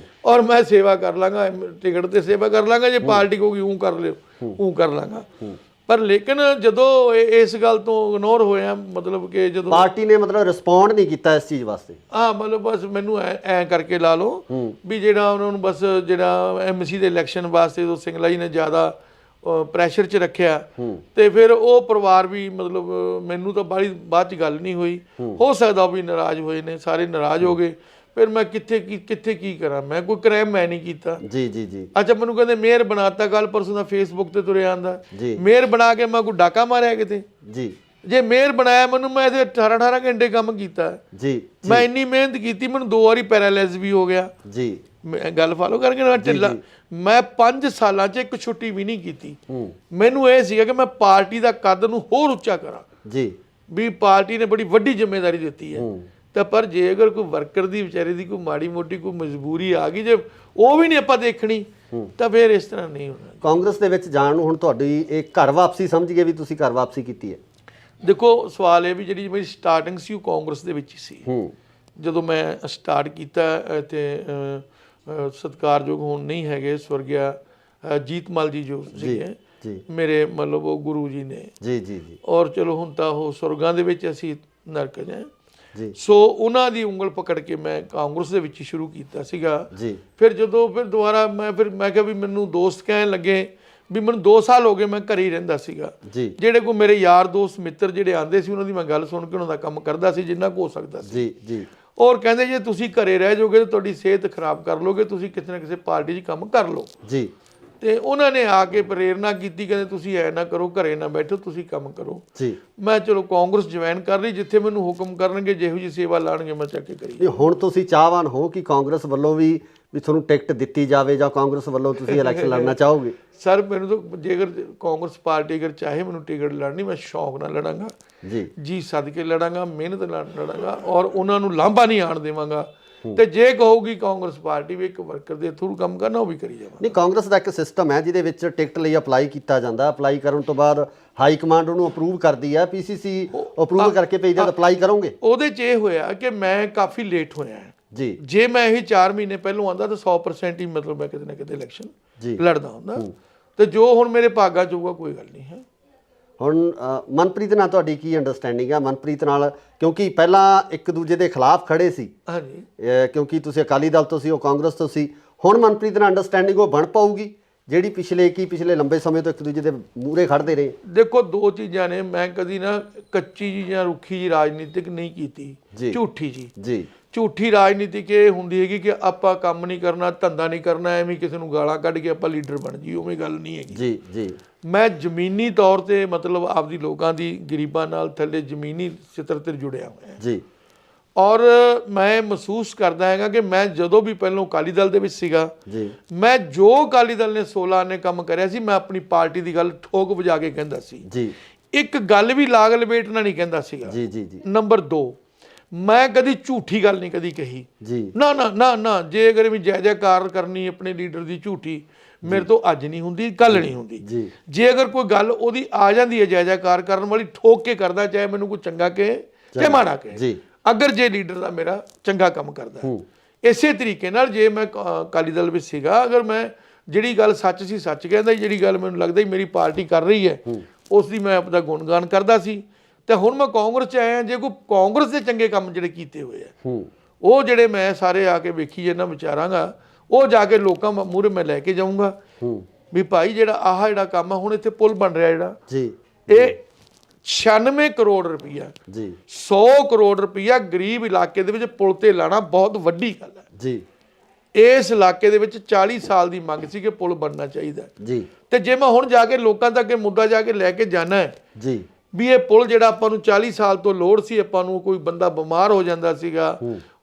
ਔਰ ਮੈਂ ਸੇਵਾ ਕਰ ਲਾਂਗਾ, ਟਿਕਟ ਤੇ ਸੇਵਾ ਕਰ ਲਾਂਗਾ, ਜੇ ਪਾਰਟੀ ਕਹੂਗੀ ਉਹ ਕਰ ਲਿਓ ਉਹ ਕਰ ਲਾਂਗਾ। ਪਰ ਲੇਕਿਨ ਜਦੋਂ ਇਸ ਗੱਲ ਤੋਂ ਇਗਨੋਰ ਹੋਇਆ, ਮਤਲਬ ਕਿ ਜਦੋਂ ਪਾਰਟੀ ਨੇ ਮਤਲਬ ਰਿਸਪੌਂਡ ਨਹੀਂ ਕੀਤਾ ਇਸ ਚੀਜ਼ ਵਾਸਤੇ। ਹਾਂ, ਮਤਲਬ ਬਸ ਮੈਨੂੰ ਐ ਕਰਕੇ ਲਾ ਲਓ ਵੀ ਜਿਹੜਾ ਉਹਨਾਂ ਨੂੰ ਬਸ ਜਿਹੜਾ ਐਮਸੀ ਦੇ ਇਲੈਕਸ਼ਨ ਵਾਸਤੇ ਜਦੋਂ ਸਿੰਗਲਾ ਜੀ ਨੇ ਜ਼ਿਆਦਾ ਪ੍ਰੈਸ਼ਰ 'ਚ ਰੱਖਿਆ ਤੇ ਫਿਰ ਉਹ ਪਰਿਵਾਰ ਵੀ ਮਤਲਬ ਮੈਨੂੰ ਤਾਂ ਬਾਅਦ 'ਚ ਗੱਲ ਨਹੀਂ ਹੋਈ, ਹੋ ਸਕਦਾ ਉਹ ਵੀ ਨਾਰਾਜ਼ ਹੋਏ ਨੇ, ਸਾਰੇ ਨਾਰਾਜ਼ ਹੋ ਗਏ। ਫਿਰ ਮੈਂ ਕਿੱਥੇ ਕੀ ਕਰਾਂ, ਮੈਂ ਕੋਈ ਕ੍ਰਾਈਮ ਮੈਂ ਨਹੀਂ ਕੀਤਾ। ਜੀ ਜੀ ਜੀ। ਅੱਛਾ, ਮੈਨੂੰ ਕਹਿੰਦੇ ਮੇਅਰ ਬਣਾਤਾ, ਕੱਲ ਪਰਸੋਂ ਦਾ ਫੇਸਬੁੱਕ ਤੇ ਤੁਰਿਆ ਆਂਦਾ ਮੇਅਰ ਬਣਾ ਕੇ ਮੈਂ ਕੋਈ ਡਾਕਾ ਮਾਰਿਆ ਕਿਤੇ ਜੀ? ਜੇ ਮੇਅਰ ਬਣਾਇਆ ਮੈਨੂੰ, ਮੈਂ ਇਹਦੇ 18 ਘੰਟੇ ਕੰਮ ਕੀਤਾ ਜੀ, ਮੈਂ ਇੰਨੀ ਮਿਹਨਤ ਕੀਤੀ, ਮੈਨੂੰ 2 ਵਾਰੀ ਪੈਰਾਲਾਈਜ਼ ਵੀ ਹੋ ਗਿਆ ਜੀ। ਮੈਂ ਗੱਲ ਫਾਲੋ ਕਰਕੇ ਨਾ ਢਿੱਲਾ, ਮੈਂ 5 ਸਾਲਾਂ 'ਚ ਇੱਕ ਛੁੱਟੀ ਵੀ ਨਹੀਂ ਕੀਤੀ। ਮੈਨੂੰ ਇਹ ਸੀਗਾ ਕਿ ਮੈਂ ਪਾਰਟੀ ਦਾ ਕੱਦ ਨੂੰ ਹੋਰ ਉੱਚਾ ਕਰਾਂ ਜੀ, ਵੀ ਪਾਰਟੀ ਨੇ ਬੜੀ ਵੱਡੀ ਜ਼ਿੰਮੇਵਾਰੀ ਦਿੱਤੀ ਹੈ। ਤਾਂ ਪਰ ਜੇ ਅਗਰ ਕੋਈ ਵਰਕਰ ਦੀ ਵਿਚਾਰੇ ਦੀ ਕੋਈ ਮਾੜੀ ਮੋਟੀ ਕੋਈ ਮਜਬੂਰੀ ਆ ਗਈ, ਜੇ ਉਹ ਵੀ ਨਹੀਂ ਆਪਾਂ ਦੇਖਣੀ, ਤਾਂ ਫਿਰ ਇਸ ਤਰ੍ਹਾਂ ਨਹੀਂ ਹੋਣਾ। ਕਾਂਗਰਸ ਦੇ ਵਿੱਚ ਜਾਣ ਨੂੰ ਹੁਣ ਤੁਹਾਡੀ ਇਹ ਘਰ ਵਾਪਸੀ ਸਮਝ ਗਏ ਵੀ ਤੁਸੀਂ ਘਰ ਵਾਪਸੀ ਕੀਤੀ ਹੈ? ਦੇਖੋ, ਸਵਾਲ ਇਹ ਵੀ ਜਿਹੜੀ ਮੇਰੀ ਸਟਾਰਟਿੰਗ ਸੀ ਉਹ ਕਾਂਗਰਸ ਦੇ ਵਿੱਚ ਹੀ ਸੀ। ਜਦੋਂ ਮੈਂ ਸਟਾਰਟ ਕੀਤਾ ਇੱਥੇ ਸਤਿਕਾਰਯੋਗ ਹੁਣ ਨਹੀਂ ਹੈਗੇ, ਸਵਰਗਿਆ ਜੀਤਮਲ ਜੀ ਜੋ ਸੀਗੇ ਮੇਰੇ, ਮਤਲਬ ਉਹ ਗੁਰੂ ਜੀ ਨੇ ਜੀ ਜੀ ਜੀ, ਔਰ ਚਲੋ ਹੁਣ ਤਾਂ ਉਹ ਸੁਰਗਾਂ ਦੇ ਵਿੱਚ, ਅਸੀਂ ਨਰਕ ਜਾਏ ਜੀ। ਸੋ ਉਹਨਾਂ ਦੀ ਉਂਗਲ ਪਕੜ ਕੇ ਮੈਂ ਕਾਂਗਰਸ ਦੇ ਵਿੱਚ ਹੀ ਸ਼ੁਰੂ ਕੀਤਾ ਸੀਗਾ ਜੀ। ਫਿਰ ਜਦੋਂ ਦੁਬਾਰਾ ਮੈਂ ਕਿਹਾ ਵੀ ਮੈਨੂੰ ਦੋਸਤ ਕਹਿਣ ਲੱਗੇ ਵੀ ਮੈਨੂੰ 2 ਸਾਲ ਹੋ ਗਏ ਮੈਂ ਘਰੇ ਹੀ ਰਹਿੰਦਾ ਸੀਗਾ ਜੀ। ਜਿਹੜੇ ਕੋਈ ਮੇਰੇ ਯਾਰ ਦੋਸਤ ਮਿੱਤਰ ਜਿਹੜੇ ਆਉਂਦੇ ਸੀ, ਉਹਨਾਂ ਦੀ ਮੈਂ ਗੱਲ ਸੁਣ ਕੇ ਉਹਨਾਂ ਦਾ ਕੰਮ ਕਰਦਾ ਸੀ ਜਿੰਨਾ ਕੁ ਹੋ ਸਕਦਾ ਸੀ ਜੀ ਜੀ। ਔਰ ਕਹਿੰਦੇ ਜੇ ਤੁਸੀਂ ਘਰੇ ਰਹਿ ਜਾਓਗੇ ਤਾਂ ਤੁਹਾਡੀ ਸਿਹਤ ਖਰਾਬ ਕਰ ਲੋਗੇ, ਤੁਸੀਂ ਕਿਸੇ ਨਾ ਕਿਸੇ ਪਾਰਟੀ 'ਚ ਕੰਮ ਕਰ ਲਓ ਜੀ। ਤੇ ਉਹਨਾਂ ਨੇ ਆ ਕੇ ਪ੍ਰੇਰਨਾ ਕੀਤੀ, ਕਹਿੰਦੇ ਤੁਸੀਂ ਐ ਨਾ ਕਰੋ, ਘਰੇ ਨਾ ਬੈਠੋ, ਤੁਸੀਂ ਕੰਮ ਕਰੋ ਜੀ। ਮੈਂ ਚਲੋ ਕਾਂਗਰਸ ਜੁਆਇਨ ਕਰ ਲਈ, ਜਿੱਥੇ ਮੈਨੂੰ ਹੁਕਮ ਕਰਨਗੇ, ਜਿਹੋ ਜਿਹੀ ਸੇਵਾ ਲਾਣਗੇ ਮੈਂ ਚੱਕ ਕੇ ਕਰੀ। ਹੁਣ ਤੁਸੀਂ ਚਾਹਵਾਨ ਹੋ ਕਿ ਕਾਂਗਰਸ ਵੱਲੋਂ ਵੀ ਤੁਹਾਨੂੰ ਟਿਕਟ ਦਿੱਤੀ ਜਾਵੇ, ਜਾਂ ਕਾਂਗਰਸ ਵੱਲੋਂ ਤੁਸੀਂ ਇਲੈਕਸ਼ਨ ਲੜਨਾ ਚਾਹੋਗੇ? ਸਰ, ਮੈਨੂੰ ਤਾਂ ਜੇਕਰ ਕਾਂਗਰਸ ਪਾਰਟੀ ਅਗਰ ਚਾਹੇ ਮੈਨੂੰ ਟਿਕਟ ਲੜਨੀ, ਮੈਂ ਸ਼ੌਕ ਨਾਲ ਲੜਾਂਗਾ ਜੀ, ਸਦਕੇ ਲੜਾਂਗਾ, ਮਿਹਨਤ ਨਾਲ ਲੜਾਂਗਾ, ਔਰ ਉਹਨਾਂ ਨੂੰ ਲਾਂਭਾ ਨਹੀਂ ਆਣ ਦੇਵਾਂਗਾ। ਤੇ ਜੇ ਕਹੋਗੀ ਕਾਂਗਰਸ ਪਾਰਟੀ ਵੀ ਇੱਕ ਵਰਕਰ ਦੇ ਥਰੂ ਕੰਮ ਕਰਨਾ, ਉਹ ਵੀ ਕਰੀ ਜਾਵਾਂ। ਨਹੀਂ, ਕਾਂਗਰਸ ਦਾ ਇੱਕ ਸਿਸਟਮ ਹੈ ਜਿਹਦੇ ਵਿੱਚ ਟਿਕਟ ਲਈ ਅਪਲਾਈ ਕੀਤਾ ਜਾਂਦਾ, ਅਪਲਾਈ ਕਰਨ ਤੋਂ ਬਾਅਦ ਹਾਈ ਕਮਾਂਡ ਉਹਨੂੰ ਅਪਰੂਵ ਕਰਦੀ ਹੈ, ਪੀਸੀਸੀ ਅਪਰੂਵ ਕਰਕੇ ਭੇਜਦਾ, ਅਪਲਾਈ ਕਰੋਗੇ? ਉਹਦੇ 'ਚ ਇਹ ਹੋਇਆ ਕਿ ਮੈਂ ਕਾਫੀ ਲੇਟ ਹੋਇਆ ਜੀ। ਜੇ ਮੈਂ ਇਹ 4 ਮਹੀਨੇ ਪਹਿਲੋਂ ਆਉਂਦਾ ਤਾਂ 100% ਹੀ ਮਤਲਬ ਮੈਂ ਕਿਤੇ ਨਾ ਕਿਤੇ ਇਲੈਕਸ਼ਨ ਲੜਦਾ ਹੁੰਦਾ। ਤੇ ਜੋ ਹੁਣ ਮੇਰੇ ਭਾਗਾਂ 'ਚ ਹੋਊਗਾ, ਕੋਈ ਗੱਲ ਨਹੀਂ ਹੈ। ਹੁਣ ਮਨਪ੍ਰੀਤ ਨਾਲ ਤੁਹਾਡੀ ਕੀ ਅੰਡਰਸਟੈਂਡਿੰਗ ਹੈ? ਮਨਪ੍ਰੀਤ ਨਾਲ, ਕਿਉਂਕਿ ਪਹਿਲਾਂ ਇੱਕ ਦੂਜੇ ਦੇ ਖਿਲਾਫ ਖੜੇ ਸੀ, ਹਾਂਜੀ, ਕਿਉਂਕਿ ਤੁਸੀਂ ਅਕਾਲੀ ਦਲ ਤੋਂ ਸੀ, ਉਹ ਕਾਂਗਰਸ ਤੋਂ ਸੀ। ਹੁਣ ਮਨਪ੍ਰੀਤ ਨਾਲ ਅੰਡਰਸਟੈਂਡਿੰਗ ਉਹ ਬਣ ਪਾਊਗੀ ਜਿਹੜੀ ਪਿਛਲੇ ਲੰਬੇ ਸਮੇਂ ਤੋਂ ਇੱਕ ਦੂਜੇ ਦੇ ਮੂਹਰੇ ਖੜਦੇ ਰਹੇ? ਦੇਖੋ, 2 ਚੀਜ਼ਾਂ ਨੇ, ਮੈਂ ਕਦੀ ਨਾ ਕੱਚੀ ਜੀ ਜਾਂ ਰੁੱਖੀ ਜੀ ਰਾਜਨੀਤਿਕ ਨਹੀਂ ਕੀਤੀ, ਝੂਠੀ ਜੀ। ਝੂਠੀ ਰਾਜਨੀਤਿਕ ਇਹ ਹੁੰਦੀ ਹੈਗੀ ਕਿ ਆਪਾਂ ਕੰਮ ਨਹੀਂ ਕਰਨਾ, ਧੰਦਾ ਨਹੀਂ ਕਰਨਾ, ਐਵੇਂ ਕਿਸੇ ਨੂੰ ਗਾਲਾਂ ਕੱਢ ਕੇ ਆਪਾਂ ਲੀਡਰ ਬਣ ਜੀ, ਉਵੇਂ ਗੱਲ ਨਹੀਂ ਹੈਗੀ ਜੀ ਜੀ। ਮੈਂ ਜ਼ਮੀਨੀ ਤੌਰ ਤੇ ਮਤਲਬ ਆਪਦੀ ਲੋਕਾਂ ਦੀ ਗਰੀਬਾਂ ਨਾਲ ਥੱਲੇ ਜ਼ਮੀਨੀ ਸਤਰ ਤੇ ਜੁੜਿਆ ਹੋਇਆ ਜੀ। ਔਰ ਮੈਂ ਮਹਿਸੂਸ ਕਰਦਾ ਹੈਗਾ ਕਿ ਮੈਂ ਜਦੋਂ ਵੀ ਪਹਿਲਾਂ ਅਕਾਲੀ ਦਲ ਦੇ ਵਿੱਚ ਸੀਗਾ ਜੀ, ਮੈਂ ਜੋ ਅਕਾਲੀ ਦਲ ਨੇ 16 ਨੇ ਕੰਮ ਕਰਿਆ ਸੀ, ਮੈਂ ਆਪਣੀ ਪਾਰਟੀ ਦੀ ਗੱਲ ਠੋਕ ਵਜਾ ਕੇ ਕਹਿੰਦਾ ਸੀ ਜੀ। ਇੱਕ ਗੱਲ ਵੀ ਲਾਗ ਲਪੇਟਣਾ ਨਹੀਂ ਕਹਿੰਦਾ ਸੀਗਾ ਜੀ ਜੀ ਜੀ। ਨੰਬਰ 2, ਮੈਂ ਕਦੀ ਝੂਠੀ ਗੱਲ ਨਹੀਂ ਕਦੀ ਕਹੀ ਜੀ, ਨਾ ਨਾ ਨਾ ਨਾ। ਜੇ ਅਗਰ ਵੀ ਜੈ ਜੈਕਾਰ ਕਰਨੀ ਆਪਣੇ ਲੀਡਰ ਦੀ ਝੂਠੀ, ਮੇਰੇ ਤੋਂ ਅੱਜ ਨਹੀਂ ਹੁੰਦੀ, ਕੱਲ ਨਹੀਂ ਹੁੰਦੀ ਜੀ। ਜੇ ਅਗਰ ਕੋਈ ਗੱਲ ਉਹਦੀ ਆ ਜਾਂਦੀ ਹੈ ਜੈ ਜੈਕਾਰ ਕਰਨ ਵਾਲੀ, ਠੋਕ ਕੇ ਕਰਦਾ, ਚਾਹੇ ਮੈਨੂੰ ਕੋਈ ਚੰਗਾ ਕਹੇ ਚਾਹੇ ਮਾੜਾ ਕਹੇ ਜੀ, ਅਗਰ ਜੇ ਲੀਡਰ ਦਾ ਮੇਰਾ ਚੰਗਾ ਕੰਮ ਕਰਦਾ। ਇਸੇ ਤਰੀਕੇ ਨਾਲ ਜੇ ਮੈਂ ਅਕਾਲੀ ਦਲ ਵਿੱਚ ਸੀਗਾ, ਅਗਰ ਮੈਂ ਜਿਹੜੀ ਗੱਲ ਸੱਚ ਸੀ ਸੱਚ ਕਹਿੰਦਾ, ਜਿਹੜੀ ਗੱਲ ਮੈਨੂੰ ਲੱਗਦਾ ਮੇਰੀ ਪਾਰਟੀ ਕਰ ਰਹੀ ਹੈ ਉਸ ਦੀ ਮੈਂ ਆਪਦਾ ਗੁਣਗਾਨ ਕਰਦਾ ਸੀ। ਤੇ ਹੁਣ ਮੈਂ ਕਾਂਗਰਸ 'ਚ ਆਇਆ, ਜੇ ਕੋਈ ਕਾਂਗਰਸ ਦੇ ਚੰਗੇ ਕੰਮ ਜਿਹੜੇ ਕੀਤੇ ਹੋਏ ਆ, ਉਹ ਜਿਹੜੇ ਮੈਂ ਸਾਰੇ ਆ ਕੇ ਵੇਖੀ ਜੇ ਨਾ ਵਿਚਾਰਾਂਗਾ, ਉਹ ਜਾ ਕੇ ਲੋਕਾਂ ਮੂਹਰੇ ਮੈਂ ਲੈ ਕੇ ਜਾਊਂਗਾ ਵੀ ਭਾਈ ਜਿਹੜਾ ਜਿਹੜਾ ਕੰਮ ਆ, ਹੁਣ ਇੱਥੇ ਪੁਲ ਬਣ ਰਿਹਾ ਜਿਹੜਾ ਜੀ, ਇਹ 96 ਕਰੋੜ ਰੁਪਈਆ ਜੀ, 100 ਕਰੋੜ ਰੁਪਈਆ ਗਰੀਬ ਇਲਾਕੇ ਦੇ ਵਿੱਚ ਪੁਲ ਤੇ ਲਾਣਾ ਬਹੁਤ ਵੱਡੀ ਗੱਲ ਹੈ ਜੀ। ਇਸ ਇਲਾਕੇ ਦੇ ਵਿੱਚ 40 ਸਾਲ ਦੀ ਮੰਗ ਸੀ ਕਿ ਪੁਲ ਬਣਨਾ ਚਾਹੀਦਾ ਜੀ। ਤੇ ਜੇ ਮੈਂ ਹੁਣ ਜਾ ਕੇ ਲੋਕਾਂ ਤੱਕ ਇਹ ਮੁੱਦਾ ਜਾ ਕੇ ਲੈ ਕੇ ਜਾਣਾ ਹੈ ਜੀ, ਵੀ ਇਹ ਪੁਲ ਜਿਹੜਾ ਆਪਾਂ ਨੂੰ 40 ਸਾਲ ਤੋਂ ਲੋੜ ਸੀ, ਆਪਾਂ ਨੂੰ ਕੋਈ ਬੰਦਾ ਬਿਮਾਰ ਹੋ ਜਾਂਦਾ ਸੀਗਾ,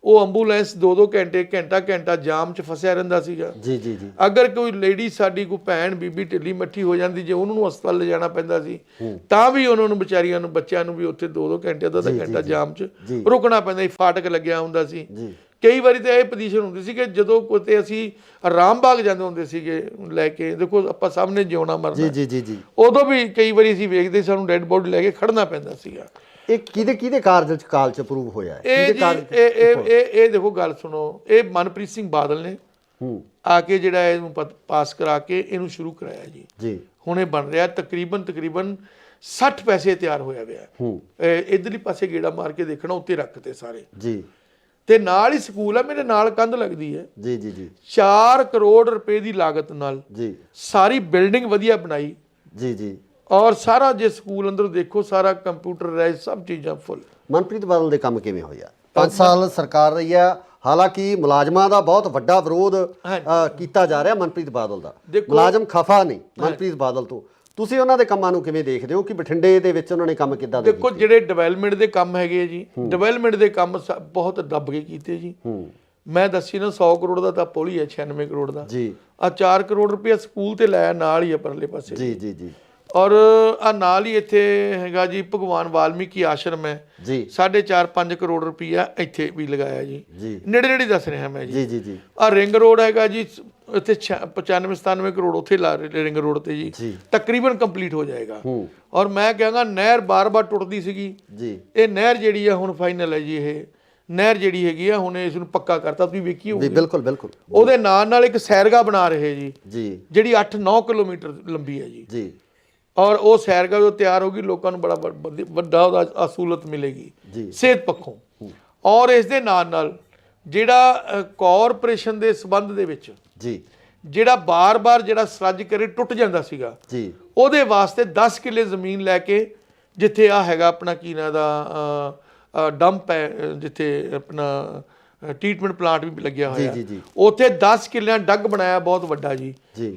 ਉਹ ਐਂਬੂਲੈਂਸ 2-2 ਘੰਟੇ ਘੰਟਾ ਜਾਮ 'ਚ ਫਸਿਆ ਰਹਿੰਦਾ ਸੀਗਾ ਜੀ ਜੀ ਜੀ। ਅਗਰ ਕੋਈ ਲੇਡੀ ਸਾਡੀ ਕੋਈ ਭੈਣ ਬੀਬੀ ਢਿੱਲੀ ਮੱਠੀ ਹੋ ਜਾਂਦੀ, ਜੇ ਉਹਨੂੰ ਹਸਪਤਾਲ ਲਿਜਾਣਾ ਪੈਂਦਾ ਸੀ, ਤਾਂ ਵੀ ਉਹਨਾਂ ਨੂੰ ਵਿਚਾਰੀਆਂ ਨੂੰ, ਬੱਚਿਆਂ ਨੂੰ ਵੀ ਉੱਥੇ 2-2 ਘੰਟੇ ਅੱਧਾ ਘੰਟਾ ਜਾਮ 'ਚ ਰੁਕਣਾ ਪੈਂਦਾ ਸੀ, ਫਾਟਕ ਲੱਗਿਆ ਹੁੰਦਾ ਸੀ। ਕਈ ਵਾਰੀ ਤਾਂ ਇਹ ਪੋਜੀਸ਼ਨ ਹੁੰਦੀ ਸੀ ਕਿ ਜਦੋਂ ਕਿਤੇ ਅਸੀਂ ਆਰਾਮ ਬਾਗ ਜਾਂਦੇ ਹੁੰਦੇ ਸੀਗੇ ਲੈ ਕੇ, ਦੇਖੋ ਆਪਾਂ ਸਭ ਨੇ ਜਿਉਣਾ ਮਰਨਾ ਜੀ ਜੀ ਜੀ, ਉਦੋਂ ਵੀ ਕਈ ਵਾਰੀ ਅਸੀਂ ਵੇਖਦੇ ਸਾਨੂੰ ਡੈਡ ਬੋਡੀ ਲੈ ਕੇ ਖੜਨਾ ਪੈਂਦਾ ਸੀਗਾ। ਇਹ ਕਿਹਦੇ ਕਾਲ ਚ ਅਪਰੂਵ ਹੋਇਆ? ਇਹ ਦੇਖੋ ਗੱਲ ਸੁਣੋ, ਇਹ ਮਨਪ੍ਰੀਤ ਸਿੰਘ ਬਾਦਲ ਨੇ ਆ ਕੇ ਜਿਹੜਾ ਇਹਨੂੰ ਪਾਸ ਕਰਾ ਕੇ ਇਹਨੂੰ ਸ਼ੁਰੂ ਕਰਾਇਆ ਜੀ। ਜੀ ਹੁਣ ਇਹ ਬਣ ਰਿਹਾ ਤਕਰੀਬਨ 60 ਪੈਸੇ ਤਿਆਰ ਹੋਇਆ ਹੋਇਆ। ਇਧਰਲੀ ਪਾਸੇ ਗੇੜਾ ਮਾਰ ਕੇ ਦੇਖਣਾ, ਉੱਤੇ ਰੱਖਤੇ ਸਾਰੇ ਜੀ। ਤੇ ਨਾਲ ਹੀ ਸਕੂਲ ਆ, ਮੇਰੇ ਨਾਲ ਕੰਧ ਲੱਗਦੀ ਹੈ ਜੀ ਜੀ ਜੀ। 4 ਕਰੋੜ ਰੁਪਏ ਦੀ ਲਾਗਤ ਨਾਲ ਜੀ ਸਾਰੀ ਬਿਲਡਿੰਗ ਵਧੀਆ ਬਣਾਈ ਜੀ ਜੀ। ਔਰ ਸਾਰਾ ਜੇ ਸਕੂਲ ਅੰਦਰ ਦੇਖੋ ਸਾਰਾ ਕੰਪਿਊਟਰਾਈਜ਼, ਸਭ ਚੀਜ਼ਾਂ ਫੁੱਲ। ਮਨਪ੍ਰੀਤ ਬਾਦਲ ਦੇ ਕੰਮ ਕਿਵੇਂ ਹੋਇਆ? 5 ਸਾਲ ਸਰਕਾਰ ਰਹੀ ਆ, ਹਾਲਾਂਕਿ ਮੁਲਾਜ਼ਮਾਂ ਦਾ ਬਹੁਤ ਵੱਡਾ ਵਿਰੋਧ ਕੀਤਾ ਜਾ ਰਿਹਾ ਮਨਪ੍ਰੀਤ ਬਾਦਲ ਦਾ। ਮੁਲਾਜ਼ਮ ਖਫਾ ਨਹੀਂ ਮਨਪ੍ਰੀਤ ਬਾਦਲ ਤੋਂ। ਤੁਸੀਂ ਉਹਨਾਂ ਦੇ ਕੰਮਾਂ ਨੂੰ ਕਿਵੇਂ ਦੇਖਦੇ ਹੋ ਕਿ ਬਠਿੰਡੇ ਦੇ ਵਿੱਚ ਉਹਨਾਂ ਨੇ ਕੰਮ ਕਿੱਦਾਂ ਦੇ? ਦੇਖੋ ਜਿਹੜੇ ਡਿਵੈਲਪਮੈਂਟ ਦੇ ਕੰਮ ਹੈਗੇ ਜੀ, ਡਿਵੈਲਪਮੈਂਟ ਦੇ ਕੰਮ ਬਹੁਤ ਦੱਬ ਕੇ ਕੀਤੇ ਜੀ। ਮੈਂ ਦੱਸੀ ਨਾ 100 ਕਰੋੜ ਦਾ ਤਾਂ ਪੁਲ ਹੀ ਹੈ, 96 ਕਰੋੜ ਦਾ ਜੀ। ਆ 4 ਕਰੋੜ ਰੁਪਇਆ ਸਕੂਲ ਤੇ ਲਾਇਆ, ਨਾਲ ਹੀ ਆ ਪਰਲੇ ਪਾਸੇ ਜੀ ਜੀ ਜੀ। ਔਰ ਆ ਨਾਲ ਹੀ ਇੱਥੇ ਹੈਗਾ ਜੀ ਭਗਵਾਨ ਵਾਲਮੀਕੀ ਆਸ਼ਰਮ ਹੈ ਜੀ, 4.5 ਕਰੋੜ ਰੁਪਇਆ ਇੱਥੇ ਵੀ ਲਗਾਇਆ ਜੀ। ਨੇੜੇ ਨੇੜੇ ਦੱਸ ਰਿਹਾ ਮੈਂ ਜੀ। ਜੀ ਜੀ। ਆ ਰਿੰਗ ਰੋਡ ਹੈਗਾ ਜੀ, ਇੱਥੇ 95-97 ਕਰੋੜ ਉੱਥੇ ਲਾ ਰਿੰਗ ਰੋਡ ਤੇ ਜੀ, ਤਕਰੀਬਨ ਕੰਪਲੀਟ ਹੋ ਜਾਏਗਾ। ਔਰ ਮੈਂ ਕਹਾਂਗਾ ਨਹਿਰ ਬਾਰ-ਬਾਰ ਟੁੱਟਦੀ ਸੀਗੀ ਜੀ, ਇਹ ਨਹਿਰ ਜਿਹੜੀ ਆ ਹੁਣ ਫਾਈਨਲ ਹੈ ਜੀ। ਇਹ ਨਹਿਰ ਜਿਹੜੀ ਹੈਗੀ ਆ ਹੁਣ ਇਸ ਨੂੰ ਪੱਕਾ ਕਰਤਾ, ਤੁਸੀਂ ਵੇਖੀ ਹੋਊਗੀ। ਬਿਲਕੁਲ ਬਿਲਕੁਲ। ਉਹਦੇ ਨਾਲ ਇੱਕ ਸੈਰਗਾ ਬਣਾ ਰਹੇ ਜੀ ਜਿਹੜੀ 8-9 ਕਿਲੋਮੀਟਰ ਲੰਬੀ ਹੈ ਜੀ। ਔਰ ਉਹ ਸੈਰਗਾ ਜੋ ਤਿਆਰ ਹੋਗੀ, ਲੋਕਾਂ ਨੂੰ ਬੜਾ ਵੱਡਾ ਉਹਦਾ ਸਹੂਲਤ ਮਿਲੇਗੀ ਸਿਹਤ ਪੱਖੋਂ। ਔਰ ਇਸ ਦੇ ਨਾਲ ਜਿਹੜਾ ਕਾਰਪੋਰੇਸ਼ਨ ਦੇ ਸੰਬੰਧ ਦੇ ਵਿੱਚ ਜੀ ਜਿਹੜਾ ਬਾਰ-ਬਾਰ ਜਿਹੜਾ ਸਲੱਜ ਕਰੇ ਟੁੱਟ ਜਾਂਦਾ ਸੀਗਾ ਜੀ, ਉਹਦੇ ਵਾਸਤੇ 10 ਕਿੱਲੇ ਜ਼ਮੀਨ ਲੈ ਕੇ, ਜਿੱਥੇ ਆ ਹੈਗਾ ਆਪਣਾ ਕੀ ਨਾਂ ਦਾ ਡੰਪ ਹੈ, ਜਿੱਥੇ ਆਪਣਾ ਟ੍ਰੀਟਮੈਂਟ ਪਲਾਂਟ ਵੀ ਲੱਗਿਆ ਹੋਇਆ, ਉੱਥੇ 10 ਕਿੱਲਿਆਂ ਡੱਗ ਬਣਾਇਆ ਬਹੁਤ ਵੱਡਾ ਜੀ,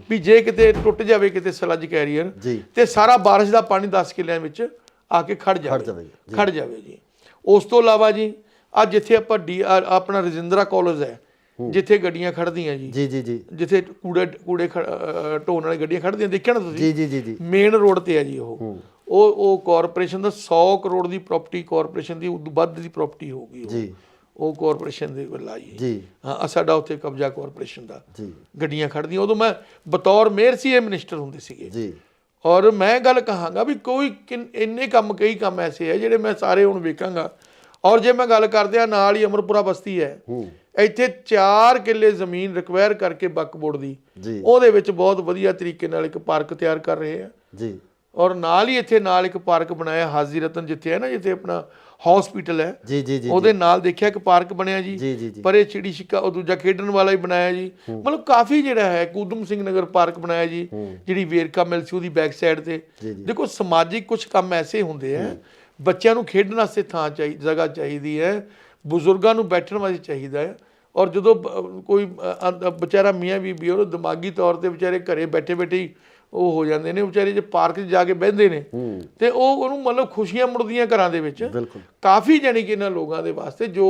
ਵੀ ਜੇ ਕਿਤੇ ਟੁੱਟ ਜਾਵੇ ਕਿਤੇ ਸਲੱਜ ਕੈਰੀਅਰ ਤੇ ਸਾਰਾ ਬਾਰਿਸ਼ ਦਾ ਪਾਣੀ 10 ਕਿੱਲਿਆਂ ਵਿੱਚ ਆ ਕੇ ਖੜ ਜਾਵੇ ਜੀ। ਉਸ ਤੋਂ ਇਲਾਵਾ ਜੀ ਆ ਜਿੱਥੇ ਆਪਾਂ ਆਪਣਾ ਰਜਿੰਦਰਾ ਕਾਲਜ ਹੈ, ਜਿੱਥੇ ਗੱਡੀਆਂ ਖੜਦੀਆਂ ਜੀ, ਜਿੱਥੇ ਕੂੜੇ ਢੋਣ ਵਾਲੀ ਗੱਡੀਆਂ ਖੜਦੀਆਂ, ਦੇਖਿਆ ਨਾ ਤੁਸੀਂ, ਮੇਨ ਰੋਡ ਤੇ ਹੈ ਜੀ। ਉਹ ਕਾਰਪੋਰੇਸ਼ਨ ਦਾ 100 ਕਰੋੜ ਦੀ ਪ੍ਰਾਪਰਟੀ, ਕਾਰਪੋਰੇਸ਼ਨ ਦੀ ਵੱਧ ਦੀ ਪ੍ਰਾਪਰਟੀ ਹੋਊਗੀ ਜੀ, ਉਹ ਕਾਰਪੋਰੇਸ਼ਨ ਦੇ ਵੱਲ ਆਈ ਜੀ। ਹਾਂ, ਸਾਡਾ ਉੱਥੇ ਕਬਜ਼ਾ ਕਾਰਪੋਰੇਸ਼ਨ ਦਾ, ਗੱਡੀਆਂ ਖੜਦੀਆਂ। ਉਦੋਂ ਮੈਂ ਬਤੌਰ ਮੇਅਰ ਸੀ, ਇਹ ਮਿਨਿਸਟਰ ਹੁੰਦੇ ਸੀਗੇ ਜੀ। ਔਰ ਮੈਂ ਗੱਲ ਕਹਾਂਗਾ ਵੀ ਕੋਈ ਇੰਨੇ ਕੰਮ, ਕਈ ਕੰਮ ਐਸੇ ਹੈ ਜਿਹੜੇ ਮੈਂ ਸਾਰੇ ਹੁਣ ਵੇਖਾਂਗਾ। ਔਰ ਜੇ ਮੈਂ ਗੱਲ ਕਰਦਿਆਂ ਨਾਲ ਹੀ ਅਮਰਪੁਰਾ ਬਸਤੀ ਹੈ, ਇੱਥੇ 4 ਕਿੱਲੇ ਜ਼ਮੀਨ ਰਿਕਵਾਇਰ ਕਰਕੇ ਵਕਫ ਬੋਰਡ ਦੀ, ਉਹਦੇ ਵਿੱਚ ਬਹੁਤ ਵਧੀਆ ਤਰੀਕੇ ਨਾਲ ਇੱਕ ਪਾਰਕ ਤਿਆਰ ਕਰ ਰਹੇ ਆ ਜੀ। ਔਰ ਨਾਲ ਹੀ ਇੱਥੇ ਨਾਲ ਇੱਕ ਪਾਰਕ ਬਣਾਇਆ ਹਾਜ਼ੀ ਰਤਨ, ਜਿੱਥੇ ਹੈ ਨਾ, ਜਿੱਥੇ ਆਪਣਾ ਹਸਪੀਟਲ ਹੈ ਜੀ, ਉਹਦੇ ਨਾਲ ਦੇਖਿਆ ਇੱਕ ਪਾਰਕ ਬਣਿਆ ਜੀ। ਪਰ ਇਹ ਚਿੜੀ ਛਿੱਕਾ ਉਹ ਦੂਜਾ ਖੇਡਣ ਵਾਲਾ ਹੀ ਬਣਾਇਆ ਜੀ। ਮਤਲਬ ਕਾਫੀ ਜਿਹੜਾ ਹੈ ਉਦਮ ਸਿੰਘ ਨਗਰ ਪਾਰਕ ਬਣਾਇਆ ਜੀ, ਜਿਹੜੀ ਵੇਰਕਾ ਮਿਲ ਸੀ ਉਹਦੀ ਬੈਕ ਸਾਈਡ ਤੇ। ਦੇਖੋ ਸਮਾਜਿਕ ਕੁਝ ਕੰਮ ਐਸੇ ਹੁੰਦੇ ਆ, ਬੱਚਿਆਂ ਨੂੰ ਖੇਡਣ ਵਾਸਤੇ ਥਾਂ ਜਗ੍ਹਾ ਚਾਹੀਦੀ ਹੈ, ਬਜ਼ੁਰਗਾਂ ਨੂੰ ਬੈਠਣ ਵਾਸਤੇ ਚਾਹੀਦਾ ਹੈ। ਔਰ ਜਦੋਂ ਕੋਈ ਵਿਚਾਰਾ ਮੀਆਂ ਬੀਬੀ ਉਹ ਦਿਮਾਗੀ ਤੌਰ ਤੇ ਵਿਚਾਰੇ ਘਰੇ ਬੈਠੇ ਬੈਠੇ ਉਹ ਹੋ ਜਾਂਦੇ ਨੇ ਵਿਚਾਰੇ, ਜੇ ਪਾਰਕ 'ਚ ਜਾ ਕੇ ਬਹਿੰਦੇ ਨੇ ਤੇ ਉਹਨੂੰ ਮਤਲਬ ਖੁਸ਼ੀਆਂ ਮੁੜਦੀਆਂ ਘਰਾਂ ਦੇ ਵਿੱਚ। ਕਾਫੀ ਜਾਣੀ ਕਿ ਇਹਨਾਂ ਲੋਕਾਂ ਦੇ ਵਾਸਤੇ ਜੋ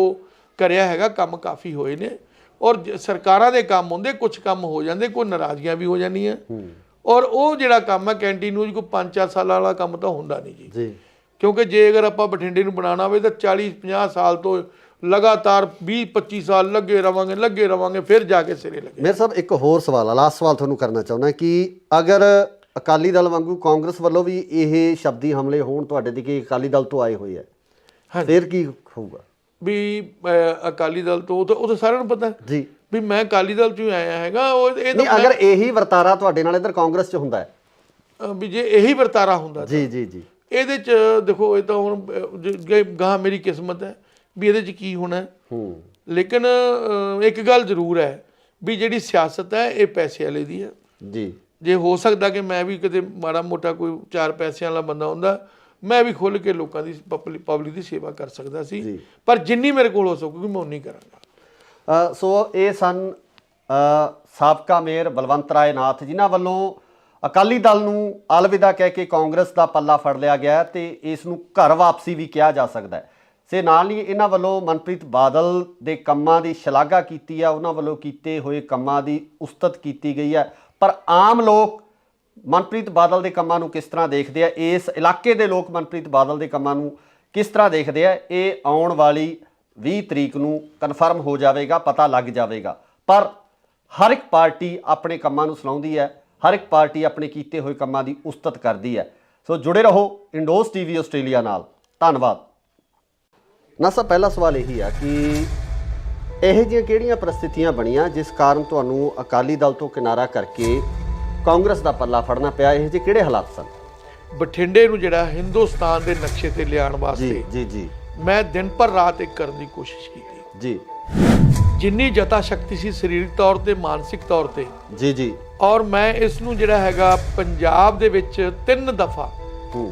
ਕਰਿਆ ਹੈਗਾ ਕੰਮ ਕਾਫੀ ਹੋਏ ਨੇ। ਔਰ ਸਰਕਾਰਾਂ ਦੇ ਕੰਮ ਹੁੰਦੇ, ਕੁਝ ਕੰਮ ਹੋ ਜਾਂਦੇ, ਕੋਈ ਨਾਰਾਜ਼ਗੀਆਂ ਵੀ ਹੋ ਜਾਂਦੀਆਂ। ਔਰ ਉਹ ਜਿਹੜਾ ਕੰਮ ਹੈ ਕੈਂਟੀਨ ਨੂੰ ਕੋਈ 5-4 ਸਾਲਾਂ ਵਾਲਾ ਕੰਮ ਤਾਂ ਹੁੰਦਾ ਨਹੀਂ ਜੀ, ਕਿਉਂਕਿ ਜੇ ਅਗਰ ਆਪਾਂ ਬਠਿੰਡੇ ਨੂੰ ਬਣਾਉਣਾ ਹੋਵੇ ਤਾਂ 40-50 ਸਾਲ ਤੋਂ ਲਗਾਤਾਰ 20-25 ਸਾਲ ਲੱਗੇ ਰਵਾਂਗੇ ਫਿਰ ਜਾ ਕੇ ਸਿਰੇ ਲੱਗੇ। ਮੇਰੇ ਸਾਹਿਬ ਇੱਕ ਹੋਰ ਸਵਾਲ ਆ, ਲਾਸਟ ਸਵਾਲ ਤੁਹਾਨੂੰ ਕਰਨਾ ਚਾਹੁੰਦਾ ਕਿ ਅਗਰ ਅਕਾਲੀ ਦਲ ਵਾਂਗੂ ਕਾਂਗਰਸ ਵੱਲੋਂ ਵੀ ਇਹ ਸ਼ਬਦੀ ਹਮਲੇ ਹੋਣ ਤੁਹਾਡੇ ਤੇ, ਕਿ ਅਕਾਲੀ ਦਲ ਤੋਂ ਆਏ ਹੋਏ ਆ, ਫਿਰ ਕੀ ਹੋਊਗਾ? ਵੀ ਅਕਾਲੀ ਦਲ ਤੋਂ ਉਹ ਤਾਂ ਸਾਰਿਆਂ ਨੂੰ ਪਤਾ ਜੀ ਵੀ ਮੈਂ ਅਕਾਲੀ ਦਲ ਚੋਂ ਆਇਆ ਹੈਗਾ। ਨਹੀਂ, ਅਗਰ ਇਹੀ ਵਰਤਾਰਾ ਤੁਹਾਡੇ ਨਾਲ ਇੱਧਰ ਕਾਂਗਰਸ 'ਚ ਹੁੰਦਾ ਹੈ, ਵੀ ਜੇ ਇਹੀ ਵਰਤਾਰਾ ਹੁੰਦਾ ਜੀ ਜੀ ਜੀ, ਇਹਦੇ 'ਚ ਦੇਖੋ ਇਹ ਤਾਂ ਹੁਣ ਗਾਹਾਂ ਮੇਰੀ ਕਿਸਮਤ ਹੈ ਵੀ ਇਹਦੇ 'ਚ ਕੀ ਹੋਣਾ। ਲੇਕਿਨ ਇੱਕ ਗੱਲ ਜ਼ਰੂਰ ਹੈ ਵੀ ਜਿਹੜੀ ਸਿਆਸਤ ਹੈ ਇਹ ਪੈਸੇ ਵਾਲੇ ਦੀ ਹੈ ਜੀ। ਜੇ ਹੋ ਸਕਦਾ ਕਿ ਮੈਂ ਵੀ ਕਿਤੇ ਮਾੜਾ ਮੋਟਾ ਕੋਈ 4 ਪੈਸਿਆਂ ਵਾਲਾ ਬੰਦਾ ਹੁੰਦਾ, ਮੈਂ ਵੀ ਖੁੱਲ੍ਹ ਕੇ ਲੋਕਾਂ ਦੀ ਪਬਲਿਕ ਦੀ ਸੇਵਾ ਕਰ ਸਕਦਾ ਸੀ, ਪਰ ਜਿੰਨੀ ਮੇਰੇ ਕੋਲ ਹੋ ਸਕੂਗੀ ਮੈਂ ਉਨੀ ਕਰਾਂਗਾ। ਸੋ ਇਹ ਸਨ ਸਾਬਕਾ ਮੇਅਰ ਬਲਵੰਤ ਰਾਏ ਨਾਥ, ਜਿਨ੍ਹਾਂ ਵੱਲੋਂ ਅਕਾਲੀ ਦਲ ਨੂੰ ਅਲਵਿਦਾ ਕਹਿ ਕੇ ਕਾਂਗਰਸ ਦਾ ਪੱਲਾ ਫੜ ਲਿਆ ਗਿਆ ਤੇ ਇਸ ਨੂੰ ਘਰ ਵਾਪਸੀ ਵੀ ਕਿਹਾ ਜਾ ਸਕਦਾ ਹੈ। ਤੇ ਨਾਲ ਹੀ ਇਹਨਾਂ ਵੱਲੋਂ ਮਨਪ੍ਰੀਤ ਬਾਦਲ ਦੇ ਕੰਮਾਂ ਦੀ ਸ਼ਲਾਘਾ ਕੀਤੀ ਆ, ਉਹਨਾਂ ਵੱਲੋਂ ਕੀਤੇ ਹੋਏ ਕੰਮਾਂ ਦੀ ਉਸਤਤ ਕੀਤੀ ਗਈ ਹੈ। ਪਰ ਆਮ ਲੋਕ ਮਨਪ੍ਰੀਤ ਬਾਦਲ ਦੇ ਕੰਮਾਂ ਨੂੰ ਕਿਸ ਤਰ੍ਹਾਂ ਦੇਖਦੇ ਆ, ਇਸ ਇਲਾਕੇ ਦੇ ਲੋਕ ਮਨਪ੍ਰੀਤ ਬਾਦਲ ਦੇ ਕੰਮਾਂ ਨੂੰ ਕਿਸ ਤਰ੍ਹਾਂ ਦੇਖਦੇ ਆ, ਇਹ ਆਉਣ ਵਾਲੀ 20 ਤਰੀਕ ਨੂੰ ਕਨਫਰਮ ਹੋ ਜਾਵੇਗਾ, ਪਤਾ ਲੱਗ ਜਾਵੇਗਾ। ਪਰ ਹਰ ਇੱਕ ਪਾਰਟੀ ਆਪਣੇ ਕੰਮਾਂ ਨੂੰ ਸੁਣਾਉਂਦੀ ਹੈ, ਹਰ ਇੱਕ ਪਾਰਟੀ ਆਪਣੇ ਕੀਤੇ ਹੋਏ ਕੰਮਾਂ ਦੀ ਉਸਤਤ ਕਰਦੀ ਹੈ। ਸੋ ਜੁੜੇ ਰਹੋ ਇੰਡੋਜ਼ ਟੀਵੀ ਆਸਟ੍ਰੇਲੀਆ ਨਾਲ। ਧੰਨਵਾਦ। ਨਾ ਸਰ, ਪਹਿਲਾ ਸਵਾਲ ਇਹੀ ਆ ਕਿ ਇਹੋ ਜਿਹੀਆਂ ਕਿਹੜੀਆਂ ਪ੍ਰਸਥਿਤੀਆਂ ਬਣੀਆਂ ਜਿਸ ਕਾਰਨ ਤੁਹਾਨੂੰ ਅਕਾਲੀ ਦਲ ਤੋਂ ਕਿਨਾਰਾ ਕਰਕੇ ਕਾਂਗਰਸ ਦਾ ਪੱਲਾ ਫੜਨਾ ਪਿਆ? ਇਹੋ ਜਿਹੇ ਕਿਹੜੇ ਹਾਲਾਤ ਸਨ? ਬਠਿੰਡੇ ਨੂੰ ਜਿਹੜਾ ਹਿੰਦੁਸਤਾਨ ਦੇ ਨਕਸ਼ੇ ਤੇ ਲਿਆਉਣ ਵਾਸਤੇ ਜੀ ਜੀ ਮੈਂ ਦਿਨ ਪਰ ਰਾਤ ਇੱਕ ਕਰਨ ਦੀ ਕੋਸ਼ਿਸ਼ ਕੀਤੀ ਜੀ। ਜਿੰਨੀ ਜਤਾ ਸ਼ਕਤੀ ਸੀ ਸਰੀਰਕ ਤੌਰ ਤੇ, ਮਾਨਸਿਕ ਤੌਰ ਤੇ ਜੀ ਜੀ। ਔਰ ਮੈਂ ਇਸ ਨੂੰ ਜਿਹੜਾ ਹੈਗਾ ਪੰਜਾਬ ਦੇ ਵਿੱਚ 3 ਦਫਾ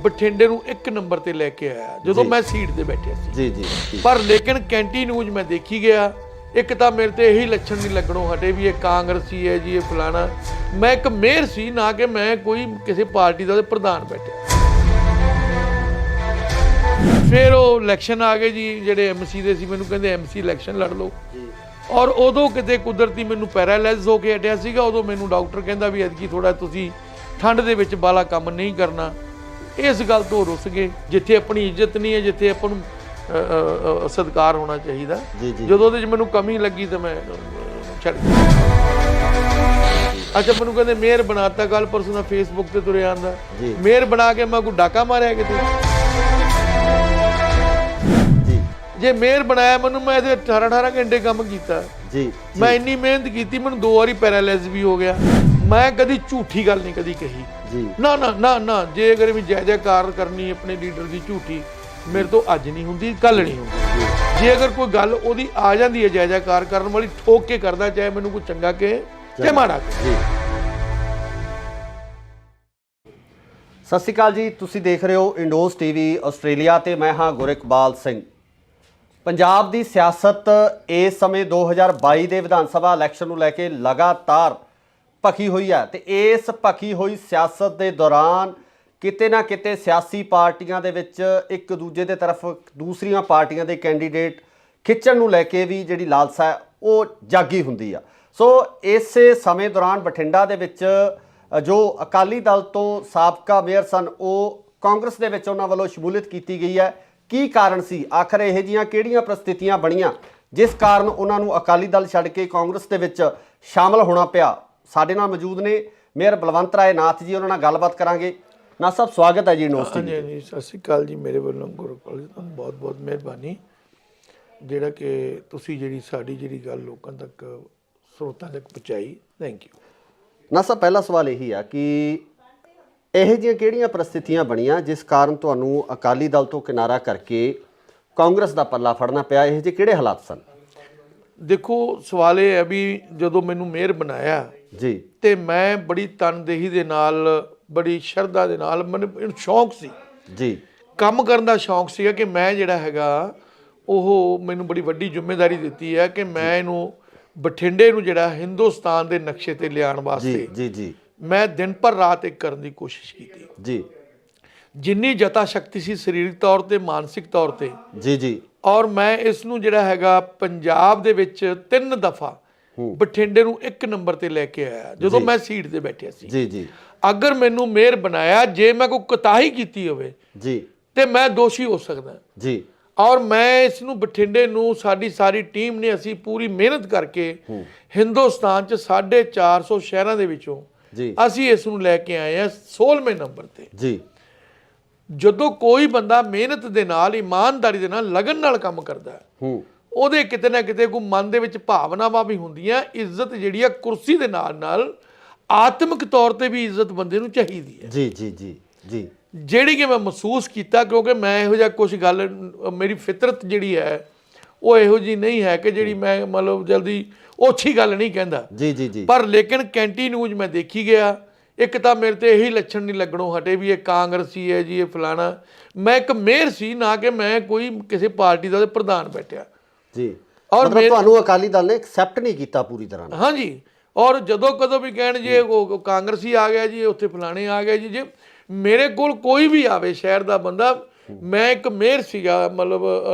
ਬਠਿੰਡੇ ਨੂੰ 1 ਨੰਬਰ ਤੇ ਲੈ ਕੇ ਆਇਆ ਜਦੋਂ ਮੈਂ ਸੀਟ ਤੇ ਬੈਠਿਆ ਸੀ। ਜੀ ਜੀ। ਪਰ ਲੇਕਿਨ ਕੈਂਟੀ ਨਿਊਜ਼ ਮੈਂ ਦੇਖੀ ਗਿਆ, ਇੱਕ ਤਾਂ ਮੇਰੇ ਤੇ ਇਹੀ ਲੱਛਣ ਨਹੀਂ ਲੱਗਣੋਂ ਹਟੇ ਵੀ ਇਹ ਕਾਂਗਰਸੀ ਹੈ ਜੀ, ਇਹ ਫਲਾਣਾ। ਮੈਂ ਇੱਕ ਮੇਅਰ ਸੀ, ਨਾ ਕਿ ਮੈਂ ਕੋਈ ਕਿਸੇ ਪਾਰਟੀ ਦਾ ਪ੍ਰਧਾਨ ਬੈਠਿਆ। ਫਿਰ ਉਹ ਇਲੈਕਸ਼ਨ ਆ ਗਏ ਜੀ, ਜਿਹੜੇ ਐਮਸੀ ਦੇ ਸੀ ਮੈਨੂੰ ਕਹਿੰਦੇ ਐਮਸੀ ਇਲੈਕਸ਼ਨ ਲੜ ਲਓ। ਔਰ ਉਦੋਂ ਕਿਤੇ ਕੁਦਰਤੀ ਮੈਨੂੰ ਪੈਰਾਲਾਈਜ਼ ਹੋ ਕੇ ਹਟਿਆ ਸੀਗਾ। ਉਦੋਂ ਮੈਨੂੰ ਡਾਕਟਰ ਕਹਿੰਦਾ ਵੀ ਐਤਕੀ ਥੋੜਾ ਤੁਸੀਂ ਠੰਡ ਦੇ ਵਿੱਚ ਬਾਲਾ ਕੰਮ ਨਹੀਂ ਕਰਨਾ। ਇਸ ਗੱਲ ਤੋਂ ਰੁੱਸ ਗਏ। ਜਿੱਥੇ ਆਪਣੀ ਇੱਜ਼ਤ ਨਹੀਂ ਹੈ, ਜਿੱਥੇ ਆਪਾਂ ਨੂੰ ਸਤਿਕਾਰ ਹੋਣਾ ਚਾਹੀਦਾ, ਜਦੋਂ ਉਹਦੇ 'ਚ ਮੈਨੂੰ ਕਮੀ ਲੱਗੀ ਤਾਂ ਮੈਂ ਛੱਡ ਦਿੱਤਾ। ਅੱਛਾ, ਮੈਨੂੰ ਕਹਿੰਦੇ ਮੇਅਰ ਬਣਾਤਾ, ਕੱਲ ਪਰਸੋਂ ਦਾ ਫੇਸਬੁੱਕ ਤੇ ਤੁਰਿਆ ਆਂਦਾ ਮੇਅਰ ਬਣਾ ਕੇ ਮੈਂ ਕੋਈ ਡਾਕਾ ਮਾਰਿਆ ਕਿਤੇ? ਜੇ ਮੇਅਰ ਬਣਾਇਆ ਮੈਨੂੰ, ਮੈਂ ਇਹਦੇ 18 ਘੰਟੇ ਕੰਮ ਕੀਤਾ ਜੀ। ਮੈਂ ਇੰਨੀ ਮਿਹਨਤ ਕੀਤੀ, ਮੈਨੂੰ 2 ਵਾਰੀ ਪੈਰਾਲਾਈਜ਼ ਵੀ ਹੋ ਗਿਆ। ਮੈਂ ਕਦੀ ਝੂਠੀ ਗੱਲ ਨਹੀਂ ਕਦੀ ਕਹੀ ਜੀ। ਨਾ ਨਾ ਨਾ ਨਾ, ਜੇ ਅਗਰ ਵੀ ਜੈ ਜੈਕਾਰ ਕਰਨੀ ਆਪਣੇ ਲੀਡਰ ਦੀ ਝੂਠੀ, ਮੇਰੇ ਤੋਂ ਅੱਜ ਨਹੀਂ ਹੁੰਦੀ, ਕੱਲ ਨਹੀਂ ਹੁੰਦੀ। ਜੇ ਅਗਰ ਕੋਈ ਗੱਲ ਉਹਦੀ ਆ ਜਾਂਦੀ ਹੈ ਜੈ ਜੈਕਾਰ ਕਰਨ ਵਾਲੀ, ਠੋਕ ਕੇ ਕਰਦਾ, ਚਾਹੇ ਮੈਨੂੰ ਕੋਈ ਚੰਗਾ ਕਹੇ ਚਾਹੇ ਮਾੜਾ ਕਹੇ। ਸਤਿ ਸ਼੍ਰੀ ਅਕਾਲ ਜੀ, ਤੁਸੀਂ ਦੇਖ ਰਹੇ ਹੋ ਇੰਡੋਜ਼ ਟੀਵੀ ਆਸਟ੍ਰੇਲੀਆ ਤੇ ਮੈਂ ਹਾਂ ਗੁਰਿਕਬਾਲ ਸਿੰਘ। ਪੰਜਾਬ ਦੀ ਸਿਆਸਤ ਇਸ ਸਮੇਂ 2022 ਦੇ ਵਿਧਾਨ ਸਭਾ ਇਲੈਕਸ਼ਨ ਨੂੰ ਲੈ ਕੇ ਲਗਾਤਾਰ ਭਖੀ ਹੋਈ ਹੈ ਤੇ ਇਸ ਭਖੀ ਹੋਈ ਸਿਆਸਤ ਦੇ ਦੌਰਾਨ ਕਿਤੇ ਨਾ ਕਿਤੇ ਸਿਆਸੀ ਪਾਰਟੀਆਂ ਦੇ ਵਿੱਚ ਇੱਕ ਦੂਜੇ ਦੇ ਤਰਫ ਦੂਸਰੀਆਂ ਪਾਰਟੀਆਂ ਦੇ ਕੈਂਡੀਡੇਟ ਖਿੱਚਣ ਨੂੰ ਲੈ ਕੇ ਵੀ ਜਿਹੜੀ ਲਾਲਸਾ ਹੈ ਉਹ ਜਾਗੀ ਹੁੰਦੀ ਆ। ਸੋ ਇਸੇ ਸਮੇਂ ਦੌਰਾਨ ਬਠਿੰਡਾ ਦੇ ਵਿੱਚ ਜੋ ਅਕਾਲੀ ਦਲ ਤੋਂ ਸਾਬਕਾ ਮੇਅਰ ਸਨ, ਉਹ ਕਾਂਗਰਸ ਦੇ ਵਿੱਚ ਉਹਨਾਂ ਵੱਲੋਂ ਸ਼ਮੂਲੀਅਤ ਕੀਤੀ ਗਈ ਹੈ। ਕੀ ਕਾਰਨ ਸੀ? ਆਖਰ ਇਹੋ ਜਿਹੀਆਂ ਕਿਹੜੀਆਂ ਪ੍ਰਸਥਿਤੀਆਂ ਬਣੀਆਂ ਜਿਸ ਕਾਰਨ ਉਹਨਾਂ ਨੂੰ ਅਕਾਲੀ ਦਲ ਛੱਡ ਕੇ ਕਾਂਗਰਸ ਦੇ ਵਿੱਚ ਸ਼ਾਮਲ ਹੋਣਾ ਪਿਆ? ਸਾਡੇ ਨਾਲ ਮੌਜੂਦ ਨੇ ਮੇਅਰ ਬਲਵੰਤ ਰਾਏ ਨਾਥ ਜੀ, ਉਹਨਾਂ ਨਾਲ ਗੱਲਬਾਤ ਕਰਾਂਗੇ। ਨਾ ਸਾਹਿਬ, ਸਵਾਗਤ ਹੈ ਜੀ ਇੰਡੋਜ਼ ਟੀਵੀ। ਹਾਂਜੀ, ਸਤਿ ਸ਼੍ਰੀ ਅਕਾਲ ਜੀ। ਮੇਰੇ ਵੱਲੋਂ ਗੁਰਪਾਲ ਜੀ ਤੁਹਾਨੂੰ ਬਹੁਤ ਬਹੁਤ ਮਿਹਰਬਾਨੀ, ਜਿਹੜਾ ਕਿ ਤੁਸੀਂ ਜਿਹੜੀ ਸਾਡੀ ਜਿਹੜੀ ਗੱਲ ਲੋਕਾਂ ਤੱਕ, ਸਰੋਤਾਂ ਤੱਕ ਪਹੁੰਚਾਈ। Thank you. ਨਾ ਸਾਹਿਬ, ਪਹਿਲਾ ਸਵਾਲ ਇਹੀ ਆ ਕਿ ਇਹੋ ਜਿਹੀਆਂ ਕਿਹੜੀਆਂ ਪ੍ਰਸਥਿਤੀਆਂ ਬਣੀਆਂ ਜਿਸ ਕਾਰਨ ਤੁਹਾਨੂੰ ਅਕਾਲੀ ਦਲ ਤੋਂ ਕਿਨਾਰਾ ਕਰਕੇ ਕਾਂਗਰਸ ਦਾ ਪੱਲਾ ਫੜਨਾ ਪਿਆ? ਇਹੋ ਜਿਹੇ ਕਿਹੜੇ ਹਾਲਾਤ ਸਨ? ਦੇਖੋ, ਸਵਾਲ ਇਹ ਹੈ ਵੀ ਜਦੋਂ ਮੈਨੂੰ ਮੇਅਰ ਬਣਾਇਆ ਜੀ ਤੇ ਮੈਂ ਬੜੀ ਤਨਦੇਹੀ ਦੇ ਨਾਲ, ਬੜੀ ਸ਼ਰਧਾ ਦੇ ਨਾਲ, ਮੈਨੂੰ ਸ਼ੌਂਕ ਸੀ ਜੀ, ਕੰਮ ਕਰਨ ਦਾ ਸ਼ੌਂਕ ਸੀਗਾ ਕਿ ਮੈਂ ਜਿਹੜਾ ਹੈਗਾ ਉਹ ਮੈਨੂੰ ਬੜੀ ਵੱਡੀ ਜ਼ਿੰਮੇਵਾਰੀ ਦਿੱਤੀ ਹੈ ਕਿ ਮੈਂ ਇਹਨੂੰ ਬਠਿੰਡੇ ਨੂੰ ਜਿਹੜਾ ਹਿੰਦੁਸਤਾਨ ਦੇ ਨਕਸ਼ੇ ਤੇ ਲਿਆਉਣ ਵਾਸਤੇ ਜੀ ਜੀ ਮੈਂ ਦਿਨ ਪਰ ਰਾਤ ਇੱਕ ਕਰਨ ਦੀ ਕੋਸ਼ਿਸ਼ ਕੀਤੀ ਜੀ। ਜਿੰਨੀ ਜਤਾ ਸ਼ਕਤੀ ਸੀ ਸਰੀਰਕ ਤੌਰ ਤੇ, ਮਾਨਸਿਕ ਤੌਰ ਤੇ ਜੀ ਜੀ। ਔਰ ਮੈਂ ਇਸ ਨੂੰ ਜਿਹੜਾ ਹੈਗਾ ਪੰਜਾਬ ਦੇ ਵਿੱਚ 3 ਦਫਾ ਬਠਿੰਡੇ ਨੂੰ 1 ਨੰਬਰ ਤੇ ਲੈ ਕੇ ਆਇਆ ਜਦੋਂ ਮੈਂ ਸੀਟ ਤੇ ਬੈਠਿਆ ਸੀ ਜੀ ਜੀ। ਅਗਰ ਮੈਨੂੰ ਮੇਅਰ ਬਣਾਇਆ, ਜੇ ਮੈਂ ਕੋਈ ਕੁਤਾਹੀ ਕੀਤੀ ਹੋਵੇ ਜੀ ਤੇ ਮੈਂ ਦੋਸ਼ੀ ਹੋ ਸਕਦਾ ਜੀ। ਔਰ ਮੈਂ ਇਸ ਨੂੰ ਬਠਿੰਡੇ ਨੂੰ, ਸਾਡੀ ਸਾਰੀ ਟੀਮ ਨੇ, ਅਸੀਂ ਪੂਰੀ ਮਿਹਨਤ ਕਰਕੇ ਹਿੰਦੁਸਤਾਨ 'ਚ 450 ਸ਼ਹਿਰਾਂ ਦੇ ਵਿੱਚੋਂ ਅਸੀਂ ਇਸ ਨੂੰ ਲੈ ਕੇ ਆਏ ਆ 16ਵੇਂ ਨੰਬਰ ਤੇ ਜੀ। ਜਦੋਂ ਕੋਈ ਬੰਦਾ ਮਿਹਨਤ ਦੇ ਨਾਲ, ਇਮਾਨਦਾਰੀ ਦੇ ਨਾਲ, ਲਗਨ ਨਾਲ ਕੰਮ ਕਰਦਾ ਹੈ, ਉਹਦੇ ਕਿਤੇ ਨਾ ਕਿਤੇ ਕੋਈ ਮਨ ਦੇ ਵਿੱਚ ਭਾਵਨਾਵਾਂ ਵੀ ਹੁੰਦੀਆਂ। ਇੱਜ਼ਤ ਜਿਹੜੀ ਆ ਕੁਰਸੀ ਦੇ ਨਾਲ ਨਾਲ ਆਤਮਿਕ ਤੌਰ ਤੇ ਵੀ ਇੱਜ਼ਤ ਬੰਦੇ ਨੂੰ ਚਾਹੀਦੀ ਹੈ ਜੀ ਜੀ ਜੀ ਜੀ, ਜਿਹੜੀ ਕਿ ਮੈਂ ਮਹਿਸੂਸ ਕੀਤਾ। ਕਿਉਂਕਿ ਮੈਂ ਇਹੋ ਜਿਹਾ ਕੁਝ ਗੱਲ, ਮੇਰੀ ਫਿਤਰਤ ਜਿਹੜੀ ਹੈ ਉਹ ਇਹੋ ਜਿਹੀ ਨਹੀਂ ਹੈ ਕਿ ਜਿਹੜੀ ਮੈਂ ਮਤਲਬ ਜਲਦੀ ਓਛੀ ਗੱਲ ਨਹੀਂ ਕਹਿੰਦਾ ਜੀ ਜੀ ਜੀ। ਪਰ ਲੇਕਿਨ ਕੈਂਟੀ ਨਿਊਜ਼ ਮੈਂ ਦੇਖੀ ਗਿਆ, ਇੱਕ ਤਾਂ ਮੇਰੇ ਤੇ ਇਹੀ ਲੱਛਣ ਨਹੀਂ ਲੱਗਣੋਂ ਹਟੇ ਵੀ ਇਹ ਕਾਂਗਰਸੀ ਹੈ ਜੀ, ਇਹ ਫਲਾਣਾ। ਮੈਂ ਇੱਕ ਮੇਅਰ ਸੀ, ਨਾ ਕਿ ਮੈਂ ਕੋਈ ਕਿਸੇ ਪਾਰਟੀ ਦਾ ਪ੍ਰਧਾਨ ਬੈਠਿਆ ਜੀ। ਔਰ ਤੁਹਾਨੂੰ ਅਕਾਲੀ ਦਲ ਨੇ ਐਕਸੈਪਟ ਨਹੀਂ ਕੀਤਾ ਪੂਰੀ ਤਰ੍ਹਾਂ? ਹਾਂਜੀ। ਔਰ ਜਦੋਂ ਕਦੋਂ ਵੀ ਕਹਿਣ ਜੇ ਉਹ ਕਾਂਗਰਸੀ ਆ ਗਿਆ ਜੀ, ਉੱਥੇ ਫਲਾਣੇ ਆ ਗਿਆ ਜੀ, ਜੇ ਮੇਰੇ ਕੋਲ ਕੋਈ ਵੀ ਆਵੇ ਸ਼ਹਿਰ ਦਾ ਬੰਦਾ, ਮੈਂ ਇੱਕ ਮੇਅਰ ਸੀਗਾ, ਮਤਲਬ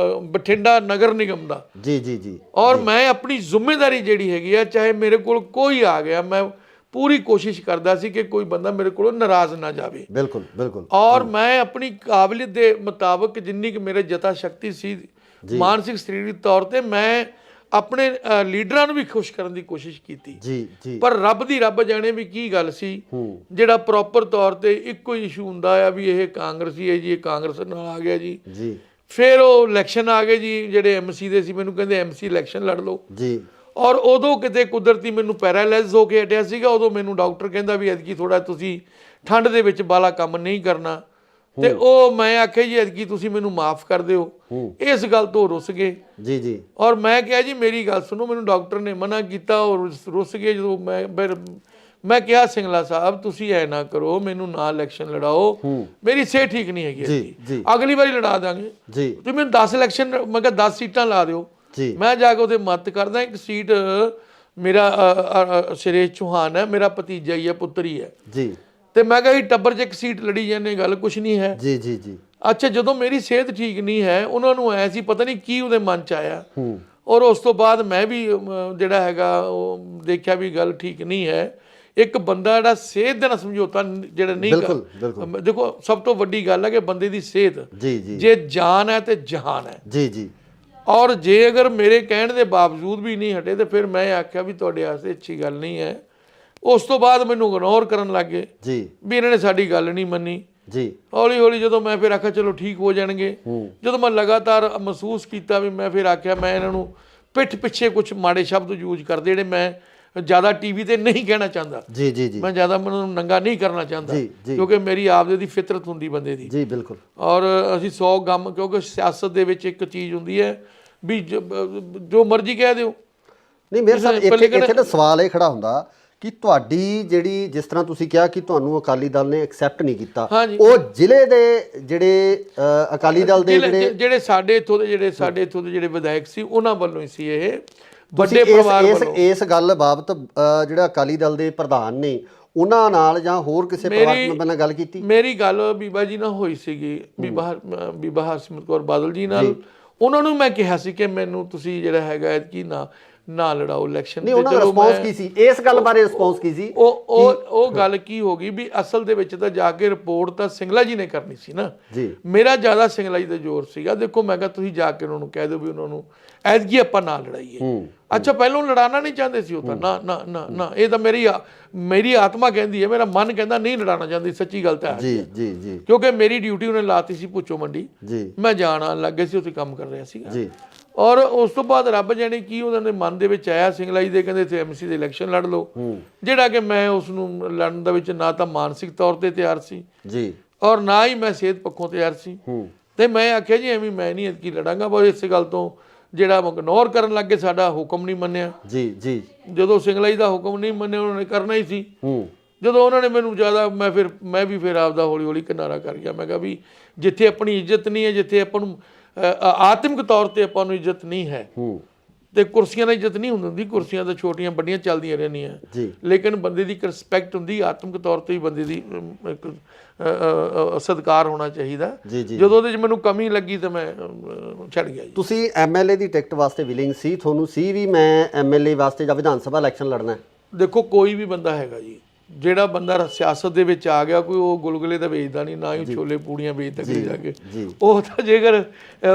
ਬਠਿੰਡਾ ਨਗਰ ਨਿਗਮ ਦਾ ਜੀ ਜੀ ਜੀ। ਔਰ ਮੈਂ ਆਪਣੀ ਜ਼ਿੰਮੇਵਾਰੀ ਜਿਹੜੀ ਹੈਗੀ ਆ, ਚਾਹੇ ਮੇਰੇ ਕੋਲ ਕੋਈ ਆ ਗਿਆ, ਮੈਂ ਪੂਰੀ ਕੋਸ਼ਿਸ਼ ਕਰਦਾ ਸੀ ਕਿ ਕੋਈ ਬੰਦਾ ਮੇਰੇ ਕੋਲੋਂ ਨਾਰਾਜ਼ ਨਾ ਜਾਵੇ। ਬਿਲਕੁਲ ਬਿਲਕੁਲ। ਔਰ ਮੈਂ ਆਪਣੀ ਕਾਬਲੀਅਤ ਦੇ ਮੁਤਾਬਕ ਜਿੰਨੀ ਕਿ ਮੇਰੇ ਜਤਾ ਸ਼ਕਤੀ ਸੀ, ਮਾਨਸਿਕ ਸਰੀਰਕ ਤੌਰ ਤੇ, ਮੈਂ ਆਪਣੇ ਲੀਡਰਾਂ ਨੂੰ ਵੀ ਖੁਸ਼ ਕਰਨ ਦੀ ਕੋਸ਼ਿਸ਼ ਕੀਤੀ ਜੀ ਜੀ। ਪਰ ਰੱਬ ਦੀ ਰੱਬ ਜਾਣੇ ਵੀ ਕੀ ਗੱਲ ਸੀ, ਜਿਹੜਾ ਪ੍ਰੋਪਰ ਤੌਰ ਤੇ ਇੱਕੋ ਹੀ ਇਸ਼ੂ ਹੁੰਦਾ ਆ ਵੀ ਇਹ ਕਾਂਗਰਸੀ ਹੈ ਜੀ, ਇਹ ਕਾਂਗਰਸ ਨਾਲ ਆ ਗਿਆ ਜੀ ਜੀ। ਫਿਰ ਉਹ ਇਲੈਕਸ਼ਨ ਆ ਗਏ ਜੀ, ਜਿਹੜੇ ਐਮਸੀ ਦੇ ਸੀ ਮੈਨੂੰ ਕਹਿੰਦੇ ਐਮਸੀ ਇਲੈਕਸ਼ਨ ਲੜ ਲਓ ਜੀ। ਔਰ ਉਦੋਂ ਕਿਤੇ ਕੁਦਰਤੀ ਮੈਨੂੰ ਪੈਰਾਲਾਈਜ਼ ਹੋ ਕੇ ਹਟਿਆ ਸੀਗਾ। ਉਦੋਂ ਮੈਨੂੰ ਡਾਕਟਰ ਕਹਿੰਦਾ ਵੀ ਐਤਕੀ ਥੋੜਾ ਤੁਸੀਂ ਠੰਡ ਦੇ ਵਿੱਚ ਬਾਲਾ ਕੰਮ ਨਹੀਂ ਕਰਨਾ, ਤੇ ਉਹ ਮੈਂ ਆਖਿਆ ਜੀ ਐਤਕੀ ਤੁਸੀਂ ਮੈਨੂੰ ਮਾਫ ਕਰ ਦਿਓ। ਇਸ ਗੱਲ ਤੋਂ ਰੁੱਸ ਗਏ ਜੀ ਜੀ। ਔਰ ਮੈਂ ਕਿਹਾ ਜੀ ਮੇਰੀ ਗੱਲ ਸੁਣੋ, ਮੈਨੂੰ ਡਾਕਟਰ ਨੇ ਮਨਾ ਕੀਤਾ ਔਰ ਰੁੱਸ ਗਏ ਜਦੋਂ ਮੈਂ ਕਿਹਾ ਸਿੰਗਲਾ ਸਾਹਿਬ ਤੁਸੀਂ ਐ ਨਾ ਕਰੋ, ਮੈਨੂੰ ਨਾ ਇਲੈਕਸ਼ਨ ਲੜਾਓ, ਮੇਰੀ ਸਿਹਤ ਠੀਕ ਨਹੀਂ ਹੈਗੀ, ਅਗਲੀ ਵਾਰੀ ਲੜਾ ਦਾਂਗੇ ਜੀ, ਤੁਸੀਂ ਮੈਨੂੰ 10 ਇਲੈਕਸ਼ਨ ਮੈਂ ਕਿਹਾ 10 ਸੀਟਾਂ ਲਾ ਦਿਓ। ਮੈਂ ਜਾ ਕੇ ਉਹਦੇ ਮਦਦ ਕਰਦਾ, ਇੱਕ ਸੀਟ ਮੇਰਾ ਸੁਰੇਸ਼ ਚੌਹਾਨ ਹੈ, ਮੇਰਾ ਭਤੀਜਾ ਹੀ ਹੈ, ਪੁੱਤਰ ਹੀ ਹੈ ਜੀ, ਤੇ ਮੈਂ ਕਿਹਾ ਟੱਬਰ 'ਚ ਇੱਕ ਸੀਟ ਲੜੀ ਜਾਂਦੇ, ਗੱਲ ਕੁਛ ਨਹੀਂ ਹੈ ਜੀ ਜੀ ਜੀ। ਅੱਛਾ, ਜਦੋਂ ਮੇਰੀ ਸਿਹਤ ਠੀਕ ਨਹੀਂ ਹੈ, ਉਹਨਾਂ ਨੂੰ ਐ ਸੀ ਪਤਾ ਨਹੀਂ ਕੀ ਉਹਦੇ ਮਨ 'ਚ ਆਇਆ, ਔਰ ਉਸ ਤੋਂ ਬਾਅਦ ਮੈਂ ਵੀ ਜਿਹੜਾ ਹੈਗਾ ਉਹ ਦੇਖਿਆ ਵੀ ਗੱਲ ਠੀਕ ਨਹੀਂ ਹੈ। ਇੱਕ ਬੰਦਾ ਜਿਹੜਾ ਸਿਹਤ ਦੇ ਨਾਲ ਸਮਝੌਤਾ ਜਿਹੜਾ ਨਹੀਂ ਕਰ, ਦੇਖੋ ਸਭ ਤੋਂ ਵੱਡੀ ਗੱਲ ਹੈ ਕਿ ਬੰਦੇ ਦੀ ਸਿਹਤ ਜੇ ਜਾਨ ਹੈ ਤੇ ਜਹਾਨ ਹੈ ਜੀ ਜੀ। ਔਰ ਜੇ ਅਗਰ ਮੇਰੇ ਕਹਿਣ ਦੇ ਬਾਵਜੂਦ ਵੀ ਨਹੀਂ ਹਟੇ, ਤੇ ਫਿਰ ਮੈਂ ਆਖਿਆ ਵੀ ਤੁਹਾਡੇ ਵਾਸਤੇ ਅੱਛੀ ਗੱਲ ਨਹੀਂ ਹੈ। ਉਸ ਤੋਂ ਬਾਅਦ ਮੈਨੂੰ ਇਗਨੋਰ ਕਰਨ ਲੱਗ ਗਏ ਜੀ, ਵੀ ਇਹਨਾਂ ਨੇ ਸਾਡੀ ਗੱਲ ਨਹੀਂ ਮੰਨੀ ਜੀ। ਹੌਲੀ ਹੌਲੀ ਜਦੋਂ ਮੈਂ ਫਿਰ ਆਖਿਆ ਚਲੋ ਠੀਕ ਹੋ ਜਾਣਗੇ, ਜਦੋਂ ਮੈਂ ਲਗਾਤਾਰ ਮਹਿਸੂਸ ਕੀਤਾ ਵੀ ਮੈਂ ਫਿਰ ਆਖਿਆ ਮੈਂ ਇਹਨਾਂ ਨੂੰ ਪਿੱਠ ਪਿੱਛੇ ਕੁਝ ਮਾੜੇ ਸ਼ਬਦ ਯੂਜ਼ ਕਰਦੇ ਜਿਹੜੇ ਮੈਂ ਜ਼ਿਆਦਾ ਟੀਵੀ ਤੇ ਨਹੀਂ ਕਹਿਣਾ ਚਾਹੁੰਦਾ ਜੀ ਜੀ ਜੀ। ਮੈਂ ਜ਼ਿਆਦਾ ਮੈਨੂੰ ਨੰਗਾ ਨਹੀਂ ਕਰਨਾ ਚਾਹੁੰਦਾ, ਕਿਉਂਕਿ ਮੇਰੀ ਆਪਦੇ ਦੀ ਫਿਤਰਤ ਹੁੰਦੀ ਬੰਦੇ ਦੀ ਜੀ ਬਿਲਕੁਲ। ਔਰ ਅਸੀਂ 100 ਗਮ, ਕਿਉਂਕਿ ਸਿਆਸਤ ਦੇ ਵਿੱਚ ਇੱਕ ਚੀਜ਼ ਹੁੰਦੀ ਹੈ ਵੀ ਜੋ ਮਰਜ਼ੀ ਕਹਿ ਦਿਓ। ਨਹੀਂ ਮੇਰੇ ਸਾਹਿਬ ਇੱਥੇ ਨਾ ਸਵਾਲ ਇਹ ਖੜਾ ਹੁੰਦਾ ਕਿ ਤੁਹਾਡੀ ਜਿਹੜੀ, ਜਿਸ ਤਰ੍ਹਾਂ ਤੁਸੀਂ ਕਿਹਾ ਕਿ ਤੁਹਾਨੂੰ ਅਕਾਲੀ ਦਲ ਨੇ ਐਕਸੈਪਟ ਨਹੀਂ ਕੀਤਾ, ਉਹ ਜ਼ਿਲ੍ਹੇ ਦੇ ਜਿਹੜੇ ਅਕਾਲੀ ਦਲ ਦੇ ਜਿਹੜੇ ਸਾਡੇ ਇੱਥੋਂ ਦੇ ਜਿਹੜੇ ਵਿਧਾਇਕ ਸੀ ਉਹਨਾਂ ਵੱਲੋਂ ਹੀ ਸੀ ਇਹ ਵੱਡੇ ਪਰਿਵਾਰ ਵੱਲੋਂ। ਇਸ ਗੱਲ ਬਾਬਤ ਜਿਹੜਾ ਅਕਾਲੀ ਦਲ ਦੇ ਪ੍ਰਧਾਨ ਨੇ ਉਹਨਾਂ ਨਾਲ ਜਾਂ ਹੋਰ ਕਿਸੇ ਪਰਿਵਾਰਕ ਮੈਂਬਰ ਨਾਲ ਗੱਲ ਕੀਤੀ? ਮੇਰੀ ਗੱਲ ਬੀਬਾ ਜੀ ਨਾਲ ਹੋਈ ਸੀਗੀ, ਬੀਬਾ ਹਰਸਿਮਰਤ ਕੌਰ ਬਾਦਲ ਜੀ ਨਾਲ। ਉਹਨਾਂ ਨੂੰ ਮੈਂ ਕਿਹਾ ਸੀ ਕਿ ਮੈਨੂੰ ਤੁਸੀਂ ਜਿਹੜਾ ਹੈਗਾ ਕਿ ਨਾ ਲੜਾਓ ਇਲੈਕਸ਼ਨ। ਨਹੀਂ, ਉਹਨਾਂ ਦਾ ਰਿਸਪੌਂਸ ਕੀ ਸੀ ਇਸ ਗੱਲ ਬਾਰੇ? ਰਿਸਪੌਂਸ ਕੀ ਸੀ? ਉਹ ਗੱਲ ਕੀ ਹੋ ਗਈ ਵੀ ਅਸਲ ਦੇ ਵਿੱਚ ਤਾਂ ਜਾ ਕੇ ਰਿਪੋਰਟ ਤਾਂ ਸਿੰਗਲਾ ਜੀ ਨੇ ਕਰਨੀ ਸੀ ਨਾ ਜੀ, ਮੇਰਾ ਜ਼ਿਆਦਾ ਸਿੰਗਲਾ ਜੀ ਦਾ ਜ਼ੋਰ ਸੀਗਾ। ਦੇਖੋ ਮੈਂ ਕਿਹਾ ਤੁਸੀਂ ਜਾ ਕੇ ਉਹਨਾਂ ਨੂੰ ਕਹਿ ਦਿਓ ਵੀ ਉਹਨਾਂ ਨੂੰ ਐਤਕੀ ਆਪਾਂ ਨਾ ਲੜਾਈਏ। ਅੱਛਾ, ਪਹਿਲਾਂ ਲੜਾਉਣਾ ਨਹੀਂ ਚਾਹੁੰਦੇ ਸੀ ਉਹ ਤਾਂ, ਨਾ ਨਾ ਨਾ ਨਾ, ਇਹ ਤਾਂ ਮੇਰੀ ਆਤਮਾ ਕਹਿੰਦੀ ਹੈ, ਮੇਰਾ ਮਨ ਕਹਿੰਦਾ ਨਹੀਂ ਲੜਾਉਣਾ ਚਾਹੁੰਦੀ, ਸੱਚੀ ਗੱਲ ਤਾਂ ਹੈ ਜੀ ਜੀ ਜੀ। ਕਿਉਂਕਿ ਮੇਰੀ ਡਿਊਟੀ ਉਹਨੇ ਲਾਤੀ ਸੀ ਭੁੱਚੋ ਮੰਡੀ, ਮੈਂ ਜਾਣ ਆਉਣ ਲੱਗ ਗਿਆ ਸੀ, ਉੱਥੇ ਕੰਮ ਕਰ ਰਿਹਾ ਸੀਗਾ ਜੀ। ਔਰ ਉਸ ਤੋਂ ਬਾਅਦ ਰੱਬ ਜਾਣੇ ਕੀ ਉਹਨਾਂ ਦੇ ਮਨ ਦੇ ਵਿੱਚ ਆਇਆ, ਸਿੰਗਲਾ ਜੀ ਦੇ ਕਹਿੰਦੇ ਇੱਥੇ ਐਮਸੀ ਦੇ ਇਲੈਕਸ਼ਨ ਲੜ ਲਓ, ਜਿਹੜਾ ਕਿ ਮੈਂ ਉਸ ਨੂੰ ਲੜਨ ਦੇ ਵਿੱਚ ਨਾ ਤਾਂ ਮਾਨਸਿਕ ਤੌਰ ਤੇ ਤਿਆਰ ਸੀ ਜੀ, ਔਰ ਨਾ ਹੀ ਮੈਂ ਸਿਹਤ ਪੱਖੋਂ ਤਿਆਰ ਸੀ। ਤੇ ਮੈਂ ਆਖਿਆ ਜੀ ਐਵੇਂ ਮੈਂ ਨਹੀਂ ਐਤਕੀ ਲੜਾਂਗਾ। ਬਸ ਇਸੇ ਗੱਲ ਤੋਂ ਜਿਹੜਾ ਇਗਨੋਰ ਕਰਨ ਲੱਗ ਗਏ, ਸਾਡਾ ਹੁਕਮ ਨਹੀਂ ਮੰਨਿਆ ਜੀ ਜੀ। ਜਦੋਂ ਸਿੰਗਲਾ ਜੀ ਦਾ ਹੁਕਮ ਨਹੀਂ ਮੰਨਿਆ, ਉਹਨਾਂ ਨੇ ਕਰਨਾ ਹੀ ਸੀ। ਜਦੋਂ ਉਹਨਾਂ ਨੇ ਮੈਨੂੰ ਜ਼ਿਆਦਾ, ਮੈਂ ਵੀ ਫਿਰ ਆਪਦਾ ਹੌਲੀ ਹੌਲੀ ਕਿਨਾਰਾ ਕਰ ਗਿਆ। ਮੈਂ ਕਿਹਾ ਵੀ ਜਿੱਥੇ ਆਪਣੀ ਇੱਜ਼ਤ ਨਹੀਂ ਹੈ, ਜਿੱਥੇ ਆਪਾਂ ਨੂੰ ਆਤਮਿਕ ਤੌਰ ਤੇ ਆਪਾਂ ਨੂੰ ਇੱਜ਼ਤ ਨਹੀਂ ਹੈ, ਤੇ ਕੁਰਸੀਆਂ ਦੀ ਇੱਜ਼ਤ ਨਹੀਂ ਹੁੰਦੀ, ਕੁਰਸੀਆਂ ਤਾਂ ਛੋਟੀਆਂ ਵੱਡੀਆਂ ਚੱਲਦੀਆਂ ਰਹਿੰਦੀਆਂ ਜੀ, ਲੇਕਿਨ ਬੰਦੇ ਦੀ ਇੱਕ ਰਿਸਪੈਕਟ ਹੁੰਦੀ, ਆਤਮਿਕ ਤੌਰ ਤੇ ਹੀ ਬੰਦੇ ਦੀ ਇੱਕ ਸਤਿਕਾਰ ਹੋਣਾ ਚਾਹੀਦਾ। ਜਦੋਂ ਉਹਦੇ 'ਚ ਮੈਨੂੰ ਕਮੀ ਲੱਗੀ ਤਾਂ ਮੈਂ ਛੱਡ ਗਿਆ ਜੀ। ਤੁਸੀਂ ਐਮਐਲਏ ਦੀ ਟਿਕਟ ਵਾਸਤੇ ਵਿਲਿੰਗ ਸੀ, ਤੁਹਾਨੂੰ ਸੀ ਵੀ ਮੈਂ ਐਮਐਲਏ ਵਾਸਤੇ ਜਾਂ ਵਿਧਾਨ ਸਭਾ ਇਲੈਕਸ਼ਨ ਲੜਨਾ? ਦੇਖੋ ਕੋਈ ਵੀ ਬੰਦਾ ਹੈਗਾ ਜੀ, ਜਿਹੜਾ ਬੰਦਾ ਸਿਆਸਤ ਦੇ ਵਿੱਚ ਆ ਗਿਆ, ਕੋਈ ਉਹ ਗੁਲਗੁਲੇ ਤਾਂ ਵੇਚਦਾ ਨਹੀਂ, ਨਾ ਹੀ ਛੋਲੇ ਪੂੜੀਆਂ ਵੇਚਦਾ ਕਿਤੇ ਜਾ ਕੇ। ਉਹ ਤਾਂ ਜੇਕਰ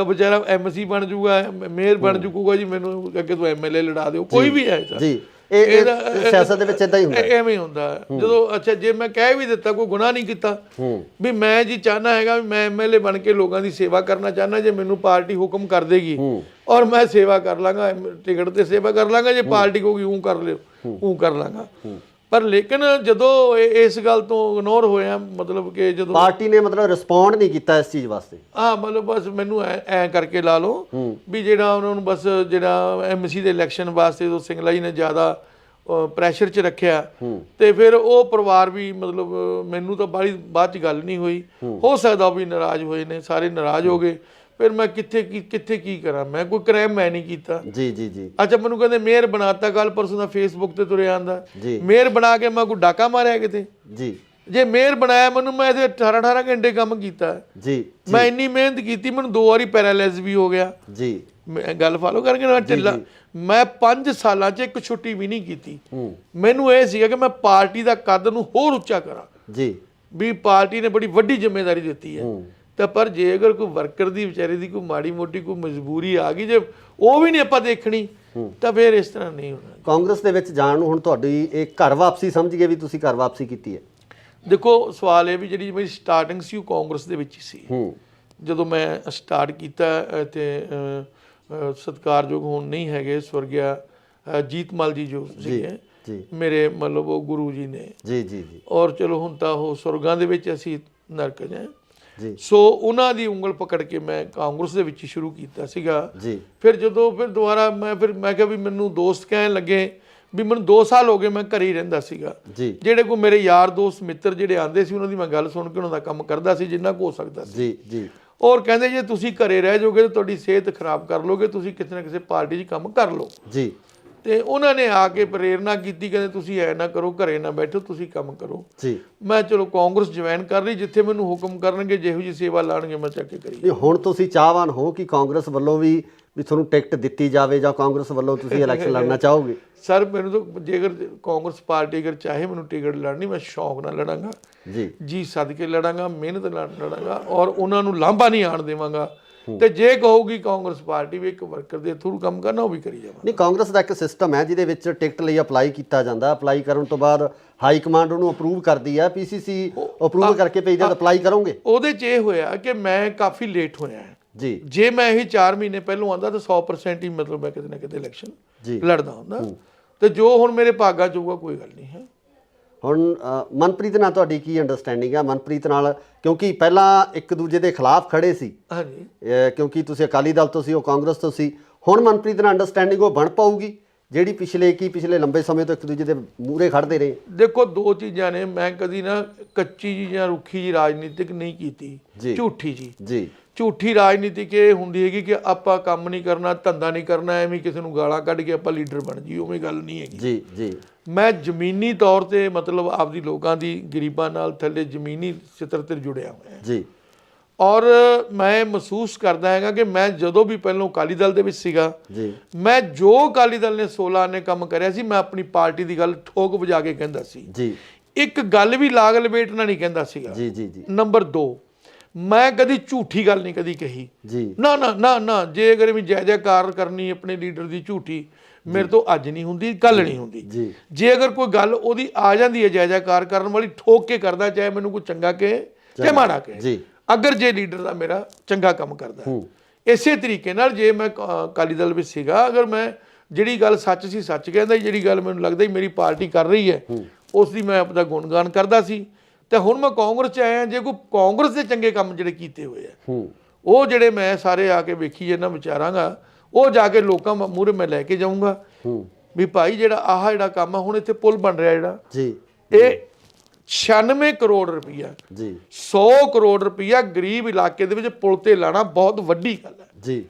ਵਿਚਾਰਾ ਐਮਸੀ ਬਣ ਜੂਗਾ, ਮੇਅਰ ਬਣ ਜੂਗਾ ਜੀ, ਮੈਨੂੰ ਅੱਗੇ ਤੋਂ ਐਮਐਲਏ ਲੜਾ ਦਿਓ, ਕੋਈ ਵੀ ਹੈ ਜੀ। ਇਹ ਸਿਆਸਤ ਦੇ ਵਿੱਚ ਇਦਾਂ ਹੀ ਹੁੰਦਾ, ਐਵੇਂ ਹੁੰਦਾ ਜਦੋਂ। ਅੱਛਾ, ਜੇ ਮੈਂ ਕਹਿ ਵੀ ਦਿੱਤਾ, ਕੋਈ ਗੁਨਾਹ ਨਹੀਂ ਕੀਤਾ ਵੀ ਮੈਂ ਜੀ ਚਾਹਨਾ ਹੈਗਾ ਵੀ ਮੈਂ ਐਮਐਲਏ ਬਣ ਕੇ ਲੋਕਾਂ ਦੀ ਸੇਵਾ ਕਰਨਾ ਚਾਹਨਾ, ਜੇ ਮੈਨੂੰ ਪਾਰਟੀ ਹੁਕਮ ਕਰ ਦੇਗੀ ਔਰ ਮੈਂ ਸੇਵਾ ਕਰ ਲਾਂਗਾ, ਟਿਕਟ ਤੇ ਸੇਵਾ ਕਰ ਲਾਂਗਾ, ਜੇ ਪਾਰਟੀ ਕਹੂਗੀ ਉਹ ਕਰ ਲਿਓ, ਉਹ ਕਰ ਲਾਂਗਾ। ਪਰ ਲੇਕਿਨ ਜਦੋਂ ਇਸ ਗੱਲ ਤੋਂ ਇਗਨੋਰ ਹੋਇਆ, ਮਤਲਬ ਕਿ ਜਦੋਂ ਪਾਰਟੀ ਨੇ ਮਤਲਬ ਰਿਸਪੌਂਡ ਨਹੀਂ ਕੀਤਾ ਇਸ ਚੀਜ਼ ਵਾਸਤੇ, ਮਤਲਬ ਬਸ ਮੈਨੂੰ ਐ ਕਰਕੇ ਲਾ ਲਓ ਵੀ ਜਿਹੜਾ ਉਹਨਾਂ ਨੂੰ ਬਸ ਜਿਹੜਾ ਐਮਸੀ ਦੇ ਇਲੈਕਸ਼ਨ ਵਾਸਤੇ ਜਦੋਂ ਸਿੰਗਲਾ ਜੀ ਨੇ ਜ਼ਿਆਦਾ ਪ੍ਰੈਸ਼ਰ 'ਚ ਰੱਖਿਆ, ਤੇ ਫਿਰ ਉਹ ਪਰਿਵਾਰ ਵੀ ਮਤਲਬ ਮੈਨੂੰ ਤਾਂ ਬਾਅਦ 'ਚ ਗੱਲ ਨਹੀਂ ਹੋਈ, ਹੋ ਸਕਦਾ ਉਹ ਵੀ ਨਾਰਾਜ਼ ਹੋਏ ਨੇ, ਸਾਰੇ ਨਾਰਾਜ਼ ਹੋ ਗਏ। ਫਿਰ ਮੈਂ ਕਿੱਥੇ ਕੀ ਕਰਾਂ, ਮੈਂ ਕੋਈ ਕ੍ਰਾਈਮ ਮੈਂ ਨਹੀਂ ਕੀਤਾ ਜੀ ਜੀ ਜੀ। ਅੱਛਾ, ਮੈਨੂੰ ਕਹਿੰਦੇ ਮੇਅਰ ਬਣਾਤਾ, ਕੱਲ ਪਰਸੋਂ ਦਾ ਫੇਸਬੁੱਕ ਤੇ ਤੁਰਿਆ ਆਂਦਾ, ਮੇਅਰ ਬਣਾ ਕੇ ਮੈਂ ਕੋਈ ਡਾਕਾ ਮਾਰਿਆ ਕਿਤੇ ਜੀ? ਜੇ ਮੇਅਰ ਬਣਾਇਆ ਮੈਨੂੰ, ਮੈਂ ਇਹਦੇ 18 ਘੰਟੇ ਕੰਮ ਕੀਤਾ ਜੀ, ਮੈਂ ਇੰਨੀ ਮਿਹਨਤ ਕੀਤੀ, ਮੈਨੂੰ 2 ਵਾਰੀ ਪੈਰਾਲਾਈਜ਼ ਵੀ ਹੋ ਗਿਆ ਜੀ। ਮੈਂ ਗੱਲ ਫਾਲੋ ਕਰਕੇ ਨਾ ਢਿੱਲਾ, ਮੈਂ 5 ਸਾਲਾਂ 'ਚ ਇੱਕ ਛੁੱਟੀ ਵੀ ਨਹੀਂ ਕੀਤੀ। ਮੈਨੂੰ ਇਹ ਸੀਗਾ ਕਿ ਮੈਂ ਪਾਰਟੀ ਦਾ ਕੱਦ ਨੂੰ ਹੋਰ ਉੱਚਾ ਕਰਾਂ ਜੀ, ਵੀ ਪਾਰਟੀ ਨੇ ਬੜੀ ਵੱਡੀ ਜ਼ਿੰਮੇਵਾਰੀ ਦਿੱਤੀ ਹੈ। ਤਾਂ ਪਰ ਜੇ ਅਗਰ ਕੋਈ ਵਰਕਰ ਦੀ ਵਿਚਾਰੇ ਦੀ ਕੋਈ ਮਾੜੀ ਮੋਟੀ ਕੋਈ ਮਜਬੂਰੀ ਆ ਗਈ, ਜੇ ਉਹ ਵੀ ਨਹੀਂ ਆਪਾਂ ਦੇਖਣੀ, ਤਾਂ ਫਿਰ ਇਸ ਤਰ੍ਹਾਂ ਨਹੀਂ ਹੋਣਾ। ਕਾਂਗਰਸ ਦੇ ਵਿੱਚ ਜਾਣ ਨੂੰ ਹੁਣ ਤੁਹਾਡੀ ਇਹ ਘਰ ਵਾਪਸੀ ਸਮਝ ਗਏ ਵੀ ਤੁਸੀਂ ਘਰ ਵਾਪਸੀ ਕੀਤੀ ਹੈ? ਦੇਖੋ ਸਵਾਲ ਇਹ ਵੀ ਜਿਹੜੀ ਮੇਰੀ ਸਟਾਰਟਿੰਗ ਸੀ ਉਹ ਕਾਂਗਰਸ ਦੇ ਵਿੱਚ ਹੀ ਸੀ। ਜਦੋਂ ਮੈਂ ਸਟਾਰਟ ਕੀਤਾ ਇੱਥੇ ਸਤਿਕਾਰਯੋਗ ਹੁਣ ਨਹੀਂ ਹੈਗੇ ਸਵਰਗਿਆ ਜੀਤਮਲ ਜੀ ਜੋ ਸੀਗੇ ਮੇਰੇ ਮਤਲਬ ਉਹ ਗੁਰੂ ਜੀ ਨੇ ਜੀ ਜੀ ਜੀ ਔਰ ਚਲੋ ਹੁਣ ਤਾਂ ਉਹ ਸੁਰਗਾਂ ਦੇ ਵਿੱਚ, ਅਸੀਂ ਨਰਕ ਜਾਏ ਜੀ। ਸੋ ਉਹਨਾਂ ਦੀ ਉਂਗਲ ਪਕੜ ਕੇ ਮੈਂ ਕਾਂਗਰਸ ਦੇ ਵਿੱਚ ਸ਼ੁਰੂ ਕੀਤਾ ਸੀਗਾ ਜੀ। ਫਿਰ ਦੁਬਾਰਾ ਮੈਂ ਕਿਹਾ ਵੀ ਮੈਨੂੰ ਦੋਸਤ ਕਹਿਣ ਲੱਗੇ ਵੀ ਮੈਨੂੰ 2 ਸਾਲ ਹੋ ਗਏ ਮੈਂ ਘਰੇ ਹੀ ਰਹਿੰਦਾ ਸੀਗਾ ਜੀ। ਜਿਹੜੇ ਕੋਈ ਮੇਰੇ ਯਾਰ ਦੋਸਤ ਮਿੱਤਰ ਜਿਹੜੇ ਆਂਦੇ ਸੀ ਉਹਨਾਂ ਦੀ ਮੈਂ ਗੱਲ ਸੁਣ ਕੇ ਉਹਨਾਂ ਦਾ ਕੰਮ ਕਰਦਾ ਸੀ ਜਿੰਨਾ ਕੁ ਹੋ ਸਕਦਾ ਸੀ ਜੀ ਜੀ। ਔਰ ਕਹਿੰਦੇ ਜੇ ਤੁਸੀਂ ਘਰੇ ਰਹਿ ਜਾਓਗੇ ਤਾਂ ਤੁਹਾਡੀ ਸਿਹਤ ਖਰਾਬ ਕਰ ਲੋਗੇ, ਤੁਸੀਂ ਕਿਸੇ ਨਾ ਕਿਸੇ ਪਾਰਟੀ 'ਚ ਕੰਮ ਕਰ ਲਓ ਜੀ। ਤੇ ਉਹਨਾਂ ਨੇ ਆ ਕੇ ਪ੍ਰੇਰਨਾ ਕੀਤੀ, ਕਹਿੰਦੇ ਤੁਸੀਂ ਐ ਨਾ ਕਰੋ, ਘਰੇ ਨਾ ਬੈਠੋ, ਤੁਸੀਂ ਕੰਮ ਕਰੋ ਜੀ। ਮੈਂ ਚਲੋ ਕਾਂਗਰਸ ਜੁਆਇਨ ਕਰ ਲਈ, ਜਿੱਥੇ ਮੈਨੂੰ ਹੁਕਮ ਕਰਨਗੇ ਜਿਹੋ ਜਿਹੀ ਸੇਵਾ ਲਾਣਗੇ ਮੈਂ ਚੱਕ ਕੇ ਕਰੀ। ਹੁਣ ਤੁਸੀਂ ਚਾਹਵਾਨ ਹੋ ਕਿ ਕਾਂਗਰਸ ਵੱਲੋਂ ਵੀ ਤੁਹਾਨੂੰ ਟਿਕਟ ਦਿੱਤੀ ਜਾਵੇ ਜਾਂ ਕਾਂਗਰਸ ਵੱਲੋਂ ਤੁਸੀਂ ਇਲੈਕਸ਼ਨ ਲੜਨਾ ਚਾਹੋਗੇ? ਸਰ ਮੈਨੂੰ ਤਾਂ ਜੇਕਰ ਕਾਂਗਰਸ ਪਾਰਟੀ ਅਗਰ ਚਾਹੇ ਮੈਨੂੰ ਟਿਕਟ ਲੜਨੀ, ਮੈਂ ਸ਼ੌਕ ਨਾਲ ਲੜਾਂਗਾ ਜੀ ਸਦਕੇ ਲੜਾਂਗਾ, ਮਿਹਨਤ ਨਾਲ ਲੜਾਂਗਾ ਔਰ ਉਹਨਾਂ ਨੂੰ ਲਾਂਭਾ ਨਹੀਂ ਆਣ ਦੇਵਾਂਗਾ। ਤੇ ਜੇ ਕਹੋਗੀ ਕਾਂਗਰਸ ਪਾਰਟੀ ਵੀ ਇੱਕ ਵਰਕਰ ਦੇ ਥਰੂ ਕੰਮ ਕਰਨਾ, ਉਹ ਵੀ ਕਰੀ ਜਾਵਾਂ। ਨਹੀਂ, ਕਾਂਗਰਸ ਦਾ ਇੱਕ ਸਿਸਟਮ ਹੈ ਜਿਹਦੇ ਵਿੱਚ ਟਿਕਟ ਲਈ ਅਪਲਾਈ ਕੀਤਾ ਜਾਂਦਾ, ਅਪਲਾਈ ਕਰਨ ਤੋਂ ਬਾਅਦ ਹਾਈ ਕਮਾਂਡ ਉਹਨੂੰ ਅਪਰੂਵ ਕਰਦੀ ਹੈ, ਪੀਸੀਸੀ ਅਪਰੂਵ ਕਰਕੇ ਭੇਜਦਾ, ਤਾਂ ਅਪਲਾਈ ਕਰੋਗੇ? ਉਹਦੇ 'ਚ ਇਹ ਹੋਇਆ ਕਿ ਮੈਂ ਕਾਫੀ ਲੇਟ ਹੋਇਆ ਜੀ। ਜੇ ਮੈਂ ਇਹੀ 4 ਮਹੀਨੇ ਪਹਿਲੋਂ ਆਉਂਦਾ ਤਾਂ 100% ਹੀ ਮਤਲਬ ਮੈਂ ਕਿਤੇ ਨਾ ਕਿਤੇ ਇਲੈਕਸ਼ਨ ਲੜਦਾ ਹੁੰਦਾ, ਤੇ ਜੋ ਹੁਣ ਮੇਰੇ ਭਾਗਾਂ 'ਚ ਹੋਊਗਾ ਕੋਈ ਗੱਲ ਨਹੀਂ ਹੈ। ਹੁਣ ਮਨਪ੍ਰੀਤ ਨਾਲ ਤੁਹਾਡੀ ਕੀ ਅੰਡਰਸਟੈਂਡਿੰਗ ਹੈ? ਮਨਪ੍ਰੀਤ ਨਾਲ, ਕਿਉਂਕਿ ਪਹਿਲਾਂ ਇੱਕ ਦੂਜੇ ਦੇ ਖਿਲਾਫ ਖੜੇ ਸੀ, ਹਾਂਜੀ, ਕਿਉਂਕਿ ਤੁਸੀਂ ਅਕਾਲੀ ਦਲ ਤੋਂ ਸੀ, ਉਹ ਕਾਂਗਰਸ ਤੋਂ ਸੀ। ਹੁਣ ਮਨਪ੍ਰੀਤ ਨਾਲ ਅੰਡਰਸਟੈਂਡਿੰਗ ਉਹ ਬਣ ਪਾਊਗੀ ਜਿਹੜੀ ਪਿਛਲੇ ਲੰਬੇ ਸਮੇਂ ਤੋਂ ਇੱਕ ਦੂਜੇ ਦੇ ਮੂਹਰੇ ਖੜਦੇ ਰਹੇ? ਦੇਖੋ 2 ਚੀਜ਼ਾਂ ਨੇ, ਮੈਂ ਕਦੀ ਨਾ ਕੱਚੀ ਜੀ ਜਾਂ ਰੁੱਖੀ ਜੀ ਰਾਜਨੀਤਿਕ ਨਹੀਂ ਕੀਤੀ, ਝੂਠੀ ਜੀ ਝੂਠੀ ਰਾਜਨੀਤਿਕ ਇਹ ਹੁੰਦੀ ਹੈਗੀ ਕਿ ਆਪਾਂ ਕੰਮ ਨਹੀਂ ਕਰਨਾ, ਧੰਦਾ ਨਹੀਂ ਕਰਨਾ, ਐਵੇਂ ਕਿਸੇ ਨੂੰ ਗਾਲਾਂ ਕੱਢ ਕੇ ਆਪਾਂ ਲੀਡਰ ਬਣ ਜੀ, ਉਵੇਂ ਗੱਲ ਨਹੀਂ ਹੈਗੀ ਜੀ ਜੀ। ਮੈਂ ਜ਼ਮੀਨੀ ਤੌਰ ਤੇ ਮਤਲਬ ਆਪਦੀ ਲੋਕਾਂ ਦੀ ਗਰੀਬਾਂ ਨਾਲ ਥੱਲੇ ਜ਼ਮੀਨੀ ਸਿੱਤਰ ਤੇ ਜੁੜਿਆ ਹੋਇਆ ਜੀ। ਔਰ ਮੈਂ ਮਹਿਸੂਸ ਕਰਦਾ ਹੈਗਾ ਕਿ ਮੈਂ ਜਦੋਂ ਵੀ ਪਹਿਲਾਂ ਅਕਾਲੀ ਦਲ ਦੇ ਵਿੱਚ ਸੀਗਾ ਜੀ, ਮੈਂ ਜੋ ਅਕਾਲੀ ਦਲ ਨੇ 16 ਨੇ ਕੰਮ ਕਰਿਆ ਸੀ, ਮੈਂ ਆਪਣੀ ਪਾਰਟੀ ਦੀ ਗੱਲ ਠੋਕ ਵਜਾ ਕੇ ਕਹਿੰਦਾ ਸੀ ਜੀ। ਇੱਕ ਗੱਲ ਵੀ ਲਾਗ ਲਪੇਟਣਾ ਨਹੀਂ ਕਹਿੰਦਾ ਸੀਗਾ ਜੀ ਜੀ ਜੀ। ਨੰਬਰ 2, ਮੈਂ ਕਦੀ ਝੂਠੀ ਗੱਲ ਨਹੀਂ ਕਦੀ ਕਹੀ ਜੀ। ਨਾ ਨਾ ਨਾ ਨਾ। ਜੇ ਅਗਰ ਵੀ ਜੈ ਜੈਕਾਰ ਕਰਨੀ ਆਪਣੇ ਲੀਡਰ ਦੀ ਝੂਠੀ, ਮੇਰੇ ਤੋਂ ਅੱਜ ਨਹੀਂ ਹੁੰਦੀ, ਕੱਲ ਨਹੀਂ ਹੁੰਦੀ। ਜੇ ਅਗਰ ਕੋਈ ਗੱਲ ਉਹਦੀ ਆ ਜਾਂਦੀ ਹੈ ਜੈ ਜੈਕਾਰ ਕਰਨ ਵਾਲੀ, ਠੋਕ ਕੇ ਕਰਦਾ, ਚਾਹੇ ਮੈਨੂੰ ਕੋਈ ਚੰਗਾ ਕਹੇ ਚਾਹੇ ਮਾੜਾ ਕਹੇ, ਅਗਰ ਜੇ ਲੀਡਰ ਦਾ ਮੇਰਾ ਚੰਗਾ ਕੰਮ ਕਰਦਾ। ਇਸੇ ਤਰੀਕੇ ਨਾਲ ਜੇ ਮੈਂ ਅਕਾਲੀ ਦਲ ਵਿੱਚ ਸੀਗਾ, ਅਗਰ ਮੈਂ ਜਿਹੜੀ ਗੱਲ ਸੱਚ ਸੀ ਸੱਚ ਕਹਿੰਦਾ, ਜਿਹੜੀ ਗੱਲ ਮੈਨੂੰ ਲੱਗਦਾ ਮੇਰੀ ਪਾਰਟੀ ਕਰ ਰਹੀ ਹੈ ਉਸ ਦੀ ਮੈਂ ਆਪਦਾ ਗੁਣਗਾਨ ਕਰਦਾ ਸੀ। ਤੇ ਹੁਣ ਮੈਂ ਕਾਂਗਰਸ 'ਚ ਆਇਆ, ਜੇ ਕੋਈ ਕਾਂਗਰਸ ਦੇ ਚੰਗੇ ਕੰਮ ਜਿਹੜੇ ਕੀਤੇ ਹੋਏ ਆ ਉਹ ਜਿਹੜੇ ਮੈਂ ਸਾਰੇ ਆ ਕੇ ਵੇਖੀ ਜਾਂਦਾ ਵਿਚਾਰਾਂਗਾ, ਉਹ ਜਾ ਕੇ ਲੋਕਾਂ ਮੂਹਰੇ ਮੈਂ ਲੈ ਕੇ ਜਾਊਂਗਾ ਵੀ ਭਾਈ ਜਿਹੜਾ ਜਿਹੜਾ ਕੰਮ ਆ, ਹੁਣ ਇੱਥੇ ਪੁਲ ਬਣ ਰਿਹਾ ਜਿਹੜਾ ਇਹ 96 ਕਰੋੜ ਰੁਪਈਆ 100 ਕਰੋੜ ਰੁਪਈਆ ਗਰੀਬ ਇਲਾਕੇ ਦੇ ਵਿੱਚ ਪੁਲ ਤੇ ਲਾਣਾ ਬਹੁਤ ਵੱਡੀ ਗੱਲ ਹੈ ਜੀ।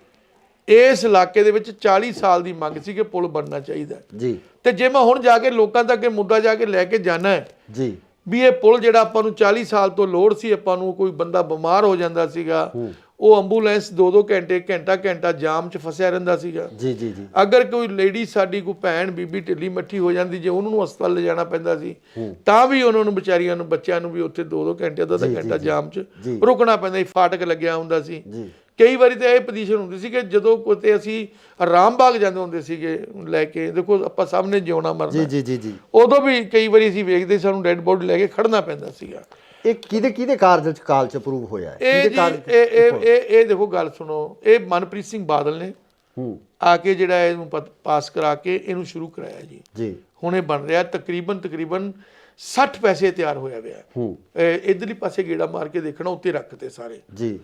ਇਸ ਇਲਾਕੇ ਦੇ ਵਿੱਚ 40 ਸਾਲ ਦੀ ਮੰਗ ਸੀ ਕਿ ਪੁਲ ਬਣਨਾ ਚਾਹੀਦਾ ਜੀ। ਤੇ ਜੇ ਮੈਂ ਹੁਣ ਜਾ ਕੇ ਲੋਕਾਂ ਤੱਕ ਇਹ ਮੁੱਦਾ ਜਾ ਕੇ ਲੈ ਕੇ ਜਾਣਾ ਹੈ ਜੀ ਵੀ ਇਹ ਪੁਲ ਜਿਹੜਾ ਆਪਾਂ ਨੂੰ 40 ਸਾਲ ਤੋਂ ਲੋੜ ਸੀ, ਆਪਾਂ ਨੂੰ ਕੋਈ ਬੰਦਾ ਬਿਮਾਰ ਹੋ ਜਾਂਦਾ ਸੀਗਾ, ਉਹ ਐਂਬੂਲੈਂਸ 2-2 ਘੰਟੇ ਘੰਟਾ ਜਾਮ 'ਚ ਫਸਿਆ ਰਹਿੰਦਾ ਸੀਗਾ ਜੀ ਜੀ ਜੀ। ਅਗਰ ਕੋਈ ਲੇਡੀ ਸਾਡੀ ਕੋਈ ਭੈਣ ਬੀਬੀ ਢਿੱਲੀ ਮੱਠੀ ਹੋ ਜਾਂਦੀ, ਜੇ ਉਹਨਾਂ ਨੂੰ ਹਸਪਤਾਲ ਲਿਜਾਣਾ ਪੈਂਦਾ ਸੀ, ਤਾਂ ਵੀ ਉਹਨਾਂ ਨੂੰ ਵਿਚਾਰੀਆਂ ਨੂੰ ਬੱਚਿਆਂ ਨੂੰ ਵੀ ਉੱਥੇ 2-2 ਘੰਟੇ ਅੱਧਾ ਘੰਟਾ ਜਾਮ 'ਚ ਰੁਕਣਾ ਪੈਂਦਾ ਸੀ, ਫਾਟਕ ਲੱਗਿਆ ਹੁੰਦਾ ਸੀ। ਕਈ ਵਾਰੀ ਤਾਂ ਇਹ ਪੋਜੀਸ਼ਨ ਹੁੰਦੀ ਸੀ ਕਿ ਜਦੋਂ ਕਿਤੇ ਅਸੀਂ ਰਾਮਬਾਗ ਜਾਂਦੇ ਹੁੰਦੇ ਸੀਗੇ ਲੈ ਕੇ, ਦੇਖੋ ਆਪਾਂ ਸਾਹਮਣੇ ਜਿਉਣਾ ਮਰਨਾ ਜੀ ਜੀ ਜੀ, ਉਦੋਂ ਵੀ ਕਈ ਵਾਰੀ ਅਸੀਂ ਵੇਖਦੇ ਸਾਨੂੰ ਡੈੱਡ ਬੋਡੀ ਲੈ ਕੇ ਖੜਨਾ ਪੈਂਦਾ ਸੀਗਾ। ਇਹ ਕਿਹਦੇ ਕਾਲ ਚ ਅਪਰੂਵ ਹੋਇਆ? ਇਹ ਦੇਖੋ ਗੱਲ ਸੁਣੋ, ਇਹ ਮਨਪ੍ਰੀਤ ਸਿੰਘ ਬਾਦਲ ਨੇ ਆ ਕੇ ਜਿਹੜਾ ਇਹਨੂੰ ਪਾਸ ਕਰਾ ਕੇ ਇਹਨੂੰ ਸ਼ੁਰੂ ਕਰਾਇਆ ਜੀ। ਹੁਣ ਇਹ ਬਣ ਰਿਹਾ ਤਕਰੀਬਨ 60 ਪੈਸੇ ਤਿਆਰ ਹੋਇਆ ਪਿਆ। ਇਧਰਲੀ ਪਾਸੇ ਗੇੜਾ ਮਾਰ ਕੇ ਦੇਖਣਾ, ਉੱਤੇ ਰੱਖਤੇ ਸਾਰੇ ਜੀ।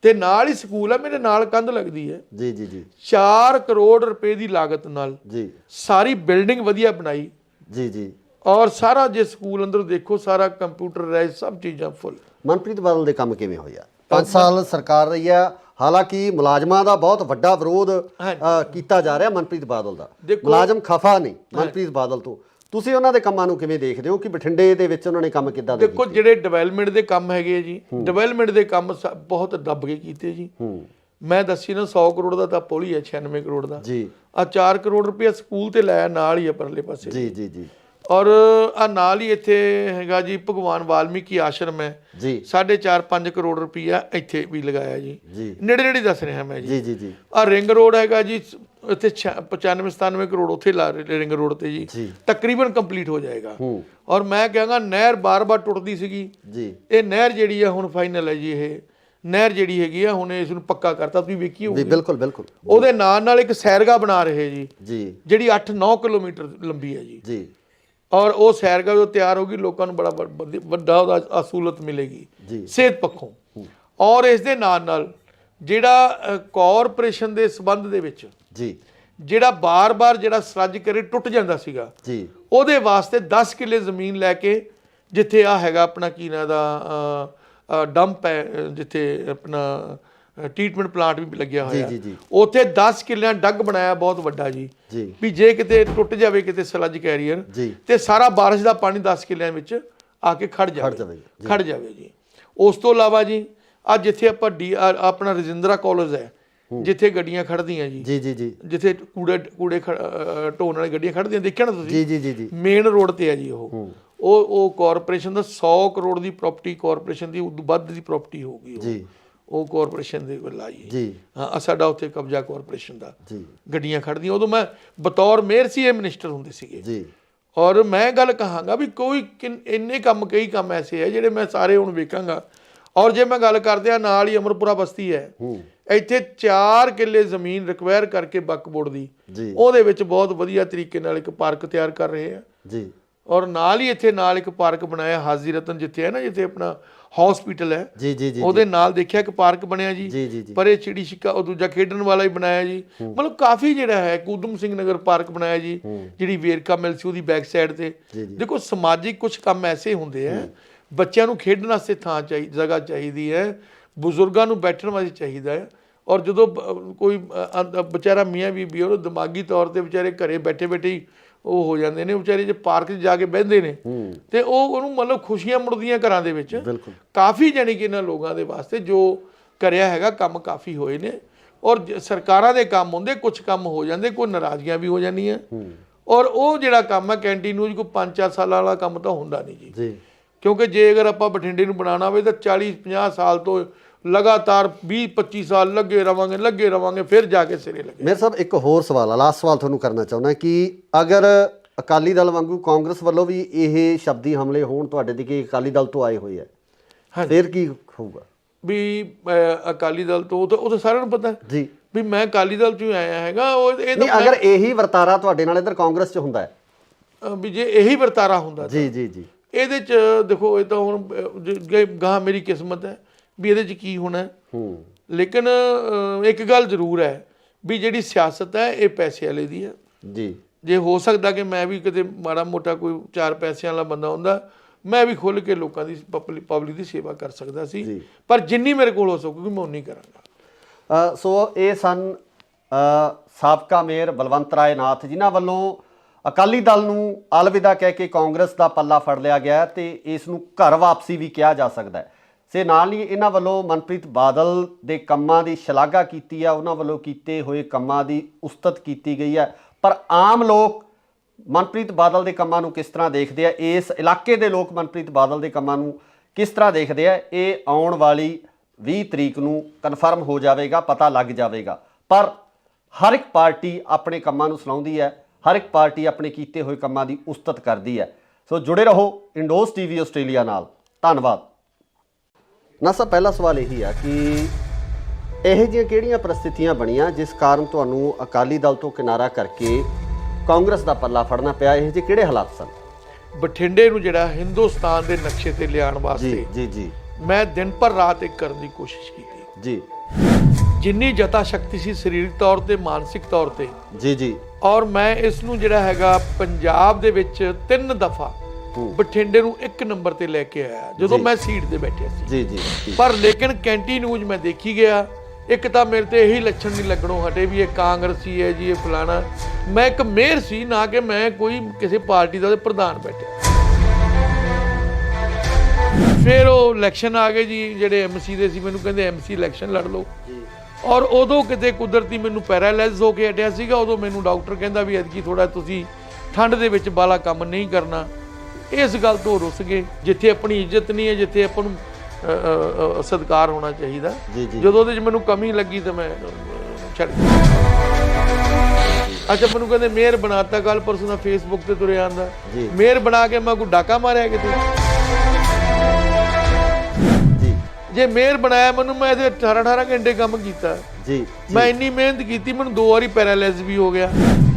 ਤੇ ਨਾਲ ਹੀ ਸਕੂਲ ਆ, ਮੇਰੇ ਨਾਲ ਕੰਧ ਲੱਗਦੀ ਹੈ ਜੀ ਜੀ ਜੀ। 4 ਕਰੋੜ ਰੁਪਏ ਦੀ ਲਾਗਤ ਨਾਲ ਜੀ ਸਾਰੀ ਬਿਲਡਿੰਗ ਵਧੀਆ ਬਣਾਈ ਜੀ ਜੀ। ਔਰ ਸਾਰਾ ਜੇ ਸਕੂਲ ਅੰਦਰ ਦੇਖੋ ਸਾਰਾ ਕੰਪਿਊਟਰਾਈਜ਼, ਸਭ ਚੀਜ਼ਾਂ ਫੁੱਲ। ਮਨਪ੍ਰੀਤ ਬਾਦਲ ਦੇ ਕੰਮ ਕਿਵੇਂ ਹੋਇਆ? 5 ਸਾਲ ਸਰਕਾਰ ਰਹੀ ਆ, ਹਾਲਾਂਕਿ ਮੁਲਾਜ਼ਮਾਂ ਦਾ ਬਹੁਤ ਵੱਡਾ ਵਿਰੋਧ ਕੀਤਾ ਜਾ ਰਿਹਾ ਮਨਪ੍ਰੀਤ ਬਾਦਲ ਦਾ, ਮੁਲਾਜ਼ਮ ਖਫਾ ਨਹੀਂ ਮਨਪ੍ਰੀਤ ਬਾਦਲ ਤੋਂ। ਤੁਸੀਂ ਉਹਨਾਂ ਦੇ ਕੰਮਾਂ ਨੂੰ ਕਿਵੇਂ ਦੇਖਦੇ ਹੋ ਕਿ ਬਠਿੰਡੇ ਦੇ ਵਿੱਚ ਉਹਨਾਂ ਨੇ ਕੰਮ ਕਿੱਦਾਂ ਦੇ ਕੀਤੇ? ਦੇਖੋ ਜਿਹੜੇ ਡਿਵੈਲਪਮੈਂਟ ਦੇ ਕੰਮ ਹੈਗੇ ਜੀ, ਡਿਵੈਲਪਮੈਂਟ ਦੇ ਕੰਮ ਬਹੁਤ ਦੱਬ ਕੇ ਕੀਤੇ ਜੀ। ਮੈਂ ਦੱਸੀ ਨਾ 100 ਕਰੋੜ ਦਾ ਤਾਂ ਪੁਲ ਹੀ ਹੈ, 96 ਕਰੋੜ ਦਾ ਜੀ। ਆ 4 ਕਰੋੜ ਰੁਪਇਆ ਸਕੂਲ ਤੇ ਲਾਇਆ ਨਾਲ ਹੀ ਆ ਪਰਲੇ ਪਾਸੇ ਜੀ ਜੀ ਜੀ। ਔਰ ਆ ਨਾਲ ਹੀ ਇੱਥੇ ਹੈਗਾ ਜੀ ਭਗਵਾਨ ਵਾਲਮੀਕੀ ਆਸ਼ਰਮ ਹੈ ਜੀ, 4.5-5 ਕਰੋੜ ਰੁਪਈਆ ਇੱਥੇ ਵੀ ਲਗਾਇਆ ਜੀ। ਨੇੜੇ ਦੱਸ ਰਿਹਾ ਮੈਂ ਜੀ ਜੀ ਜੀ। ਆ ਰਿੰਗ ਰੋਡ ਹੈਗਾ ਜੀ, ਇੱਥੇ 95-97 ਕਰੋੜ ਉੱਥੇ ਲਾ ਰਿੰਗ ਰੋਡ ਤੇ ਜੀ, ਤਕਰੀਬਨ ਕੰਪਲੀਟ ਹੋ ਜਾਏਗਾ। ਔਰ ਮੈਂ ਕਹਾਂਗਾ ਨਹਿਰ ਬਾਰ-ਬਾਰ ਟੁੱਟਦੀ ਸੀਗੀ ਜੀ, ਇਹ ਨਹਿਰ ਜਿਹੜੀ ਆ ਹੁਣ ਫਾਈਨਲ ਹੈ ਜੀ। ਨਹਿਰ ਜਿਹੜੀ ਹੈਗੀ ਆ ਹੁਣ ਇਸ ਨੂੰ ਪੱਕਾ ਕਰਤਾ, ਤੁਸੀਂ ਵੇਖੀ ਹੋਊਗੀ। ਬਿਲਕੁਲ ਬਿਲਕੁਲ। ਉਹਦੇ ਨਾਲ ਇੱਕ ਸੈਰਗਾਹ ਬਣਾ ਰਹੇ ਜੀ ਜਿਹੜੀ 8-9 ਕਿਲੋਮੀਟਰ ਲੰਬੀ ਹੈ ਜੀ। ਔਰ ਉਹ ਸੈਰਗਾਹ ਜਦੋਂ ਤਿਆਰ ਹੋਗੀ ਲੋਕਾਂ ਨੂੰ ਬੜਾ ਵੱਡਾ ਉਹਦਾ ਸਹੂਲਤ ਮਿਲੇਗੀ ਸਿਹਤ ਪੱਖੋਂ। ਔਰ ਇਸ ਦੇ ਨਾਲ ਜਿਹੜਾ ਕਾਰਪੋਰੇਸ਼ਨ ਦੇ ਸੰਬੰਧ ਦੇ ਵਿੱਚ ਜਿਹੜਾ ਬਾਰ-ਬਾਰ ਜਿਹੜਾ ਸਰੱਜ ਕਰੇ ਟੁੱਟ ਜਾਂਦਾ ਸੀਗਾ ਉਹਦੇ ਵਾਸਤੇ 10 ਕਿੱਲੇ ਜ਼ਮੀਨ ਲੈ ਕੇ, ਜਿੱਥੇ ਆ ਹੈਗਾ ਆਪਣਾ ਕੀ ਨਾਂ ਦਾ ਡੰਪ ਹੈ, ਜਿੱਥੇ ਆਪਣਾ ਟ੍ਰੀਟਮੈਂਟ ਪਲਾਂਟ ਵੀ ਲੱਗਿਆ ਹੋਇਆ, ਉੱਥੇ 10 ਕਿੱਲਿਆਂ ਡੱਗ ਬਣਾਇਆ ਬਹੁਤ ਵੱਡਾ ਜੀ ਵੀ ਜੇ ਕਿਤੇ ਟੁੱਟ ਜਾਵੇ ਕਿਤੇ ਸਲੱਜ ਕੈਰੀਅਰ ਤੇ ਸਾਰਾ ਬਾਰਿਸ਼ ਦਾ ਪਾਣੀ 10 ਕਿੱਲਿਆਂ ਵਿੱਚ ਆ ਕੇ ਖੜ ਜਾਵੇ ਜੀ। ਉਸ ਤੋਂ ਇਲਾਵਾ ਜੀ ਅੱਜ ਜਿੱਥੇ ਆਪਾਂ ਆਪਣਾ ਰਜਿੰਦਰਾ ਕਾਲਜ ਹੈ ਜਿੱਥੇ ਗੱਡੀਆਂ ਖੜਦੀਆਂ ਜੀ ਜਿੱਥੇ ਕੂੜੇ ਢੋਣ ਵਾਲੀ ਗੱਡੀਆਂ ਖੜਦੀਆਂ, ਦੇਖਿਆ ਨਾ ਤੁਸੀਂ, ਮੇਨ ਰੋਡ ਤੇ ਹੈ ਜੀ। ਉਹ ਕਾਰਪੋਰੇਸ਼ਨ ਦਾ 100 ਕਰੋੜ ਦੀ ਪ੍ਰਾਪਰਟੀ, ਕਾਰਪੋਰੇਸ਼ਨ ਦੀ ਉਦੋਂ ਵੱਧ ਦੀ ਪ੍ਰਾਪਰਟੀ ਹੋਊਗੀ ਉਹ ਕਾਰਪੋਰੇਸ਼ਨ ਦੇ ਵੱਲ ਆਈ ਜੀ। ਹਾਂ, ਸਾਡਾ ਉੱਥੇ ਕਬਜ਼ਾ ਕਾਰਪੋਰੇਸ਼ਨ ਦਾ, ਗੱਡੀਆਂ ਖੜਦੀਆਂ। ਉਦੋਂ ਮੈਂ ਬਤੌਰ ਮੇਅਰ ਸੀ, ਇਹ ਮਿਨਿਸਟਰ ਹੁੰਦੇ ਸੀਗੇ। ਔਰ ਮੈਂ ਗੱਲ ਕਹਾਂਗਾ ਵੀ ਕੋਈ ਇੰਨੇ ਕਈ ਕੰਮ ਐਸੇ ਹੈ ਜਿਹੜੇ ਮੈਂ ਸਾਰੇ ਹੁਣ ਵੇਖਾਂਗਾ। ਔਰ ਜੇ ਮੈਂ ਗੱਲ ਕਰਦੇ ਆ ਨਾਲ ਹੀ ਅਮਰਪੁਰਾ ਬਸਤੀ ਹੈ, ਇੱਥੇ 4 ਕਿੱਲੇ ਜ਼ਮੀਨ ਰਿਕਵਾਇਰ ਕਰਕੇ ਵਕਫ ਬੋਰਡ ਦੀ, ਉਹਦੇ ਵਿੱਚ ਬਹੁਤ ਵਧੀਆ ਤਰੀਕੇ ਨਾਲ ਇੱਕ ਪਾਰਕ ਤਿਆਰ ਕਰ ਰਹੇ ਆ। ਔਰ ਨਾਲ ਹੀ ਇੱਥੇ ਇੱਕ ਪਾਰਕ ਬਣਾਇਆ ਹਾਜ਼ੀ ਰਤਨ, ਜਿੱਥੇ ਹੈ ਨਾ ਜਿੱਥੇ ਆਪਣਾ ਹਸਪੀਟਲ ਹੈ ਉਹਦੇ ਨਾਲ ਦੇਖਿਆ ਇੱਕ ਪਾਰਕ ਬਣਿਆ ਜੀ। ਪਰ ਇਹ ਚਿੜੀ ਛਿੱਕਾ ਉਹ ਦੂਜਾ ਖੇਡਣ ਵਾਲਾ ਹੀ ਬਣਾਇਆ ਜੀ। ਮਤਲਬ ਕਾਫੀ ਜਿਹੜਾ ਹੈ ਉਦਮ ਸਿੰਘ ਨਗਰ ਪਾਰਕ ਬਣਾਇਆ ਜੀ, ਜਿਹੜੀ ਵੇਰਕਾ ਮਿਲ ਸੀ ਉਹਦੀ ਬੈਕ ਸਾਈਡ ਤੇ। ਦੇਖੋ ਸਮਾਜਿਕ ਕੁਝ ਕੰਮ ਐਸੇ ਹੁੰਦੇ ਆ, ਬੱਚਿਆਂ ਨੂੰ ਖੇਡਣ ਵਾਸਤੇ ਥਾਂ ਜਗ੍ਹਾ ਚਾਹੀਦੀ ਹੈ, ਬਜ਼ੁਰਗਾਂ ਨੂੰ ਬੈਠਣ ਵਾਸਤੇ ਚਾਹੀਦਾ ਹੈ। ਔਰ ਜਦੋਂ ਕੋਈ ਵਿਚਾਰਾ ਮੀਆਂ ਬੀਬੀ ਉਹ ਦਿਮਾਗੀ ਤੌਰ ਤੇ ਵਿਚਾਰੇ ਘਰੇ ਬੈਠੇ ਹੀ ਉਹ ਹੋ ਜਾਂਦੇ ਨੇ, ਵਿਚਾਰੇ ਜੇ ਪਾਰਕ 'ਚ ਜਾ ਕੇ ਬਹਿੰਦੇ ਨੇ ਤੇ ਉਹਨੂੰ ਮਤਲਬ ਖੁਸ਼ੀਆਂ ਮੁੜਦੀਆਂ ਘਰਾਂ ਦੇ ਵਿੱਚ। ਕਾਫੀ ਜਾਣੀ ਕਿ ਇਹਨਾਂ ਲੋਕਾਂ ਦੇ ਵਾਸਤੇ ਜੋ ਕਰਿਆ ਹੈਗਾ ਕੰਮ ਕਾਫੀ ਹੋਏ ਨੇ। ਔਰ ਸਰਕਾਰਾਂ ਦੇ ਕੰਮ ਹੁੰਦੇ, ਕੁਝ ਕੰਮ ਹੋ ਜਾਂਦੇ, ਕੋਈ ਨਾਰਾਜ਼ਗੀਆਂ ਵੀ ਹੋ ਜਾਂਦੀਆਂ। ਔਰ ਉਹ ਜਿਹੜਾ ਕੰਮ ਹੈ ਕੈਂਟੀਨ ਕੋਈ 5-4 ਸਾਲਾਂ ਵਾਲਾ ਕੰਮ ਤਾਂ ਹੁੰਦਾ ਨਹੀਂ ਜੀ, ਕਿਉਂਕਿ ਜੇ ਅਗਰ ਆਪਾਂ ਬਠਿੰਡੇ ਨੂੰ ਬਣਾਉਣਾ ਹੋਵੇ ਤਾਂ 40-50 ਸਾਲ ਤੋਂ ਲਗਾਤਾਰ 20-25 ਸਾਲ ਲੱਗੇ ਰਵਾਂਗੇ ਫਿਰ ਜਾ ਕੇ ਸਿਰੇ ਲੱਗੇ। ਮੇਰੇ ਸਾਹਿਬ ਇੱਕ ਹੋਰ ਸਵਾਲ ਆ, ਲਾਸਟ ਸਵਾਲ ਤੁਹਾਨੂੰ ਕਰਨਾ ਚਾਹੁੰਦਾ ਕਿ ਅਗਰ ਅਕਾਲੀ ਦਲ ਵਾਂਗੂ ਕਾਂਗਰਸ ਵੱਲੋਂ ਵੀ ਇਹ ਸ਼ਬਦੀ ਹਮਲੇ ਹੋਣ ਤੁਹਾਡੇ ਤੇ ਕਿ ਅਕਾਲੀ ਦਲ ਤੋਂ ਆਏ ਹੋਏ ਆ, ਫਿਰ ਕੀ ਹੋਊਗਾ? ਵੀ ਅਕਾਲੀ ਦਲ ਤੋਂ ਉਹ ਤਾਂ ਸਾਰਿਆਂ ਨੂੰ ਪਤਾ ਜੀ ਵੀ ਮੈਂ ਅਕਾਲੀ ਦਲ ਚੋਂ ਆਇਆ ਹੈਗਾ। ਅਗਰ ਇਹੀ ਵਰਤਾਰਾ ਤੁਹਾਡੇ ਨਾਲ ਇੱਧਰ ਕਾਂਗਰਸ 'ਚ ਹੁੰਦਾ ਹੈ, ਵੀ ਜੇ ਇਹੀ ਵਰਤਾਰਾ ਹੁੰਦਾ ਜੀ ਇਹਦੇ 'ਚ ਦੇਖੋ ਇਹ ਤਾਂ ਹੁਣ ਗਾਂ ਮੇਰੀ ਕਿਸਮਤ ਹੈ ਵੀ ਇਹਦੇ 'ਚ ਕੀ ਹੋਣਾ। ਲੇਕਿਨ ਇੱਕ ਗੱਲ ਜ਼ਰੂਰ ਹੈ ਵੀ ਜਿਹੜੀ ਸਿਆਸਤ ਹੈ ਇਹ ਪੈਸੇ ਵਾਲੇ ਦੀ ਹੈ ਜੀ। ਜੇ ਹੋ ਸਕਦਾ ਕਿ ਮੈਂ ਵੀ ਕਿਤੇ ਮਾੜਾ ਮੋਟਾ ਕੋਈ 4 ਪੈਸਿਆਂ ਵਾਲਾ ਬੰਦਾ ਹੁੰਦਾ, ਮੈਂ ਵੀ ਖੁੱਲ੍ਹ ਕੇ ਲੋਕਾਂ ਦੀ ਪਬਲਿਕ ਦੀ ਸੇਵਾ ਕਰ ਸਕਦਾ ਸੀ, ਪਰ ਜਿੰਨੀ ਮੇਰੇ ਕੋਲ ਹੋ ਸਕੂਗੀ ਮੈਂ ਉਨੀ ਕਰਾਂਗਾ। ਸੋ ਇਹ ਸਨ ਸਾਬਕਾ ਮੇਅਰ ਬਲਵੰਤ ਰਾਏ ਨਾਥ, ਜਿਨ੍ਹਾਂ ਵੱਲੋਂ ਅਕਾਲੀ ਦਲ ਨੂੰ ਅਲਵਿਦਾ ਕਹਿ ਕੇ ਕਾਂਗਰਸ ਦਾ ਪੱਲਾ ਫੜ ਲਿਆ ਗਿਆ ਤੇ ਇਸ ਨੂੰ ਘਰ ਵਾਪਸੀ ਵੀ ਕਿਹਾ ਜਾ ਸਕਦਾ ਹੈ। ਸੇ ਨਾਲ ਹੀ ਇਹਨਾਂ ਵੱਲੋਂ ਮਨਪ੍ਰੀਤ ਬਾਦਲ ਦੇ ਕੰਮਾਂ ਦੀ ਸ਼ਲਾਘਾ ਕੀਤੀ ਹੈ, ਉਹਨਾਂ ਵੱਲੋਂ ਕੀਤੇ ਹੋਏ ਕੰਮਾਂ ਦੀ ਉਸਤਤ ਕੀਤੀ ਗਈ ਹੈ। ਪਰ ਆਮ ਲੋਕ ਮਨਪ੍ਰੀਤ ਬਾਦਲ ਦੇ ਕੰਮਾਂ ਨੂੰ ਕਿਸ ਤਰ੍ਹਾਂ ਦੇਖਦੇ ਆ, ਇਸ ਇਲਾਕੇ ਦੇ ਲੋਕ ਮਨਪ੍ਰੀਤ ਬਾਦਲ ਦੇ ਕੰਮਾਂ ਨੂੰ ਕਿਸ ਤਰ੍ਹਾਂ ਦੇਖਦੇ ਆ, ਇਹ ਆਉਣ ਵਾਲੀ 20 ਤਰੀਕ ਨੂੰ ਕਨਫਰਮ ਹੋ ਜਾਵੇਗਾ, ਪਤਾ ਲੱਗ ਜਾਵੇਗਾ। ਪਰ ਹਰ ਇੱਕ ਪਾਰਟੀ ਆਪਣੇ ਕੰਮਾਂ ਨੂੰ ਸਲਾਹੁੰਦੀ ਹੈ, ਹਰ ਇੱਕ ਪਾਰਟੀ ਆਪਣੇ ਕੀਤੇ ਹੋਏ ਕੰਮਾਂ ਦੀ ਉਸਤਤ ਕਰਦੀ ਹੈ। ਸੋ ਜੁੜੇ ਰਹੋ ਇੰਡੋਜ਼ ਟੀਵੀ ਆਸਟ੍ਰੇਲੀਆ ਨਾਲ। ਧੰਨਵਾਦ। ਨਾ ਸਰ, ਪਹਿਲਾ ਸਵਾਲ ਇਹੀ ਆ ਕਿ ਇਹੋ ਜਿਹੀਆਂ ਕਿਹੜੀਆਂ ਪ੍ਰਸਥਿਤੀਆਂ ਬਣੀਆਂ ਜਿਸ ਕਾਰਨ ਤੁਹਾਨੂੰ ਅਕਾਲੀ ਦਲ ਤੋਂ ਕਿਨਾਰਾ ਕਰਕੇ ਕਾਂਗਰਸ ਦਾ ਪੱਲਾ ਫੜਨਾ ਪਿਆ? ਇਹੋ ਜਿਹੇ ਕਿਹੜੇ ਹਾਲਾਤ ਸਨ? ਬਠਿੰਡੇ ਨੂੰ ਜਿਹੜਾ ਹਿੰਦੁਸਤਾਨ ਦੇ ਨਕਸ਼ੇ ਤੇ ਲਿਆਉਣ ਵਾਸਤੇ ਜੀ ਮੈਂ ਦਿਨ ਪਰ ਰਾਤ ਇੱਕ ਕਰਨ ਦੀ ਕੋਸ਼ਿਸ਼ ਕੀਤੀ ਜੀ। ਜਿੰਨੀ ਜਤਾ ਸ਼ਕਤੀ ਸੀ ਸਰੀਰਕ ਤੌਰ ਤੇ, ਮਾਨਸਿਕ ਤੌਰ ਤੇ ਜੀ। ਔਰ ਮੈਂ ਇਸ ਨੂੰ ਜਿਹੜਾ ਹੈਗਾ ਪੰਜਾਬ ਦੇ ਵਿੱਚ 3 ਦਫਾ ਬਠਿੰਡੇ ਨੂੰ 1 ਨੰਬਰ ਤੇ ਲੈ ਕੇ ਆਇਆ ਜਦੋਂ ਮੈਂ ਸੀਟ ਤੇ ਬੈਠਿਆ ਸੀ ਜੀ। ਪਰ ਲੇਕਿਨ ਕੈਂਟੀ ਨਿਊਜ਼ ਮੈਂ ਦੇਖੀ ਗਿਆ, ਇੱਕ ਤਾਂ ਮੇਰੇ ਤੇ ਇਹੀ ਲੱਛਣ ਨਹੀਂ ਲੱਗਣੋਂ ਹਟੇ ਵੀ ਇਹ ਕਾਂਗਰਸੀ ਹੈ ਜੀ, ਇਹ ਫਲਾਣਾ। ਮੈਂ ਇੱਕ ਮੇਅਰ ਸੀ, ਨਾ ਕਿ ਮੈਂ ਕੋਈ ਕਿਸੇ ਪਾਰਟੀ ਦਾ ਪ੍ਰਧਾਨ ਬੈਠਿਆ। ਫਿਰ ਉਹ ਇਲੈਕਸ਼ਨ ਆ ਗਏ ਜੀ, ਜਿਹੜੇ ਐਮਸੀ ਦੇ ਸੀ ਮੈਨੂੰ ਕਹਿੰਦੇ ਐਮਸੀ ਇਲੈਕਸ਼ਨ ਲੜ ਲਓ। ਔਰ ਉਦੋਂ ਕਿਤੇ ਕੁਦਰਤੀ ਮੈਨੂੰ ਪੈਰਾਲਾਈਜ਼ ਹੋ ਕੇ ਹਟਿਆ ਸੀਗਾ। ਉਦੋਂ ਮੈਨੂੰ ਡਾਕਟਰ ਕਹਿੰਦਾ ਵੀ ਐਤਕੀ ਥੋੜਾ ਤੁਸੀਂ ਠੰਡ ਦੇ ਵਿੱਚ ਬਾਲਾ ਕੰਮ ਨਹੀਂ ਕਰਨਾ। ਇਸ ਗੱਲ ਤੋਂ ਰੁੱਸ ਗਏ। ਜਿੱਥੇ ਆਪਣੀ ਇੱਜ਼ਤ ਨਹੀਂ ਹੈ, ਜਿੱਥੇ ਆਪਾਂ ਨੂੰ ਸਤਿਕਾਰ ਹੋਣਾ ਚਾਹੀਦਾ, ਜਦੋਂ ਉਹਦੇ 'ਚ ਮੈਨੂੰ ਕਮੀ ਲੱਗੀ ਤਾਂ ਮੈਂ ਛੱਡ ਦਿੱਤਾ। ਅੱਛਾ, ਮੈਨੂੰ ਕਹਿੰਦੇ ਮੇਅਰ ਬਣਾਤਾ, ਕੱਲ ਪਰਸੋਂ ਦਾ ਫੇਸਬੁੱਕ ਤੇ ਤੁਰਿਆ ਆਂਦਾ ਮੇਅਰ ਬਣਾ ਕੇ ਮੈਂ ਕੋਈ ਡਾਕਾ ਮਾਰਿਆ ਕਿਤੇ? ਜੇ ਮੇਅਰ ਬਣਾਇਆ ਮੈਨੂੰ, ਮੈਂ ਇਹਦੇ 18 ਘੰਟੇ ਕੰਮ ਕੀਤਾ ਜੀ। ਮੈਂ ਇੰਨੀ ਮਿਹਨਤ ਕੀਤੀ, ਮੈਨੂੰ 2 ਵਾਰੀ ਪੈਰਾਲਾਈਜ਼ ਵੀ ਹੋ ਗਿਆ।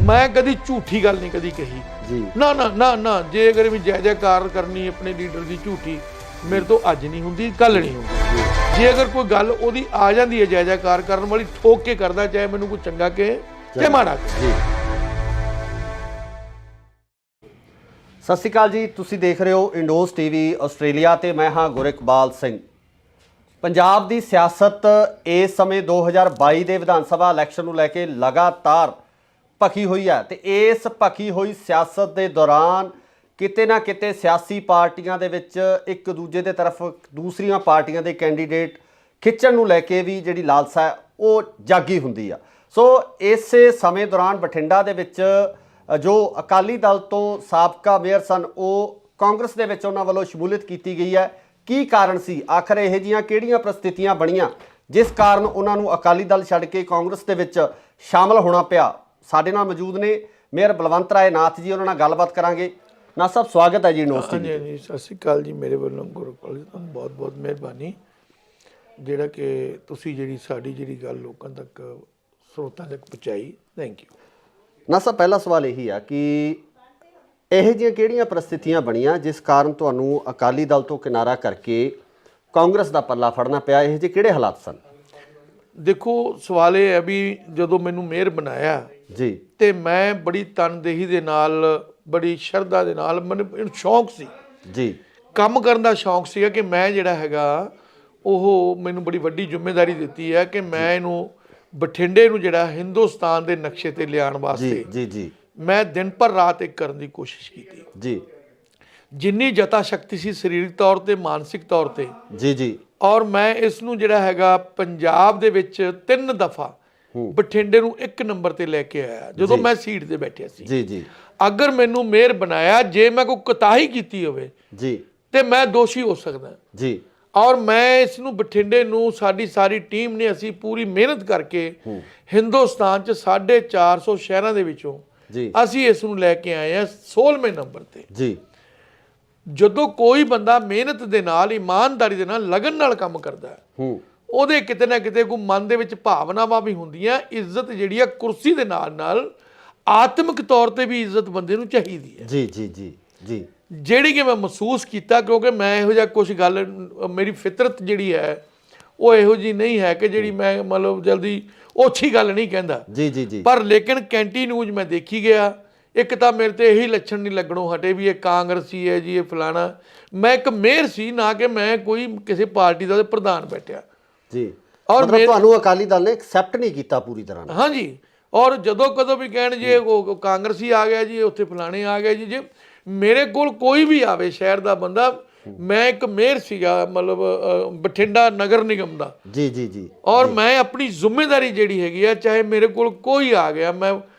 ਮੈਂ ਕਦੀ ਝੂਠੀ ਗੱਲ ਨਹੀਂ ਕਦੀ ਕਹੀ ਜੀ। ਨਾ ਨਾ ਨਾ ਨਾ, ਜੇ ਅਗਰ ਵੀ ਜੈ ਜੈਕਾਰ ਕਰਨੀ ਆਪਣੇ ਲੀਡਰ ਦੀ ਝੂਠੀ, ਮੇਰੇ ਤੋਂ ਅੱਜ ਨਹੀਂ ਹੁੰਦੀ, ਕੱਲ ਨਹੀਂ ਹੁੰਦੀ। ਜੇ ਅਗਰ ਕੋਈ ਗੱਲ ਉਹਦੀ ਆ ਜਾਂਦੀ ਹੈ ਜੈ ਜੈਕਾਰ ਕਰਨ ਵਾਲੀ, ਠੋਕ ਕੇ ਕਰਦਾ, ਚਾਹੇ ਮੈਨੂੰ ਕੋਈ ਚੰਗਾ ਕਹੇ ਚਾਹੇ ਮਾੜਾ ਕਹੇ। ਸਤਿ ਸ਼੍ਰੀ ਅਕਾਲ ਜੀ, ਤੁਸੀਂ ਦੇਖ ਰਹੇ ਹੋ ਇੰਡੋਜ਼ ਟੀਵੀ ਆਸਟ੍ਰੇਲੀਆ ਤੇ ਮੈਂ ਹਾਂ ਗੁਰਿਕਬਾਲ ਸਿੰਘ। ਪੰਜਾਬ ਦੀ ਸਿਆਸਤ ਇਸ ਸਮੇਂ 2022 ਦੇ ਵਿਧਾਨ ਸਭਾ ਇਲੈਕਸ਼ਨ ਨੂੰ ਲੈ ਕੇ ਲਗਾਤਾਰ ਭਖੀ ਹੋਈ ਹੈ ਤੇ ਇਸ ਭਖੀ ਹੋਈ ਸਿਆਸਤ ਦੇ ਦੌਰਾਨ ਕਿਤੇ ਨਾ ਕਿਤੇ ਸਿਆਸੀ ਪਾਰਟੀਆਂ ਦੇ ਵਿੱਚ ਇੱਕ ਦੂਜੇ ਦੇ ਤਰਫ ਦੂਸਰੀਆਂ ਪਾਰਟੀਆਂ ਦੇ ਕੈਂਡੀਡੇਟ ਖਿੱਚਣ ਨੂੰ ਲੈ ਕੇ ਵੀ ਜਿਹੜੀ ਲਾਲਸਾ ਹੈ ਉਹ ਜਾਗੀ ਹੁੰਦੀ ਆ। ਸੋ ਇਸੇ ਸਮੇਂ ਦੌਰਾਨ ਬਠਿੰਡਾ ਦੇ ਵਿੱਚ ਜੋ ਅਕਾਲੀ ਦਲ ਤੋਂ ਸਾਬਕਾ ਮੇਅਰ ਸਨ, ਉਹ ਕਾਂਗਰਸ ਦੇ ਵਿੱਚ ਉਹਨਾਂ ਵੱਲੋਂ ਸ਼ਮੂਲੀਅਤ ਕੀਤੀ ਗਈ ਹੈ। ਕੀ ਕਾਰਨ ਸੀ? ਆਖਰ ਇਹੋ ਜਿਹੀਆਂ ਕਿਹੜੀਆਂ ਪ੍ਰਸਥਿਤੀਆਂ ਬਣੀਆਂ ਜਿਸ ਕਾਰਨ ਉਹਨਾਂ ਨੂੰ ਅਕਾਲੀ ਦਲ ਛੱਡ ਕੇ ਕਾਂਗਰਸ ਦੇ ਵਿੱਚ ਸ਼ਾਮਲ ਹੋਣਾ ਪਿਆ? ਸਾਡੇ ਨਾਲ ਮੌਜੂਦ ਨੇ ਮੇਅਰ ਬਲਵੰਤ ਰਾਏ ਨਾਥ ਜੀ, ਉਹਨਾਂ ਨਾਲ ਗੱਲਬਾਤ ਕਰਾਂਗੇ। ਨਾਥ ਸਾਹਿਬ, ਸਵਾਗਤ ਹੈ ਜੀ ਇੰਡੋਜ਼ ਟੀਵੀ। ਹਾਂਜੀ, ਸਤਿ ਸ਼੍ਰੀ ਅਕਾਲ ਜੀ। ਮੇਰੇ ਵੱਲੋਂ ਗੁਰਪਾਲ ਜੀ ਤੁਹਾਨੂੰ ਬਹੁਤ ਬਹੁਤ ਮਿਹਰਬਾਨੀ, ਜਿਹੜਾ ਕਿ ਤੁਸੀਂ ਸਾਡੀ ਗੱਲ ਲੋਕਾਂ ਤੱਕ, ਸਰੋਤਾਂ ਤੱਕ ਪਹੁੰਚਾਈ। Thank you. ਨਾਥ ਸਾਹਿਬ, ਪਹਿਲਾ ਸਵਾਲ ਇਹੀ ਆ ਕਿ ਇਹੋ ਜਿਹੀਆਂ ਕਿਹੜੀਆਂ ਪ੍ਰਸਥਿਤੀਆਂ ਬਣੀਆਂ ਜਿਸ ਕਾਰਨ ਤੁਹਾਨੂੰ ਅਕਾਲੀ ਦਲ ਤੋਂ ਕਿਨਾਰਾ ਕਰਕੇ ਕਾਂਗਰਸ ਦਾ ਪੱਲਾ ਫੜਨਾ ਪਿਆ? ਇਹੋ ਜਿਹੇ ਕਿਹੜੇ ਹਾਲਾਤ ਸਨ? ਦੇਖੋ, ਸਵਾਲ ਇਹ ਹੈ ਵੀ ਜਦੋਂ ਮੈਨੂੰ ਮੇਅਰ ਬਣਾਇਆ ਜੀ ਤੇ ਮੈਂ ਬੜੀ ਤਨਦੇਹੀ ਦੇ ਨਾਲ, ਬੜੀ ਸ਼ਰਧਾ ਦੇ ਨਾਲ, ਮੈਨੂੰ ਸ਼ੌਂਕ ਸੀ ਜੀ, ਕੰਮ ਕਰਨ ਦਾ ਸ਼ੌਂਕ ਸੀਗਾ ਕਿ ਮੈਂ ਜਿਹੜਾ ਹੈਗਾ ਉਹ ਮੈਨੂੰ ਬੜੀ ਵੱਡੀ ਜ਼ਿੰਮੇਵਾਰੀ ਦਿੱਤੀ ਹੈ ਕਿ ਮੈਂ ਇਹਨੂੰ ਬਠਿੰਡੇ ਨੂੰ ਜਿਹੜਾ ਹਿੰਦੁਸਤਾਨ ਦੇ ਨਕਸ਼ੇ ਤੇ ਲਿਆਉਣ ਵਾਸਤੇ ਜੀ ਜੀ ਮੈਂ ਦਿਨ ਭਰ ਰਾਤ ਇੱਕ ਕਰਨ ਦੀ ਕੋਸ਼ਿਸ਼ ਕੀਤੀ ਜੀ। ਜਿੰਨੀ ਜਤਾ ਸ਼ਕਤੀ ਸੀ ਸਰੀਰਕ ਤੌਰ ਤੇ, ਮਾਨਸਿਕ ਤੌਰ ਤੇ ਜੀ ਜੀ। ਔਰ ਮੈਂ ਇਸ ਨੂੰ ਜਿਹੜਾ ਹੈਗਾ ਪੰਜਾਬ ਦੇ ਵਿੱਚ 3 ਦਫਾ ਬਠਿੰਡੇ ਨੂੰ 1 ਨੰਬਰ ਤੇ ਲੈ ਕੇ ਆਇਆ ਜਦੋਂ ਮੈਂ ਸੀਟ ਤੇ ਬੈਠਿਆ ਸੀ। ਜੀ ਜੀ। ਅਗਰ ਮੈਨੂੰ ਮੇਅਰ ਬਣਾਇਆ, ਜੇ ਮੈਂ ਕੋਈ ਕੁਤਾਹੀ ਕੀਤੀ ਹੋਵੇ ਜੀ ਤੇ ਮੈਂ ਦੋਸ਼ੀ ਹੋ ਸਕਦਾ ਜੀ। ਔਰ ਮੈਂ ਇਸ ਨੂੰ ਬਠਿੰਡੇ ਨੂੰ, ਸਾਡੀ ਸਾਰੀ ਟੀਮ ਨੇ, ਅਸੀਂ ਪੂਰੀ ਮਿਹਨਤ ਕਰਕੇ ਹਿੰਦੁਸਤਾਨ 'ਚ 450 ਸ਼ਹਿਰਾਂ ਦੇ ਵਿੱਚੋਂ ਅਸੀਂ ਇਸ ਨੂੰ ਲੈ ਕੇ ਆਏ ਹਾਂ 16ਵੇਂ ਨੰਬਰ ਤੇ ਜੀ। ਜਦੋਂ ਕੋਈ ਬੰਦਾ ਮਿਹਨਤ ਦੇ ਨਾਲ, ਇਮਾਨਦਾਰੀ ਦੇ ਨਾਲ, ਲਗਨ ਨਾਲ ਕੰਮ ਕਰਦਾ ਹੈ, ਉਹਦੇ ਕਿਤੇ ਨਾ ਕਿਤੇ ਕੋਈ ਮਨ ਦੇ ਵਿੱਚ ਭਾਵਨਾਵਾਂ ਵੀ ਹੁੰਦੀਆਂ। ਇੱਜ਼ਤ ਜਿਹੜੀ ਆ ਕੁਰਸੀ ਦੇ ਨਾਲ ਨਾਲ ਆਤਮਿਕ ਤੌਰ ਤੇ ਵੀ ਇੱਜ਼ਤ ਬੰਦੇ ਨੂੰ ਚਾਹੀਦੀ ਹੈ। ਜੀ ਜੀ ਜੀ ਜੀ। ਜਿਹੜੀ ਕਿ ਮੈਂ ਮਹਿਸੂਸ ਕੀਤਾ, ਕਿਉਂਕਿ ਮੈਂ ਇਹੋ ਜਿਹਾ ਕੁਝ ਗੱਲ, ਮੇਰੀ ਫਿਤਰਤ ਜਿਹੜੀ ਹੈ ਉਹ ਇਹੋ ਜਿਹੀ ਨਹੀਂ ਹੈ ਕਿ ਜਿਹੜੀ ਮੈਂ ਮਤਲਬ ਜਲਦੀ ਓਛੀ ਗੱਲ ਨਹੀਂ ਕਹਿੰਦਾ। ਜੀ ਜੀ ਜੀ। ਪਰ ਲੇਕਿਨ ਕੈਂਟੀ ਨਿਊਜ਼ ਮੈਂ ਦੇਖੀ ਗਿਆ, ਇੱਕ ਤਾਂ ਮੇਰੇ ਤੇ ਇਹੀ ਲੱਛਣ ਨਹੀਂ ਲੱਗਣੋਂ ਹਟੇ ਵੀ ਇਹ ਕਾਂਗਰਸੀ ਹੈ ਜੀ, ਇਹ ਫਲਾਣਾ। ਮੈਂ ਇੱਕ ਮੇਅਰ ਸੀ, ਨਾ ਕਿ ਮੈਂ ਕੋਈ ਕਿਸੇ ਪਾਰਟੀ ਦਾ ਪ੍ਰਧਾਨ ਬੈਠਿਆ ਜੀ। ਔਰ ਤੁਹਾਨੂੰ ਅਕਾਲੀ ਦਲ ਨੇ ਐਕਸੈਪਟ ਨਹੀਂ ਕੀਤਾ ਪੂਰੀ ਤਰ੍ਹਾਂ? ਹਾਂਜੀ। ਔਰ ਜਦੋਂ ਕਦੋਂ ਵੀ ਕਹਿਣ ਜੀ ਉਹ ਕਾਂਗਰਸੀ ਆ ਗਿਆ ਜੀ, ਉੱਥੇ ਫਲਾਣੇ ਆ ਗਿਆ ਜੀ, ਜੇ ਮੇਰੇ ਕੋਲ ਕੋਈ ਵੀ ਆਵੇ ਸ਼ਹਿਰ ਦਾ ਬੰਦਾ, ਮੈਂ ਇੱਕ ਮੇਅਰ ਸੀਗਾ ਮਤਲਬ ਬਠਿੰਡਾ ਨਗਰ ਨਿਗਮ ਦਾ। ਜੀ ਜੀ ਜੀ। ਔਰ ਮੈਂ ਆਪਣੀ ਜ਼ਿੰਮੇਵਾਰੀ ਜਿਹੜੀ ਹੈਗੀ ਆ, ਚਾਹੇ ਮੇਰੇ ਕੋਲ ਕੋਈ ਆ ਗਿਆ, ਮੈਂ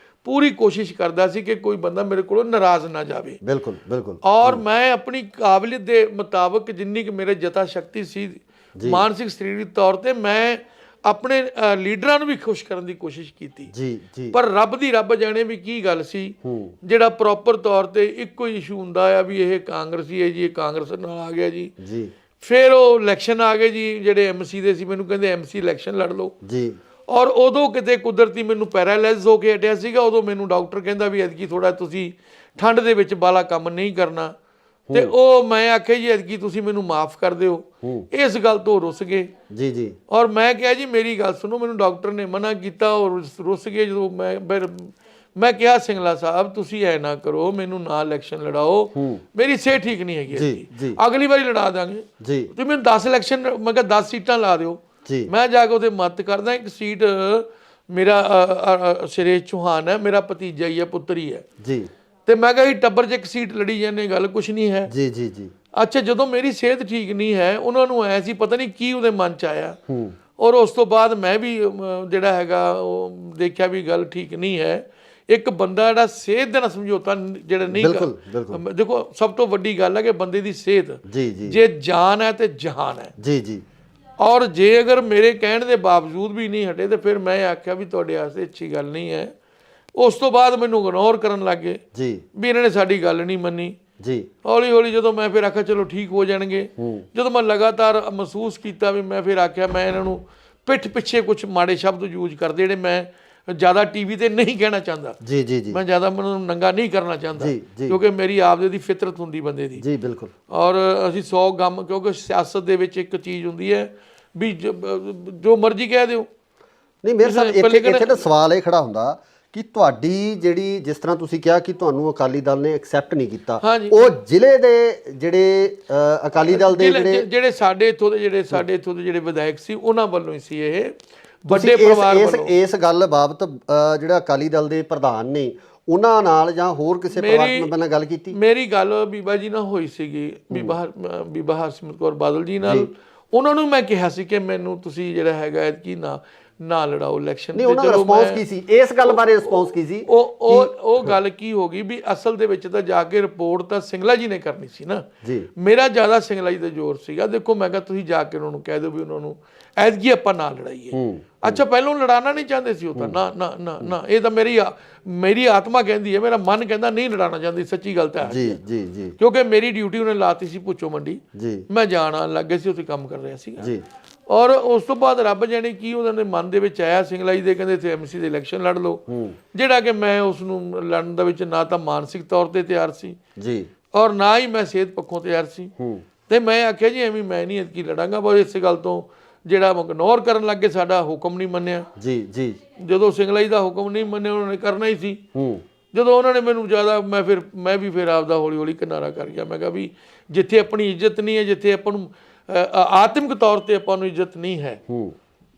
ਪੂਰੀ ਕੋਸ਼ਿਸ਼ ਕਰਦਾ ਸੀ ਕਿ ਕੋਈ ਬੰਦਾ ਮੇਰੇ ਕੋਲੋਂ ਨਾਰਾਜ਼ ਨਾ ਜਾਵੇ। ਬਿਲਕੁਲ ਬਿਲਕੁਲ। ਔਰ ਮੈਂ ਆਪਣੀ ਕਾਬਲੀਅਤ ਦੇ ਮੁਤਾਬਕ ਜਿੰਨੀ ਕਿ ਮੇਰੇ ਜਤਾ ਸ਼ਕਤੀ ਸੀ, ਮਾਨਸਿਕ ਸਰੀਰਕ ਤੌਰ ਤੇ, ਮੈਂ ਆਪਣੇ ਲੀਡਰਾਂ ਨੂੰ ਵੀ ਖੁਸ਼ ਕਰਨ ਦੀ ਕੋਸ਼ਿਸ਼ ਕੀਤੀ। ਜੀ ਜੀ। ਪਰ ਰੱਬ ਦੀ ਰੱਬ ਜਾਣੇ ਵੀ ਕੀ ਗੱਲ ਸੀ, ਜਿਹੜਾ ਪ੍ਰੋਪਰ ਤੌਰ ਤੇ ਇੱਕੋ ਹੀ ਇਸ਼ੂ ਹੁੰਦਾ ਆ ਵੀ ਇਹ ਕਾਂਗਰਸੀ ਹੈ ਜੀ, ਇਹ ਕਾਂਗਰਸ ਨਾਲ ਆ ਗਿਆ ਜੀ। ਜੀ। ਫਿਰ ਉਹ ਇਲੈਕਸ਼ਨ ਆ ਗਏ ਜੀ, ਜਿਹੜੇ ਐਮਸੀ ਦੇ ਸੀ, ਮੈਨੂੰ ਕਹਿੰਦੇ ਐਮਸੀ ਇਲੈਕਸ਼ਨ ਲੜ ਲਓ ਜੀ। ਔਰ ਉਦੋਂ ਕਿਤੇ ਕੁਦਰਤੀ ਮੈਨੂੰ ਪੈਰਾਲਾਈਜ਼ ਹੋ ਕੇ ਹਟਿਆ ਸੀਗਾ। ਉਦੋਂ ਮੈਨੂੰ ਡਾਕਟਰ ਕਹਿੰਦਾ ਵੀ ਐਤਕੀ ਥੋੜਾ ਤੁਸੀਂ ਠੰਡ ਦੇ ਵਿੱਚ ਬਾਲਾ ਕੰਮ ਨਹੀਂ ਕਰਨਾ, ਤੇ ਉਹ ਮੈਂ ਆਖਿਆ ਜੀ ਐਤਕੀ ਤੁਸੀਂ ਮੈਨੂੰ ਮਾਫ ਕਰ ਦਿਓ। ਇਸ ਗੱਲ ਤੋਂ ਰੁੱਸ ਗਏ ਜੀ ਜੀ। ਔਰ ਮੈਂ ਕਿਹਾ ਜੀ ਮੇਰੀ ਗੱਲ ਸੁਣੋ, ਮੈਨੂੰ ਡਾਕਟਰ ਨੇ ਮਨਾ ਕੀਤਾ, ਔਰ ਰੁੱਸ ਗਏ ਜਦੋਂ ਮੈਂ ਕਿਹਾ ਸਿੰਗਲਾ ਸਾਹਿਬ ਤੁਸੀਂ ਐ ਨਾ ਕਰੋ, ਮੈਨੂੰ ਨਾ ਇਲੈਕਸ਼ਨ ਲੜਾਓ, ਮੇਰੀ ਸਿਹਤ ਠੀਕ ਨਹੀਂ ਹੈਗੀ, ਅਗਲੀ ਵਾਰੀ ਲੜਾ ਦਾਂਗੇ ਜੀ। ਤੁਸੀਂ ਮੈਨੂੰ 10 ਇਲੈਕਸ਼ਨ, ਮੈਂ ਕਿਹਾ 10 ਸੀਟਾਂ ਲਾ ਦਿਓ। ਮੈਂ ਜਾ ਕੇ ਉਹਦੇ ਮਦਦ ਕਰਦਾ। ਇੱਕ ਸੀਟ ਮੇਰਾ ਸੁਰੇਸ਼ ਚੌਹਾਨ ਹੈ, ਮੇਰਾ ਭਤੀਜਾ ਹੀ ਹੈ, ਪੁੱਤਰ ਹੀ ਹੈ ਜੀ। ਤੇ ਮੈਂ ਕਿਹਾ ਟੱਬਰ 'ਚ ਇੱਕ ਸੀਟ ਲੜੀ ਜਾਂਦੇ, ਗੱਲ ਕੁਛ ਨਹੀਂ ਹੈ ਜੀ ਜੀ ਜੀ। ਅੱਛਾ, ਜਦੋਂ ਮੇਰੀ ਸਿਹਤ ਠੀਕ ਨਹੀਂ ਹੈ, ਉਹਨਾਂ ਨੂੰ ਐ ਸੀ ਪਤਾ ਨਹੀਂ ਕੀ ਉਹਦੇ ਮਨ 'ਚ ਆਇਆ, ਔਰ ਉਸ ਤੋਂ ਬਾਅਦ ਮੈਂ ਵੀ ਜਿਹੜਾ ਹੈਗਾ ਉਹ ਦੇਖਿਆ ਵੀ ਗੱਲ ਠੀਕ ਨਹੀਂ ਹੈ। ਇੱਕ ਬੰਦਾ ਜਿਹੜਾ ਸਿਹਤ ਦੇ ਨਾਲ ਸਮਝੌਤਾ ਜਿਹੜਾ ਨਹੀਂ ਕਰ, ਦੇਖੋ ਸਭ ਤੋਂ ਵੱਡੀ ਗੱਲ ਹੈ ਕਿ ਬੰਦੇ ਦੀ ਸਿਹਤ, ਜੇ ਜਾਨ ਹੈ ਤੇ ਜਹਾਨ ਹੈ ਜੀ ਜੀ। ਔਰ ਜੇ ਅਗਰ ਮੇਰੇ ਕਹਿਣ ਦੇ ਬਾਵਜੂਦ ਵੀ ਨਹੀਂ ਹਟੇ, ਤੇ ਫਿਰ ਮੈਂ ਆਖਿਆ ਵੀ ਤੁਹਾਡੇ ਵਾਸਤੇ ਅੱਛੀ ਗੱਲ ਨਹੀਂ ਹੈ। ਉਸ ਤੋਂ ਬਾਅਦ ਮੈਨੂੰ ਇਗਨੋਰ ਕਰਨ ਲੱਗ ਗਏ ਜੀ, ਵੀ ਇਹਨਾਂ ਨੇ ਸਾਡੀ ਗੱਲ ਨਹੀਂ ਮੰਨੀ। ਜੀ। ਹੌਲੀ ਹੌਲੀ ਜਦੋਂ ਮੈਂ ਫਿਰ ਆਖਿਆ ਚਲੋ ਠੀਕ ਹੋ ਜਾਣਗੇ, ਜਦੋਂ ਮੈਂ ਲਗਾਤਾਰ ਮਹਿਸੂਸ ਕੀਤਾ ਵੀ ਮੈਂ ਫਿਰ ਆਖਿਆ ਮੈਂ ਇਹਨਾਂ ਨੂੰ ਪਿੱਠ ਪਿੱਛੇ ਕੁਝ ਮਾੜੇ ਸ਼ਬਦ ਯੂਜ਼ ਕਰਦੇ ਜਿਹੜੇ ਮੈਂ ਜ਼ਿਆਦਾ ਟੀਵੀ ਤੇ ਨਹੀਂ ਕਹਿਣਾ ਚਾਹੁੰਦਾ। ਜੀ ਜੀ ਜੀ। ਮੈਂ ਜ਼ਿਆਦਾ ਮੈਨੂੰ ਨੰਗਾ ਨਹੀਂ ਕਰਨਾ ਚਾਹੁੰਦਾ, ਕਿਉਂਕਿ ਮੇਰੀ ਆਪਦੇ ਦੀ ਫਿਤਰਤ ਹੁੰਦੀ ਬੰਦੇ ਦੀ। ਜੀ ਬਿਲਕੁਲ। ਔਰ ਅਸੀਂ 100 ਗਮ, ਕਿਉਂਕਿ ਸਿਆਸਤ ਦੇ ਵਿੱਚ ਇੱਕ ਚੀਜ਼ ਹੁੰਦੀ ਹੈ ਵੀ ਜੋ ਮਰਜ਼ੀ ਕਹਿ ਦਿਓ। ਨਹੀਂ ਮੇਰੇ ਸਾਹਿਬ ਇੱਥੇ ਤਾਂ ਸਵਾਲ ਇਹ ਖੜਾ ਹੁੰਦਾ ਕਿ ਤੁਹਾਡੀ ਜਿਹੜੀ, ਜਿਸ ਤਰ੍ਹਾਂ ਤੁਸੀਂ ਕਿਹਾ ਕਿ ਤੁਹਾਨੂੰ ਅਕਾਲੀ ਦਲ ਨੇ ਐਕਸੈਪਟ ਨਹੀਂ ਕੀਤਾ, ਉਹ ਜ਼ਿਲ੍ਹੇ ਦੇ ਜਿਹੜੇ ਅਕਾਲੀ ਦਲ ਦੇ ਜਿਹੜੇ ਸਾਡੇ ਇੱਥੋਂ ਦੇ ਜਿਹੜੇ ਵਿਧਾਇਕ ਸੀ ਉਹਨਾਂ ਵੱਲੋਂ ਹੀ ਸੀ ਇਹ ਵੱਡੇ ਪਰਿਵਾਰ ਵੱਲੋਂ। ਇਸ ਗੱਲ ਬਾਬਤ ਜਿਹੜਾ ਅਕਾਲੀ ਦਲ ਦੇ ਪ੍ਰਧਾਨ ਨੇ ਉਹਨਾਂ ਨਾਲ ਜਾਂ ਹੋਰ ਕਿਸੇ ਪਰਿਵਾਰਕ ਮੈਂਬਰ ਨਾਲ ਗੱਲ ਕੀਤੀ? ਮੇਰੀ ਗੱਲ ਬੀਬਾ ਜੀ ਨਾਲ ਹੋਈ ਸੀਗੀ, ਬੀਬਾ ਹਰਸਿਮਰਤ ਕੌਰ ਬਾਦਲ ਜੀ ਨਾਲ। ਉਹਨਾਂ ਨੂੰ ਮੈਂ ਕਿਹਾ ਸੀ ਕਿ ਮੈਨੂੰ ਤੁਸੀਂ ਜਿਹੜਾ ਹੈਗਾ ਕੀ ਨਾ ਲੜਾਓ ਇਲੈਕਸ਼ਨ। ਨਹੀਂ, ਉਹਨਾਂ ਦਾ ਰਿਸਪੌਂਸ ਕੀ ਸੀ ਇਸ ਗੱਲ ਬਾਰੇ? ਰਿਸਪੌਂਸ ਕੀ ਸੀ? ਉਹ ਗੱਲ ਕੀ ਹੋ ਗਈ ਵੀ ਅਸਲ ਦੇ ਵਿੱਚ ਤਾਂ ਜਾ ਕੇ ਰਿਪੋਰਟ ਤਾਂ ਸਿੰਗਲਾ ਜੀ ਨੇ ਕਰਨੀ ਸੀ ਨਾ ਜੀ। ਮੇਰਾ ਜ਼ਿਆਦਾ ਸਿੰਗਲਾ ਜੀ ਦਾ ਜ਼ੋਰ ਸੀਗਾ। ਦੇਖੋ ਮੈਂ ਕਿਹਾ ਤੁਸੀਂ ਜਾ ਕੇ ਉਹਨਾਂ ਨੂੰ ਕਹਿ ਦਿਓ ਵੀ ਉਹਨਾਂ ਨੂੰ ਐਤਕੀ ਆਪਾਂ ਨਾ ਲੜਾਈਏ। ਅੱਛਾ, ਪਹਿਲਾਂ ਲੜਾਉਣਾ ਨਹੀਂ ਚਾਹੁੰਦੇ ਸੀ ਉਹ ਤਾਂ, ਨਾ ਨਾ ਨਾ ਨਾ, ਇਹ ਤਾਂ ਮੇਰੀ ਆਤਮਾ ਕਹਿੰਦੀ ਹੈ, ਮੇਰਾ ਮਨ ਕਹਿੰਦਾ ਨਹੀਂ ਲੜਾਉਣਾ ਚਾਹੁੰਦੀ। ਸੱਚੀ ਗੱਲ ਤਾਂ ਹੈ ਜੀ ਜੀ ਜੀ। ਕਿਉਂਕਿ ਮੇਰੀ ਡਿਊਟੀ ਉਹਨੇ ਲਾਤੀ ਸੀ ਭੁੱਚੋ ਮੰਡੀ, ਮੈਂ ਜਾਣ ਆਉਣ ਲੱਗ ਗਿਆ ਸੀ, ਉੱਥੇ ਕੰਮ ਕਰ ਰਿਹਾ ਸੀ ਜੀ। ਔਰ ਉਸ ਤੋਂ ਬਾਅਦ ਰੱਬ ਜਾਣੇ ਕੀ ਉਹਨਾਂ ਦੇ ਮਨ ਦੇ ਵਿੱਚ ਆਇਆ, ਸਿੰਗਲਾ ਜੀ ਦੇ ਕਹਿੰਦੇ ਇੱਥੇ ਐਮਸੀ ਦੇ ਇਲੈਕਸ਼ਨ ਲੜ ਲਓ, ਜਿਹੜਾ ਕਿ ਮੈਂ ਉਸ ਨੂੰ ਲੜਨ ਦੇ ਵਿੱਚ ਨਾ ਤਾਂ ਮਾਨਸਿਕ ਤੌਰ ਤੇ ਤਿਆਰ ਸੀ ਜੀ, ਔਰ ਨਾ ਹੀ ਮੈਂ ਸਿਹਤ ਪੱਖੋਂ ਤਿਆਰ ਸੀ। ਤੇ ਮੈਂ ਆਖਿਆ ਜੀ ਐਵੇਂ ਮੈਂ ਨਹੀਂ ਐਤਕੀ ਲੜਾਂਗਾ। ਬਸ ਇਸੇ ਗੱਲ ਤੋਂ ਜਿਹੜਾ ਇਗਨੋਰ ਕਰਨ ਲੱਗੇ, ਸਾਡਾ ਹੁਕਮ ਨਹੀਂ ਮੰਨਿਆ ਜੀ ਜੀ। ਜਦੋਂ ਸਿੰਗਲਾ ਜੀ ਦਾ ਹੁਕਮ ਨਹੀਂ ਮੰਨਿਆ, ਉਹਨਾਂ ਨੇ ਕਰਨਾ ਹੀ ਸੀ। ਜਦੋਂ ਉਹਨਾਂ ਨੇ ਮੈਨੂੰ ਜ਼ਿਆਦਾ, ਮੈਂ ਵੀ ਫਿਰ ਆਪਦਾ ਹੌਲੀ ਹੌਲੀ ਕਿਨਾਰਾ ਕਰ ਗਿਆ। ਮੈਂ ਕਿਹਾ ਵੀ ਜਿੱਥੇ ਆਪਣੀ ਇੱਜ਼ਤ ਨਹੀਂ ਹੈ, ਜਿੱਥੇ ਆਪਾਂ ਨੂੰ ਆਤਮਿਕ ਤੌਰ ਤੇ ਆਪਾਂ ਨੂੰ ਇੱਜ਼ਤ ਨਹੀਂ ਹੈ,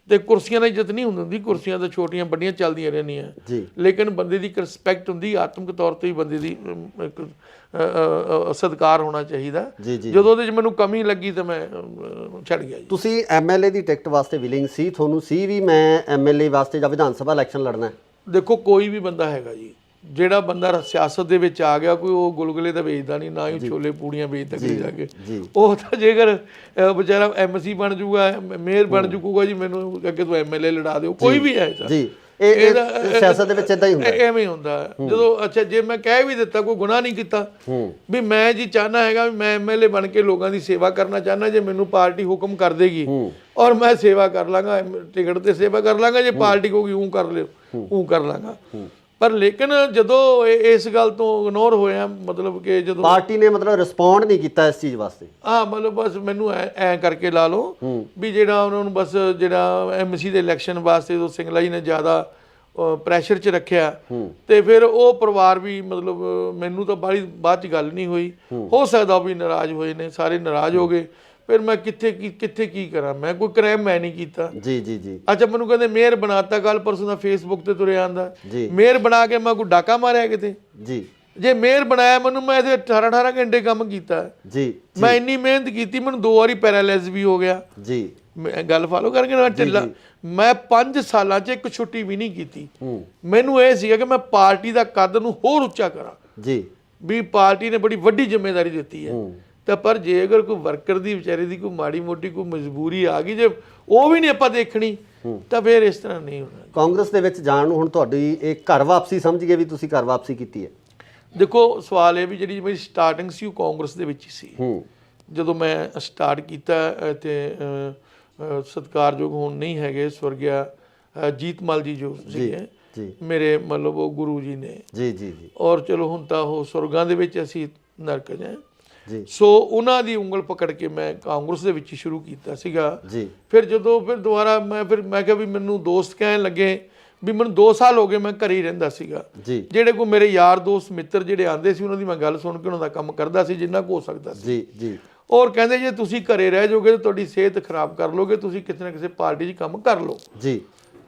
ਤੇ ਕੁਰਸੀਆਂ ਨਾਲ ਇੱਜ਼ਤ ਨਹੀਂ ਹੁੰਦੀ। ਕੁਰਸੀਆਂ ਤਾਂ ਛੋਟੀਆਂ ਵੱਡੀਆਂ ਚੱਲਦੀਆਂ ਰਹਿੰਦੀਆਂ, ਲੇਕਿਨ ਬੰਦੇ ਦੀ ਇੱਕ ਰਿਸਪੈਕਟ ਹੁੰਦੀ, ਆਤਮਿਕ ਤੌਰ ਤੇ ਹੀ ਬੰਦੇ ਦੀ ਇੱਕ ਸਤਿਕਾਰ ਹੋਣਾ ਚਾਹੀਦਾ। ਜਦੋਂ ਉਹਦੇ 'ਚ ਮੈਨੂੰ ਕਮੀ ਲੱਗੀ ਤਾਂ ਮੈਂ ਛੱਡ ਗਿਆ ਜੀ। ਤੁਸੀਂ ਐਮਐਲਏ ਦੀ ਟਿਕਟ ਵਾਸਤੇ ਵਿਲਿੰਗ ਸੀ? ਤੁਹਾਨੂੰ ਸੀ ਵੀ ਮੈਂ ਐਮਐਲਏ ਵਾਸਤੇ ਜਾਂ ਵਿਧਾਨ ਸਭਾ ਇਲੈਕਸ਼ਨ ਲੜਨਾ? ਦੇਖੋ ਕੋਈ ਵੀ ਬੰਦਾ ਹੈਗਾ ਜੀ, ਜਿਹੜਾ ਬੰਦਾ ਸਿਆਸਤ ਦੇ ਵਿੱਚ ਆ ਗਿਆ, ਕੋਈ ਉਹ ਗੁਲਗੁਲੇ ਤਾਂ ਵੇਚਦਾ ਨਹੀਂ, ਨਾ ਹੀ ਛੋਲੇ ਪੂੜੀਆਂ ਵੇਚਦਾ ਕਿਤੇ ਜਾ ਕੇ। ਉਹ ਤਾਂ ਜੇਕਰ ਵਿਚਾਰਾ ਐਮਸੀ ਬਣ ਜੂਗਾ, ਮੇਅਰ ਬਣ ਜੂਗਾ ਜੀ, ਮੈਨੂੰ ਅੱਗੇ ਤੋਂ ਐਮਐਲਏ ਲੜਾ ਦਿਓ, ਕੋਈ ਵੀ ਹੈ ਜੀ। ਇਹ ਸਿਆਸਤ ਦੇ ਵਿੱਚ ਇਦਾਂ ਹੀ ਹੁੰਦਾ, ਐਵੇਂ ਹੀ ਹੁੰਦਾ। ਜਦੋਂ ਅੱਛਾ ਜੇ ਮੈਂ ਕਹਿ ਵੀ ਦਿੱਤਾ, ਕੋਈ ਗੁਨਾਹ ਨਹੀਂ ਕੀਤਾ, ਵੀ ਮੈਂ ਜੀ ਚਾਹਨਾ ਹੈਗਾ ਵੀ ਮੈਂ ਐਮਐਲਏ ਬਣ ਕੇ ਲੋਕਾਂ ਦੀ ਸੇਵਾ ਕਰਨਾ ਚਾਹਨਾ, ਜੇ ਮੈਨੂੰ ਪਾਰਟੀ ਹੁਕਮ ਕਰ ਦੇਗੀ ਔਰ ਮੈਂ ਸੇਵਾ ਕਰ ਲਾਂਗਾ, ਟਿਕਟ ਤੇ ਸੇਵਾ ਕਰ ਲਾਂਗਾ, ਜੇ ਪਾਰਟੀ ਕਹੂਗੀ ਉਹ ਕਰ ਲਿਓ ਉਹ ਕਰ ਲਾਂਗਾ। ਪਰ ਲੇਕਿਨ ਜਦੋਂ ਇਸ ਗੱਲ ਤੋਂ ਇਗਨੋਰ ਹੋਇਆ, ਮਤਲਬ ਕਿ ਜਦੋਂ ਪਾਰਟੀ ਨੇ ਮਤਲਬ ਰਿਸਪੌਂਡ ਨਹੀਂ ਕੀਤਾ ਇਸ ਚੀਜ਼ ਵਾਸਤੇ, ਮਤਲਬ ਬਸ ਮੈਨੂੰ ਐ ਕਰਕੇ ਲਾ ਲਓ ਵੀ ਜਿਹੜਾ ਉਹਨਾਂ ਨੂੰ ਬਸ ਜਿਹੜਾ ਐਮਸੀ ਦੇ ਇਲੈਕਸ਼ਨ ਵਾਸਤੇ ਜਦੋਂ ਸਿੰਗਲਾ ਜੀ ਨੇ ਜ਼ਿਆਦਾ ਪ੍ਰੈਸ਼ਰ 'ਚ ਰੱਖਿਆ, ਤੇ ਫਿਰ ਉਹ ਪਰਿਵਾਰ ਵੀ ਮਤਲਬ ਮੈਨੂੰ ਤਾਂ ਬਾਅਦ 'ਚ ਗੱਲ ਨਹੀਂ ਹੋਈ, ਹੋ ਸਕਦਾ ਉਹ ਵੀ ਨਾਰਾਜ਼ ਹੋਏ ਨੇ, ਸਾਰੇ ਨਾਰਾਜ਼ ਹੋ ਗਏ। ਫਿਰ ਮੈਂ ਕਿੱਥੇ ਕੀ ਕਰਾਂ, ਮੈਂ ਕੋਈ ਕ੍ਰਾਈਮ ਮੈਂ ਨਹੀਂ ਕੀਤਾ ਜੀ ਜੀ ਜੀ। ਅੱਛਾ ਮੈਨੂੰ ਕਹਿੰਦੇ ਮੇਅਰ ਬਣਾਤਾ, ਕੱਲ ਪਰਸੋਂ ਦਾ ਫੇਸਬੁੱਕ ਤੇ ਤੁਰਿਆ ਆਂਦਾ, ਮੇਅਰ ਬਣਾ ਕੇ ਮੈਂ ਕੋਈ ਡਾਕਾ ਮਾਰਿਆ ਕਿਤੇ ਜੀ? ਜੇ ਮੇਅਰ ਬਣਾਇਆ ਮੈਨੂੰ, ਮੈਂ ਇਹਦੇ 18 ਘੰਟੇ ਕੰਮ ਕੀਤਾ ਜੀ, ਮੈਂ ਇੰਨੀ ਮਿਹਨਤ ਕੀਤੀ, ਮੈਨੂੰ 2 ਵਾਰੀ ਪੈਰਾਲਾਈਜ਼ ਵੀ ਹੋ ਗਿਆ ਜੀ। ਮੈਂ ਗੱਲ ਫਾਲੋ ਕਰਕੇ ਨਾ ਢਿੱਲਾ, ਮੈਂ 5 ਸਾਲਾਂ 'ਚ ਇੱਕ ਛੁੱਟੀ ਵੀ ਨਹੀਂ ਕੀਤੀ। ਮੈਨੂੰ ਇਹ ਸੀਗਾ ਕਿ ਮੈਂ ਪਾਰਟੀ ਦਾ ਕੱਦ ਨੂੰ ਹੋਰ ਉੱਚਾ ਕਰਾਂ ਜੀ, ਵੀ ਪਾਰਟੀ ਨੇ ਬੜੀ ਵੱਡੀ ਜ਼ਿੰਮੇਵਾਰੀ ਦਿੱਤੀ ਹੈ। ਤਾਂ ਪਰ ਜੇ ਅਗਰ ਕੋਈ ਵਰਕਰ ਦੀ ਵਿਚਾਰੇ ਦੀ ਕੋਈ ਮਾੜੀ ਮੋਟੀ ਕੋਈ ਮਜਬੂਰੀ ਆ ਗਈ, ਜੇ ਉਹ ਵੀ ਨਹੀਂ ਆਪਾਂ ਦੇਖਣੀ, ਤਾਂ ਫਿਰ ਇਸ ਤਰ੍ਹਾਂ ਨਹੀਂ ਹੋਣਾ। ਕਾਂਗਰਸ ਦੇ ਵਿੱਚ ਜਾਣ ਨੂੰ ਹੁਣ ਤੁਹਾਡੀ ਇਹ ਘਰ ਵਾਪਸੀ ਸਮਝ ਗਏ ਵੀ ਤੁਸੀਂ ਘਰ ਵਾਪਸੀ ਕੀਤੀ ਹੈ? ਦੇਖੋ ਸਵਾਲ ਇਹ ਵੀ ਜਿਹੜੀ ਮੇਰੀ ਸਟਾਰਟਿੰਗ ਸੀ ਉਹ ਕਾਂਗਰਸ ਦੇ ਵਿੱਚ ਹੀ ਸੀ। ਜਦੋਂ ਮੈਂ ਸਟਾਰਟ ਕੀਤਾ ਤੇ ਸਤਿਕਾਰਯੋਗ ਹੁਣ ਨਹੀਂ ਹੈਗੇ, ਸਵਰਗਿਆ ਜੀਤਮਲ ਜੀ ਜੋ ਸੀਗੇ ਮੇਰੇ, ਮਤਲਬ ਉਹ ਗੁਰੂ ਜੀ ਨੇ ਜੀ ਜੀ ਜੀ, ਔਰ ਚਲੋ ਹੁਣ ਤਾਂ ਉਹ ਸੁਰਗਾਂ ਦੇ ਵਿੱਚ, ਅਸੀਂ ਨਰਕ ਜਾਏ ਜੀ। ਸੋ ਉਹਨਾਂ ਦੀ ਉਂਗਲ ਪਕੜ ਕੇ ਮੈਂ ਕਾਂਗਰਸ ਦੇ ਵਿੱਚ ਹੀ ਸ਼ੁਰੂ ਕੀਤਾ ਸੀਗਾ ਜੀ। ਫਿਰ ਜਦੋਂ ਦੁਬਾਰਾ ਮੈਂ ਕਿਹਾ ਵੀ ਮੈਨੂੰ ਦੋਸਤ ਕਹਿਣ ਲੱਗੇ ਵੀ ਮੈਨੂੰ 2 ਸਾਲ ਹੋ ਗਏ ਮੈਂ ਘਰੇ ਹੀ ਰਹਿੰਦਾ ਸੀਗਾ ਜੀ। ਜਿਹੜੇ ਕੋਈ ਮੇਰੇ ਯਾਰ ਦੋਸਤ ਮਿੱਤਰ ਜਿਹੜੇ ਆਉਂਦੇ ਸੀ, ਉਹਨਾਂ ਦੀ ਮੈਂ ਗੱਲ ਸੁਣ ਕੇ ਉਹਨਾਂ ਦਾ ਕੰਮ ਕਰਦਾ ਸੀ ਜਿੰਨਾ ਕੁ ਹੋ ਸਕਦਾ ਸੀ ਜੀ ਜੀ। ਔਰ ਕਹਿੰਦੇ ਜੇ ਤੁਸੀਂ ਘਰੇ ਰਹਿ ਜਾਓਗੇ ਤਾਂ ਤੁਹਾਡੀ ਸਿਹਤ ਖਰਾਬ ਕਰ ਲੋਗੇ, ਤੁਸੀਂ ਕਿਸੇ ਨਾ ਕਿਸੇ ਪਾਰਟੀ 'ਚ ਕੰਮ ਕਰ ਲਓ ਜੀ।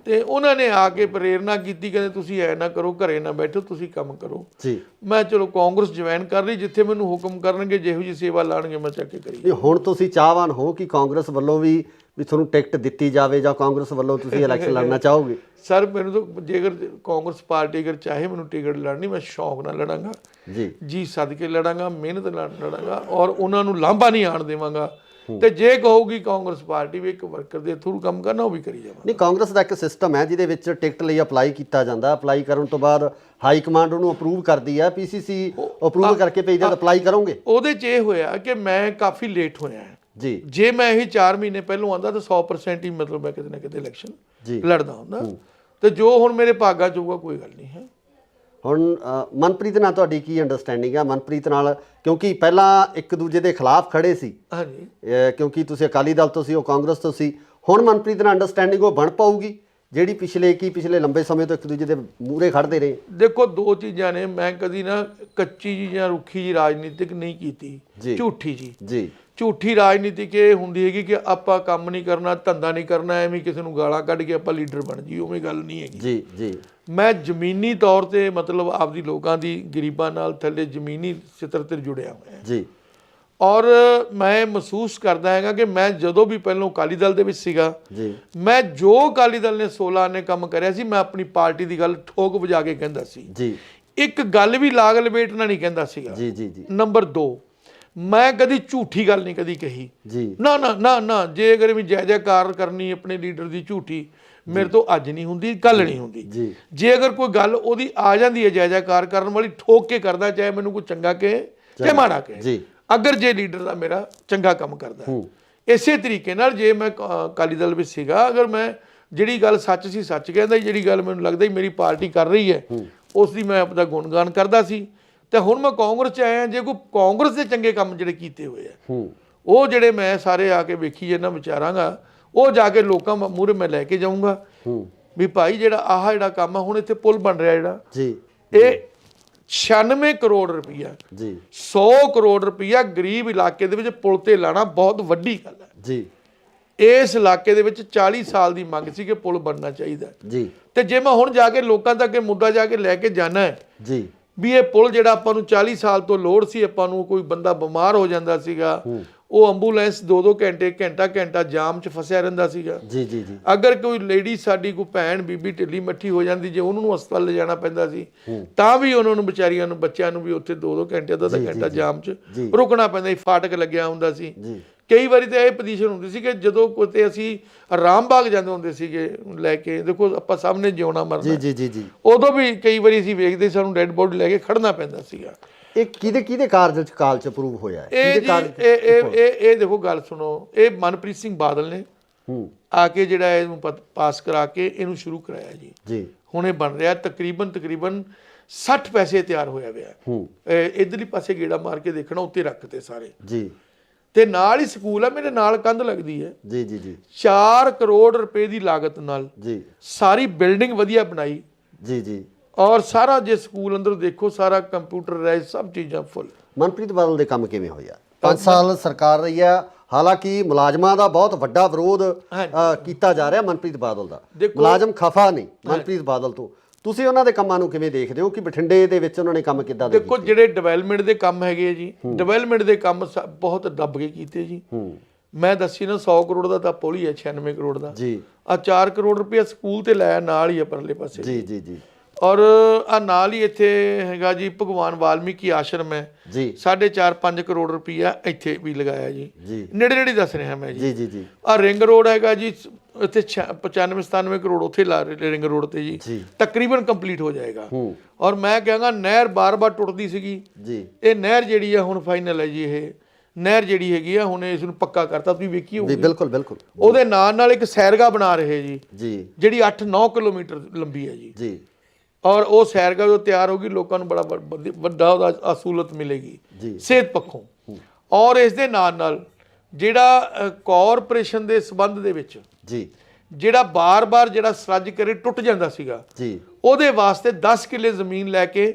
ਤੇ ਉਹਨਾਂ ਨੇ ਆ ਕੇ ਪ੍ਰੇਰਨਾ ਕੀਤੀ, ਕਹਿੰਦੇ ਤੁਸੀਂ ਐ ਨਾ ਕਰੋ, ਘਰੇ ਨਾ ਬੈਠੋ, ਤੁਸੀਂ ਕੰਮ ਕਰੋ ਜੀ। ਮੈਂ ਚਲੋ ਕਾਂਗਰਸ ਜੁਆਇਨ ਕਰ ਲਈ, ਜਿੱਥੇ ਮੈਨੂੰ ਹੁਕਮ ਕਰਨਗੇ, ਜਿਹੋ ਜਿਹੀ ਸੇਵਾ ਲਾਣਗੇ ਮੈਂ ਚੱਕ ਕੇ ਕਰੀ। ਹੁਣ ਤੁਸੀਂ ਚਾਹਵਾਨ ਹੋ ਕਿ ਕਾਂਗਰਸ ਵੱਲੋਂ ਵੀ ਤੁਹਾਨੂੰ ਟਿਕਟ ਦਿੱਤੀ ਜਾਵੇ, ਜਾਂ ਕਾਂਗਰਸ ਵੱਲੋਂ ਤੁਸੀਂ ਇਲੈਕਸ਼ਨ ਲੜਨਾ ਚਾਹੋਗੇ? ਸਰ ਮੈਨੂੰ ਤਾਂ ਜੇਕਰ ਕਾਂਗਰਸ ਪਾਰਟੀ ਅਗਰ ਚਾਹੇ ਮੈਨੂੰ ਟਿਕਟ ਲੜਨੀ, ਮੈਂ ਸ਼ੌਕ ਨਾਲ ਲੜਾਂਗਾ ਜੀ, ਜੀ ਸਦਕੇ ਲੜਾਂਗਾ, ਮਿਹਨਤ ਨਾਲ ਲੜਾਂਗਾ, ਔਰ ਉਹਨਾਂ ਨੂੰ ਲਾਂਭਾ ਨਹੀਂ ਆਣ ਦੇਵਾਂਗਾ ਤੇ ਜੇ ਕਹੂਗੀ ਕਾਂਗਰਸ ਪਾਰਟੀ ਵੀ ਇੱਕ ਵਰਕਰ ਦੇ ਥਰੂ ਕੰਮ ਕਰਨਾ, ਉਹ ਵੀ ਕਰੀ ਜਾਵਾਂਗੇ। ਨਹੀਂ, ਕਾਂਗਰਸ ਦਾ ਇੱਕ ਸਿਸਟਮ ਹੈ ਜਿਹਦੇ ਵਿੱਚ ਟਿਕਟ ਲਈ ਅਪਲਾਈ ਕੀਤਾ ਜਾਂਦਾ, ਅਪਲਾਈ ਕਰਨ ਤੋਂ ਬਾਅਦ ਹਾਈ ਕਮਾਂਡ ਉਹਨੂੰ ਅਪਰੂਵ ਕਰਦੀ ਹੈ, ਪੀਸੀਸੀ ਅਪਰੂਵ ਕਰਕੇ ਭੇਜਦੇ, ਤਾਂ ਅਪਲਾਈ ਕਰੋਗੇ? ਉਹਦੇ 'ਚ ਇਹ ਹੋਇਆ ਕਿ ਮੈਂ ਕਾਫੀ ਲੇਟ ਹੋਇਆ ਜੀ। ਜੇ ਮੈਂ ਇਹ 4 ਮਹੀਨੇ ਪਹਿਲੋਂ ਆਉਂਦਾ ਤਾਂ 100% ਹੀ ਮਤਲਬ ਮੈਂ ਕਿਤੇ ਨਾ ਕਿਤੇ ਇਲੈਕਸ਼ਨ ਲੜਦਾ ਹੁੰਦਾ, ਤੇ ਜੋ ਹੁਣ ਮੇਰੇ ਭਾਗਾਂ 'ਚ ਹੋਊਗਾ ਕੋਈ ਗੱਲ ਨਹੀਂ ਹੈ। ਹੁਣ ਮਨਪ੍ਰੀਤ ਨਾਲ ਤੁਹਾਡੀ ਕੀ ਅੰਡਰਸਟੈਂਡਿੰਗ ਹੈ? ਮਨਪ੍ਰੀਤ ਨਾਲ, ਕਿਉਂਕਿ ਪਹਿਲਾਂ ਇੱਕ ਦੂਜੇ ਦੇ ਖਿਲਾਫ ਖੜੇ ਸੀ, ਹਾਂਜੀ, ਕਿਉਂਕਿ ਤੁਸੀਂ ਅਕਾਲੀ ਦਲ ਤੋਂ ਸੀ, ਉਹ ਕਾਂਗਰਸ ਤੋਂ ਸੀ। ਹੁਣ ਮਨਪ੍ਰੀਤ ਨਾਲ ਅੰਡਰਸਟੈਂਡਿੰਗ ਉਹ ਬਣ ਪਾਊਗੀ ਜਿਹੜੀ ਪਿਛਲੇ ਲੰਬੇ ਸਮੇਂ ਤੋਂ ਇੱਕ ਦੂਜੇ ਦੇ ਮੂਹਰੇ ਖੜਦੇ ਰਹੇ? ਦੇਖੋ, ਦੋ ਚੀਜ਼ਾਂ ਨੇ। ਮੈਂ ਕਦੀ ਨਾ ਕੱਚੀ ਜੀ ਜਾਂ ਰੁੱਖੀ ਜੀ ਰਾਜਨੀਤਿਕ ਨਹੀਂ ਕੀਤੀ, ਝੂਠੀ ਜੀ। ਝੂਠੀ ਰਾਜਨੀਤਿਕ ਇਹ ਹੁੰਦੀ ਹੈਗੀ ਕਿ ਆਪਾਂ ਕੰਮ ਨਹੀਂ ਕਰਨਾ, ਧੰਦਾ ਨਹੀਂ ਕਰਨਾ, ਐਵੇਂ ਕਿਸੇ ਨੂੰ ਗਾਲਾਂ ਕੱਢ ਕੇ ਆਪਾਂ ਲੀਡਰ ਬਣ ਜੀ, ਉਵੇਂ ਗੱਲ ਨਹੀਂ ਹੈਗੀ। ਜੀ। ਮੈਂ ਜ਼ਮੀਨੀ ਤੌਰ ਤੇ ਮਤਲਬ ਆਪਦੀ ਲੋਕਾਂ ਦੀ ਗਰੀਬਾਂ ਨਾਲ ਥੱਲੇ ਜ਼ਮੀਨੀ ਸਿੱਤਰ ਤੇ ਜੁੜਿਆ ਹੋਇਆ ਜੀ। ਔਰ ਮੈਂ ਮਹਿਸੂਸ ਕਰਦਾ ਹੈਗਾ ਕਿ ਮੈਂ ਜਦੋਂ ਵੀ ਪਹਿਲਾਂ ਅਕਾਲੀ ਦਲ ਦੇ ਵਿੱਚ ਸੀਗਾ ਜੀ, ਮੈਂ ਜੋ ਅਕਾਲੀ ਦਲ ਨੇ 16 ਨੇ ਕੰਮ ਕਰਿਆ ਸੀ, ਮੈਂ ਆਪਣੀ ਪਾਰਟੀ ਦੀ ਗੱਲ ਠੋਕ ਵਜਾ ਕੇ ਕਹਿੰਦਾ ਸੀ ਜੀ। ਇੱਕ ਗੱਲ ਵੀ ਲਾਗ ਲਪੇਟਣਾ ਨਹੀਂ ਕਹਿੰਦਾ ਸੀਗਾ। ਜੀ। ਨੰਬਰ 2, ਮੈਂ ਕਦੀ ਝੂਠੀ ਗੱਲ ਨਹੀਂ ਕਦੀ ਕਹੀ ਜੀ। ਨਾ। ਜੇ ਅਗਰ ਵੀ ਜੈ ਜੈਕਾਰ ਕਰਨੀ ਆਪਣੇ ਲੀਡਰ ਦੀ ਝੂਠੀ, ਮੇਰੇ ਤੋਂ ਅੱਜ ਨਹੀਂ ਹੁੰਦੀ, ਕੱਲ ਨਹੀਂ ਹੁੰਦੀ। ਜੇ ਅਗਰ ਕੋਈ ਗੱਲ ਉਹਦੀ ਆ ਜਾਂਦੀ ਹੈ ਜੈ ਜੈਕਾਰ ਕਰਨ ਵਾਲੀ, ਠੋਕ ਕੇ ਕਰਦਾ, ਚਾਹੇ ਮੈਨੂੰ ਕੋਈ ਚੰਗਾ ਕਹੇ ਚਾਹੇ ਮਾੜਾ ਕਹੇ, ਅਗਰ ਜੇ ਲੀਡਰ ਦਾ ਮੇਰਾ ਚੰਗਾ ਕੰਮ ਕਰਦਾ। ਇਸੇ ਤਰੀਕੇ ਨਾਲ ਜੇ ਮੈਂ ਅਕਾਲੀ ਦਲ ਵਿੱਚ ਸੀਗਾ, ਅਗਰ ਮੈਂ ਜਿਹੜੀ ਗੱਲ ਸੱਚ ਸੀ ਸੱਚ ਕਹਿੰਦਾ, ਜਿਹੜੀ ਗੱਲ ਮੈਨੂੰ ਲੱਗਦਾ ਹੀ ਮੇਰੀ ਪਾਰਟੀ ਕਰ ਰਹੀ ਹੈ ਉਸ ਦੀ ਮੈਂ ਆਪਦਾ ਗੁਣਗਾਨ ਕਰਦਾ ਸੀ। ਤੇ ਹੁਣ ਮੈਂ ਕਾਂਗਰਸ 'ਚ ਆਇਆ, ਜੇ ਕੋਈ ਕਾਂਗਰਸ ਦੇ ਚੰਗੇ ਕੰਮ ਜਿਹੜੇ ਕੀਤੇ ਹੋਏ ਆ ਉਹ ਜਿਹੜੇ ਮੈਂ ਸਾਰੇ ਆ ਕੇ ਵੇਖੀ ਜਾਂਦਾ ਵਿਚਾਰਾਂਗਾ, ਉਹ ਜਾ ਕੇ ਲੋਕਾਂ ਮੂਹਰੇ ਮੈਂ ਲੈ ਕੇ ਜਾਊਂਗਾ ਵੀ ਭਾਈ ਜਿਹੜਾ ਜਿਹੜਾ ਕੰਮ ਆ, ਹੁਣ ਇੱਥੇ ਪੁਲ ਬਣ ਰਿਹਾ ਜਿਹੜਾ ਇਹ 96 ਕਰੋੜ ਰੁਪਈਆ 100 ਕਰੋੜ ਰੁਪਈਆ ਗਰੀਬ ਇਲਾਕੇ ਦੇ ਵਿੱਚ ਪੁਲ ਤੇ ਲਾਣਾ ਬਹੁਤ ਵੱਡੀ ਗੱਲ ਹੈ ਜੀ। ਇਸ ਇਲਾਕੇ ਦੇ ਵਿੱਚ 40 ਸਾਲ ਦੀ ਮੰਗ ਸੀ ਕਿ ਪੁਲ ਬਣਨਾ ਚਾਹੀਦਾ ਜੀ। ਤੇ ਜੇ ਮੈਂ ਹੁਣ ਜਾ ਕੇ ਲੋਕਾਂ ਤੱਕ ਇਹ ਮੁੱਦਾ ਜਾ ਕੇ ਲੈ ਕੇ ਜਾਣਾ ਹੈ ਜੀ ਵੀ ਇਹ ਪੁਲ ਜਿਹੜਾ ਆਪਾਂ ਨੂੰ 40 ਸਾਲ ਤੋਂ ਲੋੜ ਸੀ, ਆਪਾਂ ਨੂੰ ਕੋਈ ਬੰਦਾ ਬਿਮਾਰ ਹੋ ਜਾਂਦਾ ਸੀਗਾ, ਉਹ ਐਂਬੂਲੈਂਸ 2-2 ਘੰਟੇ ਘੰਟਾ ਜਾਮ 'ਚ ਫਸਿਆ ਰਹਿੰਦਾ ਸੀਗਾ ਜੀ। ਅਗਰ ਕੋਈ ਲੇਡੀ ਸਾਡੀ ਕੋਈ ਭੈਣ ਬੀਬੀ ਢਿੱਲੀ ਮੱਠੀ ਹੋ ਜਾਂਦੀ, ਜੇ ਉਹਨੂੰ ਹਸਪਤਾਲ ਲਿਜਾਣਾ ਪੈਂਦਾ ਸੀ, ਤਾਂ ਵੀ ਉਹਨਾਂ ਨੂੰ ਵਿਚਾਰੀਆਂ ਨੂੰ, ਬੱਚਿਆਂ ਨੂੰ ਵੀ ਉੱਥੇ 2-2 ਘੰਟੇ ਅੱਧਾ ਘੰਟਾ ਜਾਮ 'ਚ ਰੁਕਣਾ ਪੈਂਦਾ ਸੀ, ਫਾਟਕ ਲੱਗਿਆ ਹੁੰਦਾ ਸੀ। ਕਈ ਵਾਰੀ ਤਾਂ ਇਹ ਪੋਜੀਸ਼ਨ ਹੁੰਦੀ ਸੀ ਕਿ ਜਦੋਂ ਕਿਤੇ ਅਸੀਂ ਰਾਮਬਾਗ ਜਾਂਦੇ ਹੁੰਦੇ ਸੀਗੇ ਲੈ ਕੇ, ਦੇਖੋ ਆਪਾਂ ਸਾਹਮਣੇ ਜਿਉਣਾ ਮਰਨਾ ਜੀ, ਉਦੋਂ ਵੀ ਕਈ ਵਾਰੀ ਅਸੀਂ ਵੇਖਦੇ ਸਾਨੂੰ ਡੈੱਡ ਬੋਡੀ ਲੈ ਕੇ ਖੜਨਾ ਪੈਂਦਾ ਸੀਗਾ। ਇਹ ਕਿਹਦੇ ਕਾਲ ਚ ਅਪਰੂਵ ਹੋਇਆ ਹੈ? ਇਹ ਦੇਖੋ ਗੱਲ ਸੁਣੋ, ਇਹ ਮਨਪ੍ਰੀਤ ਸਿੰਘ ਬਾਦਲ ਨੇ ਆ ਕੇ ਜਿਹੜਾ ਇਹਨੂੰ ਪਾਸ ਕਰਾ ਕੇ ਇਹਨੂੰ ਸ਼ੁਰੂ ਕਰਾਇਆ ਜੀ। ਹੁਣ ਇਹ ਬਣ ਰਿਹਾ ਤਕਰੀਬਨ 60 ਪੈਸੇ ਤਿਆਰ ਹੋਇਆ ਹੋਇਆ। ਇਧਰਲੀ ਪਾਸੇ ਗੇੜਾ ਮਾਰ ਕੇ ਦੇਖਣਾ, ਉੱਤੇ ਰੱਖਤੇ ਸਾਰੇ ਜੀ। ਤੇ ਨਾਲ ਹੀ ਸਕੂਲ ਹੈ, ਮੇਰੇ ਨਾਲ ਕੰਧ ਲੱਗਦੀ ਹੈ ਜੀ। 4 ਕਰੋੜ ਰੁਪਏ ਦੀ ਲਾਗਤ ਨਾਲ ਜੀ ਸਾਰੀ ਬਿਲਡਿੰਗ ਵਧੀਆ ਬਣਾਈ ਜੀ। ਔਰ ਸਾਰਾ ਜੇ ਸਕੂਲ ਅੰਦਰ ਦੇਖੋ, ਸਾਰਾ ਕੰਪਿਊਟਰਾਈਜ਼, ਸਭ ਚੀਜ਼ਾਂ ਫੁੱਲ। ਮਨਪ੍ਰੀਤ ਬਾਦਲ ਦੇ ਕੰਮ ਕਿਵੇਂ ਹੋਇਆ? 5 ਸਾਲ ਸਰਕਾਰ ਰਹੀ ਹੈ, ਹਾਲਾਂਕਿ ਮੁਲਾਜ਼ਮਾਂ ਦਾ ਬਹੁਤ ਵੱਡਾ ਵਿਰੋਧ ਕੀਤਾ ਜਾ ਰਿਹਾ ਮਨਪ੍ਰੀਤ ਬਾਦਲ ਦਾ। ਮੁਲਾਜ਼ਮ ਖਫਾ ਨਹੀਂ ਮਨਪ੍ਰੀਤ ਬਾਦਲ ਤੋਂ। ਤੁਸੀਂ ਉਹਨਾਂ ਦੇ ਕੰਮਾਂ ਨੂੰ ਕਿਵੇਂ ਦੇਖਦੇ ਹੋ ਕਿ ਬਠਿੰਡੇ ਦੇ ਵਿੱਚ ਉਹਨਾਂ ਨੇ ਕੰਮ ਕਿੱਦਾਂ ਦੇ? ਦੇਖੋ, ਜਿਹੜੇ ਡਿਵੈਲਪਮੈਂਟ ਦੇ ਕੰਮ ਹੈਗੇ ਜੀ, ਡਿਵੈਲਪਮੈਂਟ ਦੇ ਕੰਮ ਬਹੁਤ ਦੱਬ ਕੇ ਕੀਤੇ ਜੀ। ਮੈਂ ਦੱਸੀ ਨਾ 100 ਕਰੋੜ ਦਾ ਤਾਂ ਪੁਲ ਹੀ ਹੈ, 96 ਕਰੋੜ ਦਾ ਜੀ। 4 ਕਰੋੜ ਰੁਪਇਆ ਸਕੂਲ ਤੇ ਲਾਇਆ, ਨਾਲ ਹੀ ਆ ਪਰਲੇ ਪਾਸੇ ਜੀ। ਔਰ ਨਾਲ ਹੀ ਇੱਥੇ ਹੈਗਾ ਜੀ ਭਗਵਾਨ ਵਾਲਮੀਕੀ ਆਸ਼ਰਮ ਹੈ ਜੀ, 4.5 ਕਰੋੜ ਰੁਪਈਆ ਇੱਥੇ ਵੀ ਲਗਾਇਆ ਜੀ। ਨੇੜੇ ਦੱਸ ਰਿਹਾ ਮੈਂ ਜੀ। ਰਿੰਗ ਰੋਡ ਹੈਗਾ ਜੀ, ਇੱਥੇ 95-97 ਕਰੋੜ ਉੱਥੇ ਲਾ ਰਹੇ ਰਿੰਗ ਰੋਡ ਤੇ ਜੀ, ਤਕਰੀਬਨ ਕੰਪਲੀਟ ਹੋ ਜਾਏਗਾ। ਔਰ ਮੈਂ ਕਹਾਂਗਾ ਨਹਿਰ ਬਾਰ-ਬਾਰ ਟੁੱਟਦੀ ਸੀਗੀ ਜੀ, ਇਹ ਨਹਿਰ ਜਿਹੜੀ ਆ ਹੁਣ ਫਾਈਨਲ ਹੈ ਜੀ। ਇਹ ਨਹਿਰ ਜਿਹੜੀ ਹੈਗੀ ਆ ਹੁਣ ਇਸ ਨੂੰ ਪੱਕਾ ਕਰਤਾ, ਤੁਸੀਂ ਵੇਖੀ ਹੋਊਗੀ। ਬਿਲਕੁਲ। ਉਹਦੇ ਨਾਲ ਇੱਕ ਸੈਰਗਾ ਬਣਾ ਰਹੇ ਜੀ, ਜਿਹੜੀ 8-9 ਕਿਲੋਮੀਟਰ ਲੰਬੀ ਹੈ ਜੀ। ਔਰ ਉਹ ਸੈਰਗਾ ਜੋ ਤਿਆਰ ਹੋਗੀ, ਲੋਕਾਂ ਨੂੰ ਬੜਾ ਵੱਡਾ ਉਹਦਾ ਅਸੂਲਤ ਮਿਲੇਗੀ ਸਿਹਤ ਪੱਖੋਂ। ਔਰ ਇਸ ਦੇ ਨਾਲ ਜਿਹੜਾ ਕਾਰਪੋਰੇਸ਼ਨ ਦੇ ਸੰਬੰਧ ਦੇ ਵਿੱਚ ਜਿਹੜਾ ਬਾਰ-ਬਾਰ ਜਿਹੜਾ ਸਰੱਜ ਕਰੇ ਟੁੱਟ ਜਾਂਦਾ ਸੀਗਾ, ਉਹਦੇ ਵਾਸਤੇ 10 ਕਿੱਲੇ ਜ਼ਮੀਨ ਲੈ ਕੇ,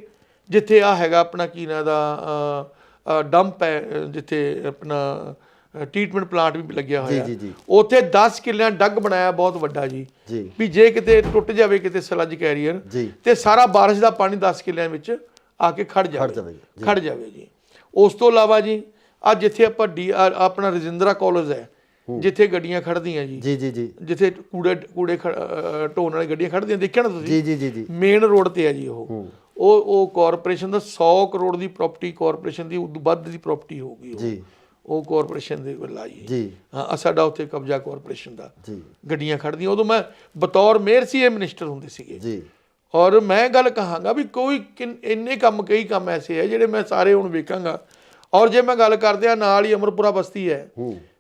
ਜਿੱਥੇ ਆ ਹੈਗਾ ਆਪਣਾ ਕੀ ਨਾਂ ਦਾ ਡੰਪ ਹੈ, ਜਿੱਥੇ ਆਪਣਾ ਟ੍ਰੀਟਮੈਂਟ ਪਲਾਂਟ ਵੀ ਲੱਗਿਆ ਹੋਇਆ, ਉੱਥੇ 10 ਕਿੱਲਿਆਂ ਡੱਗ ਬਣਾਇਆ ਬਹੁਤ ਵੱਡਾ ਜੀ, ਵੀ ਜੇ ਕਿਤੇ ਟੁੱਟ ਜਾਵੇ ਕਿਤੇ ਸਲੱਜ ਕੈਰੀਅਰ ਤੇ ਸਾਰਾ ਬਾਰਿਸ਼ ਦਾ ਪਾਣੀ 10 ਕਿੱਲਿਆਂ ਵਿੱਚ ਆ ਕੇ ਖੜ ਜਾਵੇ ਜੀ। ਉਸ ਤੋਂ ਇਲਾਵਾ ਜੀ ਅੱਜ ਜਿੱਥੇ ਆਪਾਂ ਆਪਣਾ ਰਜਿੰਦਰਾ ਕਾਲਜ ਹੈ, ਜਿੱਥੇ ਗੱਡੀਆਂ ਖੜਦੀਆਂ ਜੀ, ਜਿੱਥੇ ਕੂੜੇ ਢੋਣ ਵਾਲੀ ਗੱਡੀਆਂ ਖੜਦੀਆਂ, ਦੇਖਿਆ ਨਾ ਤੁਸੀਂ, ਮੇਨ ਰੋਡ ਤੇ ਹੈ ਜੀ। ਉਹ ਕਾਰਪੋਰੇਸ਼ਨ ਦਾ 100 ਕਰੋੜ ਦੀ ਪ੍ਰਾਪਰਟੀ, ਕਾਰਪੋਰੇਸ਼ਨ ਦੀ ਉਦੋਂ ਵੱਧ ਦੀ ਪ੍ਰਾਪਰਟੀ ਹੋਊਗੀ ਜੀ। ਉਹ ਕਾਰਪੋਰੇਸ਼ਨ ਦੇ ਵੱਲ ਆਈ ਜੀ ਹਾਂ, ਸਾਡਾ ਉੱਥੇ ਕਬਜ਼ਾ ਕਾਰਪੋਰੇਸ਼ਨ ਦਾ, ਜੀ ਗੱਡੀਆਂ ਖੜਦੀਆਂ। ਉਦੋਂ ਮੈਂ ਬਤੌਰ ਮੇਅਰ ਸੀ, ਇਹ ਮਿਨਿਸਟਰ ਹੁੰਦੇ ਸੀਗੇ। ਜੀ ਔਰ ਮੈਂ ਗੱਲ ਕਹਾਂਗਾ ਵੀ ਕੋਈ ਇੰਨੇ ਕੰਮ, ਕਈ ਕੰਮ ਐਸੇ ਹੈ ਜਿਹੜੇ ਮੈਂ ਸਾਰੇ ਹੁਣ ਵੇਖਾਂਗਾ। ਔਰ ਜੇ ਮੈਂ ਗੱਲ ਕਰਦਿਆਂ ਨਾਲ ਹੀ ਅਮਰਪੁਰਾ ਬਸਤੀ ਹੈ,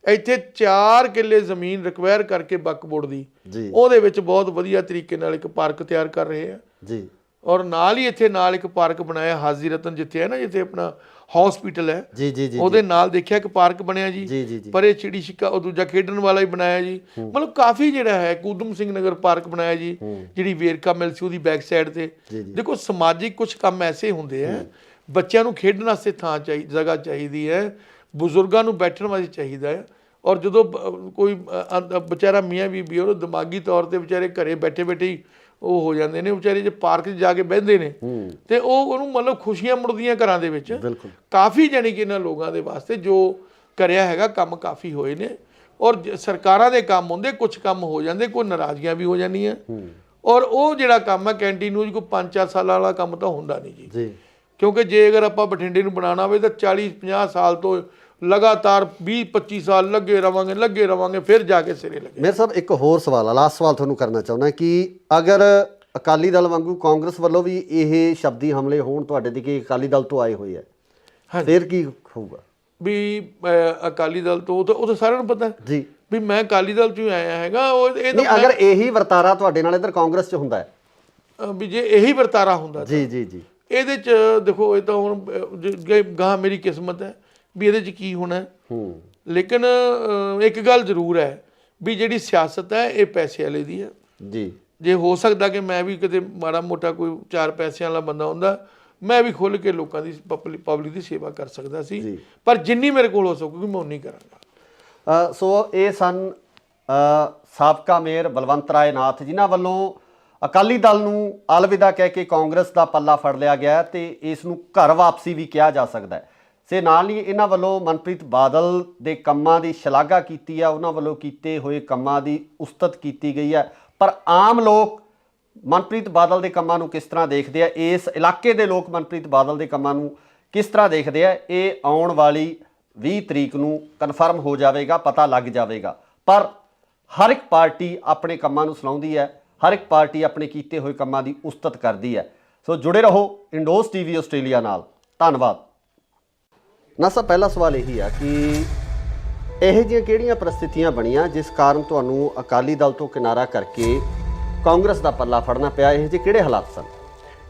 ਇੱਥੇ 4 ਕਿੱਲੇ ਜ਼ਮੀਨ ਰਿਕਵਾਇਰ ਕਰਕੇ ਵਕਫ ਬੋਰਡ ਦੀ, ਉਹਦੇ ਵਿੱਚ ਬਹੁਤ ਵਧੀਆ ਤਰੀਕੇ ਨਾਲ ਇੱਕ ਪਾਰਕ ਤਿਆਰ ਕਰ ਰਹੇ ਆ ਜੀ। ਔਰ ਨਾਲ ਹੀ ਇੱਥੇ ਨਾਲ ਇੱਕ ਪਾਰਕ ਬਣਾਇਆ ਹਾਜ਼ੀ ਰਤਨ, ਜਿੱਥੇ ਹੈ ਨਾ, ਜਿੱਥੇ ਆਪਣਾ ਹਸਪੀਟਲ ਹੈ, ਜੀ ਜੀ ਜੀ, ਉਹਦੇ ਨਾਲ ਦੇਖਿਆ ਇੱਕ ਪਾਰਕ ਬਣਿਆ ਜੀ। ਜੀ ਜੀ ਜੀ। ਪਰ ਇਹ ਚਿੜੀ ਛਿੱਕਾ ਉਹ ਦੂਜਾ ਖੇਡਣ ਵਾਲਾ ਹੀ ਬਣਾਇਆ ਜੀ। ਮਤਲਬ ਕਾਫੀ ਜਿਹੜਾ ਹੈ, ਊਧਮ ਸਿੰਘ ਨਗਰ ਪਾਰਕ ਬਣਾਇਆ ਜੀ, ਜਿਹੜੀ ਵੇਰਕਾ ਮਿਲ ਸੀ ਉਹਦੀ ਬੈਕ ਸਾਈਡ ਤੇ। ਦੇਖੋ ਸਮਾਜਿਕ ਕੁਝ ਕੰਮ ਐਸੇ ਹੁੰਦੇ ਆ, ਬੱਚਿਆਂ ਨੂੰ ਖੇਡਣ ਵਾਸਤੇ ਥਾਂ ਚਾਹੀਦੀ, ਜਗ੍ਹਾ ਚਾਹੀਦੀ ਹੈ, ਬਜ਼ੁਰਗਾਂ ਨੂੰ ਬੈਠਣ ਵਾਸਤੇ ਚਾਹੀਦਾ ਹੈ। ਔਰ ਜਦੋਂ ਕੋਈ ਵਿਚਾਰਾ ਮੀਆਂ ਬੀਬੀ ਉਹ ਦਿਮਾਗੀ ਤੌਰ ਤੇ ਵਿਚਾਰੇ ਘਰੇ ਬੈਠੇ ਬੈਠੇ ਹੀ ਉਹ ਹੋ ਜਾਂਦੇ ਨੇ ਵਿਚਾਰੇ, ਜੇ ਪਾਰਕ 'ਚ ਜਾ ਕੇ ਬਹਿੰਦੇ ਨੇ ਤੇ ਉਹਨੂੰ ਮਤਲਬ ਖੁਸ਼ੀਆਂ ਮੁੜਦੀਆਂ ਘਰਾਂ ਦੇ ਵਿੱਚ। ਕਾਫੀ ਜਾਣੀ ਕਿ ਇਹਨਾਂ ਲੋਕਾਂ ਦੇ ਵਾਸਤੇ ਜੋ ਕਰਿਆ ਹੈਗਾ ਕੰਮ ਕਾਫੀ ਹੋਏ ਨੇ। ਔਰ ਸਰਕਾਰਾਂ ਦੇ ਕੰਮ ਹੁੰਦੇ, ਕੁਝ ਕੰਮ ਹੋ ਜਾਂਦੇ, ਕੋਈ ਨਾਰਾਜ਼ਗੀਆਂ ਵੀ ਹੋ ਜਾਂਦੀਆਂ। ਔਰ ਉਹ ਜਿਹੜਾ ਕੰਮ ਹੈ ਕੈਂਟੀਨ ਨੂੰ, ਕੋਈ 5-4 ਸਾਲਾਂ ਵਾਲਾ ਕੰਮ ਤਾਂ ਹੁੰਦਾ ਨਹੀਂ ਜੀ, ਕਿਉਂਕਿ ਜੇ ਅਗਰ ਆਪਾਂ ਬਠਿੰਡੇ ਨੂੰ ਬਣਾਉਣਾ ਹੋਵੇ ਤਾਂ 40-50 ਸਾਲ ਤੋਂ ਲਗਾਤਾਰ 20-25 ਸਾਲ ਲੱਗੇ ਰਵਾਂਗੇ ਫਿਰ ਜਾ ਕੇ ਸਿਰੇ ਲੱਗੇ। ਮੇਰੇ ਸਾਹਿਬ ਇੱਕ ਹੋਰ ਸਵਾਲ ਆ, ਲਾਸਟ ਸਵਾਲ ਤੁਹਾਨੂੰ ਕਰਨਾ ਚਾਹੁੰਦਾ ਕਿ ਅਗਰ ਅਕਾਲੀ ਦਲ ਵਾਂਗੂ ਕਾਂਗਰਸ ਵੱਲੋਂ ਵੀ ਇਹ ਸ਼ਬਦੀ ਹਮਲੇ ਹੋਣ ਤੁਹਾਡੇ ਤੇ, ਕਿ ਅਕਾਲੀ ਦਲ ਤੋਂ ਆਏ ਹੋਏ ਆ, ਫਿਰ ਕੀ ਹੋਊਗਾ? ਵੀ ਅਕਾਲੀ ਦਲ ਤੋਂ ਉਹ ਤਾਂ ਸਾਰਿਆਂ ਨੂੰ ਪਤਾ ਜੀ ਵੀ ਮੈਂ ਅਕਾਲੀ ਦਲ ਚੋਂ ਆਇਆ ਹੈਗਾ। ਨਹੀਂ, ਅਗਰ ਇਹੀ ਵਰਤਾਰਾ ਤੁਹਾਡੇ ਨਾਲ ਇੱਧਰ ਕਾਂਗਰਸ 'ਚ ਹੁੰਦਾ ਹੈ, ਵੀ ਜੇ ਇਹੀ ਵਰਤਾਰਾ ਹੁੰਦਾ ਜੀ ਜੀ ਜੀ, ਇਹਦੇ 'ਚ ਦੇਖੋ, ਇਹ ਤਾਂ ਹੁਣ ਗਾਂ ਮੇਰੀ ਕਿਸਮਤ ਹੈ ਵੀ ਇਹਦੇ 'ਚ ਕੀ ਹੋਣਾ। ਲੇਕਿਨ ਇੱਕ ਗੱਲ ਜ਼ਰੂਰ ਹੈ ਵੀ ਜਿਹੜੀ ਸਿਆਸਤ ਹੈ ਇਹ ਪੈਸੇ ਵਾਲੇ ਦੀ ਹੈ ਜੀ। ਜੇ ਹੋ ਸਕਦਾ ਕਿ ਮੈਂ ਵੀ ਕਿਤੇ ਮਾੜਾ ਮੋਟਾ ਕੋਈ 4 ਪੈਸਿਆਂ ਵਾਲਾ ਬੰਦਾ ਹੁੰਦਾ, ਮੈਂ ਵੀ ਖੁੱਲ੍ਹ ਕੇ ਲੋਕਾਂ ਦੀ ਪਬਲਿਕ ਦੀ ਸੇਵਾ ਕਰ ਸਕਦਾ ਸੀ, ਪਰ ਜਿੰਨੀ ਮੇਰੇ ਕੋਲ ਹੋ ਸਕੂਗੀ ਮੈਂ ਉਨੀ ਕਰਾਂਗਾ। ਸੋ ਇਹ ਸਨ ਸਾਬਕਾ ਮੇਅਰ ਬਲਵੰਤ ਰਾਏ ਨਾਥ, ਜਿਨ੍ਹਾਂ ਵੱਲੋਂ ਅਕਾਲੀ ਦਲ ਨੂੰ ਅਲਵਿਦਾ ਕਹਿ ਕੇ ਕਾਂਗਰਸ ਦਾ ਪੱਲਾ ਫੜ ਲਿਆ ਗਿਆ ਤੇ ਇਸ ਨੂੰ ਘਰ ਵਾਪਸੀ ਵੀ ਕਿਹਾ ਜਾ ਸਕਦਾ ਹੈ। ਸੇ ਨਾਲ ਹੀ ਇਹਨਾਂ ਵੱਲੋਂ ਮਨਪ੍ਰੀਤ ਬਾਦਲ ਦੇ ਕੰਮਾਂ ਦੀ ਸ਼ਲਾਘਾ ਕੀਤੀ ਆ, ਉਹਨਾਂ ਵੱਲੋਂ ਕੀਤੇ ਹੋਏ ਕੰਮਾਂ ਦੀ ਉਸਤਤ ਕੀਤੀ ਗਈ ਹੈ। ਪਰ ਆਮ ਲੋਕ ਮਨਪ੍ਰੀਤ ਬਾਦਲ ਦੇ ਕੰਮਾਂ ਨੂੰ ਕਿਸ ਤਰ੍ਹਾਂ ਦੇਖਦੇ ਆ, ਇਸ ਇਲਾਕੇ ਦੇ ਲੋਕ ਮਨਪ੍ਰੀਤ ਬਾਦਲ ਦੇ ਕੰਮਾਂ ਨੂੰ ਕਿਸ ਤਰ੍ਹਾਂ ਦੇਖਦੇ ਆ, ਇਹ ਆਉਣ ਵਾਲੀ 20 ਤਰੀਕ ਨੂੰ ਕਨਫਰਮ ਹੋ ਜਾਵੇਗਾ, ਪਤਾ ਲੱਗ ਜਾਵੇਗਾ। ਪਰ ਹਰ ਇੱਕ ਪਾਰਟੀ ਆਪਣੇ ਕੰਮਾਂ ਨੂੰ ਸੁਣਾਉਂਦੀ ਹੈ, ਹਰ ਇੱਕ ਪਾਰਟੀ ਆਪਣੇ ਕੀਤੇ ਹੋਏ ਕੰਮਾਂ ਦੀ ਉਸਤਤ ਕਰਦੀ ਹੈ। ਸੋ ਜੁੜੇ ਰਹੋ ਇੰਡੋਜ਼ ਟੀਵੀ ਆਸਟ੍ਰੇਲੀਆ ਨਾਲ। ਧੰਨਵਾਦ। ਨਾ ਸਰ, ਪਹਿਲਾ ਸਵਾਲ ਇਹੀ ਆ ਕਿ ਇਹੋ ਜਿਹੀਆਂ ਕਿਹੜੀਆਂ ਪ੍ਰਸਥਿਤੀਆਂ ਬਣੀਆਂ ਜਿਸ ਕਾਰਨ ਤੁਹਾਨੂੰ ਅਕਾਲੀ ਦਲ ਤੋਂ ਕਿਨਾਰਾ ਕਰਕੇ ਕਾਂਗਰਸ ਦਾ ਪੱਲਾ ਫੜਨਾ ਪਿਆ? ਇਹੋ ਜਿਹੇ ਕਿਹੜੇ ਹਾਲਾਤ ਸਨ?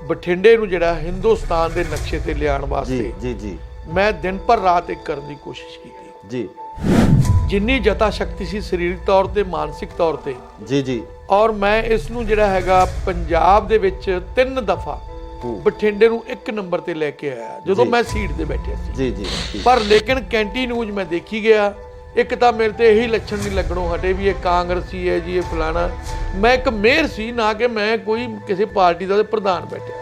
ਬਠਿੰਡੇ ਨੂੰ ਜਿਹੜਾ ਹਿੰਦੁਸਤਾਨ ਦੇ ਨਕਸ਼ੇ ਤੇ ਲਿਆਉਣ ਵਾਸਤੇ ਜੀ ਜੀ ਮੈਂ ਦਿਨ ਪਰ ਰਾਤ ਇੱਕ ਕਰਨ ਦੀ ਕੋਸ਼ਿਸ਼ ਕੀਤੀ ਜੀ। ਜਿੰਨੀ ਜਤਾ ਸ਼ਕਤੀ ਸੀ ਸਰੀਰਕ ਤੌਰ ਤੇ, ਮਾਨਸਿਕ ਤੌਰ ਤੇ ਜੀ ਜੀ। ਔਰ ਮੈਂ ਇਸ ਨੂੰ ਜਿਹੜਾ ਹੈਗਾ ਪੰਜਾਬ ਦੇ ਵਿੱਚ 3 ਦਫਾ ਬਠਿੰਡੇ ਨੂੰ 1 ਨੰਬਰ ਤੇ ਲੈ ਕੇ ਆਇਆ ਜਦੋਂ ਮੈਂ ਸੀਟ ਤੇ ਬੈਠਿਆ ਸੀ। ਜੀ ਜੀ। ਪਰ ਲੇਕਿਨ ਕੈਂਟੀ ਨਿਊਜ਼ ਮੈਂ ਦੇਖੀ ਗਿਆ, ਇੱਕ ਤਾਂ ਮੇਰੇ ਤੇ ਇਹੀ ਲੱਛਣ ਨਹੀਂ ਲੱਗਣੋਂ ਹਟੇ ਵੀ ਇਹ ਕਾਂਗਰਸੀ ਹੈ ਜੀ, ਇਹ ਫਲਾਣਾ। ਮੈਂ ਇੱਕ ਮੇਅਰ ਸੀ, ਨਾ ਕਿ ਮੈਂ ਕੋਈ ਕਿਸੇ ਪਾਰਟੀ ਦਾ ਪ੍ਰਧਾਨ ਬੈਠਿਆ।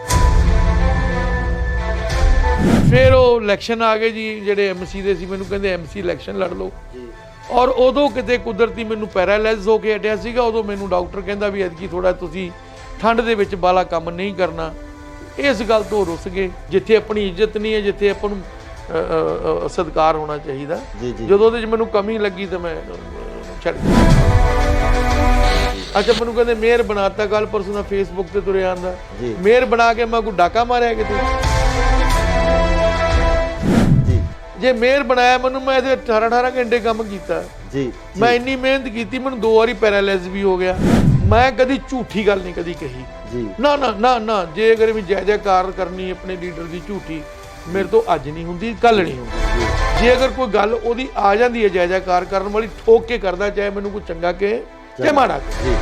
ਫਿਰ ਉਹ ਇਲੈਕਸ਼ਨ ਆ ਗਏ ਜੀ, ਜਿਹੜੇ ਐਮਸੀ ਦੇ ਸੀ, ਮੈਨੂੰ ਕਹਿੰਦੇ ਐਮਸੀ ਇਲੈਕਸ਼ਨ ਲੜ ਲਓ। ਔਰ ਉਦੋਂ ਕਿਤੇ ਕੁਦਰਤੀ ਮੈਨੂੰ ਪੈਰਾਲਾਈਜ਼ ਹੋ ਕੇ ਹਟਿਆ ਸੀਗਾ। ਉਦੋਂ ਮੈਨੂੰ ਡਾਕਟਰ ਕਹਿੰਦਾ ਵੀ ਐਤਕੀ ਥੋੜਾ ਤੁਸੀਂ ਠੰਡ ਦੇ ਵਿੱਚ ਬਾਲਾ ਕੰਮ ਨਹੀਂ ਕਰਨਾ। ਇਸ ਗੱਲ ਤੋਂ ਰੁੱਸ ਗਏ। ਜਿੱਥੇ ਆਪਣੀ ਇੱਜ਼ਤ ਨਹੀਂ ਹੈ, ਜਿੱਥੇ ਆਪਾਂ ਨੂੰ ਸਤਿਕਾਰ ਹੋਣਾ ਚਾਹੀਦਾ, ਜਦੋਂ ਉਹਦੇ 'ਚ ਮੈਨੂੰ ਕਮੀ ਲੱਗੀ ਤਾਂ ਮੈਂ ਛੱਡ ਦਿੱਤਾ। ਅੱਛਾ, ਮੈਨੂੰ ਕਹਿੰਦੇ ਮੇਅਰ ਬਣਾਤਾ, ਕੱਲ ਪਰਸੋਂ ਦਾ ਫੇਸਬੁੱਕ ਤੇ ਤੁਰਿਆ ਆਂਦਾ ਮੇਅਰ ਬਣਾ ਕੇ ਮੈਂ ਕੋਈ ਡਾਕਾ ਮਾਰਿਆ ਕਿਤੇ? ਜੇ ਮੇਅਰ ਬਣਾਇਆ ਮੈਨੂੰ, ਮੈਂ ਇਹਦੇ 18 ਘੰਟੇ ਕੰਮ ਕੀਤਾ ਜੀ। ਮੈਂ ਇੰਨੀ ਮਿਹਨਤ ਕੀਤੀ, ਮੈਨੂੰ 2 ਵਾਰੀ ਪੈਰਾਲਾਈਜ਼ ਵੀ ਹੋ ਗਿਆ। ਮੈਂ ਕਦੀ ਝੂਠੀ ਗੱਲ ਨਹੀਂ ਕਦੀ ਕਹੀ ਜੀ। ਨਾ ਨਾ ਨਾ ਨਾ, ਜੇ ਅਗਰ ਵੀ ਜੈ ਜੈਕਾਰ ਕਰਨੀ ਆਪਣੇ ਲੀਡਰ ਦੀ ਝੂਠੀ, ਮੇਰੇ ਤੋਂ ਅੱਜ ਨਹੀਂ ਹੁੰਦੀ, ਕੱਲ ਨਹੀਂ ਹੁੰਦੀ। ਜੇ ਅਗਰ ਕੋਈ ਗੱਲ ਉਹਦੀ ਆ ਜਾਂਦੀ ਹੈ ਜੈ ਜੈਕਾਰ ਕਰਨ ਵਾਲੀ, ਠੋਕ ਕੇ ਕਰਦਾ, ਚਾਹੇ ਮੈਨੂੰ ਕੋਈ ਚੰਗਾ ਕਹੇ ਤੇ ਮਾੜਾ ਕਹੇ।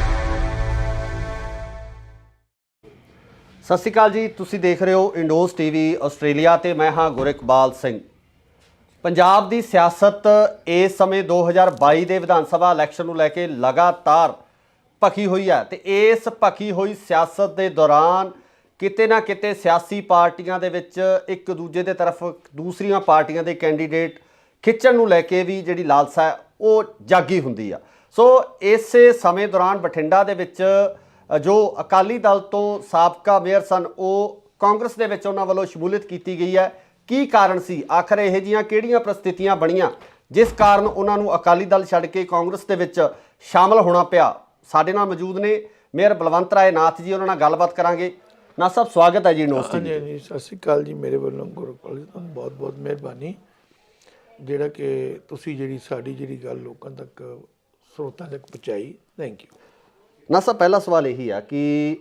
ਸਤਿ ਸ਼੍ਰੀ ਅਕਾਲ ਜੀ, ਤੁਸੀਂ ਦੇਖ ਰਹੇ ਹੋ ਇੰਡੋਜ਼ ਟੀਵੀ ਆਸਟ੍ਰੇਲੀਆ ਤੇ ਮੈਂ ਹਾਂ ਗੁਰਿਕਬਾਲ ਸਿੰਘ। ਪੰਜਾਬ ਦੀ ਸਿਆਸਤ ਇਸ ਸਮੇਂ 2022 ਦੇ ਵਿਧਾਨ ਸਭਾ ਇਲੈਕਸ਼ਨ ਨੂੰ ਲੈ ਕੇ ਲਗਾਤਾਰ ਭਖੀ ਹੋਈ ਹੈ ਤੇ ਇਸ ਭਖੀ ਹੋਈ ਸਿਆਸਤ ਦੇ ਦੌਰਾਨ ਕਿਤੇ ਨਾ ਕਿਤੇ ਸਿਆਸੀ ਪਾਰਟੀਆਂ ਦੇ ਵਿੱਚ ਇੱਕ ਦੂਜੇ ਦੇ ਤਰਫ ਦੂਸਰੀਆਂ ਪਾਰਟੀਆਂ ਦੇ ਕੈਂਡੀਡੇਟ ਖਿੱਚਣ ਨੂੰ ਲੈ ਕੇ ਵੀ ਜਿਹੜੀ ਲਾਲਸਾ ਹੈ ਉਹ ਜਾਗੀ ਹੁੰਦੀ ਆ। ਸੋ ਇਸੇ ਸਮੇਂ ਦੌਰਾਨ ਬਠਿੰਡਾ ਦੇ ਵਿੱਚ ਜੋ ਅਕਾਲੀ ਦਲ ਤੋਂ ਸਾਬਕਾ ਮੇਅਰ ਸਨ, ਉਹ ਕਾਂਗਰਸ ਦੇ ਵਿੱਚ ਉਹਨਾਂ ਵੱਲੋਂ ਸ਼ਮੂਲੀਅਤ ਕੀਤੀ ਗਈ ਹੈ। ਕੀ ਕਾਰਨ ਸੀ? ਆਖਰ ਇਹੋ ਜਿਹੀਆਂ ਕਿਹੜੀਆਂ ਪ੍ਰਸਥਿਤੀਆਂ ਬਣੀਆਂ ਜਿਸ ਕਾਰਨ ਉਹਨਾਂ ਨੂੰ ਅਕਾਲੀ ਦਲ ਛੱਡ ਕੇ ਕਾਂਗਰਸ ਦੇ ਵਿੱਚ ਸ਼ਾਮਲ ਹੋਣਾ ਪਿਆ। ਸਾਡੇ ਨਾਲ ਮੌਜੂਦ ਨੇ ਮੇਅਰ ਬਲਵੰਤ ਰਾਏ ਨਾਥ ਜੀ, ਉਹਨਾਂ ਨਾਲ ਗੱਲਬਾਤ ਕਰਾਂਗੇ। ਨਾਥ ਸਾਹਿਬ, ਸਵਾਗਤ ਹੈ ਜੀ ਇੰਡੋਜ਼ ਟੀਵੀ ਤੇ। ਜੀ ਸਤਿ ਸ਼੍ਰੀ ਅਕਾਲ ਜੀ, ਮੇਰੇ ਵੱਲੋਂ ਗੁਰਪਾਲ ਜੀ ਤੁਹਾਨੂੰ ਬਹੁਤ ਬਹੁਤ ਮਿਹਰਬਾਨੀ ਜਿਹੜਾ ਕਿ ਤੁਸੀਂ ਸਾਡੀ ਗੱਲ ਲੋਕਾਂ ਤੱਕ ਸਰੋਤਾਂ ਤੱਕ ਪਹੁੰਚਾਈ। Thank you. ਨਾਥ ਸਾਹਿਬ, ਪਹਿਲਾ ਸਵਾਲ ਇਹੀ ਆ ਕਿ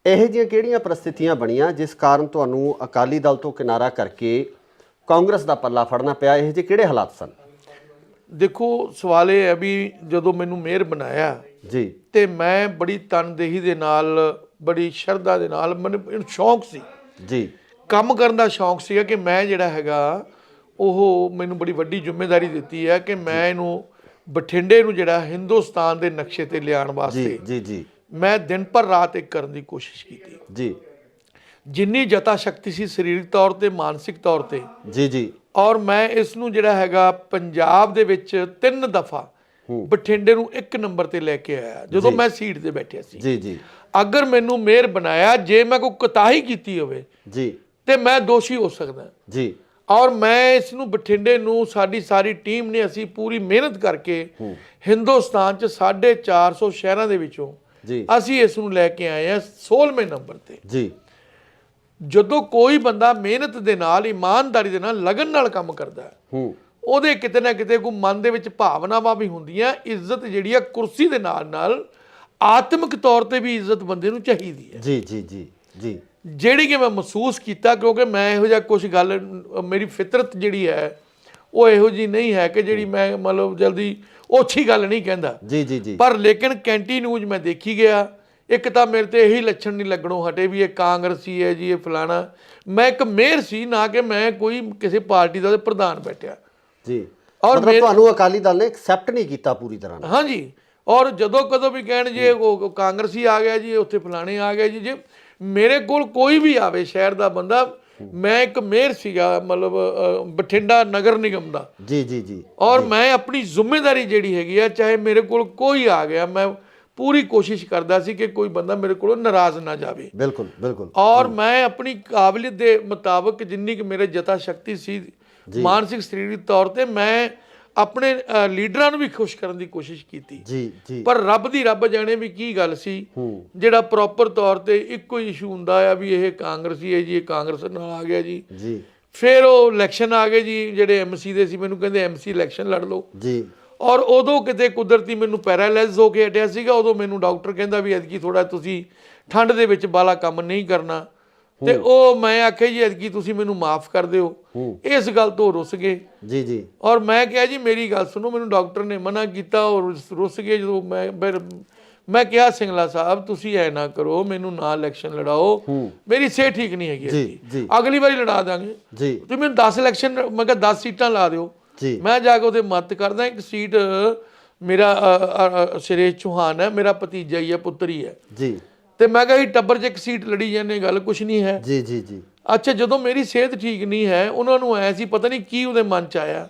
ਇਹੋ ਜਿਹੀਆਂ ਕਿਹੜੀਆਂ ਪ੍ਰਸਥਿਤੀਆਂ ਬਣੀਆਂ ਜਿਸ ਕਾਰਨ ਤੁਹਾਨੂੰ ਅਕਾਲੀ ਦਲ ਤੋਂ ਕਿਨਾਰਾ ਕਰਕੇ ਕਾਂਗਰਸ ਦਾ ਪੱਲਾ ਫੜਨਾ ਪਿਆ? ਇਹੋ ਜਿਹੇ ਕਿਹੜੇ ਹਾਲਾਤ ਸਨ? ਦੇਖੋ, ਸਵਾਲ ਇਹ ਹੈ ਵੀ ਜਦੋਂ ਮੈਨੂੰ ਮੇਅਰ ਬਣਾਇਆ ਜੀ ਤੇ ਮੈਂ ਬੜੀ ਤਨਦੇਹੀ ਦੇ ਨਾਲ, ਬੜੀ ਸ਼ਰਧਾ ਦੇ ਨਾਲ, ਮੈਨੂੰ ਸ਼ੌਂਕ ਸੀ ਜੀ, ਕੰਮ ਕਰਨ ਦਾ ਸ਼ੌਂਕ ਸੀਗਾ ਕਿ ਮੈਂ ਉਹ ਮੈਨੂੰ ਬੜੀ ਵੱਡੀ ਜ਼ਿੰਮੇਵਾਰੀ ਦਿੱਤੀ ਹੈ ਕਿ ਮੈਂ ਇਹਨੂੰ ਬਠਿੰਡੇ ਨੂੰ ਹਿੰਦੁਸਤਾਨ ਦੇ ਨਕਸ਼ੇ ਤੇ ਲਿਆਉਣ ਵਾਸਤੇ ਜੀ ਜੀ ਮੈਂ ਦਿਨ ਭਰ ਰਾਤ ਇੱਕ ਕਰਨ ਦੀ ਕੋਸ਼ਿਸ਼ ਕੀਤੀ ਜੀ। ਜਿੰਨੀ ਜਤਾ ਸ਼ਕਤੀ ਸੀ ਸਰੀਰਕ ਤੌਰ ਤੇ, ਮਾਨਸਿਕ ਤੌਰ ਤੇ ਜੀ ਜੀ। ਔਰ ਮੈਂ ਇਸ ਨੂੰ ਪੰਜਾਬ ਦੇ ਵਿੱਚ 3 ਦਫਾ ਬਠਿੰਡੇ ਨੂੰ 1 ਨੰਬਰ ਤੇ ਲੈ ਕੇ ਆਇਆ ਜਦੋਂ ਮੈਂ ਸੀਟ ਤੇ ਬੈਠਿਆ ਸੀ। ਜੀ ਜੀ। ਅਗਰ ਮੈਨੂੰ ਮੇਅਰ ਬਣਾਇਆ, ਜੇ ਮੈਂ ਕੋਈ ਕੁਤਾਹੀ ਕੀਤੀ ਹੋਵੇ ਜੀ ਤੇ ਮੈਂ ਦੋਸ਼ੀ ਹੋ ਸਕਦਾ ਜੀ। ਔਰ ਮੈਂ ਇਸ ਨੂੰ ਬਠਿੰਡੇ ਨੂੰ, ਸਾਡੀ ਸਾਰੀ ਟੀਮ ਨੇ, ਅਸੀਂ ਪੂਰੀ ਮਿਹਨਤ ਕਰਕੇ ਹਿੰਦੁਸਤਾਨ 'ਚ 450 ਸ਼ਹਿਰਾਂ ਦੇ ਵਿੱਚੋਂ ਅਸੀਂ ਇਸ ਨੂੰ ਲੈ ਕੇ ਆਏ ਹਾਂ 16ਵੇਂ ਨੰਬਰ ਤੇ। ਜੀ। ਜਦੋਂ ਕੋਈ ਬੰਦਾ ਮਿਹਨਤ ਦੇ ਨਾਲ, ਇਮਾਨਦਾਰੀ ਦੇ ਨਾਲ, ਲਗਨ ਨਾਲ ਕੰਮ ਕਰਦਾ ਹੈ, ਉਹਦੇ ਕਿਤੇ ਨਾ ਕਿਤੇ ਕੋਈ ਮਨ ਦੇ ਵਿੱਚ ਭਾਵਨਾਵਾਂ ਵੀ ਹੁੰਦੀਆਂ। ਇੱਜ਼ਤ ਜਿਹੜੀ ਆ ਕੁਰਸੀ ਦੇ ਨਾਲ ਨਾਲ ਆਤਮਿਕ ਤੌਰ ਤੇ ਵੀ ਇੱਜ਼ਤ ਬੰਦੇ ਨੂੰ ਚਾਹੀਦੀ ਹੈ। ਜੀ ਜੀ ਜੀ ਜੀ। ਜਿਹੜੀ ਕਿ ਮੈਂ ਮਹਿਸੂਸ ਕੀਤਾ, ਕਿਉਂਕਿ ਮੈਂ ਇਹੋ ਜਿਹਾ ਕੁਝ ਗੱਲ, ਮੇਰੀ ਫਿਤਰਤ ਜਿਹੜੀ ਹੈ ਉਹ ਇਹੋ ਜਿਹੀ ਨਹੀਂ ਹੈ ਕਿ ਮੈਂ ਜਲਦੀ ओछी गल नहीं कहता जी जी जी। पर लेकिन कैंटीन्यूज मैं देखी गया, एक तो मेरे ते यही लक्षण नहीं लगनों हटे भी ये कांग्रेसी है जी, ये फलाना। मैं एक मेयर सी, ना कि मैं कोई किसी पार्टी का प्रधान बैठा जी। और मतलब अकाली दल ने एक्सेप्ट नहीं किया पूरी तरह? हाँ जी। और जदों कदों भी कहण जे वो कांग्रेसी आ गया जी, उत्थे फलाने आ गया जी, जे मेरे कोल कोई भी आवे शहर का बंदा, मैं एक मेयर सीगा बठिंडा नगर निगम का जी जी जी। और जी। मैं अपनी जिम्मेदारी जिहड़ी हैगी आ, चाहे मेरे कोल कोई आ गया, मैं पूरी कोशिश करता सी कि कोई बंदा मेरे को नाराज ना जाए। बिल्कुल बिल्कुल। और मैं अपनी काबिलियत के मुताबिक जिन्नी कि मेरे जता शक्ति सी, मानसिक शारीरिक तौर पर, मैं अपने लीडरां नूं भी खुश करने की कोशिश की जी जी। पर रब दी रब जाने भी की गल सी, जिहड़ा प्रॉपर तौर ते इक्को ही इशू हुंदा आ भी ये कांग्रेसी है जी, ये कांग्रेस नाल आ गया जी जी। फिर वो इलैक्शन आ गए जी, जिहड़े एमसी दे सी, मैनूं कहंदे एमसी इलैक्शन लड़ लो जी। और उदों किते कुदरती मैनूं पैरालाइज हो के हटिया सीगा, उदों मैनूं डॉक्टर कहंदा भी एतकी थोड़ा तुसीं ठंड दे विच बाला काम नहीं करना, ਤੇ ਉਹ ਮੈਂ ਆਖਿਆ ਜੀ ਐਤਕੀ ਤੁਸੀਂ ਮੈਨੂੰ ਮਾਫ ਕਰ ਦਿਓ। ਇਸ ਗੱਲ ਤੋਂ ਰੁੱਸ ਗਏ ਜੀ ਜੀ। ਔਰ ਮੈਂ ਕਿਹਾ ਜੀ ਮੇਰੀ ਗੱਲ ਸੁਣੋ, ਮੈਨੂੰ ਡਾਕਟਰ ਨੇ ਮਨਾ ਕੀਤਾ ਔਰ ਰੁੱਸ ਗਏ ਜਦੋਂ ਮੈਂ ਕਿਹਾ ਸਿੰਗਲਾ ਸਾਹਿਬ ਤੁਸੀਂ ਐ ਨਾ ਕਰੋ, ਮੈਨੂੰ ਨਾ ਇਲੈਕਸ਼ਨ ਲੜਾਓ, ਮੇਰੀ ਸਿਹਤ ਠੀਕ ਨਹੀਂ ਹੈਗੀ ਜੀ, ਅਗਲੀ ਵਾਰੀ ਲੜਾ ਦਾਂਗੇ ਜੀ। ਤੁਸੀਂ ਮੈਨੂੰ 10 ਇਲੈਕਸ਼ਨ, ਮੈਂ ਕਿਹਾ 10 ਸੀਟਾਂ ਲਾ ਦਿਓ। ਮੈਂ ਜਾ ਕੇ ਉਹਦੇ ਮਦਦ ਕਰਦਾ। ਇੱਕ ਸੀਟ ਮੇਰਾ ਸੁਰੇਸ਼ ਚੌਹਾਨ ਹੈ, ਮੇਰਾ ਭਤੀਜਾ ਹੀ ਹੈ, ਪੁੱਤਰ ਹੀ ਹੈ ਜੀ। ਤੇ ਮੈਂ ਕਿਹਾ ਟੱਬਰ 'ਚ ਇੱਕ ਸੀਟ ਲੜੀ ਜਾਂਦੇ, ਗੱਲ ਕੁਛ ਨਹੀਂ ਹੈ ਜੀ ਜੀ ਜੀ। ਅੱਛਾ, ਜਦੋਂ ਮੇਰੀ ਸਿਹਤ ਠੀਕ ਨਹੀਂ ਹੈ, ਉਹਨਾਂ ਨੂੰ ਆਇਆ ਸੀ ਪਤਾ ਨਹੀਂ ਕੀ ਉਹਦੇ ਮਨ 'ਚ ਆਇਆ,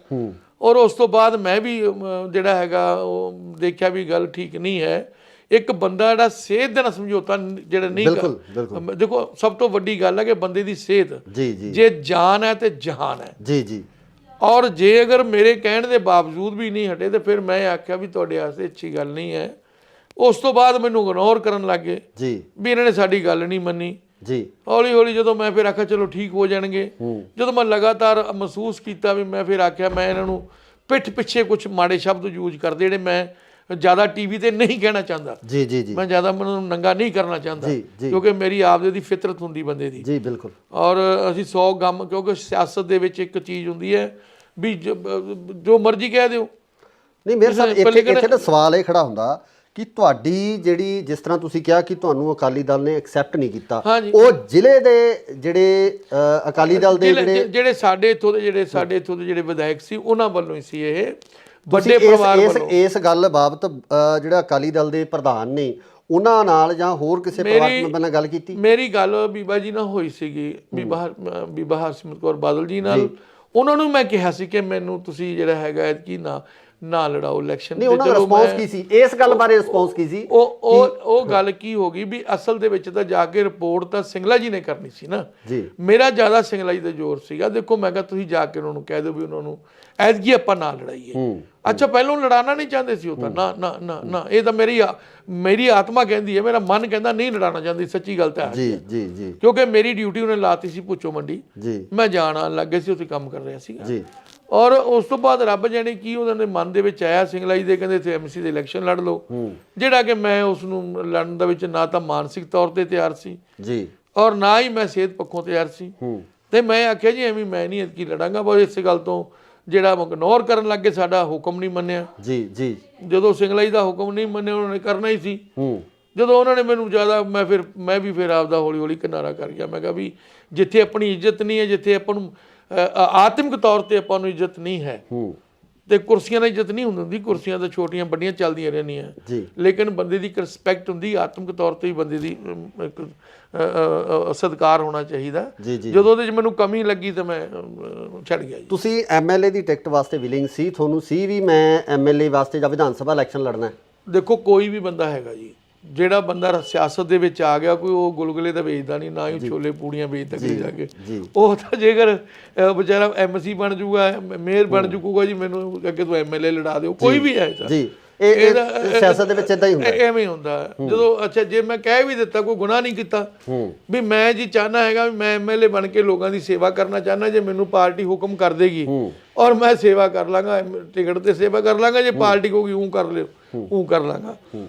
ਔਰ ਉਸ ਤੋਂ ਬਾਅਦ ਮੈਂ ਵੀ ਉਹ ਦੇਖਿਆ ਵੀ ਗੱਲ ਠੀਕ ਨਹੀਂ ਹੈ। ਇੱਕ ਬੰਦਾ ਜਿਹੜਾ ਸਿਹਤ ਦੇ ਨਾਲ ਸਮਝੌਤਾ ਨਹੀਂ ਕਰ, ਦੇਖੋ ਸਭ ਤੋਂ ਵੱਡੀ ਗੱਲ ਹੈ ਕਿ ਬੰਦੇ ਦੀ ਸਿਹਤ ਜੀ ਜੀ, ਜੇ ਜਾਨ ਹੈ ਤੇ ਜਹਾਨ ਹੈ ਜੀ ਜੀ। ਔਰ ਜੇ ਅਗਰ ਮੇਰੇ ਕਹਿਣ ਦੇ ਬਾਵਜੂਦ ਵੀ ਨਹੀਂ ਹਟੇ, ਤੇ ਫਿਰ ਮੈਂ ਆਖਿਆ ਵੀ ਤੁਹਾਡੇ ਵਾਸਤੇ ਅੱਛੀ ਗੱਲ ਨਹੀਂ ਹੈ। ਉਸ ਤੋਂ ਬਾਅਦ ਮੈਨੂੰ ਇਗਨੋਰ ਕਰਨ ਲੱਗ ਗਏ ਜੀ, ਵੀ ਇਹਨਾਂ ਨੇ ਸਾਡੀ ਗੱਲ ਨਹੀਂ ਮੰਨੀ ਜੀ। ਹੌਲੀ ਹੌਲੀ ਜਦੋਂ ਮੈਂ ਫਿਰ ਆਖਿਆ ਚਲੋ ਠੀਕ ਹੋ ਜਾਣਗੇ, ਜਦੋਂ ਮੈਂ ਲਗਾਤਾਰ ਮਹਿਸੂਸ ਕੀਤਾ ਵੀ ਮੈਂ ਫਿਰ ਆਖਿਆ ਮੈਂ ਇਹਨਾਂ ਨੂੰ ਪਿੱਠ ਪਿੱਛੇ ਕੁਝ ਮਾੜੇ ਸ਼ਬਦ ਯੂਜ਼ ਕਰਦੇ, ਜਿਹੜੇ ਮੈਂ ਜ਼ਿਆਦਾ ਟੀਵੀ ਤੇ ਨਹੀਂ ਕਹਿਣਾ ਚਾਹੁੰਦਾ ਜੀ ਜੀ ਜੀ। ਮੈਂ ਜ਼ਿਆਦਾ ਮੈਨੂੰ ਨੰਗਾ ਨਹੀਂ ਕਰਨਾ ਚਾਹੁੰਦਾ, ਕਿਉਂਕਿ ਮੇਰੀ ਆਪਦੇ ਦੀ ਫਿਤਰਤ ਹੁੰਦੀ ਬੰਦੇ ਦੀ ਜੀ। ਬਿਲਕੁਲ। ਔਰ ਅਸੀਂ 100 ਗਮ, ਕਿਉਂਕਿ ਸਿਆਸਤ ਦੇ ਵਿੱਚ ਇੱਕ ਚੀਜ਼ ਹੁੰਦੀ ਹੈ ਵੀ ਜੋ ਮਰਜ਼ੀ ਕਹਿ ਦਿਓ। ਨਹੀਂ ਮੇਰੇ ਸਾਹਿਬ, ਇੱਥੇ ਤਾਂ ਸਵਾਲ ਇਹ ਖੜਾ ਹੁੰਦਾ ਕਿ ਤੁਹਾਡੀ ਜਿਹੜੀ, ਜਿਸ ਤਰ੍ਹਾਂ ਤੁਸੀਂ ਕਿਹਾ ਕਿ ਤੁਹਾਨੂੰ ਅਕਾਲੀ ਦਲ ਨੇ ਐਕਸੈਪਟ ਨਹੀਂ ਕੀਤਾ, ਉਹ ਜ਼ਿਲ੍ਹੇ ਦੇ ਜਿਹੜੇ ਅਕਾਲੀ ਦਲ ਦੇ ਜਿਹੜੇ ਸਾਡੇ ਇੱਥੋਂ ਦੇ ਜਿਹੜੇ ਵਿਧਾਇਕ ਸੀ, ਉਹਨਾਂ ਵੱਲੋਂ ਹੀ ਸੀ ਇਹ ਵੱਡੇ ਪਰਿਵਾਰ ਵੱਲੋਂ। ਇਸ ਗੱਲ ਬਾਬਤ ਜਿਹੜਾ ਅਕਾਲੀ ਦਲ ਦੇ ਪ੍ਰਧਾਨ ਨੇ ਉਹਨਾਂ ਨਾਲ ਜਾਂ ਹੋਰ ਕਿਸੇ ਪਰਿਵਾਰਕ ਮੈਂਬਰ ਨਾਲ ਗੱਲ ਕੀਤੀ? ਮੇਰੀ ਗੱਲ ਬੀਬਾ ਜੀ ਨਾਲ ਹੋਈ ਸੀਗੀ, ਬੀਬਾ ਹਰਸਿਮਰਤ ਕੌਰ ਬਾਦਲ ਜੀ ਨਾਲ। ਉਹਨਾਂ ਨੂੰ ਮੈਂ ਕਿਹਾ ਸੀ ਕਿ ਮੈਨੂੰ ਤੁਸੀਂ ਜਿਹੜਾ ਹੈਗਾ ਕੀ ਨਾ ਨਾ ਲੜਾਓ ਇਲੈਕਸ਼ਨ। ਨਹੀਂ, ਉਹਨਾਂ ਦਾ ਰਿਸਪੌਂਸ ਕੀ ਸੀ ਇਸ ਗੱਲ ਬਾਰੇ? ਰਿਸਪੌਂਸ ਕੀ ਸੀ? ਉਹ ਗੱਲ ਕੀ ਹੋ ਗਈ ਵੀ ਅਸਲ ਦੇ ਵਿੱਚ ਤਾਂ ਜਾ ਕੇ ਰਿਪੋਰਟ ਤਾਂ ਸਿੰਗਲਾ ਜੀ ਨੇ ਕਰਨੀ ਸੀ ਨਾ ਜੀ। ਮੇਰਾ ਜ਼ਿਆਦਾ ਸਿੰਗਲਾ ਜੀ ਦਾ ਜ਼ੋਰ ਸੀਗਾ। ਦੇਖੋ ਮੈਂ ਕਿਹਾ ਤੁਸੀਂ ਜਾ ਕੇ ਉਹਨਾਂ ਨੂੰ ਕਹਿ ਦਿਓ ਵੀ ਉਹਨਾਂ ਨੂੰ ਐਤਕੀ ਆਪਾਂ ਨਾ ਲੜਾਈਏ। ਅੱਛਾ, ਪਹਿਲਾਂ ਲੜਾਉਣਾ ਨਹੀਂ ਚਾਹੁੰਦੇ ਸੀ ਉਹ ਤਾਂ ਨਾ ਨਾ ਨਾ ਨਾ, ਇਹ ਤਾਂ ਮੇਰੀ ਆਤਮਾ ਕਹਿੰਦੀ ਹੈ, ਮੇਰਾ ਮਨ ਕਹਿੰਦਾ ਨਹੀਂ ਲੜਾਉਣਾ ਚਾਹੁੰਦੀ, ਸੱਚੀ ਗੱਲ ਤਾਂ ਹੈ ਜੀ ਜੀ ਜੀ। ਕਿਉਂਕਿ ਮੇਰੀ ਡਿਊਟੀ ਉਹਨੇ ਲਾਤੀ ਸੀ ਭੁੱਚੋ ਮੰਡੀ ਜੀ, ਮੈਂ ਜਾਣ ਆਉਣ ਲੱਗ ਗਿਆ ਸੀ, ਉੱਥੇ ਕੰਮ ਕਰ ਰਿਹਾ ਸੀਗਾ ਜੀ। ਔਰ ਉਸ ਤੋਂ ਬਾਅਦ ਰੱਬ ਜਾਣੇ ਕੀ ਉਹਨਾਂ ਦੇ ਮਨ ਦੇ ਵਿੱਚ ਆਇਆ, ਸਿੰਗਲਾ ਜੀ ਦੇ ਕਹਿੰਦੇ ਇੱਥੇ ਐਮਸੀ ਦੇ ਇਲੈਕਸ਼ਨ ਲੜ ਲਓ, ਜਿਹੜਾ ਕਿ ਮੈਂ ਉਸ ਨੂੰ ਲੜਨ ਦੇ ਵਿੱਚ ਨਾ ਤਾਂ ਮਾਨਸਿਕ ਤੌਰ ਤੇ ਤਿਆਰ ਸੀ ਜੀ ਔਰ ਨਾ ਹੀ ਮੈਂ ਸਿਹਤ ਪੱਖੋਂ ਤਿਆਰ ਸੀ। ਤੇ ਮੈਂ ਆਖਿਆ ਜੀ ਐਵੇਂ ਮੈਂ ਨਹੀਂ ਐਤਕੀ ਲੜਾਂਗਾ, ਬਸ ਇਸੇ ਗੱਲ ਤੋਂ ਜਿਹੜਾ ਇਗਨੋਰ ਕਰਨ ਲੱਗੇ, ਸਾਡਾ ਹੁਕਮ ਨਹੀਂ ਮੰਨਿਆ। ਜੀ ਜੀ। ਜਦੋਂ ਸਿੰਗਲਾ ਜੀ ਦਾ ਹੁਕਮ ਨਹੀਂ ਮੰਨਿਆ, ਉਹਨਾਂ ਨੇ ਕਰਨਾ ਹੀ ਸੀ। ਜਦੋਂ ਉਹਨਾਂ ਨੇ ਮੈਨੂੰ ਜ਼ਿਆਦਾ ਮੈਂ ਵੀ ਫਿਰ ਆਪਦਾ ਹੌਲੀ ਹੌਲੀ ਕਿਨਾਰਾ ਕਰ ਗਿਆ। ਮੈਂ ਕਿਹਾ ਵੀ ਜਿੱਥੇ ਆਪਣੀ ਇੱਜ਼ਤ ਨਹੀਂ ਹੈ, ਜਿੱਥੇ ਆਪਾਂ ਨੂੰ ਆਤਮਿਕ ਤੌਰ ਤੇ ਆਪਾਂ ਨੂੰ ਇੱਜ਼ਤ ਨਹੀਂ ਹੈ, ਤੇ ਕੁਰਸੀਆਂ ਦੀ ਇੱਜ਼ਤ ਨਹੀਂ ਹੁੰਦੀ, ਕੁਰਸੀਆਂ ਤਾਂ ਛੋਟੀਆਂ ਵੱਡੀਆਂ ਚੱਲਦੀਆਂ ਰਹਿੰਦੀਆਂ, ਲੇਕਿਨ ਬੰਦੇ ਦੀ ਇੱਕ ਰਿਸਪੈਕਟ ਹੁੰਦੀ, ਆਤਮਿਕ ਤੌਰ ਤੇ ਹੀ ਬੰਦੇ ਦੀ ਇੱਕ ਸਤਿਕਾਰ ਹੋਣਾ ਚਾਹੀਦਾ। ਜਦੋਂ ਉਹਦੇ 'ਚ ਮੈਨੂੰ ਕਮੀ ਲੱਗੀ ਤਾਂ ਮੈਂ ਛੱਡ ਗਿਆ ਜੀ। ਤੁਸੀਂ ਐਮਐਲਏ ਦੀ ਟਿਕਟ ਵਾਸਤੇ ਵਿਲਿੰਗ ਸੀ? ਤੁਹਾਨੂੰ ਸੀ ਵੀ ਮੈਂ ਐਮਐਲਏ ਵਾਸਤੇ ਜਾਂ ਵਿਧਾਨ ਸਭਾ ਇਲੈਕਸ਼ਨ ਲੜਨਾ? ਦੇਖੋ, ਕੋਈ ਵੀ ਬੰਦਾ ਹੈਗਾ ਜੀ, ਜਿਹੜਾ ਬੰਦਾ ਸਿਆਸਤ ਦੇ ਵਿੱਚ ਆ ਗਿਆ, ਕੋਈ ਉਹ ਗੁਲਗੁਲੇ ਤਾਂ ਵੇਚਦਾ ਨਹੀਂ, ਨਾ ਹੀ ਛੋਲੇ ਪੂੜੀਆਂ ਵੇਚਦਾ ਕਿਤੇ ਜਾ ਕੇ। ਉਹ ਤਾਂ ਜੇਕਰ ਵਿਚਾਰਾ ਐਮਸੀ ਬਣ ਜੂਗਾ, ਮੇਅਰ ਬਣ ਜੂਗਾ ਜੀ, ਮੈਨੂੰ ਅੱਗੇ ਤੋਂ ਐਮਐਲਏ ਲੜਾ ਦਿਓ, ਕੋਈ ਵੀ ਹੈ ਜੀ। ਇਹ ਸਿਆਸਤ ਦੇ ਵਿੱਚ ਇਦਾਂ ਹੀ ਹੁੰਦਾ, ਐਵੇਂ ਹੀ ਹੁੰਦਾ ਜਦੋਂ ਅੱਛਾ ਜੇ ਮੈਂ ਕਹਿ ਵੀ ਦਿੱਤਾ, ਕੋਈ ਗੁਨਾਹ ਨਹੀਂ ਕੀਤਾ ਵੀ ਮੈਂ ਜੀ ਚਾਹਨਾ ਹੈਗਾ ਵੀ ਮੈਂ ਐਮਐਲਏ ਬਣ ਕੇ ਲੋਕਾਂ ਦੀ ਸੇਵਾ ਕਰਨਾ ਚਾਹਨਾ, ਜੇ ਮੈਨੂੰ ਪਾਰਟੀ ਹੁਕਮ ਕਰ ਦੇਗੀ ਔਰ ਮੈਂ ਸੇਵਾ ਕਰ ਲਾਂਗਾ, ਟਿਕਟ ਤੇ ਸੇਵਾ ਕਰ ਲਾਂਗਾ, ਜੇ ਪਾਰਟੀ ਕਹੂਗੀ ਉਹ ਕਰ ਲਿਓ ਉਹ ਕਰ ਲਾਂਗਾ।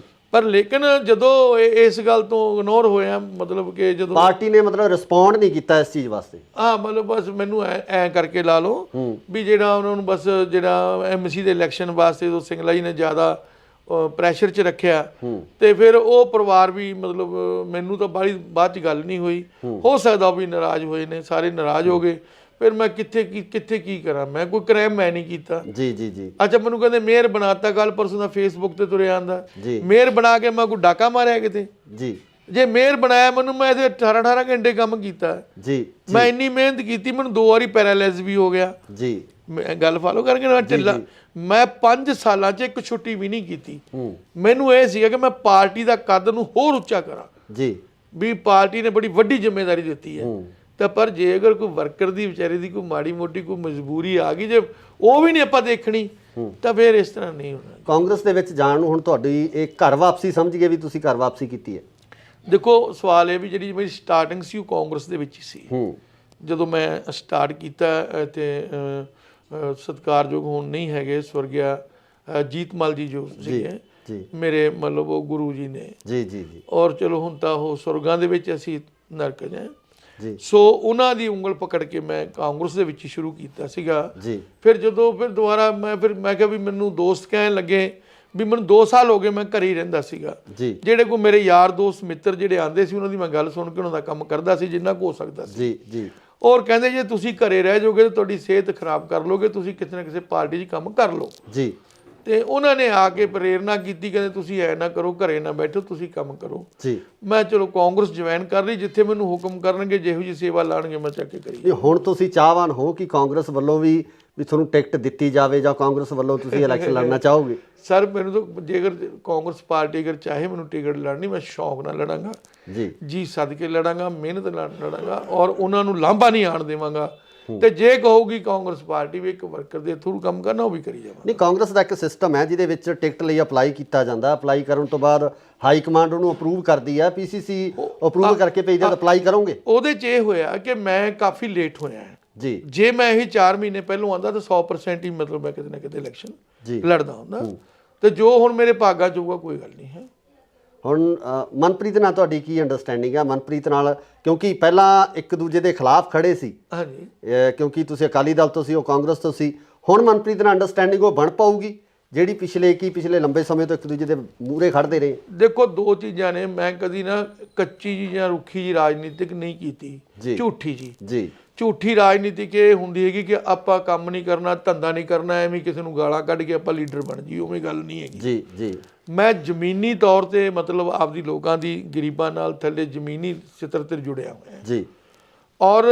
ਪਰ ਲੇਕਿਨ ਜਦੋਂ ਇਸ ਗੱਲ ਤੋਂ ਇਗਨੋਰ ਹੋਇਆ, ਮਤਲਬ ਕਿ ਜਦੋਂ ਪਾਰਟੀ ਨੇ ਮਤਲਬ ਰਿਸਪੌਂਡ ਨਹੀਂ ਕੀਤਾ ਇਸ ਚੀਜ਼ ਵਾਸਤੇ, ਮਤਲਬ ਬਸ ਮੈਨੂੰ ਐ ਕਰਕੇ ਲਾ ਲਓ ਵੀ ਜਿਹੜਾ ਉਹਨਾਂ ਨੂੰ ਬਸ ਜਿਹੜਾ ਐਮਸੀ ਦੇ ਇਲੈਕਸ਼ਨ ਵਾਸਤੇ ਜਦੋਂ ਸਿੰਗਲਾ ਜੀ ਨੇ ਜ਼ਿਆਦਾ ਪ੍ਰੈਸ਼ਰ 'ਚ ਰੱਖਿਆ, ਤੇ ਫਿਰ ਉਹ ਪਰਿਵਾਰ ਵੀ ਮਤਲਬ ਮੈਨੂੰ ਤਾਂ ਬਾਅਦ 'ਚ ਗੱਲ ਨਹੀਂ ਹੋਈ, ਹੋ ਸਕਦਾ ਉਹ ਵੀ ਨਾਰਾਜ਼ ਹੋਏ ਨੇ, ਸਾਰੇ ਨਾਰਾਜ਼ ਹੋ ਗਏ। ਫਿਰ ਮੈਂ ਕਿੱਥੇ ਕੀ ਕਰਾਂ, ਮੈਂ ਕੋਈ ਕ੍ਰਾਈਮ ਮੈਂ ਨਹੀਂ ਕੀਤਾ। ਜੀ ਜੀ ਜੀ। ਅੱਛਾ, ਮੈਨੂੰ ਕਹਿੰਦੇ ਮੇਅਰ ਬਣਾਤਾ, ਕੱਲ ਪਰਸੋਂ ਦਾ ਫੇਸਬੁੱਕ ਤੇ ਤੁਰਿਆ ਆਂਦਾ ਮੇਅਰ ਬਣਾ ਕੇ ਮੈਂ ਕੋਈ ਡਾਕਾ ਮਾਰਿਆ ਕਿਤੇ ਜੀ? ਜੇ ਮੇਅਰ ਬਣਾਇਆ ਮੈਨੂੰ, ਮੈਂ ਇਹਦੇ 18 ਘੰਟੇ ਕੰਮ ਕੀਤਾ ਜੀ, ਮੈਂ ਇੰਨੀ ਮਿਹਨਤ ਕੀਤੀ, ਮੈਨੂੰ 2 ਵਾਰੀ ਪੈਰਾਲਾਈਜ਼ ਵੀ ਹੋ ਗਿਆ ਜੀ। ਮੈਂ ਗੱਲ ਫਾਲੋ ਕਰਕੇ ਨਾ ਚੱਲਾ, ਮੈਂ 5 ਸਾਲਾਂ 'ਚ ਇੱਕ ਛੁੱਟੀ ਵੀ ਨਹੀਂ ਕੀਤੀ। ਮੈਨੂੰ ਇਹ ਸੀਗਾ ਕਿ ਮੈਂ ਪਾਰਟੀ ਦਾ ਕੱਦ ਨੂੰ ਹੋਰ ਉੱਚਾ ਕਰਾਂ ਜੀ, ਵੀ ਪਾਰਟੀ ਨੇ ਬੜੀ ਵੱਡੀ ਜ਼ਿੰਮੇਵਾਰੀ ਦਿੱਤੀ ਹੈ। ਤਾਂ ਪਰ ਜੇ ਅਗਰ ਕੋਈ ਵਰਕਰ ਦੀ ਵਿਚਾਰੇ ਦੀ ਕੋਈ ਮਾੜੀ ਮੋਟੀ ਕੋਈ ਮਜਬੂਰੀ ਆ ਗਈ, ਜੇ ਉਹ ਵੀ ਨਹੀਂ ਆਪਾਂ ਦੇਖਣੀ, ਤਾਂ ਫਿਰ ਇਸ ਤਰ੍ਹਾਂ ਨਹੀਂ ਹੋਣਾ। ਕਾਂਗਰਸ ਦੇ ਵਿੱਚ ਜਾਣ ਨੂੰ ਹੁਣ ਤੁਹਾਡੀ ਇਹ ਘਰ ਵਾਪਸੀ ਸਮਝ ਗਏ ਵੀ ਤੁਸੀਂ ਘਰ ਵਾਪਸੀ ਕੀਤੀ ਹੈ? ਦੇਖੋ, ਸਵਾਲ ਇਹ ਵੀ ਜਿਹੜੀ ਮੇਰੀ ਸਟਾਰਟਿੰਗ ਸੀ ਉਹ ਕਾਂਗਰਸ ਦੇ ਵਿੱਚ ਹੀ ਸੀ। ਜਦੋਂ ਮੈਂ ਸਟਾਰਟ ਕੀਤਾ ਤੇ ਸਤਿਕਾਰਯੋਗ ਹੁਣ ਨਹੀਂ ਹੈਗੇ, ਸਵਰਗਿਆ ਜੀਤਮਲ ਜੀ ਜੋ ਸੀਗੇ ਮੇਰੇ, ਮਤਲਬ ਉਹ ਗੁਰੂ ਜੀ ਨੇ ਜੀ ਜੀ ਜੀ, ਔਰ ਚਲੋ ਹੁਣ ਤਾਂ ਉਹ ਸੁਰਗਾਂ ਦੇ ਵਿੱਚ, ਅਸੀਂ ਨਰਕ ਜਾਏ ਜੀ। ਸੋ ਉਹਨਾਂ ਦੀ ਉਂਗਲ ਪਕੜ ਕੇ ਮੈਂ ਕਾਂਗਰਸ ਦੇ ਵਿੱਚ ਹੀ ਸ਼ੁਰੂ ਕੀਤਾ ਸੀਗਾ ਜੀ। ਫਿਰ ਜਦੋਂ ਦੁਬਾਰਾ ਮੈਂ ਕਿਹਾ ਵੀ ਮੈਨੂੰ ਦੋਸਤ ਕਹਿਣ ਲੱਗੇ ਵੀ ਮੈਨੂੰ 2 ਸਾਲ ਹੋ ਗਏ ਮੈਂ ਘਰੇ ਹੀ ਰਹਿੰਦਾ ਸੀਗਾ ਜੀ। ਜਿਹੜੇ ਕੋਈ ਮੇਰੇ ਯਾਰ ਦੋਸਤ ਮਿੱਤਰ ਜਿਹੜੇ ਆਉਂਦੇ ਸੀ, ਉਹਨਾਂ ਦੀ ਮੈਂ ਗੱਲ ਸੁਣ ਕੇ ਉਹਨਾਂ ਦਾ ਕੰਮ ਕਰਦਾ ਸੀ ਜਿੰਨਾ ਕੁ ਹੋ ਸਕਦਾ ਸੀ ਜੀ ਜੀ। ਔਰ ਕਹਿੰਦੇ ਜੇ ਤੁਸੀਂ ਘਰੇ ਰਹਿ ਜਾਓਗੇ ਤਾਂ ਤੁਹਾਡੀ ਸਿਹਤ ਖਰਾਬ ਕਰ ਲੋਗੇ, ਤੁਸੀਂ ਕਿਸੇ ਨਾ ਕਿਸੇ ਪਾਰਟੀ 'ਚ ਕੰਮ ਕਰ ਲਓ ਜੀ। ਤੇ ਉਹਨਾਂ ਨੇ ਆ ਕੇ ਪ੍ਰੇਰਨਾ ਕੀਤੀ, ਕਹਿੰਦੇ ਤੁਸੀਂ ਐ ਨਾ ਕਰੋ, ਘਰੇ ਨਾ ਬੈਠੋ, ਤੁਸੀਂ ਕੰਮ ਕਰੋ ਜੀ। ਮੈਂ ਚਲੋ ਕਾਂਗਰਸ ਜੁਆਇਨ ਕਰ ਲਈ, ਜਿੱਥੇ ਮੈਨੂੰ ਹੁਕਮ ਕਰਨਗੇ, ਜਿਹੋ ਜਿਹੀ ਸੇਵਾ ਲਾਣਗੇ ਮੈਂ ਚੱਕ ਕੇ ਕਰੀ। ਹੁਣ ਤੁਸੀਂ ਚਾਹਵਾਨ ਹੋ ਕਿ ਕਾਂਗਰਸ ਵੱਲੋਂ ਵੀ ਤੁਹਾਨੂੰ ਟਿਕਟ ਦਿੱਤੀ ਜਾਵੇ, ਜਾਂ ਕਾਂਗਰਸ ਵੱਲੋਂ ਤੁਸੀਂ ਇਲੈਕਸ਼ਨ ਲੜਨਾ ਚਾਹੋਗੇ? ਸਰ, ਮੈਨੂੰ ਤਾਂ ਜੇਕਰ ਕਾਂਗਰਸ ਪਾਰਟੀ ਅਗਰ ਚਾਹੇ ਮੈਨੂੰ ਟਿਕਟ ਲੜਨੀ, ਮੈਂ ਸ਼ੌਕ ਨਾਲ ਲੜਾਂਗਾ ਜੀ, ਸਦਕੇ ਲੜਾਂਗਾ, ਮਿਹਨਤ ਨਾਲ ਲੜਾਂਗਾ, ਔਰ ਉਹਨਾਂ ਨੂੰ ਲਾਂਭਾ ਨਹੀਂ ਆਣ ਦੇਵਾਂਗਾ। ਤੇ ਜੇ ਕਹੂਗੀ ਕਾਂਗਰਸ ਪਾਰਟੀ ਵੀ ਇੱਕ ਵਰਕਰ ਦੇ ਥਰੂ ਕੰਮ ਕਰਨਾ, ਉਹ ਵੀ ਕਰੀ ਜਾਵਾਂ। ਨਹੀਂ, ਕਾਂਗਰਸ ਦਾ ਇੱਕ ਸਿਸਟਮ ਹੈ ਜਿਹਦੇ ਵਿੱਚ ਟਿਕਟ ਲਈ ਅਪਲਾਈ ਕੀਤਾ ਜਾਂਦਾ, ਅਪਲਾਈ ਕਰਨ ਤੋਂ ਬਾਅਦ ਹਾਈ ਕਮਾਂਡ ਉਹਨੂੰ ਅਪਰੂਵ ਕਰਦੀ ਹੈ, ਪੀਸੀਸੀ ਅਪਰੂਵ ਕਰਕੇ ਭੇਜਦਾ, ਅਪਲਾਈ ਕਰੋਗੇ? ਉਹਦੇ 'ਚ ਇਹ ਹੋਇਆ ਕਿ ਮੈਂ ਕਾਫੀ ਲੇਟ ਹੋਇਆ ਜੀ। ਜੇ ਮੈਂ ਇਹ 4 ਮਹੀਨੇ ਪਹਿਲੋਂ ਆਉਂਦਾ ਤਾਂ 100% ਹੀ ਮਤਲਬ ਮੈਂ ਕਿਤੇ ਨਾ ਕਿਤੇ ਇਲੈਕਸ਼ਨ ਲੜਦਾ ਹੁੰਦਾ, ਤੇ ਜੋ ਹੁਣ ਮੇਰੇ ਭਾਗਾਂ 'ਚ ਹੋਊਗਾ ਕੋਈ ਗੱਲ ਨਹੀਂ ਹੈ। ਹੁਣ ਮਨਪ੍ਰੀਤ ਨਾਲ ਤੁਹਾਡੀ ਕੀ ਅੰਡਰਸਟੈਂਡਿੰਗ ਹੈ? ਮਨਪ੍ਰੀਤ ਨਾਲ, ਕਿਉਂਕਿ ਪਹਿਲਾਂ ਇੱਕ ਦੂਜੇ ਦੇ ਖਿਲਾਫ ਖੜੇ ਸੀ, ਹਾਂਜੀ, ਕਿਉਂਕਿ ਤੁਸੀਂ ਅਕਾਲੀ ਦਲ ਤੋਂ ਸੀ, ਉਹ ਕਾਂਗਰਸ ਤੋਂ ਸੀ। ਹੁਣ ਮਨਪ੍ਰੀਤ ਨਾਲ ਅੰਡਰਸਟੈਂਡਿੰਗ ਉਹ ਬਣ ਪਾਊਗੀ ਜਿਹੜੀ ਪਿਛਲੇ ਲੰਬੇ ਸਮੇਂ ਤੋਂ ਇੱਕ ਦੂਜੇ ਦੇ ਮੂਹਰੇ ਖੜਦੇ ਰਹੇ? ਦੇਖੋ, 2 ਚੀਜ਼ਾਂ ਨੇ, ਮੈਂ ਕਦੀ ਨਾ ਕੱਚੀ ਜੀ ਜਾਂ ਰੁੱਖੀ ਜੀ ਰਾਜਨੀਤਿਕ ਨਹੀਂ ਕੀਤੀ, ਝੂਠੀ ਜੀ ਝੂਠੀ ਰਾਜਨੀਤਿਕ ਇਹ ਹੁੰਦੀ ਹੈਗੀ ਕਿ ਆਪਾਂ ਕੰਮ ਨਹੀਂ ਕਰਨਾ, ਧੰਦਾ ਨਹੀਂ ਕਰਨਾ, ਐਵੇਂ ਕਿਸੇ ਨੂੰ ਗਾਲਾਂ ਕੱਢ ਕੇ ਆਪਾਂ ਲੀਡਰ ਬਣ ਜੀ, ਉਵੇਂ ਗੱਲ ਨਹੀਂ ਹੈਗੀ ਜੀ ਜੀ। ਮੈਂ ਜ਼ਮੀਨੀ ਤੌਰ ਤੇ ਮਤਲਬ ਆਪਦੀ ਲੋਕਾਂ ਦੀ ਗਰੀਬਾਂ ਨਾਲ ਥੱਲੇ ਜ਼ਮੀਨੀ ਸਤਰ ਤੇ ਜੁੜਿਆ ਹੋਇਆ ਜੀ। ਔਰ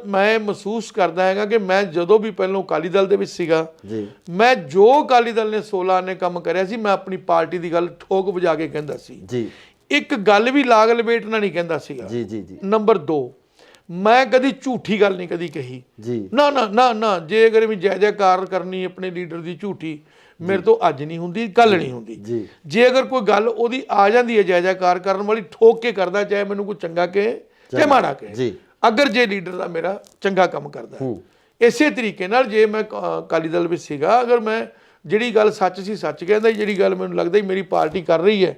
ਮੈਂ ਮਹਿਸੂਸ ਕਰਦਾ ਹੈਗਾ ਕਿ ਮੈਂ ਜਦੋਂ ਵੀ ਪਹਿਲਾਂ ਅਕਾਲੀ ਦਲ ਦੇ ਵਿੱਚ ਸੀਗਾ ਜੀ, ਮੈਂ ਜੋ ਅਕਾਲੀ ਦਲ ਨੇ 16 ਨੇ ਕੰਮ ਕਰਿਆ ਸੀ ਮੈਂ ਆਪਣੀ ਪਾਰਟੀ ਦੀ ਗੱਲ ਠੋਕ ਵਜਾ ਕੇ ਕਹਿੰਦਾ ਸੀ ਜੀ, ਇੱਕ ਗੱਲ ਵੀ ਲਾਗ ਲਪੇਟਣਾ ਨਹੀਂ ਕਹਿੰਦਾ ਸੀਗਾ ਜੀ, ਜੀ, ਜੀ, ਨੰਬਰ 2 ਮੈਂ ਕਦੀ ਝੂਠੀ ਗੱਲ ਨਹੀਂ ਕਦੀ ਕਹੀ ਜੀ, ਨਾ ਨਾ ਨਾ ਨਾ ਜੇ ਅਗਰ ਵੀ ਜੈ ਜੈਕਾਰ ਕਰਨੀ ਆਪਣੇ ਲੀਡਰ ਦੀ ਝੂਠੀ ਮੇਰੇ ਤੋਂ ਅੱਜ ਨਹੀਂ ਹੁੰਦੀ ਕੱਲ ਨਹੀਂ ਹੁੰਦੀ ਜੀ, ਜੇ ਅਗਰ ਕੋਈ ਗੱਲ ਉਹਦੀ ਆ ਜਾਂਦੀ ਹੈ ਜੈ ਜੈਕਾਰ ਕਰਨ ਵਾਲੀ ਠੋਕ ਕੇ ਕਰਦਾ ਚਾਹੇ ਮੈਨੂੰ ਕੋਈ ਚੰਗਾ ਕਹੇ ਚਾਹੇ ਮਾੜਾ ਕਹੇ ਜੀ, ਅਗਰ ਜੇ ਲੀਡਰ ਦਾ ਮੇਰਾ ਚੰਗਾ ਕੰਮ ਕਰਦਾ ਇਸੇ ਤਰੀਕੇ ਨਾਲ ਜੇ ਮੈਂ ਅਕਾਲੀ ਦਲ ਵਿੱਚ ਸੀਗਾ ਅਗਰ ਮੈਂ ਜਿਹੜੀ ਗੱਲ ਸੱਚ ਸੀ ਸੱਚ ਕਹਿੰਦਾ ਜਿਹੜੀ ਗੱਲ ਮੈਨੂੰ ਲੱਗਦਾ ਮੇਰੀ ਪਾਰਟੀ ਕਰ ਰਹੀ ਹੈ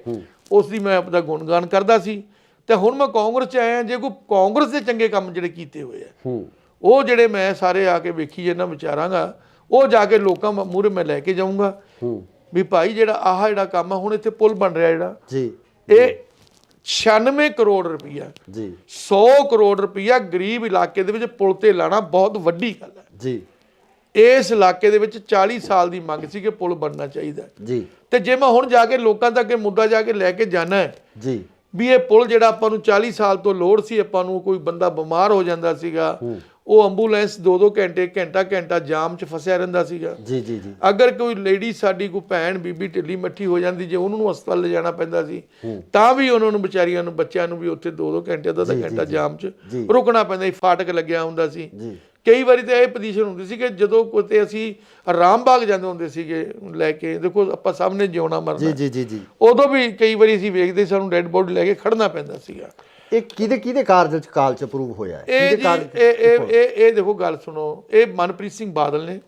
ਉਸ ਦੀ ਮੈਂ ਆਪਦਾ ਗੁਣਗਾਨ ਕਰਦਾ ਸੀ ਤੇ ਹੁਣ ਮੈਂ ਕਾਂਗਰਸ 'ਚ ਆਇਆ ਜੇ ਕੋਈ ਕਾਂਗਰਸ ਦੇ ਚੰਗੇ ਕੰਮ ਜਿਹੜੇ ਕੀਤੇ ਹੋਏ ਆ ਉਹ ਜਿਹੜੇ ਮੈਂ ਸਾਰੇ ਆ ਕੇ ਵੇਖੀ ਇਹਨਾਂ ਵਿਚਾਰਾਂਗਾ ਉਹ ਜਾ ਕੇ ਲੋਕਾਂ ਮੂਹਰੇ ਮੈਂ ਲੈ ਕੇ ਜਾਊਂਗਾ ਵੀ ਭਾਈ ਜਿਹੜਾ ਜਿਹੜਾ ਕੰਮ ਆ ਹੁਣ ਇੱਥੇ ਪੁਲ ਬਣ ਰਿਹਾ ਜਿਹੜਾ ਜੀ, ਇਹ 96 ਕਰੋੜ ਰੁਪਈਆ ਜੀ, 100 ਕਰੋੜ ਰੁਪਈਆ ਗਰੀਬ ਇਲਾਕੇ ਦੇ ਵਿੱਚ ਪੁਲ ਤੇ ਲਾਣਾ ਬਹੁਤ ਵੱਡੀ ਗੱਲ ਹੈ ਜੀ, ਇਸ ਇਲਾਕੇ ਦੇ ਵਿੱਚ 40 ਸਾਲ ਦੀ ਮੰਗ ਸੀ ਕਿ ਪੁਲ ਬਣਨਾ ਚਾਹੀਦਾ ਜੀ, ਤੇ ਜੇ ਮੈਂ ਹੁਣ ਜਾ ਕੇ ਲੋਕਾਂ ਤੱਕ ਇਹ ਮੁੱਦਾ ਜਾ ਕੇ ਲੈ ਕੇ ਜਾਣਾ ਹੈ ਜੀ, ਵੀ ਇਹ ਪੁਲ ਜਿਹੜਾ ਆਪਾਂ ਨੂੰ 40 ਸਾਲ ਤੋਂ ਲੋੜ ਸੀ ਆਪਾਂ ਨੂੰ ਕੋਈ ਬੰਦਾ ਬਿਮਾਰ ਹੋ ਜਾਂਦਾ ਸੀਗਾ ਉਹ ਐਂਬੂਲੈਂਸ 2-2 ਘੰਟੇ ਘੰਟਾ ਜਾਮ 'ਚ ਫਸਿਆ ਰਹਿੰਦਾ ਸੀਗਾ ਜੀ, ਜੀ, ਜੀ, ਅਗਰ ਕੋਈ ਲੇਡੀ ਸਾਡੀ ਕੋਈ ਭੈਣ ਬੀਬੀ ਢਿੱਲੀ ਮੱਠੀ ਹੋ ਜਾਂਦੀ ਜੇ ਉਹਨੂੰ ਹਸਪਤਾਲ ਲਿਜਾਣਾ ਪੈਂਦਾ ਸੀ ਤਾਂ ਵੀ ਉਹਨਾਂ ਨੂੰ ਵਿਚਾਰੀਆਂ ਨੂੰ ਬੱਚਿਆਂ ਨੂੰ ਵੀ ਉੱਥੇ 2-2 ਘੰਟੇ ਅੱਧਾ ਘੰਟਾ ਜਾਮ 'ਚ ਰੁਕਣਾ ਪੈਂਦਾ ਸੀ ਫਾਟਕ ਲੱਗਿਆ ਹੁੰਦਾ ਸੀ ਕਈ ਵਾਰੀ ਤਾਂ ਇਹ ਪੋਜੀਸ਼ਨ ਹੁੰਦੀ ਸੀ ਕਿ ਜਦੋਂ ਕਿਤੇ ਅਸੀਂ ਆਰਾਮ ਬਾਗ ਜਾਂਦੇ ਹੁੰਦੇ ਸੀਗੇ ਲੈ ਕੇ ਦੇਖੋ ਆਪਾਂ ਸਭ ਨੇ ਜਿਉਣਾ ਮਰਨਾ ਜੀ, ਜੀ, ਜੀ, ਉਦੋਂ ਵੀ ਕਈ ਵਾਰੀ ਅਸੀਂ ਵੇਖਦੇ ਸਾਨੂੰ ਡੈੱਡ ਬੋਡੀ ਲੈ ਕੇ ਖੜਨਾ ਪੈਂਦਾ ਸੀਗਾ ਇਹ ਕਿਹਦੇ ਕਾਲ ਚ ਅਪਰੂਵ ਹੋਇਆ ਹੈ ਇਹ ਦੇਖੋ ਗੱਲ ਸੁਣੋ ਇਹ ਮਨਪ੍ਰੀਤ ਸਿੰਘ ਬਾਦਲ ਨੇ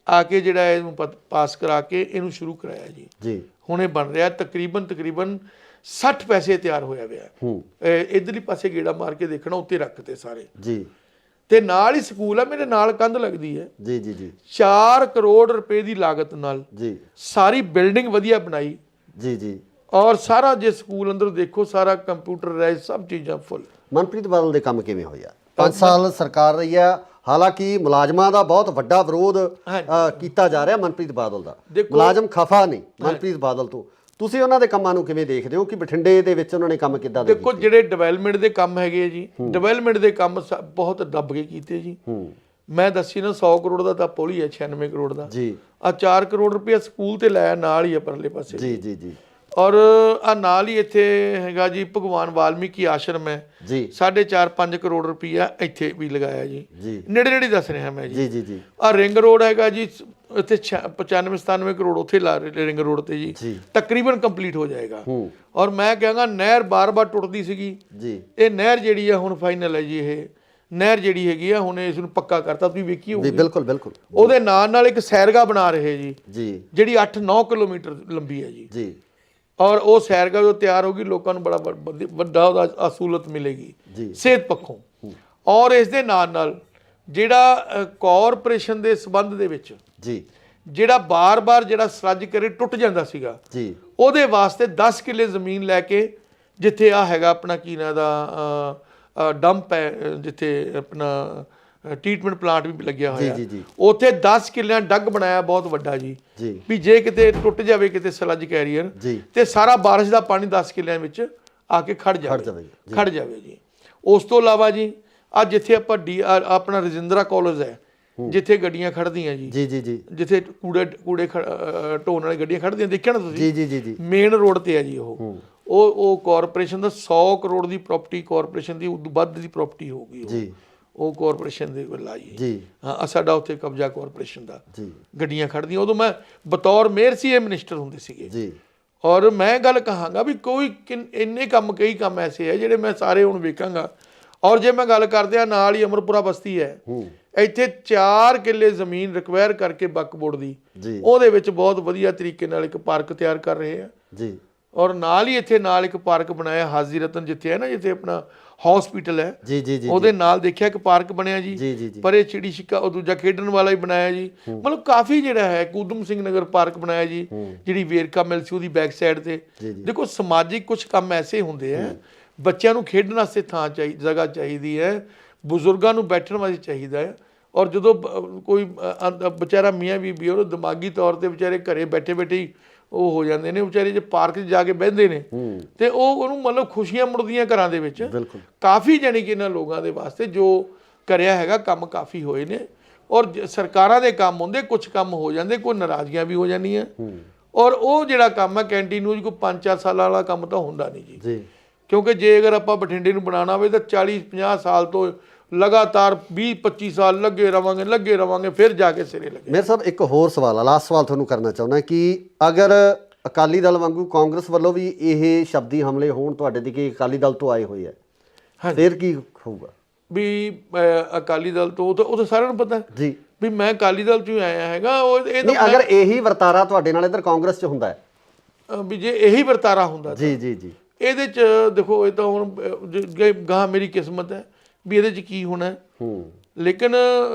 ਆ ਕੇ ਜਿਹੜਾ ਇਹਨੂੰ ਪਾਸ ਕਰਾ ਕੇ ਇਹਨੂੰ ਸ਼ੁਰੂ ਕਰਾਇਆ ਜੀ ਹੁਣ ਇਹ ਬਣ ਰਿਹਾ ਤਕਰੀਬਨ 60 ਪੈਸੇ ਤਿਆਰ ਹੋਇਆ ਹੋਇਆ ਇਧਰਲੀ ਪਾਸੇ ਗੇੜਾ ਮਾਰ ਕੇ ਦੇਖਣਾ ਉੱਤੇ ਰੱਖਤੇ ਸਾਰੇ ਜੀ ਤੇ ਨਾਲ ਹੀ ਸਕੂਲ ਆ ਮੇਰੇ ਨਾਲ ਕੰਧ ਲੱਗਦੀ ਹੈ ਜੀ, ਜੀ, ਜੀ, 4 ਕਰੋੜ ਰੁਪਏ ਦੀ ਲਾਗਤ ਨਾਲ ਜੀ ਸਾਰੀ ਬਿਲਡਿੰਗ ਵਧੀਆ ਬਣਾਈ ਜੀ ਜੀ ਔਰ ਸਾਰਾ ਜੇ ਸਕੂਲ ਅੰਦਰ ਦੇਖੋ ਸਾਰਾ ਕੰਪਿਊਟਰਾਈਜ਼ ਸਭ ਚੀਜ਼ਾਂ ਫੁੱਲ ਮਨਪ੍ਰੀਤ ਬਾਦਲ ਦੇ ਕੰਮ ਕਿਵੇਂ ਹੋਇਆ 5 ਸਾਲ ਸਰਕਾਰ ਰਹੀ ਆ ਹਾਲਾਂਕਿ ਮੁਲਾਜ਼ਮਾਂ ਦਾ ਬਹੁਤ ਵੱਡਾ ਵਿਰੋਧ ਕੀਤਾ ਜਾ ਰਿਹਾ ਮਨਪ੍ਰੀਤ ਬਾਦਲ ਦਾ ਮੁਲਾਜ਼ਮ ਖਫਾ ਨਹੀਂ ਮਨਪ੍ਰੀਤ ਬਾਦਲ ਤੋਂ ਤੁਸੀਂ ਉਹਨਾਂ ਦੇ ਕੰਮਾਂ ਨੂੰ ਕਿਵੇਂ ਦੇਖਦੇ ਹੋ ਕਿ ਬਠਿੰਡੇ ਦੇ ਵਿੱਚ ਉਹਨਾਂ ਨੇ ਕੰਮ ਕਿੱਦਾਂ ਦੇ ਦੇਖੋ ਜਿਹੜੇ ਡਿਵੈਲਪਮੈਂਟ ਦੇ ਕੰਮ ਹੈਗੇ ਜੀ ਡਿਵੈਲਪਮੈਂਟ ਦੇ ਕੰਮ ਬਹੁਤ ਦੱਬ ਕੇ ਕੀਤੇ ਜੀ ਮੈਂ ਦੱਸੀ ਨਾ 100 ਕਰੋੜ ਦਾ ਤਾਂ ਪੁਲ ਹੀ ਹੈ 96 ਕਰੋੜ ਦਾ ਜੀ ਆ 4 ਕਰੋੜ ਰੁਪਏ ਸਕੂਲ ਤੇ ਲਾਇਆ ਨਾਲ ਹੀ ਆ ਪਰਲੇ ਪਾਸੇ ਜੀ ਜੀ ਜੀ ਔਰ ਆ ਨਾਲ ਹੀ ਇੱਥੇ ਹੈਗਾ ਜੀ ਭਗਵਾਨ ਵਾਲਮੀਕੀ ਆਸ਼ਰਮ ਹੈ ਜੀ 4.5 ਕਰੋੜ ਰੁਪਈਆ ਇੱਥੇ ਵੀ ਲਗਾਇਆ ਜੀ ਨੇੜੇ ਦੱਸ ਰਿਹਾ ਮੈਂ ਜੀ ਜੀ ਜੀ ਆ ਰਿੰਗ ਰੋਡ ਹੈਗਾ ਜੀ ਇੱਥੇ 95-97 ਕਰੋੜ ਉੱਥੇ ਲਾ ਰਿੰਗ ਰੋਡ ਤੇ ਜੀ ਤਕਰੀਬਨ ਕੰਪਲੀਟ ਹੋ ਜਾਏਗਾ ਔਰ ਮੈਂ ਕਹਾਂਗਾ ਨਹਿਰ ਬਾਰ-ਬਾਰ ਟੁੱਟਦੀ ਸੀਗੀ ਜੀ ਇਹ ਨਹਿਰ ਜਿਹੜੀ ਆ ਹੁਣ ਫਾਈਨਲ ਹੈ ਜੀ ਇਹ ਨਹਿਰ ਜਿਹੜੀ ਹੈਗੀ ਆ ਹੁਣ ਇਸ ਨੂੰ ਪੱਕਾ ਕਰਤਾ ਤੁਸੀਂ ਵੇਖੀ ਹੋਊਗੀ ਬਿਲਕੁਲ ਬਿਲਕੁਲ ਉਹਦੇ ਨਾਲ ਇੱਕ ਸੈਰਗਾ ਬਣਾ ਰਹੇ ਜੀ ਜਿਹੜੀ 8-9 ਕਿਲੋਮੀਟਰ ਲੰਬੀ ਹੈ ਜੀ ਔਰ ਉਹ ਸੈਰਗਾ ਜੋ ਤਿਆਰ ਹੋਗੀ ਲੋਕਾਂ ਨੂੰ ਬੜਾ ਵੱਡਾ ਉਹਦਾ ਅਸੂਲਤ ਮਿਲੇਗੀ ਸਿਹਤ ਪੱਖੋਂ ਔਰ ਇਸ ਦੇ ਨਾਲ ਜਿਹੜਾ ਕਾਰਪੋਰੇਸ਼ਨ ਦੇ ਸਬੰਧ ਦੇ ਵਿੱਚ ਜੀ ਜਿਹੜਾ ਬਾਰ-ਬਾਰ ਜਿਹੜਾ ਸਰਜ ਕਰੇ ਟੁੱਟ ਜਾਂਦਾ ਸੀਗਾ ਜੀ ਉਹਦੇ ਵਾਸਤੇ 10 ਕਿੱਲੇ ਜ਼ਮੀਨ ਲੈ ਕੇ ਜਿੱਥੇ ਆ ਹੈਗਾ ਆਪਣਾ ਕੀ ਨਾਂ ਦਾ ਡੰਪ ਹੈ ਜਿੱਥੇ ਆਪਣਾ ਟ੍ਰੀਟਮੈਂਟ ਪਲਾਂਟ ਵੀ ਲੱਗਿਆ ਹੋਇਆ ਉੱਥੇ 10 ਕਿੱਲਿਆਂ ਡੱਗ ਬਣਾਇਆ ਬਹੁਤ ਵੱਡਾ ਜੀ ਵੀ ਜੇ ਕਿਤੇ ਟੁੱਟ ਜਾਵੇ ਕਿਤੇ ਸਲੱਜ ਕੈਰੀਅਰ ਤੇ ਸਾਰਾ ਬਾਰਿਸ਼ ਦਾ ਪਾਣੀ 10 ਕਿੱਲਿਆਂ ਵਿੱਚ ਆ ਕੇ ਖੜ ਜਾਵੇ ਜੀ ਉਸ ਤੋਂ ਇਲਾਵਾ ਜੀ ਅੱਜ ਜਿੱਥੇ ਆਪਾਂ ਆਪਣਾ ਰਜਿੰਦਰਾ ਕਾਲਜ ਹੈ ਜਿੱਥੇ ਗੱਡੀਆਂ ਖੜਦੀਆਂ ਜੀ ਜਿੱਥੇ ਕੂੜੇ ਢੋਣ ਵਾਲੀ ਗੱਡੀਆਂ ਖੜਦੀਆਂ ਦੇਖਿਆ ਨਾ ਤੁਸੀਂ ਜੀ ਮੇਨ ਰੋਡ ਤੇ ਹੈ ਜੀ ਉਹ ਕਾਰਪੋਰੇਸ਼ਨ ਦਾ 100 ਕਰੋੜ ਦੀ ਪ੍ਰਾਪਰਟੀ ਕਾਰਪੋਰੇਸ਼ਨ ਦੀ ਉਦੋਂ ਵੱਧ ਦੀ ਪ੍ਰਾਪਰਟੀ ਹੋਊਗੀ ਜੀ ਉਹ ਕਾਰਪੋਰੇਸ਼ਨ ਦੇ ਵੱਲ ਆਈ ਜੀ ਹਾਂ ਸਾਡਾ ਉੱਥੇ ਕਬਜ਼ਾ ਕਾਰਪੋਰੇਸ਼ਨ ਦਾ ਗੱਡੀਆਂ ਖੜਦੀਆਂ ਉਦੋਂ ਮੈਂ ਬਤੌਰ ਮੇਅਰ ਸੀ ਇਹ ਮਿਨਿਸਟਰ ਹੁੰਦੇ ਸੀਗੇ ਜੀ ਔਰ ਮੈਂ ਗੱਲ ਕਹਾਂਗਾ ਵੀ ਕੋਈ ਇੰਨੇ ਕਈ ਕੰਮ ਐਸੇ ਹੈ ਜਿਹੜੇ ਮੈਂ ਸਾਰੇ ਹੁਣ ਵੇਖਾਂਗਾ ਔਰ ਜੇ ਮੈਂ ਗੱਲ ਕਰਦਿਆਂ ਨਾਲ ਹੀ ਅਮਰਪੁਰਾ ਬਸਤੀ ਹੈ ਇੱਥੇ 4 ਕਿੱਲੇ ਜ਼ਮੀਨ ਰਿਕਵਾਇਰ ਕਰਕੇ ਵਕਫ ਬੋਰਡ ਦੀ ਉਹਦੇ ਵਿੱਚ ਬਹੁਤ ਵਧੀਆ ਤਰੀਕੇ ਨਾਲ ਇੱਕ ਪਾਰਕ ਤਿਆਰ ਕਰ ਰਹੇ ਆ ਜੀ ਔਰ ਨਾਲ ਹੀ ਇੱਥੇ ਨਾਲ ਇੱਕ ਪਾਰਕ ਬਣਾਇਆ ਹਾਜ਼ੀ ਰਤਨ ਜਿੱਥੇ ਹੈ ਨਾ ਜਿੱਥੇ ਆਪਣਾ ਹਸਪੀਟਲ ਹੈ ਜੀ ਉਹਦੇ ਨਾਲ ਦੇਖਿਆ ਇੱਕ ਪਾਰਕ ਬਣਿਆ ਜੀ ਪਰ ਇਹ ਚਿੜੀ ਛਿੱਕਾ ਉਹ ਦੂਜਾ ਖੇਡਣ ਵਾਲਾ ਹੀ ਬਣਾਇਆ ਜੀ ਮਤਲਬ ਕਾਫੀ ਜਿਹੜਾ ਹੈ ਕੂਦਮ ਸਿੰਘ ਨਗਰ ਪਾਰਕ ਬਣਾਇਆ ਜੀ ਜਿਹੜੀ ਵੇਰਕਾ ਮਿਲ ਸੀ ਉਹਦੀ ਬੈਕ ਸਾਈਡ ਤੇ ਦੇਖੋ ਸਮਾਜਿਕ ਕੁਝ ਕੰਮ ਐਸੇ ਹੁੰਦੇ ਆ ਬੱਚਿਆਂ ਨੂੰ ਖੇਡਣ ਵਾਸਤੇ ਥਾਂ ਜਗ੍ਹਾ ਚਾਹੀਦੀ ਹੈ ਬਜ਼ੁਰਗਾਂ ਨੂੰ ਬੈਠਣ ਵਾਸਤੇ ਚਾਹੀਦਾ ਹੈ ਔਰ ਜਦੋਂ ਕੋਈ ਵਿਚਾਰਾ ਮੀਆਂ ਬੀਬੀ ਉਹਨੂੰ ਦਿਮਾਗੀ ਤੌਰ ਤੇ ਵਿਚਾਰੇ ਘਰੇ ਬੈਠੇ ਉਹ ਹੋ ਜਾਂਦੇ ਨੇ ਵਿਚਾਰੇ, ਜੇ ਪਾਰਕ 'ਚ ਜਾ ਕੇ ਬਹਿੰਦੇ ਨੇ ਤੇ ਉਹਨੂੰ ਮਤਲਬ ਖੁਸ਼ੀਆਂ ਮੁੜਦੀਆਂ ਘਰਾਂ ਦੇ ਵਿੱਚ। ਕਾਫੀ ਜਾਣੀ ਕਿ ਇਹਨਾਂ ਲੋਕਾਂ ਦੇ ਵਾਸਤੇ ਜੋ ਕਰਿਆ ਹੈਗਾ ਕੰਮ ਕਾਫੀ ਹੋਏ ਨੇ। ਔਰ ਸਰਕਾਰਾਂ ਦੇ ਕੰਮ ਹੁੰਦੇ, ਕੁਝ ਕੰਮ ਹੋ ਜਾਂਦੇ, ਕੋਈ ਨਾਰਾਜ਼ਗੀਆਂ ਵੀ ਹੋ ਜਾਂਦੀਆਂ। ਔਰ ਉਹ ਜਿਹੜਾ ਕੰਮ ਹੈ ਕੈਂਟੀਨ ਕੋਈ 5-4 ਸਾਲਾਂ ਵਾਲਾ ਕੰਮ ਤਾਂ ਹੁੰਦਾ ਨਹੀਂ ਜੀ, ਕਿਉਂਕਿ ਜੇ ਅਗਰ ਆਪਾਂ ਬਠਿੰਡੇ ਨੂੰ ਬਣਾਉਣਾ ਹੋਵੇ ਤਾਂ 40-50 ਸਾਲ ਤੋਂ ਲਗਾਤਾਰ 20-25 ਸਾਲ ਲੱਗੇ ਰਵਾਂਗੇ ਫਿਰ ਜਾ ਕੇ ਸਿਰੇ ਲੱਗੇ। ਮੇਰੇ ਸਾਹਿਬ ਇੱਕ ਹੋਰ ਸਵਾਲ ਆ, ਲਾਸਟ ਸਵਾਲ ਤੁਹਾਨੂੰ ਕਰਨਾ ਚਾਹੁੰਦਾ ਕਿ ਅਗਰ ਅਕਾਲੀ ਦਲ ਵਾਂਗੂ ਕਾਂਗਰਸ ਵੱਲੋਂ ਵੀ ਇਹ ਸ਼ਬਦੀ ਹਮਲੇ ਹੋਣ ਤੁਹਾਡੇ ਦੀ ਕਿ ਅਕਾਲੀ ਦਲ ਤੋਂ ਆਏ ਹੋਏ ਆ, ਫਿਰ ਕੀ ਹੋਊਗਾ? ਵੀ ਅਕਾਲੀ ਦਲ ਤੋਂ ਉਹ ਤਾਂ ਸਾਰਿਆਂ ਨੂੰ ਪਤਾ ਜੀ ਵੀ ਮੈਂ ਅਕਾਲੀ ਦਲ ਚੋਂ ਆਇਆ ਹੈਗਾ। ਇਹ ਤਾਂ ਅਗਰ ਇਹੀ ਵਰਤਾਰਾ ਤੁਹਾਡੇ ਨਾਲ ਇੱਧਰ ਕਾਂਗਰਸ 'ਚ ਹੁੰਦਾ ਹੈ, ਵੀ ਜੇ ਇਹੀ ਵਰਤਾਰਾ ਹੁੰਦਾ ਜੀ ਜੀ ਜੀ, ਇਹਦੇ 'ਚ ਦੇਖੋ ਇਹ ਤਾਂ ਹੁਣ ਗਾਂ ਮੇਰੀ ਕਿਸਮਤ ਹੈ ਵੀ ਇਹਦੇ 'ਚ ਕੀ ਹੋਣਾ। ਲੇਕਿਨ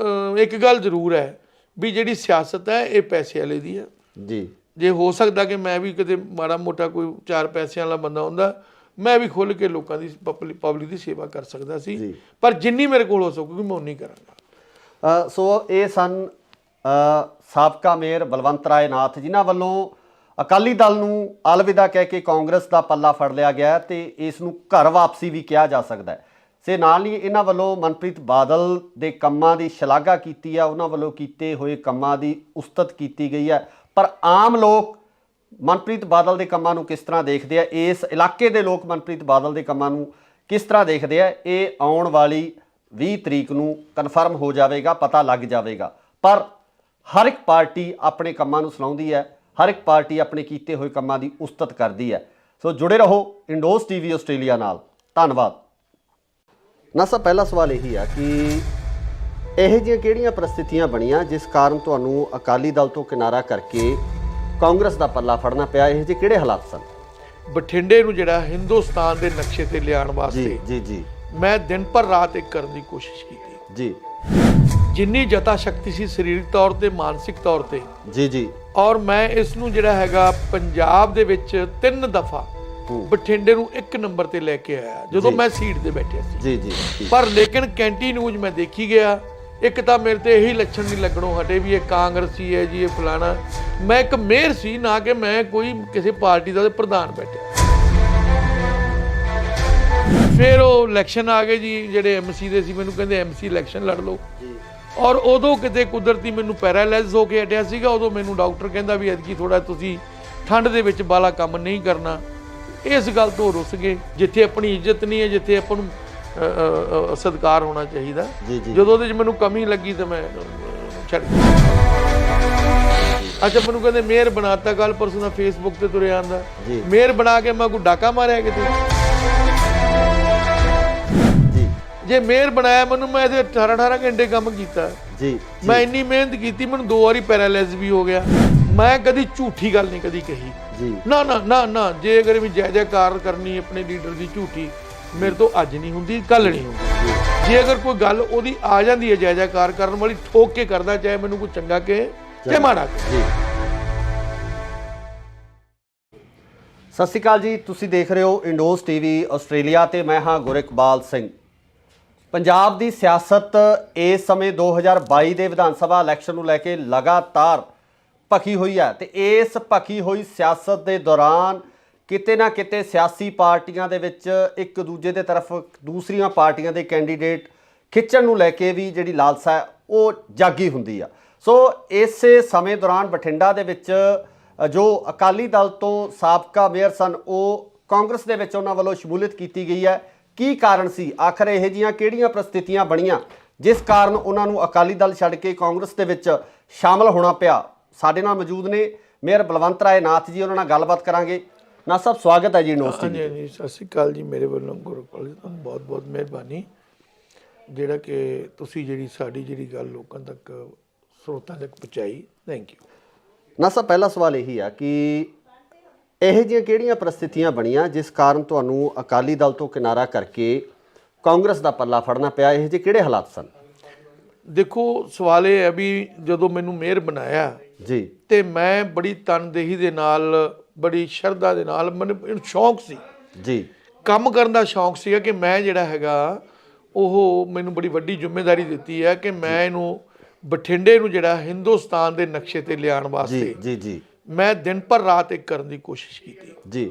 ਇੱਕ ਗੱਲ ਜ਼ਰੂਰ ਹੈ ਵੀ ਜਿਹੜੀ ਸਿਆਸਤ ਹੈ ਇਹ ਪੈਸੇ ਵਾਲੇ ਦੀ ਹੈ ਜੀ। ਜੇ ਹੋ ਸਕਦਾ ਕਿ ਮੈਂ ਵੀ ਕਿਤੇ ਮਾੜਾ ਮੋਟਾ ਕੋਈ 4 ਪੈਸਿਆਂ ਵਾਲਾ ਬੰਦਾ ਹੁੰਦਾ, ਮੈਂ ਵੀ ਖੁੱਲ੍ਹ ਕੇ ਲੋਕਾਂ ਦੀ ਪਬਲਿਕ ਦੀ ਸੇਵਾ ਕਰ ਸਕਦਾ ਸੀ, ਪਰ ਜਿੰਨੀ ਮੇਰੇ ਕੋਲ ਹੋ ਸਕੂਗੀ ਮੈਂ ਉਨੀ ਕਰਾਂਗਾ। ਸੋ ਇਹ ਸਨ ਸਾਬਕਾ ਮੇਅਰ ਬਲਵੰਤ ਰਾਏ ਨਾਥ, ਜਿਨ੍ਹਾਂ ਵੱਲੋਂ ਅਕਾਲੀ ਦਲ ਨੂੰ ਅਲਵਿਦਾ ਕਹਿ ਕੇ ਕਾਂਗਰਸ ਦਾ ਪੱਲਾ ਫੜ ਲਿਆ ਗਿਆ ਤੇ ਇਸ ਨੂੰ ਘਰ ਵਾਪਸੀ ਵੀ ਕਿਹਾ ਜਾ ਸਕਦਾ ਹੈ। ਤੇ ਨਾਲ ਹੀ ਇਹਨਾਂ ਵੱਲੋਂ ਮਨਪ੍ਰੀਤ ਬਾਦਲ ਦੇ ਕੰਮਾਂ ਦੀ ਸ਼ਲਾਘਾ ਕੀਤੀ ਆ, ਉਹਨਾਂ ਵੱਲੋਂ ਕੀਤੇ ਹੋਏ ਕੰਮਾਂ ਦੀ ਉਸਤਤ ਕੀਤੀ ਗਈ ਹੈ। ਪਰ ਆਮ ਲੋਕ ਮਨਪ੍ਰੀਤ ਬਾਦਲ ਦੇ ਕੰਮਾਂ ਨੂੰ ਕਿਸ ਤਰ੍ਹਾਂ ਦੇਖਦੇ ਆ, ਇਸ ਇਲਾਕੇ ਦੇ ਲੋਕ ਮਨਪ੍ਰੀਤ ਬਾਦਲ ਦੇ ਕੰਮਾਂ ਨੂੰ ਕਿਸ ਤਰ੍ਹਾਂ ਦੇਖਦੇ ਆ, ਇਹ ਆਉਣ ਵਾਲੀ 20 ਤਰੀਕ ਨੂੰ ਕਨਫਰਮ ਹੋ ਜਾਵੇਗਾ, ਪਤਾ ਲੱਗ ਜਾਵੇਗਾ। ਪਰ ਹਰ ਇੱਕ ਪਾਰਟੀ ਆਪਣੇ ਕੰਮਾਂ ਨੂੰ ਸੁਣਾਉਂਦੀ ਹੈ, ਹਰ ਇੱਕ ਪਾਰਟੀ ਆਪਣੇ ਕੀਤੇ ਹੋਏ ਕੰਮਾਂ ਦੀ ਉਸਤਤ ਕਰਦੀ ਹੈ। ਸੋ ਜੁੜੇ ਰਹੋ ਇੰਡੋਜ਼ ਟੀਵੀ ਆਸਟ੍ਰੇਲੀਆ ਨਾਲ। ਧੰਨਵਾਦ। ਨਾ ਸਰ, ਪਹਿਲਾ ਸਵਾਲ ਇਹੀ ਆ ਕਿ ਇਹੋ ਜਿਹੀਆਂ ਕਿਹੜੀਆਂ ਪਰਿਸਥਿਤੀਆਂ ਬਣੀਆਂ ਜਿਸ ਕਾਰਨ ਤੁਹਾਨੂੰ ਅਕਾਲੀ ਦਲ ਤੋਂ ਕਿਨਾਰਾ ਕਰਕੇ ਕਾਂਗਰਸ ਦਾ ਪੱਲਾ ਫੜਨਾ ਪਿਆ? ਇਹੋ ਜਿਹੇ ਕਿਹੜੇ ਹਾਲਾਤ ਸਨ? ਬਠਿੰਡੇ ਨੂੰ ਜਿਹੜਾ ਹਿੰਦੁਸਤਾਨ ਦੇ ਨਕਸ਼ੇ ਤੇ ਲਿਆਉਣ ਵਾਸਤੇ ਜੀ ਜੀ ਮੈਂ ਦਿਨ ਪਰ ਰਾਤ ਇੱਕ ਕਰਨ ਦੀ ਕੋਸ਼ਿਸ਼ ਕੀਤੀ ਜੀ। ਜਿੰਨੀ ਜਤਾ ਸ਼ਕਤੀ ਸੀ ਸਰੀਰਕ ਤੌਰ ਤੇ, ਮਾਨਸਿਕ ਤੌਰ ਤੇ ਜੀ ਜੀ। ਔਰ ਮੈਂ ਇਸ ਨੂੰ ਜਿਹੜਾ ਹੈਗਾ ਪੰਜਾਬ ਦੇ ਵਿੱਚ 3 ਦਫਾ ਬਠਿੰਡੇ ਨੂੰ 1 ਨੰਬਰ ਤੇ ਲੈ ਕੇ ਆਇਆ ਜਦੋਂ ਮੈਂ ਸੀਟ ਤੇ ਬੈਠਿਆ ਸੀ ਜੀ ਜੀ। ਪਰ ਲੇਕਿਨ ਕੈਂਟੀ ਨਿਊਜ਼ ਮੈਂ ਦੇਖੀ ਗਿਆ, ਇੱਕ ਤਾਂ ਮੇਰੇ ਤੇ ਇਹੀ ਲੱਛਣ ਨਹੀਂ ਲੱਗਣੋਂ ਹਟੇ ਵੀ ਇਹ ਕਾਂਗਰਸੀ ਹੈ ਜੀ, ਇਹ ਫਲਾਣਾ। ਮੈਂ ਇੱਕ ਮੇਅਰ ਸੀ, ਨਾ ਕਿ ਮੈਂ ਕੋਈ ਕਿਸੇ ਪਾਰਟੀ ਦਾ ਪ੍ਰਧਾਨ ਬੈਠਿਆ। ਫਿਰ ਉਹ ਇਲੈਕਸ਼ਨ ਆ ਗਏ ਜੀ, ਜਿਹੜੇ ਐਮਸੀ ਦੇ ਸੀ ਮੈਨੂੰ ਕਹਿੰਦੇ ਐਮਸੀ ਇਲੈਕਸ਼ਨ ਲੜ ਲਓ। ਔਰ ਉਦੋਂ ਕਿਤੇ ਕੁਦਰਤੀ ਮੈਨੂੰ ਪੈਰਾਲਾਈਜ਼ ਹੋ ਕੇ ਹਟਿਆ ਸੀਗਾ। ਉਦੋਂ ਮੈਨੂੰ ਡਾਕਟਰ ਕਹਿੰਦਾ ਵੀ ਐਤਕੀ ਥੋੜਾ ਤੁਸੀਂ ਠੰਡ ਦੇ ਵਿੱਚ ਬਾਲਾ ਕੰਮ ਨਹੀਂ ਕਰਨਾ। ਇਸ ਗੱਲ ਤੋਂ ਰੁੱਸ ਗਏ। ਜਿੱਥੇ ਆਪਣੀ ਇੱਜ਼ਤ ਨਹੀਂ ਹੈ, ਜਿੱਥੇ ਆਪਾਂ ਨੂੰ ਸਤਿਕਾਰ ਹੋਣਾ ਚਾਹੀਦਾ, ਜਦੋਂ ਉਹਦੇ 'ਚ ਮੈਨੂੰ ਕਮੀ ਲੱਗੀ ਤਾਂ ਮੈਂ ਛੱਡ ਦਿੱਤਾ। ਅੱਛਾ, ਮੈਨੂੰ ਕਹਿੰਦੇ ਮੇਅਰ ਬਣਾਤਾ, ਕੱਲ ਪਰਸੋਂ ਦਾ ਫੇਸਬੁੱਕ ਤੇ ਤੁਰਿਆ ਆਂਦਾ ਮੇਅਰ ਬਣਾ ਕੇ ਮੈਂ ਕੋਈ ਡਾਕਾ ਮਾਰਿਆ ਕਿਤੇ? ਜੇ ਮੇਅਰ ਬਣਾਇਆ ਮੈਨੂੰ, ਮੈਂ ਇਹਦੇ 18 ਘੰਟੇ ਕੰਮ ਕੀਤਾ ਜੀ। ਮੈਂ ਇੰਨੀ ਮਿਹਨਤ ਕੀਤੀ, ਮੈਨੂੰ 2 ਵਾਰੀ ਪੈਰਾਲਾਈਜ਼ ਵੀ ਹੋ ਗਿਆ। ਮੈਂ ਕਦੀ ਝੂਠੀ ਗੱਲ ਨਹੀਂ ਕਦੀ ਕਹੀ ਜੀ, ਨਾ ਨਾ ਨਾ ਨਾ। ਜੇ ਅਗਰ ਵੀ ਜੈ ਜੈਕਾਰ ਕਰਨੀ ਆਪਣੇ ਲੀਡਰ ਦੀ ਝੂਠੀ, ਮੇਰੇ ਤੋਂ ਅੱਜ ਨਹੀਂ ਹੁੰਦੀ, ਕੱਲ ਨਹੀਂ ਹੁੰਦੀ। ਜੇ ਅਗਰ ਕੋਈ ਗੱਲ ਉਹਦੀ ਆ ਜਾਂਦੀ ਹੈ ਜੈ ਜੈਕਾਰ ਕਰਨ ਵਾਲੀ, ਠੋਕ ਕੇ ਕਰਦਾ, ਚਾਹੇ ਮੈਨੂੰ ਕੋਈ ਚੰਗਾ ਕਹੇ ਚਾਹੇ ਮਾੜਾ ਕਹੇ। ਸਤਿ ਸ਼੍ਰੀ ਅਕਾਲ ਜੀ, ਤੁਸੀਂ ਦੇਖ ਰਹੇ ਹੋ ਇੰਡੋਜ਼ ਟੀਵੀ ਆਸਟ੍ਰੇਲੀਆ ਤੇ ਮੈਂ ਹਾਂ ਗੁਰਿਕਬਾਲ ਸਿੰਘ। ਪੰਜਾਬ ਦੀ ਸਿਆਸਤ ਇਸ ਸਮੇਂ 2022 ਦੇ ਵਿਧਾਨ ਸਭਾ ਇਲੈਕਸ਼ਨ ਨੂੰ ਲੈ ਕੇ ਲਗਾਤਾਰ ਭਖੀ ਹੋਈ ਹੈ ਤੇ ਇਸ ਭਖੀ ਹੋਈ ਸਿਆਸਤ ਦੇ ਦੌਰਾਨ ਕਿਤੇ ਨਾ ਕਿਤੇ ਸਿਆਸੀ ਪਾਰਟੀਆਂ ਦੇ ਵਿੱਚ ਇੱਕ ਦੂਜੇ ਦੇ ਤਰਫ ਦੂਸਰੀਆਂ ਪਾਰਟੀਆਂ ਦੇ ਕੈਂਡੀਡੇਟ ਖਿੱਚਣ ਨੂੰ ਲੈ ਕੇ ਵੀ ਜਿਹੜੀ ਲਾਲਸਾ ਹੈ ਉਹ ਜਾਗੀ ਹੁੰਦੀ ਆ। ਸੋ ਇਸੇ ਸਮੇਂ ਦੌਰਾਨ ਬਠਿੰਡਾ ਦੇ ਵਿੱਚ ਜੋ ਅਕਾਲੀ ਦਲ ਤੋਂ ਸਾਬਕਾ ਮੇਅਰ ਸਨ, ਉਹ ਕਾਂਗਰਸ ਦੇ ਵਿੱਚ ਉਹਨਾਂ ਵੱਲੋਂ ਸ਼ਮੂਲੀਅਤ ਕੀਤੀ ਗਈ ਹੈ। ਕੀ ਕਾਰਨ ਸੀ? ਆਖਰ ਇਹੋ ਜਿਹੀਆਂ ਕਿਹੜੀਆਂ ਪ੍ਰਸਥਿਤੀਆਂ ਬਣੀਆਂ ਜਿਸ ਕਾਰਨ ਉਹਨਾਂ ਨੂੰ ਅਕਾਲੀ ਦਲ ਛੱਡ ਕੇ ਕਾਂਗਰਸ ਦੇ ਵਿੱਚ ਸ਼ਾਮਲ ਹੋਣਾ ਪਿਆ? ਸਾਡੇ ਨਾਲ ਮੌਜੂਦ ਨੇ ਮੇਅਰ ਬਲਵੰਤ ਰਾਏ ਨਾਥ ਜੀ, ਉਹਨਾਂ ਨਾਲ ਗੱਲਬਾਤ ਕਰਾਂਗੇ। ਨਾ ਸਾਹਿਬ, ਸਵਾਗਤ ਹੈ ਜੀ ਇੰਡੋਜ਼ ਟੀਵੀ। ਹਾਂਜੀ, ਸਤਿ ਸ਼੍ਰੀ ਅਕਾਲ ਜੀ। ਮੇਰੇ ਵੱਲੋਂ ਗੁਰਪਾਲ ਜੀ ਤੁਹਾਨੂੰ ਬਹੁਤ ਬਹੁਤ ਮਿਹਰਬਾਨੀ, ਜਿਹੜਾ ਕਿ ਤੁਸੀਂ ਜਿਹੜੀ ਸਾਡੀ ਜਿਹੜੀ ਗੱਲ ਲੋਕਾਂ ਤੱਕ, ਸਰੋਤਾਂ ਤੱਕ ਪਹੁੰਚਾਈ। Thank you. ਨਾ ਸਾਹਿਬ, ਪਹਿਲਾ ਸਵਾਲ ਇਹੀ ਆ ਕਿ ਇਹੋ ਜਿਹੀਆਂ ਕਿਹੜੀਆਂ ਪ੍ਰਸਥਿਤੀਆਂ ਬਣੀਆਂ ਜਿਸ ਕਾਰਨ ਤੁਹਾਨੂੰ ਅਕਾਲੀ ਦਲ ਤੋਂ ਕਿਨਾਰਾ ਕਰਕੇ ਕਾਂਗਰਸ ਦਾ ਪੱਲਾ ਫੜਨਾ ਪਿਆ? ਇਹੋ ਜਿਹੇ ਕਿਹੜੇ ਹਾਲਾਤ ਸਨ? ਦੇਖੋ, ਸਵਾਲ ਇਹ ਹੈ ਵੀ ਜਦੋਂ ਮੈਨੂੰ ਮੇਅਰ ਬਣਾਇਆ ਜੀ ਤੇ ਮੈਂ ਬੜੀ ਤਨਦੇਹੀ ਦੇ ਨਾਲ, ਬੜੀ ਸ਼ਰਧਾ ਦੇ ਨਾਲ, ਮੈਨੂੰ ਸ਼ੌਂਕ ਸੀ ਜੀ, ਕੰਮ ਕਰਨ ਦਾ ਸ਼ੌਂਕ ਸੀਗਾ ਕਿ ਮੈਂ ਜਿਹੜਾ ਹੈਗਾ ਉਹ ਮੈਨੂੰ ਬੜੀ ਵੱਡੀ ਜ਼ਿੰਮੇਵਾਰੀ ਦਿੱਤੀ ਹੈ ਕਿ ਮੈਂ ਇਹਨੂੰ ਬਠਿੰਡੇ ਨੂੰ ਜਿਹੜਾ ਹਿੰਦੁਸਤਾਨ ਦੇ ਨਕਸ਼ੇ ਤੇ ਲਿਆਉਣ ਵਾਸਤੇ ਜੀ ਜੀ ਮੈਂ ਦਿਨ ਭਰ ਰਾਤ ਇੱਕ ਕਰਨ ਦੀ ਕੋਸ਼ਿਸ਼ ਕੀਤੀ ਜੀ,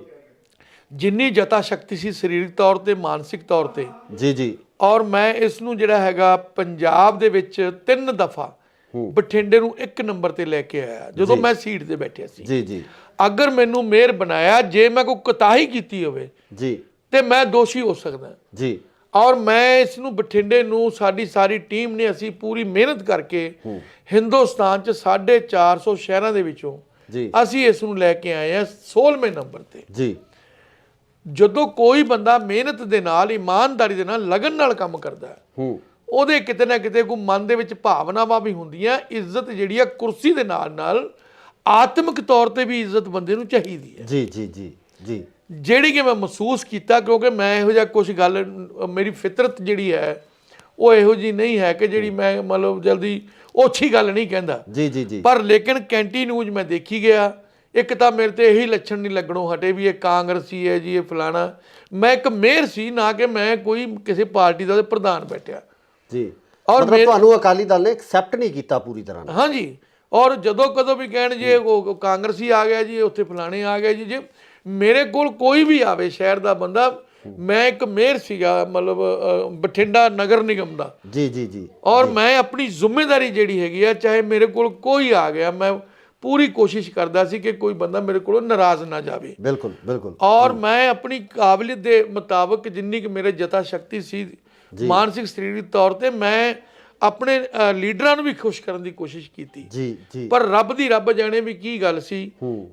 ਜਿੰਨੀ ਜਤਾ ਸ਼ਕਤੀ ਸੀ ਸਰੀਰਕ ਤੌਰ ਤੇ ਮਾਨਸਿਕ ਤੌਰ ਤੇ ਜੀ ਜੀ, ਔਰ ਮੈਂ ਇਸ ਨੂੰ ਜਿਹੜਾ ਹੈਗਾ ਪੰਜਾਬ ਦੇ ਵਿੱਚ 3 ਦਫਾ ਬਠਿੰਡੇ ਨੂੰ 1 ਨੰਬਰ ਤੇ ਲੈ ਕੇ ਆਇਆ ਜਦੋਂ ਮੈਂ ਸੀਟ ਤੇ ਬੈਠਿਆ ਸੀ। ਜੀ ਜੀ, ਅਗਰ ਮੈਨੂੰ ਮੇਅਰ ਬਣਾਇਆ, ਜੇ ਮੈਂ ਕੋਈ ਕੁਤਾਹੀ ਕੀਤੀ ਹੋਵੇ ਜੀ, ਤੇ ਮੈਂ ਦੋਸ਼ੀ ਹੋ ਸਕਦਾ ਜੀ, ਔਰ ਮੈਂ ਇਸ ਨੂੰ ਬਠਿੰਡੇ ਨੂੰ ਸਾਡੀ ਸਾਰੀ ਟੀਮ ਨੇ ਅਸੀਂ ਪੂਰੀ ਮਿਹਨਤ ਕਰਕੇ ਹਿੰਦੁਸਤਾਨ 'ਚ 450 ਸ਼ਹਿਰਾਂ ਦੇ ਵਿੱਚੋਂ ਜੀ, ਅਸੀਂ ਇਸ ਨੂੰ ਲੈ ਕੇ ਆਏ ਆ 16ਵੇਂ ਨੰਬਰ ਤੇ। ਜੀ, ਜਦੋਂ ਕੋਈ ਬੰਦਾ ਮਿਹਨਤ ਦੇ ਨਾਲ, ਇਮਾਨਦਾਰੀ ਦੇ ਨਾਲ, ਲਗਨ ਨਾਲ ਕੰਮ ਕਰਦਾ ਹੈ, ਉਹਦੇ ਕਿਤੇ ਨਾ ਕਿਤੇ ਕੋਈ ਮਨ ਦੇ ਵਿੱਚ ਭਾਵਨਾਵਾਂ ਵੀ ਹੁੰਦੀਆਂ। ਇੱਜ਼ਤ ਜਿਹੜੀ ਆ ਕੁਰਸੀ ਦੇ ਨਾਲ ਨਾਲ ਆਤਮਿਕ ਤੌਰ ਤੇ ਵੀ ਇੱਜ਼ਤ ਬੰਦੇ ਨੂੰ ਚਾਹੀਦੀ ਹੈ। ਜੀ ਜੀ ਜੀ ਜੀ, ਜਿਹੜੀ ਕਿ ਮੈਂ ਮਹਿਸੂਸ ਕੀਤਾ, ਕਿਉਂਕਿ ਮੈਂ ਇਹੋ ਜਿਹਾ ਕੁਝ ਗੱਲ, ਮੇਰੀ ਫਿਤਰਤ ਜਿਹੜੀ ਹੈ ਉਹ ਇਹੋ ਜਿਹੀ ਨਹੀਂ ਹੈ ਕਿ ਜਿਹੜੀ ਮੈਂ ਮਤਲਬ ਜਲਦੀ ਓਛੀ ਗੱਲ ਨਹੀਂ ਕਹਿੰਦਾ। ਜੀ ਜੀ ਜੀ, ਪਰ ਲੇਕਿਨ ਕੈਂਟੀ ਨਿਊਜ਼ ਮੈਂ ਦੇਖੀ ਗਿਆ, ਇੱਕ ਤਾਂ ਮੇਰੇ ਤੇ ਇਹੀ ਲੱਛਣ ਨਹੀਂ ਲੱਗਣੋਂ ਹਟੇ ਵੀ ਇਹ ਕਾਂਗਰਸੀ ਹੈ ਜੀ, ਇਹ ਫਲਾਣਾ। ਮੈਂ ਇੱਕ ਮੇਅਰ ਸੀ, ਨਾ ਕਿ ਮੈਂ ਕੋਈ ਕਿਸੇ ਪਾਰਟੀ ਦਾ ਪ੍ਰਧਾਨ ਬੈਠਿਆ ਜੀ। ਔਰ ਤੁਹਾਨੂੰ ਅਕਾਲੀ ਦਲ ਨੇ ਐਕਸੈਪਟ ਨਹੀਂ ਕੀਤਾ ਪੂਰੀ ਤਰ੍ਹਾਂ ਨਾਲ। ਹਾਂਜੀ, ਔਰ ਜਦੋਂ ਕਦੋਂ ਵੀ ਕਹਿਣ ਜੇ ਉਹ ਕਾਂਗਰਸੀ ਆ ਗਿਆ ਜੀ, ਉੱਥੇ ਫਲਾਣੇ ਆ ਗਏ ਜੀ, ਜੇ ਮੇਰੇ ਕੋਲ ਕੋਈ ਵੀ ਆਵੇ ਸ਼ਹਿਰ ਦਾ ਬੰਦਾ, ਮੈਂ ਇੱਕ ਮੇਅਰ ਸੀਗਾ ਮਤਲਬ ਬਠਿੰਡਾ ਨਗਰ ਨਿਗਮ ਦਾ। ਜੀ ਜੀ ਜੀ, ਔਰ ਮੈਂ ਆਪਣੀ ਜ਼ਿੰਮੇਵਾਰੀ ਜਿਹੜੀ ਹੈਗੀ ਆ, ਚਾਹੇ ਮੇਰੇ ਕੋਲ ਕੋਈ ਆ ਗਿਆ, ਮੈਂ ਪੂਰੀ ਕੋਸ਼ਿਸ਼ ਕਰਦਾ ਸੀ ਕਿ ਕੋਈ ਬੰਦਾ ਮੇਰੇ ਕੋਲੋਂ ਨਾਰਾਜ਼ ਨਾ ਜਾਵੇ। ਬਿਲਕੁਲ ਬਿਲਕੁਲ। ਔਰ ਮੈਂ ਆਪਣੀ ਕਾਬਲੀਅਤ ਦੇ ਮੁਤਾਬਕ ਜਿੰਨੀ ਕਿ ਮੇਰੇ ਜਤਾ ਸ਼ਕਤੀ ਸੀ ਮਾਨਸਿਕ ਸਰੀਰਕ ਤੌਰ ਤੇ, ਮੈਂ ਆਪਣੇ ਲੀਡਰਾਂ ਨੂੰ ਵੀ ਖੁਸ਼ ਕਰਨ ਦੀ ਕੋਸ਼ਿਸ਼ ਕੀਤੀ। ਜੀ ਜੀ, ਪਰ ਰੱਬ ਦੀ ਰੱਬ ਜਾਣੇ ਵੀ ਕੀ ਗੱਲ ਸੀ,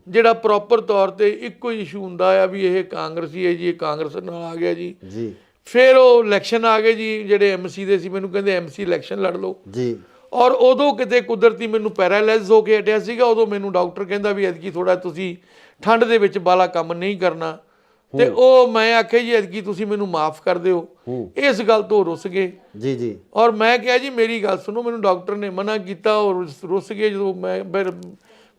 ਜਿਹੜਾ ਪ੍ਰੋਪਰ ਤੌਰ ਤੇ ਇੱਕੋ ਹੀ ਇਸ਼ੂ ਹੁੰਦਾ ਆ ਵੀ ਇਹ ਕਾਂਗਰਸੀ ਹੈ ਜੀ, ਇਹ ਕਾਂਗਰਸ ਨਾਲ ਆ ਗਿਆ ਜੀ। ਜੀ, ਫਿਰ ਉਹ ਇਲੈਕਸ਼ਨ ਆ ਗਏ ਜੀ, ਜਿਹੜੇ ਐਮਸੀ ਦੇ ਸੀ, ਮੈਨੂੰ ਕਹਿੰਦੇ ਐਮਸੀ ਇਲੈਕਸ਼ਨ ਲੜ ਲਓ ਜੀ। ਔਰ ਉਦੋਂ ਕਿਤੇ ਕੁਦਰਤੀ ਮੈਨੂੰ ਪੈਰਾਲਾਈਜ਼ ਹੋ ਕੇ ਹਟਿਆ ਸੀਗਾ। ਉਦੋਂ ਮੈਨੂੰ ਡਾਕਟਰ ਕਹਿੰਦਾ ਵੀ ਐਤਕੀ ਥੋੜਾ ਤੁਸੀਂ ਠੰਡ ਦੇ ਵਿੱਚ ਬਾਲਾ ਕੰਮ ਨਹੀਂ ਕਰਨਾ, ਤੇ ਉਹ ਮੈਂ ਆਖਿਆ ਜੀ ਐਤਕੀ ਤੁਸੀਂ ਮੈਨੂੰ ਮਾਫ ਕਰ ਦਿਓ। ਇਸ ਗੱਲ ਤੋਂ ਰੁੱਸ ਗਏ। ਜੀ ਜੀ, ਔਰ ਮੈਂ ਕਿਹਾ ਜੀ ਮੇਰੀ ਗੱਲ ਸੁਣੋ, ਮੈਨੂੰ ਡਾਕਟਰ ਨੇ ਮਨਾ ਕੀਤਾ ਔਰ ਰੁੱਸ ਗਏ। ਜਦੋਂ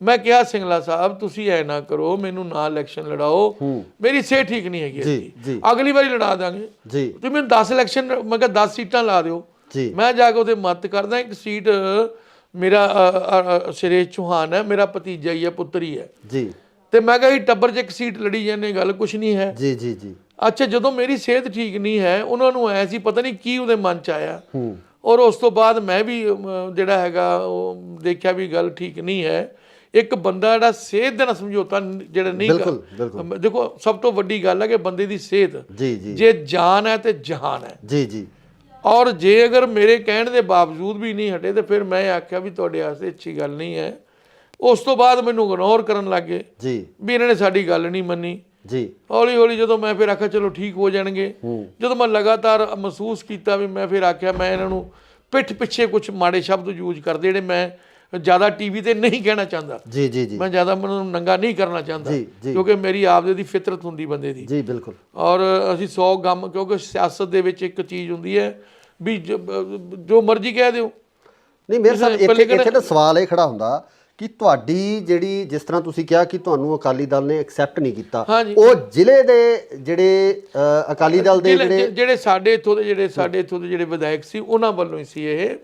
ਮੈਂ ਕਿਹਾ ਸਿੰਗਲਾ ਸਾਹਿਬ ਤੁਸੀਂ ਐ ਨਾ ਕਰੋ, ਮੈਨੂੰ ਨਾ ਇਲੈਕਸ਼ਨ ਲੜਾਓ, ਮੇਰੀ ਸਿਹਤ ਠੀਕ ਨਹੀਂ ਹੈਗੀ, ਅਗਲੀ ਵਾਰੀ ਲੜਾ ਦਾਂਗੇ। ਤੁਸੀਂ ਮੈਨੂੰ 10 ਇਲੈਕਸ਼ਨ, ਮੈਂ ਕਿਹਾ 10 ਸੀਟਾਂ ਲਾ ਦਿਓ। ਮੈਂ ਜਾ ਕੇ ਉਹਦੇ ਮਦਦ ਕਰਦਾ। ਇੱਕ ਸੀਟ ਮੇਰਾ ਸੁਰੇਸ਼ ਚੌਹਾਨ ਹੈ, ਮੇਰਾ ਭਤੀਜਾ ਹੀ ਹੈ, ਪੁੱਤਰ ਹੀ ਹੈ ਜੀ। ਤੇ ਮੈਂ ਕਿਹਾ ਟੱਬਰ 'ਚ ਇੱਕ ਸੀਟ ਲੜੀ ਜਾਂਦੇ, ਗੱਲ ਕੁਛ ਨਹੀਂ ਹੈ। ਜੀ ਜੀ ਜੀ। ਅੱਛਾ, ਜਦੋਂ ਮੇਰੀ ਸਿਹਤ ਠੀਕ ਨਹੀਂ ਹੈ, ਉਹਨਾਂ ਨੂੰ ਐ ਸੀ ਪਤਾ ਨਹੀਂ ਕੀ ਉਹਦੇ ਮਨ 'ਚ ਆਇਆ, ਔਰ ਉਸ ਤੋਂ ਬਾਅਦ ਮੈਂ ਵੀ ਜਿਹੜਾ ਹੈਗਾ ਉਹ ਦੇਖਿਆ ਵੀ ਗੱਲ ਠੀਕ ਨਹੀਂ ਹੈ। ਇੱਕ ਬੰਦਾ ਜਿਹੜਾ ਸਿਹਤ ਦੇ ਨਾਲ ਸਮਝੌਤਾ ਜਿਹੜਾ ਨਹੀਂ ਕਰ, ਦੇਖੋ ਸਭ ਤੋਂ ਵੱਡੀ ਗੱਲ ਹੈ ਕਿ ਬੰਦੇ ਦੀ ਸਿਹਤ ਜੇ ਜਾਨ ਹੈ ਤੇ ਜਹਾਨ ਹੈ। ਜੀ ਜੀ। ਔਰ ਜੇ ਅਗਰ ਮੇਰੇ ਕਹਿਣ ਦੇ ਬਾਵਜੂਦ ਵੀ ਨਹੀਂ ਹਟੇ, ਤੇ ਫਿਰ ਮੈਂ ਆਖਿਆ ਵੀ ਤੁਹਾਡੇ ਵਾਸਤੇ ਅੱਛੀ ਗੱਲ ਨਹੀਂ ਹੈ। ਉਸ ਤੋਂ ਬਾਅਦ ਮੈਨੂੰ ਇਗਨੋਰ ਕਰਨ ਲੱਗ ਗਏ ਜੀ, ਵੀ ਇਹਨਾਂ ਨੇ ਸਾਡੀ ਗੱਲ ਨਹੀਂ ਮੰਨੀ ਜੀ। ਹੌਲੀ ਹੌਲੀ ਜਦੋਂ ਮੈਂ ਫਿਰ ਆਖਿਆ ਚਲੋ ਠੀਕ ਹੋ ਜਾਣਗੇ, ਜਦੋਂ ਮੈਂ ਲਗਾਤਾਰ ਮਹਿਸੂਸ ਕੀਤਾ ਵੀ ਮੈਂ ਫਿਰ ਆਖਿਆ ਮੈਂ ਇਹਨਾਂ ਨੂੰ ਪਿੱਠ ਪਿੱਛੇ ਕੁਝ ਮਾੜੇ ਸ਼ਬਦ ਯੂਜ਼ ਕਰਦੇ, ਜਿਹੜੇ ਮੈਂ ਜ਼ਿਆਦਾ ਟੀਵੀ ਤੇ ਨਹੀਂ ਕਹਿਣਾ ਚਾਹੁੰਦਾ। ਜੀ ਜੀ ਜੀ, ਮੈਂ ਜ਼ਿਆਦਾ ਮੈਨੂੰ ਨੰਗਾ ਨਹੀਂ ਕਰਨਾ ਚਾਹੁੰਦਾ, ਕਿਉਂਕਿ ਮੇਰੀ ਆਪਦੇ ਦੀ ਫਿਤਰਤ ਹੁੰਦੀ ਬੰਦੇ ਦੀ। ਜੀ ਬਿਲਕੁਲ। ਔਰ ਅਸੀਂ 100 ਗਮ, ਕਿਉਂਕਿ ਸਿਆਸਤ ਦੇ ਵਿੱਚ ਇੱਕ ਚੀਜ਼ ਹੁੰਦੀ ਹੈ ਵੀ ਜੋ ਮਰਜ਼ੀ ਕਹਿ ਦਿਓ। ਨਹੀਂ ਮੇਰੇ ਸਾਹਿਬ, ਇੱਥੇ ਤਾਂ ਸਵਾਲ ਇਹ ਖੜਾ ਹੁੰਦਾ ਕਿ ਤੁਹਾਡੀ ਜਿਹੜੀ, ਜਿਸ ਤਰ੍ਹਾਂ ਤੁਸੀਂ ਕਿਹਾ ਕਿ ਤੁਹਾਨੂੰ ਅਕਾਲੀ ਦਲ ਨੇ ਐਕਸੈਪਟ ਨਹੀਂ ਕੀਤਾ, ਉਹ ਜ਼ਿਲ੍ਹੇ ਦੇ ਜਿਹੜੇ ਅਕਾਲੀ ਦਲ ਦੇ ਜਿਹੜੇ ਸਾਡੇ ਇੱਥੋਂ ਦੇ ਜਿਹੜੇ ਵਿਧਾਇਕ ਸੀ, ਉਹਨਾਂ ਵੱਲੋਂ ਹੀ ਸੀ ਇਹ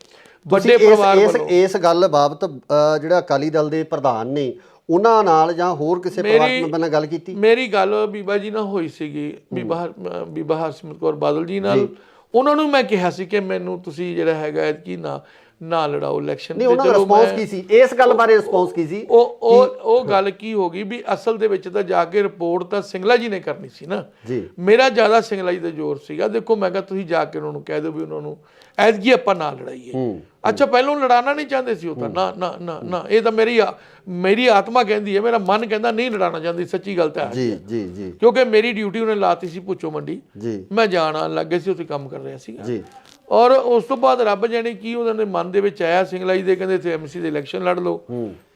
ਵੱਡੇ ਪਰਿਵਾਰ ਵੱਲੋਂ। ਇਸ ਗੱਲ ਬਾਬਤ ਜਿਹੜਾ ਅਕਾਲੀ ਦਲ ਦੇ ਪ੍ਰਧਾਨ ਨੇ ਉਹਨਾਂ ਨਾਲ ਜਾਂ ਹੋਰ ਕਿਸੇ ਪਰਿਵਾਰਕ ਮੈਂਬਰ ਨਾਲ ਗੱਲ ਕੀਤੀ? ਮੇਰੀ ਗੱਲ ਬੀਬਾ ਜੀ ਨਾਲ ਹੋਈ ਸੀਗੀ, ਬੀਬਾ ਹਰਸਿਮਰਤ ਕੌਰ ਬਾਦਲ ਜੀ ਨਾਲ। ਉਹਨਾਂ ਨੂੰ ਮੈਂ ਕਿਹਾ ਸੀ ਕਿ ਮੈਨੂੰ ਤੁਸੀਂ ਜਿਹੜਾ ਹੈਗਾ ਕੀ ਨਾ ਲੜਾਓ ਇਲੈਕਸ਼ਨ। ਨਹੀਂ, ਉਹਨਾਂ ਦਾ ਰਿਸਪੌਂਸ ਕੀ ਸੀ ਇਸ ਗੱਲ ਬਾਰੇ? ਰਿਸਪੌਂਸ ਕੀ ਸੀ? ਉਹ ਗੱਲ ਕੀ ਹੋ ਗਈ ਵੀ ਅਸਲ ਦੇ ਵਿੱਚ ਤਾਂ ਜਾ ਕੇ ਰਿਪੋਰਟ ਤਾਂ ਸਿੰਗਲਾ ਜੀ ਨੇ ਕਰਨੀ ਸੀ ਨਾ ਜੀ। ਮੇਰਾ ਜ਼ਿਆਦਾ ਸਿੰਗਲਾ ਜੀ ਦਾ ਜ਼ੋਰ ਸੀਗਾ। ਦੇਖੋ ਮੈਂ ਕਿਹਾ ਤੁਸੀਂ ਜਾ ਕੇ ਉਹਨਾਂ ਨੂੰ ਕਹਿ ਦਿਓ ਵੀ ਉਹਨਾਂ ਨੂੰ ਐਤਕੀ ਆਪਾਂ ਨਾ ਲੜਾਈਏ। ਅੱਛਾ, ਪਹਿਲਾਂ ਲੜਾਉਣਾ ਨਹੀਂ ਚਾਹੁੰਦੇ ਸੀ ਉਹ ਤਾਂ, ਨਾ ਨਾ ਨਾ ਨਾ, ਇਹ ਤਾਂ ਮੇਰੀ ਆਤਮਾ ਕਹਿੰਦੀ ਹੈ, ਮੇਰਾ ਮਨ ਕਹਿੰਦਾ ਨਹੀਂ ਲੜਾਉਣਾ ਚਾਹੁੰਦੀ। ਸੱਚੀ ਗੱਲ ਤਾਂ ਹੈ ਜੀ ਜੀ ਜੀ, ਕਿਉਂਕਿ ਮੇਰੀ ਡਿਊਟੀ ਉਹਨੇ ਲਾਤੀ ਸੀ ਭੁੱਚੋ ਮੰਡੀ, ਮੈਂ ਜਾਣ ਆਉਣ ਲੱਗੇ ਸੀ, ਉੱਥੇ ਕੰਮ ਕਰ ਰਿਹਾ ਸੀਗਾ ਜੀ। ਔਰ ਉਸ ਤੋਂ ਬਾਅਦ ਰੱਬ ਜਾਣੇ ਕੀ ਉਹਨਾਂ ਦੇ ਮਨ ਦੇ ਵਿੱਚ ਆਇਆ, ਸਿੰਗਲਾ ਜੀ ਦੇ ਕਹਿੰਦੇ ਇੱਥੇ ਐਮਸੀ ਦੇ ਇਲੈਕਸ਼ਨ ਲੜ ਲਓ,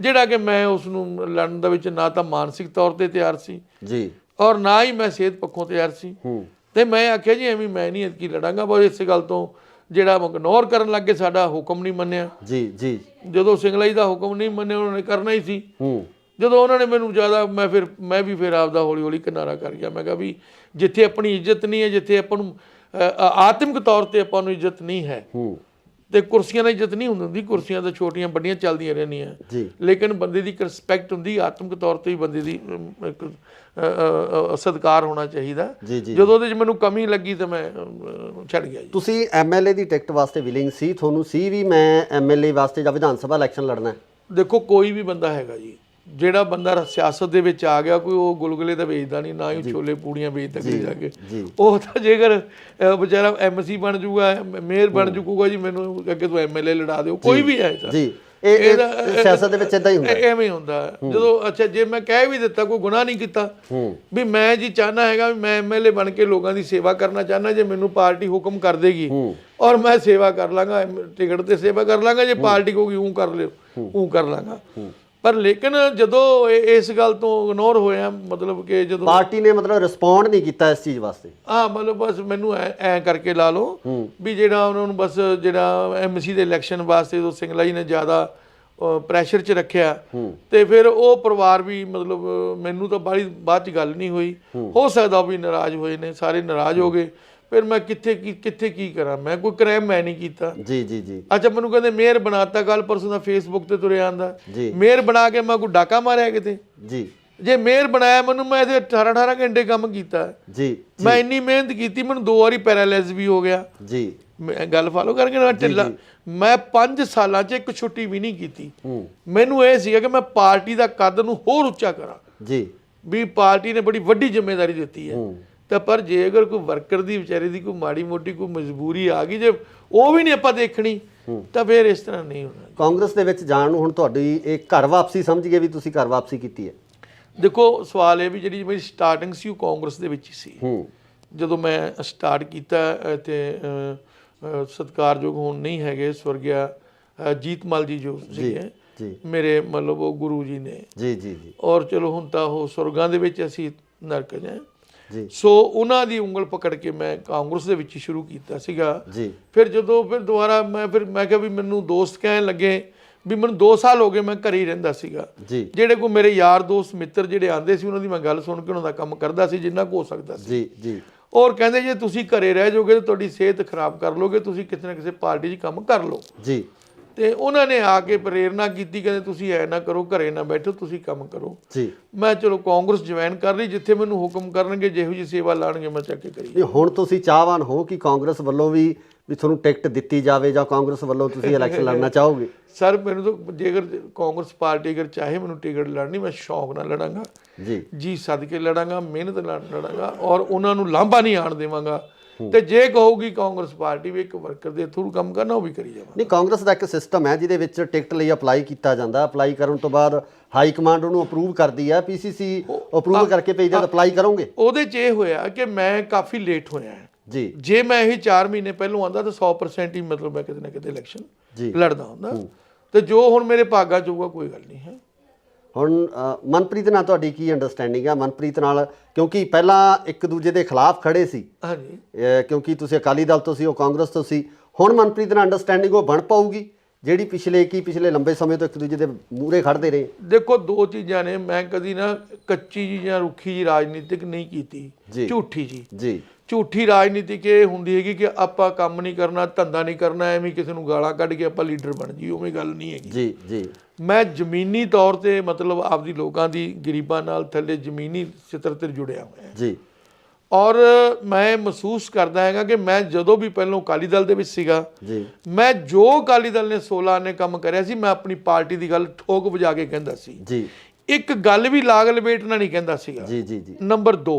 ਜਿਹੜਾ ਕਿ ਮੈਂ ਉਸ ਨੂੰ ਲੜਨ ਦੇ ਵਿੱਚ ਨਾ ਤਾਂ ਮਾਨਸਿਕ ਤੌਰ ਤੇ ਤਿਆਰ ਸੀ ਜੀ, ਔਰ ਨਾ ਹੀ ਮੈਂ ਸਿਹਤ ਪੱਖੋਂ ਤਿਆਰ ਸੀ। ਤੇ ਮੈਂ ਆਖਿਆ ਜੀ ਐਵੇਂ ਮੈਂ ਨਹੀਂ ਐਤਕੀ ਲੜਾਂਗਾ। ਬਸ ਇਸੇ ਗੱਲ ਤੋਂ ਜਿਹੜਾ ਇਗਨੋਰ ਕਰਨ ਲੱਗੇ, ਸਾਡਾ ਹੁਕਮ ਨਹੀਂ ਮੰਨਿਆ ਜੀ ਜੀ। ਜਦੋਂ ਸਿੰਗਲਾ ਜੀ ਦਾ ਹੁਕਮ ਨਹੀਂ ਮੰਨਿਆ, ਉਹਨਾਂ ਨੇ ਕਰਨਾ ਹੀ ਸੀ। ਜਦੋਂ ਉਹਨਾਂ ਨੇ ਮੈਨੂੰ ਜ਼ਿਆਦਾ, ਮੈਂ ਵੀ ਫਿਰ ਆਪਦਾ ਹੌਲੀ ਹੌਲੀ ਕਿਨਾਰਾ ਕਰ ਗਿਆ। ਮੈਂ ਕਿਹਾ ਵੀ ਜਿੱਥੇ ਆਪਣੀ ਇੱਜ਼ਤ ਨਹੀਂ ਹੈ, ਜਿੱਥੇ ਆਪਾਂ ਨੂੰ ਆਤਮਿਕ ਤੌਰ ਤੇ ਆਪਾਂ ਨੂੰ ਇੱਜ਼ਤ ਨਹੀਂ ਹੈ, ਤੇ ਕੁਰਸੀਆਂ ਦੀ ਇੱਜ਼ਤ ਨਹੀਂ ਹੁੰਦੀ, ਕੁਰਸੀਆਂ ਤਾਂ ਛੋਟੀਆਂ ਵੱਡੀਆਂ ਚੱਲਦੀਆਂ ਰਹਿੰਦੀਆਂ ਜੀ, ਲੇਕਿਨ ਬੰਦੇ ਦੀ ਇੱਕ ਰਿਸਪੈਕਟ ਹੁੰਦੀ, ਆਤਮਿਕ ਤੌਰ ਤੇ ਹੀ ਬੰਦੇ ਦੀ ਇੱਕ ਸਤਿਕਾਰ ਹੋਣਾ ਚਾਹੀਦਾ। ਜਦੋਂ ਉਹਦੇ 'ਚ ਮੈਨੂੰ ਕਮੀ ਲੱਗੀ ਤਾਂ ਮੈਂ ਛੱਡ ਗਿਆ ਜੀ। ਤੁਸੀਂ ਐਮਐਲਏ ਦੀ ਟਿਕਟ ਵਾਸਤੇ ਵਿਲਿੰਗ ਸੀ, ਤੁਹਾਨੂੰ ਸੀ ਵੀ ਮੈਂ ਐਮਐਲਏ ਵਾਸਤੇ ਜਾਂ ਵਿਧਾਨ ਸਭਾ ਇਲੈਕਸ਼ਨ ਲੜਨਾ ਹੈ? ਦੇਖੋ ਕੋਈ ਵੀ ਬੰਦਾ ਹੈਗਾ ਜੀ, ਜਿਹੜਾ ਬੰਦਾ ਸਿਆਸਤ ਦੇ ਵਿੱਚ ਆ ਗਿਆ, ਕੋਈ ਉਹ ਗੁਲਗੁਲੇ ਤਾਂ ਵੇਚਦਾ ਨਹੀਂ, ਨਾ ਹੀ ਛੋਲੇ ਪੂੜੀਆਂ ਵੇਚਦਾ ਕਿਤੇ ਜਾ ਕੇ। ਉਹ ਤਾਂ ਜੇਕਰ ਵਿਚਾਰਾ ਐਮਸੀ ਬਣ ਜੂਗਾ, ਮੇਅਰ ਬਣ ਜੂਗਾ ਜੀ, ਮੈਨੂੰ ਅੱਗੇ ਤੋਂ ਐਮਐਲਏ ਲੜਾ ਦਿਓ, ਕੋਈ ਵੀ ਹੈ ਜੀ। ਇਹ ਸਿਆਸਤ ਦੇ ਵਿੱਚ ਇਦਾਂ ਹੀ ਹੁੰਦਾ, ਐਵੇਂ ਹੁੰਦਾ ਜਦੋਂ ਅੱਛਾ ਜੇ ਮੈਂ ਕਹਿ ਵੀ ਦਿੱਤਾ, ਕੋਈ ਗੁਨਾਹ ਨਹੀਂ ਕੀਤਾ ਵੀ ਮੈਂ ਜੀ ਚਾਹਨਾ ਹੈਗਾ ਵੀ ਮੈਂ ਐਮਐਲਏ ਬਣ ਕੇ ਲੋਕਾਂ ਦੀ ਸੇਵਾ ਕਰਨਾ ਚਾਹਨਾ, ਜੇ ਮੈਨੂੰ ਪਾਰਟੀ ਹੁਕਮ ਕਰ ਦੇਗੀ ਔਰ ਮੈਂ ਸੇਵਾ ਕਰ ਲਾਂਗਾ, ਟਿਕਟ ਤੇ ਸੇਵਾ ਕਰ ਲਾਂਗਾ, ਜੇ ਪਾਰਟੀ ਕਹੂਗੀ ਉਹ ਕਰ ਲਿਓ ਉਹ ਕਰ ਲਾਂਗਾ। ਪਰ ਲੇਕਿਨ ਜਦੋਂ ਇਸ ਗੱਲ ਤੋਂ ਇਗਨੋਰ ਹੋਇਆ, ਮਤਲਬ ਕਿ ਜਦੋਂ ਪਾਰਟੀ ਨੇ ਮਤਲਬ ਰਿਸਪੌਂਡ ਨਹੀਂ ਕੀਤਾ ਇਸ ਚੀਜ਼ ਵਾਸਤੇ, ਮਤਲਬ ਬਸ ਮੈਨੂੰ ਐ ਕਰਕੇ ਲਾ ਲਓ ਵੀ ਜਿਹੜਾ ਉਹਨਾਂ ਨੂੰ ਬਸ ਜਿਹੜਾ ਐਮਸੀ ਦੇ ਇਲੈਕਸ਼ਨ ਵਾਸਤੇ ਜਦੋਂ ਸਿੰਗਲਾ ਜੀ ਨੇ ਜ਼ਿਆਦਾ ਪ੍ਰੈਸ਼ਰ 'ਚ ਰੱਖਿਆ ਤੇ ਫਿਰ ਉਹ ਪਰਿਵਾਰ ਵੀ ਮਤਲਬ ਮੈਨੂੰ ਤਾਂ ਬਾਅਦ 'ਚ ਗੱਲ ਨਹੀਂ ਹੋਈ, ਹੋ ਸਕਦਾ ਉਹ ਵੀ ਨਾਰਾਜ਼ ਹੋਏ ਨੇ, ਸਾਰੇ ਨਾਰਾਜ਼ ਹੋ ਗਏ। ਫਿਰ ਮੈਂ ਕਿੱਥੇ ਕੀ ਕਰਾਂ, ਮੈਂ ਕੋਈ ਕ੍ਰਾਈਮ ਮੈਂ ਨਹੀਂ ਕੀਤਾ ਜੀ। ਅੱਛਾ ਮੈਨੂੰ ਕਹਿੰਦੇ ਮੇਅਰ ਬਣਾਤਾ, ਕੱਲ ਪਰਸੋਂ ਦਾ ਫੇਸਬੁੱਕ ਤੇ ਤੁਰਿਆ ਆਂਦਾ ਮੇਅਰ ਬਣਾ ਕੇ ਮੈਂ ਕੋਈ ਡਾਕਾ ਮਾਰਿਆ ਕਿਤੇ ਜੀ? ਜੇ ਮੇਅਰ ਬਣਾਇਆ ਮੈਨੂੰ, ਮੈਂ ਇਹਦੇ 18 ਘੰਟੇ ਕੰਮ ਕੀਤਾ ਜੀ, ਮੈਂ ਇੰਨੀ ਮਿਹਨਤ ਕੀਤੀ, ਮੈਨੂੰ 2 ਵਾਰੀ ਪੈਰਾਲਾਈਜ਼ ਵੀ ਹੋ ਗਿਆ ਜੀ। ਮੈਂ ਗੱਲ ਫਾਲੋ ਕਰਕੇ ਨਾ ਢਿੱਲਾ, ਮੈਂ 5 ਸਾਲਾਂ 'ਚ ਇੱਕ ਛੁੱਟੀ ਵੀ ਨਹੀਂ ਕੀਤੀ। ਮੈਨੂੰ ਇਹ ਸੀਗਾ ਕਿ ਮੈਂ ਪਾਰਟੀ ਦਾ ਕੱਦ ਨੂੰ ਹੋਰ ਉੱਚਾ ਕਰਾਂ ਜੀ, ਵੀ ਪਾਰਟੀ ਨੇ ਬੜੀ ਵੱਡੀ ਜ਼ਿੰਮੇਵਾਰੀ ਦਿੱਤੀ ਹੈ। ਤਾਂ ਪਰ ਜੇ ਅਗਰ ਕੋਈ ਵਰਕਰ ਦੀ ਵਿਚਾਰੇ ਦੀ ਕੋਈ ਮਾੜੀ ਮੋਟੀ ਕੋਈ ਮਜਬੂਰੀ ਆ ਗਈ, ਜੇ ਉਹ ਵੀ ਨਹੀਂ ਆਪਾਂ ਦੇਖਣੀ, ਤਾਂ ਫਿਰ ਇਸ ਤਰ੍ਹਾਂ ਨਹੀਂ ਹੋਣਾ। ਕਾਂਗਰਸ ਦੇ ਵਿੱਚ ਜਾਣ ਨੂੰ ਹੁਣ ਤੁਹਾਡੀ ਇਹ ਘਰ ਵਾਪਸੀ ਸਮਝ ਗਏ ਵੀ ਤੁਸੀਂ ਘਰ ਵਾਪਸੀ ਕੀਤੀ ਹੈ? ਦੇਖੋ ਸਵਾਲ ਇਹ ਵੀ ਜਿਹੜੀ ਮੇਰੀ ਸਟਾਰਟਿੰਗ ਸੀ ਉਹ ਕਾਂਗਰਸ ਦੇ ਵਿੱਚ ਹੀ ਸੀ। ਜਦੋਂ ਮੈਂ ਸਟਾਰਟ ਕੀਤਾ ਤੇ ਸਤਿਕਾਰਯੋਗ ਹੁਣ ਨਹੀਂ ਹੈਗੇ, ਸਵਰਗਿਆ ਜੀਤਮਲ ਜੀ ਜੋ ਸੀਗੇ ਮੇਰੇ, ਮਤਲਬ ਉਹ ਗੁਰੂ ਜੀ ਨੇ ਜੀ, ਔਰ ਚਲੋ ਹੁਣ ਤਾਂ ਉਹ ਸੁਰਗਾਂ ਦੇ ਵਿੱਚ, ਅਸੀਂ ਨਰਕ ਜਾਏ ਜੀ। ਸੋ ਉਹਨਾਂ ਦੀ ਉਂਗਲ ਪਕੜ ਕੇ ਮੈਂ ਕਾਂਗਰਸ ਦੇ ਵਿੱਚ ਸ਼ੁਰੂ ਕੀਤਾ ਸੀਗਾ ਜੀ। ਫਿਰ ਦੁਬਾਰਾ ਮੈਂ ਕਿਹਾ ਵੀ ਮੈਨੂੰ ਦੋਸਤ ਕਹਿਣ ਲੱਗੇ ਵੀ ਮੈਨੂੰ 2 ਸਾਲ ਹੋ ਗਏ ਮੈਂ ਘਰੇ ਹੀ ਰਹਿੰਦਾ ਸੀਗਾ ਜੀ। ਜਿਹੜੇ ਕੋਈ ਮੇਰੇ ਯਾਰ ਦੋਸਤ ਮਿੱਤਰ ਜਿਹੜੇ ਆਂਦੇ ਸੀ, ਉਹਨਾਂ ਦੀ ਮੈਂ ਗੱਲ ਸੁਣ ਕੇ ਉਹਨਾਂ ਦਾ ਕੰਮ ਕਰਦਾ ਸੀ ਜਿੰਨਾ ਕੁ ਹੋ ਸਕਦਾ ਸੀ ਜੀ। ਔਰ ਕਹਿੰਦੇ ਜੇ ਤੁਸੀਂ ਘਰੇ ਰਹਿ ਜਾਓਗੇ ਤਾਂ ਤੁਹਾਡੀ ਸਿਹਤ ਖਰਾਬ ਕਰ ਲੋਗੇ, ਤੁਸੀਂ ਕਿਸੇ ਨਾ ਕਿਸੇ ਪਾਰਟੀ 'ਚ ਕੰਮ ਕਰ ਲਓ ਜੀ। ਤੇ ਉਹਨਾਂ ਨੇ ਆ ਕੇ ਪ੍ਰੇਰਨਾ ਕੀਤੀ, ਕਹਿੰਦੇ ਤੁਸੀਂ ਐ ਨਾ ਕਰੋ, ਘਰੇ ਨਾ ਬੈਠੋ, ਤੁਸੀਂ ਕੰਮ ਕਰੋ ਜੀ। ਮੈਂ ਚਲੋ ਕਾਂਗਰਸ ਜੁਆਇਨ ਕਰ ਲਈ, ਜਿੱਥੇ ਮੈਨੂੰ ਹੁਕਮ ਕਰਨਗੇ, ਜਿਹੋ ਜਿਹੀ ਸੇਵਾ ਲਾਣਗੇ ਮੈਂ ਚੱਕ ਕੇ ਕਰੀ। ਹੁਣ ਤੁਸੀਂ ਚਾਹਵਾਨ ਹੋ ਕਿ ਕਾਂਗਰਸ ਵੱਲੋਂ ਵੀ ਤੁਹਾਨੂੰ ਟਿਕਟ ਦਿੱਤੀ ਜਾਵੇ, ਜਾਂ ਕਾਂਗਰਸ ਵੱਲੋਂ ਤੁਸੀਂ ਇਲੈਕਸ਼ਨ ਲੜਨਾ ਚਾਹੋਗੇ? ਸਰ ਮੈਨੂੰ ਤਾਂ ਜੇਕਰ ਕਾਂਗਰਸ ਪਾਰਟੀ ਅਗਰ ਚਾਹੇ ਮੈਨੂੰ ਟਿਕਟ ਲੜਨੀ, ਮੈਂ ਸ਼ੌਂਕ ਨਾਲ ਲੜਾਂਗਾ ਜੀ, ਸਦਕੇ ਲੜਾਂਗਾ, ਮਿਹਨਤ ਨਾਲ ਲੜਾਂਗਾ, ਔਰ ਉਹਨਾਂ ਨੂੰ ਲਾਂਭਾ ਨਹੀਂ ਆਣ ਦੇਵਾਂਗਾ। ਤੇ ਜੇ ਕਹੋਗੀ ਕਾਂਗਰਸ ਪਾਰਟੀ ਵੀ ਇੱਕ ਵਰਕਰ ਦੇ ਥਰੂ ਕੰਮ ਕਰਨਾ, ਉਹ ਵੀ ਕਰੀ ਜਾਵਾਂ। ਨਹੀਂ, ਕਾਂਗਰਸ ਦਾ ਇੱਕ ਸਿਸਟਮ ਹੈ ਜਿਹਦੇ ਵਿੱਚ ਟਿਕਟ ਲਈ ਅਪਲਾਈ ਕੀਤਾ ਜਾਂਦਾ, ਅਪਲਾਈ ਕਰਨ ਤੋਂ ਬਾਅਦ ਹਾਈ ਕਮਾਂਡ ਉਹਨੂੰ ਅਪਰੂਵ ਕਰਦੀ ਹੈ, ਪੀਸੀਸੀ ਅਪਰੂਵ ਕਰਕੇ ਭੇਜਦਾ, ਤਾਂ ਅਪਲਾਈ ਕਰੋਗੇ? ਉਹਦੇ 'ਚ ਇਹ ਹੋਇਆ ਕਿ ਮੈਂ ਕਾਫੀ ਲੇਟ ਹੋਇਆ ਜੀ। ਜੇ ਮੈਂ ਇਹ 4 ਮਹੀਨੇ ਪਹਿਲੋਂ ਆਉਂਦਾ ਤਾਂ 100% ਹੀ ਮਤਲਬ ਮੈਂ ਕਿਤੇ ਨਾ ਕਿਤੇ ਇਲੈਕਸ਼ਨ ਲੜਦਾ ਹੁੰਦਾ। ਤੇ ਜੋ ਹੁਣ ਮੇਰੇ ਭਾਗਾਂ 'ਚ ਹੋਊਗਾ, ਕੋਈ ਗੱਲ ਨਹੀਂ ਹੈ। ਹੁਣ ਮਨਪ੍ਰੀਤ ਨਾਲ ਤੁਹਾਡੀ ਕੀ ਅੰਡਰਸਟੈਂਡਿੰਗ ਹੈ? ਮਨਪ੍ਰੀਤ ਨਾਲ, ਕਿਉਂਕਿ ਪਹਿਲਾਂ ਇੱਕ ਦੂਜੇ ਦੇ ਖਿਲਾਫ ਖੜੇ ਸੀ, ਹਾਂਜੀ, ਕਿਉਂਕਿ ਤੁਸੀਂ ਅਕਾਲੀ ਦਲ ਤੋਂ ਸੀ, ਉਹ ਕਾਂਗਰਸ ਤੋਂ ਸੀ। ਹੁਣ ਮਨਪ੍ਰੀਤ ਨਾਲ ਅੰਡਰਸਟੈਂਡਿੰਗ ਉਹ ਬਣ ਪਾਊਗੀ ਜਿਹੜੀ ਪਿਛਲੇ ਲੰਬੇ ਸਮੇਂ ਤੋਂ ਇੱਕ ਦੂਜੇ ਦੇ ਮੂਹਰੇ ਖੜਦੇ ਰਹੇ? ਦੇਖੋ 2 ਚੀਜ਼ਾਂ ਨੇ, ਮੈਂ ਕਦੀ ਨਾ ਕੱਚੀ ਜੀ ਜਾਂ ਰੁੱਖੀ ਜੀ ਰਾਜਨੀਤਿਕ ਨਹੀਂ ਕੀਤੀ, ਝੂਠੀ ਜੀ। ਝੂਠੀ ਰਾਜਨੀਤਿਕ ਇਹ ਹੁੰਦੀ ਹੈਗੀ ਕਿ ਆਪਾਂ ਕੰਮ ਨਹੀਂ ਕਰਨਾ, ਧੰਦਾ ਨਹੀਂ ਕਰਨਾ, ਐਵੇਂ ਕਿਸੇ ਨੂੰ ਗਾਲਾਂ ਕੱਢ ਕੇ ਆਪਾਂ ਲੀਡਰ ਬਣ ਜੀ, ਉਵੇਂ ਗੱਲ ਨਹੀਂ ਹੈਗੀ ਜੀ। ਮੈਂ ਜ਼ਮੀਨੀ ਤੌਰ ਤੇ ਮਤਲਬ ਆਪਦੀ ਲੋਕਾਂ ਦੀ ਗਰੀਬਾਂ ਨਾਲ ਥੱਲੇ ਜ਼ਮੀਨੀ ਸਿੱਤਰ ਤੇ ਜੁੜਿਆ ਹੋਇਆ ਜੀ। ਔਰ ਮੈਂ ਮਹਿਸੂਸ ਕਰਦਾ ਹੈਗਾ ਕਿ ਮੈਂ ਜਦੋਂ ਵੀ ਪਹਿਲਾਂ ਅਕਾਲੀ ਦਲ ਦੇ ਵਿੱਚ ਸੀਗਾ ਜੀ, ਮੈਂ ਜੋ ਅਕਾਲੀ ਦਲ ਨੇ 16 ਨੇ ਕੰਮ ਕਰਿਆ ਸੀ, ਮੈਂ ਆਪਣੀ ਪਾਰਟੀ ਦੀ ਗੱਲ ਠੋਕ ਵਜਾ ਕੇ ਕਹਿੰਦਾ ਸੀ ਜੀ। ਇੱਕ ਗੱਲ ਵੀ ਲਾਗ ਲਪੇਟਣਾ ਨਹੀਂ ਕਹਿੰਦਾ ਸੀਗਾ ਜੀ। ਨੰਬਰ 2,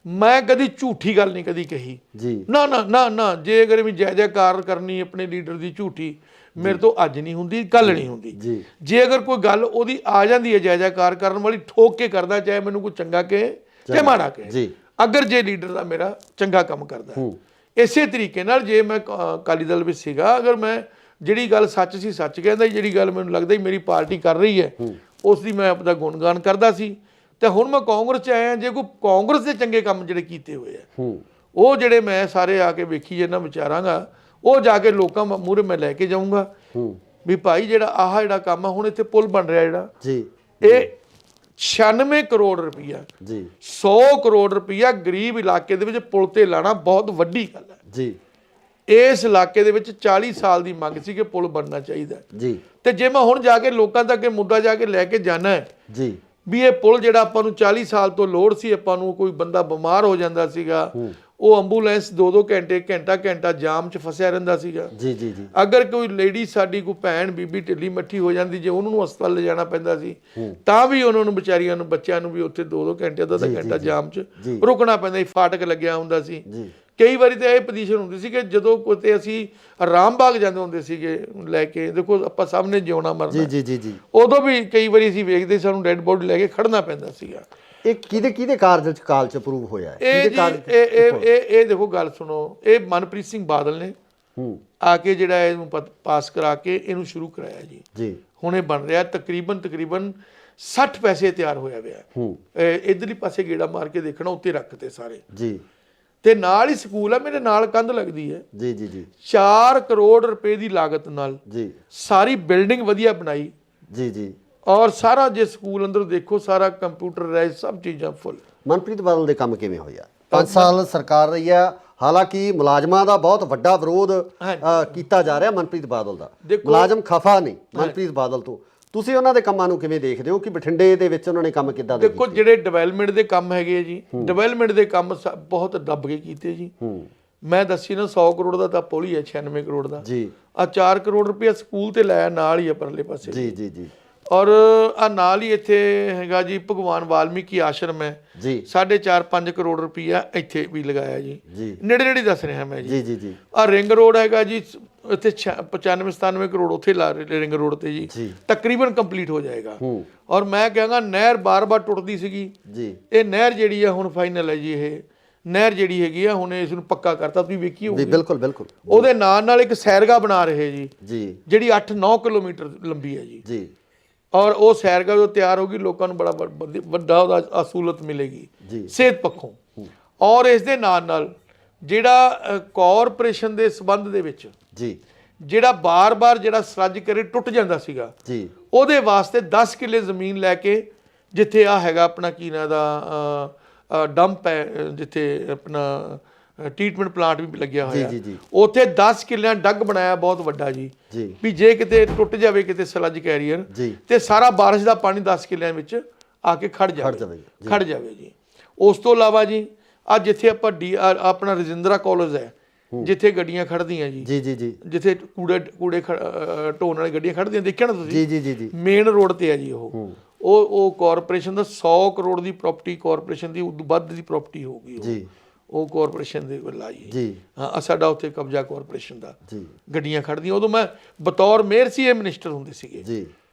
ਮੈਂ ਕਦੀ ਝੂਠੀ ਗੱਲ ਨਹੀਂ ਕਦੀ ਕਹੀ ਜੀ, ਨਾ। ਜੇ ਅਗਰ ਵੀ ਜੈ ਜੈਕਾਰ ਕਰਨੀ ਆਪਣੇ ਲੀਡਰ ਦੀ ਝੂਠੀ, ਮੇਰੇ ਤੋਂ ਅੱਜ ਨਹੀਂ ਹੁੰਦੀ, ਕੱਲ ਨਹੀਂ ਹੁੰਦੀ ਜੀ। ਜੇ ਅਗਰ ਕੋਈ ਗੱਲ ਉਹਦੀ ਆ ਜਾਂਦੀ ਹੈ ਜੈ ਜੈਕਾਰ ਕਰਨ ਵਾਲੀ, ਠੋਕ ਕੇ ਕਰਦਾ, ਚਾਹੇ ਮੈਨੂੰ ਕੋਈ ਚੰਗਾ ਕਹੇ ਚਾਹੇ ਮਾੜਾ ਕਹੇ ਜੀ, ਅਗਰ ਜੇ ਲੀਡਰ ਦਾ ਮੇਰਾ ਚੰਗਾ ਕੰਮ ਕਰਦਾ। ਇਸੇ ਤਰੀਕੇ ਨਾਲ ਜੇ ਮੈਂ ਅਕਾਲੀ ਦਲ ਵਿੱਚ ਸੀਗਾ, ਅਗਰ ਮੈਂ ਜਿਹੜੀ ਗੱਲ ਸੱਚ ਸੀ ਸੱਚ ਕਹਿੰਦਾ, ਜਿਹੜੀ ਗੱਲ ਮੈਨੂੰ ਲੱਗਦਾ ਮੇਰੀ ਪਾਰਟੀ ਕਰ ਰਹੀ ਹੈ ਉਸ ਦੀ ਮੈਂ ਆਪਦਾ ਗੁਣਗਾਨ ਕਰਦਾ ਸੀ। ਤੇ ਹੁਣ ਮੈਂ ਕਾਂਗਰਸ 'ਚ ਆਇਆ, ਜੇ ਕੋਈ ਕਾਂਗਰਸ ਦੇ ਚੰਗੇ ਕੰਮ ਜਿਹੜੇ ਕੀਤੇ ਹੋਏ ਆ, ਉਹ ਜਿਹੜੇ ਮੈਂ ਸਾਰੇ ਆ ਕੇ ਵੇਖੀ ਜਾਂਦਾ ਵਿਚਾਰਾਂਗਾ, ਉਹ ਜਾ ਕੇ ਲੋਕਾਂ ਮੂਹਰੇ ਮੈਂ ਲੈ ਕੇ ਜਾਊਂਗਾ ਵੀ ਭਾਈ ਜਿਹੜਾ ਕੰਮ ਆ, ਹੁਣ ਇੱਥੇ ਪੁਲ ਬਣ ਰਿਹਾ ਜਿਹੜਾ ਜੀ, ਇਹ 96 ਕਰੋੜ ਰੁਪਈਆ ਜੀ, 100 ਕਰੋੜ ਰੁਪਈਆ ਗਰੀਬ ਇਲਾਕੇ ਦੇ ਵਿੱਚ ਪੁਲ ਤੇ ਲਾਣਾ ਬਹੁਤ ਵੱਡੀ ਗੱਲ ਹੈ ਜੀ। ਇਸ ਇਲਾਕੇ ਦੇ ਵਿੱਚ 40 ਸਾਲ ਦੀ ਮੰਗ ਸੀ ਕਿ ਪੁਲ ਬਣਨਾ ਚਾਹੀਦਾ ਜੀ। ਤੇ ਜੇ ਮੈਂ ਹੁਣ ਜਾ ਕੇ ਲੋਕਾਂ ਤੱਕ ਇਹ ਮੁੱਦਾ ਜਾ ਕੇ ਲੈ ਕੇ ਜਾਣਾ ਹੈ ਜੀ ਵੀ ਇਹ ਪੁਲ ਜਿਹੜਾ ਆਪਾਂ ਨੂੰ 40 ਸਾਲ ਤੋਂ ਲੋੜ ਸੀ, ਆਪਾਂ ਨੂੰ ਕੋਈ ਬੰਦਾ ਬਿਮਾਰ ਹੋ ਜਾਂਦਾ ਸੀਗਾ, ਉਹ ਐਂਬੂਲੈਂਸ 2-2 ਘੰਟੇ ਘੰਟਾ ਜਾਮ 'ਚ ਫਸਿਆ ਰਹਿੰਦਾ ਸੀਗਾ। ਜੀ ਜੀ ਜੀ। ਅਗਰ ਕੋਈ ਲੇਡੀ ਸਾਡੀ ਕੋਈ ਭੈਣ ਬੀਬੀ ਢਿੱਲੀ ਮੱਠੀ ਹੋ ਜਾਂਦੀ, ਜੇ ਉਹਨਾਂ ਨੂੰ ਹਸਪਤਾਲ ਲੈ ਜਾਣਾ ਪੈਂਦਾ ਸੀ ਤਾਂ ਵੀ ਉਹਨਾਂ ਨੂੰ ਵਿਚਾਰੀਆਂ ਨੂੰ ਬੱਚਿਆਂ ਨੂੰ ਵੀ ਉੱਥੇ 2-2 ਘੰਟੇ ਅੱਧਾ ਘੰਟਾ ਜਾਮ 'ਚ ਰੁਕਣਾ ਪੈਂਦਾ ਸੀ, ਫਾਟਕ ਲੱਗਿਆ ਹੁੰਦਾ ਸੀ। ਕਈ ਵਾਰੀ ਤਾਂ ਇਹ ਪੋਜੀਸ਼ਨ ਹੁੰਦੀ ਸੀ ਕਿ ਜਦੋਂ ਕਿਤੇ ਅਸੀਂ ਰਾਮਬਾਗ ਜਾਂਦੇ ਹੁੰਦੇ ਸੀਗੇ ਲੈ ਕੇ, ਦੇਖੋ ਆਪਾਂ ਸਾਹਮਣੇ ਜਿਉਣਾ ਮਰਨਾ, ਜੀ ਜੀ ਜੀ, ਉਦੋਂ ਵੀ ਕਈ ਵਾਰੀ ਅਸੀਂ ਵੇਖਦੇ ਸਾਨੂੰ ਡੈੱਡ ਬੋਡੀ ਲੈ ਕੇ ਖੜਨਾ ਪੈਂਦਾ ਸੀਗਾ। ਇਹ ਕਿਹਦੇ ਕਾਲ ਚ ਅਪਰੂਵ ਹੋਇਆ ਇਹ ਦੇਖੋ ਗੱਲ ਸੁਣੋ, ਇਹ ਮਨਪ੍ਰੀਤ ਸਿੰਘ ਬਾਦਲ ਨੇ ਆ ਕੇ ਜਿਹੜਾ ਇਹਨੂੰ ਪਾਸ ਕਰਾ ਕੇ ਇਹਨੂੰ ਸ਼ੁਰੂ ਕਰਾਇਆ ਜੀ। ਹੁਣ ਇਹ ਬਣ ਰਿਹਾ ਤਕਰੀਬਨ 60 ਪੈਸੇ ਤਿਆਰ ਹੋਇਆ ਹੋਇਆ। ਇਧਰਲੀ ਪਾਸੇ ਗੇੜਾ ਮਾਰ ਕੇ ਦੇਖਣਾ, ਉੱਤੇ ਰੱਖਤੇ ਸਾਰੇ ਜੀ। ਤੇ ਨਾਲ ਹੀ ਸਕੂਲ ਆ, ਮੇਰੇ ਨਾਲ ਕੰਧ ਲੱਗਦੀ ਹੈ ਜੀ ਜੀ ਜੀ। 4 ਕਰੋੜ ਰੁਪਏ ਦੀ ਲਾਗਤ ਨਾਲ ਜੀ ਸਾਰੀ ਬਿਲਡਿੰਗ ਵਧੀਆ ਬਣਾਈ ਜੀ ਜੀ। ਔਰ ਸਾਰਾ ਜੇ ਸਕੂਲ ਅੰਦਰ ਦੇਖੋ ਸਾਰਾ ਕੰਪਿਊਟਰਾਈਜ਼, ਸਭ ਚੀਜ਼ਾਂ ਫੁੱਲ। ਮਨਪ੍ਰੀਤ ਬਾਦਲ ਦੇ ਕੰਮ ਕਿਵੇਂ ਹੋਇਆ? 5 ਸਾਲ ਸਰਕਾਰ ਰਹੀ ਆ, ਹਾਲਾਂਕਿ ਮੁਲਾਜ਼ਮਾਂ ਦਾ ਬਹੁਤ ਵੱਡਾ ਵਿਰੋਧ ਕੀਤਾ ਜਾ ਰਿਹਾ ਮਨਪ੍ਰੀਤ ਬਾਦਲ ਦਾ। ਮੁਲਾਜ਼ਮ ਖਫਾ ਨਹੀਂ ਮਨਪ੍ਰੀਤ ਬਾਦਲ ਤੋਂ, ਤੁਸੀਂ ਉਹਨਾਂ ਦੇ ਕੰਮਾਂ ਨੂੰ ਕਿਵੇਂ ਦੇਖਦੇ ਹੋ ਕਿ ਬਠਿੰਡੇ ਦੇ ਵਿੱਚ ਉਹਨਾਂ ਨੇ ਕੰਮ ਕਿੱਦਾਂ ਦੇ? ਦੇਖੋ ਜਿਹੜੇ ਡਿਵੈਲਪਮੈਂਟ ਦੇ ਕੰਮ ਹੈਗੇ ਜੀ, ਡਿਵੈਲਪਮੈਂਟ ਦੇ ਕੰਮ ਬਹੁਤ ਦੱਬ ਕੇ ਕੀਤੇ ਜੀ। ਮੈਂ ਦੱਸੀ ਨਾ 100 ਕਰੋੜ ਦਾ ਤਾਂ ਪੁਲ ਹੀ ਹੈ, 96 ਕਰੋੜ ਦਾ ਜੀ। ਆ 4 ਕਰੋੜ ਰੁਪਇਆ ਸਕੂਲ ਤੇ ਲਾਇਆ ਨਾਲ ਹੀ ਆ ਪਰਲੇ ਪਾਸੇ ਜੀ ਜੀ ਜੀ। ਔਰ ਆ ਨਾਲ ਹੀ ਇੱਥੇ ਹੈਗਾ ਜੀ ਭਗਵਾਨ ਵਾਲਮੀਕੀ ਆਸ਼ਰਮ ਹੈ ਜੀ, 4.5-5 ਕਰੋੜ ਰੁਪਇਆ ਇੱਥੇ ਵੀ ਲਗਾਇਆ ਜੀ। ਨੇੜੇ ਨੇੜੇ ਦੱਸ ਰਿਹਾ ਮੈਂ ਜੀ ਜੀ ਜੀ। ਆ ਰਿੰਗ ਰੋਡ ਹੈਗਾ ਜੀ ਇੱਥੇ 95-97 ਕਰੋੜ ਉੱਥੇ ਲਾ ਰਿੰਗ ਰੋਡ ਤੇ ਜੀ, ਤਕਰੀਬਨ ਕੰਪਲੀਟ ਹੋ ਜਾਏਗਾ। ਔਰ ਮੈਂ ਕਹਾਂਗਾ ਨਹਿਰ ਬਾਰ-ਬਾਰ ਟੁੱਟਦੀ ਸੀਗੀ ਜੀ, ਇਹ ਨਹਿਰ ਜਿਹੜੀ ਆ ਹੁਣ ਫਾਈਨਲ ਹੈ ਜੀ। ਇਹ ਨਹਿਰ ਜਿਹੜੀ ਹੈਗੀ ਆ ਹੁਣ ਇਸ ਨੂੰ ਪੱਕਾ ਕਰਤਾ, ਤੁਸੀਂ ਵੇਖੀ ਹੋਊਗੀ। ਬਿਲਕੁਲ ਬਿਲਕੁਲ। ਉਹਦੇ ਨਾਲ ਇੱਕ ਸੈਰਗਾ ਬਣਾ ਰਹੇ ਜੀ ਜੀ, ਜਿਹੜੀ 8-9 ਕਿਲੋਮੀਟਰ ਲੰਬੀ ਹੈ ਜੀ ਜੀ। ਔਰ ਉਹ ਸੈਰਗਾ ਜੋ ਤਿਆਰ ਹੋਗੀ, ਲੋਕਾਂ ਨੂੰ ਬੜਾ ਵੱਡਾ ਉਹਦਾ ਸਹੂਲਤ ਮਿਲੇਗੀ ਸਿਹਤ ਪੱਖੋਂ। ਔਰ ਇਸ ਦੇ ਨਾਲ ਜਿਹੜਾ ਕਾਰਪੋਰੇਸ਼ਨ ਦੇ ਸੰਬੰਧ ਦੇ ਵਿੱਚ ਜੀ ਜਿਹੜਾ ਬਾਰ-ਬਾਰ ਜਿਹੜਾ ਸਰੱਜ ਕਰੇ ਟੁੱਟ ਜਾਂਦਾ ਸੀਗਾ ਜੀ, ਉਹਦੇ ਵਾਸਤੇ 10 ਕਿੱਲੇ ਜ਼ਮੀਨ ਲੈ ਕੇ, ਜਿੱਥੇ ਆ ਹੈਗਾ ਆਪਣਾ ਕੀ ਨਾਂ ਦਾ ਡੰਪ ਹੈ, ਜਿੱਥੇ ਆਪਣਾ ਟ੍ਰੀਟਮੈਂਟ ਪਲਾਂਟ ਵੀ ਲੱਗਿਆ ਹੋਇਆ, ਉੱਥੇ 10 ਕਿੱਲਿਆਂ ਡੱਗ ਬਣਾਇਆ ਬਹੁਤ ਵੱਡਾ ਜੀ, ਵੀ ਜੇ ਕਿਤੇ ਟੁੱਟ ਜਾਵੇ ਕਿਤੇ ਸਲੱਜ ਕੈਰੀਅਰ ਤੇ ਸਾਰਾ ਬਾਰਿਸ਼ ਦਾ ਪਾਣੀ 10 ਕਿੱਲਿਆਂ ਵਿੱਚ ਆ ਕੇ ਖੜ ਜਾਵੇ ਜੀ। ਉਸ ਤੋਂ ਇਲਾਵਾ ਜੀ ਆ ਜਿੱਥੇ ਆਪਾਂ ਆਪਣਾ ਰਜਿੰਦਰਾ ਕਾਲਜ ਹੈ, ਜਿੱਥੇ ਗੱਡੀਆਂ ਖੜਦੀਆਂ ਜੀ ਜੀ ਜੀ, ਜਿੱਥੇ ਕੂੜੇ ਢੋਣ ਵਾਲੀ ਗੱਡੀਆਂ ਖੜਦੀਆਂ, ਦੇਖਿਆ ਨਾ ਤੁਸੀਂ ਜੀ ਜੀ ਜੀ, ਮੇਨ ਰੋਡ ਤੇ ਹੈ ਜੀ। ਉਹ ਕਾਰਪੋਰੇਸ਼ਨ ਦਾ 100 ਕਰੋੜ ਦੀ ਪ੍ਰਾਪਰਟੀ, ਕਾਰਪੋਰੇਸ਼ਨ ਦੀ ਉਦੋਂ ਵੱਧ ਦੀ ਪ੍ਰਾਪਰਟੀ ਹੋਊਗੀ ਜੀ, ਉਹ ਕਾਰਪੋਰੇਸ਼ਨ ਦੇ ਵੱਲ ਆਈ ਜੀ। ਹਾਂ, ਸਾਡਾ ਉੱਥੇ ਕਬਜ਼ਾ ਕਾਰਪੋਰੇਸ਼ਨ ਦਾ ਜੀ, ਗੱਡੀਆਂ ਖੜਦੀਆਂ। ਉਦੋਂ ਮੈਂ ਬਤੌਰ ਮੇਅਰ ਸੀ, ਇਹ ਮਿਨਿਸਟਰ ਹੁੰਦੇ ਸੀਗੇ ਜੀ।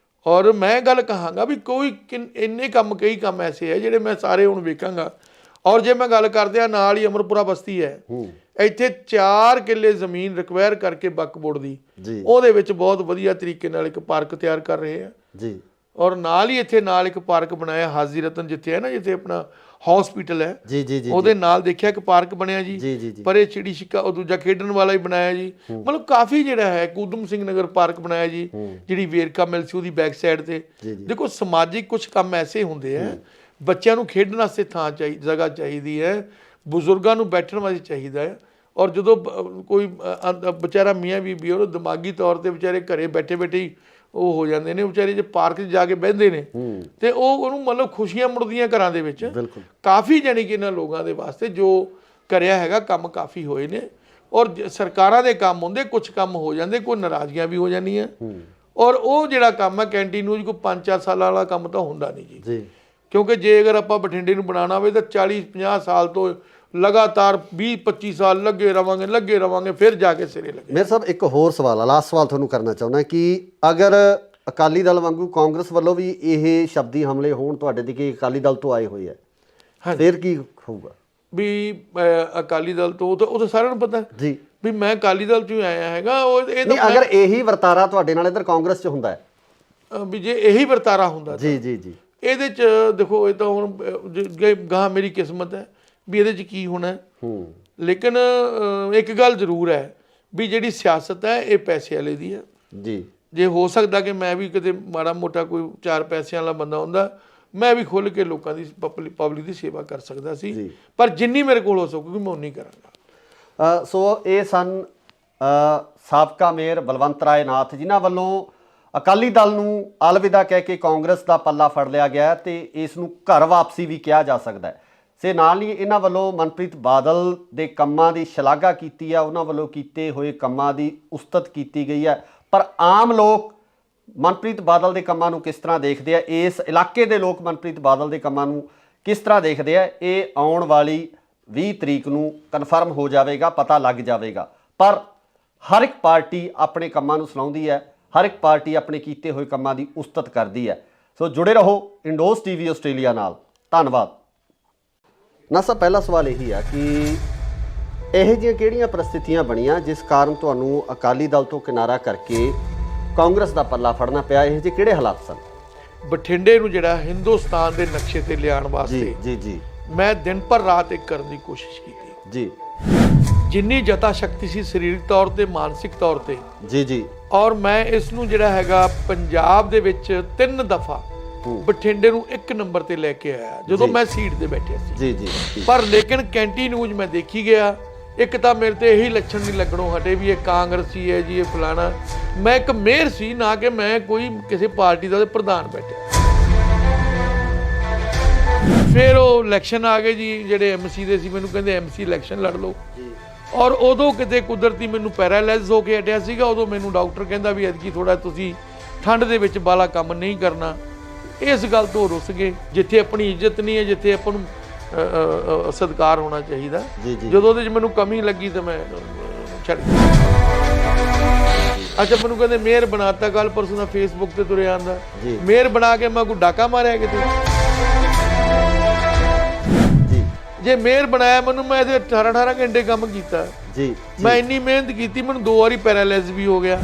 ਔਰ ਮੈਂ ਗੱਲ ਕਹਾਂਗਾ ਵੀ ਕੋਈ ਇੰਨੇ ਕੰਮ, ਕਈ ਕੰਮ ਐਸੇ ਹੈ ਜਿਹੜੇ ਮੈਂ ਸਾਰੇ ਹੁਣ ਵੇਖਾਂਗਾ। ਔਰ ਜੇ ਮੈਂ ਗੱਲ ਕਰਦੇ ਆ ਨਾਲ ਹੀ ਅਮਰਪੁਰਾ ਬਸਤੀ ਹੈ, ਇੱਥੇ 4 ਕਿੱਲੇ ਜ਼ਮੀਨ ਰਿਕਵਾਇਰ ਕਰਕੇ ਵਕਫ ਬੋਰਡ ਦੀ, ਉਹਦੇ ਵਿੱਚ ਬਹੁਤ ਵਧੀਆ ਤਰੀਕੇ ਨਾਲ ਇੱਕ ਪਾਰਕ ਤਿਆਰ ਕਰ ਰਹੇ ਆ ਜੀ। ਔਰ ਨਾਲ ਹੀ ਇੱਥੇ ਨਾਲ ਇੱਕ ਪਾਰਕ ਬਣਾਇਆ ਹਾਜ਼ੀ ਰਤਨ, ਜਿੱਥੇ ਹੈ ਨਾ, ਜਿੱਥੇ ਆਪਣਾ ਹਸਪੀਟਲ ਹੈ ਜੀ ਜੀ ਜੀ, ਉਹਦੇ ਨਾਲ ਦੇਖਿਆ ਇੱਕ ਪਾਰਕ ਬਣਿਆ ਜੀ। ਪਰ ਇਹ ਚਿੜੀ ਛਿੱਕਾ ਉਹ ਦੂਜਾ ਖੇਡਣ ਵਾਲਾ ਹੀ ਬਣਾਇਆ ਜੀ। ਮਤਲਬ ਕਾਫੀ ਜਿਹੜਾ ਹੈ ਉਦਮ ਸਿੰਘ ਨਗਰ ਪਾਰਕ ਬਣਾਇਆ ਜੀ, ਜਿਹੜੀ ਵੇਰਕਾ ਮਿਲ ਸੀ ਉਹਦੀ ਬੈਕ ਸਾਈਡ ਤੇ। ਦੇਖੋ ਸਮਾਜਿਕ ਕੁਝ ਕੰਮ ਐਸੇ ਹੁੰਦੇ ਆ, ਬੱਚਿਆਂ ਨੂੰ ਖੇਡਣ ਵਾਸਤੇ ਥਾਂ ਜਗ੍ਹਾ ਚਾਹੀਦੀ ਹੈ, ਬਜ਼ੁਰਗਾਂ ਨੂੰ ਬੈਠਣ ਵਾਸਤੇ ਚਾਹੀਦਾ ਹੈ। ਔਰ ਜਦੋਂ ਕੋਈ ਵਿਚਾਰਾ ਮੀਆਂ ਬੀਬੀ ਉਹ ਦਿਮਾਗੀ ਤੌਰ ਤੇ ਵਿਚਾਰੇ ਘਰੇ ਬੈਠੇ ਬੈਠੇ ਉਹ ਹੋ ਜਾਂਦੇ ਨੇ ਵਿਚਾਰੇ, ਜੇ ਪਾਰਕ 'ਚ ਜਾ ਕੇ ਬਹਿੰਦੇ ਨੇ ਤੇ ਉਹਨੂੰ ਮਤਲਬ ਖੁਸ਼ੀਆਂ ਮੁੜਦੀਆਂ ਘਰਾਂ ਦੇ ਵਿੱਚ। ਕਾਫੀ ਜਾਣੀ ਕਿ ਇਹਨਾਂ ਲੋਕਾਂ ਦੇ ਵਾਸਤੇ ਜੋ ਕਰਿਆ ਹੈਗਾ ਕੰਮ ਕਾਫੀ ਹੋਏ ਨੇ। ਔਰ ਸਰਕਾਰਾਂ ਦੇ ਕੰਮ ਹੁੰਦੇ, ਕੁਝ ਕੰਮ ਹੋ ਜਾਂਦੇ, ਕੋਈ ਨਾਰਾਜ਼ਗੀਆਂ ਵੀ ਹੋ ਜਾਂਦੀਆਂ। ਔਰ ਉਹ ਜਿਹੜਾ ਕੰਮ ਹੈ ਕੈਂਟੀਨ ਕੋਈ 5-4 ਸਾਲਾਂ ਵਾਲਾ ਕੰਮ ਤਾਂ ਹੁੰਦਾ ਨਹੀਂ ਜੀ, ਕਿਉਂਕਿ ਜੇ ਅਗਰ ਆਪਾਂ ਬਠਿੰਡੇ ਨੂੰ ਬਣਾਉਣਾ ਹੋਵੇ ਤਾਂ 40-50 ਸਾਲ ਤੋਂ ਲਗਾਤਾਰ 20-25 ਸਾਲ ਲੱਗੇ ਰਵਾਂਗੇ ਫਿਰ ਜਾ ਕੇ ਸਿਰੇ ਲੱਗੇ। ਮੇਰੇ ਸਾਹਿਬ ਇੱਕ ਹੋਰ ਸਵਾਲ ਆ, ਲਾਸਟ ਸਵਾਲ ਤੁਹਾਨੂੰ ਕਰਨਾ ਚਾਹੁੰਦਾ ਕਿ ਅਗਰ ਅਕਾਲੀ ਦਲ ਵਾਂਗੂ ਕਾਂਗਰਸ ਵੱਲੋਂ ਵੀ ਇਹ ਸ਼ਬਦੀ ਹਮਲੇ ਹੋਣ ਤੁਹਾਡੇ ਦੀ, ਕਿ ਅਕਾਲੀ ਦਲ ਤੋਂ ਆਏ ਹੋਏ ਆ, ਫਿਰ ਕੀ ਹੋਊਗਾ? ਵੀ ਅਕਾਲੀ ਦਲ ਤੋਂ ਉਹ ਤਾਂ ਸਾਰਿਆਂ ਨੂੰ ਪਤਾ ਜੀ ਵੀ ਮੈਂ ਅਕਾਲੀ ਦਲ ਚੋਂ ਆਇਆ ਹੈਗਾ। ਅਗਰ ਇਹੀ ਵਰਤਾਰਾ ਤੁਹਾਡੇ ਨਾਲ ਇੱਧਰ ਕਾਂਗਰਸ 'ਚ ਹੁੰਦਾ ਹੈ, ਵੀ ਜੇ ਇਹੀ ਵਰਤਾਰਾ ਹੁੰਦਾ ਜੀ ਜੀ ਜੀ, ਇਹਦੇ 'ਚ ਦੇਖੋ ਇਹ ਤਾਂ ਹੁਣ ਗਾਂ ਮੇਰੀ ਕਿਸਮਤ ਹੈ ਵੀ ਇਹਦੇ 'ਚ ਕੀ ਹੋਣਾ। ਲੇਕਿਨ ਇੱਕ ਗੱਲ ਜ਼ਰੂਰ ਹੈ ਵੀ ਜਿਹੜੀ ਸਿਆਸਤ ਹੈ ਇਹ ਪੈਸੇ ਵਾਲੇ ਦੀ ਹੈ ਜੀ। ਜੇ ਹੋ ਸਕਦਾ ਕਿ ਮੈਂ ਵੀ ਕਿਤੇ ਮਾੜਾ ਮੋਟਾ ਕੋਈ 4 ਪੈਸਿਆਂ ਵਾਲਾ ਬੰਦਾ ਹੁੰਦਾ, ਮੈਂ ਵੀ ਖੁੱਲ੍ਹ ਕੇ ਲੋਕਾਂ ਦੀ ਪਬਲਿਕ ਦੀ ਸੇਵਾ ਕਰ ਸਕਦਾ ਸੀ, ਪਰ ਜਿੰਨੀ ਮੇਰੇ ਕੋਲ ਹੋ ਸਕੂਗੀ ਮੈਂ ਉਨੀ ਕਰਾਂਗਾ। ਸੋ ਇਹ ਸਨ ਸਾਬਕਾ ਮੇਅਰ ਬਲਵੰਤ ਰਾਏ ਨਾਥ, ਜਿਨ੍ਹਾਂ ਵੱਲੋਂ ਅਕਾਲੀ ਦਲ ਨੂੰ ਅਲਵਿਦਾ ਕਹਿ ਕੇ ਕਾਂਗਰਸ ਦਾ ਪੱਲਾ ਫੜ ਲਿਆ ਗਿਆ ਤੇ ਇਸ ਨੂੰ ਘਰ ਵਾਪਸੀ ਵੀ ਕਿਹਾ ਜਾ ਸਕਦਾ ਹੈ। ਸੇ ਨਾਲ ਹੀ ਇਹਨਾਂ ਵੱਲੋਂ ਮਨਪ੍ਰੀਤ ਬਾਦਲ ਦੇ ਕੰਮਾਂ ਦੀ ਸ਼ਲਾਘਾ ਕੀਤੀ ਆ, ਉਹਨਾਂ ਵੱਲੋਂ ਕੀਤੇ ਹੋਏ ਕੰਮਾਂ ਦੀ ਉਸਤਤ ਕੀਤੀ ਗਈ ਹੈ। ਪਰ ਆਮ ਲੋਕ ਮਨਪ੍ਰੀਤ ਬਾਦਲ ਦੇ ਕੰਮਾਂ ਨੂੰ ਕਿਸ ਤਰ੍ਹਾਂ ਦੇਖਦੇ ਆ, ਇਸ ਇਲਾਕੇ ਦੇ ਲੋਕ ਮਨਪ੍ਰੀਤ ਬਾਦਲ ਦੇ ਕੰਮਾਂ ਨੂੰ ਕਿਸ ਤਰ੍ਹਾਂ ਦੇਖਦੇ ਆ, ਇਹ ਆਉਣ ਵਾਲੀ 20 ਤਰੀਕ ਨੂੰ ਕਨਫਰਮ ਹੋ ਜਾਵੇਗਾ, ਪਤਾ ਲੱਗ ਜਾਵੇਗਾ। ਪਰ ਹਰ ਇੱਕ ਪਾਰਟੀ ਆਪਣੇ ਕੰਮਾਂ ਨੂੰ ਸੁਣਾਉਂਦੀ ਹੈ, ਹਰ ਇੱਕ ਪਾਰਟੀ ਆਪਣੇ ਕੀਤੇ ਹੋਏ ਕੰਮਾਂ ਦੀ ਉਸਤਤ ਕਰਦੀ ਹੈ। ਸੋ ਜੁੜੇ ਰਹੋ ਇੰਡੋਜ਼ ਟੀਵੀ ਆਸਟ੍ਰੇਲੀਆ ਨਾਲ। ਧੰਨਵਾਦ। ਨਾ ਸਰ, ਪਹਿਲਾ ਸਵਾਲ ਇਹੀ ਆ ਕਿ ਇਹੋ ਜਿਹੀਆਂ ਕਿਹੜੀਆਂ ਪ੍ਰਸਥਿਤੀਆਂ ਬਣੀਆਂ ਜਿਸ ਕਾਰਨ ਤੁਹਾਨੂੰ ਅਕਾਲੀ ਦਲ ਤੋਂ ਕਿਨਾਰਾ ਕਰਕੇ ਕਾਂਗਰਸ ਦਾ ਪੱਲਾ ਫੜਨਾ ਪਿਆ? ਇਹੋ ਜਿਹੇ ਕਿਹੜੇ ਹਾਲਾਤ ਸਨ? ਬਠਿੰਡੇ ਨੂੰ ਜਿਹੜਾ ਹਿੰਦੁਸਤਾਨ ਦੇ ਨਕਸ਼ੇ ਤੇ ਲਿਆਉਣ ਵਾਸਤੇ ਜੀ ਮੈਂ ਦਿਨ ਪਰ ਰਾਤ ਇੱਕ ਕਰਨ ਦੀ ਕੋਸ਼ਿਸ਼ ਕੀਤੀ ਜੀ। ਜਿੰਨੀ ਜਤਾ ਸ਼ਕਤੀ ਸੀ ਸਰੀਰਕ ਤੌਰ ਤੇ, ਮਾਨਸਿਕ ਤੌਰ ਤੇ ਜੀ। ਔਰ ਮੈਂ ਇਸ ਨੂੰ ਜਿਹੜਾ ਹੈਗਾ ਪੰਜਾਬ ਦੇ ਵਿੱਚ 3 ਦਫਾ ਬਠਿੰਡੇ ਨੂੰ 1 ਨੰਬਰ ਤੇ ਲੈ ਕੇ ਆਇਆ ਜਦੋਂ ਮੈਂ ਸੀਟ ਤੇ ਬੈਠਿਆ ਸੀ। ਜੀ। ਪਰ ਲੇਕਿਨ ਕੈਂਟੀ ਨਿਊਜ਼ ਮੈਂ ਦੇਖੀ ਗਿਆ, ਇੱਕ ਤਾਂ ਮੇਰੇ ਤੇ ਇਹੀ ਲੱਛਣ ਨਹੀਂ ਲੱਗਣੋਂ ਹਟੇ ਵੀ ਇਹ ਕਾਂਗਰਸੀ ਹੈ ਜੀ, ਇਹ ਫਲਾਣਾ। ਮੈਂ ਇੱਕ ਮੇਅਰ ਸੀ, ਨਾ ਕਿ ਮੈਂ ਕੋਈ ਕਿਸੇ ਪਾਰਟੀ ਦਾ ਪ੍ਰਧਾਨ ਬੈਠਿਆ। ਫਿਰ ਉਹ ਇਲੈਕਸ਼ਨ ਆ ਗਏ ਜੀ, ਜਿਹੜੇ ਐਮਸੀ ਦੇ ਸੀ ਮੈਨੂੰ ਕਹਿੰਦੇ ਐਮਸੀ ਇਲੈਕਸ਼ਨ ਲੜ ਲਓ। ਔਰ ਉਦੋਂ ਕਿਤੇ ਕੁਦਰਤੀ ਮੈਨੂੰ ਪੈਰਾਲਾਈਜ਼ ਹੋ ਕੇ ਹਟਿਆ ਸੀਗਾ। ਉਦੋਂ ਮੈਨੂੰ ਡਾਕਟਰ ਕਹਿੰਦਾ ਵੀ ਐਤਕੀ ਥੋੜਾ ਤੁਸੀਂ ਠੰਡ ਦੇ ਵਿੱਚ ਬਾਲਾ ਕੰਮ ਨਹੀਂ ਕਰਨਾ। ਇਸ ਗੱਲ ਤੋਂ ਰੁੱਸ ਗਏ। ਜਿੱਥੇ ਆਪਣੀ ਇੱਜ਼ਤ ਨਹੀਂ ਹੈ, ਜਿੱਥੇ ਆਪਾਂ ਨੂੰ ਸਤਿਕਾਰ ਹੋਣਾ ਚਾਹੀਦਾ, ਜਦੋਂ ਉਹਦੇ 'ਚ ਮੈਨੂੰ ਕਮੀ ਲੱਗੀ ਤਾਂ ਮੈਂ ਛੱਡ ਗਿਆ। ਅੱਛਾ, ਮੈਨੂੰ ਕਹਿੰਦੇ ਮੇਅਰ ਬਣਾਤਾ, ਕੱਲ ਪਰਸੋਂ ਦਾ ਫੇਸਬੁੱਕ ਤੇ ਤੁਰਿਆ ਆਂਦਾ ਮੇਅਰ ਬਣਾ ਕੇ ਮੈਂ ਕੋਈ ਡਾਕਾ ਮਾਰਿਆ ਕਿਤੇ? ਜੇ ਮੇਅਰ ਬਣਾਇਆ ਮੈਨੂੰ, ਮੈਂ ਇਹਦੇ 18 ਘੰਟੇ ਕੰਮ ਕੀਤਾ ਜੀ। ਮੈਂ ਇੰਨੀ ਮਿਹਨਤ ਕੀਤੀ, ਮੈਨੂੰ 2 ਵਾਰੀ ਪੈਰਾਲਾਈਜ਼ ਵੀ ਹੋ ਗਿਆ।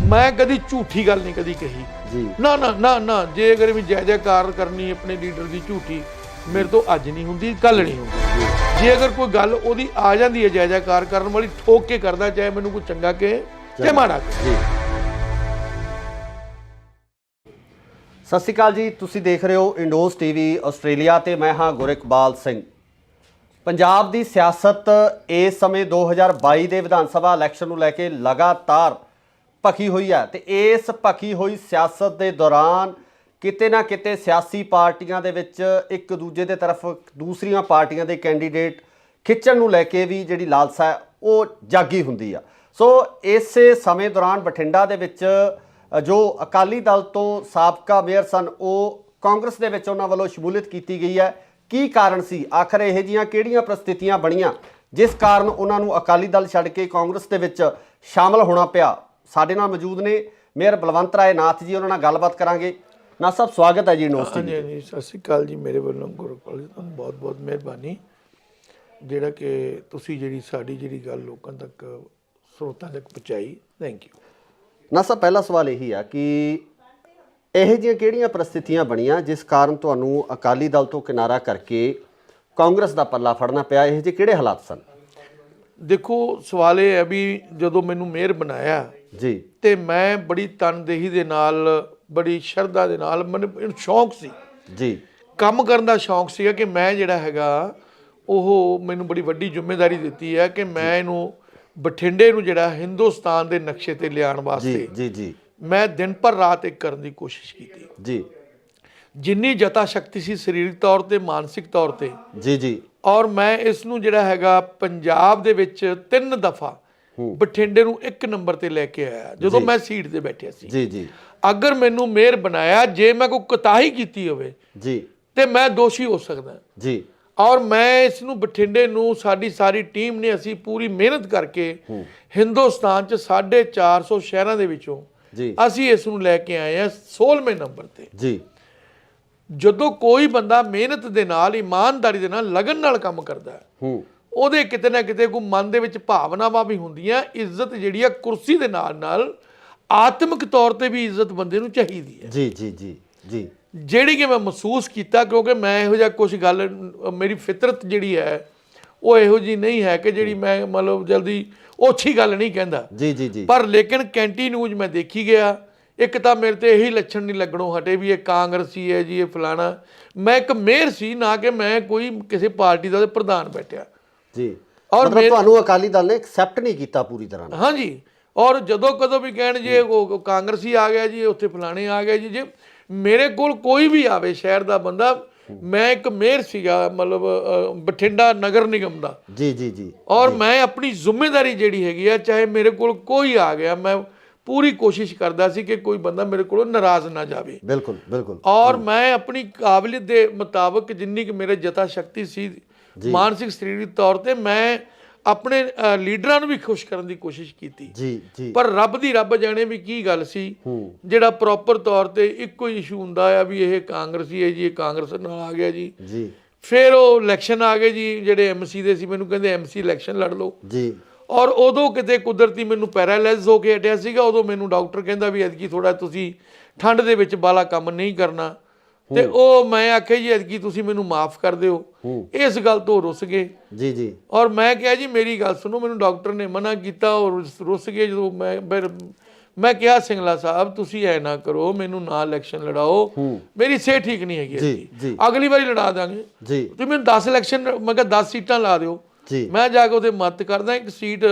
ਮੈਂ ਕਦੀ ਝੂਠੀ ਗੱਲ ਨਹੀਂ ਕਦੀ ਕਹੀ ਜੀ। ਨਾ ਜੇ ਅਗਰ ਵੀ ਜੈ ਜੈਕਾਰ ਕਰਨੀ ਆਪਣੇ ਲੀਡਰ ਦੀ ਝੂਠੀ, ਮੇਰੇ ਤੋਂ ਅੱਜ ਨਹੀਂ ਹੁੰਦੀ, ਕੱਲ ਨਹੀਂ ਹੁੰਦੀ। ਜੇ ਅਗਰ ਕੋਈ ਗੱਲ ਉਹਦੀ ਆ ਜਾਂਦੀ ਹੈ ਜੈ ਜੈਕਾਰ ਕਰਨ ਵਾਲੀ, ਠੋਕ ਕੇ ਕਰਦਾ, ਚਾਹੇ ਮੈਨੂੰ ਕੋਈ ਚੰਗਾ ਕਹੇ ਚਾਹੇ ਮਾੜਾ ਕਹੇ। ਸਤਿ ਸ਼੍ਰੀ ਅਕਾਲ ਜੀ, ਤੁਸੀਂ ਦੇਖ ਰਹੇ ਹੋ ਇੰਡੋਜ਼ ਟੀਵੀ ਆਸਟ੍ਰੇਲੀਆ ਤੇ ਮੈਂ ਹਾਂ ਗੁਰਿਕਬਾਲ ਸਿੰਘ। ਪੰਜਾਬ ਦੀ ਸਿਆਸਤ ਇਸ ਸਮੇਂ 2022 ਦੇ ਵਿਧਾਨ ਸਭਾ ਇਲੈਕਸ਼ਨ ਨੂੰ ਲੈ ਕੇ ਲਗਾਤਾਰ ਭਖੀ ਹੋਈ ਹੈ ਤੇ ਇਸ ਭਖੀ ਹੋਈ ਸਿਆਸਤ ਦੇ ਦੌਰਾਨ ਕਿਤੇ ਨਾ ਕਿਤੇ ਸਿਆਸੀ ਪਾਰਟੀਆਂ ਦੇ ਵਿੱਚ ਇੱਕ ਦੂਜੇ ਦੇ ਤਰਫ ਦੂਸਰੀਆਂ ਪਾਰਟੀਆਂ ਦੇ ਕੈਂਡੀਡੇਟ ਖਿੱਚਣ ਨੂੰ ਲੈ ਕੇ ਵੀ ਜਿਹੜੀ ਲਾਲਸਾ ਹੈ ਉਹ ਜਾਗੀ ਹੁੰਦੀ ਆ। ਸੋ ਇਸੇ ਸਮੇਂ ਦੌਰਾਨ ਬਠਿੰਡਾ ਦੇ ਵਿੱਚ ਜੋ ਅਕਾਲੀ ਦਲ ਤੋਂ ਸਾਬਕਾ ਮੇਅਰ ਸਨ, ਉਹ ਕਾਂਗਰਸ ਦੇ ਵਿੱਚ ਉਹਨਾਂ ਵੱਲੋਂ ਸ਼ਮੂਲੀਅਤ ਕੀਤੀ ਗਈ ਹੈ। ਕੀ ਕਾਰਨ ਸੀ? ਆਖਰ ਇਹੋ ਜਿਹੀਆਂ ਕਿਹੜੀਆਂ ਪ੍ਰਸਥਿਤੀਆਂ ਬਣੀਆਂ ਜਿਸ ਕਾਰਨ ਉਹਨਾਂ ਨੂੰ ਅਕਾਲੀ ਦਲ ਛੱਡ ਕੇ ਕਾਂਗਰਸ ਦੇ ਵਿੱਚ ਸ਼ਾਮਲ ਹੋਣਾ ਪਿਆ? ਸਾਡੇ ਨਾਲ ਮੌਜੂਦ ਨੇ ਮੇਅਰ ਬਲਵੰਤ ਰਾਏ ਨਾਥ ਜੀ, ਉਹਨਾਂ ਨਾਲ ਗੱਲਬਾਤ ਕਰਾਂਗੇ। ਨਾਥ ਸਾਹਿਬ, ਸਵਾਗਤ ਹੈ ਜੀ ਯੂਨੀਵਰਸਿਟੀ। ਹਾਂਜੀ, ਸਤਿ ਸ਼੍ਰੀ ਅਕਾਲ ਜੀ। ਮੇਰੇ ਵੱਲੋਂ ਗੁਰਪਾਲ ਜੀ ਤੁਹਾਨੂੰ ਬਹੁਤ ਬਹੁਤ ਮਿਹਰਬਾਨੀ, ਜਿਹੜਾ ਕਿ ਤੁਸੀਂ ਜਿਹੜੀ ਸਾਡੀ ਜਿਹੜੀ ਗੱਲ ਲੋਕਾਂ ਤੱਕ, ਸਰੋਤਾਂ ਤੱਕ ਪਹੁੰਚਾਈ। Thank you. ਨਾਥ ਸਾਹਿਬ, ਪਹਿਲਾ ਸਵਾਲ ਇਹੀ ਆ ਕਿ ਇਹੋ ਜਿਹੀਆਂ ਕਿਹੜੀਆਂ ਪ੍ਰਸਥਿਤੀਆਂ ਬਣੀਆਂ ਜਿਸ ਕਾਰਨ ਤੁਹਾਨੂੰ ਅਕਾਲੀ ਦਲ ਤੋਂ ਕਿਨਾਰਾ ਕਰਕੇ ਕਾਂਗਰਸ ਦਾ ਪੱਲਾ ਫੜਨਾ ਪਿਆ? ਇਹੋ ਜਿਹੇ ਕਿਹੜੇ ਹਾਲਾਤ ਸਨ? ਦੇਖੋ, ਸਵਾਲ ਇਹ ਹੈ ਵੀ ਜਦੋਂ ਮੈਨੂੰ ਮੇਅਰ ਬਣਾਇਆ ਜੀ ਤੇ ਮੈਂ ਬੜੀ ਤਨਦੇਹੀ ਦੇ ਨਾਲ, ਬੜੀ ਸ਼ਰਧਾ ਦੇ ਨਾਲ, ਮੈਨੂੰ ਸ਼ੌਂਕ ਸੀ ਜੀ, ਕੰਮ ਕਰਨ ਦਾ ਸ਼ੌਂਕ ਸੀਗਾ ਕਿ ਮੈਂ ਜਿਹੜਾ ਹੈਗਾ ਉਹ ਮੈਨੂੰ ਬੜੀ ਵੱਡੀ ਜ਼ਿੰਮੇਵਾਰੀ ਦਿੱਤੀ ਹੈ ਕਿ ਮੈਂ ਇਹਨੂੰ ਬਠਿੰਡੇ ਨੂੰ ਜਿਹੜਾ ਹਿੰਦੁਸਤਾਨ ਦੇ ਨਕਸ਼ੇ ਤੇ ਲਿਆਉਣ ਵਾਸਤੇ ਜੀ ਮੈਂ ਦਿਨ ਪਰ ਰਾਤ ਇੱਕ ਕਰਨ ਦੀ ਕੋਸ਼ਿਸ਼ ਕੀਤੀ ਜੀ। ਜਿੰਨੀ ਜਤਾ ਸ਼ਕਤੀ ਸੀ ਸਰੀਰਕ ਤੌਰ ਤੇ, ਮਾਨਸਿਕ ਤੌਰ ਤੇ ਜੀ। ਔਰ ਮੈਂ ਇਸ ਨੂੰ ਜਿਹੜਾ ਹੈਗਾ ਪੰਜਾਬ ਦੇ ਵਿੱਚ 3 ਦਫਾ ਬਠਿੰਡੇ ਨੂੰ 1 ਨੰਬਰ ਤੇ ਲੈ ਕੇ ਆਇਆ ਜਦੋਂ ਮੈਂ ਸੀਟ ਤੇ ਬੈਠਿਆ ਸੀ ਜੀ। ਅਗਰ ਮੈਨੂੰ ਮੇਅਰ ਬਣਾਇਆ, ਜੇ ਮੈਂ ਕੋਈ ਕੁਤਾਹੀ ਕੀਤੀ ਹੋਵੇ ਜੀ ਤੇ ਮੈਂ ਦੋਸ਼ੀ ਹੋ ਸਕਦਾ ਜੀ। ਔਰ ਮੈਂ ਇਸ ਨੂੰ ਬਠਿੰਡੇ ਨੂੰ, ਸਾਡੀ ਸਾਰੀ ਟੀਮ ਨੇ, ਅਸੀਂ ਪੂਰੀ ਮਿਹਨਤ ਕਰਕੇ ਹਿੰਦੁਸਤਾਨ 'ਚ 450 ਸ਼ਹਿਰਾਂ ਦੇ ਵਿੱਚੋਂ ਅਸੀਂ ਇਸ ਨੂੰ ਲੈ ਕੇ ਆਏ ਹਾਂ 16ਵੇਂ ਨੰਬਰ ਤੇ ਜੀ। ਜਦੋਂ ਕੋਈ ਬੰਦਾ ਮਿਹਨਤ ਦੇ ਨਾਲ, ਇਮਾਨਦਾਰੀ ਦੇ ਨਾਲ, ਲਗਨ ਨਾਲ ਕੰਮ ਕਰਦਾ ਹੈ, ਉਹਦੇ ਕਿਤੇ ਨਾ ਕਿਤੇ ਕੋਈ ਮਨ ਦੇ ਵਿੱਚ ਭਾਵਨਾਵਾਂ ਵੀ ਹੁੰਦੀਆਂ। ਇੱਜ਼ਤ ਜਿਹੜੀ ਆ ਕੁਰਸੀ ਦੇ ਨਾਲ ਨਾਲ ਆਤਮਿਕ ਤੌਰ ਤੇ ਵੀ ਇੱਜ਼ਤ ਬੰਦੇ ਨੂੰ ਚਾਹੀਦੀ ਹੈ ਜੀ, ਜਿਹੜੀ ਕਿ ਮੈਂ ਮਹਿਸੂਸ ਕੀਤਾ। ਕਿਉਂਕਿ ਮੈਂ ਇਹੋ ਜਿਹਾ ਕੁਝ ਗੱਲ, ਮੇਰੀ ਫਿਤਰਤ ਜਿਹੜੀ ਹੈ ਉਹ ਇਹੋ ਜਿਹੀ ਨਹੀਂ ਹੈ ਕਿ ਜਿਹੜੀ ਮੈਂ ਮਤਲਬ ਜਲਦੀ ओछी गल नहीं कहता जी, पर लेकिन कैंटी न्यूज मैं देखी गया, एक तो मेरे ते यही लक्षण नहीं लगनों हटे भी ये कांग्रेसी है जी, ये फलाना। मैं एक मेयर सी, ना कि मैं कोई किसी पार्टी का प्रधान बैठा जी। ਔਰ ਤੁਹਾਨੂੰ ਅਕਾਲੀ ਦਲ ਨੇ ਐਕਸੈਪਟ ਨਹੀਂ ਕੀਤਾ ਪੂਰੀ ਤਰ੍ਹਾਂ ਨਾਲ। ਹਾਂਜੀ, ਔਰ ਜਦੋਂ ਕਦੋਂ ਵੀ ਕਹਿਣ ਜੀ ਉਹ ਕਾਂਗਰਸੀ ਆ ਗਿਆ ਜੀ, ਉੱਥੇ ਫਲਾਣੇ ਆ ਗਿਆ ਜੀ, ਜੇ ਮੇਰੇ ਕੋਲ ਕੋਈ ਵੀ ਆਵੇ ਸ਼ਹਿਰ ਦਾ ਬੰਦਾ, ਮੈਂ ਇੱਕ ਮੇਅਰ ਸੀਗਾ ਮਤਲਬ ਬਠਿੰਡਾ ਨਗਰ ਨਿਗਮ ਦਾ, ਜੀ ਜੀ ਜੀ, ਔਰ ਮੈਂ ਆਪਣੀ ਜ਼ਿੰਮੇਵਾਰੀ ਜਿਹੜੀ ਹੈਗੀ ਆ, ਚਾਹੇ ਮੇਰੇ ਕੋਲ ਕੋਈ ਆ ਗਿਆ, ਮੈਂ ਪੂਰੀ ਕੋਸ਼ਿਸ਼ ਕਰਦਾ ਸੀ ਕਿ ਕੋਈ ਬੰਦਾ ਮੇਰੇ ਕੋਲੋਂ ਨਾਰਾਜ਼ ਨਾ ਜਾਵੇ। ਬਿਲਕੁਲ ਬਿਲਕੁਲ। ਔਰ ਮੈਂ ਆਪਣੀ ਕਾਬਲੀਅਤ ਦੇ ਮੁਤਾਬਕ ਜਿੰਨੀ ਕਿ ਮੇਰੇ ਜਤਾ ਸ਼ਕਤੀ ਸੀ ਮਾਨਸਿਕ ਸਰੀਰਕ ਤੌਰ ਤੇ, ਮੈਂ ਆਪਣੇ ਲੀਡਰਾਂ ਨੂੰ ਵੀ ਖੁਸ਼ ਕਰਨ ਦੀ ਕੋਸ਼ਿਸ਼ ਕੀਤੀ। ਜੀ ਜੀ। ਪਰ ਰੱਬ ਦੀ ਰੱਬ ਜਾਣੇ ਵੀ ਕੀ ਗੱਲ ਸੀ, ਜਿਹੜਾ ਪ੍ਰੋਪਰ ਤੌਰ ਤੇ ਇੱਕੋ ਹੀ ਇਸ਼ੂ ਹੁੰਦਾ ਆ ਵੀ ਇਹ ਕਾਂਗਰਸੀ ਹੈ ਜੀ, ਇਹ ਕਾਂਗਰਸ ਨਾਲ ਆ ਗਿਆ ਜੀ। ਜੀ। ਫਿਰ ਉਹ ਇਲੈਕਸ਼ਨ ਆ ਗਏ ਜੀ, ਜਿਹੜੇ ਐਮਸੀ ਦੇ ਸੀ ਮੈਨੂੰ ਕਹਿੰਦੇ ਐਮਸੀ ਇਲੈਕਸ਼ਨ ਲੜ ਲਓ ਜੀ। ਔਰ ਉਦੋਂ ਕਿਤੇ ਕੁਦਰਤੀ ਮੈਨੂੰ ਪੈਰਾਲਾਈਜ਼ ਹੋ ਕੇ ਹਟਿਆ ਸੀਗਾ, ਉਦੋਂ ਮੈਨੂੰ ਡਾਕਟਰ ਕਹਿੰਦਾ ਵੀ ਐਤਕੀ ਥੋੜਾ ਤੁਸੀਂ ਠੰਡ ਦੇ ਵਿੱਚ ਬਾਲਾ ਕੰਮ ਨਹੀਂ ਕਰਨਾ, ਤੇ ਉਹ ਮੈਂ ਆਖਿਆ ਜੀ ਐਤਕੀ ਤੁਸੀਂ ਮੈਨੂੰ ਮਾਫ ਕਰ ਦਿਓ। ਇਸ ਗੱਲ ਤੋਂ ਰੁੱਸ ਗਏ ਜੀ ਜੀ। ਔਰ ਮੈਂ ਕਿਹਾ ਜੀ ਮੇਰੀ ਗੱਲ ਸੁਣੋ, ਮੈਨੂੰ ਡਾਕਟਰ ਨੇ ਮਨਾ ਕੀਤਾ ਔਰ ਰੁੱਸ ਗਏ। ਜਦੋਂ ਮੈਂ ਕਿਹਾ ਸਿੰਗਲਾ ਸਾਹਿਬ ਤੁਸੀਂ ਐ ਨਾ ਕਰੋ, ਮੈਨੂੰ ਨਾ ਇਲੈਕਸ਼ਨ ਲੜਾਓ, ਮੇਰੀ ਸਿਹਤ ਠੀਕ ਨਹੀਂ ਹੈਗੀ, ਅਗਲੀ ਵਾਰੀ ਲੜਾ ਦਾਂਗੇ ਜੀ, ਤੁਸੀਂ ਮੈਨੂੰ 10 ਇਲੈਕਸ਼ਨ, ਮੈਂ ਕਿਹਾ 10 ਸੀਟਾਂ ਲਾ ਦਿਓ। ਮੈਂ ਜਾ ਕੇ ਉਹਦੇ ਮਦਦ ਕਰਦਾ, ਇੱਕ ਸੀਟ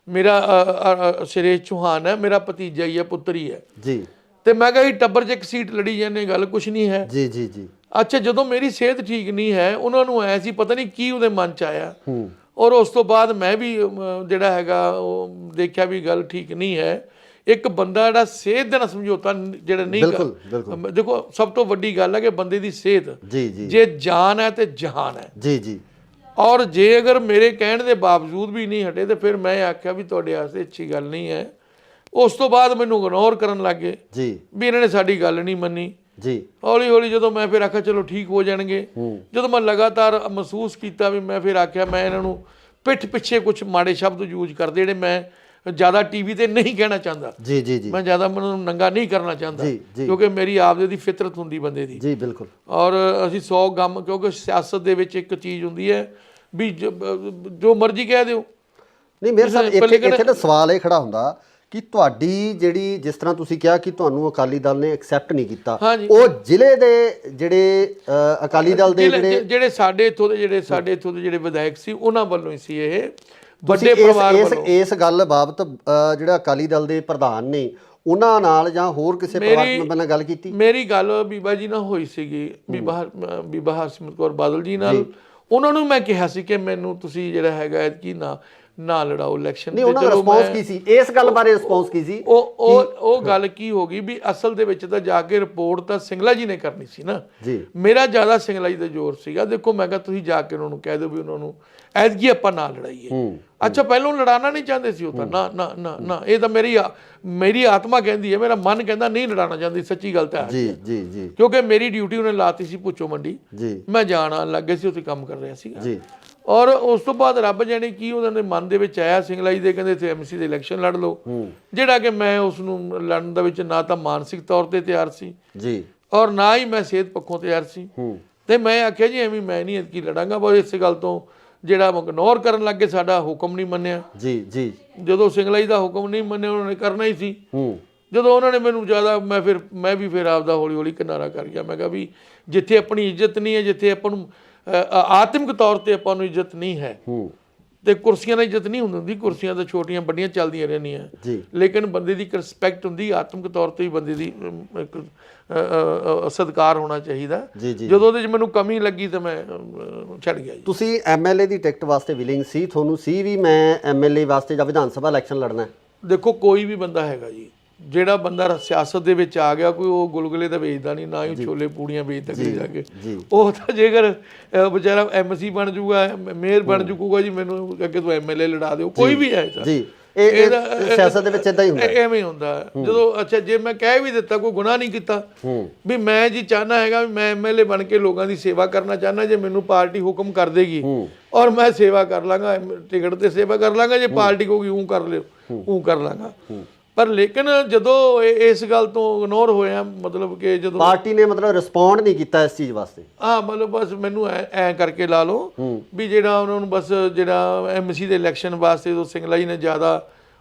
ਮੇਰਾ ਸੁਰੇਸ਼ ਚੌਹਾਨ ਹੈ, ਮੇਰਾ ਭਤੀਜਾ ਹੀ ਹੈ, ਪੁੱਤਰ ਹੀ ਹੈ ਜੀ, ਤੇ ਮੈਂ ਕਿਹਾ ਟੱਬਰ 'ਚ ਇੱਕ ਸੀਟ ਲੜੀ ਜਾਂਦੇ, ਗੱਲ ਕੁਛ ਨਹੀਂ ਹੈ ਜੀ ਜੀ ਜੀ। ਅੱਛਾ, ਜਦੋਂ ਮੇਰੀ ਸਿਹਤ ਠੀਕ ਨਹੀਂ ਹੈ, ਉਹਨਾਂ ਨੂੰ ਐ ਸੀ ਪਤਾ ਨਹੀਂ ਕੀ ਉਹਦੇ ਮਨ 'ਚ ਆਇਆ, ਔਰ ਉਸ ਤੋਂ ਬਾਅਦ ਮੈਂ ਵੀ ਜਿਹੜਾ ਹੈਗਾ ਉਹ ਦੇਖਿਆ ਵੀ ਗੱਲ ਠੀਕ ਨਹੀਂ ਹੈ। ਇੱਕ ਬੰਦਾ ਜਿਹੜਾ ਸਿਹਤ ਦੇ ਨਾਲ ਸਮਝੌਤਾ ਜਿਹੜਾ ਨਹੀਂ ਕਰ, ਦੇਖੋ ਸਭ ਤੋਂ ਵੱਡੀ ਗੱਲ ਹੈ ਕਿ ਬੰਦੇ ਦੀ ਸਿਹਤ ਜੇ ਜਾਨ ਹੈ ਤੇ ਜਹਾਨ ਹੈ ਜੀ ਜੀ। ਔਰ ਜੇ ਅਗਰ ਮੇਰੇ ਕਹਿਣ ਦੇ ਬਾਵਜੂਦ ਵੀ ਨਹੀਂ ਹਟੇ, ਤੇ ਫਿਰ ਮੈਂ ਆਖਿਆ ਵੀ ਤੁਹਾਡੇ ਵਾਸਤੇ ਅੱਛੀ ਗੱਲ ਨਹੀਂ ਹੈ। ਉਸ ਤੋਂ ਬਾਅਦ ਮੈਨੂੰ ਇਗਨੋਰ ਕਰਨ ਲੱਗ ਗਏ ਜੀ, ਵੀ ਇਹਨਾਂ ਨੇ ਸਾਡੀ ਗੱਲ ਨਹੀਂ ਮੰਨੀ ਜੀ। ਹੌਲੀ ਹੌਲੀ ਜਦੋਂ ਮੈਂ ਫਿਰ ਆਖਿਆ ਚਲੋ ਠੀਕ ਹੋ ਜਾਣਗੇ, ਜਦੋਂ ਮੈਂ ਲਗਾਤਾਰ ਮਹਿਸੂਸ ਕੀਤਾ ਵੀ ਮੈਂ ਫਿਰ ਆਖਿਆ ਮੈਂ ਇਹਨਾਂ ਨੂੰ ਪਿੱਠ ਪਿੱਛੇ ਕੁਝ ਮਾੜੇ ਸ਼ਬਦ ਯੂਜ਼ ਕਰਦੇ, ਜਿਹੜੇ ਮੈਂ ਜ਼ਿਆਦਾ ਟੀਵੀ ਤੇ ਨਹੀਂ ਕਹਿਣਾ ਚਾਹੁੰਦਾ ਜੀ ਜੀ ਜੀ। ਮੈਂ ਜ਼ਿਆਦਾ ਮੈਨੂੰ ਨੰਗਾ ਨਹੀਂ ਕਰਨਾ ਚਾਹੁੰਦਾ, ਕਿਉਂਕਿ ਮੇਰੀ ਆਪਦੇ ਦੀ ਫਿਤਰਤ ਹੁੰਦੀ ਬੰਦੇ ਦੀ ਜੀ ਬਿਲਕੁਲ। ਔਰ ਅਸੀਂ 100 ਗਮ, ਕਿਉਂਕਿ ਸਿਆਸਤ ਦੇ ਵਿੱਚ ਇੱਕ ਚੀਜ਼ ਹੁੰਦੀ ਹੈ ਵੀ ਜੋ ਮਰਜ਼ੀ ਕਹਿ ਦਿਓ। ਨਹੀਂ ਮੇਰੇ ਸਾਹਿਬ ਇੱਥੇ ਤਾਂ ਸਵਾਲ ਇਹ ਖੜਾ ਹੁੰਦਾ ਕਿ ਤੁਹਾਡੀ ਜਿਹੜੀ, ਜਿਸ ਤਰ੍ਹਾਂ ਤੁਸੀਂ ਕਿਹਾ ਕਿ ਤੁਹਾਨੂੰ ਅਕਾਲੀ ਦਲ ਨੇ ਐਕਸੈਪਟ ਨਹੀਂ ਕੀਤਾ, ਉਹ ਜ਼ਿਲ੍ਹੇ ਦੇ ਜਿਹੜੇ ਅਕਾਲੀ ਦਲ ਦੇ ਜਿਹੜੇ ਸਾਡੇ ਇੱਥੋਂ ਦੇ ਜਿਹੜੇ ਵਿਧਾਇਕ ਸੀ, ਉਹਨਾਂ ਵੱਲੋਂ ਹੀ ਸੀ ਇਹ ਵੱਡੇ ਪਰਿਵਾਰ ਵੱਲੋਂ। ਇਸ ਗੱਲ ਬਾਬਤ ਜਿਹੜਾ ਅਕਾਲੀ ਦਲ ਦੇ ਪ੍ਰਧਾਨ ਨੇ ਉਹਨਾਂ ਨਾਲ ਜਾਂ ਹੋਰ ਕਿਸੇ ਪਰਿਵਾਰਕ ਮੈਂਬਰ ਨਾਲ ਗੱਲ ਕੀਤੀ? ਮੇਰੀ ਗੱਲ ਬੀਬਾ ਜੀ ਨਾਲ ਹੋਈ ਸੀਗੀ, ਬੀਬਾ ਹਰਸਿਮਰਤ ਕੌਰ ਬਾਦਲ ਜੀ ਨਾਲ। ਉਹਨਾਂ ਨੂੰ ਮੈਂ ਕਿਹਾ ਸੀ ਕਿ ਮੈਨੂੰ ਤੁਸੀਂ ਜਿਹੜਾ ਹੈਗਾ ਕੀ ਨਾ ਲੜਾਓ ਇਲੈਕਸ਼ਨ। ਨਹੀਂ, ਉਹਨਾਂ ਦਾ ਰਿਸਪੌਂਸ ਕੀ ਸੀ ਇਸ ਗੱਲ ਬਾਰੇ? ਰਿਸਪੌਂਸ ਕੀ ਸੀ? ਉਹ ਗੱਲ ਕੀ ਹੋ ਗਈ ਵੀ ਅਸਲ ਦੇ ਵਿੱਚ ਤਾਂ ਜਾ ਕੇ ਰਿਪੋਰਟ ਤਾਂ ਸਿੰਗਲਾ ਜੀ ਨੇ ਕਰਨੀ ਸੀ ਨਾ ਜੀ, ਮੇਰਾ ਜ਼ਿਆਦਾ ਸਿੰਗਲਾ ਜੀ ਦਾ ਜ਼ੋਰ ਸੀਗਾ। ਦੇਖੋ ਮੈਂ ਕਿਹਾ ਤੁਸੀਂ ਜਾ ਕੇ ਉਹਨਾਂ ਨੂੰ ਕਹਿ ਦਿਓ ਵੀ ਉਹਨਾਂ ਨੂੰ ਐਤਕੀ ਆਪਾਂ ਨਾ ਲੜਾਈਏ। ਅੱਛਾ, ਪਹਿਲਾਂ ਲੜਾਉਣਾ ਨਹੀਂ ਚਾਹੁੰਦੇ ਸੀ ਉਹ ਤਾਂ, ਨਾ ਨਾ ਨਾ ਨਾ, ਇਹ ਤਾਂ ਮੇਰੀ ਆਤਮਾ ਕਹਿੰਦੀ ਹੈ, ਮੇਰਾ ਮਨ ਕਹਿੰਦਾ ਨਹੀਂ ਲੜਾਉਣਾ ਚਾਹੁੰਦੀ, ਸੱਚੀ ਗੱਲ ਤਾਂ ਹੈ ਜੀ ਜੀ ਜੀ। ਕਿਉਂਕਿ ਮੇਰੀ ਡਿਊਟੀ ਉਹਨੇ ਲਾਤੀ ਸੀ ਭੁੱਚੋ ਮੰਡੀ, ਮੈਂ ਜਾਣ ਆਉਣ ਲੱਗ ਗਿਆ ਸੀ, ਉੱਥੇ ਕੰਮ ਕਰ ਰਿਹਾ ਸੀ ਜੀ। ਔਰ ਉਸ ਤੋਂ ਬਾਅਦ ਰੱਬ ਜਾਣੇ ਕੀ ਉਹਨਾਂ ਦੇ ਮਨ ਦੇ ਵਿੱਚ ਆਇਆ, ਸਿੰਗਲਾ ਜੀ ਦੇ ਕਹਿੰਦੇ ਇੱਥੇ ਐਮਸੀ ਦੇ ਇਲੈਕਸ਼ਨ ਲੜ ਲਓ, ਜਿਹੜਾ ਕਿ ਮੈਂ ਉਸ ਨੂੰ ਲੜਨ ਦੇ ਵਿੱਚ ਨਾ ਤਾਂ ਮਾਨਸਿਕ ਤੌਰ ਤੇ ਤਿਆਰ ਸੀ ਜੀ, ਔਰ ਨਾ ਹੀ ਮੈਂ ਸਿਹਤ ਪੱਖੋਂ ਤਿਆਰ ਸੀ। ਤੇ ਮੈਂ ਆਖਿਆ ਜੀ ਐਵੇਂ ਮੈਂ ਨਹੀਂ ਐਤਕੀ ਲੜਾਂਗਾ। ਬਸ ਇਸੇ ਗੱਲ ਤੋਂ ਜਿਹੜਾ ਇਗਨੋਰ ਕਰਨ ਲੱਗ ਗਏ, ਸਾਡਾ ਹੁਕਮ ਨਹੀਂ ਮੰਨਿਆ ਜੀ ਜੀ। ਜਦੋਂ ਸਿੰਗਲਾ ਜੀ ਦਾ ਹੁਕਮ ਨਹੀਂ ਮੰਨਿਆ, ਉਹਨਾਂ ਨੇ ਕਰਨਾ ਹੀ ਸੀ। ਜਦੋਂ ਉਹਨਾਂ ਨੇ ਮੈਨੂੰ ਜ਼ਿਆਦਾ, ਮੈਂ ਵੀ ਫਿਰ ਆਪਦਾ ਹੌਲੀ ਹੌਲੀ ਕਿਨਾਰਾ ਕਰ ਗਿਆ। ਮੈਂ ਕਿਹਾ ਵੀ ਜਿੱਥੇ ਆਪਣੀ ਇੱਜ਼ਤ ਨਹੀਂ ਹੈ, ਜਿੱਥੇ ਆਪਾਂ ਨੂੰ ਆਤਮਿਕ ਤੌਰ ਤੇ ਆਪਾਂ ਨੂੰ ਇੱਜ਼ਤ ਨਹੀਂ ਹੈ, ਤੇ ਕੁਰਸੀਆਂ ਨਾਲ ਇੱਜ਼ਤ ਨਹੀਂ ਹੁੰਦੀ, ਕੁਰਸੀਆਂ ਤਾਂ ਛੋਟੀਆਂ ਵੱਡੀਆਂ ਚੱਲਦੀਆਂ ਰਹਿੰਦੀਆਂ ਜੀ, ਲੇਕਿਨ ਬੰਦੇ ਦੀ ਇੱਕ ਰਿਸਪੈਕਟ ਹੁੰਦੀ, ਆਤਮਿਕ ਤੌਰ ਤੇ ਵੀ ਬੰਦੇ ਦੀ ਇੱਕ ਸਤਿਕਾਰ ਹੋਣਾ ਚਾਹੀਦਾ। ਜਦੋਂ ਉਹਦੇ 'ਚ ਮੈਨੂੰ ਕਮੀ ਲੱਗੀ ਤਾਂ ਮੈਂ ਛੱਡ ਗਿਆ ਜੀ। ਤੁਸੀਂ ਐਮਐਲਏ ਦੀ ਟਿਕਟ ਵਾਸਤੇ ਵਿਲਿੰਗ ਸੀ? ਤੁਹਾਨੂੰ ਸੀ ਵੀ ਮੈਂ ਐਮਐਲਏ ਵਾਸਤੇ ਜਾਂ ਵਿਧਾਨ ਸਭਾ ਇਲੈਕਸ਼ਨ ਲੜਨਾ? ਦੇਖੋ ਕੋਈ ਵੀ ਬੰਦਾ ਹੈਗਾ ਜੀ, ਜਿਹੜਾ ਬੰਦਾ ਸਿਆਸਤ ਦੇ ਵਿੱਚ ਆ ਗਿਆ, ਕੋਈ ਉਹ ਗੁਲਗੁਲੇ ਤਾਂ ਵੇਚਦਾ ਨਹੀਂ, ਨਾ ਹੀ ਛੋਲੇ ਪੂੜੀਆਂ ਵੇਚਦਾ ਕਿਤੇ ਜਾ ਕੇ। ਉਹ ਤਾਂ ਜੇਕਰ ਵਿਚਾਰਾ ਐਮਸੀ ਬਣ ਜੂਗਾ, ਮੇਅਰ ਬਣ ਚੁੱਕੂਗਾ ਜੀ, ਮੈਨੂੰ ਅੱਗੇ ਤੋਂ ਐਮਐਲਏ ਲੜਾ ਦਿਓ, ਕੋਈ ਵੀ ਹੈ ਜੀ। ਇਹ ਸਿਆਸਤ ਦੇ ਵਿੱਚ ਇਦਾਂ ਹੀ ਹੁੰਦਾ, ਐਵੇਂ ਹੁੰਦਾ। ਜਦੋਂ ਅੱਛਾ ਜੇ ਮੈਂ ਕਹਿ ਵੀ ਦਿੱਤਾ, ਕੋਈ ਗੁਨਾਹ ਨਹੀਂ ਕੀਤਾ, ਵੀ ਮੈਂ ਜੀ ਚਾਹਨਾ ਹੈਗਾ ਵੀ ਮੈਂ ਐਮਐਲਏ ਬਣ ਕੇ ਲੋਕਾਂ ਦੀ ਸੇਵਾ ਕਰਨਾ ਚਾਹਨਾ, ਜੇ ਮੈਨੂੰ ਪਾਰਟੀ ਹੁਕਮ ਕਰ ਦੇਗੀ ਔਰ ਮੈਂ ਸੇਵਾ ਕਰ ਲਾਂਗਾ, ਟਿਕਟ ਤੇ ਸੇਵਾ ਕਰ ਲਾਂਗਾ, ਜੇ ਪਾਰਟੀ ਕਹੂਗੀ ਉਹ ਕਰ ਲਿਓ ਉਹ ਕਰ ਲਾਂਗਾ। ਪਰ ਲੇਕਿਨ ਜਦੋਂ ਇਸ ਗੱਲ ਤੋਂ ਇਗਨੋਰ ਹੋਇਆ, ਮਤਲਬ ਕਿ ਜਦੋਂ ਪਾਰਟੀ ਨੇ ਮਤਲਬ ਰਿਸਪੌਂਡ ਨਹੀਂ ਕੀਤਾ ਇਸ ਚੀਜ਼ ਵਾਸਤੇ, ਮਤਲਬ ਬਸ ਮੈਨੂੰ ਐ ਕਰਕੇ ਲਾ ਲਓ ਵੀ ਜਿਹੜਾ ਉਹਨਾਂ ਨੂੰ ਬਸ ਜਿਹੜਾ ਐਮਸੀ ਦੇ ਇਲੈਕਸ਼ਨ ਵਾਸਤੇ ਜਦੋਂ ਸਿੰਗਲਾ ਜੀ ਨੇ ਜ਼ਿਆਦਾ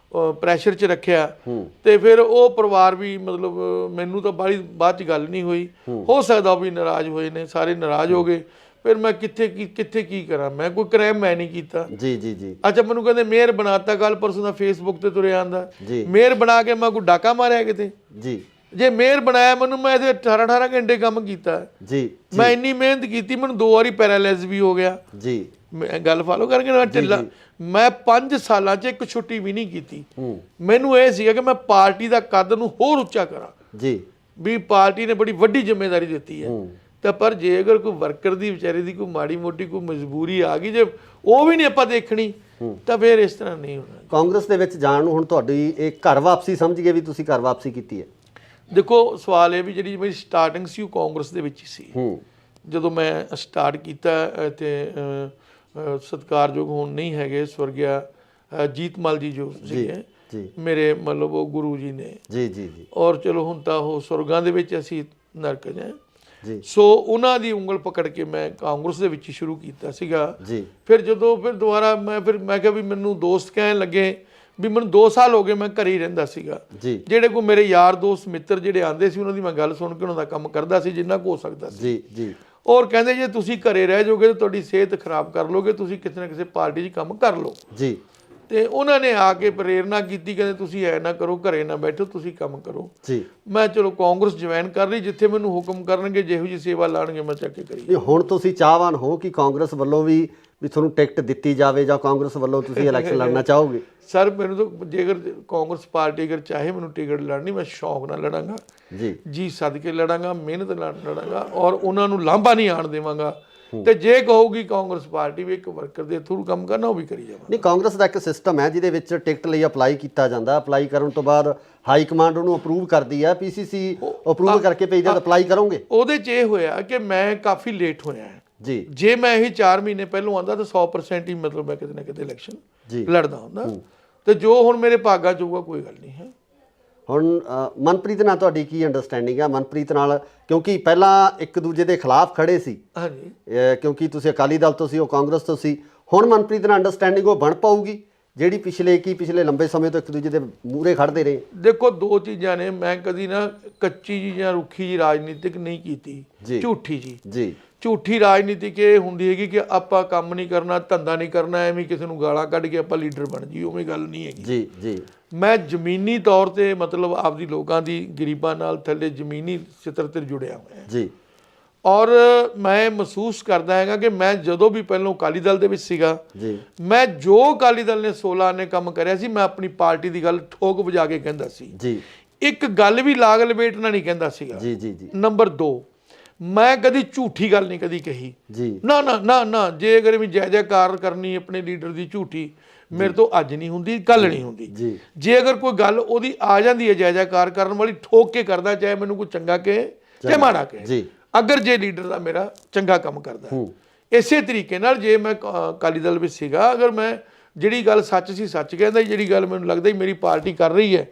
ਪ੍ਰੈਸ਼ਰ 'ਚ ਰੱਖਿਆ, ਤੇ ਫਿਰ ਉਹ ਪਰਿਵਾਰ ਵੀ ਮਤਲਬ ਮੈਨੂੰ ਤਾਂ ਬਾਅਦ 'ਚ ਗੱਲ ਨਹੀਂ ਹੋਈ, ਹੋ ਸਕਦਾ ਉਹ ਵੀ ਨਾਰਾਜ਼ ਹੋਏ ਨੇ, ਸਾਰੇ ਨਾਰਾਜ਼ ਹੋ ਗਏ। ਫਿਰ ਮੈਂ ਕਿੱਥੇ ਕੀ ਕਰਾਂ, ਮੈਂ ਕੋਈ ਕ੍ਰਾਈਮ ਮੈਂ ਨਹੀਂ ਕੀਤਾ। ਜੀ ਜੀ ਜੀ। ਅੱਛਾ ਮੈਨੂੰ ਕਹਿੰਦੇ ਮੇਅਰ ਬਣਾਤਾ, ਕੱਲ ਪਰਸੋਂ ਦਾ ਫੇਸਬੁੱਕ ਤੇ ਤੁਰਿਆ ਆਂਦਾ ਜੀ। ਮੇਅਰ ਬਣਾ ਕੇ ਮੈਂ ਕੋਈ ਡਾਕਾ ਮਾਰਿਆ ਕਿਤੇ? ਜੀ। ਜੇ ਮੇਅਰ ਬਣਾਇਆ ਮੈਨੂੰ, ਮੈਂ ਇਹਦੇ 18 ਘੰਟੇ ਕੰਮ ਕੀਤਾ ਜੀ। ਮੈਂ ਇੰਨੀ ਮਿਹਨਤ ਕੀਤੀ, ਮੈਨੂੰ 2 ਵਾਰੀ ਪੈਰਾਲਾਈਜ਼ ਵੀ ਹੋ ਗਿਆ ਜੀ। ਮੈਂ ਗੱਲ ਫਾਲੋ ਕਰਕੇ ਨਾ ਢਿੱਲਾ, ਮੈਂ 5 ਸਾਲਾਂ 'ਚ ਇੱਕ ਛੁੱਟੀ ਵੀ ਨਹੀਂ ਕੀਤੀ। ਮੈਨੂੰ ਇਹ ਸੀਗਾ ਕਿ ਮੈਂ ਪਾਰਟੀ ਦਾ ਕੱਦ ਨੂੰ ਹੋਰ ਉੱਚਾ ਕਰਾਂ ਜੀ, ਵੀ ਪਾਰਟੀ ਨੇ ਬੜੀ ਵੱਡੀ ਜ਼ਿੰਮੇਵਾਰੀ ਦਿੱਤੀ ਹੈ। ਤਾਂ ਪਰ ਜੇ ਅਗਰ ਕੋਈ ਵਰਕਰ ਦੀ ਵਿਚਾਰੇ ਦੀ ਕੋਈ ਮਾੜੀ ਮੋਟੀ ਕੋਈ ਮਜਬੂਰੀ ਆ ਗਈ, ਜੇ ਉਹ ਵੀ ਨਹੀਂ ਆਪਾਂ ਦੇਖਣੀ, ਤਾਂ ਫਿਰ ਇਸ ਤਰ੍ਹਾਂ ਨਹੀਂ ਹੋਣਾ। ਕਾਂਗਰਸ ਦੇ ਵਿੱਚ ਜਾਣ ਨੂੰ ਹੁਣ ਤੁਹਾਡੀ ਇਹ ਘਰ ਵਾਪਸੀ ਸਮਝ ਗਏ ਵੀ ਤੁਸੀਂ ਘਰ ਵਾਪਸੀ ਕੀਤੀ ਹੈ? ਦੇਖੋ ਸਵਾਲ ਇਹ ਵੀ ਜਿਹੜੀ ਮੇਰੀ ਸਟਾਰਟਿੰਗ ਸੀ ਉਹ ਕਾਂਗਰਸ ਦੇ ਵਿੱਚ ਹੀ ਸੀ। ਜਦੋਂ ਮੈਂ ਸਟਾਰਟ ਕੀਤਾ ਤੇ ਸਤਿਕਾਰਯੋਗ ਹੁਣ ਨਹੀਂ ਹੈਗੇ ਸਵਰਗਿਆ ਜੀਤਮਲ ਜੀ ਜੋ ਸੀਗੇ ਮੇਰੇ, ਮਤਲਬ ਉਹ ਗੁਰੂ ਜੀ ਨੇ। ਜੀ ਜੀ ਜੀ। ਔਰ ਚਲੋ ਹੁਣ ਤਾਂ ਉਹ ਸੁਰਗਾਂ ਦੇ ਵਿੱਚ, ਅਸੀਂ ਨਰਕ ਜਾਏ ਜੀ। ਸੋ ਉਹਨਾਂ ਦੀ ਉਂਗਲ ਪਕੜ ਕੇ ਮੈਂ ਕਾਂਗਰਸ ਦੇ ਵਿੱਚ ਹੀ ਸ਼ੁਰੂ ਕੀਤਾ ਸੀਗਾ ਜੀ। ਫਿਰ ਜਦੋਂ ਦੁਬਾਰਾ ਮੈਂ ਕਿਹਾ ਵੀ ਮੈਨੂੰ ਦੋਸਤ ਕਹਿਣ ਲੱਗੇ ਵੀ ਮੈਨੂੰ 2 ਸਾਲ ਹੋ ਗਏ ਮੈਂ ਘਰੇ ਹੀ ਰਹਿੰਦਾ ਸੀਗਾ। ਜਿਹੜੇ ਕੋਈ ਮੇਰੇ ਯਾਰ ਦੋਸਤ ਮਿੱਤਰ ਜਿਹੜੇ ਆਉਂਦੇ ਸੀ, ਉਹਨਾਂ ਦੀ ਮੈਂ ਗੱਲ ਸੁਣ ਕੇ ਉਹਨਾਂ ਦਾ ਕੰਮ ਕਰਦਾ ਸੀ ਜਿੰਨਾ ਕੁ ਹੋ ਸਕਦਾ ਸੀ ਜੀ ਜੀ। ਔਰ ਕਹਿੰਦੇ ਜੇ ਤੁਸੀਂ ਘਰੇ ਰਹਿ ਜਾਓਗੇ ਤਾਂ ਤੁਹਾਡੀ ਸਿਹਤ ਖਰਾਬ ਕਰ ਲੋਗੇ, ਤੁਸੀਂ ਕਿਸੇ ਨਾ ਕਿਸੇ ਪਾਰਟੀ 'ਚ ਕੰਮ ਕਰ ਲਓ ਜੀ। ਤੇ ਉਹਨਾਂ ਨੇ ਆ ਕੇ ਪ੍ਰੇਰਨਾ ਕੀਤੀ, ਕਹਿੰਦੇ ਤੁਸੀਂ ਐ ਨਾ ਕਰੋ, ਘਰੇ ਨਾ ਬੈਠੋ, ਤੁਸੀਂ ਕੰਮ ਕਰੋ ਜੀ। ਮੈਂ ਚਲੋ ਕਾਂਗਰਸ ਜੁਆਇਨ ਕਰ ਲਈ, ਜਿੱਥੇ ਮੈਨੂੰ ਹੁਕਮ ਕਰਨਗੇ, ਜਿਹੋ ਜਿਹੀ ਸੇਵਾ ਲਾਣਗੇ ਮੈਂ ਚੱਕ ਕੇ ਕਰੀ। ਹੁਣ ਤੁਸੀਂ ਚਾਹਵਾਨ ਹੋ ਕਿ ਕਾਂਗਰਸ ਵੱਲੋਂ ਵੀ ਤੁਹਾਨੂੰ ਟਿਕਟ ਦਿੱਤੀ ਜਾਵੇ, ਜਾਂ ਕਾਂਗਰਸ ਵੱਲੋਂ ਤੁਸੀਂ ਇਲੈਕਸ਼ਨ ਲੜਨਾ ਚਾਹੋਗੇ? ਸਰ ਮੈਨੂੰ ਤਾਂ ਜੇਕਰ ਕਾਂਗਰਸ ਪਾਰਟੀ ਅਗਰ ਚਾਹੇ ਮੈਨੂੰ ਟਿਕਟ ਲੜਨੀ, ਮੈਂ ਸ਼ੌਕ ਨਾਲ ਲੜਾਂਗਾ ਜੀ ਸਦਕੇ ਲੜਾਂਗਾ, ਮਿਹਨਤ ਨਾਲ ਲੜਾਂਗਾ, ਔਰ ਉਹਨਾਂ ਨੂੰ ਲਾਂਭਾ ਨਹੀਂ ਆਣ ਦੇਵਾਂਗਾ। ਤੇ ਜੇ ਕਹੋਗੀ ਕਾਂਗਰਸ ਪਾਰਟੀ ਵੀ ਇੱਕ ਵਰਕਰ ਦੇ ਥਰੂ ਕੰਮ ਕਰਨਾ, ਉਹ ਵੀ ਕਰੀ ਜਾਵਾਂ। ਨਹੀਂ, ਕਾਂਗਰਸ ਦਾ ਇੱਕ ਸਿਸਟਮ ਹੈ ਜਿਹਦੇ ਵਿੱਚ ਟਿਕਟ ਲਈ ਅਪਲਾਈ ਕੀਤਾ ਜਾਂਦਾ, ਅਪਲਾਈ ਕਰਨ ਤੋਂ ਬਾਅਦ ਹਾਈ ਕਮਾਂਡ ਉਹਨੂੰ ਅਪਰੂਵ ਕਰਦੀ ਹੈ, ਪੀਸੀਸੀ ਅਪਰੂਵ ਕਰਕੇ ਭੇਜਦਾ, ਤਾਂ ਅਪਲਾਈ ਕਰੋਗੇ? ਉਹਦੇ 'ਚ ਇਹ ਹੋਇਆ ਕਿ ਮੈਂ ਕਾਫੀ ਲੇਟ ਹੋਇਆ ਜੀ। ਜੇ ਮੈਂ ਇਹ 4 ਮਹੀਨੇ ਪਹਿਲੋਂ ਆਉਂਦਾ ਤਾਂ 100% ਹੀ ਮਤਲਬ ਮੈਂ ਕਿਤੇ ਨਾ ਕਿਤੇ ਇਲੈਕਸ਼ਨ ਲੜਦਾ ਹੁੰਦਾ। ਤੇ ਜੋ ਹੁਣ ਮੇਰੇ ਭਾਗਾਂ 'ਚ ਹੋਊਗਾ ਕੋਈ ਗੱਲ ਨਹੀਂ ਹੈ। ਹੁਣ ਮਨਪ੍ਰੀਤ ਨਾਲ ਤੁਹਾਡੀ ਕੀ ਅੰਡਰਸਟੈਂਡਿੰਗ ਹੈ? ਮਨਪ੍ਰੀਤ ਨਾਲ, ਕਿਉਂਕਿ ਪਹਿਲਾਂ ਇੱਕ ਦੂਜੇ ਦੇ ਖਿਲਾਫ ਖੜੇ ਸੀ, ਹਾਂਜੀ, ਕਿਉਂਕਿ ਤੁਸੀਂ ਅਕਾਲੀ ਦਲ ਤੋਂ ਸੀ, ਉਹ ਕਾਂਗਰਸ ਤੋਂ ਸੀ। ਹੁਣ ਮਨਪ੍ਰੀਤ ਨਾਲ ਅੰਡਰਸਟੈਂਡਿੰਗ ਉਹ ਬਣ ਪਾਊਗੀ ਜਿਹੜੀ ਪਿਛਲੇ ਲੰਬੇ ਸਮੇਂ ਤੋਂ ਇੱਕ ਦੂਜੇ ਦੇ ਮੂਹਰੇ ਖੜਦੇ ਰਹੇ? ਦੇਖੋ 2 ਚੀਜ਼ਾਂ ਨੇ, ਮੈਂ ਕਦੀ ਨਾ ਕੱਚੀ ਜੀ ਜਾਂ ਰੁੱਖੀ ਜੀ ਰਾਜਨੀਤਿਕ ਨਹੀਂ ਕੀਤੀ, ਝੂਠੀ ਜੀ। ਝੂਠੀ ਰਾਜਨੀਤਿਕ ਇਹ ਹੁੰਦੀ ਹੈਗੀ ਕਿ ਆਪਾਂ ਕੰਮ ਨਹੀਂ ਕਰਨਾ, ਧੰਦਾ ਨਹੀਂ ਕਰਨਾ, ਐਵੇਂ ਕਿਸੇ ਨੂੰ ਗਾਲਾਂ ਕੱਢ ਕੇ ਆਪਾਂ ਲੀਡਰ ਬਣ ਜੀ, ਉਵੇਂ ਗੱਲ ਨਹੀਂ ਹੈਗੀ ਜੀ ਜੀ। ਮੈਂ ਜ਼ਮੀਨੀ ਤੌਰ ਤੇ ਮਤਲਬ ਆਪਦੀ ਲੋਕਾਂ ਦੀ ਗਰੀਬਾਂ ਨਾਲ ਥੱਲੇ ਜ਼ਮੀਨੀ ਸਤਰ ਤੇ ਜੁੜਿਆ ਹੋਇਆ ਜੀ। ਔਰ ਮੈਂ ਮਹਿਸੂਸ ਕਰਦਾ ਹੈਗਾ ਕਿ ਮੈਂ ਜਦੋਂ ਵੀ ਪਹਿਲਾਂ ਅਕਾਲੀ ਦਲ ਦੇ ਵਿੱਚ ਸੀਗਾ ਜੀ, ਮੈਂ ਜੋ ਅਕਾਲੀ ਦਲ ਨੇ 16 ਨੇ ਕੰਮ ਕਰਿਆ ਸੀ, ਮੈਂ ਆਪਣੀ ਪਾਰਟੀ ਦੀ ਗੱਲ ਠੋਕ ਵਜਾ ਕੇ ਕਹਿੰਦਾ ਸੀ ਜੀ। ਇੱਕ ਗੱਲ ਵੀ ਲਾਗ ਲਪੇਟਣਾ ਨਹੀਂ ਕਹਿੰਦਾ ਸੀਗਾ ਜੀ ਜੀ ਜੀ। ਨੰਬਰ 2, ਮੈਂ ਕਦੀ ਝੂਠੀ ਗੱਲ ਨਹੀਂ ਕਦੀ ਕਹੀ ਜੀ। ਨਾ ਨਾ ਨਾ ਨਾ, ਜੇ ਅਗਰ ਵੀ ਜੈ ਜੈਕਾਰ ਕਰਨੀ ਆਪਣੇ ਲੀਡਰ ਦੀ ਝੂਠੀ, ਮੇਰੇ ਤੋਂ ਅੱਜ ਨਹੀਂ ਹੁੰਦੀ, ਕੱਲ ਨਹੀਂ ਹੁੰਦੀ। ਜੇ ਅਗਰ ਕੋਈ ਗੱਲ ਉਹਦੀ ਆ ਜਾਂਦੀ ਹੈ ਜੈ ਜੈਕਾਰ ਕਰਨ ਵਾਲੀ, ਠੋਕ ਕੇ ਕਰਦਾ, ਚਾਹੇ ਮੈਨੂੰ ਕੋਈ ਚੰਗਾ ਕਹੇ ਚਾਹੇ ਮਾੜਾ ਕਹੇ, ਅਗਰ ਜੇ ਲੀਡਰ ਦਾ ਮੇਰਾ ਚੰਗਾ ਕੰਮ ਕਰਦਾ। ਇਸੇ ਤਰੀਕੇ ਨਾਲ ਜੇ ਮੈਂ ਅਕਾਲੀ ਦਲ ਵਿੱਚ ਸੀਗਾ, ਅਗਰ ਮੈਂ ਜਿਹੜੀ ਗੱਲ ਸੱਚ ਸੀ ਸੱਚ ਕਹਿੰਦਾ, ਜਿਹੜੀ ਗੱਲ ਮੈਨੂੰ ਲੱਗਦਾ ਮੇਰੀ ਪਾਰਟੀ ਕਰ ਰਹੀ ਹੈ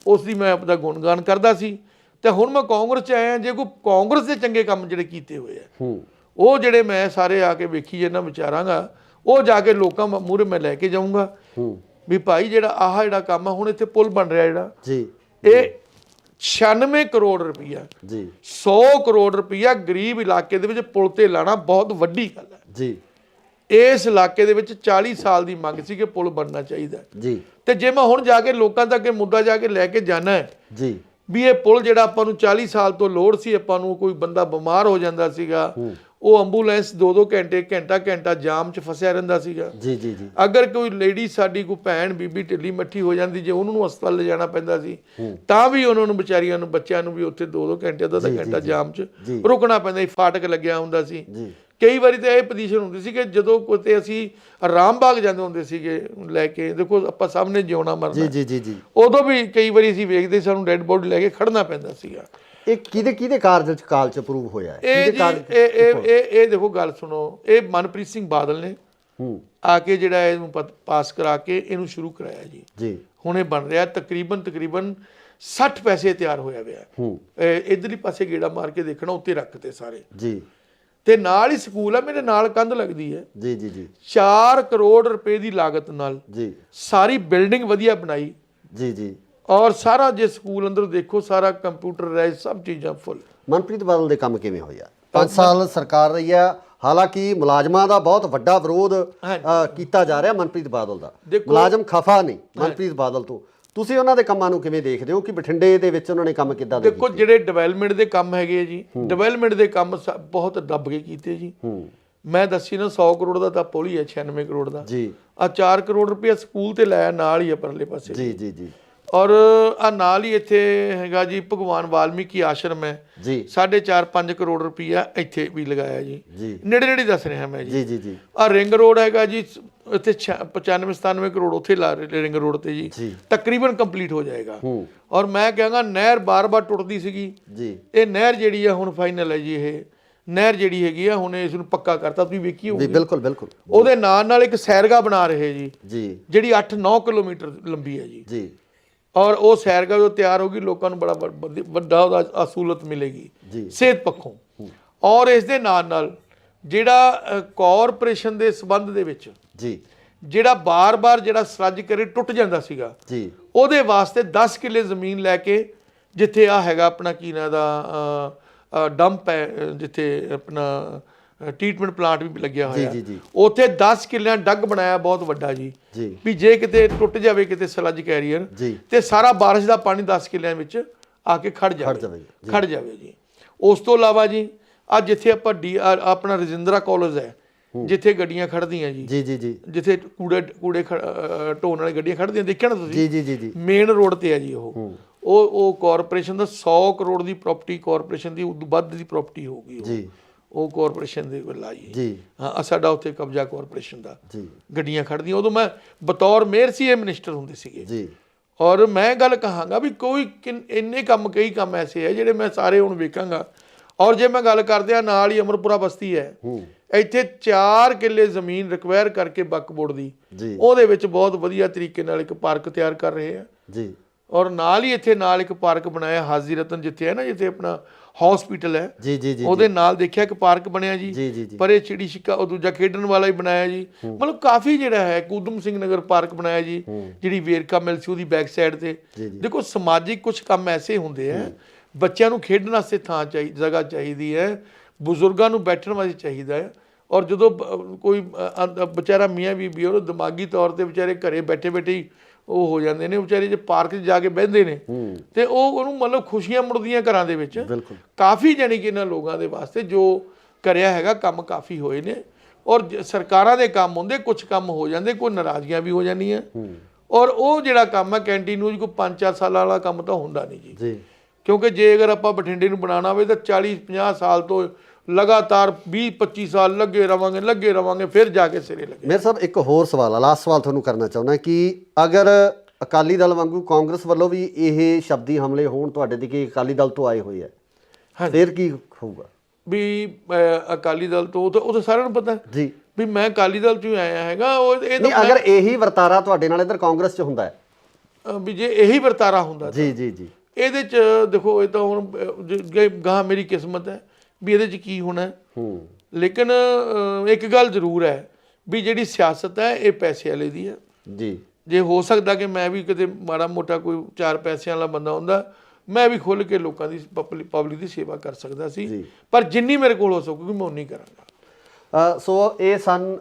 ਉਸ ਦੀ ਮੈਂ ਆਪਦਾ ਗੁਣਗਾਨ ਕਰਦਾ ਸੀ। ਤੇ ਹੁਣ ਮੈਂ ਕਾਂਗਰਸ 'ਚ ਆਇਆ, ਜੇ ਕੋਈ ਕਾਂਗਰਸ ਦੇ ਚੰਗੇ ਕੰਮ ਜਿਹੜੇ ਕੀਤੇ ਹੋਏ ਆ, ਉਹ ਜਿਹੜੇ ਮੈਂ ਸਾਰੇ ਆ ਕੇ ਵੇਖੀ ਜਾਂਦਾ ਵਿਚਾਰਾਂਗਾ, ਉਹ ਜਾ ਕੇ ਲੋਕਾਂ ਮੂਹਰੇ ਮੈਂ ਲੈ ਕੇ ਜਾਊਂਗਾ ਵੀ ਭਾਈ ਜਿਹੜਾ ਆਹ ਜਿਹੜਾ ਕੰਮ ਆ, ਹੁਣ ਇੱਥੇ ਪੁਲ ਬਣ ਰਿਹਾ ਜਿਹੜਾ ਜੀ, ਇਹ 96 ਕਰੋੜ ਰੁਪਈਆ ਜੀ, 100 ਕਰੋੜ ਰੁਪਈਆ ਗਰੀਬ ਇਲਾਕੇ ਦੇ ਵਿੱਚ ਪੁਲ ਤੇ ਲਾਣਾ ਬਹੁਤ ਵੱਡੀ ਗੱਲ ਹੈ ਜੀ। ਇਸ ਇਲਾਕੇ ਦੇ ਵਿੱਚ 40 ਸਾਲ ਦੀ ਮੰਗ ਸੀ ਕਿ ਪੁਲ ਬਣਨਾ ਚਾਹੀਦਾ ਜੀ। ਤੇ ਜੇ ਮੈਂ ਹੁਣ ਜਾ ਕੇ ਲੋਕਾਂ ਤੱਕ ਇਹ ਮੁੱਦਾ ਜਾ ਕੇ ਲੈ ਕੇ ਜਾਣਾ ਹੈ ਜੀ ਵੀ ਇਹ ਪੁਲ ਜਿਹੜਾ ਆਪਾਂ ਨੂੰ 40 ਸਾਲ ਤੋਂ ਲੋੜ ਸੀ, ਆਪਾਂ ਨੂੰ ਕੋਈ ਬੰਦਾ ਬਿਮਾਰ ਹੋ ਜਾਂਦਾ ਸੀਗਾ, ਉਹ ਐਂਬੂਲੈਂਸ 2-2 ਘੰਟੇ ਘੰਟਾ ਜਾਮ 'ਚ ਫਸਿਆ ਰਹਿੰਦਾ ਸੀਗਾ ਜੀ ਜੀ ਜੀ। ਅਗਰ ਕੋਈ ਲੇਡੀ ਸਾਡੀ ਕੋਈ ਭੈਣ ਬੀਬੀ ਢਿੱਲੀ ਮੱਠੀ ਹੋ ਜਾਂਦੀ, ਜੇ ਉਹਨੂੰ ਹਸਪਤਾਲ ਲਿਜਾਣਾ ਪੈਂਦਾ ਸੀ, ਤਾਂ ਵੀ ਉਹਨਾਂ ਨੂੰ ਵਿਚਾਰੀਆਂ ਨੂੰ, ਬੱਚਿਆਂ ਨੂੰ ਵੀ ਉੱਥੇ 2-2 ਘੰਟੇ ਅੱਧਾ ਘੰਟਾ ਜਾਮ 'ਚ ਰੁਕਣਾ ਪੈਂਦਾ ਸੀ, ਫਾਟਕ ਲੱਗਿਆ ਹੁੰਦਾ ਸੀ। ਕਈ ਵਾਰੀ ਤਾਂ ਇਹ ਪੋਜੀਸ਼ਨ ਹੁੰਦੀ ਸੀ ਕਿ ਜਦੋਂ ਕਿਤੇ ਅਸੀਂ ਆਰਾਮ ਬਾਗ ਜਾਂਦੇ ਹੁੰਦੇ ਸੀਗੇ ਲੈ ਕੇ, ਦੇਖੋ ਆਪਾਂ ਸਾਹਮਣੇ ਜਿਉਣਾ ਮਰਨਾ ਜੀ ਜੀ ਜੀ, ਉਦੋਂ ਵੀ ਕਈ ਵਾਰੀ ਅਸੀਂ ਵੇਖਦੇ ਸਾਨੂੰ ਡੈੱਡ ਬੋਡੀ ਲੈ ਕੇ ਖੜਨਾ ਪੈਂਦਾ ਸੀਗਾ। ਇਹ ਕਿਹਦੇ ਕਾਲ ਚ ਅਪਰੂਵ ਹੋਇਆ ਹੈ? ਇਹ ਦੇਖੋ ਗੱਲ ਸੁਣੋ, ਇਹ ਮਨਪ੍ਰੀਤ ਸਿੰਘ ਬਾਦਲ ਨੇ ਆ ਕੇ ਜਿਹੜਾ ਇਹਨੂੰ ਪਾਸ ਕਰਾ ਕੇ ਇਹਨੂੰ ਸ਼ੁਰੂ ਕਰਾਇਆ ਜੀ ਜੀ। ਹੁਣ ਇਹ ਬਣ ਰਿਹਾ ਤਕਰੀਬਨ 60 ਪੈਸੇ ਤਿਆਰ ਹੋਇਆ ਹੋਇਆ। ਇਧਰਲੀ ਪਾਸੇ ਗੇੜਾ ਮਾਰ ਕੇ ਦੇਖਣਾ, ਉੱਤੇ ਰੱਖਤੇ ਸਾਰੇ ਜੀ। ਤੇ ਨਾਲ ਹੀ ਸਕੂਲ ਆ, ਮੇਰੇ ਨਾਲ ਕੰਧ ਲੱਗਦੀ ਹੈ ਜੀ ਜੀ ਜੀ। 4 ਕਰੋੜ ਰੁਪਏ ਦੀ ਲਾਗਤ ਨਾਲ ਜੀ ਸਾਰੀ ਬਿਲਡਿੰਗ ਵਧੀਆ ਬਣਾਈ ਜੀ ਜੀ। ਔਰ ਸਾਰਾ ਜੇ ਸਕੂਲ ਅੰਦਰ ਦੇਖੋ, ਸਾਰਾ ਕੰਪਿਊਟਰਾਈਜ਼, ਸਭ ਚੀਜ਼ਾਂ ਫੁੱਲ। ਮਨਪ੍ਰੀਤ ਬਾਦਲ ਦੇ ਕੰਮ ਕਿਵੇਂ ਹੋਇਆ? 5 ਸਾਲ ਸਰਕਾਰ ਰਹੀ ਆ, ਹਾਲਾਂਕਿ ਮੁਲਾਜ਼ਮਾਂ ਦਾ ਬਹੁਤ ਵੱਡਾ ਵਿਰੋਧ ਕੀਤਾ ਜਾ ਰਿਹਾ ਮਨਪ੍ਰੀਤ ਬਾਦਲ ਦਾ। ਮੁਲਾਜ਼ਮ ਖਫਾ ਨਹੀਂ ਮਨਪ੍ਰੀਤ ਬਾਦਲ ਤੋਂ। ਤੁਸੀਂ ਉਹਨਾਂ ਦੇ ਕੰਮਾਂ ਨੂੰ ਕਿਵੇਂ ਦੇਖਦੇ ਹੋ ਕਿ ਬਠਿੰਡੇ ਦੇ ਵਿੱਚ ਉਹਨਾਂ ਨੇ ਕੰਮ ਕਿੱਦਾਂ ਦੇ ਦੇਖੋ ਜਿਹੜੇ ਡਿਵੈਲਪਮੈਂਟ ਦੇ ਕੰਮ ਹੈਗੇ ਆ ਜੀ, ਡਿਵੈਲਪਮੈਂਟ ਦੇ ਕੰਮ ਬਹੁਤ ਦੱਬ ਕੇ ਕੀਤੇ ਜੀ। ਮੈਂ ਦੱਸੀ ਨਾ 100 ਕਰੋੜ ਦਾ ਤਾਂ ਪੁਲ ਹੀ ਹੈ, 96 ਕਰੋੜ ਦਾ ਜੀ। ਆ 4 ਕਰੋੜ ਰੁਪਇਆ ਸਕੂਲ ਤੇ ਲਾਇਆ ਨਾਲ ਹੀ ਆ ਪਰਲੇ ਪਾਸੇ ਜੀ ਜੀ ਜੀ। ਔਰ ਆ ਨਾਲ ਹੀ ਇੱਥੇ ਹੈਗਾ ਜੀ ਭਗਵਾਨ ਵਾਲਮੀਕੀ ਆਸ਼ਰਮ ਹੈ ਜੀ, 4.5-5 ਕਰੋੜ ਰੁਪਇਆ ਇੱਥੇ ਵੀ ਲਗਾਇਆ ਜੀ। ਨੇੜੇ ਨੇੜੇ ਦੱਸ ਰਿਹਾ ਮੈਂ ਜੀ। ਜੀ ਜੀ। ਆ ਰਿੰਗ ਰੋਡ ਹੈਗਾ ਜੀ ਇੱਥੇ 95-97 ਕਰੋੜ ਉੱਥੇ ਲਾ ਰਿੰਗ ਰੋਡ ਤੇ ਜੀ, ਤਕਰੀਬਨ ਕੰਪਲੀਟ ਹੋ ਜਾਏਗਾ। ਔਰ ਮੈਂ ਕਹਾਂਗਾ ਨਹਿਰ ਬਾਰ-ਬਾਰ ਟੁੱਟਦੀ ਸੀਗੀ ਜੀ, ਇਹ ਨਹਿਰ ਜਿਹੜੀ ਆ ਹੁਣ ਫਾਈਨਲ ਹੈ ਜੀ। ਇਹ ਨਹਿਰ ਜਿਹੜੀ ਹੈਗੀ ਆ ਹੁਣ ਇਸ ਨੂੰ ਪੱਕਾ ਕਰਤਾ, ਤੁਸੀਂ ਵੇਖੀ ਹੋਊਗੀ। ਬਿਲਕੁਲ ਬਿਲਕੁਲ। ਉਹਦੇ ਨਾਲ ਇੱਕ ਸੈਰਗਾਹ ਬਣਾ ਰਹੇ ਜੀ ਜਿਹੜੀ 8-9 ਕਿਲੋਮੀਟਰ ਲੰਬੀ ਹੈ ਜੀ। ਔਰ ਉਹ ਸੈਰਗਾਹ ਜੋ ਤਿਆਰ ਹੋਗੀ ਲੋਕਾਂ ਨੂੰ ਬੜਾ ਵੱਡਾ ਉਹਦਾ ਸਹੂਲਤ ਮਿਲੇਗੀ ਸਿਹਤ ਪੱਖੋਂ। ਔਰ ਇਸ ਦੇ ਨਾਲ ਜਿਹੜਾ ਕਾਰਪੋਰੇਸ਼ਨ ਦੇ ਸੰਬੰਧ ਦੇ ਵਿੱਚ ਜੀ ਜਿਹੜਾ ਬਾਰ-ਬਾਰ ਜਿਹੜਾ ਸਰੱਜ ਕਰੇ ਟੁੱਟ ਜਾਂਦਾ ਸੀਗਾ ਜੀ, ਉਹਦੇ ਵਾਸਤੇ 10 ਕਿੱਲੇ ਜ਼ਮੀਨ ਲੈ ਕੇ ਜਿੱਥੇ ਆ ਹੈਗਾ ਆਪਣਾ ਕੀ ਨਾਂ ਦਾ ਡੰਪ ਹੈ, ਜਿੱਥੇ ਆਪਣਾ ਟ੍ਰੀਟਮੈਂਟ ਪਲਾਂਟ ਵੀ ਲੱਗਿਆ ਹੋਇਆ, ਉੱਥੇ 10 ਕਿੱਲਿਆਂ ਡੱਗ ਬਣਾਇਆ ਬਹੁਤ ਵੱਡਾ ਜੀ ਵੀ ਜੇ ਕਿਤੇ ਟੁੱਟ ਜਾਵੇ ਕਿਤੇ ਸਲੱਜ ਕੈਰੀਅਰ ਤੇ ਸਾਰਾ ਬਾਰਿਸ਼ ਦਾ ਪਾਣੀ 10 ਕਿੱਲਿਆਂ ਵਿੱਚ ਆ ਕੇ ਖੜ ਜਾਵੇ ਜੀ। ਉਸ ਤੋਂ ਇਲਾਵਾ ਜੀ ਅੱਜ ਜਿੱਥੇ ਆਪਾਂ ਆਪਣਾ ਰਜਿੰਦਰਾ ਕਾਲਜ ਹੈ ਜਿੱਥੇ ਗੱਡੀਆਂ ਖੜਦੀਆਂ ਜੀ ਜੀ ਜੀ, ਜਿੱਥੇ ਕੂੜੇ ਢੋਣ ਵਾਲੀ ਗੱਡੀਆਂ ਖੜਦੀਆਂ ਦੇਖਿਆ ਨਾ ਤੁਸੀਂ ਜੀ ਜੀ ਜੀ, ਮੇਨ ਰੋਡ ਤੇ ਹੈ ਜੀ। ਉਹ ਕਾਰਪੋਰੇਸ਼ਨ ਦਾ 100 ਕਰੋੜ ਦੀ ਪ੍ਰਾਪਰਟੀ, ਕਾਰਪੋਰੇਸ਼ਨ ਦੀ ਉਦੋਂ ਵੱਧ ਦੀ ਪ੍ਰਾਪਰਟੀ ਹੋਊਗੀ ਜੀ, ਉਹ ਕਾਰਪੋਰੇਸ਼ਨ ਦੇ ਵੱਲ ਆਈ ਜੀ। ਹਾਂ ਸਾਡਾ ਉੱਥੇ ਕਬਜ਼ਾ ਕਾਰਪੋਰੇਸ਼ਨ ਦਾ ਜੀ, ਗੱਡੀਆਂ ਖੜਦੀਆਂ। ਉਦੋਂ ਮੈਂ ਬਤੌਰ ਮੇਅਰ ਸੀ, ਇਹ ਮਿਨਿਸਟਰ ਹੁੰਦੇ ਸੀਗੇ ਜੀ। ਔਰ ਮੈਂ ਗੱਲ ਕਹਾਂਗਾ ਵੀ ਕੋਈ ਇੰਨੇ ਕੰਮ ਕਈ ਕੰਮ ਐਸੇ ਹੈ ਜਿਹੜੇ ਮੈਂ ਸਾਰੇ ਹੁਣ ਵੇਖਾਂਗਾ। ਔਰ ਜੇ ਮੈਂ ਗੱਲ ਕਰਦੇ ਆ ਨਾਲ ਹੀ ਅਮਰਪੁਰਾ ਬਸਤੀ ਹੈ, ਇੱਥੇ 4 ਕਿੱਲੇ ਜ਼ਮੀਨ ਰਿਕਵਾਇਰ ਕਰਕੇ ਵਕਫ ਬੋਰਡ ਦੀ, ਉਹਦੇ ਵਿੱਚ ਬਹੁਤ ਵਧੀਆ ਤਰੀਕੇ ਨਾਲ ਇੱਕ ਪਾਰਕ ਤਿਆਰ ਕਰ ਰਹੇ ਆ ਜੀ। ਔਰ ਨਾਲ ਹੀ ਇੱਥੇ ਨਾਲ ਇੱਕ ਪਾਰਕ ਬਣਾਇਆ ਹਾਜ਼ੀ ਰਤਨ, ਜਿੱਥੇ ਹੈ ਨਾ ਜਿੱਥੇ ਆਪਣਾ ਹਸਪੀਟਲ ਹੈ ਜੀ ਜੀ ਜੀ, ਉਹਦੇ ਨਾਲ ਦੇਖਿਆ ਇੱਕ ਪਾਰਕ ਬਣਿਆ ਜੀ। ਪਰ ਇਹ ਚਿੜੀ ਛਿੱਕਾ ਉਹ ਦੂਜਾ ਖੇਡਣ ਵਾਲਾ ਹੀ ਬਣਾਇਆ ਜੀ। ਮਤਲਬ ਕਾਫੀ ਜਿਹੜਾ ਹੈ ਉਦਮ ਸਿੰਘ ਨਗਰ ਪਾਰਕ ਬਣਾਇਆ ਜੀ, ਜਿਹੜੀ ਵੇਰਕਾ ਮਿਲ ਸੀ ਉਹਦੀ ਬੈਕ ਸਾਈਡ ਤੇ। ਦੇਖੋ ਸਮਾਜਿਕ ਕੁਝ ਕੰਮ ਐਸੇ ਹੁੰਦੇ ਆ, ਬੱਚਿਆਂ ਨੂੰ ਖੇਡਣ ਵਾਸਤੇ ਥਾਂ ਜਗ੍ਹਾ ਚਾਹੀਦੀ ਹੈ, ਬਜ਼ੁਰਗਾਂ ਨੂੰ ਬੈਠਣ ਵਾਸਤੇ ਚਾਹੀਦਾ ਹੈ। ਔਰ ਜਦੋਂ ਕੋਈ ਵਿਚਾਰਾ ਮੀਆਂ ਬੀਬੀ ਉਹ ਦਿਮਾਗੀ ਤੌਰ ਤੇ ਵਿਚਾਰੇ ਘਰੇ ਬੈਠੇ ਬੈਠੇ ਹੀ ਉਹ ਹੋ ਜਾਂਦੇ ਨੇ ਵਿਚਾਰੇ, ਜੇ ਪਾਰਕ 'ਚ ਜਾ ਕੇ ਬਹਿੰਦੇ ਨੇ ਤੇ ਉਹਨੂੰ ਮਤਲਬ ਖੁਸ਼ੀਆਂ ਮੁੜਦੀਆਂ ਘਰਾਂ ਦੇ ਵਿੱਚ। ਕਾਫੀ ਜਾਣੀ ਕਿ ਇਹਨਾਂ ਲੋਕਾਂ ਦੇ ਵਾਸਤੇ ਜੋ ਕਰਿਆ ਹੈਗਾ ਕੰਮ ਕਾਫੀ ਹੋਏ ਨੇ। ਔਰ ਸਰਕਾਰਾਂ ਦੇ ਕੰਮ ਹੁੰਦੇ, ਕੁਝ ਕੰਮ ਹੋ ਜਾਂਦੇ, ਕੋਈ ਨਾਰਾਜ਼ਗੀਆਂ ਵੀ ਹੋ ਜਾਂਦੀਆਂ। ਔਰ ਉਹ ਜਿਹੜਾ ਕੰਮ ਹੈ ਕੈਂਟੀਨ ਕੋਈ 5-4 ਸਾਲਾਂ ਵਾਲਾ ਕੰਮ ਤਾਂ ਹੁੰਦਾ ਨਹੀਂ ਜੀ, ਕਿਉਂਕਿ ਜੇ ਅਗਰ ਆਪਾਂ ਬਠਿੰਡੇ ਨੂੰ ਬਣਾਉਣਾ ਹੋਵੇ ਤਾਂ 40-50 ਸਾਲ ਤੋਂ ਲਗਾਤਾਰ 20-25 ਸਾਲ ਲੱਗੇ ਰਵਾਂਗੇ ਫਿਰ ਜਾ ਕੇ ਸਿਰੇ ਲੱਗੇ। ਮੇਰੇ ਸਾਹਿਬ ਇੱਕ ਹੋਰ ਸਵਾਲ ਆ, ਲਾਸਟ ਸਵਾਲ ਤੁਹਾਨੂੰ ਕਰਨਾ ਚਾਹੁੰਦਾ ਕਿ ਅਗਰ ਅਕਾਲੀ ਦਲ ਵਾਂਗੂ ਕਾਂਗਰਸ ਵੱਲੋਂ ਵੀ ਇਹ ਸ਼ਬਦੀ ਹਮਲੇ ਹੋਣ ਤੁਹਾਡੇ ਤੇ ਕਿ ਅਕਾਲੀ ਦਲ ਤੋਂ ਆਏ ਹੋਏ ਆ, ਫਿਰ ਕੀ ਹੋਊਗਾ? ਵੀ ਅਕਾਲੀ ਦਲ ਤੋਂ ਉਹ ਤਾਂ ਸਾਰਿਆਂ ਨੂੰ ਪਤਾ ਜੀ ਵੀ ਮੈਂ ਅਕਾਲੀ ਦਲ ਚੋਂ ਆਇਆ ਹੈਗਾ। ਨਹੀਂ, ਅਗਰ ਇਹੀ ਵਰਤਾਰਾ ਤੁਹਾਡੇ ਨਾਲ ਇੱਧਰ ਕਾਂਗਰਸ 'ਚ ਹੁੰਦਾ ਹੈ ਵੀ ਜੇ ਇਹੀ ਵਰਤਾਰਾ ਹੁੰਦਾ ਜੀ ਜੀ ਜੀ, ਇਹਦੇ 'ਚ ਦੇਖੋ ਇਹ ਤਾਂ ਹੁਣ ਗਾਂ ਮੇਰੀ ਕਿਸਮਤ ਹੈ ਵੀ ਇਹਦੇ 'ਚ ਕੀ ਹੋਣਾ। ਲੇਕਿਨ ਇੱਕ ਗੱਲ ਜ਼ਰੂਰ ਹੈ ਵੀ ਜਿਹੜੀ ਸਿਆਸਤ ਹੈ ਇਹ ਪੈਸੇ ਵਾਲੇ ਦੀ ਹੈ ਜੀ। ਜੇ ਹੋ ਸਕਦਾ ਕਿ ਮੈਂ ਵੀ ਕਿਤੇ ਮਾੜਾ ਮੋਟਾ ਕੋਈ 4 ਪੈਸਿਆਂ ਵਾਲਾ ਬੰਦਾ ਹੁੰਦਾ, ਮੈਂ ਵੀ ਖੁੱਲ੍ਹ ਕੇ ਲੋਕਾਂ ਦੀ ਪਬਲਿਕ ਦੀ ਸੇਵਾ ਕਰ ਸਕਦਾ ਸੀ, ਪਰ ਜਿੰਨੀ ਮੇਰੇ ਕੋਲ ਹੋ ਸਕੂਗੀ ਮੈਂ ਉਨੀ ਕਰਾਂਗਾ। ਸੋ ਇਹ ਸਨ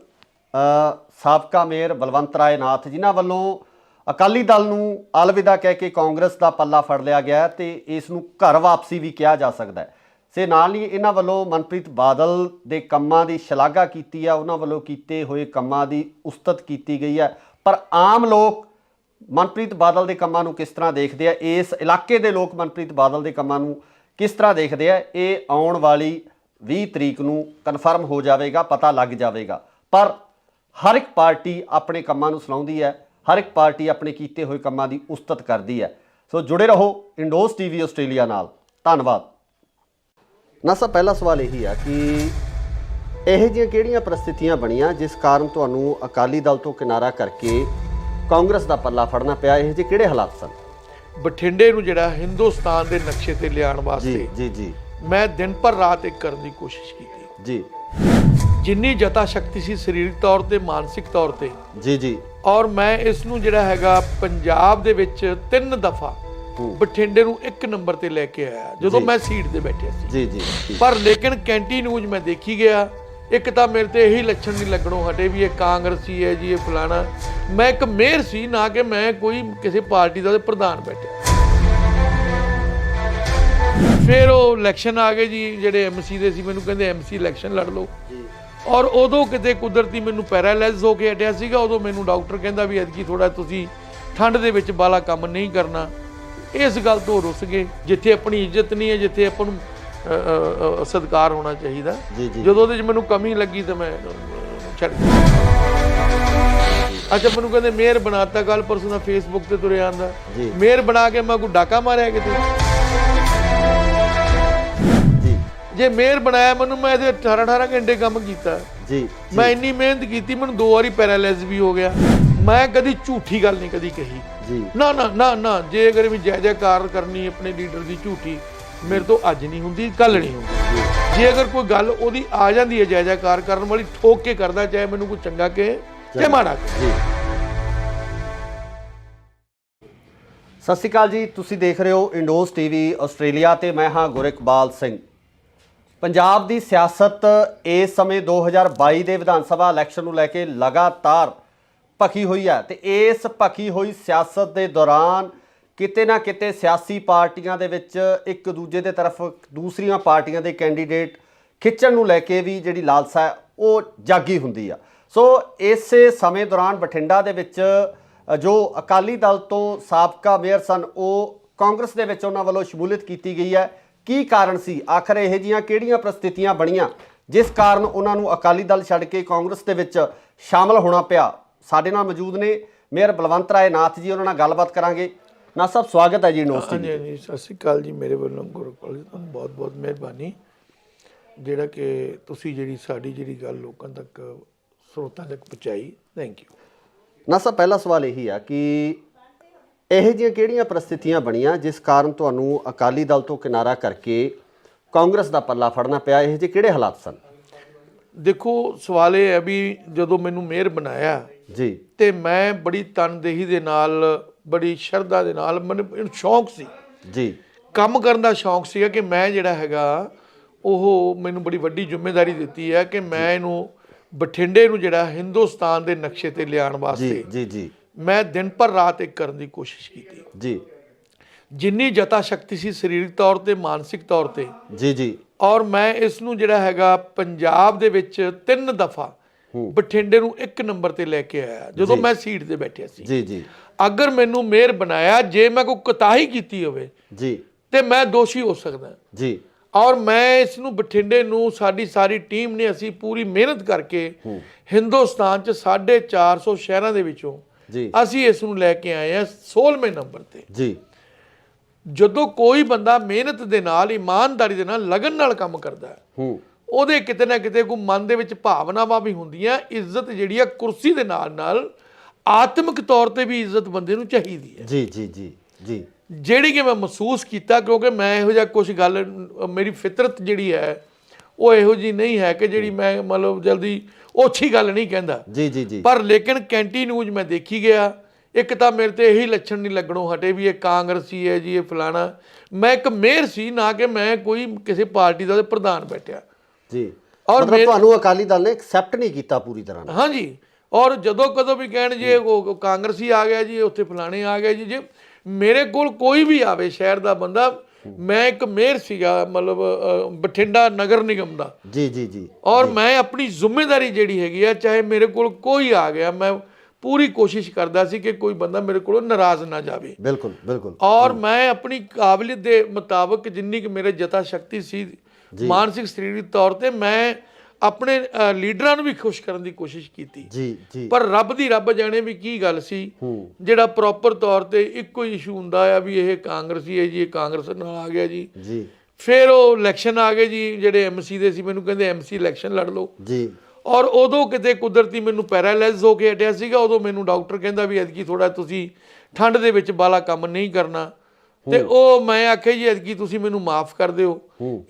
ਸਾਬਕਾ ਮੇਅਰ ਬਲਵੰਤ ਰਾਏ ਨਾਥ, ਜਿਨ੍ਹਾਂ ਵੱਲੋਂ ਅਕਾਲੀ ਦਲ ਨੂੰ ਅਲਵਿਦਾ ਕਹਿ ਕੇ ਕਾਂਗਰਸ ਦਾ ਪੱਲਾ ਫੜ ਲਿਆ ਗਿਆ ਤੇ ਇਸ ਨੂੰ ਘਰ ਵਾਪਸੀ ਵੀ ਕਿਹਾ ਜਾ ਸਕਦਾ ਹੈ। ਸੇ ਨਾਲ ਹੀ ਇਹਨਾਂ ਵੱਲੋਂ ਮਨਪ੍ਰੀਤ ਬਾਦਲ ਦੇ ਕੰਮਾਂ ਦੀ ਸ਼ਲਾਘਾ ਕੀਤੀ ਆ, ਉਹਨਾਂ ਵੱਲੋਂ ਕੀਤੇ ਹੋਏ ਕੰਮਾਂ ਦੀ ਉਸਤਤ ਕੀਤੀ ਗਈ ਹੈ। ਪਰ ਆਮ ਲੋਕ ਮਨਪ੍ਰੀਤ ਬਾਦਲ ਦੇ ਕੰਮਾਂ ਨੂੰ ਕਿਸ ਤਰ੍ਹਾਂ ਦੇਖਦੇ ਆ, ਇਸ ਇਲਾਕੇ ਦੇ ਲੋਕ ਮਨਪ੍ਰੀਤ ਬਾਦਲ ਦੇ ਕੰਮਾਂ ਨੂੰ ਕਿਸ ਤਰ੍ਹਾਂ ਦੇਖਦੇ ਆ, ਇਹ ਆਉਣ ਵਾਲੀ 20 ਤਰੀਕ ਨੂੰ ਕਨਫਰਮ ਹੋ ਜਾਵੇਗਾ, ਪਤਾ ਲੱਗ ਜਾਵੇਗਾ। ਪਰ ਹਰ ਇੱਕ ਪਾਰਟੀ ਆਪਣੇ ਕੰਮਾਂ ਨੂੰ ਸੁਣਾਉਂਦੀ ਹੈ, ਹਰ ਇੱਕ ਪਾਰਟੀ ਆਪਣੇ ਕੀਤੇ ਹੋਏ ਕੰਮਾਂ ਦੀ ਉਸਤਤ ਕਰਦੀ ਹੈ। ਸੋ ਜੁੜੇ ਰਹੋ ਇੰਡੋਜ਼ ਟੀਵੀ ਆਸਟ੍ਰੇਲੀਆ ਨਾਲ। ਧੰਨਵਾਦ। ਨਾ ਸਰ, ਪਹਿਲਾ ਸਵਾਲ ਇਹੀ ਆ ਕਿ ਇਹੋ ਜਿਹੀਆਂ ਕਿਹੜੀਆਂ ਪ੍ਰਸਥਿਤੀਆਂ ਬਣੀਆਂ ਜਿਸ ਕਾਰਨ ਤੁਹਾਨੂੰ ਅਕਾਲੀ ਦਲ ਤੋਂ ਕਿਨਾਰਾ ਕਰਕੇ ਕਾਂਗਰਸ ਦਾ ਪੱਲਾ ਫੜਨਾ ਪਿਆ? ਇਹੋ ਜਿਹੇ ਕਿਹੜੇ ਹਾਲਾਤ ਸਨ? ਬਠਿੰਡੇ ਨੂੰ ਜਿਹੜਾ ਹਿੰਦੁਸਤਾਨ ਦੇ ਨਕਸ਼ੇ ਤੇ ਲਿਆਉਣ ਵਾਸਤੇ ਜੀ ਜੀ ਮੈਂ ਦਿਨ ਭਰ ਰਾਤ ਇੱਕ ਕਰਨ ਦੀ ਕੋਸ਼ਿਸ਼ ਕੀਤੀ ਜੀ। ਜਿੰਨੀ ਜਤਾ ਸ਼ਕਤੀ ਸੀ ਸਰੀਰਕ ਤੌਰ ਤੇ, ਮਾਨਸਿਕ ਤੌਰ ਤੇ ਜੀ ਜੀ। ਔਰ ਮੈਂ ਇਸ ਨੂੰ ਜਿਹੜਾ ਹੈਗਾ ਪੰਜਾਬ ਦੇ ਵਿੱਚ 3 ਦਫਾ ਬਠਿੰਡੇ ਨੂੰ 1 ਨੰਬਰ ਤੇ ਲੈ ਕੇ ਆਇਆ ਜਦੋਂ ਮੈਂ ਸੀਟ ਤੇ ਬੈਠਿਆ ਸੀ ਜੀ ਜੀ। ਪਰ ਲੇਕਿਨ ਕੈਂਟੀ ਨਿਊਜ਼ ਮੈਂ ਦੇਖੀ ਗਿਆ ਇੱਕ ਤਾਂ ਮੇਰੇ ਤੇ ਇਹੀ ਲੱਛਣ ਨਹੀਂ ਲੱਗਣੋਂ ਹਟੇ ਵੀ ਇਹ ਕਾਂਗਰਸੀ ਹੈ ਜੀ, ਇਹ ਫਲਾਣਾ। ਮੈਂ ਇੱਕ ਮੇਅਰ ਸੀ, ਨਾ ਕਿ ਮੈਂ ਕੋਈ ਕਿਸੇ ਪਾਰਟੀ ਦਾ ਪ੍ਰਧਾਨ ਬੈਠਿਆ। ਫਿਰ ਉਹ ਇਲੈਕਸ਼ਨ ਆ ਗਏ ਜੀ, ਜਿਹੜੇ ਐਮਸੀ ਦੇ ਸੀ, ਮੈਨੂੰ ਕਹਿੰਦੇ ਐਮਸੀ ਇਲੈਕਸ਼ਨ ਲੜ ਲਓ। ਔਰ ਉਦੋਂ ਕਿਤੇ ਕੁਦਰਤੀ ਮੈਨੂੰ ਪੈਰਾਲਾਈਜ਼ ਹੋ ਕੇ ਹਟਿਆ ਸੀਗਾ। ਉਦੋਂ ਮੈਨੂੰ ਡਾਕਟਰ ਕਹਿੰਦਾ ਵੀ ਐਤਕੀ ਥੋੜਾ ਤੁਸੀਂ ਠੰਡ ਦੇ ਵਿੱਚ ਬਾਲਾ ਕੰਮ ਨਹੀਂ ਕਰਨਾ। ਇਸ ਗੱਲ ਤੋਂ ਰੁੱਸ ਗਏ। ਜਿੱਥੇ ਆਪਣੀ ਇੱਜ਼ਤ ਨਹੀਂ ਹੈ, ਜਿੱਥੇ ਆਪਾਂ ਨੂੰ ਸਤਿਕਾਰ ਹੋਣਾ ਚਾਹੀਦਾ, ਜਦੋਂ ਉਹਦੇ 'ਚ ਮੈਨੂੰ ਕਮੀ ਲੱਗੀ ਤਾਂ ਮੈਂ ਛੱਡ ਦਿੱਤਾ। ਅੱਛਾ, ਮੈਨੂੰ ਕਹਿੰਦੇ ਮੇਅਰ ਬਣਾਤਾ, ਕੱਲ ਪਰਸੋਂ ਦਾ ਫੇਸਬੁੱਕ ਤੇ ਤੁਰਿਆ ਆਂਦਾ ਮੇਅਰ ਬਣਾ ਕੇ ਮੈਂ ਕੋਈ ਡਾਕਾ ਮਾਰਿਆ ਕਿਤੇ। ਜੇ ਮੇਅਰ ਬਣਾਇਆ ਮੈਨੂੰ, ਮੈਂ ਇਹਦੇ 18 ਘੰਟੇ ਕੰਮ ਕੀਤਾ ਜੀ। ਮੈਂ ਇੰਨੀ ਮਿਹਨਤ ਕੀਤੀ, ਮੈਨੂੰ 2 ਵਾਰੀ ਪੈਰਾਲਾਈਜ਼ ਵੀ ਹੋ ਗਿਆ। ਮੈਂ ਕਦੀ ਝੂਠੀ ਗੱਲ ਨਹੀਂ ਕਦੀ ਕਹੀ ਜੀ। ਨਾ ਨਾ ਨਾ ਨਾ, ਜੇ ਅਗਰ ਵੀ ਜੈ ਜੈਕਾਰ ਕਰਨੀ ਆਪਣੇ ਲੀਡਰ ਦੀ ਝੂਠੀ, ਮੇਰੇ ਤੋਂ ਅੱਜ ਨਹੀਂ ਹੁੰਦੀ, ਕੱਲ ਨਹੀਂ ਹੁੰਦੀ। ਜੇ ਅਗਰ ਕੋਈ ਗੱਲ ਉਹਦੀ ਆ ਜਾਂਦੀ ਹੈ ਜੈ ਜੈਕਾਰ ਕਰਨ ਵਾਲੀ, ਠੋਕ ਕੇ ਕਰਦਾ, ਚਾਹੇ ਮੈਨੂੰ ਕੋਈ ਚੰਗਾ ਕਹੇ ਤੇ ਮਾੜਾ ਕਹੇ। ਸਤਿ ਸ਼੍ਰੀ ਅਕਾਲ ਜੀ, ਤੁਸੀਂ ਦੇਖ ਰਹੇ ਹੋ ਇੰਡੋਜ਼ ਟੀਵੀ ਆਸਟ੍ਰੇਲੀਆ ਤੇ ਮੈਂ ਹਾਂ ਗੁਰਿਕਬਾਲ ਸਿੰਘ। ਪੰਜਾਬ ਦੀ ਸਿਆਸਤ ਇਸ ਸਮੇਂ 2022 ਦੇ ਵਿਧਾਨ ਸਭਾ ਇਲੈਕਸ਼ਨ ਨੂੰ ਲੈ ਕੇ ਲਗਾਤਾਰ ਭਖੀ ਹੋਈ ਹੈ ਤੇ ਇਸ ਭਖੀ ਹੋਈ ਸਿਆਸਤ ਦੇ ਦੌਰਾਨ ਕਿਤੇ ਨਾ ਕਿਤੇ ਸਿਆਸੀ ਪਾਰਟੀਆਂ ਦੇ ਵਿੱਚ ਇੱਕ ਦੂਜੇ ਦੇ ਤਰਫ ਦੂਸਰੀਆਂ ਪਾਰਟੀਆਂ ਦੇ ਕੈਂਡੀਡੇਟ ਖਿੱਚਣ ਨੂੰ ਲੈ ਕੇ ਵੀ ਜਿਹੜੀ ਲਾਲਸਾ ਹੈ ਉਹ ਜਾਗੀ ਹੁੰਦੀ ਆ। ਸੋ ਇਸੇ ਸਮੇਂ ਦੌਰਾਨ ਬਠਿੰਡਾ ਦੇ ਵਿੱਚ ਜੋ ਅਕਾਲੀ ਦਲ ਤੋਂ ਸਾਬਕਾ ਮੇਅਰ ਸਨ, ਉਹ ਕਾਂਗਰਸ ਦੇ ਵਿੱਚ ਉਹਨਾਂ ਵੱਲੋਂ ਸ਼ਮੂਲੀਅਤ ਕੀਤੀ ਗਈ ਹੈ। ਕੀ ਕਾਰਨ ਸੀ? ਆਖਰ ਇਹੋ ਜਿਹੀਆਂ ਕਿਹੜੀਆਂ ਪ੍ਰਸਥਿਤੀਆਂ ਬਣੀਆਂ ਜਿਸ ਕਾਰਨ ਉਹਨਾਂ ਨੂੰ ਅਕਾਲੀ ਦਲ ਛੱਡ ਕੇ ਕਾਂਗਰਸ ਦੇ ਵਿੱਚ ਸ਼ਾਮਲ ਹੋਣਾ ਪਿਆ? ਸਾਡੇ ਨਾਲ ਮੌਜੂਦ ਨੇ ਮੇਅਰ ਬਲਵੰਤ ਰਾਏ ਨਾਥ ਜੀ, ਉਹਨਾਂ ਨਾਲ ਗੱਲਬਾਤ ਕਰਾਂਗੇ। ਨਾਥ ਸਾਹਿਬ, ਸਵਾਗਤ ਹੈ ਜੀ ਇੰਡੋਜ਼ ਟੀਵੀ। ਹਾਂਜੀ, ਸਤਿ ਸ਼੍ਰੀ ਅਕਾਲ ਜੀ। ਮੇਰੇ ਵੱਲੋਂ ਗੁਰਪਾਲ ਜੀ, ਤੁਹਾਨੂੰ ਬਹੁਤ ਬਹੁਤ ਮਿਹਰਬਾਨੀ, ਜਿਹੜਾ ਕਿ ਤੁਸੀਂ ਜਿਹੜੀ ਸਾਡੀ ਜਿਹੜੀ ਗੱਲ ਲੋਕਾਂ ਤੱਕ, ਸਰੋਤਾਂ ਤੱਕ ਪਹੁੰਚਾਈ। Thank you. ਨਾਥ ਸਾਹਿਬ, ਪਹਿਲਾ ਸਵਾਲ ਇਹੀ ਆ ਕਿ ਇਹੋ ਜਿਹੀਆਂ ਕਿਹੜੀਆਂ ਪ੍ਰਸਥਿਤੀਆਂ ਬਣੀਆਂ ਜਿਸ ਕਾਰਨ ਤੁਹਾਨੂੰ ਅਕਾਲੀ ਦਲ ਤੋਂ ਕਿਨਾਰਾ ਕਰਕੇ ਕਾਂਗਰਸ ਦਾ ਪੱਲਾ ਫੜਨਾ ਪਿਆ? ਇਹੋ ਜਿਹੇ ਕਿਹੜੇ ਹਾਲਾਤ ਸਨ? ਦੇਖੋ, ਸਵਾਲ ਇਹ ਹੈ ਵੀ ਜਦੋਂ ਮੈਨੂੰ ਮੇਅਰ ਬਣਾਇਆ ਜੀ, ਤੇ ਮੈਂ ਬੜੀ ਤਨਦੇਹੀ ਦੇ ਨਾਲ, ਬੜੀ ਸ਼ਰਧਾ ਦੇ ਨਾਲ, ਮੈਨੂੰ ਸ਼ੌਂਕ ਸੀ ਜੀ, ਕੰਮ ਕਰਨ ਦਾ ਸ਼ੌਂਕ ਸੀਗਾ ਕਿ ਮੈਂ ਜਿਹੜਾ ਹੈਗਾ, ਉਹ ਮੈਨੂੰ ਬੜੀ ਵੱਡੀ ਜ਼ਿੰਮੇਵਾਰੀ ਦਿੱਤੀ ਹੈ ਕਿ ਮੈਂ ਇਹਨੂੰ ਬਠਿੰਡੇ ਨੂੰ ਜਿਹੜਾ ਹਿੰਦੁਸਤਾਨ ਦੇ ਨਕਸ਼ੇ ਤੇ ਲਿਆਉਣ ਵਾਸਤੇ ਜੀ ਜੀ ਮੈਂ ਦਿਨ ਭਰ ਰਾਤ ਇੱਕ ਕਰਨ ਦੀ ਕੋਸ਼ਿਸ਼ ਕੀਤੀ ਜੀ। ਜਿੰਨੀ ਜਤਾ ਸ਼ਕਤੀ ਸੀ ਸਰੀਰਕ ਤੌਰ ਤੇ, ਮਾਨਸਿਕ ਤੌਰ ਤੇ ਜੀ ਜੀ। ਔਰ ਮੈਂ ਇਸ ਨੂੰ ਜਿਹੜਾ ਹੈਗਾ ਪੰਜਾਬ ਦੇ ਵਿੱਚ 3 ਦਫਾ ਬਠਿੰਡੇ ਨੂੰ 1 ਨੰਬਰ ਤੇ ਲੈ ਕੇ ਆਇਆ ਜਦੋਂ ਮੈਂ ਸੀਟ ਤੇ ਬੈਠਿਆ ਸੀ ਜੀ ਜੀ। ਅਗਰ ਮੈਨੂੰ ਮੇਅਰ ਬਣਾਇਆ, ਜੇ ਮੈਂ ਕੋਈ ਕੁਤਾਹੀ ਕੀਤੀ ਹੋਵੇ ਜੀ ਤੇ ਮੈਂ ਦੋਸ਼ੀ ਹੋ ਸਕਦਾ ਜੀ। ਔਰ ਮੈਂ ਇਸ ਨੂੰ ਬਠਿੰਡੇ ਨੂੰ, ਸਾਡੀ ਸਾਰੀ ਟੀਮ ਨੇ, ਅਸੀਂ ਪੂਰੀ ਮਿਹਨਤ ਕਰਕੇ ਹਿੰਦੁਸਤਾਨ 'ਚ 450 ਸ਼ਹਿਰਾਂ ਦੇ ਵਿੱਚੋਂ ਅਸੀਂ ਇਸ ਨੂੰ ਲੈ ਕੇ ਆਏ ਹਾਂ 16ਵੇਂ ਨੰਬਰ ਤੇ ਜੀ। ਜਦੋਂ ਕੋਈ ਬੰਦਾ ਮਿਹਨਤ ਦੇ ਨਾਲ, ਇਮਾਨਦਾਰੀ ਦੇ ਨਾਲ, ਲਗਨ ਨਾਲ ਕੰਮ ਕਰਦਾ ਹੈ, ਉਹਦੇ ਕਿਤੇ ਨਾ ਕਿਤੇ ਕੋਈ ਮਨ ਦੇ ਵਿੱਚ ਭਾਵਨਾਵਾਂ ਵੀ ਹੁੰਦੀਆਂ। ਇੱਜ਼ਤ ਜਿਹੜੀ ਆ ਕੁਰਸੀ ਦੇ ਨਾਲ ਨਾਲ ਆਤਮਿਕ ਤੌਰ ਤੇ ਵੀ ਇੱਜ਼ਤ ਬੰਦੇ ਨੂੰ ਚਾਹੀਦੀ ਹੈ ਜੀ ਜੀ ਜੀ ਜੀ, ਜਿਹੜੀ ਕਿ ਮੈਂ ਮਹਿਸੂਸ ਕੀਤਾ। ਕਿਉਂਕਿ ਮੈਂ ਇਹੋ ਜਿਹਾ ਕੁਛ ਗੱਲ, ਮੇਰੀ ਫਿਤਰਤ ਜਿਹੜੀ ਹੈ ਉਹ ਇਹੋ ਜਿਹੀ ਨਹੀਂ ਹੈ ਕਿ ਜਿਹੜੀ ਮੈਂ ਮਤਲਬ ਜਲਦੀ ਓਛੀ ਗੱਲ ਨਹੀਂ ਕਹਿੰਦਾ ਜੀ ਜੀ ਜੀ। ਪਰ ਲੇਕਿਨ ਕੰਟੀਨਿਊਜ ਮੈਂ ਦੇਖੀ ਗਿਆ। ਇੱਕ ਤਾਂ ਮੇਰੇ ਤੇ ਇਹੀ ਲੱਛਣ ਨਹੀਂ ਲੱਗਣੋਂ ਹਟੇ ਵੀ ਇਹ ਕਾਂਗਰਸੀ ਹੈ ਜੀ, ਇਹ ਫਲਾਣਾ। ਮੈਂ ਇੱਕ ਮੇਅਰ ਸੀ, ਨਾ ਕਿ ਮੈਂ ਕੋਈ ਕਿਸੇ ਪਾਰਟੀ ਦਾ ਪ੍ਰਧਾਨ ਬੈਠਿਆ ਜੀ। ਔਰ ਤੁਹਾਨੂੰ ਅਕਾਲੀ ਦਲ ਨੇ ਐਕਸੈਪਟ ਨਹੀਂ ਕੀਤਾ ਪੂਰੀ ਤਰ੍ਹਾਂ? ਹਾਂਜੀ। ਔਰ ਜਦੋਂ ਕਦੋਂ ਵੀ ਕਹਿਣ ਜੇ ਉਹ ਕਾਂਗਰਸੀ ਆ ਗਿਆ ਜੀ, ਉੱਥੇ ਫਲਾਣੇ ਆ ਗਿਆ ਜੀ, ਜੇ ਮੇਰੇ ਕੋਲ ਕੋਈ ਵੀ ਆਵੇ ਸ਼ਹਿਰ ਦਾ ਬੰਦਾ, ਮੈਂ ਇੱਕ ਮੇਅਰ ਸੀਗਾ, ਮਤਲਬ ਬਠਿੰਡਾ ਨਗਰ ਨਿਗਮ ਦਾ ਜੀ ਜੀ ਜੀ। ਔਰ ਮੈਂ ਆਪਣੀ ਜ਼ਿੰਮੇਵਾਰੀ ਜਿਹੜੀ ਹੈਗੀ ਆ, ਚਾਹੇ ਮੇਰੇ ਕੋਲ ਕੋਈ ਆ ਗਿਆ, ਮੈਂ ਪੂਰੀ ਕੋਸ਼ਿਸ਼ ਕਰਦਾ ਸੀ ਕਿ ਕੋਈ ਬੰਦਾ ਮੇਰੇ ਕੋਲੋਂ ਨਾਰਾਜ਼ ਨਾ ਜਾਵੇ। ਬਿਲਕੁਲ ਬਿਲਕੁਲ। ਔਰ ਮੈਂ ਆਪਣੀ ਕਾਬਲੀਅਤ ਦੇ ਮੁਤਾਬਕ ਜਿੰਨੀ ਕਿ ਮੇਰੇ ਜਤਾ ਸ਼ਕਤੀ ਸੀ, ਮਾਨਸਿਕ ਸਰੀਰਕ ਤੌਰ ਤੇ, ਮੈਂ ਆਪਣੇ ਲੀਡਰਾਂ ਨੂੰ ਵੀ ਖੁਸ਼ ਕਰਨ ਦੀ ਕੋਸ਼ਿਸ਼ ਕੀਤੀ ਜੀ ਜੀ। ਪਰ ਰੱਬ ਦੀ ਰੱਬ ਜਾਣੇ ਵੀ ਕੀ ਗੱਲ ਸੀ, ਜਿਹੜਾ ਪ੍ਰੋਪਰ ਤੌਰ ਤੇ ਇੱਕੋ ਹੀ ਇਸ਼ੂ ਹੁੰਦਾ ਆ ਵੀ ਇਹ ਕਾਂਗਰਸੀ ਹੈ ਜੀ, ਇਹ ਕਾਂਗਰਸ ਨਾਲ ਆ ਗਿਆ ਜੀ ਜੀ। ਫਿਰ ਉਹ ਇਲੈਕਸ਼ਨ ਆ ਗਏ ਜੀ, ਜਿਹੜੇ ਐਮਸੀ ਦੇ ਸੀ, ਮੈਨੂੰ ਕਹਿੰਦੇ ਐਮਸੀ ਇਲੈਕਸ਼ਨ ਲੜ ਲਓ ਜੀ। ਔਰ ਉਦੋਂ ਕਿਤੇ ਕੁਦਰਤੀ ਮੈਨੂੰ ਪੈਰਾਲਾਈਜ਼ ਹੋ ਕੇ ਹਟਿਆ ਸੀਗਾ। ਉਦੋਂ ਮੈਨੂੰ ਡਾਕਟਰ ਕਹਿੰਦਾ ਵੀ ਐਤਕੀ ਥੋੜਾ ਤੁਸੀਂ ਠੰਡ ਦੇ ਵਿੱਚ ਬਾਲਾ ਕੰਮ ਨਹੀਂ ਕਰਨਾ। ਤੇ ਉਹ ਮੈਂ ਆਖਿਆ ਜੀ ਐਤਕੀ ਤੁਸੀਂ ਮੈਨੂੰ ਮਾਫ ਕਰ ਦਿਓ।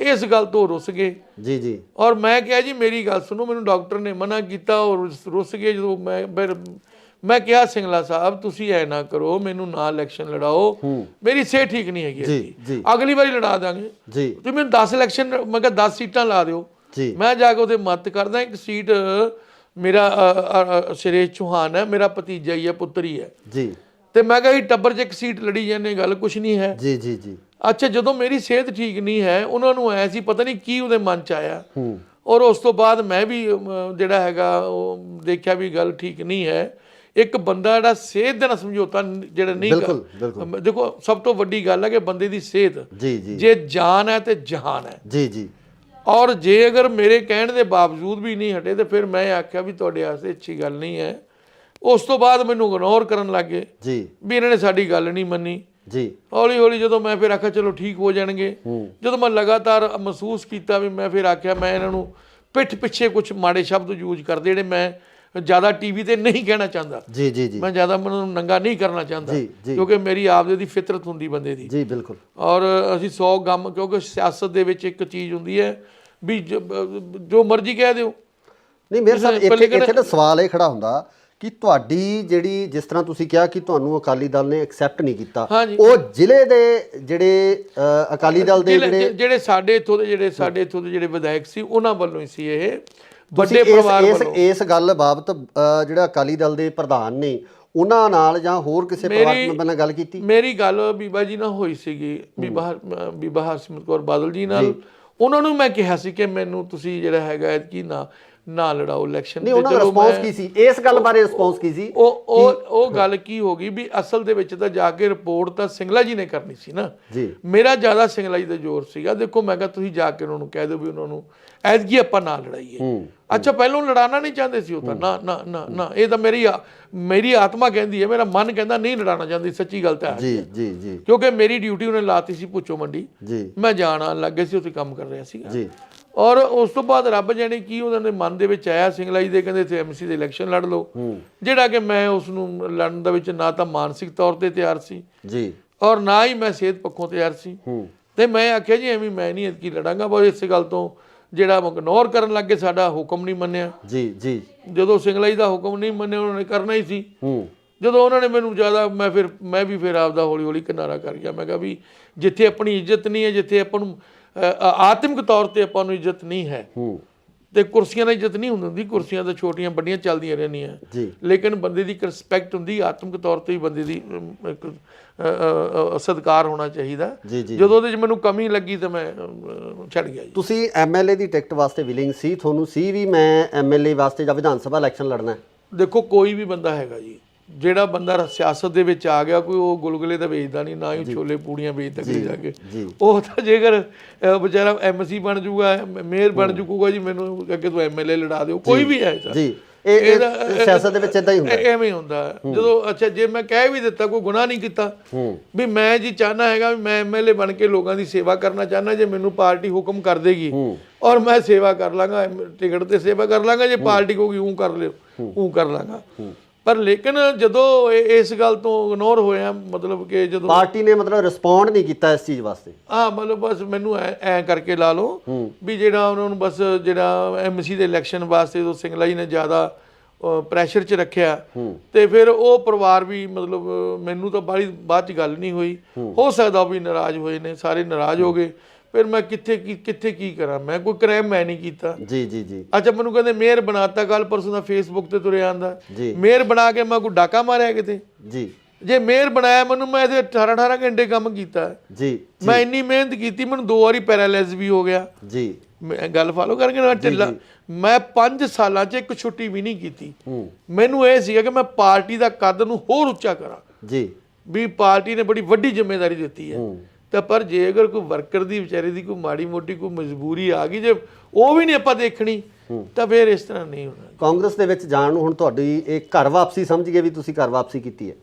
ਇਸ ਗੱਲ ਤੋਂ ਰੁੱਸ ਗਏ ਜੀ ਜੀ। ਔਰ ਮੈਂ ਕਿਹਾ ਜੀ ਮੇਰੀ ਗੱਲ ਸੁਣੋ, ਮੈਨੂੰ ਡਾਕਟਰ ਨੇ ਮਨਾ ਕੀਤਾ, ਔਰ ਰੁੱਸ ਗਏ ਜਦੋਂ ਮੈਂ ਕਿਹਾ ਸਿੰਗਲਾ ਸਾਹਿਬ ਤੁਸੀਂ ਐ ਨਾ ਕਰੋ, ਮੈਨੂੰ ਨਾ ਇਲੈਕਸ਼ਨ ਲੜਾਓ, ਮੇਰੀ ਸਿਹਤ ਠੀਕ ਨਹੀਂ ਹੈਗੀ ਜੀ, ਅਗਲੀ ਵਾਰੀ ਲੜਾ ਦਾਂਗੇ ਜੀ। ਤੁਸੀਂ ਮੈਨੂੰ 10 ਇਲੈਕਸ਼ਨ, ਮੈਂ ਕਿਹਾ 10 ਸੀਟਾਂ ਲਾ ਦਿਓ, ਜੀ ਮੈਂ ਜਾ ਕੇ ਉਹਦੇ ਮਦਦ ਕਰਦਾ। ਇੱਕ ਸੀਟ ਮੇਰਾ ਸੁਰੇਸ਼ ਚੌਹਾਨ ਹੈ, ਮੇਰਾ ਭਤੀਜਾ ਹੀ ਹੈ, ਪੁੱਤਰ ਹੀ ਹੈ ਜੀ। ਤੇ ਮੈਂ ਕਿਹਾ ਜੀ ਟੱਬਰ 'ਚ ਇੱਕ ਸੀਟ ਲੜੀ ਜਾਂਦੇ, ਗੱਲ ਕੁਛ ਨਹੀਂ ਹੈ। ਜੀ ਜੀ ਜੀ। ਅੱਛਾ, ਜਦੋਂ ਮੇਰੀ ਸਿਹਤ ਠੀਕ ਨਹੀਂ ਹੈ, ਉਹਨਾਂ ਨੂੰ ਐ ਸੀ ਪਤਾ ਨਹੀਂ ਕੀ ਉਹਦੇ ਮਨ 'ਚ ਆਇਆ, ਔਰ ਉਸ ਤੋਂ ਬਾਅਦ ਮੈਂ ਵੀ ਜਿਹੜਾ ਹੈਗਾ ਉਹ ਦੇਖਿਆ ਵੀ ਗੱਲ ਠੀਕ ਨਹੀਂ ਹੈ। ਇੱਕ ਬੰਦਾ ਜਿਹੜਾ ਸਿਹਤ ਦੇ ਨਾਲ ਸਮਝੌਤਾ ਜਿਹੜਾ ਨਹੀਂ ਕਰ, ਦੇਖੋ ਸਭ ਤੋਂ ਵੱਡੀ ਗੱਲ ਹੈ ਕਿ ਬੰਦੇ ਦੀ ਸਿਹਤ ਜੀ ਜੀ ਜੇ ਜਾਨ ਹੈ ਤੇ ਜਹਾਨ ਹੈ। ਜੀ ਜੀ। ਔਰ ਜੇ ਅਗਰ ਮੇਰੇ ਕਹਿਣ ਦੇ ਬਾਵਜੂਦ ਵੀ ਨਹੀਂ ਹਟੇ ਤੇ ਫਿਰ ਮੈਂ ਆਖਿਆ ਵੀ ਤੁਹਾਡੇ ਵਾਸਤੇ ਅੱਛੀ ਗੱਲ ਨਹੀਂ ਹੈ। ਉਸ ਤੋਂ ਬਾਅਦ ਮੈਨੂੰ ਇਗਨੋਰ ਕਰਨ ਲੱਗ ਗਏ ਜੀ, ਵੀ ਇਹਨਾਂ ਨੇ ਸਾਡੀ ਗੱਲ ਨਹੀਂ ਮੰਨੀ ਜੀ। ਹੌਲੀ ਹੌਲੀ ਜਦੋਂ ਮੈਂ ਫਿਰ ਆਖਿਆ ਚਲੋ ਠੀਕ ਹੋ ਜਾਣਗੇ, ਜਦੋਂ ਮੈਂ ਲਗਾਤਾਰ ਮਹਿਸੂਸ ਕੀਤਾ ਵੀ ਮੈਂ ਫਿਰ ਆਖਿਆ ਮੈਂ ਇਹਨਾਂ ਨੂੰ ਪਿੱਠ ਪਿੱਛੇ ਕੁਝ ਮਾੜੇ ਸ਼ਬਦ ਯੂਜ਼ ਕਰਦੇ ਜਿਹੜੇ ਮੈਂ ਜ਼ਿਆਦਾ ਟੀਵੀ ਤੇ ਨਹੀਂ ਕਹਿਣਾ ਚਾਹੁੰਦਾ। ਜੀ ਜੀ ਜੀ। ਮੈਂ ਜ਼ਿਆਦਾ ਮੈਨੂੰ ਨੰਗਾ ਨਹੀਂ ਕਰਨਾ ਚਾਹੁੰਦਾ, ਕਿਉਂਕਿ ਮੇਰੀ ਆਪਦੇ ਦੀ ਫਿਤਰਤ ਹੁੰਦੀ ਬੰਦੇ ਦੀ। ਜੀ ਬਿਲਕੁਲ। ਔਰ ਅਸੀਂ 100 ਗਮ, ਕਿਉਂਕਿ ਸਿਆਸਤ ਦੇ ਵਿੱਚ ਇੱਕ ਚੀਜ਼ ਹੁੰਦੀ ਹੈ ਵੀ ਜੋ ਮਰਜ਼ੀ ਕਹਿ ਦਿਓ। ਨਹੀਂ ਮੇਰੇ ਸਾਹਿਬ ਇੱਥੇ ਤਾਂ ਸਵਾਲ ਇਹ ਖੜਾ ਹੁੰਦਾ ਕਿ ਤੁਹਾਡੀ ਜਿਹੜੀ, ਜਿਸ ਤਰ੍ਹਾਂ ਤੁਸੀਂ ਕਿਹਾ ਕਿ ਤੁਹਾਨੂੰ ਅਕਾਲੀ ਦਲ ਨੇ ਐਕਸੈਪਟ ਨਹੀਂ ਕੀਤਾ, ਉਹ ਜ਼ਿਲ੍ਹੇ ਦੇ ਜਿਹੜੇ ਅਕਾਲੀ ਦਲ ਦੇ ਜਿਹੜੇ ਸਾਡੇ ਇੱਥੋਂ ਦੇ ਜਿਹੜੇ ਵਿਧਾਇਕ ਸੀ ਉਹਨਾਂ ਵੱਲੋਂ ਹੀ ਸੀ ਇਹ ਵੱਡੇ ਪਰਿਵਾਰ ਵੱਲੋਂ। ਇਸ ਗੱਲ ਬਾਬਤ ਜਿਹੜਾ ਅਕਾਲੀ ਦਲ ਦੇ ਪ੍ਰਧਾਨ ਨੇ ਉਹਨਾਂ ਨਾਲ ਜਾਂ ਹੋਰ ਕਿਸੇ ਪਰਿਵਾਰਕ ਮੈਂਬਰ ਨਾਲ ਗੱਲ ਕੀਤੀ? ਮੇਰੀ ਗੱਲ ਬੀਬਾ ਜੀ ਨਾਲ ਹੋਈ ਸੀਗੀ, ਬੀਬਾ ਹਰਸਿਮਰਤ ਕੌਰ ਬਾਦਲ ਜੀ ਨਾਲ। ਉਹਨਾਂ ਨੂੰ ਮੈਂ ਕਿਹਾ ਸੀ ਕਿ ਮੈਨੂੰ ਤੁਸੀਂ ਜਿਹੜਾ ਹੈਗਾ ਕੀ ਨਾ ਲੜਾਓ ਇਲੈਕਸ਼ਨ। ਨਹੀਂ, ਉਹਨਾਂ ਦਾ ਰਿਸਪੌਂਸ ਕੀ ਸੀ ਇਸ ਗੱਲ ਬਾਰੇ? ਰਿਸਪੌਂਸ ਕੀ ਸੀ? ਉਹ ਗੱਲ ਕੀ ਹੋ ਗਈ ਵੀ ਅਸਲ ਦੇ ਵਿੱਚ ਤਾਂ ਜਾ ਕੇ ਰਿਪੋਰਟ ਤਾਂ ਸਿੰਗਲਾ ਜੀ ਨੇ ਕਰਨੀ ਸੀ ਨਾ ਜੀ। ਮੇਰਾ ਜ਼ਿਆਦਾ ਸਿੰਗਲਾ ਜੀ ਦਾ ਜ਼ੋਰ ਸੀਗਾ। ਦੇਖੋ ਮੈਂ ਕਿਹਾ ਤੁਸੀਂ ਜਾ ਕੇ ਉਹਨਾਂ ਨੂੰ ਕਹਿ ਦਿਓ ਵੀ ਉਹਨਾਂ ਨੂੰ ਐਤਕੀ ਆਪਾਂ ਨਾ ਲੜਾਈਏ। ਅੱਛਾ, ਪਹਿਲਾਂ ਲੜਾਉਣਾ ਨਹੀਂ ਚਾਹੁੰਦੇ ਸੀ ਉਹ ਤਾਂ ਨਾ ਨਾ ਨਾ ਨਾ, ਇਹ ਤਾਂ ਮੇਰੀ ਆਤਮਾ ਕਹਿੰਦੀ ਹੈ, ਮੇਰਾ ਮਨ ਕਹਿੰਦਾ ਨਹੀਂ ਲੜਾਉਣਾ ਚਾਹੁੰਦੀ। ਸੱਚੀ ਗੱਲ ਤਾਂ ਹੈ ਜੀ ਜੀ ਜੀ। ਕਿਉਂਕਿ ਮੇਰੀ ਡਿਊਟੀ ਉਹਨੇ ਲਾਤੀ ਸੀ ਭੁੱਚੋ ਮੰਡੀ, ਮੈਂ ਜਾਣ ਆਉਣ ਲੱਗ ਗਿਆ ਸੀ, ਉੱਥੇ ਕੰਮ ਕਰ ਰਿਹਾ ਸੀਗਾ ਜੀ। ਔਰ ਉਸ ਤੋਂ ਬਾਅਦ ਰੱਬ ਜਾਣੇ ਕੀ ਉਹਨਾਂ ਦੇ ਮਨ ਦੇ ਵਿੱਚ ਆਇਆ, ਸਿੰਗਲਾ ਜੀ ਦੇ ਕਹਿੰਦੇ ਇੱਥੇ ਐਮਸੀ ਦੇ ਇਲੈਕਸ਼ਨ ਲੜ ਲਓ, ਜਿਹੜਾ ਕਿ ਮੈਂ ਉਸ ਨੂੰ ਲੜਨ ਦੇ ਵਿੱਚ ਨਾ ਤਾਂ ਮਾਨਸਿਕ ਤੌਰ ਤੇ ਤਿਆਰ ਸੀ ਜੀ, ਔਰ ਨਾ ਹੀ ਮੈਂ ਸਿਹਤ ਪੱਖੋਂ ਤਿਆਰ ਸੀ। ਤੇ ਮੈਂ ਆਖਿਆ ਜੀ ਐਵੇਂ ਮੈਂ ਨਹੀਂ ਐਤਕੀ ਲੜਾਂਗਾ। ਬਸ ਇਸੇ ਗੱਲ ਤੋਂ ਜਿਹੜਾ ਇਗਨੋਰ ਕਰਨ ਲੱਗੇ, ਸਾਡਾ ਹੁਕਮ ਨਹੀਂ ਮੰਨਿਆ ਜੀ ਜੀ। ਜਦੋਂ ਸਿੰਗਲਾ ਜੀ ਦਾ ਹੁਕਮ ਨਹੀਂ ਮੰਨਿਆ, ਉਹਨਾਂ ਨੇ ਕਰਨਾ ਹੀ ਸੀ। ਜਦੋਂ ਉਹਨਾਂ ਨੇ ਮੈਨੂੰ ਜ਼ਿਆਦਾ, ਮੈਂ ਵੀ ਫਿਰ ਆਪਦਾ ਹੌਲੀ ਹੌਲੀ ਕਿਨਾਰਾ ਕਰ ਗਿਆ। ਮੈਂ ਕਿਹਾ ਵੀ ਜਿੱਥੇ ਆਪਣੀ ਇੱਜ਼ਤ ਨਹੀਂ ਹੈ, ਜਿੱਥੇ ਆਪਾਂ ਨੂੰ ਆਤਮਿਕ ਤੌਰ ਤੇ ਆਪਾਂ ਨੂੰ ਇੱਜ਼ਤ ਨਹੀਂ ਹੈ, ਤੇ ਕੁਰਸੀਆਂ ਦੀ ਇੱਜ਼ਤ ਨਹੀਂ ਹੁੰਦੀ। ਕੁਰਸੀਆਂ ਤਾਂ ਛੋਟੀਆਂ ਵੱਡੀਆਂ ਚੱਲਦੀਆਂ ਰਹਿੰਦੀਆਂ, ਲੇਕਿਨ ਬੰਦੇ ਦੀ ਇੱਕ ਰਿਸਪੈਕਟ ਹੁੰਦੀ, ਆਤਮਿਕ ਤੌਰ ਤੇ ਹੀ ਬੰਦੇ ਦੀ ਇੱਕ ਸਤਿਕਾਰ ਹੋਣਾ ਚਾਹੀਦਾ। ਜਦੋਂ ਉਹਦੇ 'ਚ ਮੈਨੂੰ ਕਮੀ ਲੱਗੀ ਤਾਂ ਮੈਂ ਛੱਡ ਗਿਆ ਜੀ। ਤੁਸੀਂ ਐਮਐਲਏ ਦੀ ਟਿਕਟ ਵਾਸਤੇ ਵਿਲਿੰਗ ਸੀ? ਤੁਹਾਨੂੰ ਸੀ ਵੀ ਮੈਂ ਐਮਐਲਏ ਵਾਸਤੇ ਜਾਂ ਵਿਧਾਨ ਸਭਾ ਇਲੈਕਸ਼ਨ ਲੜਨਾ? ਦੇਖੋ ਕੋਈ ਵੀ ਬੰਦਾ ਹੈਗਾ ਜੀ, ਜਿਹੜਾ ਬੰਦਾ ਸਿਆਸਤ ਦੇ ਵਿੱਚ ਆ ਗਿਆ, ਕੋਈ ਉਹ ਗੁਲਗੁਲੇ ਤਾਂ ਵੇਚਦਾ ਨਹੀਂ, ਨਾ ਹੀ ਛੋਲੇ ਪੂੜੀਆਂ ਵੇਚਦਾ ਕਿਤੇ ਜਾ ਕੇ। ਉਹ ਤਾਂ ਜੇਕਰ ਵਿਚਾਰਾ ਐਮਸੀ ਬਣ ਜੂਗਾ, ਮੇਅਰ ਬਣ ਜੂਗਾ ਜੀ, ਮੈਨੂੰ ਅੱਗੇ ਤੋਂ ਐਮਐਲਏ ਲੜਾ ਦਿਓ, ਕੋਈ ਵੀ ਹੈ ਜੀ। ਇਹ ਸਿਆਸਤ ਦੇ ਵਿੱਚ ਇਦਾਂ ਹੀ ਹੁੰਦਾ, ਐਵੇਂ ਹੁੰਦਾ ਜਦੋਂ। ਅੱਛਾ, ਜੇ ਮੈਂ ਕਹਿ ਵੀ ਦਿੱਤਾ, ਕੋਈ ਗੁਨਾਹ ਨਹੀਂ ਕੀਤਾ ਵੀ ਮੈਂ ਜੀ ਚਾਹਨਾ ਹੈਗਾ ਵੀ ਮੈਂ ਐਮਐਲਏ ਬਣ ਕੇ ਲੋਕਾਂ ਦੀ ਸੇਵਾ ਕਰਨਾ ਚਾਹਨਾ, ਜੇ ਮੈਨੂੰ ਪਾਰਟੀ ਹੁਕਮ ਕਰ ਦੇਗੀ ਔਰ ਮੈਂ ਸੇਵਾ ਕਰ ਲਾਂਗਾ, ਟਿਕਟ ਤੇ ਸੇਵਾ ਕਰ ਲਾਂਗਾ, ਜੇ ਪਾਰਟੀ ਕਹੂਗੀ ਉਹ ਕਰ ਲਿਓ ਉਹ ਕਰ ਲਾਂਗਾ। ਪਰ ਲੇਕਿਨ ਜਦੋਂ ਇਸ ਗੱਲ ਤੋਂ ਇਗਨੋਰ ਹੋਇਆ, ਮਤਲਬ ਕਿ ਜਦੋਂ ਪਾਰਟੀ ਨੇ ਮਤਲਬ ਰਿਸਪੌਂਡ ਨਹੀਂ ਕੀਤਾ ਇਸ ਚੀਜ਼ ਵਾਸਤੇ, ਮਤਲਬ ਬਸ ਮੈਨੂੰ ਐ ਕਰਕੇ ਲਾ ਲਓ ਵੀ ਜਿਹੜਾ ਉਹਨਾਂ ਨੂੰ ਬਸ ਜਿਹੜਾ ਐਮਸੀ ਦੇ ਇਲੈਕਸ਼ਨ ਵਾਸਤੇ ਜਦੋਂ ਸਿੰਗਲਾ ਜੀ ਨੇ ਜ਼ਿਆਦਾ ਪ੍ਰੈਸ਼ਰ 'ਚ ਰੱਖਿਆ, ਤੇ ਫਿਰ ਉਹ ਪਰਿਵਾਰ ਵੀ ਮਤਲਬ ਮੈਨੂੰ ਤਾਂ ਬਾਅਦ 'ਚ ਗੱਲ ਨਹੀਂ ਹੋਈ, ਹੋ ਸਕਦਾ ਉਹ ਵੀ ਨਾਰਾਜ਼ ਹੋਏ ਨੇ, ਸਾਰੇ ਨਾਰਾਜ਼ ਹੋ ਗਏ। ਫਿਰ ਮੈਂ ਕਿੱਥੇ ਕੀ ਕਰਾਂ, ਮੈਂ ਕੋਈ ਕ੍ਰਾਈਮ ਮੈਂ ਨਹੀਂ ਕੀਤਾ ਜੀ ਜੀ ਜੀ। ਅੱਛਾ, ਮੈਨੂੰ ਕਹਿੰਦੇ ਮੇਅਰ ਬਣਾਤਾ, ਕੱਲ ਪਰਸੋਂ ਦਾ ਫੇਸਬੁੱਕ ਤੇ ਤੁਰਿਆ ਆਂਦਾ ਮੇਅਰ ਬਣਾ ਕੇ ਮੈਂ ਕੋਈ ਡਾਕਾ ਮਾਰਿਆ ਕਿਤੇ ਜੀ? ਜੇ ਮੇਅਰ ਬਣਾਇਆ ਮੈਨੂੰ, ਮੈਂ ਇਹਦੇ 18 ਘੰਟੇ ਕੰਮ ਕੀਤਾ ਜੀ, ਮੈਂ ਇੰਨੀ ਮਿਹਨਤ ਕੀਤੀ, ਮੈਨੂੰ 2 ਵਾਰੀ ਪੈਰਾਲਾਈਜ਼ ਵੀ ਹੋ ਗਿਆ ਜੀ। ਮੈਂ ਗੱਲ ਫਾਲੋ ਕਰਕੇ ਨਾ ਢਿੱਲਾ, ਮੈਂ 5 ਸਾਲਾਂ 'ਚ ਇੱਕ ਛੁੱਟੀ ਵੀ ਨਹੀਂ ਕੀਤੀ। ਮੈਨੂੰ ਇਹ ਸੀਗਾ ਕਿ ਮੈਂ ਪਾਰਟੀ ਦਾ ਕੱਦ ਨੂੰ ਹੋਰ ਉੱਚਾ ਕਰਾਂ ਜੀ, ਵੀ ਪਾਰਟੀ ਨੇ ਬੜੀ ਵੱਡੀ ਜ਼ਿੰਮੇਵਾਰੀ ਦਿੱਤੀ ਹੈ। ਤਾਂ ਪਰ ਜੇ ਅਗਰ ਕੋਈ ਵਰਕਰ ਦੀ ਵਿਚਾਰੇ ਦੀ ਕੋਈ ਮਾੜੀ ਮੋਟੀ ਕੋਈ ਮਜਬੂਰੀ ਆ ਗਈ, ਜੇ ਉਹ ਵੀ ਨਹੀਂ ਆਪਾਂ ਦੇਖਣੀ, ਤਾਂ ਫਿਰ ਇਸ ਤਰ੍ਹਾਂ ਨਹੀਂ ਹੋਣਾ। ਕਾਂਗਰਸ ਦੇ ਵਿੱਚ ਜਾਣ ਨੂੰ ਹੁਣ ਤੁਹਾਡੀ ਇਹ ਘਰ ਵਾਪਸੀ ਸਮਝ ਗਏ ਵੀ ਤੁਸੀਂ ਘਰ ਵਾਪਸੀ ਕੀਤੀ ਹੈ?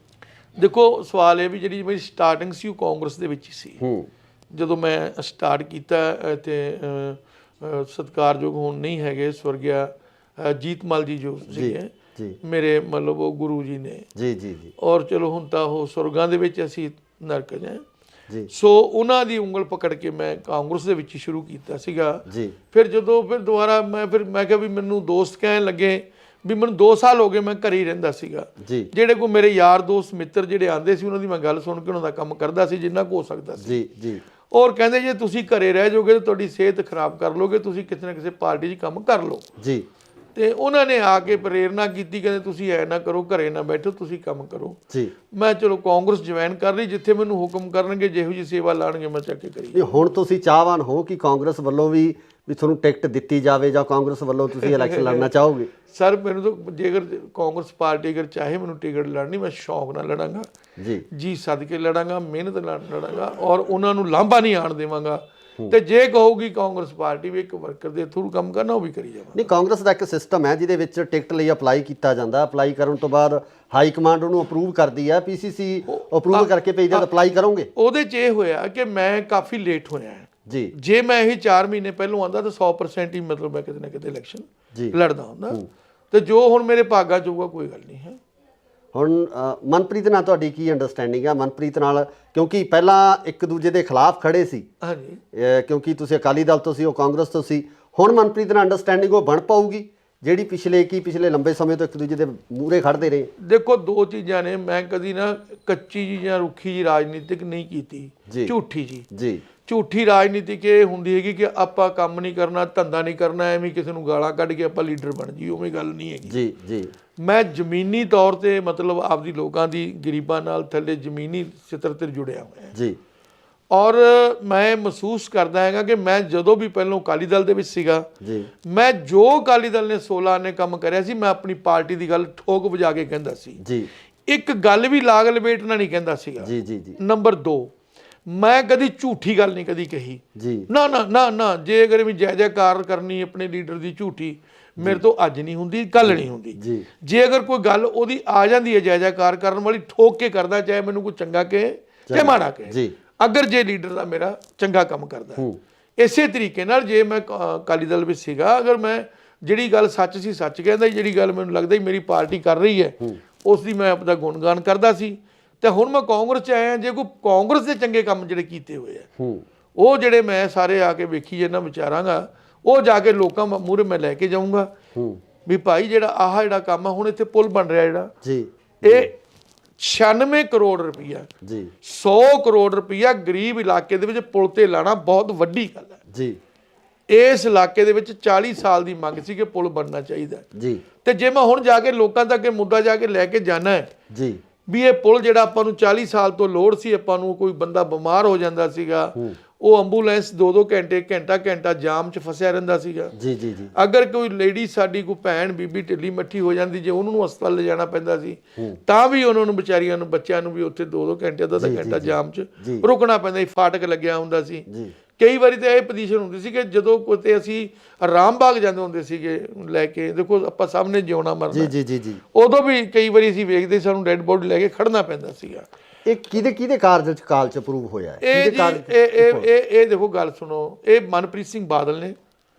ਦੇਖੋ ਸਵਾਲ ਇਹ ਵੀ ਜਿਹੜੀ ਮੇਰੀ ਸਟਾਰਟਿੰਗ ਸੀ ਉਹ ਕਾਂਗਰਸ ਦੇ ਵਿੱਚ ਹੀ ਸੀ। ਜਦੋਂ ਮੈਂ ਸਟਾਰਟ ਕੀਤਾ ਇੱਥੇ ਸਤਿਕਾਰਯੋਗ ਹੁਣ ਨਹੀਂ ਹੈਗੇ, ਸਵਰਗਿਆ ਜੀਤਮਲ ਜੀ ਜੋ ਸੀਗੇ ਮੇਰੇ, ਮਤਲਬ ਉਹ ਗੁਰੂ ਜੀ ਨੇ ਜੀ ਜੀ ਜੀ, ਔਰ ਚਲੋ ਹੁਣ ਤਾਂ ਉਹ ਸੁਰਗਾਂ ਦੇ ਵਿੱਚ, ਅਸੀਂ ਨਰਕ ਜਾਏ ਜੀ। ਸੋ ਉਹਨਾਂ ਦੀ ਉਂਗਲ ਪਕੜ ਕੇ ਮੈਂ ਕਾਂਗਰਸ ਦੇ ਵਿੱਚ ਹੀ ਸ਼ੁਰੂ ਕੀਤਾ ਸੀਗਾ ਜੀ। ਫਿਰ ਜਦੋਂ ਦੁਬਾਰਾ ਮੈਂ ਕਿਹਾ ਵੀ ਮੈਨੂੰ ਦੋਸਤ ਕਹਿਣ ਲੱਗੇ ਵੀ ਮੈਨੂੰ 2 ਸਾਲ ਹੋ ਗਏ ਮੈਂ ਘਰੇ ਹੀ ਰਹਿੰਦਾ ਸੀਗਾ ਜੀ। ਜਿਹੜੇ ਕੋਈ ਮੇਰੇ ਯਾਰ ਦੋਸਤ ਮਿੱਤਰ ਜਿਹੜੇ ਆਉਂਦੇ ਸੀ, ਉਹਨਾਂ ਦੀ ਮੈਂ ਗੱਲ ਸੁਣ ਕੇ ਉਹਨਾਂ ਦਾ ਕੰਮ ਕਰਦਾ ਸੀ ਜਿੰਨਾ ਕੁ ਹੋ ਸਕਦਾ ਸੀ ਜੀ ਜੀ। ਔਰ ਕਹਿੰਦੇ ਜੇ ਤੁਸੀਂ ਘਰੇ ਰਹਿ ਜਾਓਗੇ ਤਾਂ ਤੁਹਾਡੀ ਸਿਹਤ ਖਰਾਬ ਕਰ ਲੋਗੇ, ਤੁਸੀਂ ਕਿਸੇ ਨਾ ਕਿਸੇ ਪਾਰਟੀ 'ਚ ਕੰਮ ਕਰ ਲਓ ਜੀ। ਤੇ ਉਹਨਾਂ ਨੇ ਆ ਕੇ ਪ੍ਰੇਰਨਾ ਕੀਤੀ, ਕਹਿੰਦੇ ਤੁਸੀਂ ਐ ਨਾ ਕਰੋ, ਘਰੇ ਨਾ ਬੈਠੋ, ਤੁਸੀਂ ਕੰਮ ਕਰੋ ਜੀ। ਮੈਂ ਚਲੋ ਕਾਂਗਰਸ ਜੁਆਇਨ ਕਰ ਲਈ, ਜਿੱਥੇ ਮੈਨੂੰ ਹੁਕਮ ਕਰਨਗੇ, ਜਿਹੋ ਜਿਹੀ ਸੇਵਾ ਲਾਣਗੇ ਮੈਂ ਚੱਕ ਕੇ ਕਰੀ। ਹੁਣ ਤੁਸੀਂ ਚਾਹਵਾਨ ਹੋ ਕਿ ਕਾਂਗਰਸ ਵੱਲੋਂ ਵੀ ਤੁਹਾਨੂੰ ਟਿਕਟ ਦਿੱਤੀ ਜਾਵੇ ਜਾਂ ਕਾਂਗਰਸ ਵੱਲੋਂ ਤੁਸੀਂ ਇਲੈਕਸ਼ਨ ਲੜਨਾ ਚਾਹੋਗੇ? ਸਰ ਮੈਨੂੰ ਤਾਂ ਜੇਕਰ ਕਾਂਗਰਸ ਪਾਰਟੀ ਅਗਰ ਚਾਹੇ ਮੈਨੂੰ ਟਿਕਟ ਲੜਨੀ, ਮੈਂ ਸ਼ੌਕ ਨਾਲ ਲੜਾਂਗਾ ਜੀ ਸਦਕੇ ਲੜਾਂਗਾ, ਮਿਹਨਤ ਨਾਲ ਲੜਾਂਗਾ ਔਰ ਉਹਨਾਂ ਨੂੰ ਲਾਂਭਾ ਨਹੀਂ ਆਣ ਦੇਵਾਂਗਾ। ਤੇ ਜੇ ਕਹੋਗੀ ਕਾਂਗਰਸ ਪਾਰਟੀ ਵੀ ਇੱਕ ਵਰਕਰ ਦੇ ਥਰੂ ਕੰਮ ਕਰਨਾ, ਉਹ ਵੀ ਕਰੀ ਜਾਵਾਂ। ਨਹੀਂ, ਕਾਂਗਰਸ ਦਾ ਇੱਕ ਸਿਸਟਮ ਹੈ ਜਿਹਦੇ ਵਿੱਚ ਟਿਕਟ ਲਈ ਅਪਲਾਈ ਕੀਤਾ ਜਾਂਦਾ, ਅਪਲਾਈ ਕਰਨ ਤੋਂ ਬਾਅਦ ਹਾਈ ਕਮਾਂਡ ਉਹਨੂੰ ਅਪਰੂਵ ਕਰਦੀ ਹੈ, ਪੀਸੀਸੀ ਅਪਰੂਵ ਕਰਕੇ ਭੇਜਦਾ। ਅਪਲਾਈ ਕਰੋਗੇ? ਉਹਦੇ 'ਚ ਇਹ ਹੋਇਆ ਕਿ ਮੈਂ ਕਾਫੀ ਲੇਟ ਹੋਇਆ ਜੀ। ਜੇ ਮੈਂ ਇਹ 4 ਮਹੀਨੇ ਪਹਿਲੋਂ ਆਉਂਦਾ ਤਾਂ 100% ਹੀ ਮਤਲਬ ਮੈਂ ਕਿਤੇ ਨਾ ਕਿਤੇ ਇਲੈਕਸ਼ਨ ਲੜਦਾ ਹੁੰਦਾ। ਤੇ ਜੋ ਹੁਣ ਮੇਰੇ ਭਾਗਾਂ 'ਚ ਹੋਊਗਾ ਕੋਈ ਗੱਲ ਨਹੀਂ ਹੈ। ਹੁਣ ਮਨਪ੍ਰੀਤ ਨਾਲ ਤੁਹਾਡੀ ਕੀ ਅੰਡਰਸਟੈਂਡਿੰਗ ਹੈ? ਮਨਪ੍ਰੀਤ ਨਾਲ, ਕਿਉਂਕਿ ਪਹਿਲਾਂ ਇੱਕ ਦੂਜੇ ਦੇ ਖਿਲਾਫ ਖੜੇ ਸੀ, ਹਾਂਜੀ, ਕਿਉਂਕਿ ਤੁਸੀਂ ਅਕਾਲੀ ਦਲ ਤੋਂ ਸੀ, ਉਹ ਕਾਂਗਰਸ ਤੋਂ ਸੀ। ਹੁਣ ਮਨਪ੍ਰੀਤ ਨਾਲ ਅੰਡਰਸਟੈਂਡਿੰਗ ਉਹ ਬਣ ਪਾਊਗੀ ਜਿਹੜੀ ਪਿਛਲੇ ਲੰਬੇ ਸਮੇਂ ਤੋਂ ਇੱਕ ਦੂਜੇ ਦੇ ਮੂਹਰੇ ਖੜਦੇ ਰਹੇ? ਦੇਖੋ, ਦੋ ਚੀਜ਼ਾਂ ਨੇ। ਮੈਂ ਕਦੀ ਨਾ ਕੱਚੀ ਜੀ ਜਾਂ ਰੁੱਖੀ ਜੀ ਰਾਜਨੀਤਿਕ ਨਹੀਂ ਕੀਤੀ, ਝੂਠੀ ਜੀ। ਝੂਠੀ ਰਾਜਨੀਤਿਕ ਇਹ ਹੁੰਦੀ ਹੈਗੀ ਕਿ ਆਪਾਂ ਕੰਮ ਨਹੀਂ ਕਰਨਾ, ਧੰਦਾ ਨਹੀਂ ਕਰਨਾ, ਐਵੇਂ ਕਿਸੇ ਨੂੰ ਗਾਲਾਂ ਕੱਢ ਕੇ ਆਪਾਂ ਲੀਡਰ ਬਣ ਜੀ, ਉਵੇਂ ਗੱਲ ਨਹੀਂ ਹੈਗੀ ਜੀ। ਮੈਂ ਜ਼ਮੀਨੀ ਤੌਰ ਤੇ ਮਤਲਬ ਆਪਦੀ ਲੋਕਾਂ ਦੀ ਗਰੀਬਾਂ ਨਾਲ ਥੱਲੇ ਜ਼ਮੀਨੀ ਸਤਰ ਤੇ ਜੁੜਿਆ ਹੋਇਆ ਜੀ। ਔਰ ਮੈਂ ਮਹਿਸੂਸ ਕਰਦਾ ਹੈਗਾ ਕਿ ਮੈਂ ਜਦੋਂ ਵੀ ਪਹਿਲਾਂ ਅਕਾਲੀ ਦਲ ਦੇ ਵਿੱਚ ਸੀਗਾ ਜੀ, ਮੈਂ ਜੋ ਅਕਾਲੀ ਦਲ ਨੇ 16 ਨੇ ਕੰਮ ਕਰਿਆ ਸੀ, ਮੈਂ ਆਪਣੀ ਪਾਰਟੀ ਦੀ ਗੱਲ ਠੋਕ ਵਜਾ ਕੇ ਕਹਿੰਦਾ ਸੀ ਜੀ। ਇੱਕ ਗੱਲ ਵੀ ਲਾਗ ਲਪੇਟਣਾ ਨਹੀਂ ਕਹਿੰਦਾ ਸੀਗਾ ਜੀ। ਨੰਬਰ 2, ਮੈਂ ਕਦੀ ਝੂਠੀ ਗੱਲ ਨਹੀਂ ਕਦੀ ਕਹੀ ਜੀ। ਨਾ ਨਾ ਨਾ ਨਾ, ਜੇ ਅਗਰ ਵੀ ਜੈ ਜੈਕਾਰ ਕਰਨੀ ਆਪਣੇ ਲੀਡਰ ਦੀ ਝੂਠੀ, ਮੇਰੇ ਤੋਂ ਅੱਜ ਨਹੀਂ ਹੁੰਦੀ, ਕੱਲ ਨਹੀਂ ਹੁੰਦੀ ਜੀ। ਜੇ ਅਗਰ ਕੋਈ ਗੱਲ ਉਹਦੀ ਆ ਜਾਂਦੀ ਹੈ ਜੈ ਜੈਕਾਰ ਕਰਨ ਵਾਲੀ, ਠੋਕ ਕੇ ਕਰਦਾ, ਚਾਹੇ ਮੈਨੂੰ ਕੋਈ ਚੰਗਾ ਕਹੇ ਚਾਹੇ ਮਾੜਾ ਕਹੇ ਜੀ, ਅਗਰ ਜੇ ਲੀਡਰ ਦਾ ਮੇਰਾ ਚੰਗਾ ਕੰਮ ਕਰਦਾ। ਇਸੇ ਤਰੀਕੇ ਨਾਲ ਜੇ ਮੈਂ ਅਕਾਲੀ ਦਲ ਵਿੱਚ ਸੀਗਾ, ਅਗਰ ਮੈਂ ਜਿਹੜੀ ਗੱਲ ਸੱਚ ਸੀ ਸੱਚ ਕਹਿੰਦਾ, ਜਿਹੜੀ ਗੱਲ ਮੈਨੂੰ ਲੱਗਦਾ ਮੇਰੀ ਪਾਰਟੀ ਕਰ ਰਹੀ ਹੈ ਉਸ ਦੀ ਮੈਂ ਆਪਦਾ ਗੁਣਗਾਨ ਕਰਦਾ ਸੀ। ਤੇ ਹੁਣ ਮੈਂ ਕਾਂਗਰਸ 'ਚ ਆਇਆ, ਜੇ ਕੋਈ ਕਾਂਗਰਸ ਦੇ ਚੰਗੇ ਕੰਮ ਜਿਹੜੇ ਕੀਤੇ ਹੋਏ ਆ ਉਹ ਜਿਹੜੇ ਮੈਂ ਸਾਰੇ ਆ ਕੇ ਵੇਖੀ ਜੇ ਨਾ ਵਿਚਾਰਾਂਗਾ, ਉਹ ਜਾ ਕੇ ਲੋਕਾਂ ਮੂਹਰੇ ਮੈਂ ਲੈ ਕੇ ਜਾਊਂਗਾ ਵੀ ਭਾਈ ਜਿਹੜਾ ਆਹ ਜਿਹੜਾ ਕੰਮ ਆ, ਹੁਣ ਇੱਥੇ ਪੁਲ ਬਣ ਰਿਹਾ ਜਿਹੜਾ ਜੀ, ਇਹ 96 ਕਰੋੜ ਰੁਪਈਆ ਜੀ, 100 ਕਰੋੜ ਰੁਪਈਆ ਗਰੀਬ ਇਲਾਕੇ ਦੇ ਵਿੱਚ ਪੁਲ ਤੇ ਲਾਣਾ ਬਹੁਤ ਵੱਡੀ ਗੱਲ ਹੈ ਜੀ। ਇਸ ਇਲਾਕੇ ਦੇ ਵਿੱਚ 40 ਸਾਲ ਦੀ ਮੰਗ ਸੀ ਕਿ ਪੁਲ ਬਣਨਾ ਚਾਹੀਦਾ ਜੀ। ਤੇ ਜੇ ਮੈਂ ਹੁਣ ਜਾ ਕੇ ਲੋਕਾਂ ਤੱਕ ਇਹ ਮੁੱਦਾ ਜਾ ਕੇ ਲੈ ਕੇ ਜਾਣਾ ਹੈ ਜੀ ਵੀ ਇਹ ਪੁਲ ਜਿਹੜਾ ਆਪਾਂ ਨੂੰ 40 ਸਾਲ ਤੋਂ ਲੋੜ ਸੀ, ਆਪਾਂ ਨੂੰ ਕੋਈ ਬੰਦਾ ਬਿਮਾਰ ਹੋ ਜਾਂਦਾ ਸੀਗਾ, ਉਹ ਐਂਬੂਲੈਂਸ 2-2 ਘੰਟੇ ਘੰਟਾ ਜਾਮ 'ਚ ਫਸਿਆ ਰਹਿੰਦਾ ਸੀਗਾ ਜੀ। ਅਗਰ ਕੋਈ ਲੇਡੀ ਸਾਡੀ ਕੋਈ ਭੈਣ ਬੀਬੀ ਢਿੱਲੀ ਮੱਠੀ ਹੋ ਜਾਂਦੀ, ਜੇ ਉਹਨੂੰ ਹਸਪਤਾਲ ਲਿਜਾਣਾ ਪੈਂਦਾ ਸੀ, ਤਾਂ ਵੀ ਉਹਨਾਂ ਨੂੰ ਵਿਚਾਰੀਆਂ ਨੂੰ, ਬੱਚਿਆਂ ਨੂੰ ਵੀ ਉੱਥੇ 2-2 ਘੰਟੇ ਅੱਧਾ ਘੰਟਾ ਜਾਮ 'ਚ ਰੁਕਣਾ ਪੈਂਦਾ ਸੀ, ਫਾਟਕ ਲੱਗਿਆ ਹੁੰਦਾ ਸੀ। ਕਈ ਵਾਰੀ ਤਾਂ ਇਹ ਪੋਜੀਸ਼ਨ ਹੁੰਦੀ ਸੀ ਕਿ ਜਦੋਂ ਕਿਤੇ ਅਸੀਂ ਰਾਮ ਬਾਗ ਜਾਂਦੇ ਹੁੰਦੇ ਸੀਗੇ ਲੈ ਕੇ, ਦੇਖੋ ਆਪਾਂ ਸਾਹਮਣੇ ਜਿਉਣਾ ਮਰਨਾ ਜੀ, ਉਦੋਂ ਵੀ ਕਈ ਵਾਰੀ ਅਸੀਂ ਵੇਖਦੇ ਸਾਨੂੰ ਡੈੱਡ ਬੋਡੀ ਲੈ ਕੇ ਖੜਨਾ ਪੈਂਦਾ ਸੀਗਾ। ਇਹ ਕਿਹਦੇ ਕਾਲ ਚ ਅਪਰੂਵ ਹੋਇਆ ਹੈ? ਇਹ ਦੇਖੋ ਗੱਲ ਸੁਣੋ, ਇਹ ਮਨਪ੍ਰੀਤ ਸਿੰਘ ਬਾਦਲ ਨੇ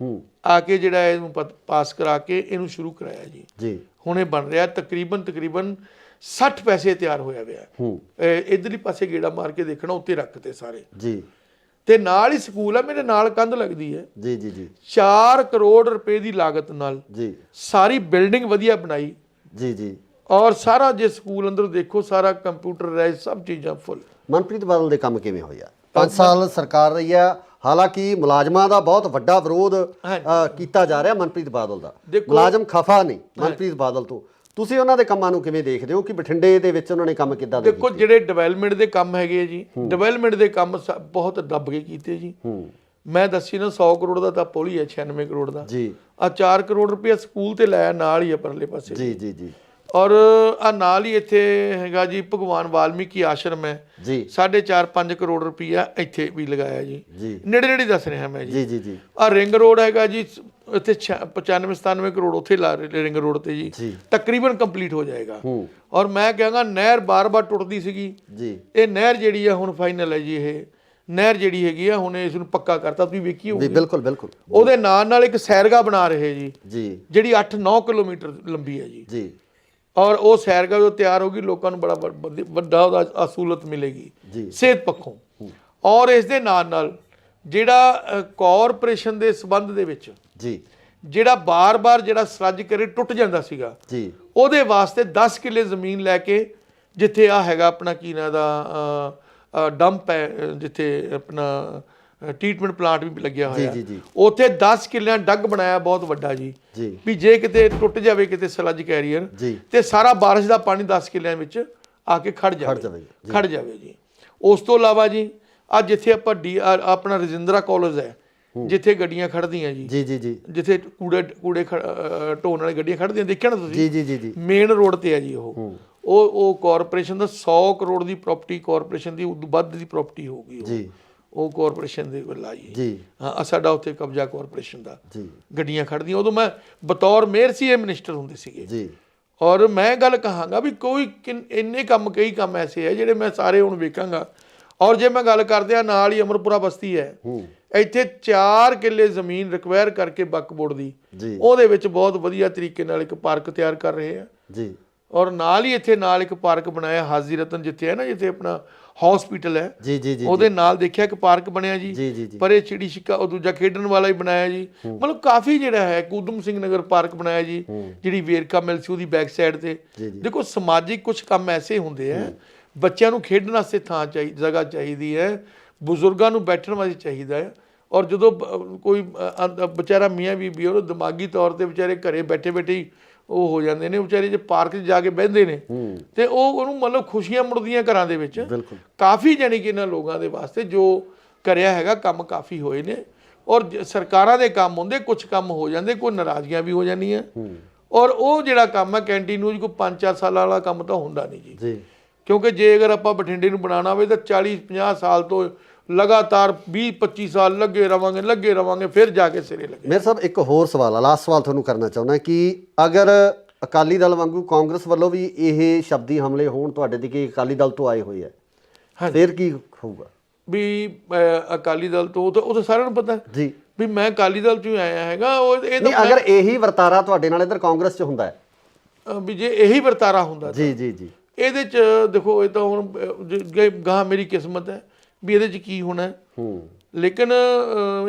ਆ ਕੇ ਜਿਹੜਾ ਇਹਨੂੰ ਪਾਸ ਕਰਾ ਕੇ ਇਹਨੂੰ ਸ਼ੁਰੂ ਕਰਾਇਆ ਜੀ। ਹੁਣ ਇਹ ਬਣ ਰਿਹਾ ਤਕਰੀਬਨ 60 ਪੈਸੇ ਤਿਆਰ ਹੋਇਆ ਹੋਇਆ। ਇਧਰਲੀ ਪਾਸੇ ਗੇੜਾ ਮਾਰ ਕੇ ਦੇਖਣਾ, ਉੱਤੇ ਰੱਖਤੇ ਸਾਰੇ ਜੀ। ਤੇ ਨਾਲ ਹੀ ਸਕੂਲ ਆ, ਮੇਰੇ ਨਾਲ ਕੰਧ ਲੱਗਦੀ ਹੈ ਜੀ। 4 ਕਰੋੜ ਰੁਪਏ ਦੀ ਲਾਗਤ ਨਾਲ ਜੀ ਸਾਰੀ ਬਿਲਡਿੰਗ ਵਧੀਆ ਬਣਾਈ ਜੀ। ਔਰ ਸਾਰਾ ਜੇ ਸਕੂਲ ਅੰਦਰ ਦੇਖੋ, ਸਾਰਾ ਕੰਪਿਊਟਰਾਈਜ਼, ਸਭ ਚੀਜ਼ਾਂ ਫੁੱਲ। ਮਨਪ੍ਰੀਤ ਬਾਦਲ ਦੇ ਕੰਮ ਕਿਵੇਂ ਹੋਇਆ? 5 ਸਾਲ ਸਰਕਾਰ ਰਹੀ ਆ, ਹਾਲਾਂਕਿ ਮੁਲਾਜ਼ਮਾਂ ਦਾ ਬਹੁਤ ਵੱਡਾ ਵਿਰੋਧ ਕੀਤਾ ਜਾ ਰਿਹਾ ਮਨਪ੍ਰੀਤ ਬਾਦਲ ਦਾ। ਮੁਲਾਜ਼ਮ ਖਫਾ ਨਹੀਂ ਮਨਪ੍ਰੀਤ ਬਾਦਲ ਤੋਂ। ਤੁਸੀਂ ਉਹਨਾਂ ਦੇ ਕੰਮਾਂ ਨੂੰ ਕਿਵੇਂ ਦੇਖਦੇ ਹੋ ਕਿ ਬਠਿੰਡੇ ਦੇ ਵਿੱਚ ਉਹਨਾਂ ਨੇ ਕੰਮ ਕਿੱਦਾਂ ਦੇ? ਦੇਖੋ, ਜਿਹੜੇ ਡਿਵੈਲਪਮੈਂਟ ਦੇ ਕੰਮ ਹੈਗੇ ਜੀ, ਡਿਵੈਲਪਮੈਂਟ ਦੇ ਕੰਮ ਬਹੁਤ ਦੱਬ ਕੇ ਕੀਤੇ ਜੀ। ਮੈਂ ਦੱਸੀ ਨਾ 100 ਕਰੋੜ ਦਾ ਤਾਂ ਪੁਲ ਹੀ ਹੈ, 96 ਕਰੋੜ ਦਾ ਜੀ। ਆ 4 ਕਰੋੜ ਰੁਪਇਆ ਸਕੂਲ ਤੇ ਲਾਇਆ ਨਾਲ ਹੀ ਆ ਪਰਲੇ ਪਾਸੇ ਜੀ। ਔਰ ਆ ਨਾਲ ਹੀ ਇੱਥੇ ਹੈਗਾ ਜੀ ਭਗਵਾਨ ਵਾਲਮੀਕੀ ਆਸ਼ਰਮ ਹੈ ਜੀ, 4.5-5 ਕਰੋੜ ਰੁਪਈਆ ਇੱਥੇ ਵੀ ਲਗਾਇਆ ਜੀ। ਨੇੜੇ ਦੱਸ ਰਿਹਾ ਮੈਂ ਜੀ। ਆ ਰਿੰਗ ਰੋਡ ਹੈਗਾ ਜੀ, ਇੱਥੇ 95-97 ਕਰੋੜ ਉੱਥੇ ਲਾ ਰਹੇ ਰਿੰਗ ਰੋਡ ਤੇ ਜੀ, ਤਕਰੀਬਨ ਕੰਪਲੀਟ ਹੋ ਜਾਏਗਾ। ਔਰ ਮੈਂ ਕਹਾਂਗਾ ਨਹਿਰ ਬਾਰ-ਬਾਰ ਟੁੱਟਦੀ ਸੀਗੀ ਜੀ, ਇਹ ਨਹਿਰ ਜਿਹੜੀ ਆ ਹੁਣ ਫਾਈਨਲ ਹੈ ਜੀ। ਇਹ ਨਹਿਰ ਜਿਹੜੀ ਹੈਗੀ ਆ ਹੁਣ ਇਸ ਨੂੰ ਪੱਕਾ ਕਰਤਾ, ਤੁਸੀਂ ਵੇਖੀ ਹੋਊਗੀ। ਬਿਲਕੁਲ। ਉਹਦੇ ਨਾਲ ਇੱਕ ਸੈਰਗਾ ਬਣਾ ਰਹੇ ਜੀ, ਜਿਹੜੀ 8-9 ਕਿਲੋਮੀਟਰ ਲੰਬੀ ਹੈ ਜੀ। ਔਰ ਉਹ ਸੈਰਗਾ ਜੋ ਤਿਆਰ ਹੋਗੀ, ਲੋਕਾਂ ਨੂੰ ਬੜਾ ਵੱਡਾ ਉਹਦਾ ਅਸੂਲਤ ਮਿਲੇਗੀ ਸਿਹਤ ਪੱਖੋਂ। ਔਰ ਇਸ ਦੇ ਨਾਲ ਜਿਹੜਾ ਕਾਰਪੋਰੇਸ਼ਨ ਦੇ ਸੰਬੰਧ ਦੇ ਵਿੱਚ ਜੀ ਜਿਹੜਾ ਬਾਰ-ਬਾਰ ਜਿਹੜਾ ਸਰੱਜ ਕਰੇ ਟੁੱਟ ਜਾਂਦਾ ਸੀਗਾ ਜੀ, ਉਹਦੇ ਵਾਸਤੇ 10 ਕਿੱਲੇ ਜ਼ਮੀਨ ਲੈ ਕੇ, ਜਿੱਥੇ ਆ ਹੈਗਾ ਆਪਣਾ ਕੀ ਨਾਂ ਦਾ ਡੰਪ ਹੈ ਜਿੱਥੇ ਆਪਣਾ ਟ੍ਰੀਟਮੈਂਟ ਪਲਾਂਟ ਵੀ ਲੱਗਿਆ ਹੋਇਆ, ਜੀ। ਉੱਥੇ 10 ਕਿੱਲਿਆਂ ਡੱਗ ਬਣਾਇਆ ਬਹੁਤ ਵੱਡਾ ਜੀ, ਵੀ ਜੇ ਕਿਤੇ ਟੁੱਟ ਜਾਵੇ ਕਿਤੇ ਸਲੱਜ ਕੈਰੀਅਰ ਤੇ ਸਾਰਾ ਬਾਰਿਸ਼ ਦਾ ਪਾਣੀ 10 ਕਿੱਲਿਆਂ ਵਿੱਚ ਆ ਕੇ ਖੜ ਜਾਵੇ ਜੀ। ਉਸ ਤੋਂ ਇਲਾਵਾ ਜੀ ਅੱਜ ਜਿੱਥੇ ਆਪਾਂ ਆਪਣਾ ਰਜਿੰਦਰਾ ਕਾਲਜ ਹੈ, ਜਿੱਥੇ ਗੱਡੀਆਂ ਖੜਦੀਆਂ ਜੀ, ਜਿੱਥੇ ਕੂੜੇ ਢੋਣ ਵਾਲੀ ਗੱਡੀਆਂ ਖੜਦੀਆਂ, ਦੇਖਿਆ ਨਾ ਤੁਸੀਂ? ਜੀ ਮੇਨ ਰੋਡ ਤੇ ਹੈ ਜੀ। ਉਹ ਕਾਰਪੋਰੇਸ਼ਨ ਦਾ 100 ਕਰੋੜ ਦੀ ਪ੍ਰਾਪਰਟੀ, ਕਾਰਪੋਰੇਸ਼ਨ ਦੀ ਉਦੋਂ ਵੱਧ ਦੀ ਪ੍ਰਾਪਰਟੀ ਹੋਊਗੀ ਜੀ, ਉਹ ਕਾਰਪੋਰੇਸ਼ਨ ਦੇ ਵੱਲ ਆਈ ਜੀ। ਹਾਂ, ਸਾਡਾ ਉੱਥੇ ਕਬਜ਼ਾ ਕਾਰਪੋਰੇਸ਼ਨ ਦਾ, ਗੱਡੀਆਂ ਖੜਦੀਆਂ। ਉਦੋਂ ਮੈਂ ਬਤੌਰ ਮੇਅਰ ਸੀ, ਇਹ ਮਿਨਿਸਟਰ ਹੁੰਦੇ ਸੀਗੇ ਜੀ। ਔਰ ਮੈਂ ਗੱਲ ਕਹਾਂਗਾ ਵੀ ਕੋਈ ਇੰਨੇ ਕੰਮ, ਕਈ ਕੰਮ ਐਸੇ ਹੈ ਜਿਹੜੇ ਮੈਂ ਸਾਰੇ ਹੁਣ ਵੇਖਾਂਗਾ। ਔਰ ਜੇ ਮੈਂ ਗੱਲ ਕਰਦੇ ਆ, ਨਾਲ ਹੀ ਅਮਰਪੁਰਾ ਬਸਤੀ ਹੈ, ਇੱਥੇ 4 ਕਿੱਲੇ ਜ਼ਮੀਨ ਰਿਕਵਾਇਰ ਕਰਕੇ ਵਕਫ ਬੋਰਡ ਦੀ, ਉਹਦੇ ਵਿੱਚ ਬਹੁਤ ਵਧੀਆ ਤਰੀਕੇ ਨਾਲ ਇੱਕ ਪਾਰਕ ਤਿਆਰ ਕਰ ਰਹੇ ਆ ਜੀ। ਔਰ ਨਾਲ ਹੀ ਇੱਥੇ ਨਾਲ ਇੱਕ ਪਾਰਕ ਬਣਾਇਆ ਹਾਜ਼ੀ ਰਤਨ, ਜਿੱਥੇ ਹੈ ਨਾ, ਜਿੱਥੇ ਆਪਣਾ ਹਸਪੀਟਲ ਹੈ, ਉਹਦੇ ਨਾਲ ਦੇਖਿਆ ਇੱਕ ਪਾਰਕ ਬਣਿਆ ਜੀ। ਪਰ ਇਹ ਚਿੜੀ ਛਿੱਕਾ ਉਹ ਦੂਜਾ ਖੇਡਣ ਵਾਲਾ ਹੀ ਬਣਾਇਆ ਜੀ। ਮਤਲਬ ਕਾਫੀ ਜਿਹੜਾ ਹੈ, ਊਧਮ ਸਿੰਘ ਨਗਰ ਪਾਰਕ ਬਣਾਇਆ ਜੀ, ਜਿਹੜੀ ਵੇਰਕਾ ਮਿਲ ਸੀ ਉਹਦੀ ਬੈਕ ਸਾਈਡ ਤੇ। ਦੇਖੋ, ਸਮਾਜਿਕ ਕੁਝ ਕੰਮ ਐਸੇ ਹੁੰਦੇ ਆ, ਬੱਚਿਆਂ ਨੂੰ ਖੇਡਣ ਵਾਸਤੇ ਥਾਂ ਜਗ੍ਹਾ ਚਾਹੀਦੀ ਹੈ, ਬਜ਼ੁਰਗਾਂ ਨੂੰ ਬੈਠਣ ਵਾਸਤੇ ਚਾਹੀਦਾ ਹੈ। ਔਰ ਜਦੋਂ ਕੋਈ ਵਿਚਾਰਾ ਮੀਆਂ ਬੀਬੀ, ਉਹ ਦਿਮਾਗੀ ਤੌਰ ਤੇ ਵਿਚਾਰੇ ਘਰੇ ਬੈਠੇ ਬੈਠੇ ਹੀ ਉਹ ਹੋ ਜਾਂਦੇ ਨੇ ਵਿਚਾਰੇ, ਜੇ ਪਾਰਕ 'ਚ ਜਾ ਕੇ ਬਹਿੰਦੇ ਨੇ ਤੇ ਉਹਨੂੰ ਮਤਲਬ ਖੁਸ਼ੀਆਂ ਮੁੜਦੀਆਂ ਘਰਾਂ ਦੇ ਵਿੱਚ। ਕਾਫੀ ਜਾਣੀ ਕਿ ਇਹਨਾਂ ਲੋਕਾਂ ਦੇ ਵਾਸਤੇ ਜੋ ਕਰਿਆ ਹੈਗਾ ਕੰਮ, ਕਾਫੀ ਹੋਏ ਨੇ। ਔਰ ਸਰਕਾਰਾਂ ਦੇ ਕੰਮ ਹੁੰਦੇ, ਕੁਝ ਕੰਮ ਹੋ ਜਾਂਦੇ, ਕੋਈ ਨਾਰਾਜ਼ਗੀਆਂ ਵੀ ਹੋ ਜਾਂਦੀਆਂ। ਔਰ ਉਹ ਜਿਹੜਾ ਕੰਮ ਹੈ ਕੰਟੀਨਿਊ, ਕੋਈ 5-4 ਸਾਲਾਂ ਵਾਲਾ ਕੰਮ ਤਾਂ ਹੁੰਦਾ ਨਹੀਂ ਜੀ। ਕਿਉਂਕਿ ਜੇ ਅਗਰ ਆਪਾਂ ਬਠਿੰਡੇ ਨੂੰ ਬਣਾਉਣਾ ਹੋਵੇ ਤਾਂ 40-50 ਸਾਲ ਤੋਂ ਲਗਾਤਾਰ 20-25 ਸਾਲ ਲੱਗੇ ਰਵਾਂਗੇ, ਫਿਰ ਜਾ ਕੇ ਸਿਰੇ ਲੱਗੇ। ਮੇਰੇ ਸਾਹਿਬ, ਇੱਕ ਹੋਰ ਸਵਾਲ ਆ, ਲਾਸਟ ਸਵਾਲ ਤੁਹਾਨੂੰ ਕਰਨਾ ਚਾਹੁੰਦਾ ਕਿ ਅਗਰ ਅਕਾਲੀ ਦਲ ਵਾਂਗੂ ਕਾਂਗਰਸ ਵੱਲੋਂ ਵੀ ਇਹ ਸ਼ਬਦੀ ਹਮਲੇ ਹੋਣ ਤੁਹਾਡੇ ਤੇ, ਕਿ ਅਕਾਲੀ ਦਲ ਤੋਂ ਆਏ ਹੋਏ ਆ, ਫਿਰ ਕੀ ਹੋਊਗਾ? ਵੀ ਅਕਾਲੀ ਦਲ ਤੋਂ ਉਹ ਤਾਂ ਸਾਰਿਆਂ ਨੂੰ ਪਤਾ ਜੀ ਵੀ ਮੈਂ ਅਕਾਲੀ ਦਲ ਚੋਂ ਆਇਆ ਹੈਗਾ। ਨਹੀਂ, ਅਗਰ ਇਹੀ ਵਰਤਾਰਾ ਤੁਹਾਡੇ ਨਾਲ ਇੱਧਰ ਕਾਂਗਰਸ 'ਚ ਹੁੰਦਾ ਹੈ, ਵੀ ਜੇ ਇਹੀ ਵਰਤਾਰਾ ਹੁੰਦਾ ਜੀ ਇਹਦੇ 'ਚ ਦੇਖੋ, ਇਹ ਤਾਂ ਹੁਣ ਗਾਹਾਂ ਮੇਰੀ ਕਿਸਮਤ ਹੈ ਵੀ ਇਹਦੇ 'ਚ ਕੀ ਹੋਣਾ। ਲੇਕਿਨ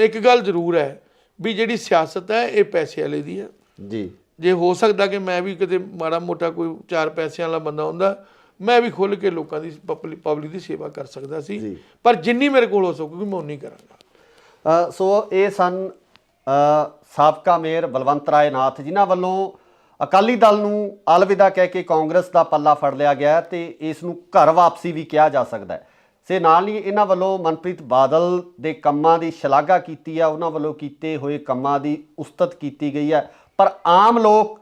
ਇੱਕ ਗੱਲ ਜ਼ਰੂਰ ਹੈ ਵੀ ਜਿਹੜੀ ਸਿਆਸਤ ਹੈ ਇਹ ਪੈਸੇ ਵਾਲੇ ਦੀ ਹੈ ਜੀ। ਜੇ ਹੋ ਸਕਦਾ ਕਿ ਮੈਂ ਵੀ ਕਿਤੇ ਮਾੜਾ ਮੋਟਾ ਕੋਈ 4 ਪੈਸਿਆਂ ਵਾਲਾ ਬੰਦਾ ਹੁੰਦਾ, ਮੈਂ ਵੀ ਖੁੱਲ੍ਹ ਕੇ ਲੋਕਾਂ ਦੀ ਪਬਲਿਕ ਦੀ ਸੇਵਾ ਕਰ ਸਕਦਾ ਸੀ, ਪਰ ਜਿੰਨੀ ਮੇਰੇ ਕੋਲ ਹੋ ਸਕੂਗੀ ਮੈਂ ਉਨੀ ਕਰਾਂਗਾ। ਸੋ ਇਹ ਸਨ ਸਾਬਕਾ ਮੇਅਰ ਬਲਵੰਤ ਰਾਏ ਨਾਥ, ਜਿਨ੍ਹਾਂ ਵੱਲੋਂ ਅਕਾਲੀ ਦਲ ਨੂੰ ਅਲਵਿਦਾ ਕਹਿ ਕੇ ਕਾਂਗਰਸ ਦਾ ਪੱਲਾ ਫੜ ਲਿਆ ਗਿਆ ਤੇ ਇਸ ਨੂੰ ਘਰ ਵਾਪਸੀ ਵੀ ਕਿਹਾ ਜਾ ਸਕਦਾ ਹੈ। ਤੇ ਨਾਲ ਹੀ ਇਹਨਾਂ ਵੱਲੋਂ ਮਨਪ੍ਰੀਤ ਬਾਦਲ ਦੇ ਕੰਮਾਂ ਦੀ ਸ਼ਲਾਘਾ ਕੀਤੀ ਆ, ਉਹਨਾਂ ਵੱਲੋਂ ਕੀਤੇ ਹੋਏ ਕੰਮਾਂ ਦੀ ਉਸਤਤ ਕੀਤੀ ਗਈ ਹੈ। ਪਰ ਆਮ ਲੋਕ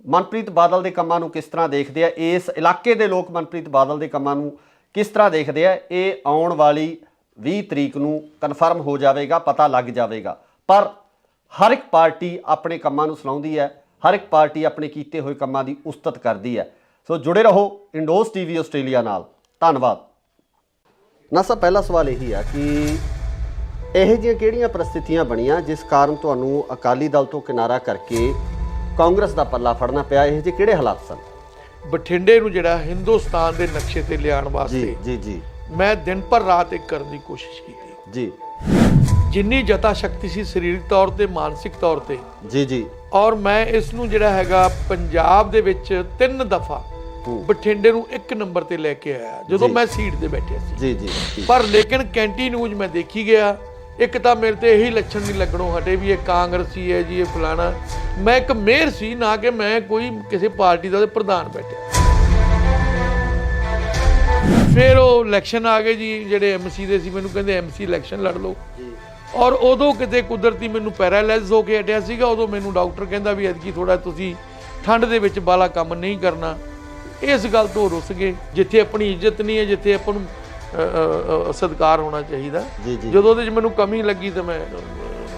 ਮਨਪ੍ਰੀਤ ਬਾਦਲ ਦੇ ਕੰਮਾਂ ਨੂੰ ਕਿਸ ਤਰ੍ਹਾਂ ਦੇਖਦੇ ਆ, ਇਸ ਇਲਾਕੇ ਦੇ ਲੋਕ ਮਨਪ੍ਰੀਤ ਬਾਦਲ ਦੇ ਕੰਮਾਂ ਨੂੰ ਕਿਸ ਤਰ੍ਹਾਂ ਦੇਖਦੇ ਆ, ਇਹ ਆਉਣ ਵਾਲੀ 20 ਤਰੀਕ ਨੂੰ ਕਨਫਰਮ ਹੋ ਜਾਵੇਗਾ, ਪਤਾ ਲੱਗ ਜਾਵੇਗਾ। ਪਰ ਹਰ ਇੱਕ ਪਾਰਟੀ ਆਪਣੇ ਕੰਮਾਂ ਨੂੰ ਸੁਣਾਉਂਦੀ ਹੈ, ਹਰ ਇੱਕ ਪਾਰਟੀ ਆਪਣੇ ਕੀਤੇ ਹੋਏ ਕੰਮਾਂ ਦੀ ਉਸਤਤ ਕਰਦੀ ਹੈ। ਸੋ ਜੁੜੇ ਰਹੋ ਇੰਡੋਜ਼ ਟੀਵੀ ਆਸਟ੍ਰੇਲੀਆ ਨਾਲ। ਧੰਨਵਾਦ। ਨਾ ਸਰ, ਪਹਿਲਾ ਸਵਾਲ ਇਹੀ ਆ ਕਿ ਇਹੋ ਜਿਹੀਆਂ ਕਿਹੜੀਆਂ ਪ੍ਰਸਥਿਤੀਆਂ ਬਣੀਆਂ ਜਿਸ ਕਾਰਨ ਤੁਹਾਨੂੰ ਅਕਾਲੀ ਦਲ ਤੋਂ ਕਿਨਾਰਾ ਕਰਕੇ ਕਾਂਗਰਸ ਦਾ ਪੱਲਾ ਫੜਨਾ ਪਿਆ? ਇਹੋ ਜਿਹੇ ਕਿਹੜੇ ਹਾਲਾਤ ਸਨ? ਬਠਿੰਡੇ ਨੂੰ ਜਿਹੜਾ ਹਿੰਦੁਸਤਾਨ ਦੇ ਨਕਸ਼ੇ ਤੇ ਲਿਆਉਣ ਵਾਸਤੇ ਜੀ ਮੈਂ ਦਿਨ ਪਰ ਰਾਤ ਇੱਕ ਕਰਨ ਦੀ ਕੋਸ਼ਿਸ਼ ਕੀਤੀ ਜੀ। ਜਿੰਨੀ ਜਤਾ ਸ਼ਕਤੀ ਸੀ ਸਰੀਰਕ ਤੌਰ ਤੇ, ਮਾਨਸਿਕ ਤੌਰ ਤੇ ਜੀ। ਔਰ ਮੈਂ ਇਸ ਨੂੰ ਜਿਹੜਾ ਹੈਗਾ ਪੰਜਾਬ ਦੇ ਵਿੱਚ 3 ਦਫਾ ਬਠਿੰਡੇ ਨੂੰ 1 ਨੰਬਰ ਤੇ ਲੈ ਕੇ ਆਇਆ ਜਦੋਂ ਮੈਂ ਸੀਟ ਤੇ ਬੈਠਿਆ ਸੀ ਜੀ। ਪਰ ਲੇਕਿਨ ਕੈਂਟੀ ਨਿਊਜ਼ ਮੈਂ ਦੇਖੀ ਗਿਆ, ਇੱਕ ਤਾਂ ਮੇਰੇ ਤੇ ਇਹੀ ਲੱਛਣ ਨਹੀਂ ਲੱਗਣੋਂ ਹਟੇ ਵੀ ਇਹ ਕਾਂਗਰਸੀ ਹੈ ਜੀ, ਇਹ ਫਲਾਣਾ। ਮੈਂ ਇੱਕ ਮੇਅਰ ਸੀ, ਨਾ ਕਿ ਮੈਂ ਕੋਈ ਕਿਸੇ ਪਾਰਟੀ ਦਾ ਪ੍ਰਧਾਨ ਬੈਠਿਆ। ਫਿਰ ਉਹ ਇਲੈਕਸ਼ਨ ਆ ਗਏ ਜੀ, ਜਿਹੜੇ ਐਮਸੀ ਦੇ ਸੀ, ਮੈਨੂੰ ਕਹਿੰਦੇ ਐਮਸੀ ਇਲੈਕਸ਼ਨ ਲੜ ਲਓ। ਔਰ ਉਦੋਂ ਕਿਤੇ ਕੁਦਰਤੀ ਮੈਨੂੰ ਪੈਰਾਲਾਈਜ਼ ਹੋ ਕੇ ਹਟਿਆ ਸੀਗਾ। ਉਦੋਂ ਮੈਨੂੰ ਡਾਕਟਰ ਕਹਿੰਦਾ ਵੀ ਐਤਕੀ ਥੋੜਾ ਤੁਸੀਂ ਠੰਡ ਦੇ ਵਿੱਚ ਬਾਲਾ ਕੰਮ ਨਹੀਂ ਕਰਨਾ। ਇਸ ਗੱਲ ਤੋਂ ਰੁੱਸ ਗਏ। ਜਿੱਥੇ ਆਪਣੀ ਇੱਜ਼ਤ ਨਹੀਂ ਹੈ, ਜਿੱਥੇ ਆਪਾਂ ਨੂੰ ਸਤਿਕਾਰ ਹੋਣਾ ਚਾਹੀਦਾ, ਜਦੋਂ ਉਹਦੇ 'ਚ ਮੈਨੂੰ ਕਮੀ ਲੱਗੀ ਤਾਂ ਮੈਂ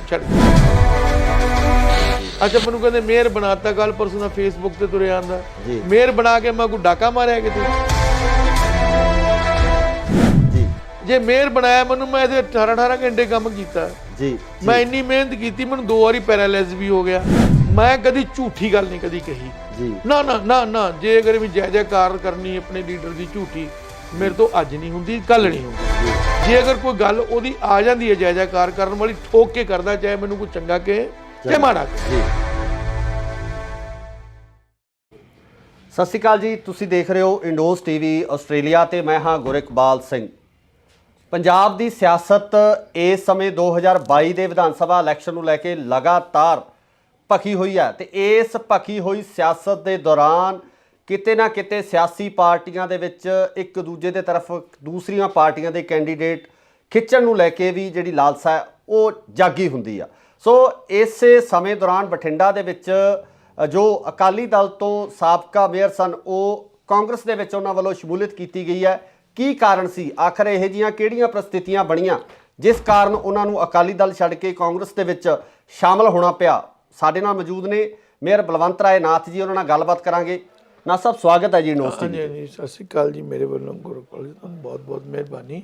ਛੱਡ ਦਿੱਤਾ। ਅੱਛਾ, ਮੈਨੂੰ ਕਹਿੰਦੇ ਮੇਅਰ ਬਣਾਤਾ, ਕੱਲ ਪਰਸੋਂ ਦਾ ਫੇਸਬੁੱਕ ਤੇ ਤੁਰਿਆ ਆਂਦਾ ਮੇਅਰ ਬਣਾ ਕੇ ਮੈਂ ਕੋਈ ਡਾਕਾ ਮਾਰਿਆ ਕਿਤੇ? ਜੇ ਮੇਅਰ ਬਣਾਇਆ ਮੈਨੂੰ, ਮੈਂ ਇਹਦੇ 18 ਘੰਟੇ ਕੰਮ ਕੀਤਾ ਜੀ। ਮੈਂ ਇੰਨੀ ਮਿਹਨਤ ਕੀਤੀ, ਮੈਨੂੰ 2 ਵਾਰੀ ਪੈਰਾਲਾਈਜ਼ ਵੀ ਹੋ ਗਿਆ। ਮੈਂ ਕਦੀ ਝੂਠੀ ਗੱਲ ਨਹੀਂ ਕਦੀ ਕਹੀ ਜੀ। ਨਾ ਜੇ ਅਗਰ ਵੀ ਜੈ ਜੈਕਾਰ ਕਰਨੀ ਆਪਣੇ ਲੀਡਰ ਦੀ ਝੂਠੀ, ਮੇਰੇ ਤੋਂ ਅੱਜ ਨਹੀਂ ਹੁੰਦੀ, ਕੱਲ ਨਹੀਂ ਹੁੰਦੀ। ਜੇ ਅਗਰ ਕੋਈ ਗੱਲ ਉਹਦੀ ਆ ਜਾਂਦੀ ਹੈ ਜੈ ਜੈਕਾਰ ਕਰਨ ਵਾਲੀ, ਠੋਕ ਕੇ ਕਰਦਾ, ਚਾਹੇ ਮੈਨੂੰ ਕੋਈ ਚੰਗਾ ਕਹੇ ਚਾਹੇ ਮਾੜਾ ਕਹੇ। ਸਤਿ ਸ਼੍ਰੀ ਅਕਾਲ ਜੀ, ਤੁਸੀਂ ਦੇਖ ਰਹੇ ਹੋ ਇੰਡੋਜ਼ ਟੀਵੀ ਆਸਟ੍ਰੇਲੀਆ ਤੇ ਮੈਂ ਹਾਂ ਗੁਰਿਕਬਾਲ ਸਿੰਘ। ਪੰਜਾਬ ਦੀ ਸਿਆਸਤ ਇਸ ਸਮੇਂ 2022 ਦੇ ਵਿਧਾਨ ਸਭਾ ਇਲੈਕਸ਼ਨ ਨੂੰ ਲੈ ਕੇ ਲਗਾਤਾਰ ਭਖੀ ਹੋਈ ਹੈ ਤੇ ਇਸ ਭਖੀ ਹੋਈ ਸਿਆਸਤ ਦੇ ਦੌਰਾਨ ਕਿਤੇ ਨਾ ਕਿਤੇ ਸਿਆਸੀ ਪਾਰਟੀਆਂ ਦੇ ਵਿੱਚ ਇੱਕ ਦੂਜੇ ਦੇ ਤਰਫ ਦੂਸਰੀਆਂ ਪਾਰਟੀਆਂ ਦੇ ਕੈਂਡੀਡੇਟ ਖਿੱਚਣ ਨੂੰ ਲੈ ਕੇ ਵੀ ਜਿਹੜੀ ਲਾਲਸਾ ਹੈ ਉਹ ਜਾਗੀ ਹੁੰਦੀ ਆ। ਸੋ ਇਸੇ ਸਮੇਂ ਦੌਰਾਨ ਬਠਿੰਡਾ ਦੇ ਵਿੱਚ ਜੋ ਅਕਾਲੀ ਦਲ ਤੋਂ ਸਾਬਕਾ ਮੇਅਰ ਸਨ ਉਹ ਕਾਂਗਰਸ ਦੇ ਵਿੱਚ ਉਹਨਾਂ ਵੱਲੋਂ ਸ਼ਮੂਲੀਅਤ ਕੀਤੀ ਗਈ ਹੈ। ਕੀ ਕਾਰਨ ਸੀ? ਆਖਰ ਇਹੋ ਜਿਹੀਆਂ ਕਿਹੜੀਆਂ ਪ੍ਰਸਥਿਤੀਆਂ ਬਣੀਆਂ ਜਿਸ ਕਾਰਨ ਉਹਨਾਂ ਨੂੰ ਅਕਾਲੀ ਦਲ ਛੱਡ ਕੇ ਕਾਂਗਰਸ ਦੇ ਵਿੱਚ ਸ਼ਾਮਲ ਹੋਣਾ ਪਿਆ? ਸਾਡੇ ਨਾਲ ਮੌਜੂਦ ਨੇ ਮੇਅਰ ਬਲਵੰਤ ਰਾਏ ਨਾਥ ਜੀ, ਉਹਨਾਂ ਨਾਲ ਗੱਲਬਾਤ ਕਰਾਂਗੇ। ਨਾਥ ਸਾਹਿਬ ਸਵਾਗਤ ਹੈ ਜੀ ਨਿਊਜ਼ ਟੀਵੀ। ਹਾਂਜੀ, ਸਤਿ ਸ਼੍ਰੀ ਅਕਾਲ ਜੀ। ਮੇਰੇ ਵੱਲੋਂ ਗੁਰਪਾਲ ਜੀ ਤੁਹਾਨੂੰ ਬਹੁਤ ਬਹੁਤ ਮਿਹਰਬਾਨੀ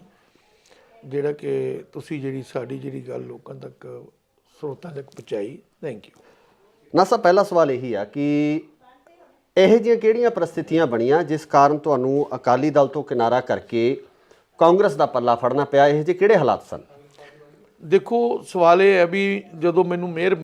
ਜਿਹੜਾ ਕਿ ਤੁਸੀਂ ਸਾਡੀ ਗੱਲ ਲੋਕਾਂ ਤੱਕ ਸਰੋਤਾਂ ਤੱਕ ਪਹੁੰਚਾਈ। Thank you. ਨਾਥ ਸਾਹਿਬ, ਪਹਿਲਾ ਸਵਾਲ ਇਹੀ ਆ ਕਿ ਇਹੋ ਜਿਹੀਆਂ ਕਿਹੜੀਆਂ ਪ੍ਰਸਥਿਤੀਆਂ ਬਣੀਆਂ ਜਿਸ ਕਾਰਨ ਤੁਹਾਨੂੰ ਅਕਾਲੀ ਦਲ ਤੋਂ ਕਿਨਾਰਾ ਕਰਕੇ ਕਾਂਗਰਸ ਦਾ ਪੱਲਾ ਫੜਨਾ ਪਿਆ? ਇਹੋ ਜਿਹੇ ਕਿਹੜੇ ਹਾਲਾਤ ਸਨ? ਦੇਖੋ, ਸਵਾਲ ਇਹ ਹੈ ਵੀ ਜਦੋਂ ਮੈਨੂੰ ਮੇਅਰ